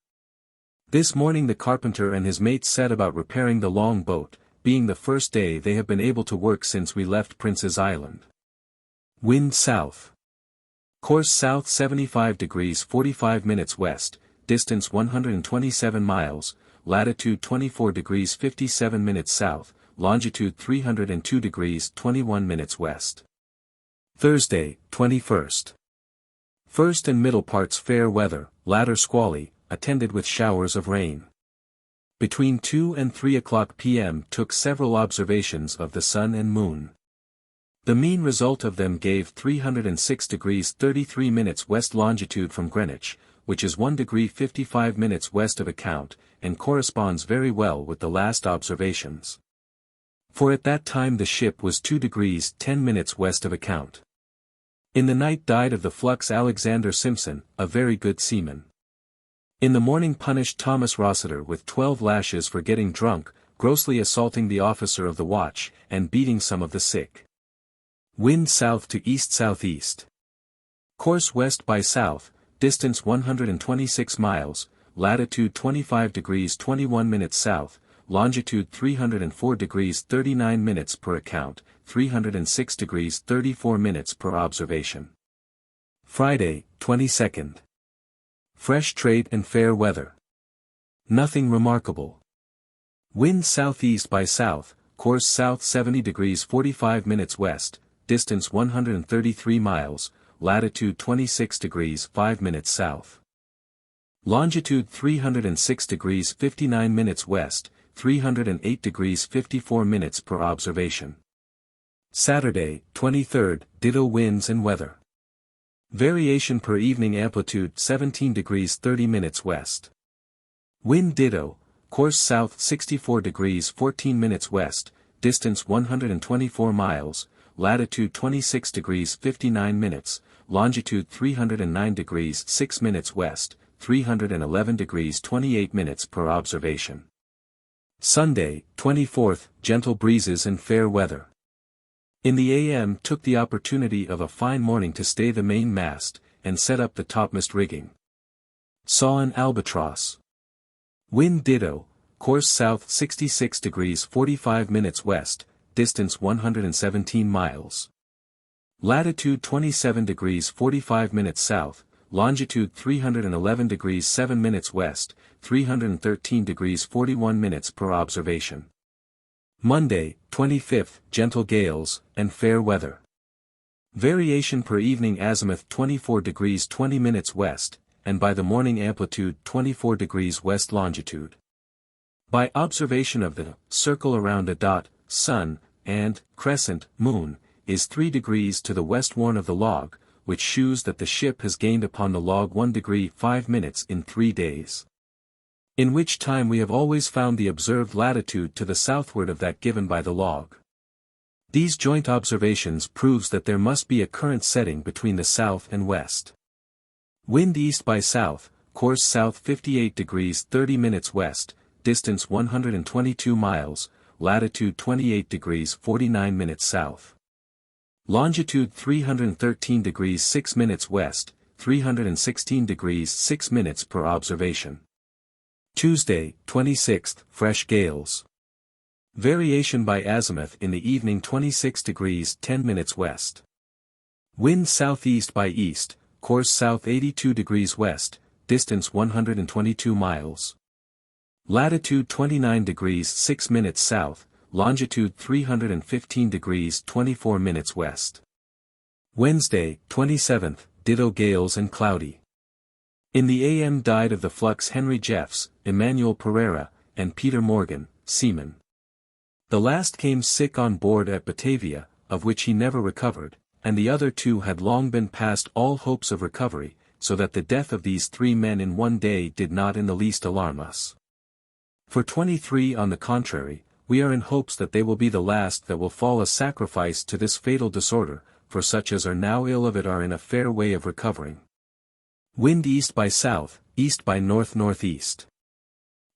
This morning the carpenter and his mate set about repairing the long boat, being the first day they have been able to work since we left Prince's Island. Wind south. Course south 75 degrees 45 minutes west, distance 127 miles, latitude 24 degrees 57 minutes south, longitude 302 degrees 21 minutes west. Thursday, 21st. First and middle parts fair weather, latter squally, attended with showers of rain. Between 2 and 3 o'clock p.m. took several observations of the sun and moon. The mean result of them gave 306 degrees 33 minutes west longitude from Greenwich, which is 1 degree 55 minutes west of account, and corresponds very well with the last observations. For at that time the ship was 2 degrees 10 minutes west of account. In the night died of the flux Alexander Simpson, a very good seaman. In the morning punished Thomas Rossiter with 12 lashes for getting drunk, grossly assaulting the officer of the watch, and beating some of the sick. Wind south to east-southeast. Course west by south, distance 126 miles, latitude 25 degrees 21 minutes south, longitude 304 degrees 39 minutes per account, 306 degrees 34 minutes per observation. Friday, 22nd. Fresh trade and fair weather. Nothing remarkable. Wind southeast by south, course south 70 degrees 45 minutes west, distance 133 miles, latitude 26 degrees 5 minutes south. Longitude 306 degrees 59 minutes west, 308 degrees 54 minutes per observation. Saturday, 23rd, ditto winds and weather. Variation per evening amplitude 17 degrees 30 minutes west. Wind ditto, course south 64 degrees 14 minutes west, distance 124 miles, latitude 26 degrees 59 minutes, longitude 309 degrees 6 minutes west, 311 degrees 28 minutes per observation. Sunday, 24th, gentle breezes and fair weather. In the AM took the opportunity of a fine morning to stay the main mast, and set up the topmast rigging. Saw an albatross. Wind ditto, course south 66 degrees 45 minutes west, distance 117 miles. Latitude 27 degrees 45 minutes south, longitude 311 degrees 7 minutes west, 313 degrees 41 minutes per observation. Monday, 25th, gentle gales, and fair weather. Variation per evening azimuth 24 degrees 20 minutes west, and by the morning amplitude 24 degrees west longitude. By observation of the circle around a dot, sun, and crescent, moon, is 3 degrees to the westward of the log, which shews that the ship has gained upon the log 1 degree 5 minutes in 3 days. In which time we have always found the observed latitude to the southward of that given by the log. These joint observations proves that there must be a current setting between the south and west. Wind east by south, course south 58 degrees 30 minutes west, distance 122 miles, latitude 28 degrees 49 minutes south. Longitude 313 degrees 6 minutes west, 316 degrees 6 minutes per observation. Tuesday, 26th, fresh gales. Variation by azimuth in the evening 26 degrees 10 minutes west. Wind southeast by east, course south 82 degrees west, distance 122 miles. Latitude 29 degrees 6 minutes south, longitude 315 degrees 24 minutes west. Wednesday, 27th, ditto gales and cloudy. In the AM died of the flux Henry Jeffs, Emmanuel Pereira, and Peter Morgan, seamen. The last came sick on board at Batavia, of which he never recovered, and the other two had long been past all hopes of recovery, so that the death of these 3 men in one day did not in the least alarm us. For 23 on the contrary, we are in hopes that they will be the last that will fall a sacrifice to this fatal disorder, for such as are now ill of it are in a fair way of recovering. Wind east by south, east by north-northeast.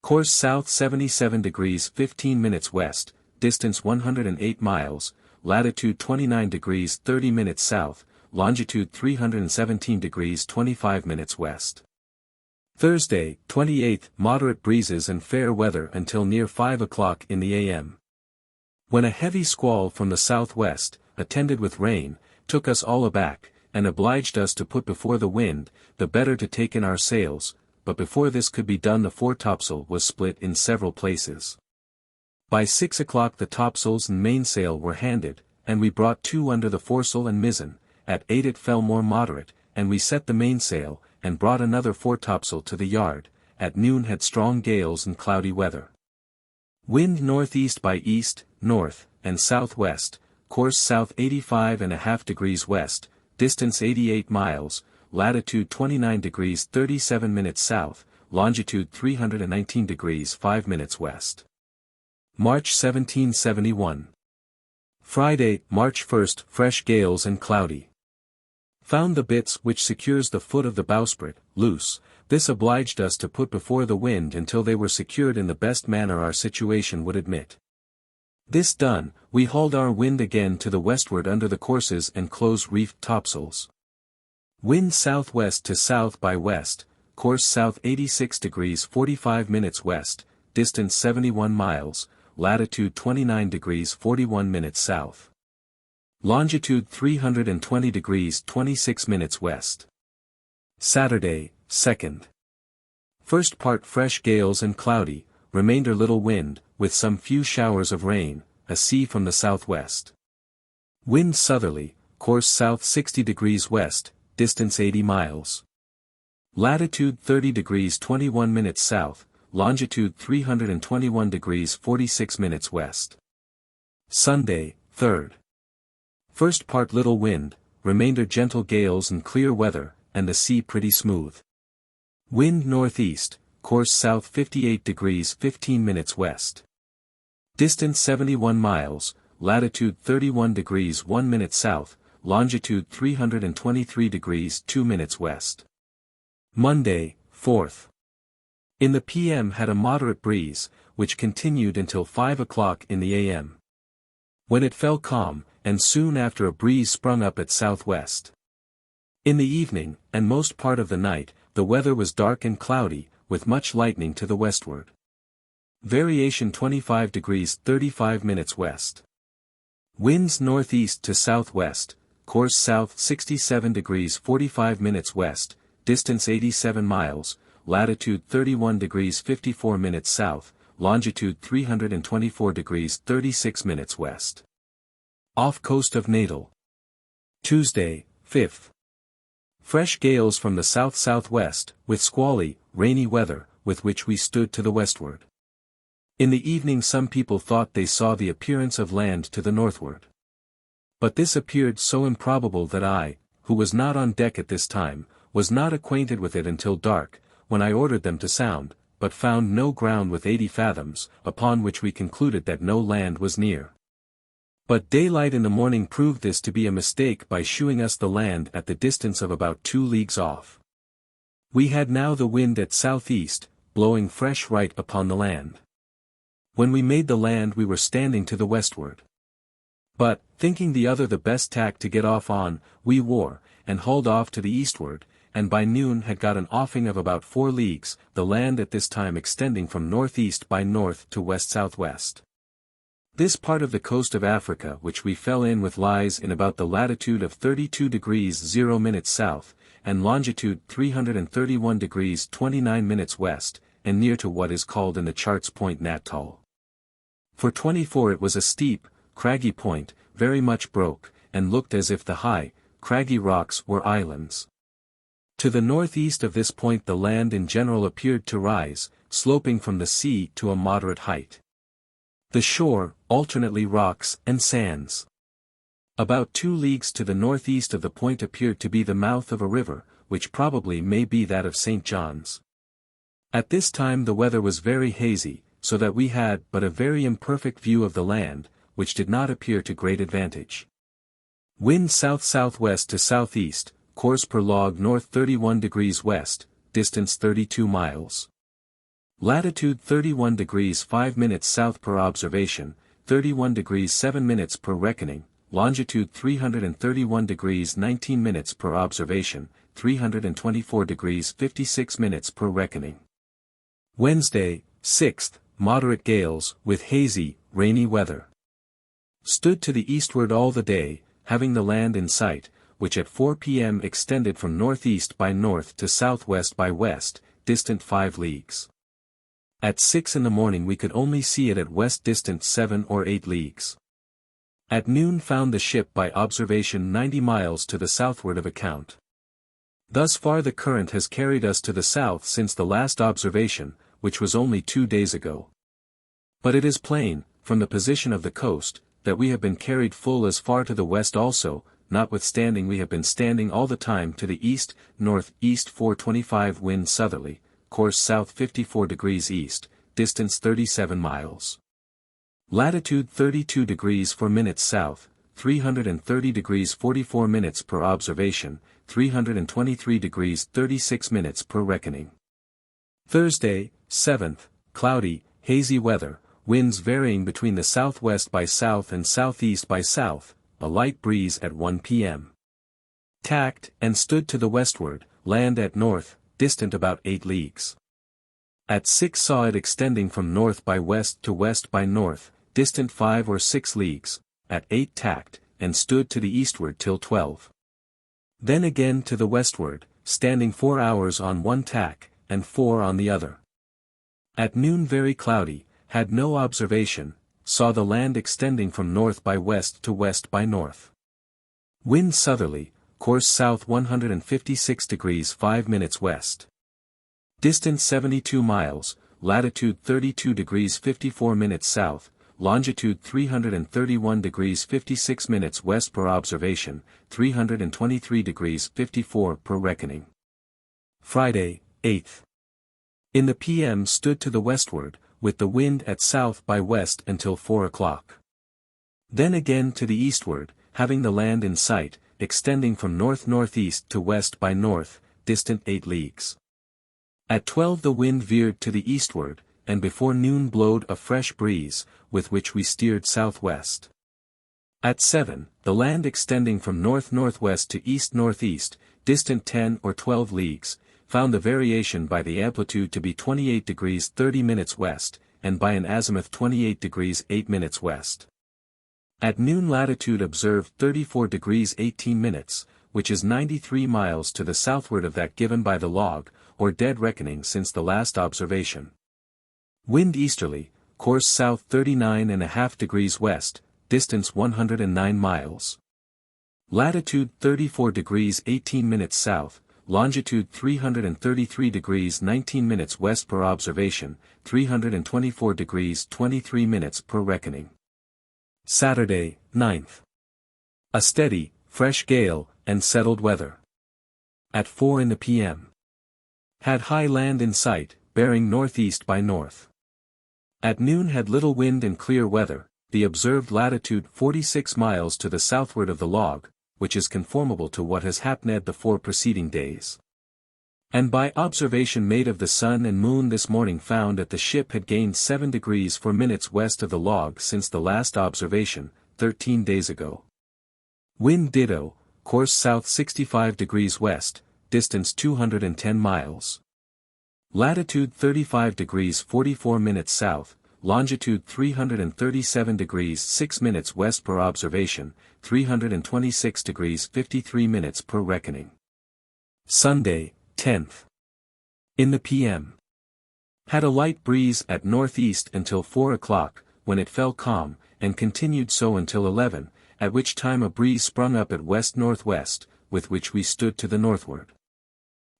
Course south 77 degrees 15 minutes west, distance 108 miles, latitude 29 degrees 30 minutes south, longitude 317 degrees 25 minutes west. Thursday, 28th, moderate breezes and fair weather until near 5 o'clock in the AM. When a heavy squall from the southwest, attended with rain, took us all aback, and obliged us to put before the wind, the better to take in our sails, but before this could be done the foretopsail was split in several places. By 6 o'clock the topsails and mainsail were handed, and we brought 2 under the foresail and mizzen. At 8 it fell more moderate, and we set the mainsail, and brought another foretopsail to the yard. At noon had strong gales and cloudy weather. Wind northeast by east, north, and southwest, course south 85.5 degrees west, distance 88 miles, latitude 29 degrees 37 minutes south, longitude 319 degrees 5 minutes west. March 1771. Friday, March 1st, fresh gales and cloudy. Found the bitts which secures the foot of the bowsprit, loose. This obliged us to put before the wind until they were secured in the best manner our situation would admit. This done, we hauled our wind again to the westward under the courses and close-reefed topsails. Wind southwest to south by west, course south 86 degrees 45 minutes west, distance 71 miles, latitude 29 degrees 41 minutes south. Longitude 320 degrees 26 minutes west. Saturday, 2nd. First part fresh gales and cloudy, remainder little wind, with some few showers of rain, a sea from the southwest. Wind southerly, course south 60 degrees west, distance 80 miles. Latitude 30 degrees 21 minutes south, longitude 321 degrees 46 minutes west. Sunday, 3rd. First part little wind, remainder gentle gales and clear weather, and the sea pretty smooth. Wind northeast, course south 58 degrees 15 minutes west. Distance 71 miles, latitude 31 degrees 1 minute south, longitude 323 degrees 2 minutes west. Monday, 4th. In the PM had a moderate breeze, which continued until 5 o'clock in the AM. When it fell calm, and soon after a breeze sprung up at southwest. In the evening, and most part of the night, the weather was dark and cloudy, with much lightning to the westward. Variation 25 degrees 35 minutes west. Winds northeast to southwest, course south 67 degrees 45 minutes west, distance 87 miles, latitude 31 degrees 54 minutes south, longitude 324 degrees 36 minutes west. Off coast of Natal. Tuesday, 5th. Fresh gales from the south-southwest, with squally, rainy weather, with which we stood to the westward. In the evening some people thought they saw the appearance of land to the northward. But this appeared so improbable that I, who was not on deck at this time, was not acquainted with it until dark, when I ordered them to sound, but found no ground with 80 fathoms, upon which we concluded that no land was near. But daylight in the morning proved this to be a mistake by shewing us the land at the distance of about 2 leagues off. We had now the wind at southeast, blowing fresh right upon the land. When we made the land we were standing to the westward. But, thinking the other the best tack to get off on, we wore, and hauled off to the eastward, and by noon had got an offing of about 4 leagues, the land at this time extending from northeast by north to west-southwest. This part of the coast of Africa which we fell in with lies in about the latitude of 32 degrees 0 minutes south, and longitude 331 degrees 29 minutes west, and near to what is called in the charts Point Natal. For 24 it was a steep, craggy point, very much broke, and looked as if the high, craggy rocks were islands. To the northeast of this point the land in general appeared to rise, sloping from the sea to a moderate height. The shore, alternately rocks and sands. About 2 leagues to the northeast of the point appeared to be the mouth of a river, which probably may be that of St. John's. At this time the weather was very hazy, so that we had but a very imperfect view of the land, which did not appear to great advantage. Wind south-southwest to southeast, course per log north 31 degrees west, distance 32 miles. Latitude 31 degrees 5 minutes south per observation, 31 degrees 7 minutes per reckoning, longitude 331 degrees 19 minutes per observation, 324 degrees 56 minutes per reckoning. Wednesday, 6th, moderate gales, with hazy, rainy weather. Stood to the eastward all the day, having the land in sight, which at 4 p.m. extended from northeast by north to southwest by west, distant 5 leagues. At 6 in the morning we could only see it at west distant 7 or 8 leagues. At noon found the ship by observation 90 miles to the southward of account. Thus far the current has carried us to the south since the last observation, which was only 2 days ago. But it is plain, from the position of the coast, that we have been carried full as far to the west also, notwithstanding we have been standing all the time to the east, north-east 425 wind southerly, course south 54 degrees east, distance 37 miles. Latitude 32 degrees 4 minutes south, 330 degrees 44 minutes per observation, 323 degrees 36 minutes per reckoning. Thursday, 7th, cloudy, hazy weather, winds varying between the southwest by south and southeast by south, a light breeze at 1 p.m. Tacked and stood to the westward, land at north, distant about 8 leagues. At 6 saw it extending from north by west to west by north, distant 5 or 6 leagues, at 8 tacked, and stood to the eastward till 12. Then again to the westward, standing 4 hours on one tack, and 4 on the other. At noon very cloudy, had no observation, saw the land extending from north by west to west by north. Wind southerly, course south 156 degrees 5 minutes west. Distance 72 miles, latitude 32 degrees 54 minutes south, longitude 331 degrees 56 minutes west per observation, 323 degrees 54 per reckoning. Friday, 8th. In the p.m. stood to the westward, with the wind at south by west until 4 o'clock. Then again to the eastward, having the land in sight, extending from north-northeast to west by north, distant 8 leagues. At 12 the wind veered to the eastward, and before noon blowed a fresh breeze, with which we steered southwest. At 7, the land extending from north-northwest to east-northeast, distant 10 or 12 leagues, found the variation by the amplitude to be 28 degrees 30 minutes west, and by an azimuth 28 degrees 8 minutes west. At noon latitude observed 34 degrees 18 minutes, which is 93 miles to the southward of that given by the log, or dead reckoning since the last observation. Wind easterly, course south 39.5 degrees west, distance 109 miles. Latitude 34 degrees 18 minutes south, longitude 333 degrees 19 minutes west per observation, 324 degrees 23 minutes per reckoning. Saturday, 9th. A steady, fresh gale, and settled weather. At 4 in the p.m. Had high land in sight, bearing northeast by north. At noon had little wind and clear weather, the observed latitude 46 miles to the southward of the log, which is conformable to what has happened the 4 preceding days. And by observation made of the sun and moon this morning found that the ship had gained 7 degrees 4 minutes west of the log since the last observation, 13 days ago. Wind ditto, course south 65 degrees west, distance 210 miles. Latitude 35 degrees 44 minutes south, longitude 337 degrees 6 minutes west per observation, 326 degrees 53 minutes per reckoning. Sunday, 10th. In the p.m. Had a light breeze at northeast until 4 o'clock, when it fell calm, and continued so until 11, at which time a breeze sprung up at west-northwest, with which we stood to the northward.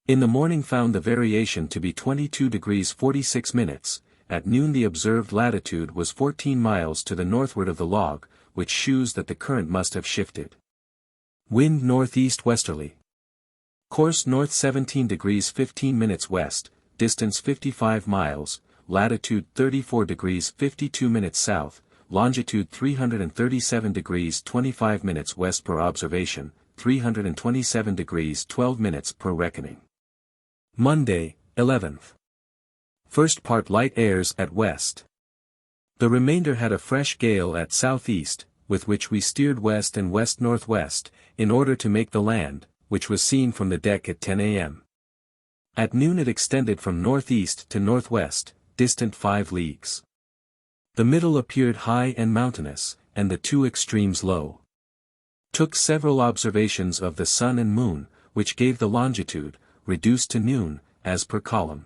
In the morning found the variation to be 22 degrees 46 minutes, at noon the observed latitude was 14 miles to the northward of the log, which shews that the current must have shifted. Wind northeast westerly. Course north 17 degrees 15 minutes west, distance 55 miles, latitude 34 degrees 52 minutes south, longitude 337 degrees 25 minutes west per observation, 327 degrees 12 minutes per reckoning. Monday, 11th. First part light airs at west. The remainder had a fresh gale at southeast, with which we steered west and west-northwest, in order to make the land, which was seen from the deck at 10 a.m. At noon it extended from northeast to northwest, distant 5 leagues. The middle appeared high and mountainous, and the two extremes low. Took several observations of the sun and moon, which gave the longitude, reduced to noon, as per column.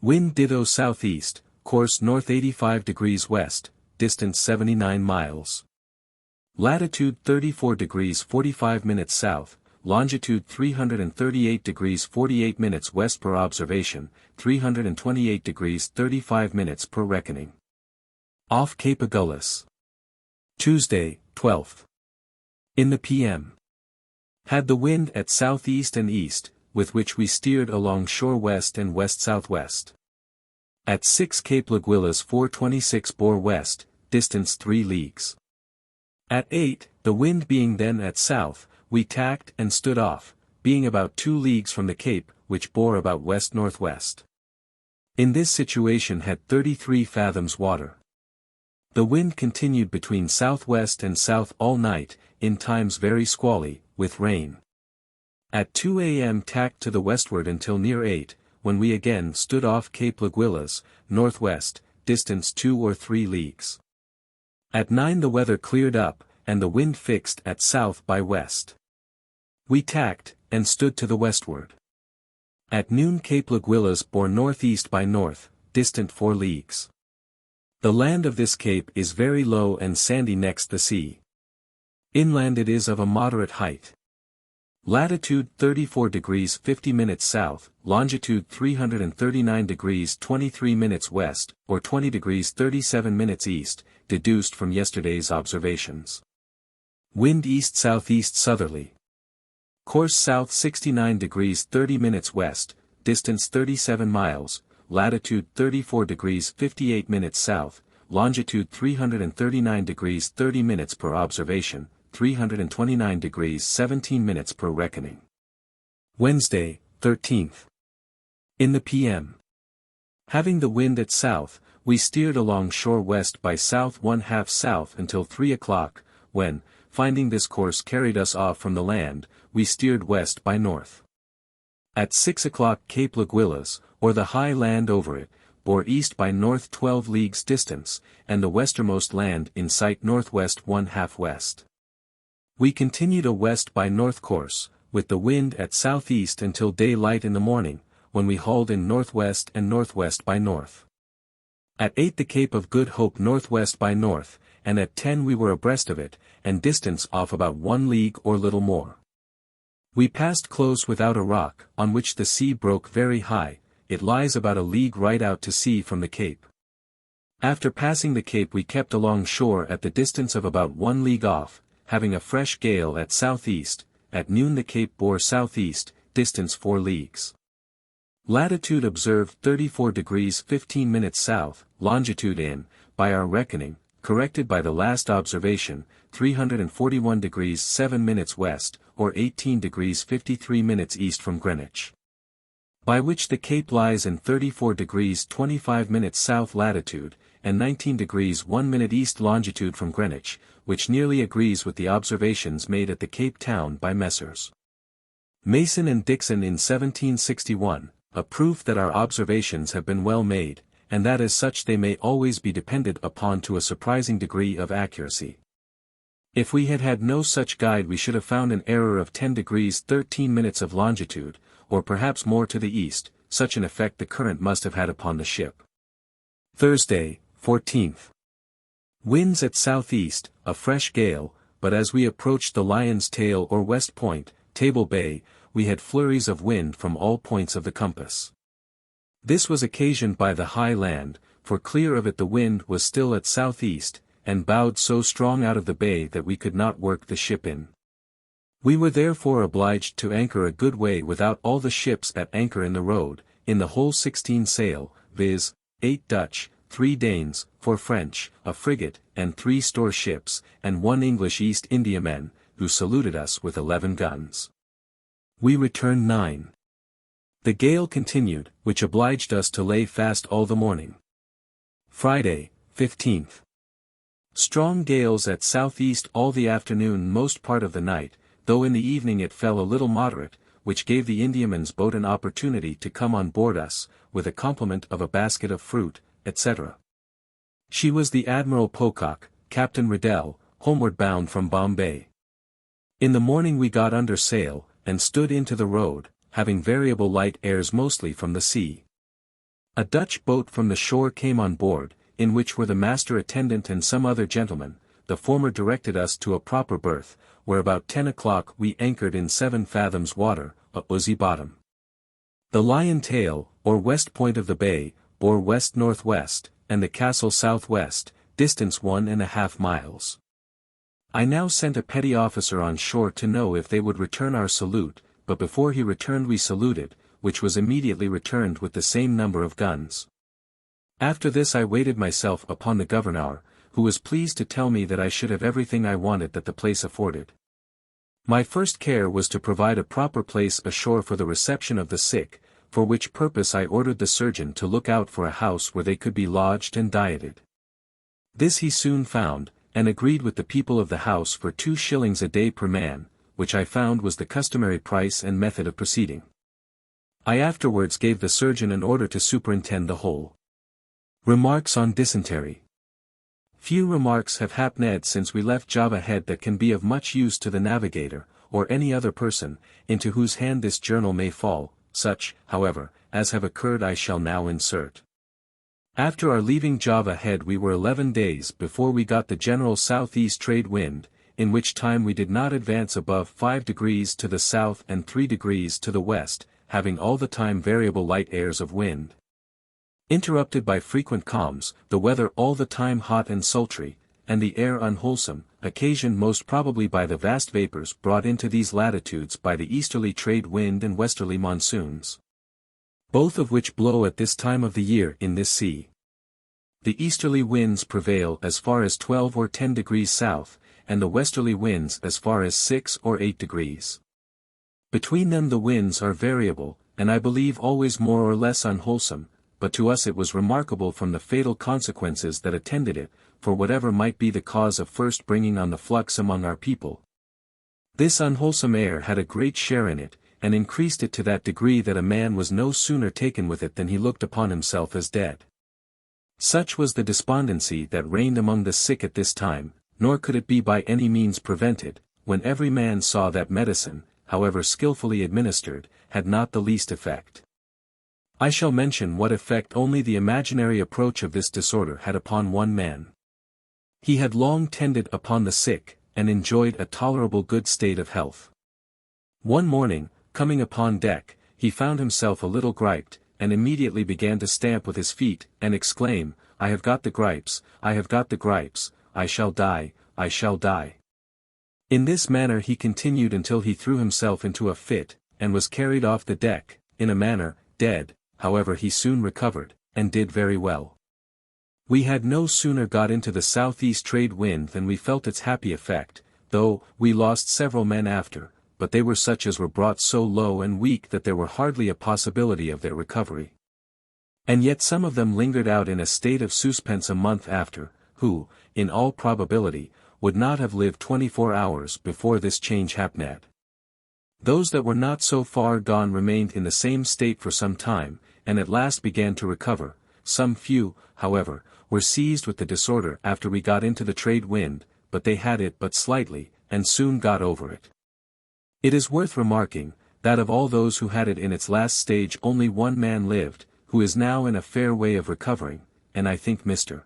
Wind ditto southeast, course north 85 degrees west, distance 79 miles. Latitude 34 degrees 45 minutes south, longitude 338 degrees 48 minutes west per observation, 328 degrees 35 minutes per reckoning. Off Cape Agulhas. Tuesday, 12th. In the p.m. Had the wind at southeast and east, with which we steered along shore west and west-southwest. At 6 Cape Laguillas 426 bore west, distance 3 leagues. At 8, the wind being then at south, we tacked and stood off, being about 2 leagues from the cape, which bore about west-northwest. In this situation had 33 fathoms water. The wind continued between southwest and south all night, in times very squally, with rain. At 2 a.m. tacked to the westward until near 8, when we again stood off Cape Laguillas, northwest, distance 2 or 3 leagues. At 9 the weather cleared up, and the wind fixed at south by west. We tacked, and stood to the westward. At noon Cape Laguillas bore northeast by north, distant 4 leagues. The land of this cape is very low and sandy next the sea. Inland it is of a moderate height. Latitude 34 degrees 50 minutes south, longitude 339 degrees 23 minutes west, or 20 degrees 37 minutes east, deduced from yesterday's observations. Wind east-southeast southerly. Course south 69 degrees 30 minutes west, distance 37 miles, latitude 34 degrees 58 minutes south, longitude 339 degrees 30 minutes per observation, 329 degrees 17 minutes per reckoning. Wednesday, 13th. In the p.m. Having the wind at south, we steered along shore west by south 1/2 south until 3 o'clock, when, finding this course carried us off from the land, we steered west by north. At 6 o'clock Cape Laguillas, or the high land over it, bore east by north 12 leagues distance, and the westermost land in sight northwest 1/2 west. We continued a west by north course, with the wind at southeast until daylight in the morning, when we hauled in northwest and northwest by north. At 8 the Cape of Good Hope northwest by north, and at 10 we were abreast of it, and distance off about 1 league or little more. We passed close without a rock, on which the sea broke very high. It lies about a league right out to sea from the cape. After passing the cape we kept along shore at the distance of about 1 league off, having a fresh gale at southeast. At noon the cape bore southeast, distance 4 leagues. Latitude observed 34 degrees 15 minutes south, longitude in, by our reckoning, corrected by the last observation, 341 degrees 7 minutes west, or 18 degrees 53 minutes east from Greenwich. By which the cape lies in 34 degrees 25 minutes south latitude, and 19 degrees 1 minute east longitude from Greenwich, which nearly agrees with the observations made at the Cape Town by Messrs. Mason and Dixon in 1761, a proof that our observations have been well made, and that as such they may always be depended upon to a surprising degree of accuracy. If we had had no such guide we should have found an error of 10 degrees 13 minutes of longitude, or perhaps more to the east, such an effect the current must have had upon the ship. Thursday, 14th. Winds at southeast, a fresh gale, but as we approached the Lion's Tail or West Point, Table Bay, we had flurries of wind from all points of the compass. This was occasioned by the high land, for clear of it the wind was still at southeast, and bowed so strong out of the bay that we could not work the ship in. We were therefore obliged to anchor a good way without all the ships at anchor in the road, in the whole 16 sail, viz., 8 Dutch, 3 Danes, 4 French, a frigate, and 3 store ships, and 1 English East Indiaman, who saluted us with 11 guns. We returned 9. The gale continued, which obliged us to lay fast all the morning. Friday, 15th. Strong gales at southeast all the afternoon most part of the night, though in the evening it fell a little moderate, which gave the Indiaman's boat an opportunity to come on board us, with a compliment of a basket of fruit, etc. She was the Admiral Pocock, Captain Riddell, homeward bound from Bombay. In the morning we got under sail, and stood into the road, having variable light airs mostly from the sea. A Dutch boat from the shore came on board, in which were the master attendant and some other gentlemen. The former directed us to a proper berth, where about 10 o'clock we anchored in 7 fathoms water, a oozy bottom. The Lion Tail, or west point of the bay, bore west-northwest, and the castle southwest, distance 1½ miles. I now sent a petty officer on shore to know if they would return our salute, but before he returned we saluted, which was immediately returned with the same number of guns. After this I waited myself upon the governor, who was pleased to tell me that I should have everything I wanted that the place afforded. My first care was to provide a proper place ashore for the reception of the sick, for which purpose I ordered the surgeon to look out for a house where they could be lodged and dieted. This he soon found, and agreed with the people of the house for 2 shillings a day per man, which I found was the customary price and method of proceeding. I afterwards gave the surgeon an order to superintend the whole. Remarks on dysentery. Few remarks have happened since we left Java Head that can be of much use to the navigator, or any other person, into whose hand this journal may fall. Such, however, as have occurred I shall now insert. After our leaving Java Head we were 11 days before we got the general southeast trade wind, in which time we did not advance above 5 degrees to the south and 3 degrees to the west, having all the time variable light airs of wind. Interrupted by frequent calms, the weather all the time hot and sultry, and the air unwholesome, occasioned most probably by the vast vapors brought into these latitudes by the easterly trade wind and westerly monsoons, both of which blow at this time of the year in this sea. The easterly winds prevail as far as 12 or 10 degrees south, and the westerly winds as far as 6 or 8 degrees. Between them the winds are variable, and I believe always more or less unwholesome, but to us it was remarkable from the fatal consequences that attended it, for whatever might be the cause of first bringing on the flux among our people. This unwholesome air had a great share in it, and increased it to that degree that a man was no sooner taken with it than he looked upon himself as dead. Such was the despondency that reigned among the sick at this time, nor could it be by any means prevented, when every man saw that medicine, however skilfully administered, had not the least effect. I shall mention what effect only the imaginary approach of this disorder had upon one man. He had long tended upon the sick, and enjoyed a tolerable good state of health. One morning, coming upon deck, he found himself a little griped, and immediately began to stamp with his feet, and exclaim, "I have got the gripes, I have got the gripes, I shall die, I shall die." In this manner he continued until he threw himself into a fit, and was carried off the deck, in a manner, dead. However he soon recovered, and did very well. We had no sooner got into the southeast trade wind than we felt its happy effect, though we lost several men after, but they were such as were brought so low and weak that there were hardly a possibility of their recovery. And yet some of them lingered out in a state of suspense a month after, who, in all probability, would not have lived 24 hours before this change happened. Those that were not so far gone remained in the same state for some time, and at last began to recover. Some few, however, were seized with the disorder after we got into the trade wind, but they had it but slightly, and soon got over it. It is worth remarking, that of all those who had it in its last stage only one man lived, who is now in a fair way of recovering, and I think Mr.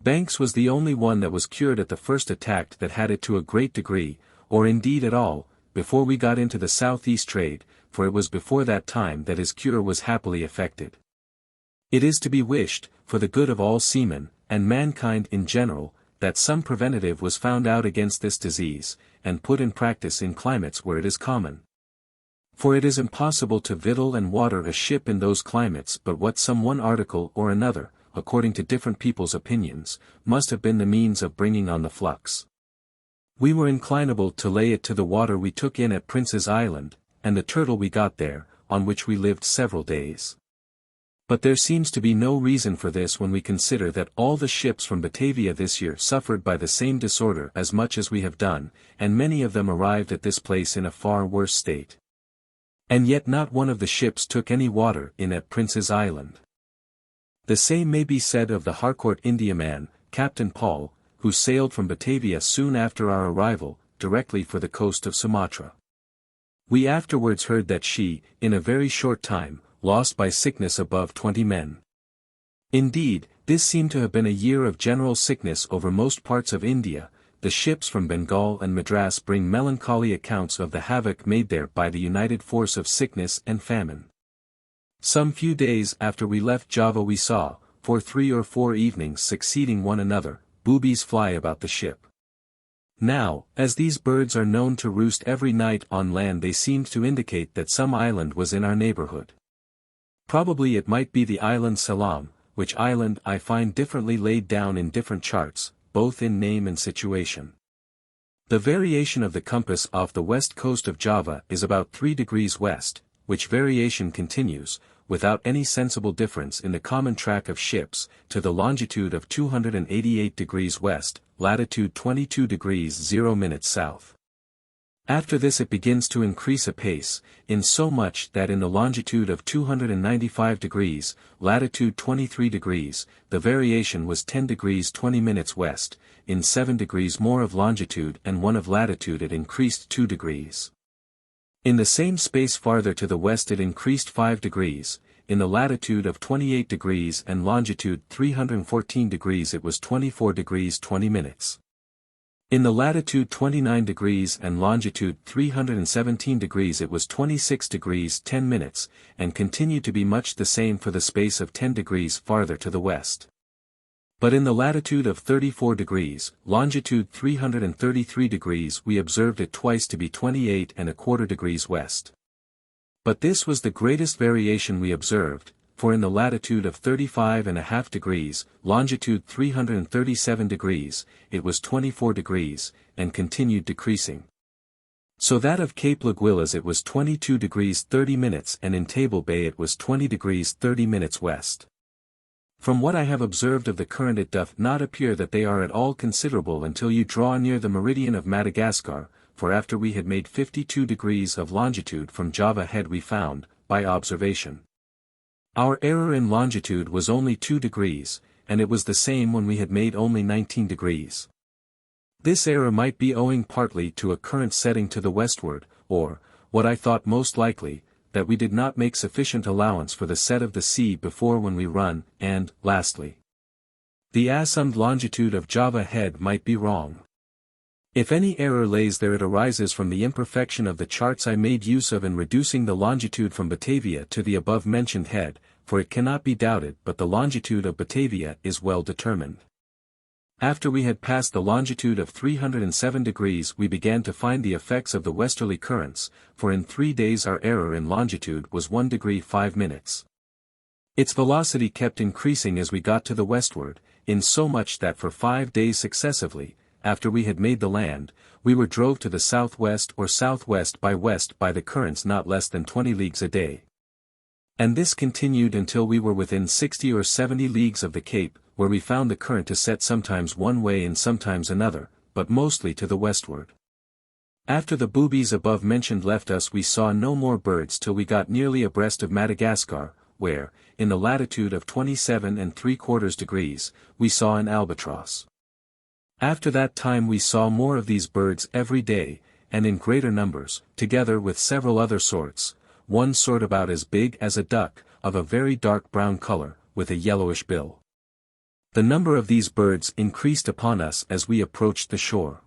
Banks was the only one that was cured at the first attack that had it to a great degree, or indeed at all, before we got into the southeast trade, for it was before that time that his cure was happily effected. It is to be wished, for the good of all seamen, and mankind in general, that some preventative was found out against this disease, and put in practice in climates where it is common. For it is impossible to victual and water a ship in those climates but what some one article or another, according to different people's opinions, must have been the means of bringing on the flux. We were inclinable to lay it to the water we took in at Prince's Island, and the turtle we got there, on which we lived several days. But there seems to be no reason for this when we consider that all the ships from Batavia this year suffered by the same disorder as much as we have done, and many of them arrived at this place in a far worse state. And yet not one of the ships took any water in at Prince's Island. The same may be said of the Harcourt Indiaman, Captain Paul, who sailed from Batavia soon after our arrival, directly for the coast of Sumatra. We afterwards heard that she, in a very short time, lost by sickness above 20 men. Indeed, this seemed to have been a year of general sickness over most parts of India. The ships from Bengal and Madras bring melancholy accounts of the havoc made there by the united force of sickness and famine. Some few days after we left Java we saw, for 3 or 4 evenings succeeding one another, boobies fly about the ship. Now, as these birds are known to roost every night on land, they seemed to indicate that some island was in our neighborhood. Probably it might be the island Ceylon, which island I find differently laid down in different charts, both in name and situation. The variation of the compass off the west coast of Java is about 3 degrees west, which variation continues, without any sensible difference in the common track of ships, to the longitude of 288 degrees west, latitude 22 degrees 0 minutes south. After this it begins to increase apace, in so much that in the longitude of 295 degrees, latitude 23 degrees, the variation was 10 degrees 20 minutes west, in 7 degrees more of longitude and 1 of latitude it increased 2 degrees. In the same space farther to the west it increased 5 degrees, in the latitude of 28 degrees and longitude 314 degrees it was 24 degrees 20 minutes. In the latitude 29 degrees and longitude 317 degrees it was 26 degrees 10 minutes, and continued to be much the same for the space of 10 degrees farther to the west. But in the latitude of 34 degrees, longitude 333 degrees we observed it twice to be 28¼ degrees west. But this was the greatest variation we observed, for in the latitude of 35½ degrees, longitude 337 degrees, it was 24 degrees, and continued decreasing. So that of Cape Laguilas it was 22 degrees 30 minutes and in Table Bay it was 20 degrees 30 minutes west. From what I have observed of the current it doth not appear that they are at all considerable until you draw near the meridian of Madagascar, for after we had made 52 degrees of longitude from Java Head we found, by observation, our error in longitude was only 2 degrees, and it was the same when we had made only 19 degrees. This error might be owing partly to a current setting to the westward, or, what I thought most likely, that we did not make sufficient allowance for the set of the sea before when we run, and, lastly, the assumed longitude of Java Head might be wrong. If any error lays there it arises from the imperfection of the charts I made use of in reducing the longitude from Batavia to the above-mentioned head, for it cannot be doubted but the longitude of Batavia is well determined. After we had passed the longitude of 307 degrees we began to find the effects of the westerly currents, for in 3 days our error in longitude was 1 degree 5 minutes. Its velocity kept increasing as we got to the westward, in so much that for 5 days successively, after we had made the land, we were drove to the southwest or southwest by west by the currents not less than 20 leagues a day. And this continued until we were within 60 or 70 leagues of the Cape, where we found the current to set sometimes one way and sometimes another, but mostly to the westward. After the boobies above mentioned left us we saw no more birds till we got nearly abreast of Madagascar, where, in the latitude of 27¾ degrees, we saw an albatross. After that time we saw more of these birds every day, and in greater numbers, together with several other sorts, one sort about as big as a duck, of a very dark brown color, with a yellowish bill. The number of these birds increased upon us as we approached the shore.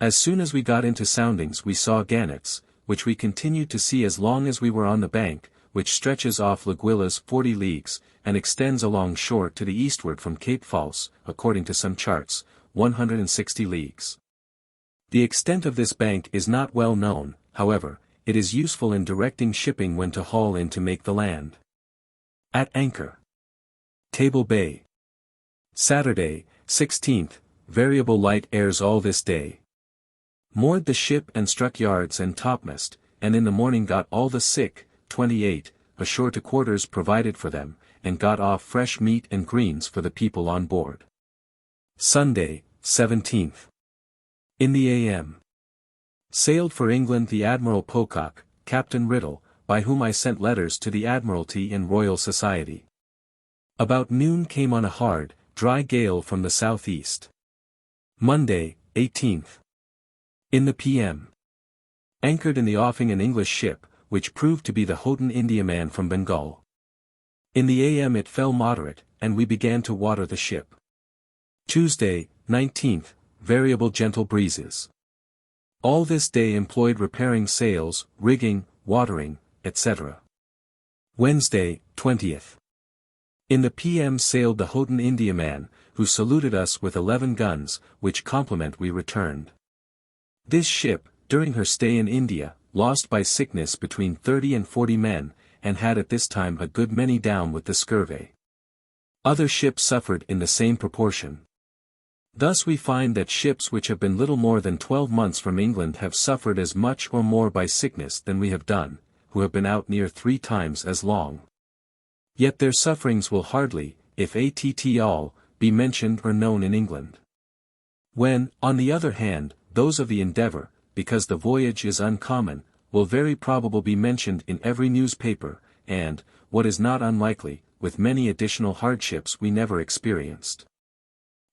As soon as we got into soundings we saw gannets, which we continued to see as long as we were on the bank, which stretches off Laguilas 40 leagues, and extends along shore to the eastward from Cape False, according to some charts, 160 leagues. The extent of this bank is not well known, however, it is useful in directing shipping when to haul in to make the land. At anchor. Table Bay. Saturday, 16th, variable light airs all this day. Moored the ship and struck yards and topmast, and in the morning got all the sick, 28, ashore to quarters provided for them, and got off fresh meat and greens for the people on board. Sunday, 17th. In the a.m. Sailed for England the Admiral Pocock, Captain Riddle, by whom I sent letters to the Admiralty and Royal Society. About noon came on a hard, dry gale from the southeast. Monday, 18th. In the p.m. Anchored in the offing an English ship, which proved to be the Houghton Indiaman from Bengal. In the a.m. it fell moderate, and we began to water the ship. Tuesday, 19th, variable gentle breezes. All this day employed repairing sails, rigging, watering, etc. Wednesday, 20th. In the p.m. sailed the Houghton Indiaman, who saluted us with 11 guns, which compliment we returned. This ship, during her stay in India, lost by sickness between 30 and 40 men, and had at this time a good many down with the scurvy. Other ships suffered in the same proportion. Thus we find that ships which have been little more than 12 months from England have suffered as much or more by sickness than we have done, who have been out near 3 times as long. Yet their sufferings will hardly, if at all, be mentioned or known in England. When, on the other hand, those of the Endeavour, because the voyage is uncommon, will very probable be mentioned in every newspaper, and, what is not unlikely, with many additional hardships we never experienced.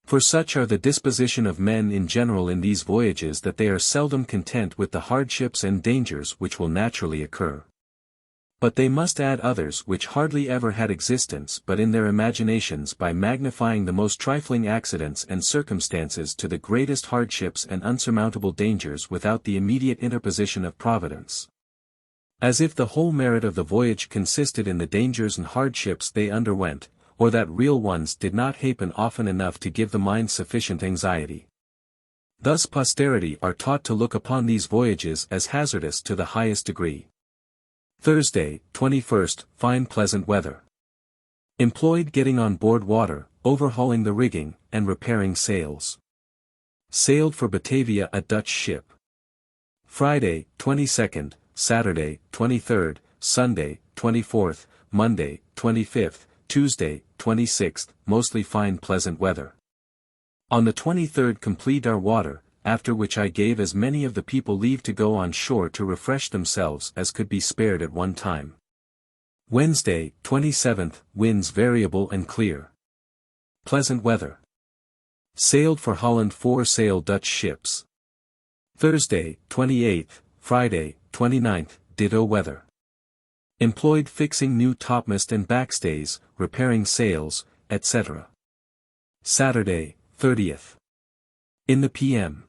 For such are the disposition of men in general in these voyages that they are seldom content with the hardships and dangers which will naturally occur. But they must add others which hardly ever had existence but in their imaginations by magnifying the most trifling accidents and circumstances to the greatest hardships and unsurmountable dangers without the immediate interposition of Providence. As if the whole merit of the voyage consisted in the dangers and hardships they underwent, or that real ones did not happen often enough to give the mind sufficient anxiety. Thus posterity are taught to look upon these voyages as hazardous to the highest degree. Thursday, 21st, fine pleasant weather. Employed getting on board water, overhauling the rigging, and repairing sails. Sailed for Batavia a Dutch ship. Friday, 22nd, Saturday, 23rd, Sunday, 24th, Monday, 25th, Tuesday, 26th, mostly fine pleasant weather. On the 23rd complete our water, after which I gave as many of the people leave to go on shore to refresh themselves as could be spared at one time. Wednesday, 27th, winds variable and clear. Pleasant weather. Sailed for Holland 4 sail Dutch ships. Thursday, 28th, Friday, 29th, ditto weather. Employed fixing new topmast and backstays, repairing sails, etc. Saturday, 30th. In the p.m.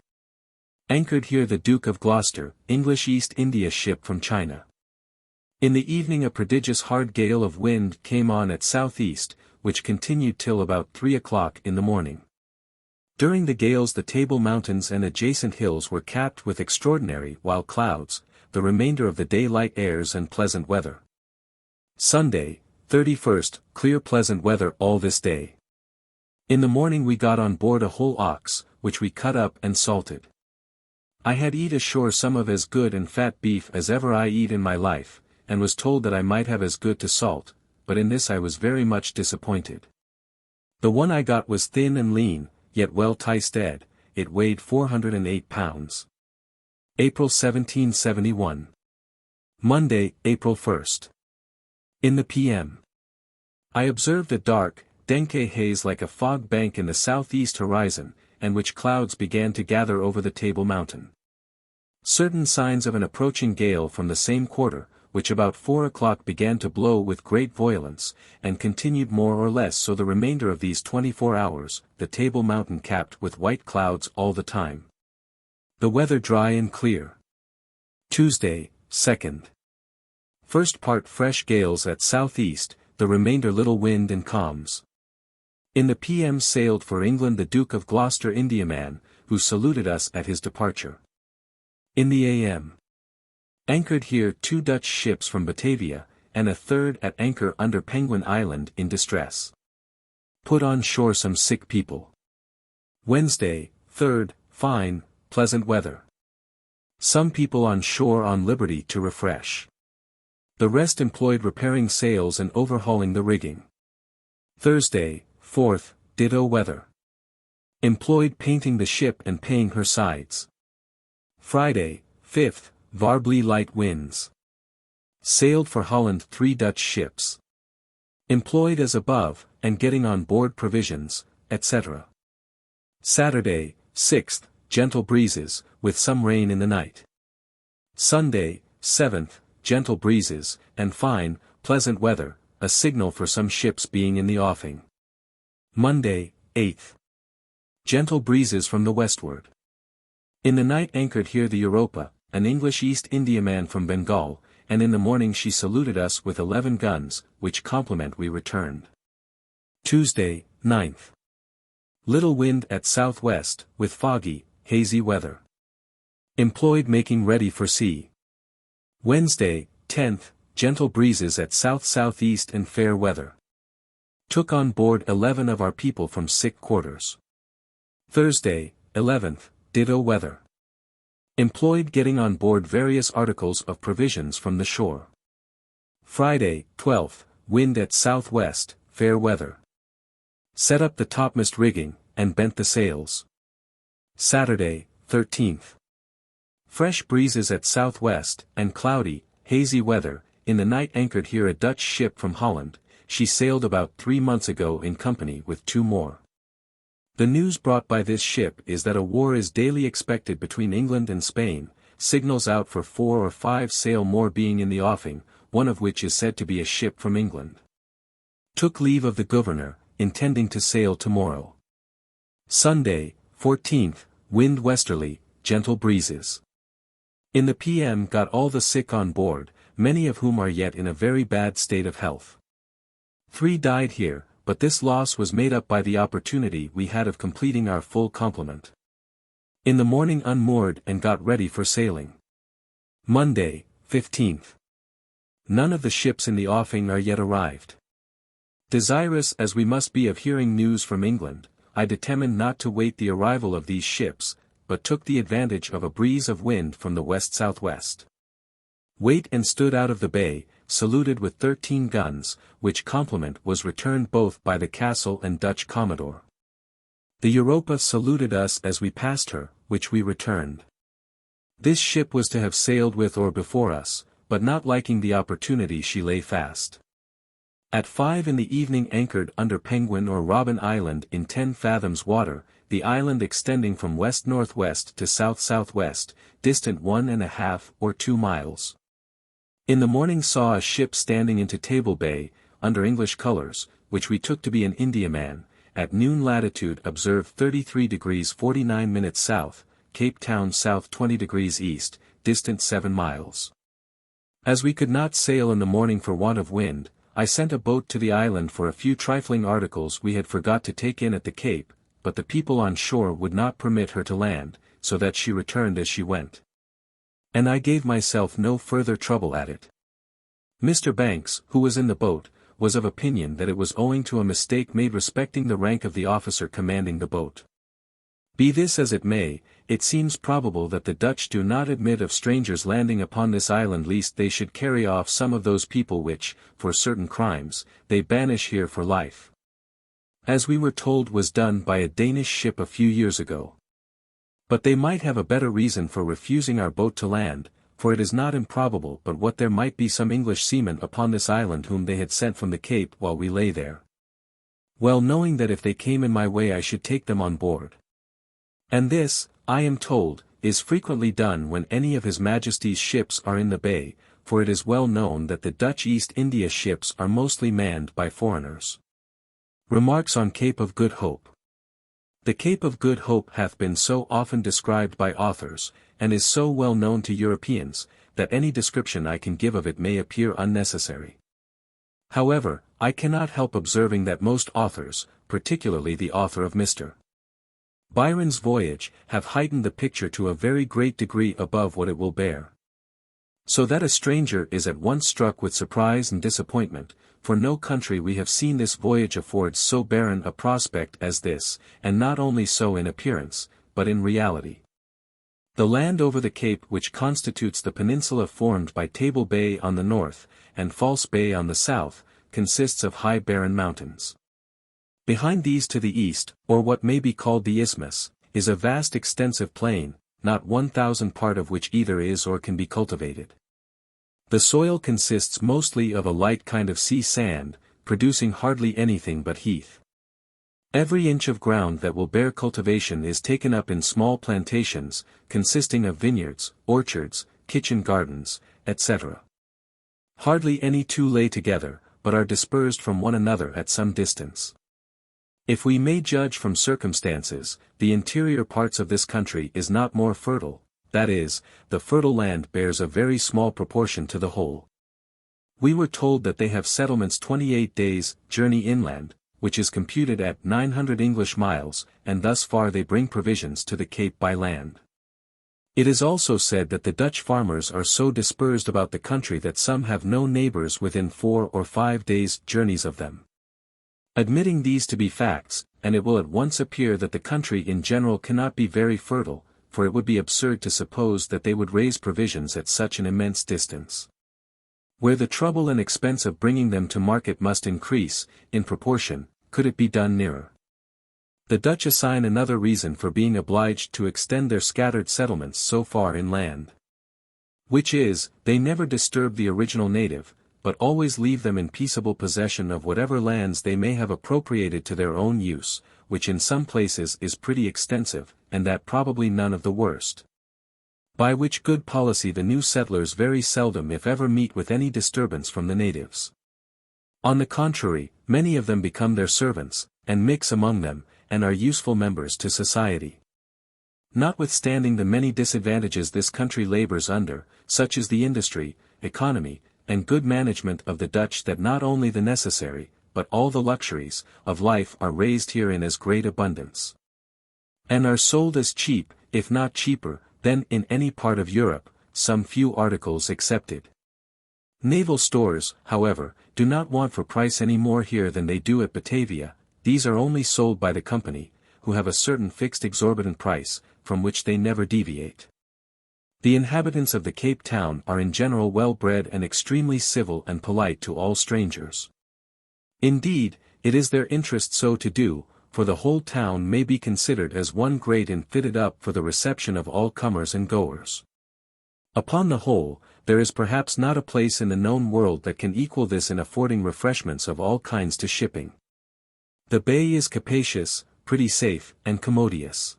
Anchored here the Duke of Gloucester, English East India ship from China. In the evening a prodigious hard gale of wind came on at southeast, which continued till about 3 o'clock in the morning. During the gales the Table Mountains and adjacent hills were capped with extraordinary wild clouds, the remainder of the day light airs and pleasant weather. Sunday, 31st, clear pleasant weather all this day. In the morning we got on board a whole ox, which we cut up and salted. I had eat ashore some of as good and fat beef as ever I eat in my life, and was told that I might have as good to salt, but in this I was very much disappointed. The one I got was thin and lean, yet well tasted, it weighed 408 pounds. April 1771. Monday, April 1st. In the p.m. I observed a dark, dense haze like a fog bank in the southeast horizon, and which clouds began to gather over the Table Mountain. Certain signs of an approaching gale from the same quarter, which about 4 o'clock began to blow with great violence, and continued more or less so the remainder of these 24 hours, the Table Mountain capped with white clouds all the time. The weather dry and clear. Tuesday, 2nd. First part fresh gales at southeast, the remainder little wind and calms. In the PM sailed for England the Duke of Gloucester Indiaman, who saluted us at his departure. In the AM. Anchored here 2 Dutch ships from Batavia, and a third at anchor under Penguin Island in distress. Put on shore some sick people. Wednesday, 3rd, fine, pleasant weather. Some people on shore on liberty to refresh. The rest employed repairing sails and overhauling the rigging. Thursday, 4th, ditto weather. Employed painting the ship and paying her sides. Friday, 5th, variably light winds. Sailed for Holland 3 Dutch ships. Employed as above, and getting on board provisions, etc. Saturday, 6th, gentle breezes, with some rain in the night. Sunday, 7th, gentle breezes, and fine, pleasant weather, a signal for some ships being in the offing. Monday, 8th. Gentle breezes from the westward. In the night anchored here the Europa, an English East Indiaman from Bengal, and in the morning she saluted us with 11 guns, which compliment we returned. Tuesday, 9th. Little wind at southwest, with foggy, hazy weather. Employed making ready for sea. Wednesday, 10th, gentle breezes at south-southeast and fair weather. Took on board 11 of our people from sick quarters. Thursday, 11th, ditto weather. Employed getting on board various articles of provisions from the shore. Friday, 12th, wind at southwest, fair weather. Set up the topmast rigging, and bent the sails. Saturday, 13th. Fresh breezes at southwest, and cloudy, hazy weather, in the night anchored here a Dutch ship from Holland, she sailed about 3 months ago in company with 2 more. The news brought by this ship is that a war is daily expected between England and Spain, signals out for 4 or 5 sail more being in the offing, one of which is said to be a ship from England. Took leave of the governor, intending to sail tomorrow. Sunday, 14th, wind westerly, gentle breezes. In the PM got all the sick on board, many of whom are yet in a very bad state of health. 3 died here, but this loss was made up by the opportunity we had of completing our full complement. In the morning unmoored and got ready for sailing. Monday, 15th. None of the ships in the offing are yet arrived. Desirous as we must be of hearing news from England, I determined not to wait the arrival of these ships, but took the advantage of a breeze of wind from the west-southwest. Wait and stood out of the bay, saluted with 13 guns, which compliment was returned both by the castle and Dutch commodore. The Europa saluted us as we passed her, which we returned. This ship was to have sailed with or before us, but not liking the opportunity she lay fast. At 5 in the evening anchored under Penguin or Robin Island in 10 fathoms water, the island extending from west-northwest to south-southwest, distant 1½ or 2 miles. In the morning saw a ship standing into Table Bay, under English colours, which we took to be an Indiaman, at noon latitude observed 33 degrees 49 minutes south, Cape Town south 20 degrees east, distant 7 miles. As we could not sail in the morning for want of wind, I sent a boat to the island for a few trifling articles we had forgot to take in at the Cape, but the people on shore would not permit her to land, so that she returned as she went. And I gave myself no further trouble at it. Mr. Banks, who was in the boat, was of opinion that it was owing to a mistake made respecting the rank of the officer commanding the boat. Be this as it may, it seems probable that the Dutch do not admit of strangers landing upon this island lest they should carry off some of those people which, for certain crimes, they banish here for life. As we were told was done by a Danish ship a few years ago. But they might have a better reason for refusing our boat to land, for it is not improbable but what there might be some English seamen upon this island whom they had sent from the Cape while we lay there. Well knowing that if they came in my way I should take them on board. And this, I am told, is frequently done when any of His Majesty's ships are in the bay, for it is well known that the Dutch East India ships are mostly manned by foreigners. Remarks on Cape of Good Hope. The Cape of Good Hope hath been so often described by authors, and is so well known to Europeans, that any description I can give of it may appear unnecessary. However, I cannot help observing that most authors, particularly the author of Mr. Byron's Voyage, have heightened the picture to a very great degree above what it will bear. So that a stranger is at once struck with surprise and disappointment, for no country we have seen this voyage affords so barren a prospect as this, and not only so in appearance, but in reality. The land over the cape which constitutes the peninsula formed by Table Bay on the north, and False Bay on the south, consists of high barren mountains. Behind these to the east, or what may be called the isthmus, is a vast extensive plain, not 1,000 part of which either is or can be cultivated. The soil consists mostly of a light kind of sea sand, producing hardly anything but heath. Every inch of ground that will bear cultivation is taken up in small plantations, consisting of vineyards, orchards, kitchen gardens, etc. Hardly any two lay together, but are dispersed from one another at some distance. If we may judge from circumstances, the interior parts of this country is not more fertile, that is, the fertile land bears a very small proportion to the whole. We were told that they have settlements 28 days' journey inland, which is computed at 900 English miles, and thus far they bring provisions to the Cape by land. It is also said that the Dutch farmers are so dispersed about the country that some have no neighbors within 4 or 5 days' journeys of them. Admitting these to be facts, and it will at once appear that the country in general cannot be very fertile, for it would be absurd to suppose that they would raise provisions at such an immense distance. Where the trouble and expense of bringing them to market must increase, in proportion, could it be done nearer. The Dutch assign another reason for being obliged to extend their scattered settlements so far inland. Which is, they never disturb the original native, but always leave them in peaceable possession of whatever lands they may have appropriated to their own use, which in some places is pretty extensive, and that probably none of the worst. By which good policy the new settlers very seldom if ever meet with any disturbance from the natives. On the contrary, many of them become their servants, and mix among them, and are useful members to society. Notwithstanding the many disadvantages this country labors under, such is the industry, economy, and good management of the Dutch that not only the necessary, but all the luxuries, of life are raised here in as great abundance. And are sold as cheap, if not cheaper, than in any part of Europe, some few articles excepted. Naval stores, however, do not want for price any more here than they do at Batavia. These are only sold by the company, who have a certain fixed exorbitant price, from which they never deviate. The inhabitants of the Cape Town are in general well-bred and extremely civil and polite to all strangers. Indeed, it is their interest so to do, for the whole town may be considered as one great and fitted up for the reception of all comers and goers. Upon the whole, there is perhaps not a place in the known world that can equal this in affording refreshments of all kinds to shipping. The bay is capacious, pretty safe, and commodious.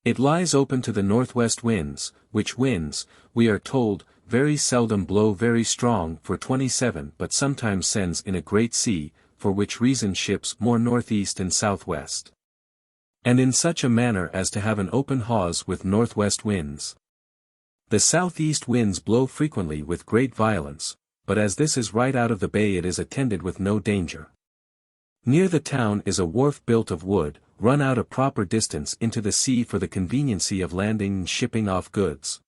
It lies open to the northwest winds, which winds, we are told, very seldom blow very strong for 27 but sometimes sends in a great sea, for which reason ships more northeast and southwest. And in such a manner as to have an open hawse with northwest winds. The southeast winds blow frequently with great violence, but as this is right out of the bay it is attended with no danger. Near the town is a wharf built of wood, run out a proper distance into the sea for the conveniency of landing and shipping off goods.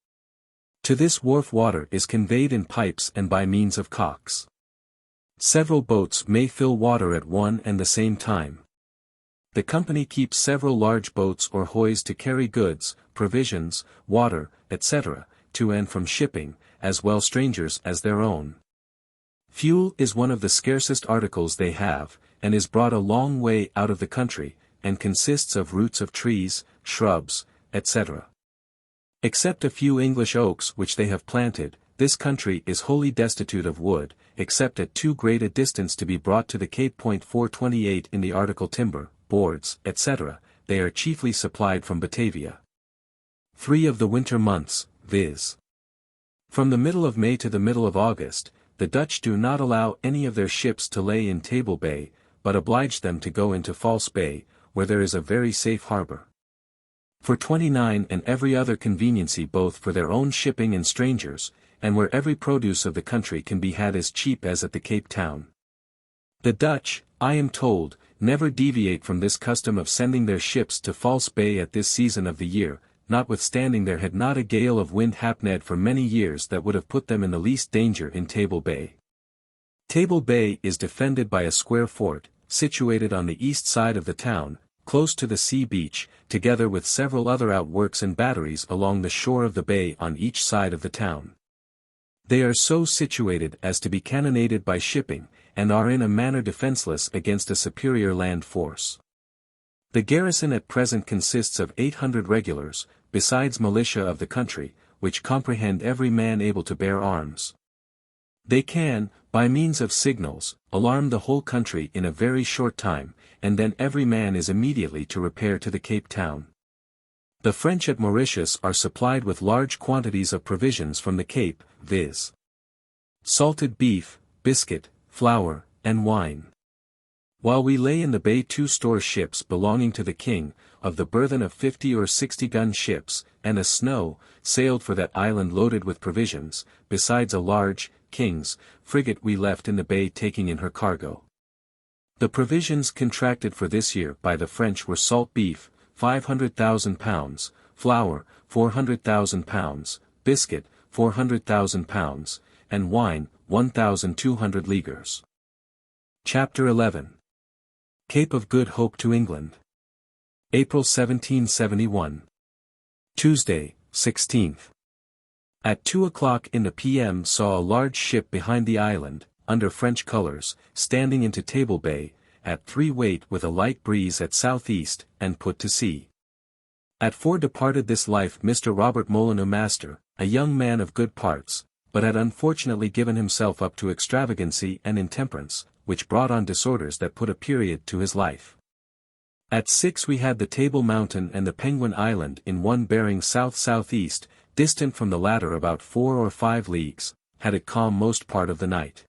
To this wharf water is conveyed in pipes and by means of cocks. Several boats may fill water at one and the same time. The company keeps several large boats or hoys to carry goods, provisions, water, etc., to and from shipping, as well strangers as their own. Fuel is one of the scarcest articles they have, and is brought a long way out of the country, and consists of roots of trees, shrubs, etc. Except a few English oaks which they have planted, this country is wholly destitute of wood, except at too great a distance to be brought to the Cape. 428 in the article timber, boards, etc., they are chiefly supplied from Batavia. 3 of the winter months, viz. From the middle of May to the middle of August, the Dutch do not allow any of their ships to lay in Table Bay, but oblige them to go into False Bay, where there is a very safe harbor. For 29 and every other conveniency both for their own shipping and strangers, and where every produce of the country can be had as cheap as at the Cape Town. The Dutch, I am told, never deviate from this custom of sending their ships to False Bay at this season of the year, notwithstanding there had not a gale of wind happened for many years that would have put them in the least danger in Table Bay. Table Bay is defended by a square fort, situated on the east side of the town, close to the sea beach, together with several other outworks and batteries along the shore of the bay on each side of the town. They are so situated as to be cannonaded by shipping, and are in a manner defenseless against a superior land force. The garrison at present consists of 800 regulars, besides militia of the country, which comprehend every man able to bear arms. They can, by means of signals, alarm the whole country in a very short time, and then every man is immediately to repair to the Cape Town. The French at Mauritius are supplied with large quantities of provisions from the Cape, viz. salted beef, biscuit, flour, and wine. While we lay in the bay 2 store ships belonging to the king, of the burthen of 50 or 60 gun ships, and a snow, sailed for that island loaded with provisions, besides a large, king's, frigate we left in the bay taking in her cargo. The provisions contracted for this year by the French were salt beef, 500,000 pounds, flour, 400,000 pounds, biscuit, 400,000 pounds, and wine, 1,200 litres. Chapter 11. Cape of Good Hope to England. April 1771. Tuesday, 16th. At 2 o'clock in the p.m. saw a large ship behind the island, under French colours, standing into Table Bay, at 3 weight with a light breeze at southeast, and put to sea. At 4 departed this life Mr. Robert Molyneux Master, a young man of good parts, but had unfortunately given himself up to extravagancy and intemperance, which brought on disorders that put a period to his life. At 6 we had the Table Mountain and the Penguin Island in one bearing south-southeast, distant from the latter about 4 or 5 leagues, had it calm most part of the night.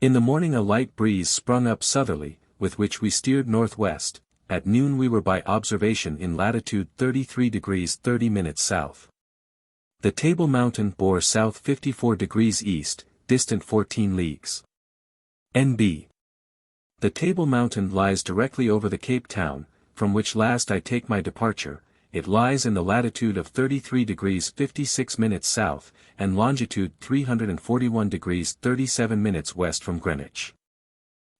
In the morning a light breeze sprung up southerly, with which we steered northwest. At noon we were by observation in latitude 33 degrees 30 minutes south. The Table Mountain bore south 54 degrees east, distant 14 leagues. N.B. The Table Mountain lies directly over the Cape Town, from which last I take my departure. It lies in the latitude of 33 degrees 56 minutes south, and longitude 341 degrees 37 minutes west from Greenwich.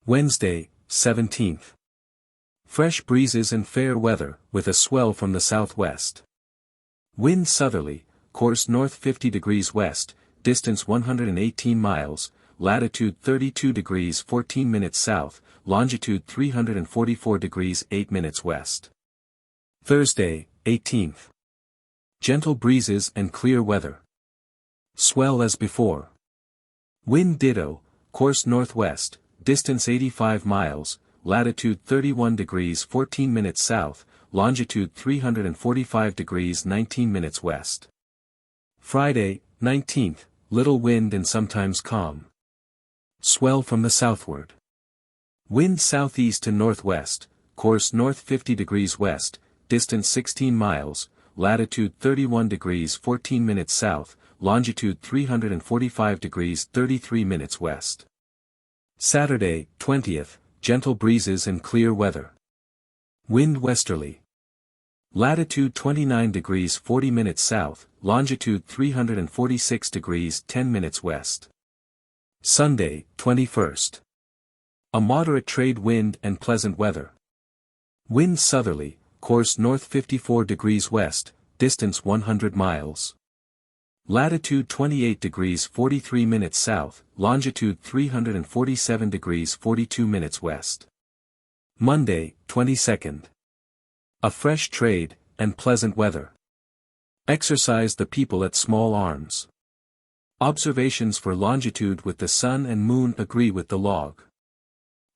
Wednesday, 17th. Fresh breezes and fair weather, with a swell from the southwest. Wind southerly, course north 50 degrees west, distance 118 miles, latitude 32 degrees 14 minutes south, longitude 344 degrees 8 minutes west. Thursday, 18th. Gentle breezes and clear weather. Swell as before. Wind ditto, course northwest, distance 85 miles, latitude 31 degrees 14 minutes south, longitude 345 degrees 19 minutes west. Friday, 19th, little wind and sometimes calm. Swell from the southward. Wind southeast to northwest, course north 50 degrees west, distance 16 miles, latitude 31 degrees 14 minutes south, longitude 345 degrees 33 minutes west. Saturday, 20th, gentle breezes and clear weather. Wind westerly. Latitude 29 degrees 40 minutes south, longitude 346 degrees 10 minutes west. Sunday, 21st. A moderate trade wind and pleasant weather. Wind southerly, course north 54 degrees west, distance 100 miles. Latitude 28 degrees 43 minutes south, longitude 347 degrees 42 minutes west. Monday, 22nd. A fresh trade, and pleasant weather. Exercise the people at small arms. Observations for longitude with the sun and moon agree with the log.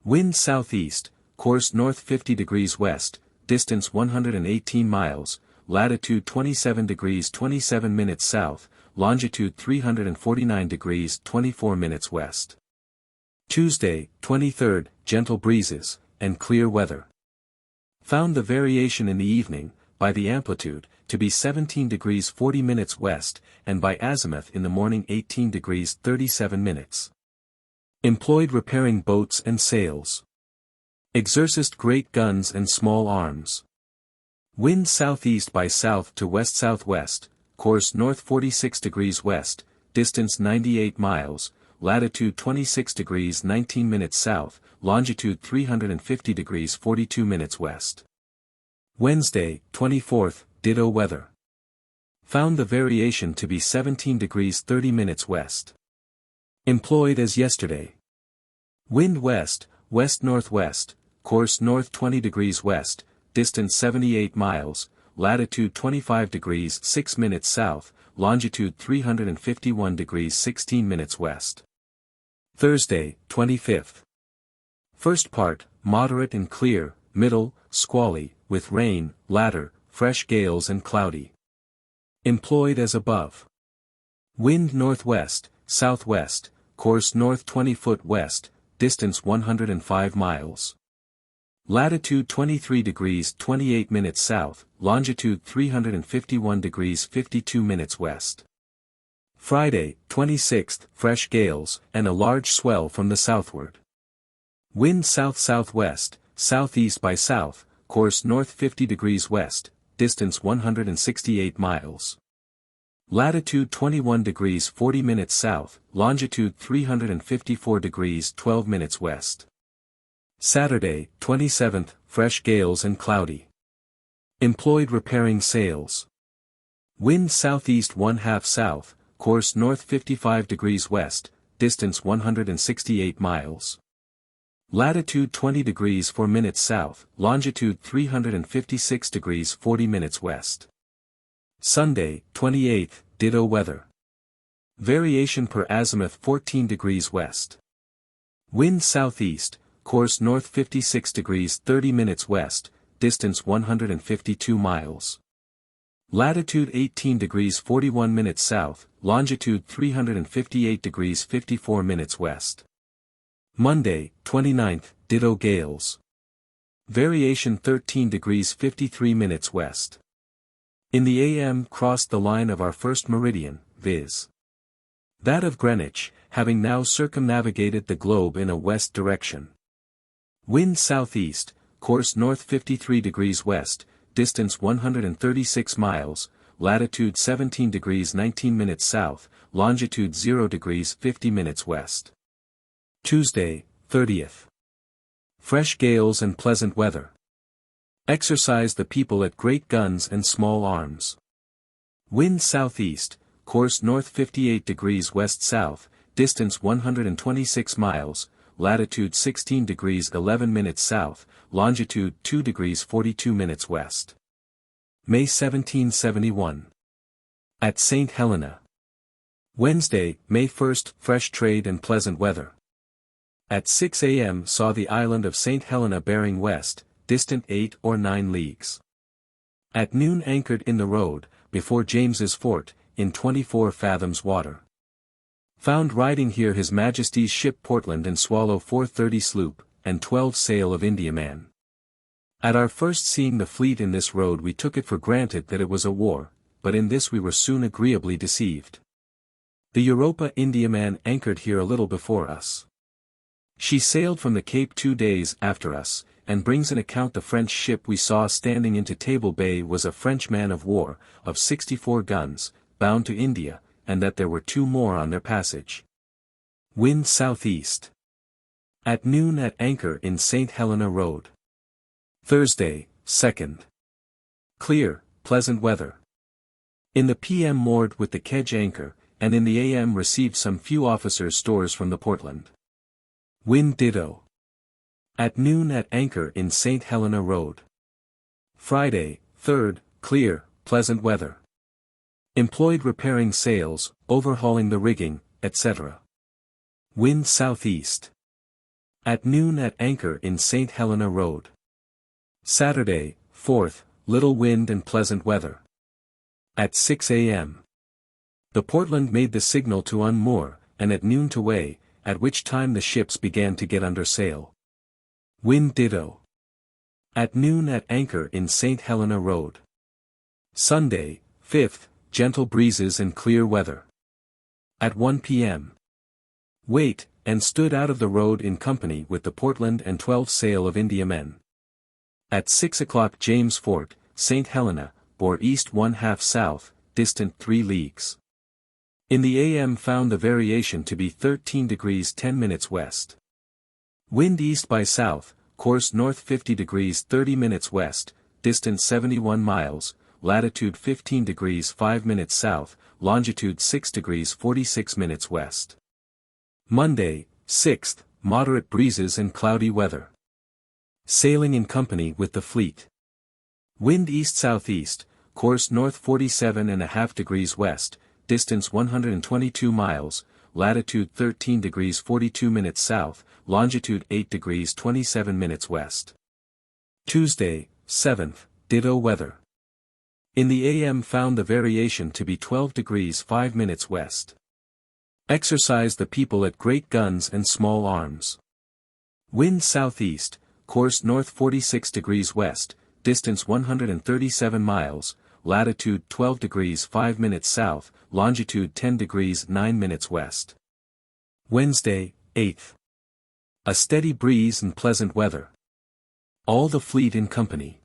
Wind southeast, course north 50 degrees west, distance 118 miles, latitude 27 degrees 27 minutes south, longitude 349 degrees 24 minutes west. Tuesday, 23rd, gentle breezes, and clear weather. Found the variation in the evening, by the amplitude, to be 17 degrees 40 minutes west, and by azimuth in the morning 18 degrees 37 minutes. Employed repairing boats and sails. Exercised great guns and small arms. Wind southeast by south to west-southwest, course north 46 degrees west, distance 98 miles, latitude 26 degrees 19 minutes south, longitude 350 degrees 42 minutes west. Wednesday, 24th, ditto weather. Found the variation to be 17 degrees 30 minutes west. Employed as yesterday. Wind west, west-northwest, course north 20 degrees west, distance 78 miles, latitude 25 degrees 6 minutes south, longitude 351 degrees 16 minutes west. Thursday, 25th. First part, moderate and clear, middle, squally, with rain, latter, fresh gales and cloudy. Employed as above. Wind northwest, southwest, course north 20 foot west, distance 105 miles. Latitude 23 degrees 28 minutes south, longitude 351 degrees 52 minutes west. Friday, 26th, fresh gales, and a large swell from the southward. Wind south-southwest, southeast by south, course north 50 degrees west, distance 168 miles. Latitude 21 degrees 40 minutes south, longitude 354 degrees 12 minutes west. Saturday, 27th, fresh gales and cloudy. Employed repairing sails. Wind southeast 1/2 south, course north 55 degrees west, distance 168 miles. Latitude 20 degrees 4 minutes south, longitude 356 degrees 40 minutes west. Sunday, 28th, ditto weather. Variation per azimuth 14 degrees west. Wind southeast, course north 56 degrees 30 minutes west, distance 152 miles. Latitude 18 degrees 41 minutes south, longitude 358 degrees 54 minutes west. Monday, 29th, ditto gales. Variation 13 degrees 53 minutes west. In the AM crossed the line of our first meridian, viz. that of Greenwich, having now circumnavigated the globe in a west direction. Wind southeast, course north 53 degrees west, distance 136 miles, latitude 17 degrees 19 minutes south, longitude 0 degrees 50 minutes west. Tuesday, 30th. Fresh gales and pleasant weather. Exercise the people at great guns and small arms. Wind southeast, course north 58 degrees west-south, distance 126 miles, latitude 16 degrees 11 minutes south, longitude 2 degrees 42 minutes west. May 1771. At St. Helena. Wednesday, May 1st, fresh trade and pleasant weather. At 6 a.m. saw the island of St. Helena bearing west, distant 8 or 9 leagues. At noon anchored in the road, before James's Fort, in 24 fathoms water. Found riding here His Majesty's ship Portland and Swallow 430 sloop, and 12 sail of Indiaman. At our first seeing the fleet in this road we took it for granted that it was a war, but in this we were soon agreeably deceived. The Europa Indiaman anchored here a little before us. She sailed from the Cape 2 days after us, and brings an account the French ship we saw standing into Table Bay was a French man of war, of 64 guns, bound to India, and that there were 2 more on their passage. Wind southeast. At noon at anchor in St. Helena Road. Thursday, 2nd. Clear, pleasant weather. In the PM moored with the kedge anchor, and in the AM received some few officers' stores from the Portland. Wind ditto. At noon at anchor in St. Helena Road. Friday, 3rd, clear, pleasant weather. Employed repairing sails, overhauling the rigging, etc. Wind southeast. At noon at anchor in St. Helena Road. Saturday, 4th, little wind and pleasant weather. At 6 a.m. the Portland made the signal to unmoor, and at noon to weigh, at which time the ships began to get under sail. Wind ditto. At noon at anchor in St. Helena Road. Sunday, 5th, gentle breezes and clear weather. At 1 p.m. weighed, and stood out of the road in company with the Portland and 12 sail of Indiamen. At 6 o'clock James Fort, St. Helena, bore east 1/2 south, distant 3 leagues. In the AM found the variation to be 13 degrees 10 minutes west. Wind east by south, course north 50 degrees 30 minutes west, distance 71 miles, latitude 15 degrees 5 minutes south, longitude 6 degrees 46 minutes west. Monday, 6th, moderate breezes and cloudy weather. Sailing in company with the fleet. Wind east-southeast, course north 47.5 degrees west, distance 122 miles, latitude 13 degrees 42 minutes south, longitude 8 degrees 27 minutes west. Tuesday, 7th, ditto weather. In the AM found the variation to be 12 degrees 5 minutes west. Exercised the people at great guns and small arms. Wind southeast, course north 46 degrees west, distance 137 miles, latitude 12 degrees 5 minutes south, longitude 10 degrees 9 minutes west. Wednesday, 8th. A steady breeze and pleasant weather. All the fleet in company.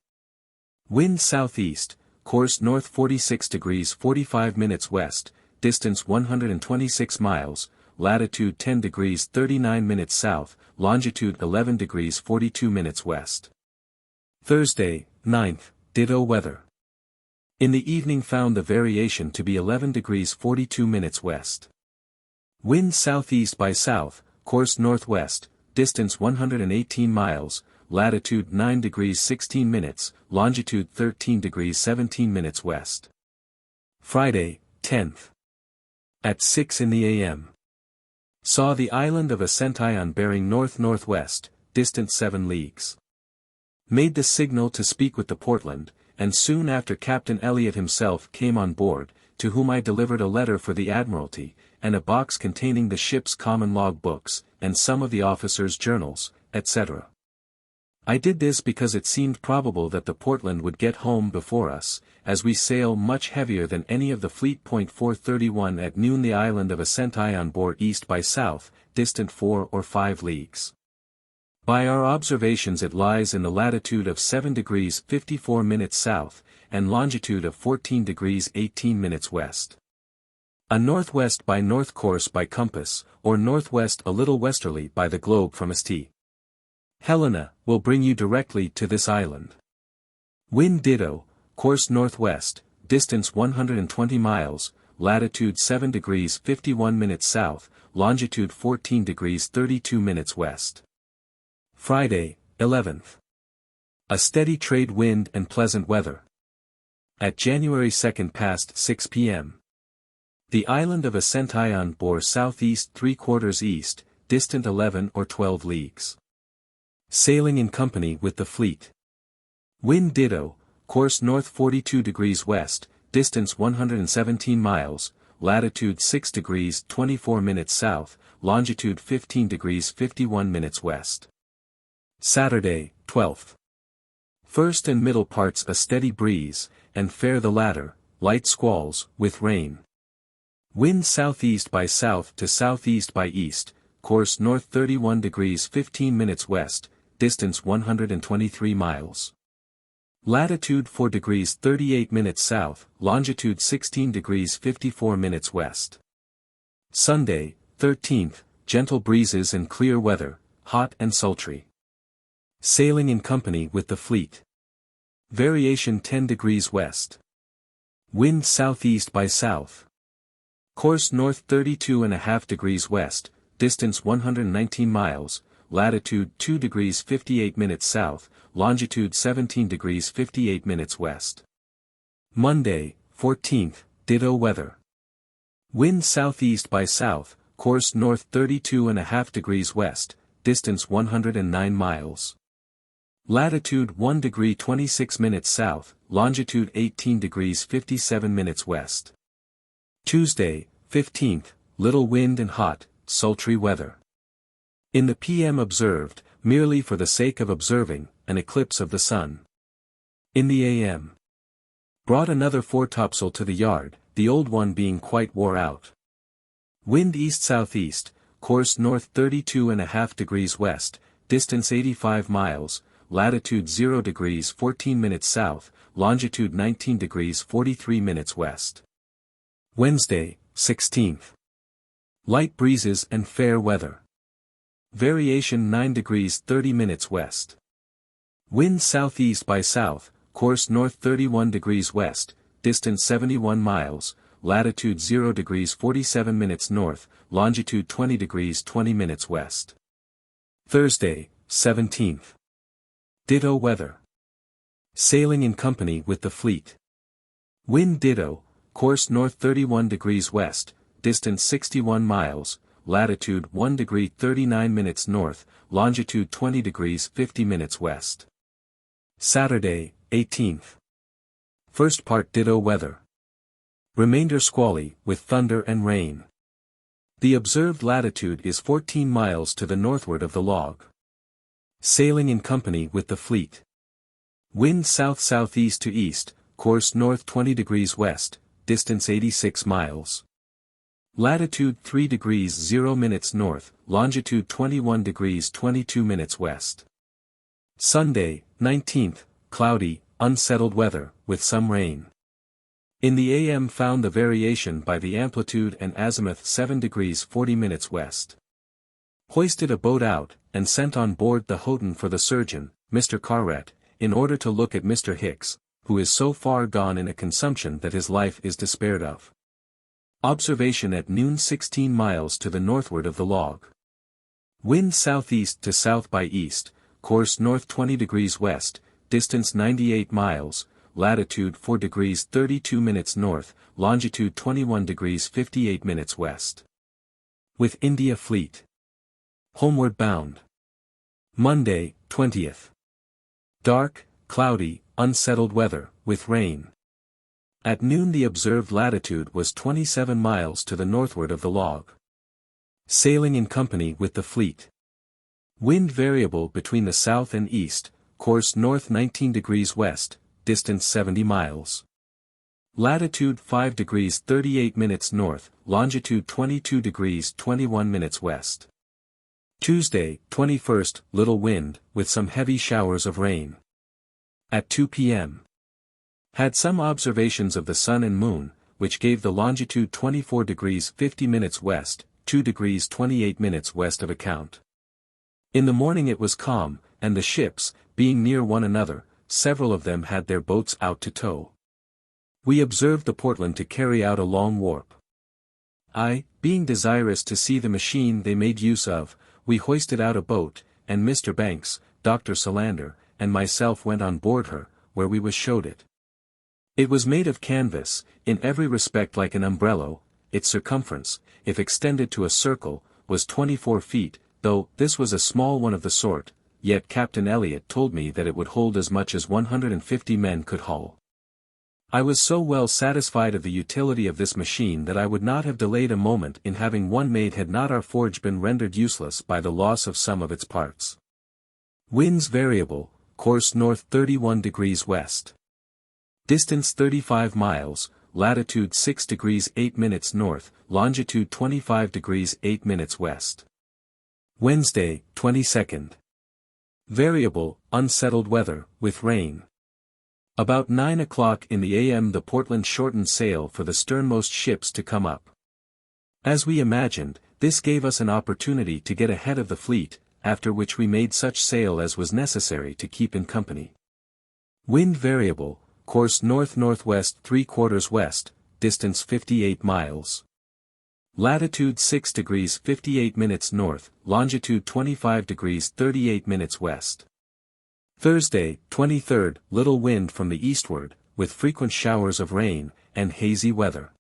Wind southeast, course north 46 degrees 45 minutes west, distance 126 miles, latitude 10 degrees 39 minutes south, longitude 11 degrees 42 minutes west. Thursday, 9th, ditto weather. In the evening found the variation to be 11 degrees 42 minutes west. Wind southeast by south, course northwest, distance 118 miles, latitude 9 degrees 16 minutes, longitude 13 degrees 17 minutes west. Friday, 10th. At 6 in the AM. Saw the island of Ascension bearing north-northwest, distant 7 leagues. Made the signal to speak with the Portland, and soon after Captain Elliot himself came on board, to whom I delivered a letter for the Admiralty, and a box containing the ship's common log books, and some of the officers' journals, etc. I did this because it seemed probable that the Portland would get home before us, as we sail much heavier than any of the fleet. 4:31 at noon the island of Ascension bore east by south, distant 4 or 5 leagues. By our observations it lies in the latitude of 7 degrees 54 minutes south, and longitude of 14 degrees 18 minutes west. A northwest by north course by compass, or northwest a little westerly by the globe from St. Helena, will bring you directly to this island. Wind ditto, course northwest, distance 120 miles, latitude 7 degrees 51 minutes south, longitude 14 degrees 32 minutes west. Friday, 11th. A steady trade wind and pleasant weather. At January 2nd past 6 p.m. The island of Ascension bore southeast 3/4 east, distant 11 or 12 leagues. Sailing in company with the fleet. Wind ditto, course north 42 degrees west, distance 117 miles, latitude 6 degrees 24 minutes south, longitude 15 degrees 51 minutes west. Saturday, 12th. First and middle parts a steady breeze, and fair the latter, light squalls, with rain. Wind southeast by south to southeast by east, course north 31 degrees 15 minutes west, distance 123 miles. Latitude 4 degrees 38 minutes south, longitude 16 degrees 54 minutes west. Sunday, 13th, gentle breezes and clear weather, hot and sultry. Sailing in company with the fleet. Variation 10 degrees west. Wind southeast by south. Course north 32.5 degrees west, distance 119 miles, latitude 2 degrees 58 minutes south, longitude 17 degrees 58 minutes west. Monday, 14th, ditto weather. Wind southeast by south, course north 32.5 degrees west, distance 109 miles. Latitude 1 degree 26 minutes south, longitude 18 degrees 57 minutes west. Tuesday, 15th, little wind and hot, sultry weather. In the PM observed, merely for the sake of observing, an eclipse of the sun. In the AM. Brought another foretopsail to the yard, the old one being quite wore out. Wind east-southeast, course north 32.5 degrees west, distance 85 miles, latitude 0 degrees 14 minutes south, longitude 19 degrees 43 minutes west. Wednesday, 16th. Light breezes and fair weather. Variation 9 degrees 30 minutes west. Wind southeast by south, course north 31 degrees west, distance 71 miles, latitude 0 degrees 47 minutes north, longitude 20 degrees 20 minutes west. Thursday, 17th. Ditto weather. Sailing in company with the fleet. Wind ditto, course north 31 degrees west, distance 61 miles, latitude 1 degree 39 minutes north, longitude 20 degrees 50 minutes west. Saturday, 18th. First part ditto weather. Remainder squally, with thunder and rain. The observed latitude is 14 miles to the northward of the log. Sailing in company with the fleet. Wind south-southeast to east, course north 20 degrees west, distance 86 miles. Latitude 3 degrees 0 minutes north, longitude 21 degrees 22 minutes west. Sunday, 19th, cloudy, unsettled weather, with some rain. In the AM found the variation by the amplitude and azimuth 7 degrees 40 minutes west. Hoisted a boat out, and sent on board the Houghton for the surgeon, Mr. Carrett, in order to look at Mr. Hicks, who is so far gone in a consumption that his life is despaired of. Observation at noon 16 miles to the northward of the log. Wind southeast to south by east, course north 20 degrees west, distance 98 miles, latitude 4 degrees 32 minutes north, longitude 21 degrees 58 minutes west. With India fleet. Homeward bound. Monday, 20th. Dark, cloudy, unsettled weather, with rain. At noon the observed latitude was 27 miles to the northward of the log. Sailing in company with the fleet. Wind variable between the south and east, course north 19 degrees west, distance 70 miles. Latitude 5 degrees 38 minutes north, longitude 22 degrees 21 minutes west. Tuesday, 21st, little wind, with some heavy showers of rain. At 2 p.m. Had some observations of the sun and moon, which gave the longitude 24 degrees 50 minutes west, 2 degrees 28 minutes west of account. In the morning it was calm, and the ships, being near one another, several of them had their boats out to tow. We observed the Portland to carry out a long warp. I, being desirous to see the machine they made use of, we hoisted out a boat, and Mr. Banks, Dr. Solander, and myself went on board her, where we was showed it. It was made of canvas, in every respect like an umbrella. Its circumference, if extended to a circle, was 24 feet, though this was a small one of the sort, yet Captain Elliot told me that it would hold as much as 150 men could haul. I was so well satisfied of the utility of this machine that I would not have delayed a moment in having one made had not our forge been rendered useless by the loss of some of its parts. Winds variable, course north 31 degrees west. Distance 35 miles, latitude 6 degrees 8 minutes north, longitude 25 degrees 8 minutes west. Wednesday, 22nd. Variable, unsettled weather, with rain. About 9 o'clock in the AM the Portland shortened sail for the sternmost ships to come up. As we imagined, this gave us an opportunity to get ahead of the fleet, after which we made such sail as was necessary to keep in company. Wind variable, course north-northwest 3/4 west, distance 58 miles. Latitude 6 degrees 58 minutes north, longitude 25 degrees 38 minutes west. Thursday, 23rd, little wind from the eastward, with frequent showers of rain, and hazy weather.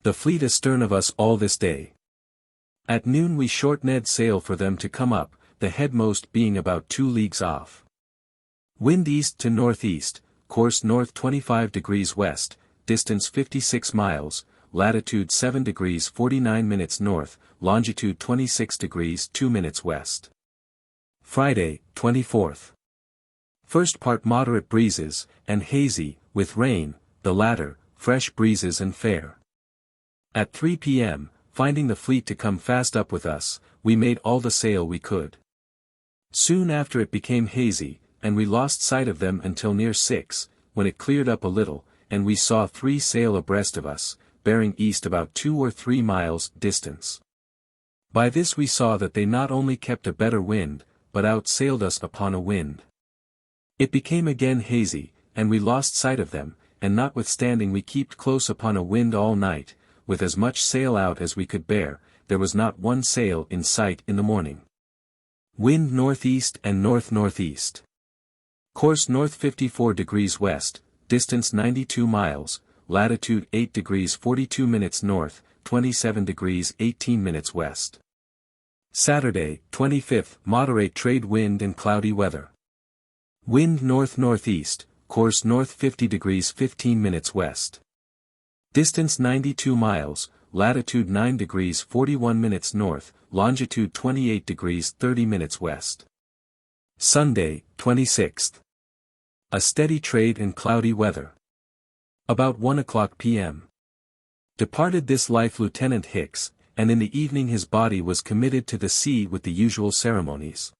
The fleet astern of us all this day. At noon we short-ned sail for them to come up, the headmost being about 2 leagues off. Wind east to northeast, course north 25 degrees west, distance 56 miles, latitude 7 degrees 49 minutes north, longitude 26 degrees 2 minutes west. Friday, 24th. First part moderate breezes, and hazy, with rain, the latter, fresh breezes and fair. At 3 p.m., finding the fleet to come fast up with us, we made all the sail we could. Soon after it became hazy, and we lost sight of them until near 6, when it cleared up a little, and we saw 3 sail abreast of us, bearing east about 2 or 3 miles distance. By this we saw that they not only kept a better wind, but outsailed us upon a wind. It became again hazy, and we lost sight of them, and notwithstanding we kept close upon a wind all night, with as much sail out as we could bear, there was not one sail in sight in the morning. Wind northeast and north-northeast. Course north 54 degrees west, distance 92 miles, latitude 8 degrees 42 minutes north, 27 degrees 18 minutes west. Saturday, 25th, moderate trade wind and cloudy weather. Wind north-northeast, course north 50 degrees 15 minutes west. Distance 92 miles, latitude 9 degrees 41 minutes north, longitude 28 degrees 30 minutes west. Sunday, 26th. A steady trade and cloudy weather. About 1 o'clock p.m. Departed this life Lieutenant Hicks, and in the evening his body was committed to the sea with the usual ceremonies.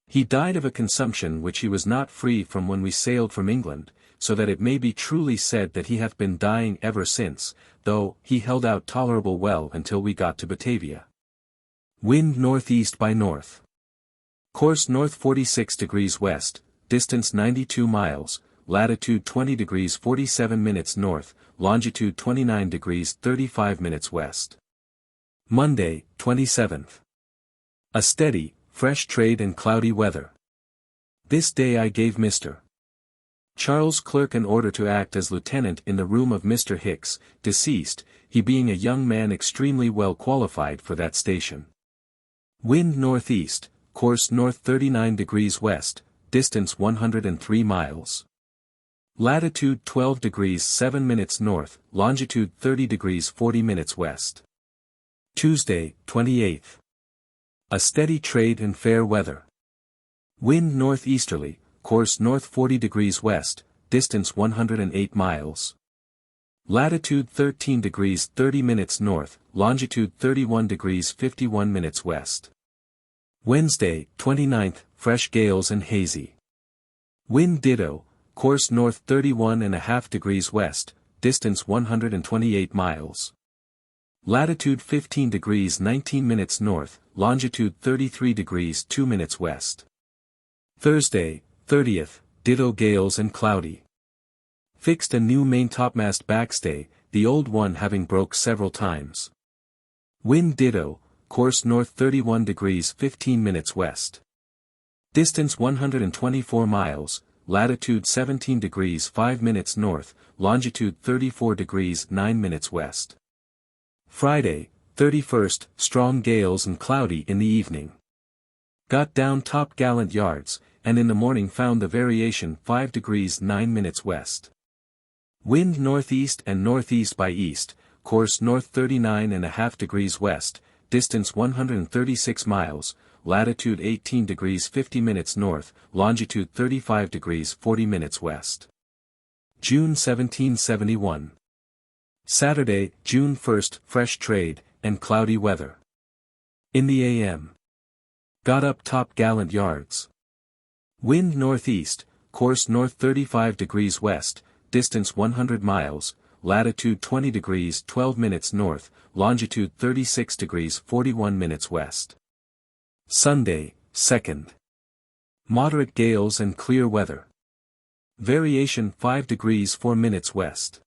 He died of a consumption which he was not free from when we sailed from England, so that it may be truly said that he hath been dying ever since, though he held out tolerable well until we got to Batavia. Wind northeast by north. Course north 46 degrees west, distance 92 miles, latitude 20 degrees 47 minutes north, longitude 29 degrees 35 minutes west. Monday, 27th. A steady, fresh trade and cloudy weather. This day I gave Mr. Charles Clerk an order to act as lieutenant in the room of Mr. Hicks, deceased, he being a young man extremely well qualified for that station. Wind northeast, course north 39 degrees west, distance 103 miles. Latitude 12 degrees 7 minutes north, longitude 30 degrees 40 minutes west. Tuesday, 28th. A steady trade and fair weather. Wind northeasterly, course north 40 degrees west, distance 108 miles. Latitude 13 degrees 30 minutes north, longitude 31 degrees 51 minutes west. Wednesday, 29th, fresh gales and hazy. Wind ditto, course north 31.5 degrees west, distance 128 miles. Latitude 15 degrees 19 minutes north, longitude 33 degrees 2 minutes west. Thursday, 30th, ditto gales and cloudy. Fixed a new maintopmast backstay, the old one having broke several times. Wind ditto, course north 31 degrees 15 minutes west. Distance 124 miles, latitude 17 degrees 5 minutes north, longitude 34 degrees 9 minutes west. Friday, 31st, strong gales and cloudy in the evening. Got down top gallant yards, and in the morning found the variation 5 degrees 9 minutes west. Wind northeast and northeast by east, course north 39.5 degrees west, distance 136 miles, latitude 18 degrees 50 minutes north, longitude 35 degrees 40 minutes west. June 1771. Saturday, June 1st, fresh trade, and cloudy weather. In the a.m. Got up top gallant yards. Wind northeast, course north 35 degrees west, distance 100 miles, latitude 20 degrees 12 minutes north, longitude 36 degrees 41 minutes west. Sunday, 2nd. Moderate gales and clear weather. Variation 5 degrees 4 minutes west.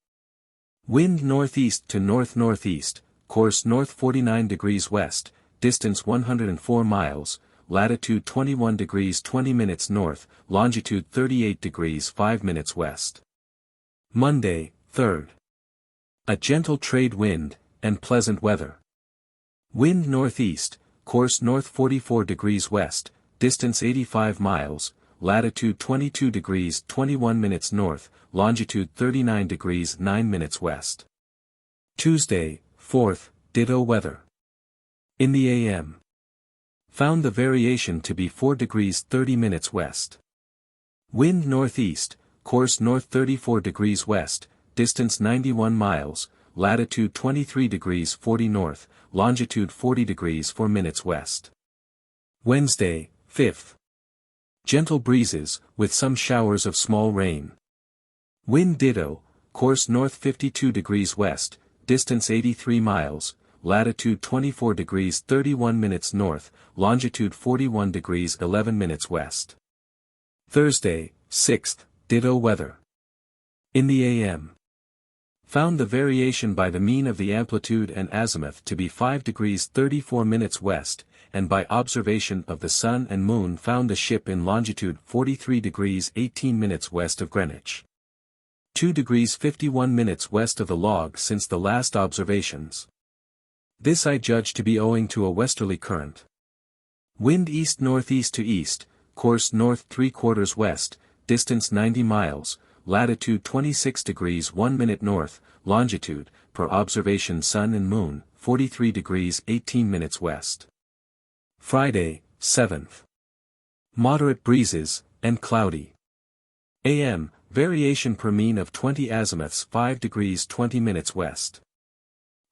Wind northeast to north-northeast, course north 49 degrees west, distance 104 miles, latitude 21 degrees 20 minutes north, longitude 38 degrees 5 minutes west. Monday, 3rd. A gentle trade wind, and pleasant weather. Wind northeast, course north 44 degrees west, distance 85 miles, latitude 22 degrees 21 minutes north, longitude 39 degrees 9 minutes west. Tuesday, 4th, ditto weather. In the AM. Found the variation to be 4 degrees 30 minutes west. Wind northeast, course north 34 degrees west, distance 91 miles, latitude 23 degrees 40 north, longitude 40 degrees 4 minutes west. Wednesday, 5th. Gentle breezes, with some showers of small rain. Wind ditto, course north 52 degrees west, distance 83 miles, latitude 24 degrees 31 minutes north, longitude 41 degrees 11 minutes west. Thursday, 6th, ditto weather. In the AM. Found the variation by the mean of the amplitude and azimuth to be 5 degrees 34 minutes west, and by observation of the sun and moon found the ship in longitude 43 degrees 18 minutes west of Greenwich. 2 degrees 51 minutes west of the log since the last observations. This I judge to be owing to a westerly current. Wind east-northeast to east, course north 3/4 west, distance 90 miles, latitude 26 degrees 1 minute north, longitude, per observation sun and moon, 43 degrees 18 minutes west. Friday, 7th. Moderate breezes, and cloudy. AM, variation per mean of 20 azimuths 5 degrees 20 minutes west.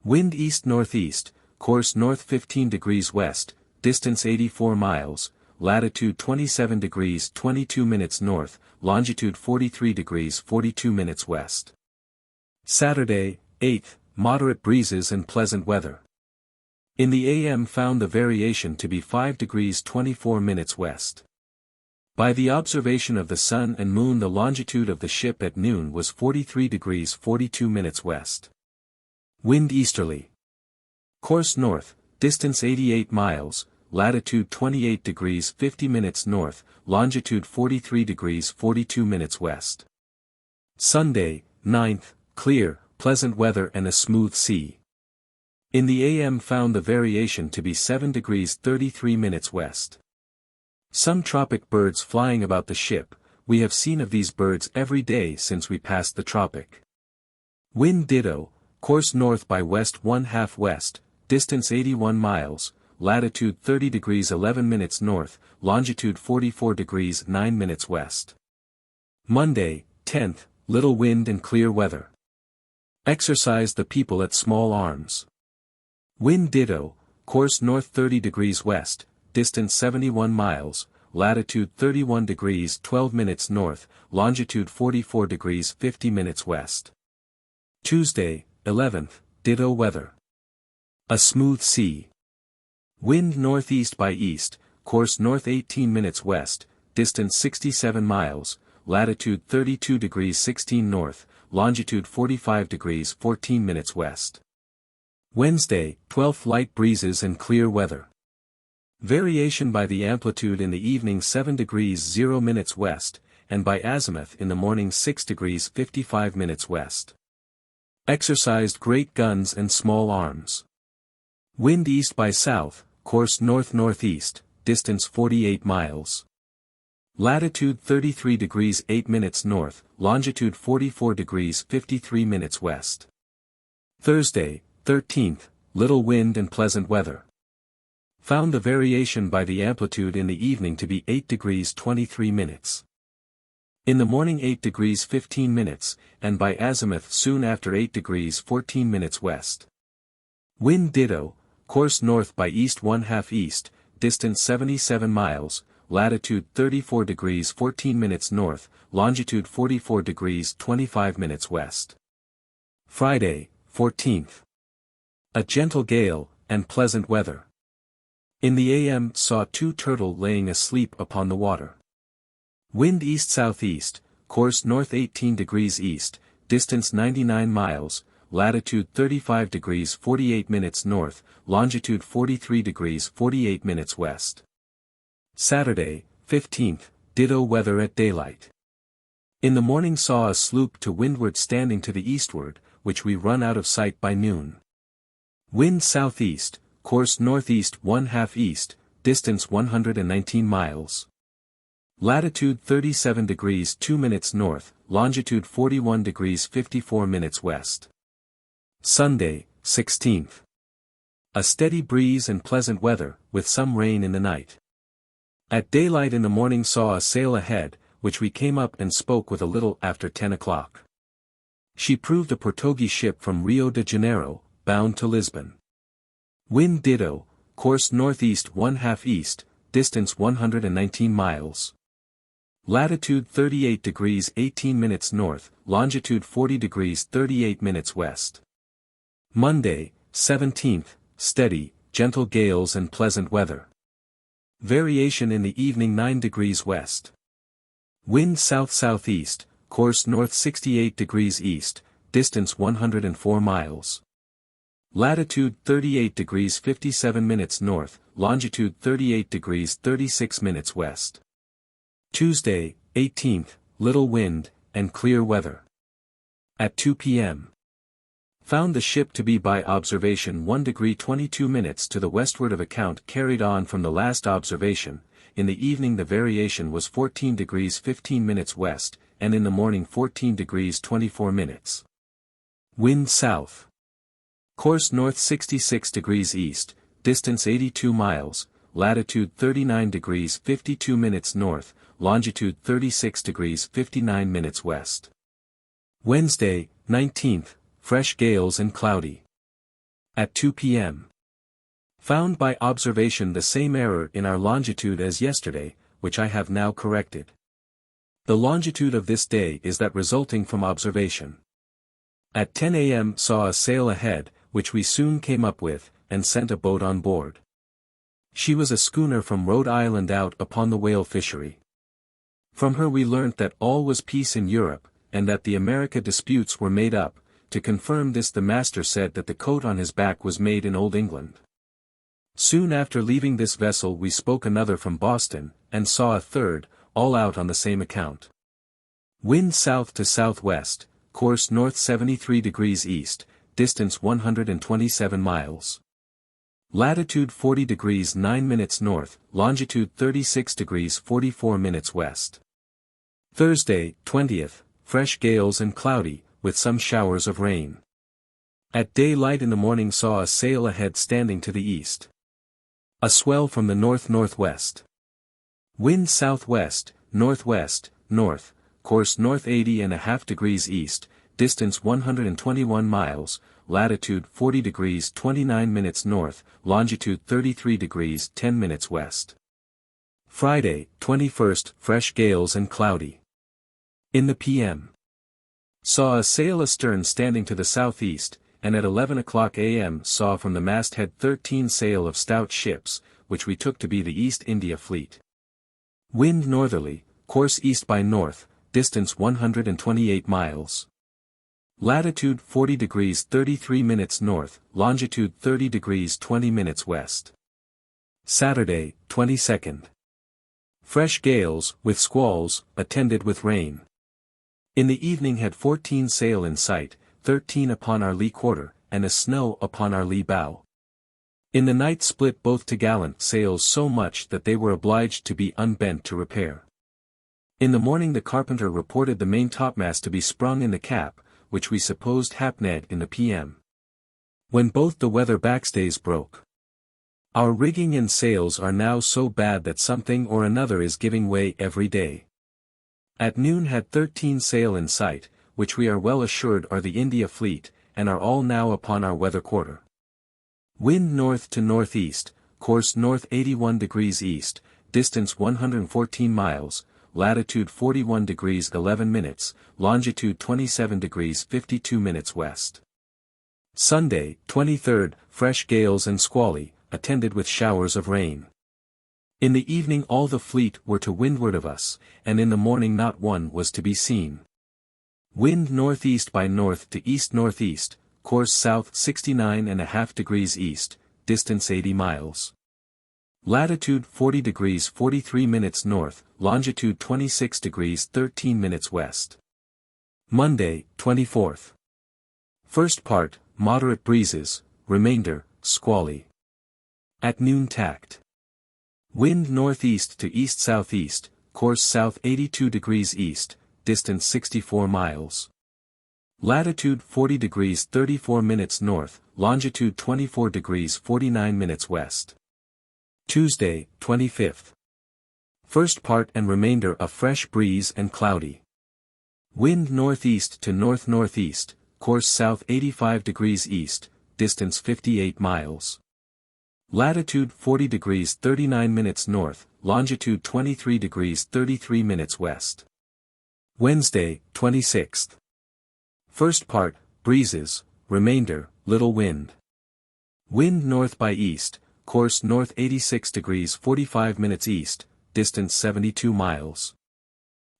Wind east-northeast, course north 15 degrees west, distance 84 miles, latitude 27 degrees 22 minutes north, longitude 43 degrees 42 minutes west. Saturday, 8th, moderate breezes and pleasant weather. In the AM found the variation to be 5 degrees 24 minutes west. By the observation of the sun and moon the longitude of the ship at noon was 43 degrees 42 minutes west. Wind easterly. Course north, distance 88 miles, latitude 28 degrees 50 minutes north, longitude 43 degrees 42 minutes west. Sunday, 9th, clear, pleasant weather and a smooth sea. In the AM found the variation to be 7 degrees 33 minutes west. Some tropic birds flying about the ship, we have seen of these birds every day since we passed the tropic. Wind ditto, course north by west 1/2 west, distance 81 miles, latitude 30 degrees 11 minutes north, longitude 44 degrees 9 minutes west. Monday, 10th, little wind and clear weather. Exercised the people at Small Arms. Wind ditto, course north 30 degrees west, distance 71 miles, latitude 31 degrees 12 minutes north, longitude 44 degrees 50 minutes west. Tuesday, 11th, ditto weather. A smooth sea. Wind northeast by east, course north 18 minutes west, distance 67 miles, latitude 32 degrees 16 north, longitude 45 degrees 14 minutes west. Wednesday, 12th, light breezes and clear weather. Variation by the amplitude in the evening 7 degrees 0 minutes west, and by azimuth in the morning 6 degrees 55 minutes west. Exercised great guns and small arms. Wind east by south, course north-northeast, distance 48 miles. Latitude 33 degrees 8 minutes north, longitude 44 degrees 53 minutes west. Thursday, 13th, little wind and pleasant weather. Found the variation by the amplitude in the evening to be 8 degrees 23 minutes. In the morning 8 degrees 15 minutes, and by azimuth soon after 8 degrees 14 minutes west. Wind ditto, course north by east 1/2 east, distance 77 miles, latitude 34 degrees 14 minutes north, longitude 44 degrees 25 minutes west. Friday, 14th. A gentle gale, and pleasant weather. In the AM saw 2 turtle laying asleep upon the water. Wind east-southeast, course north 18 degrees east, distance 99 miles, latitude 35 degrees 48 minutes north, longitude 43 degrees 48 minutes west. Saturday, 15th, ditto weather at daylight. In the morning saw a sloop to windward standing to the eastward, which we run out of sight by noon. Wind southeast, course northeast 1/2 east, distance 119 miles. Latitude 37 degrees 2 minutes north, longitude 41 degrees 54 minutes west. Sunday, 16th. A steady breeze and pleasant weather, with some rain in the night. At daylight in the morning saw a sail ahead, which we came up and spoke with a little after 10 o'clock. She proved a Portuguese ship from Rio de Janeiro, bound to Lisbon. Wind ditto, course northeast 1/2 east, distance 119 miles. Latitude 38 degrees 18 minutes north, longitude 40 degrees 38 minutes west. Monday, 17th, steady, gentle gales and pleasant weather. Variation in the evening 9 degrees west. Wind south-southeast, course north 68 degrees east, distance 104 miles. Latitude 38 degrees 57 minutes north, longitude 38 degrees 36 minutes west. Tuesday, 18th, little wind, and clear weather. At 2 p.m. Found the ship to be by observation 1 degree 22 minutes to the westward of account carried on from the last observation. In the evening the variation was 14 degrees 15 minutes west, and in the morning 14 degrees 24 minutes. Wind south. Course north 66 degrees east, distance 82 miles, latitude 39 degrees 52 minutes north, longitude 36 degrees 59 minutes west. Wednesday, 19th, fresh gales and cloudy. At 2 p.m. Found by observation the same error in our longitude as yesterday, which I have now corrected. The longitude of this day is that resulting from observation. At 10 a.m. saw a sail ahead, which we soon came up with, and sent a boat on board. She was a schooner from Rhode Island out upon the whale fishery. From her we learnt that all was peace in Europe, and that the America disputes were made up. To confirm this the master said that the coat on his back was made in Old England. Soon after leaving this vessel we spoke another from Boston, and saw a third, all out on the same account. Wind south to southwest, course north 73 degrees east, distance 127 miles. Latitude 40 degrees 9 minutes north, longitude 36 degrees 44 minutes west. Thursday, 20th, fresh gales and cloudy, with some showers of rain. At daylight in the morning saw a sail ahead standing to the east. A swell from the north-northwest. Wind southwest, northwest, north, course north 80.5 degrees east, distance 121 miles, latitude 40 degrees 29 minutes north, longitude 33 degrees 10 minutes west. Friday, 21st, fresh gales and cloudy. In the p.m. Saw a sail astern standing to the southeast, and at 11 o'clock a.m. saw from the masthead 13 sail of stout ships, which we took to be the East India Fleet. Wind northerly, course east by north, distance 128 miles. Latitude 40 degrees 33 minutes north, longitude 30 degrees 20 minutes west. Saturday, 22nd. Fresh gales, with squalls, attended with rain. In the evening had 14 sail in sight, 13 upon our lee quarter, and a snow upon our lee bow. In the night split both t'gallant sails so much that they were obliged to be unbent to repair. In the morning the carpenter reported the main topmast to be sprung in the cap, which we supposed happened in the p.m. when both the weather backstays broke. Our rigging and sails are now so bad that something or another is giving way every day. At noon had 13 sail in sight, which we are well assured are the India Fleet, and are all now upon our weather quarter. Wind north to northeast, course north 81 degrees east, distance 114 miles, latitude 41 degrees 11 minutes, longitude 27 degrees 52 minutes west. Sunday, 23rd, fresh gales and squally, attended with showers of rain. In the evening all the fleet were to windward of us, and in the morning not one was to be seen. Wind northeast by north to east-northeast, course south 69.5 degrees east, distance 80 miles. Latitude 40 degrees 43 minutes north, longitude 26 degrees 13 minutes west. Monday, 24th. First part, moderate breezes, remainder, squally. At noon tacked. Wind northeast to east-southeast, course south 82 degrees east, distance 64 miles. Latitude 40 degrees 34 minutes north, longitude 24 degrees 49 minutes west. Tuesday, 25th. First part and remainder a fresh breeze and cloudy. Wind northeast to north-northeast, course south 85 degrees east, distance 58 miles. Latitude 40 degrees 39 minutes north, longitude 23 degrees 33 minutes west. Wednesday, 26th. First part, breezes, remainder, little wind. Wind north by east, course north 86 degrees 45 minutes east, distance 72 miles.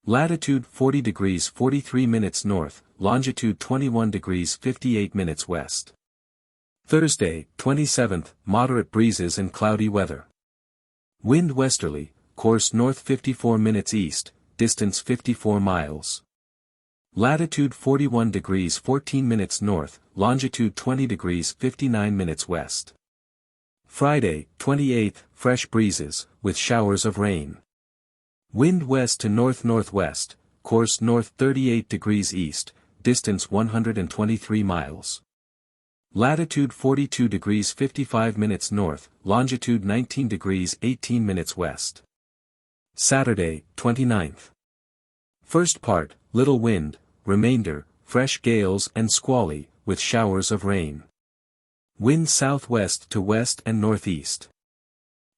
Latitude 40 degrees 43 minutes north, longitude 21 degrees 58 minutes west. Thursday, 27th, moderate breezes and cloudy weather. Wind westerly, course north 54 minutes east, distance 54 miles. Latitude 41 degrees 14 minutes north, longitude 20 degrees 59 minutes west. Friday, 28th, fresh breezes, with showers of rain. Wind west to north-northwest, course north 38 degrees east, distance 123 miles. Latitude 42 degrees 55 minutes north, longitude 19 degrees 18 minutes west. Saturday, 29th. First part, little wind, remainder, fresh gales and squally, with showers of rain. Wind southwest to west and northeast.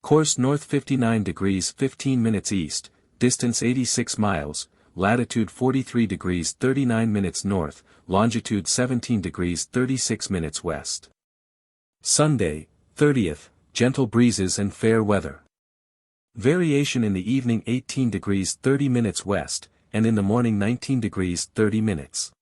Course north 59 degrees 15 minutes east, distance 86 miles, latitude 43 degrees 39 minutes north, longitude 17 degrees 36 minutes west. Sunday, 30th, gentle breezes and fair weather. Variation in the evening 18 degrees 30 minutes west, and in the morning 19 degrees 30 minutes.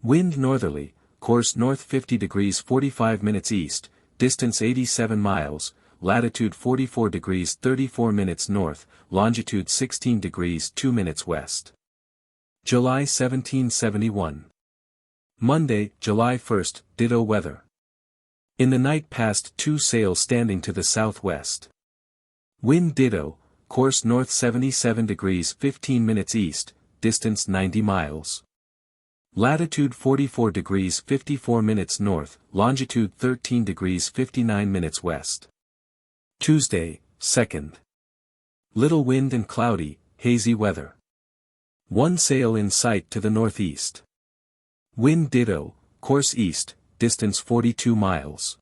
Wind northerly, course north 50 degrees 45 minutes east, distance 87 miles, latitude 44 degrees 34 minutes north, longitude 16 degrees 2 minutes west. July 1771. Monday, July 1st, ditto weather. In the night passed 2 sails standing to the southwest. Wind ditto, course north 77 degrees 15 minutes east, distance 90 miles. Latitude 44 degrees 54 minutes north, longitude 13 degrees 59 minutes west. Tuesday, 2nd. Little wind and cloudy, hazy weather. 1 sail in sight to the northeast. Wind ditto, course east, distance 42 miles.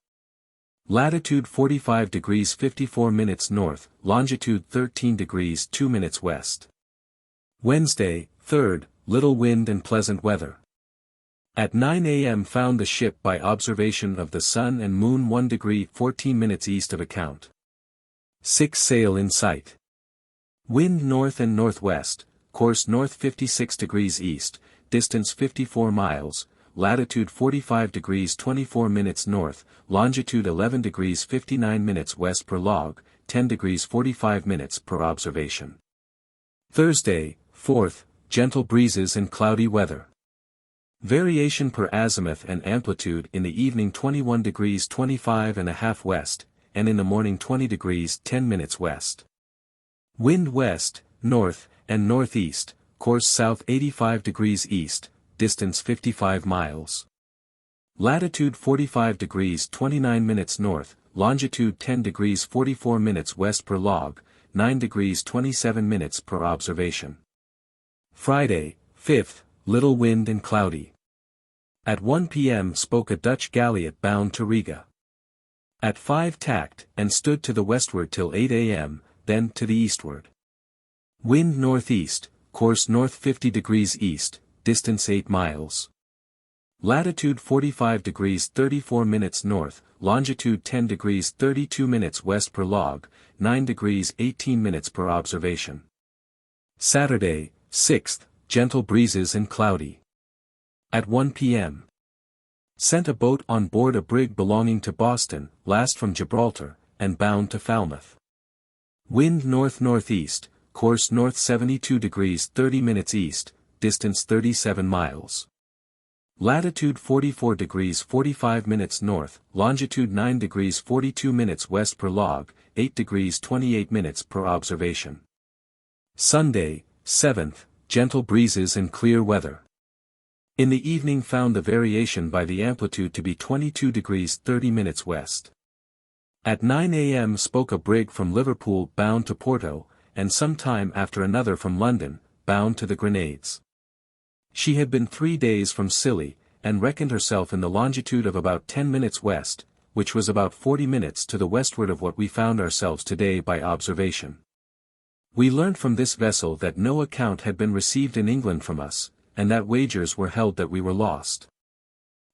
Latitude 45 degrees 54 minutes north, longitude 13 degrees 2 minutes west. Wednesday, 3rd, little wind and pleasant weather. At 9 a.m. found the ship by observation of the sun and moon 1 degree 14 minutes east of account. 6 sail in sight. Wind north and northwest, course north 56 degrees east, distance 54 miles, latitude 45 degrees 24 minutes north, longitude 11 degrees 59 minutes west per log, 10 degrees 45 minutes per observation. Thursday, 4th, gentle breezes and cloudy weather. Variation per azimuth and amplitude in the evening 21 degrees 25 and a half west, and in the morning 20 degrees 10 minutes west. Wind west, north, and northeast, course south 85 degrees east, distance 55 miles. Latitude 45 degrees 29 minutes north, longitude 10 degrees 44 minutes west per log, 9 degrees 27 minutes per observation. Friday, 5th, little wind and cloudy. At 1 p.m. spoke a Dutch galliot bound to Riga. At 5 tacked, and stood to the westward till 8 a.m., then to the eastward. Wind northeast, course north 50 degrees east, distance 8 miles. Latitude 45 degrees 34 minutes north, longitude 10 degrees 32 minutes west per log, 9 degrees 18 minutes per observation. Saturday, 6th, gentle breezes and cloudy. At 1 p.m. Sent a boat on board a brig belonging to Boston, last from Gibraltar, and bound to Falmouth. Wind north-northeast, course north 72 degrees 30 minutes east, distance 37 miles. Latitude 44 degrees 45 minutes north, longitude 9 degrees 42 minutes west per log, 8 degrees 28 minutes per observation. Sunday, 7th, gentle breezes and clear weather. In the evening found the variation by the amplitude to be 22 degrees 30 minutes west. At 9 a.m. spoke a brig from Liverpool bound to Porto, and some time after another from London, bound to the Grenades. She had been 3 days from Scilly, and reckoned herself in the longitude of about 10 minutes west, which was about 40 minutes to the westward of what we found ourselves today by observation. We learnt from this vessel that no account had been received in England from us, and that wagers were held that we were lost.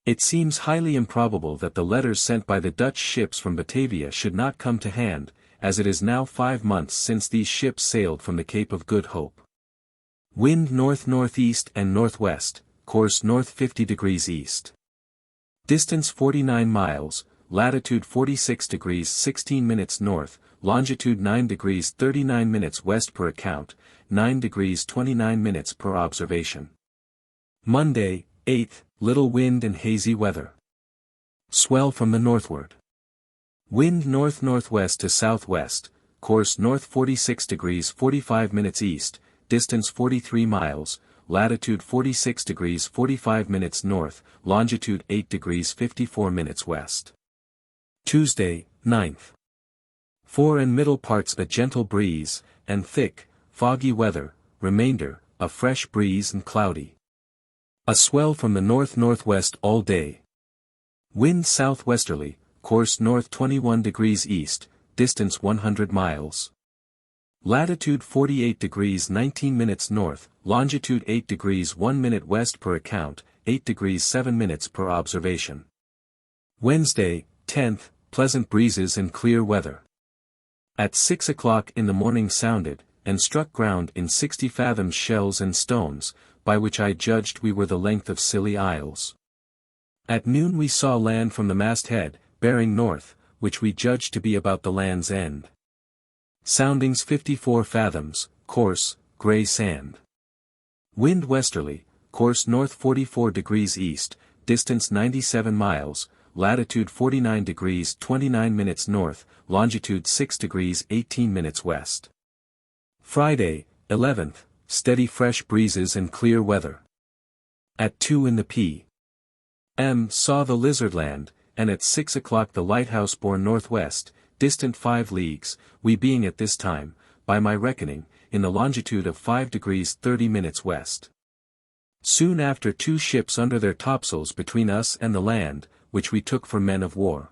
It seems highly improbable that the letters sent by the Dutch ships from Batavia should not come to hand, as it is now 5 months since these ships sailed from the Cape of Good Hope. Wind north-northeast and northwest, course north 50 degrees east. Distance 49 miles, latitude 46 degrees 16 minutes north, longitude 9 degrees 39 minutes west per account, 9 degrees 29 minutes per observation. Monday, 8th, little wind and hazy weather. Swell from the northward. Wind north-northwest to southwest, course north 46 degrees 45 minutes east, distance 43 miles, latitude 46 degrees 45 minutes north, longitude 8 degrees 54 minutes west. Tuesday, 9th. Fore and middle parts a gentle breeze, and thick, foggy weather, remainder, a fresh breeze and cloudy. A swell from the north-northwest all day. Wind southwesterly, course north 21 degrees east, distance 100 miles. Latitude 48 degrees 19 minutes north, longitude 8 degrees 1 minute west per account, 8 degrees 7 minutes per observation. Wednesday, 10th, pleasant breezes and clear weather. At 6 o'clock in the morning sounded, and struck ground in 60 fathoms shells and stones, by which I judged we were the length of Scilly Isles. At noon we saw land from the masthead, bearing north, which we judged to be about the land's end. Soundings 54 fathoms, course, grey sand. Wind westerly, course north 44 degrees east, distance 97 miles, latitude 49 degrees 29 minutes north, longitude 6 degrees 18 minutes west. Friday, 11th, steady fresh breezes and clear weather. At 2 in the p.m. saw the Lizard Land, and at 6 o'clock the lighthouse bore northwest, distant 5 leagues, we being at this time, by my reckoning, in the longitude of 5 degrees 30 minutes west. Soon after 2 ships under their topsails between us and the land, which we took for men of war.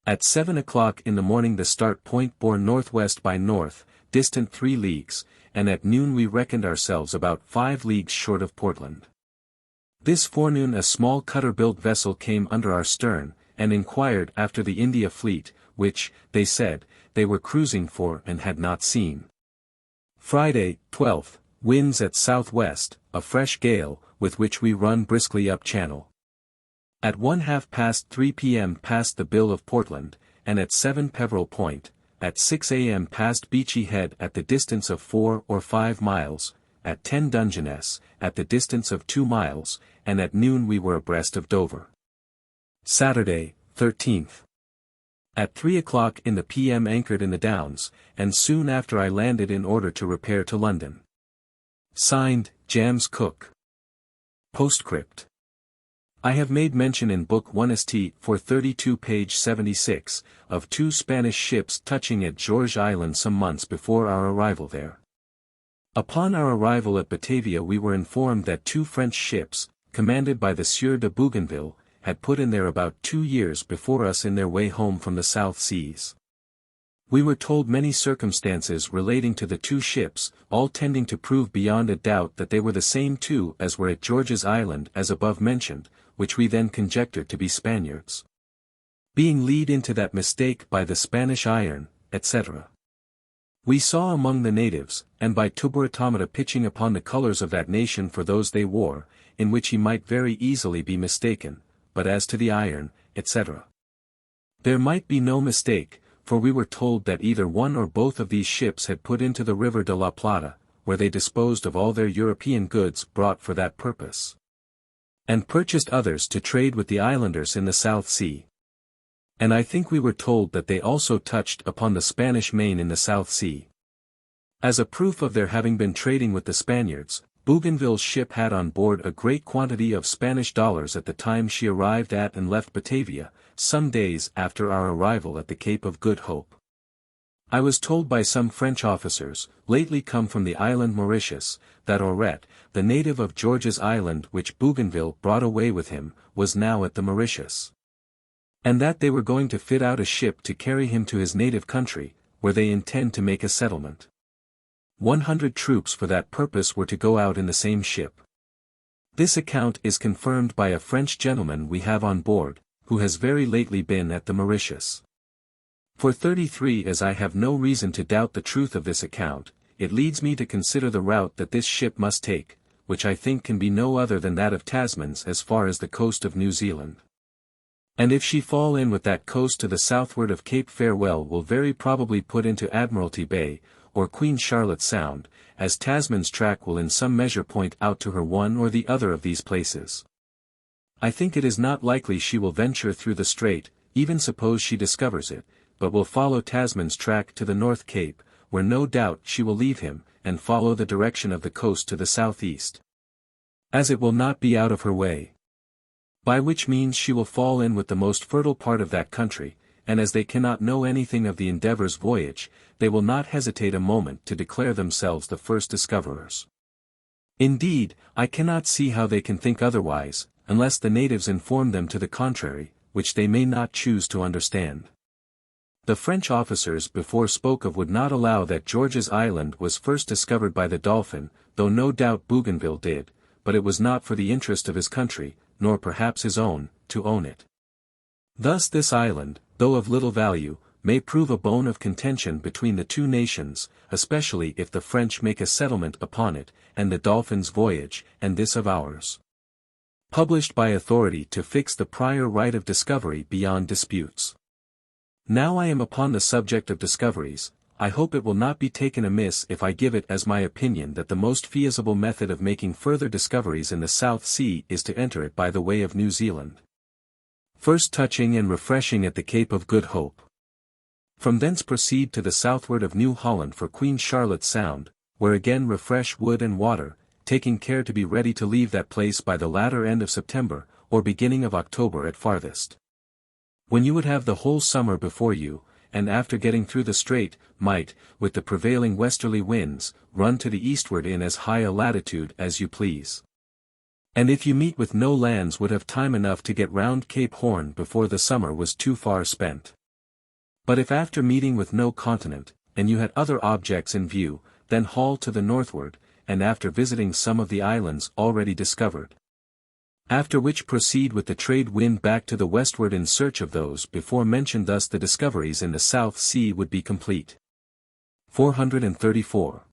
At 7 o'clock in the morning the start point bore northwest by north, distant 3 leagues, and at noon we reckoned ourselves about 5 leagues short of Portland. This forenoon a small cutter-built vessel came under our stern, and inquired after the India fleet, which, they said, they were cruising for and had not seen. Friday, 12th, winds at southwest, a fresh gale, with which we run briskly up channel. At 3:30 p.m. passed the Bill of Portland, and at 7 Peveril Point, at 6 a.m. passed Beachy Head at the distance of 4 or 5 miles, at 10 Dungeness, at the distance of 2 miles, and at noon we were abreast of Dover. Saturday, 13th. At 3 o'clock in the p.m. anchored in the Downs, and soon after I landed in order to repair to London. Signed, James Cook. Postcript. I have made mention in Book 1 St. 432 page 76, of 2 Spanish ships touching at George Island some months before our arrival there. Upon our arrival at Batavia we were informed that 2 French ships, commanded by the Sieur de Bougainville, had put in there about 2 years before us in their way home from the South Seas. We were told many circumstances relating to the 2 ships, all tending to prove beyond a doubt that they were the same 2 as were at George's Island as above mentioned, which we then conjectured to be Spaniards. Being lead into that mistake by the Spanish iron, etc. We saw among the natives, and by Tuburetomata pitching upon the colours of that nation for those they wore, in which he might very easily be mistaken, but as to the iron, etc. There might be no mistake, for we were told that either one or both of these ships had put into the River de la Plata, where they disposed of all their European goods brought for that purpose, and purchased others to trade with the islanders in the South Sea. And I think we were told that they also touched upon the Spanish Main in the South Sea. As a proof of their having been trading with the Spaniards, Bougainville's ship had on board a great quantity of Spanish dollars at the time she arrived at and left Batavia, some days after our arrival at the Cape of Good Hope. I was told by some French officers, lately come from the island Mauritius, that Auret, the native of George's Island which Bougainville brought away with him, was now at the Mauritius. And that they were going to fit out a ship to carry him to his native country, where they intend to make a settlement. 100 troops for that purpose were to go out in the same ship. This account is confirmed by a French gentleman we have on board, who has very lately been at the Mauritius. For 33 as I have no reason to doubt the truth of this account, it leads me to consider the route that this ship must take, which I think can be no other than that of Tasman's as far as the coast of New Zealand. And if she fall in with that coast to the southward of Cape Farewell will very probably put into Admiralty Bay, or Queen Charlotte Sound, as Tasman's track will in some measure point out to her one or the other of these places. I think it is not likely she will venture through the Strait, even suppose she discovers it, but will follow Tasman's track to the North Cape, where no doubt she will leave him, and follow the direction of the coast to the southeast. As it will not be out of her way. By which means she will fall in with the most fertile part of that country, and as they cannot know anything of the Endeavour's voyage, they will not hesitate a moment to declare themselves the first discoverers. Indeed, I cannot see how they can think otherwise, unless the natives inform them to the contrary, which they may not choose to understand. The French officers before spoke of would not allow that George's Island was first discovered by the Dolphin, though no doubt Bougainville did, but it was not for the interest of his country, nor perhaps his own, to own it. Thus this island, though of little value, may prove a bone of contention between the two nations, especially if the French make a settlement upon it, and the Dolphin's voyage, and this of ours. Published by authority to fix the prior right of discovery beyond disputes. Now I am upon the subject of discoveries, I hope it will not be taken amiss if I give it as my opinion that the most feasible method of making further discoveries in the South Sea is to enter it by the way of New Zealand. First touching and refreshing at the Cape of Good Hope. From thence proceed to the southward of New Holland for Queen Charlotte Sound, where again refresh wood and water, taking care to be ready to leave that place by the latter end of September, or beginning of October at farthest. When you would have the whole summer before you, and after getting through the Strait, might, with the prevailing westerly winds, run to the eastward in as high a latitude as you please. And if you meet with no lands would have time enough to get round Cape Horn before the summer was too far spent. But if after meeting with no continent, and you had other objects in view, then haul to the northward, and after visiting some of the islands already discovered. After which proceed with the trade wind back to the westward in search of those before mentioned, thus the discoveries in the South Sea would be complete. 434.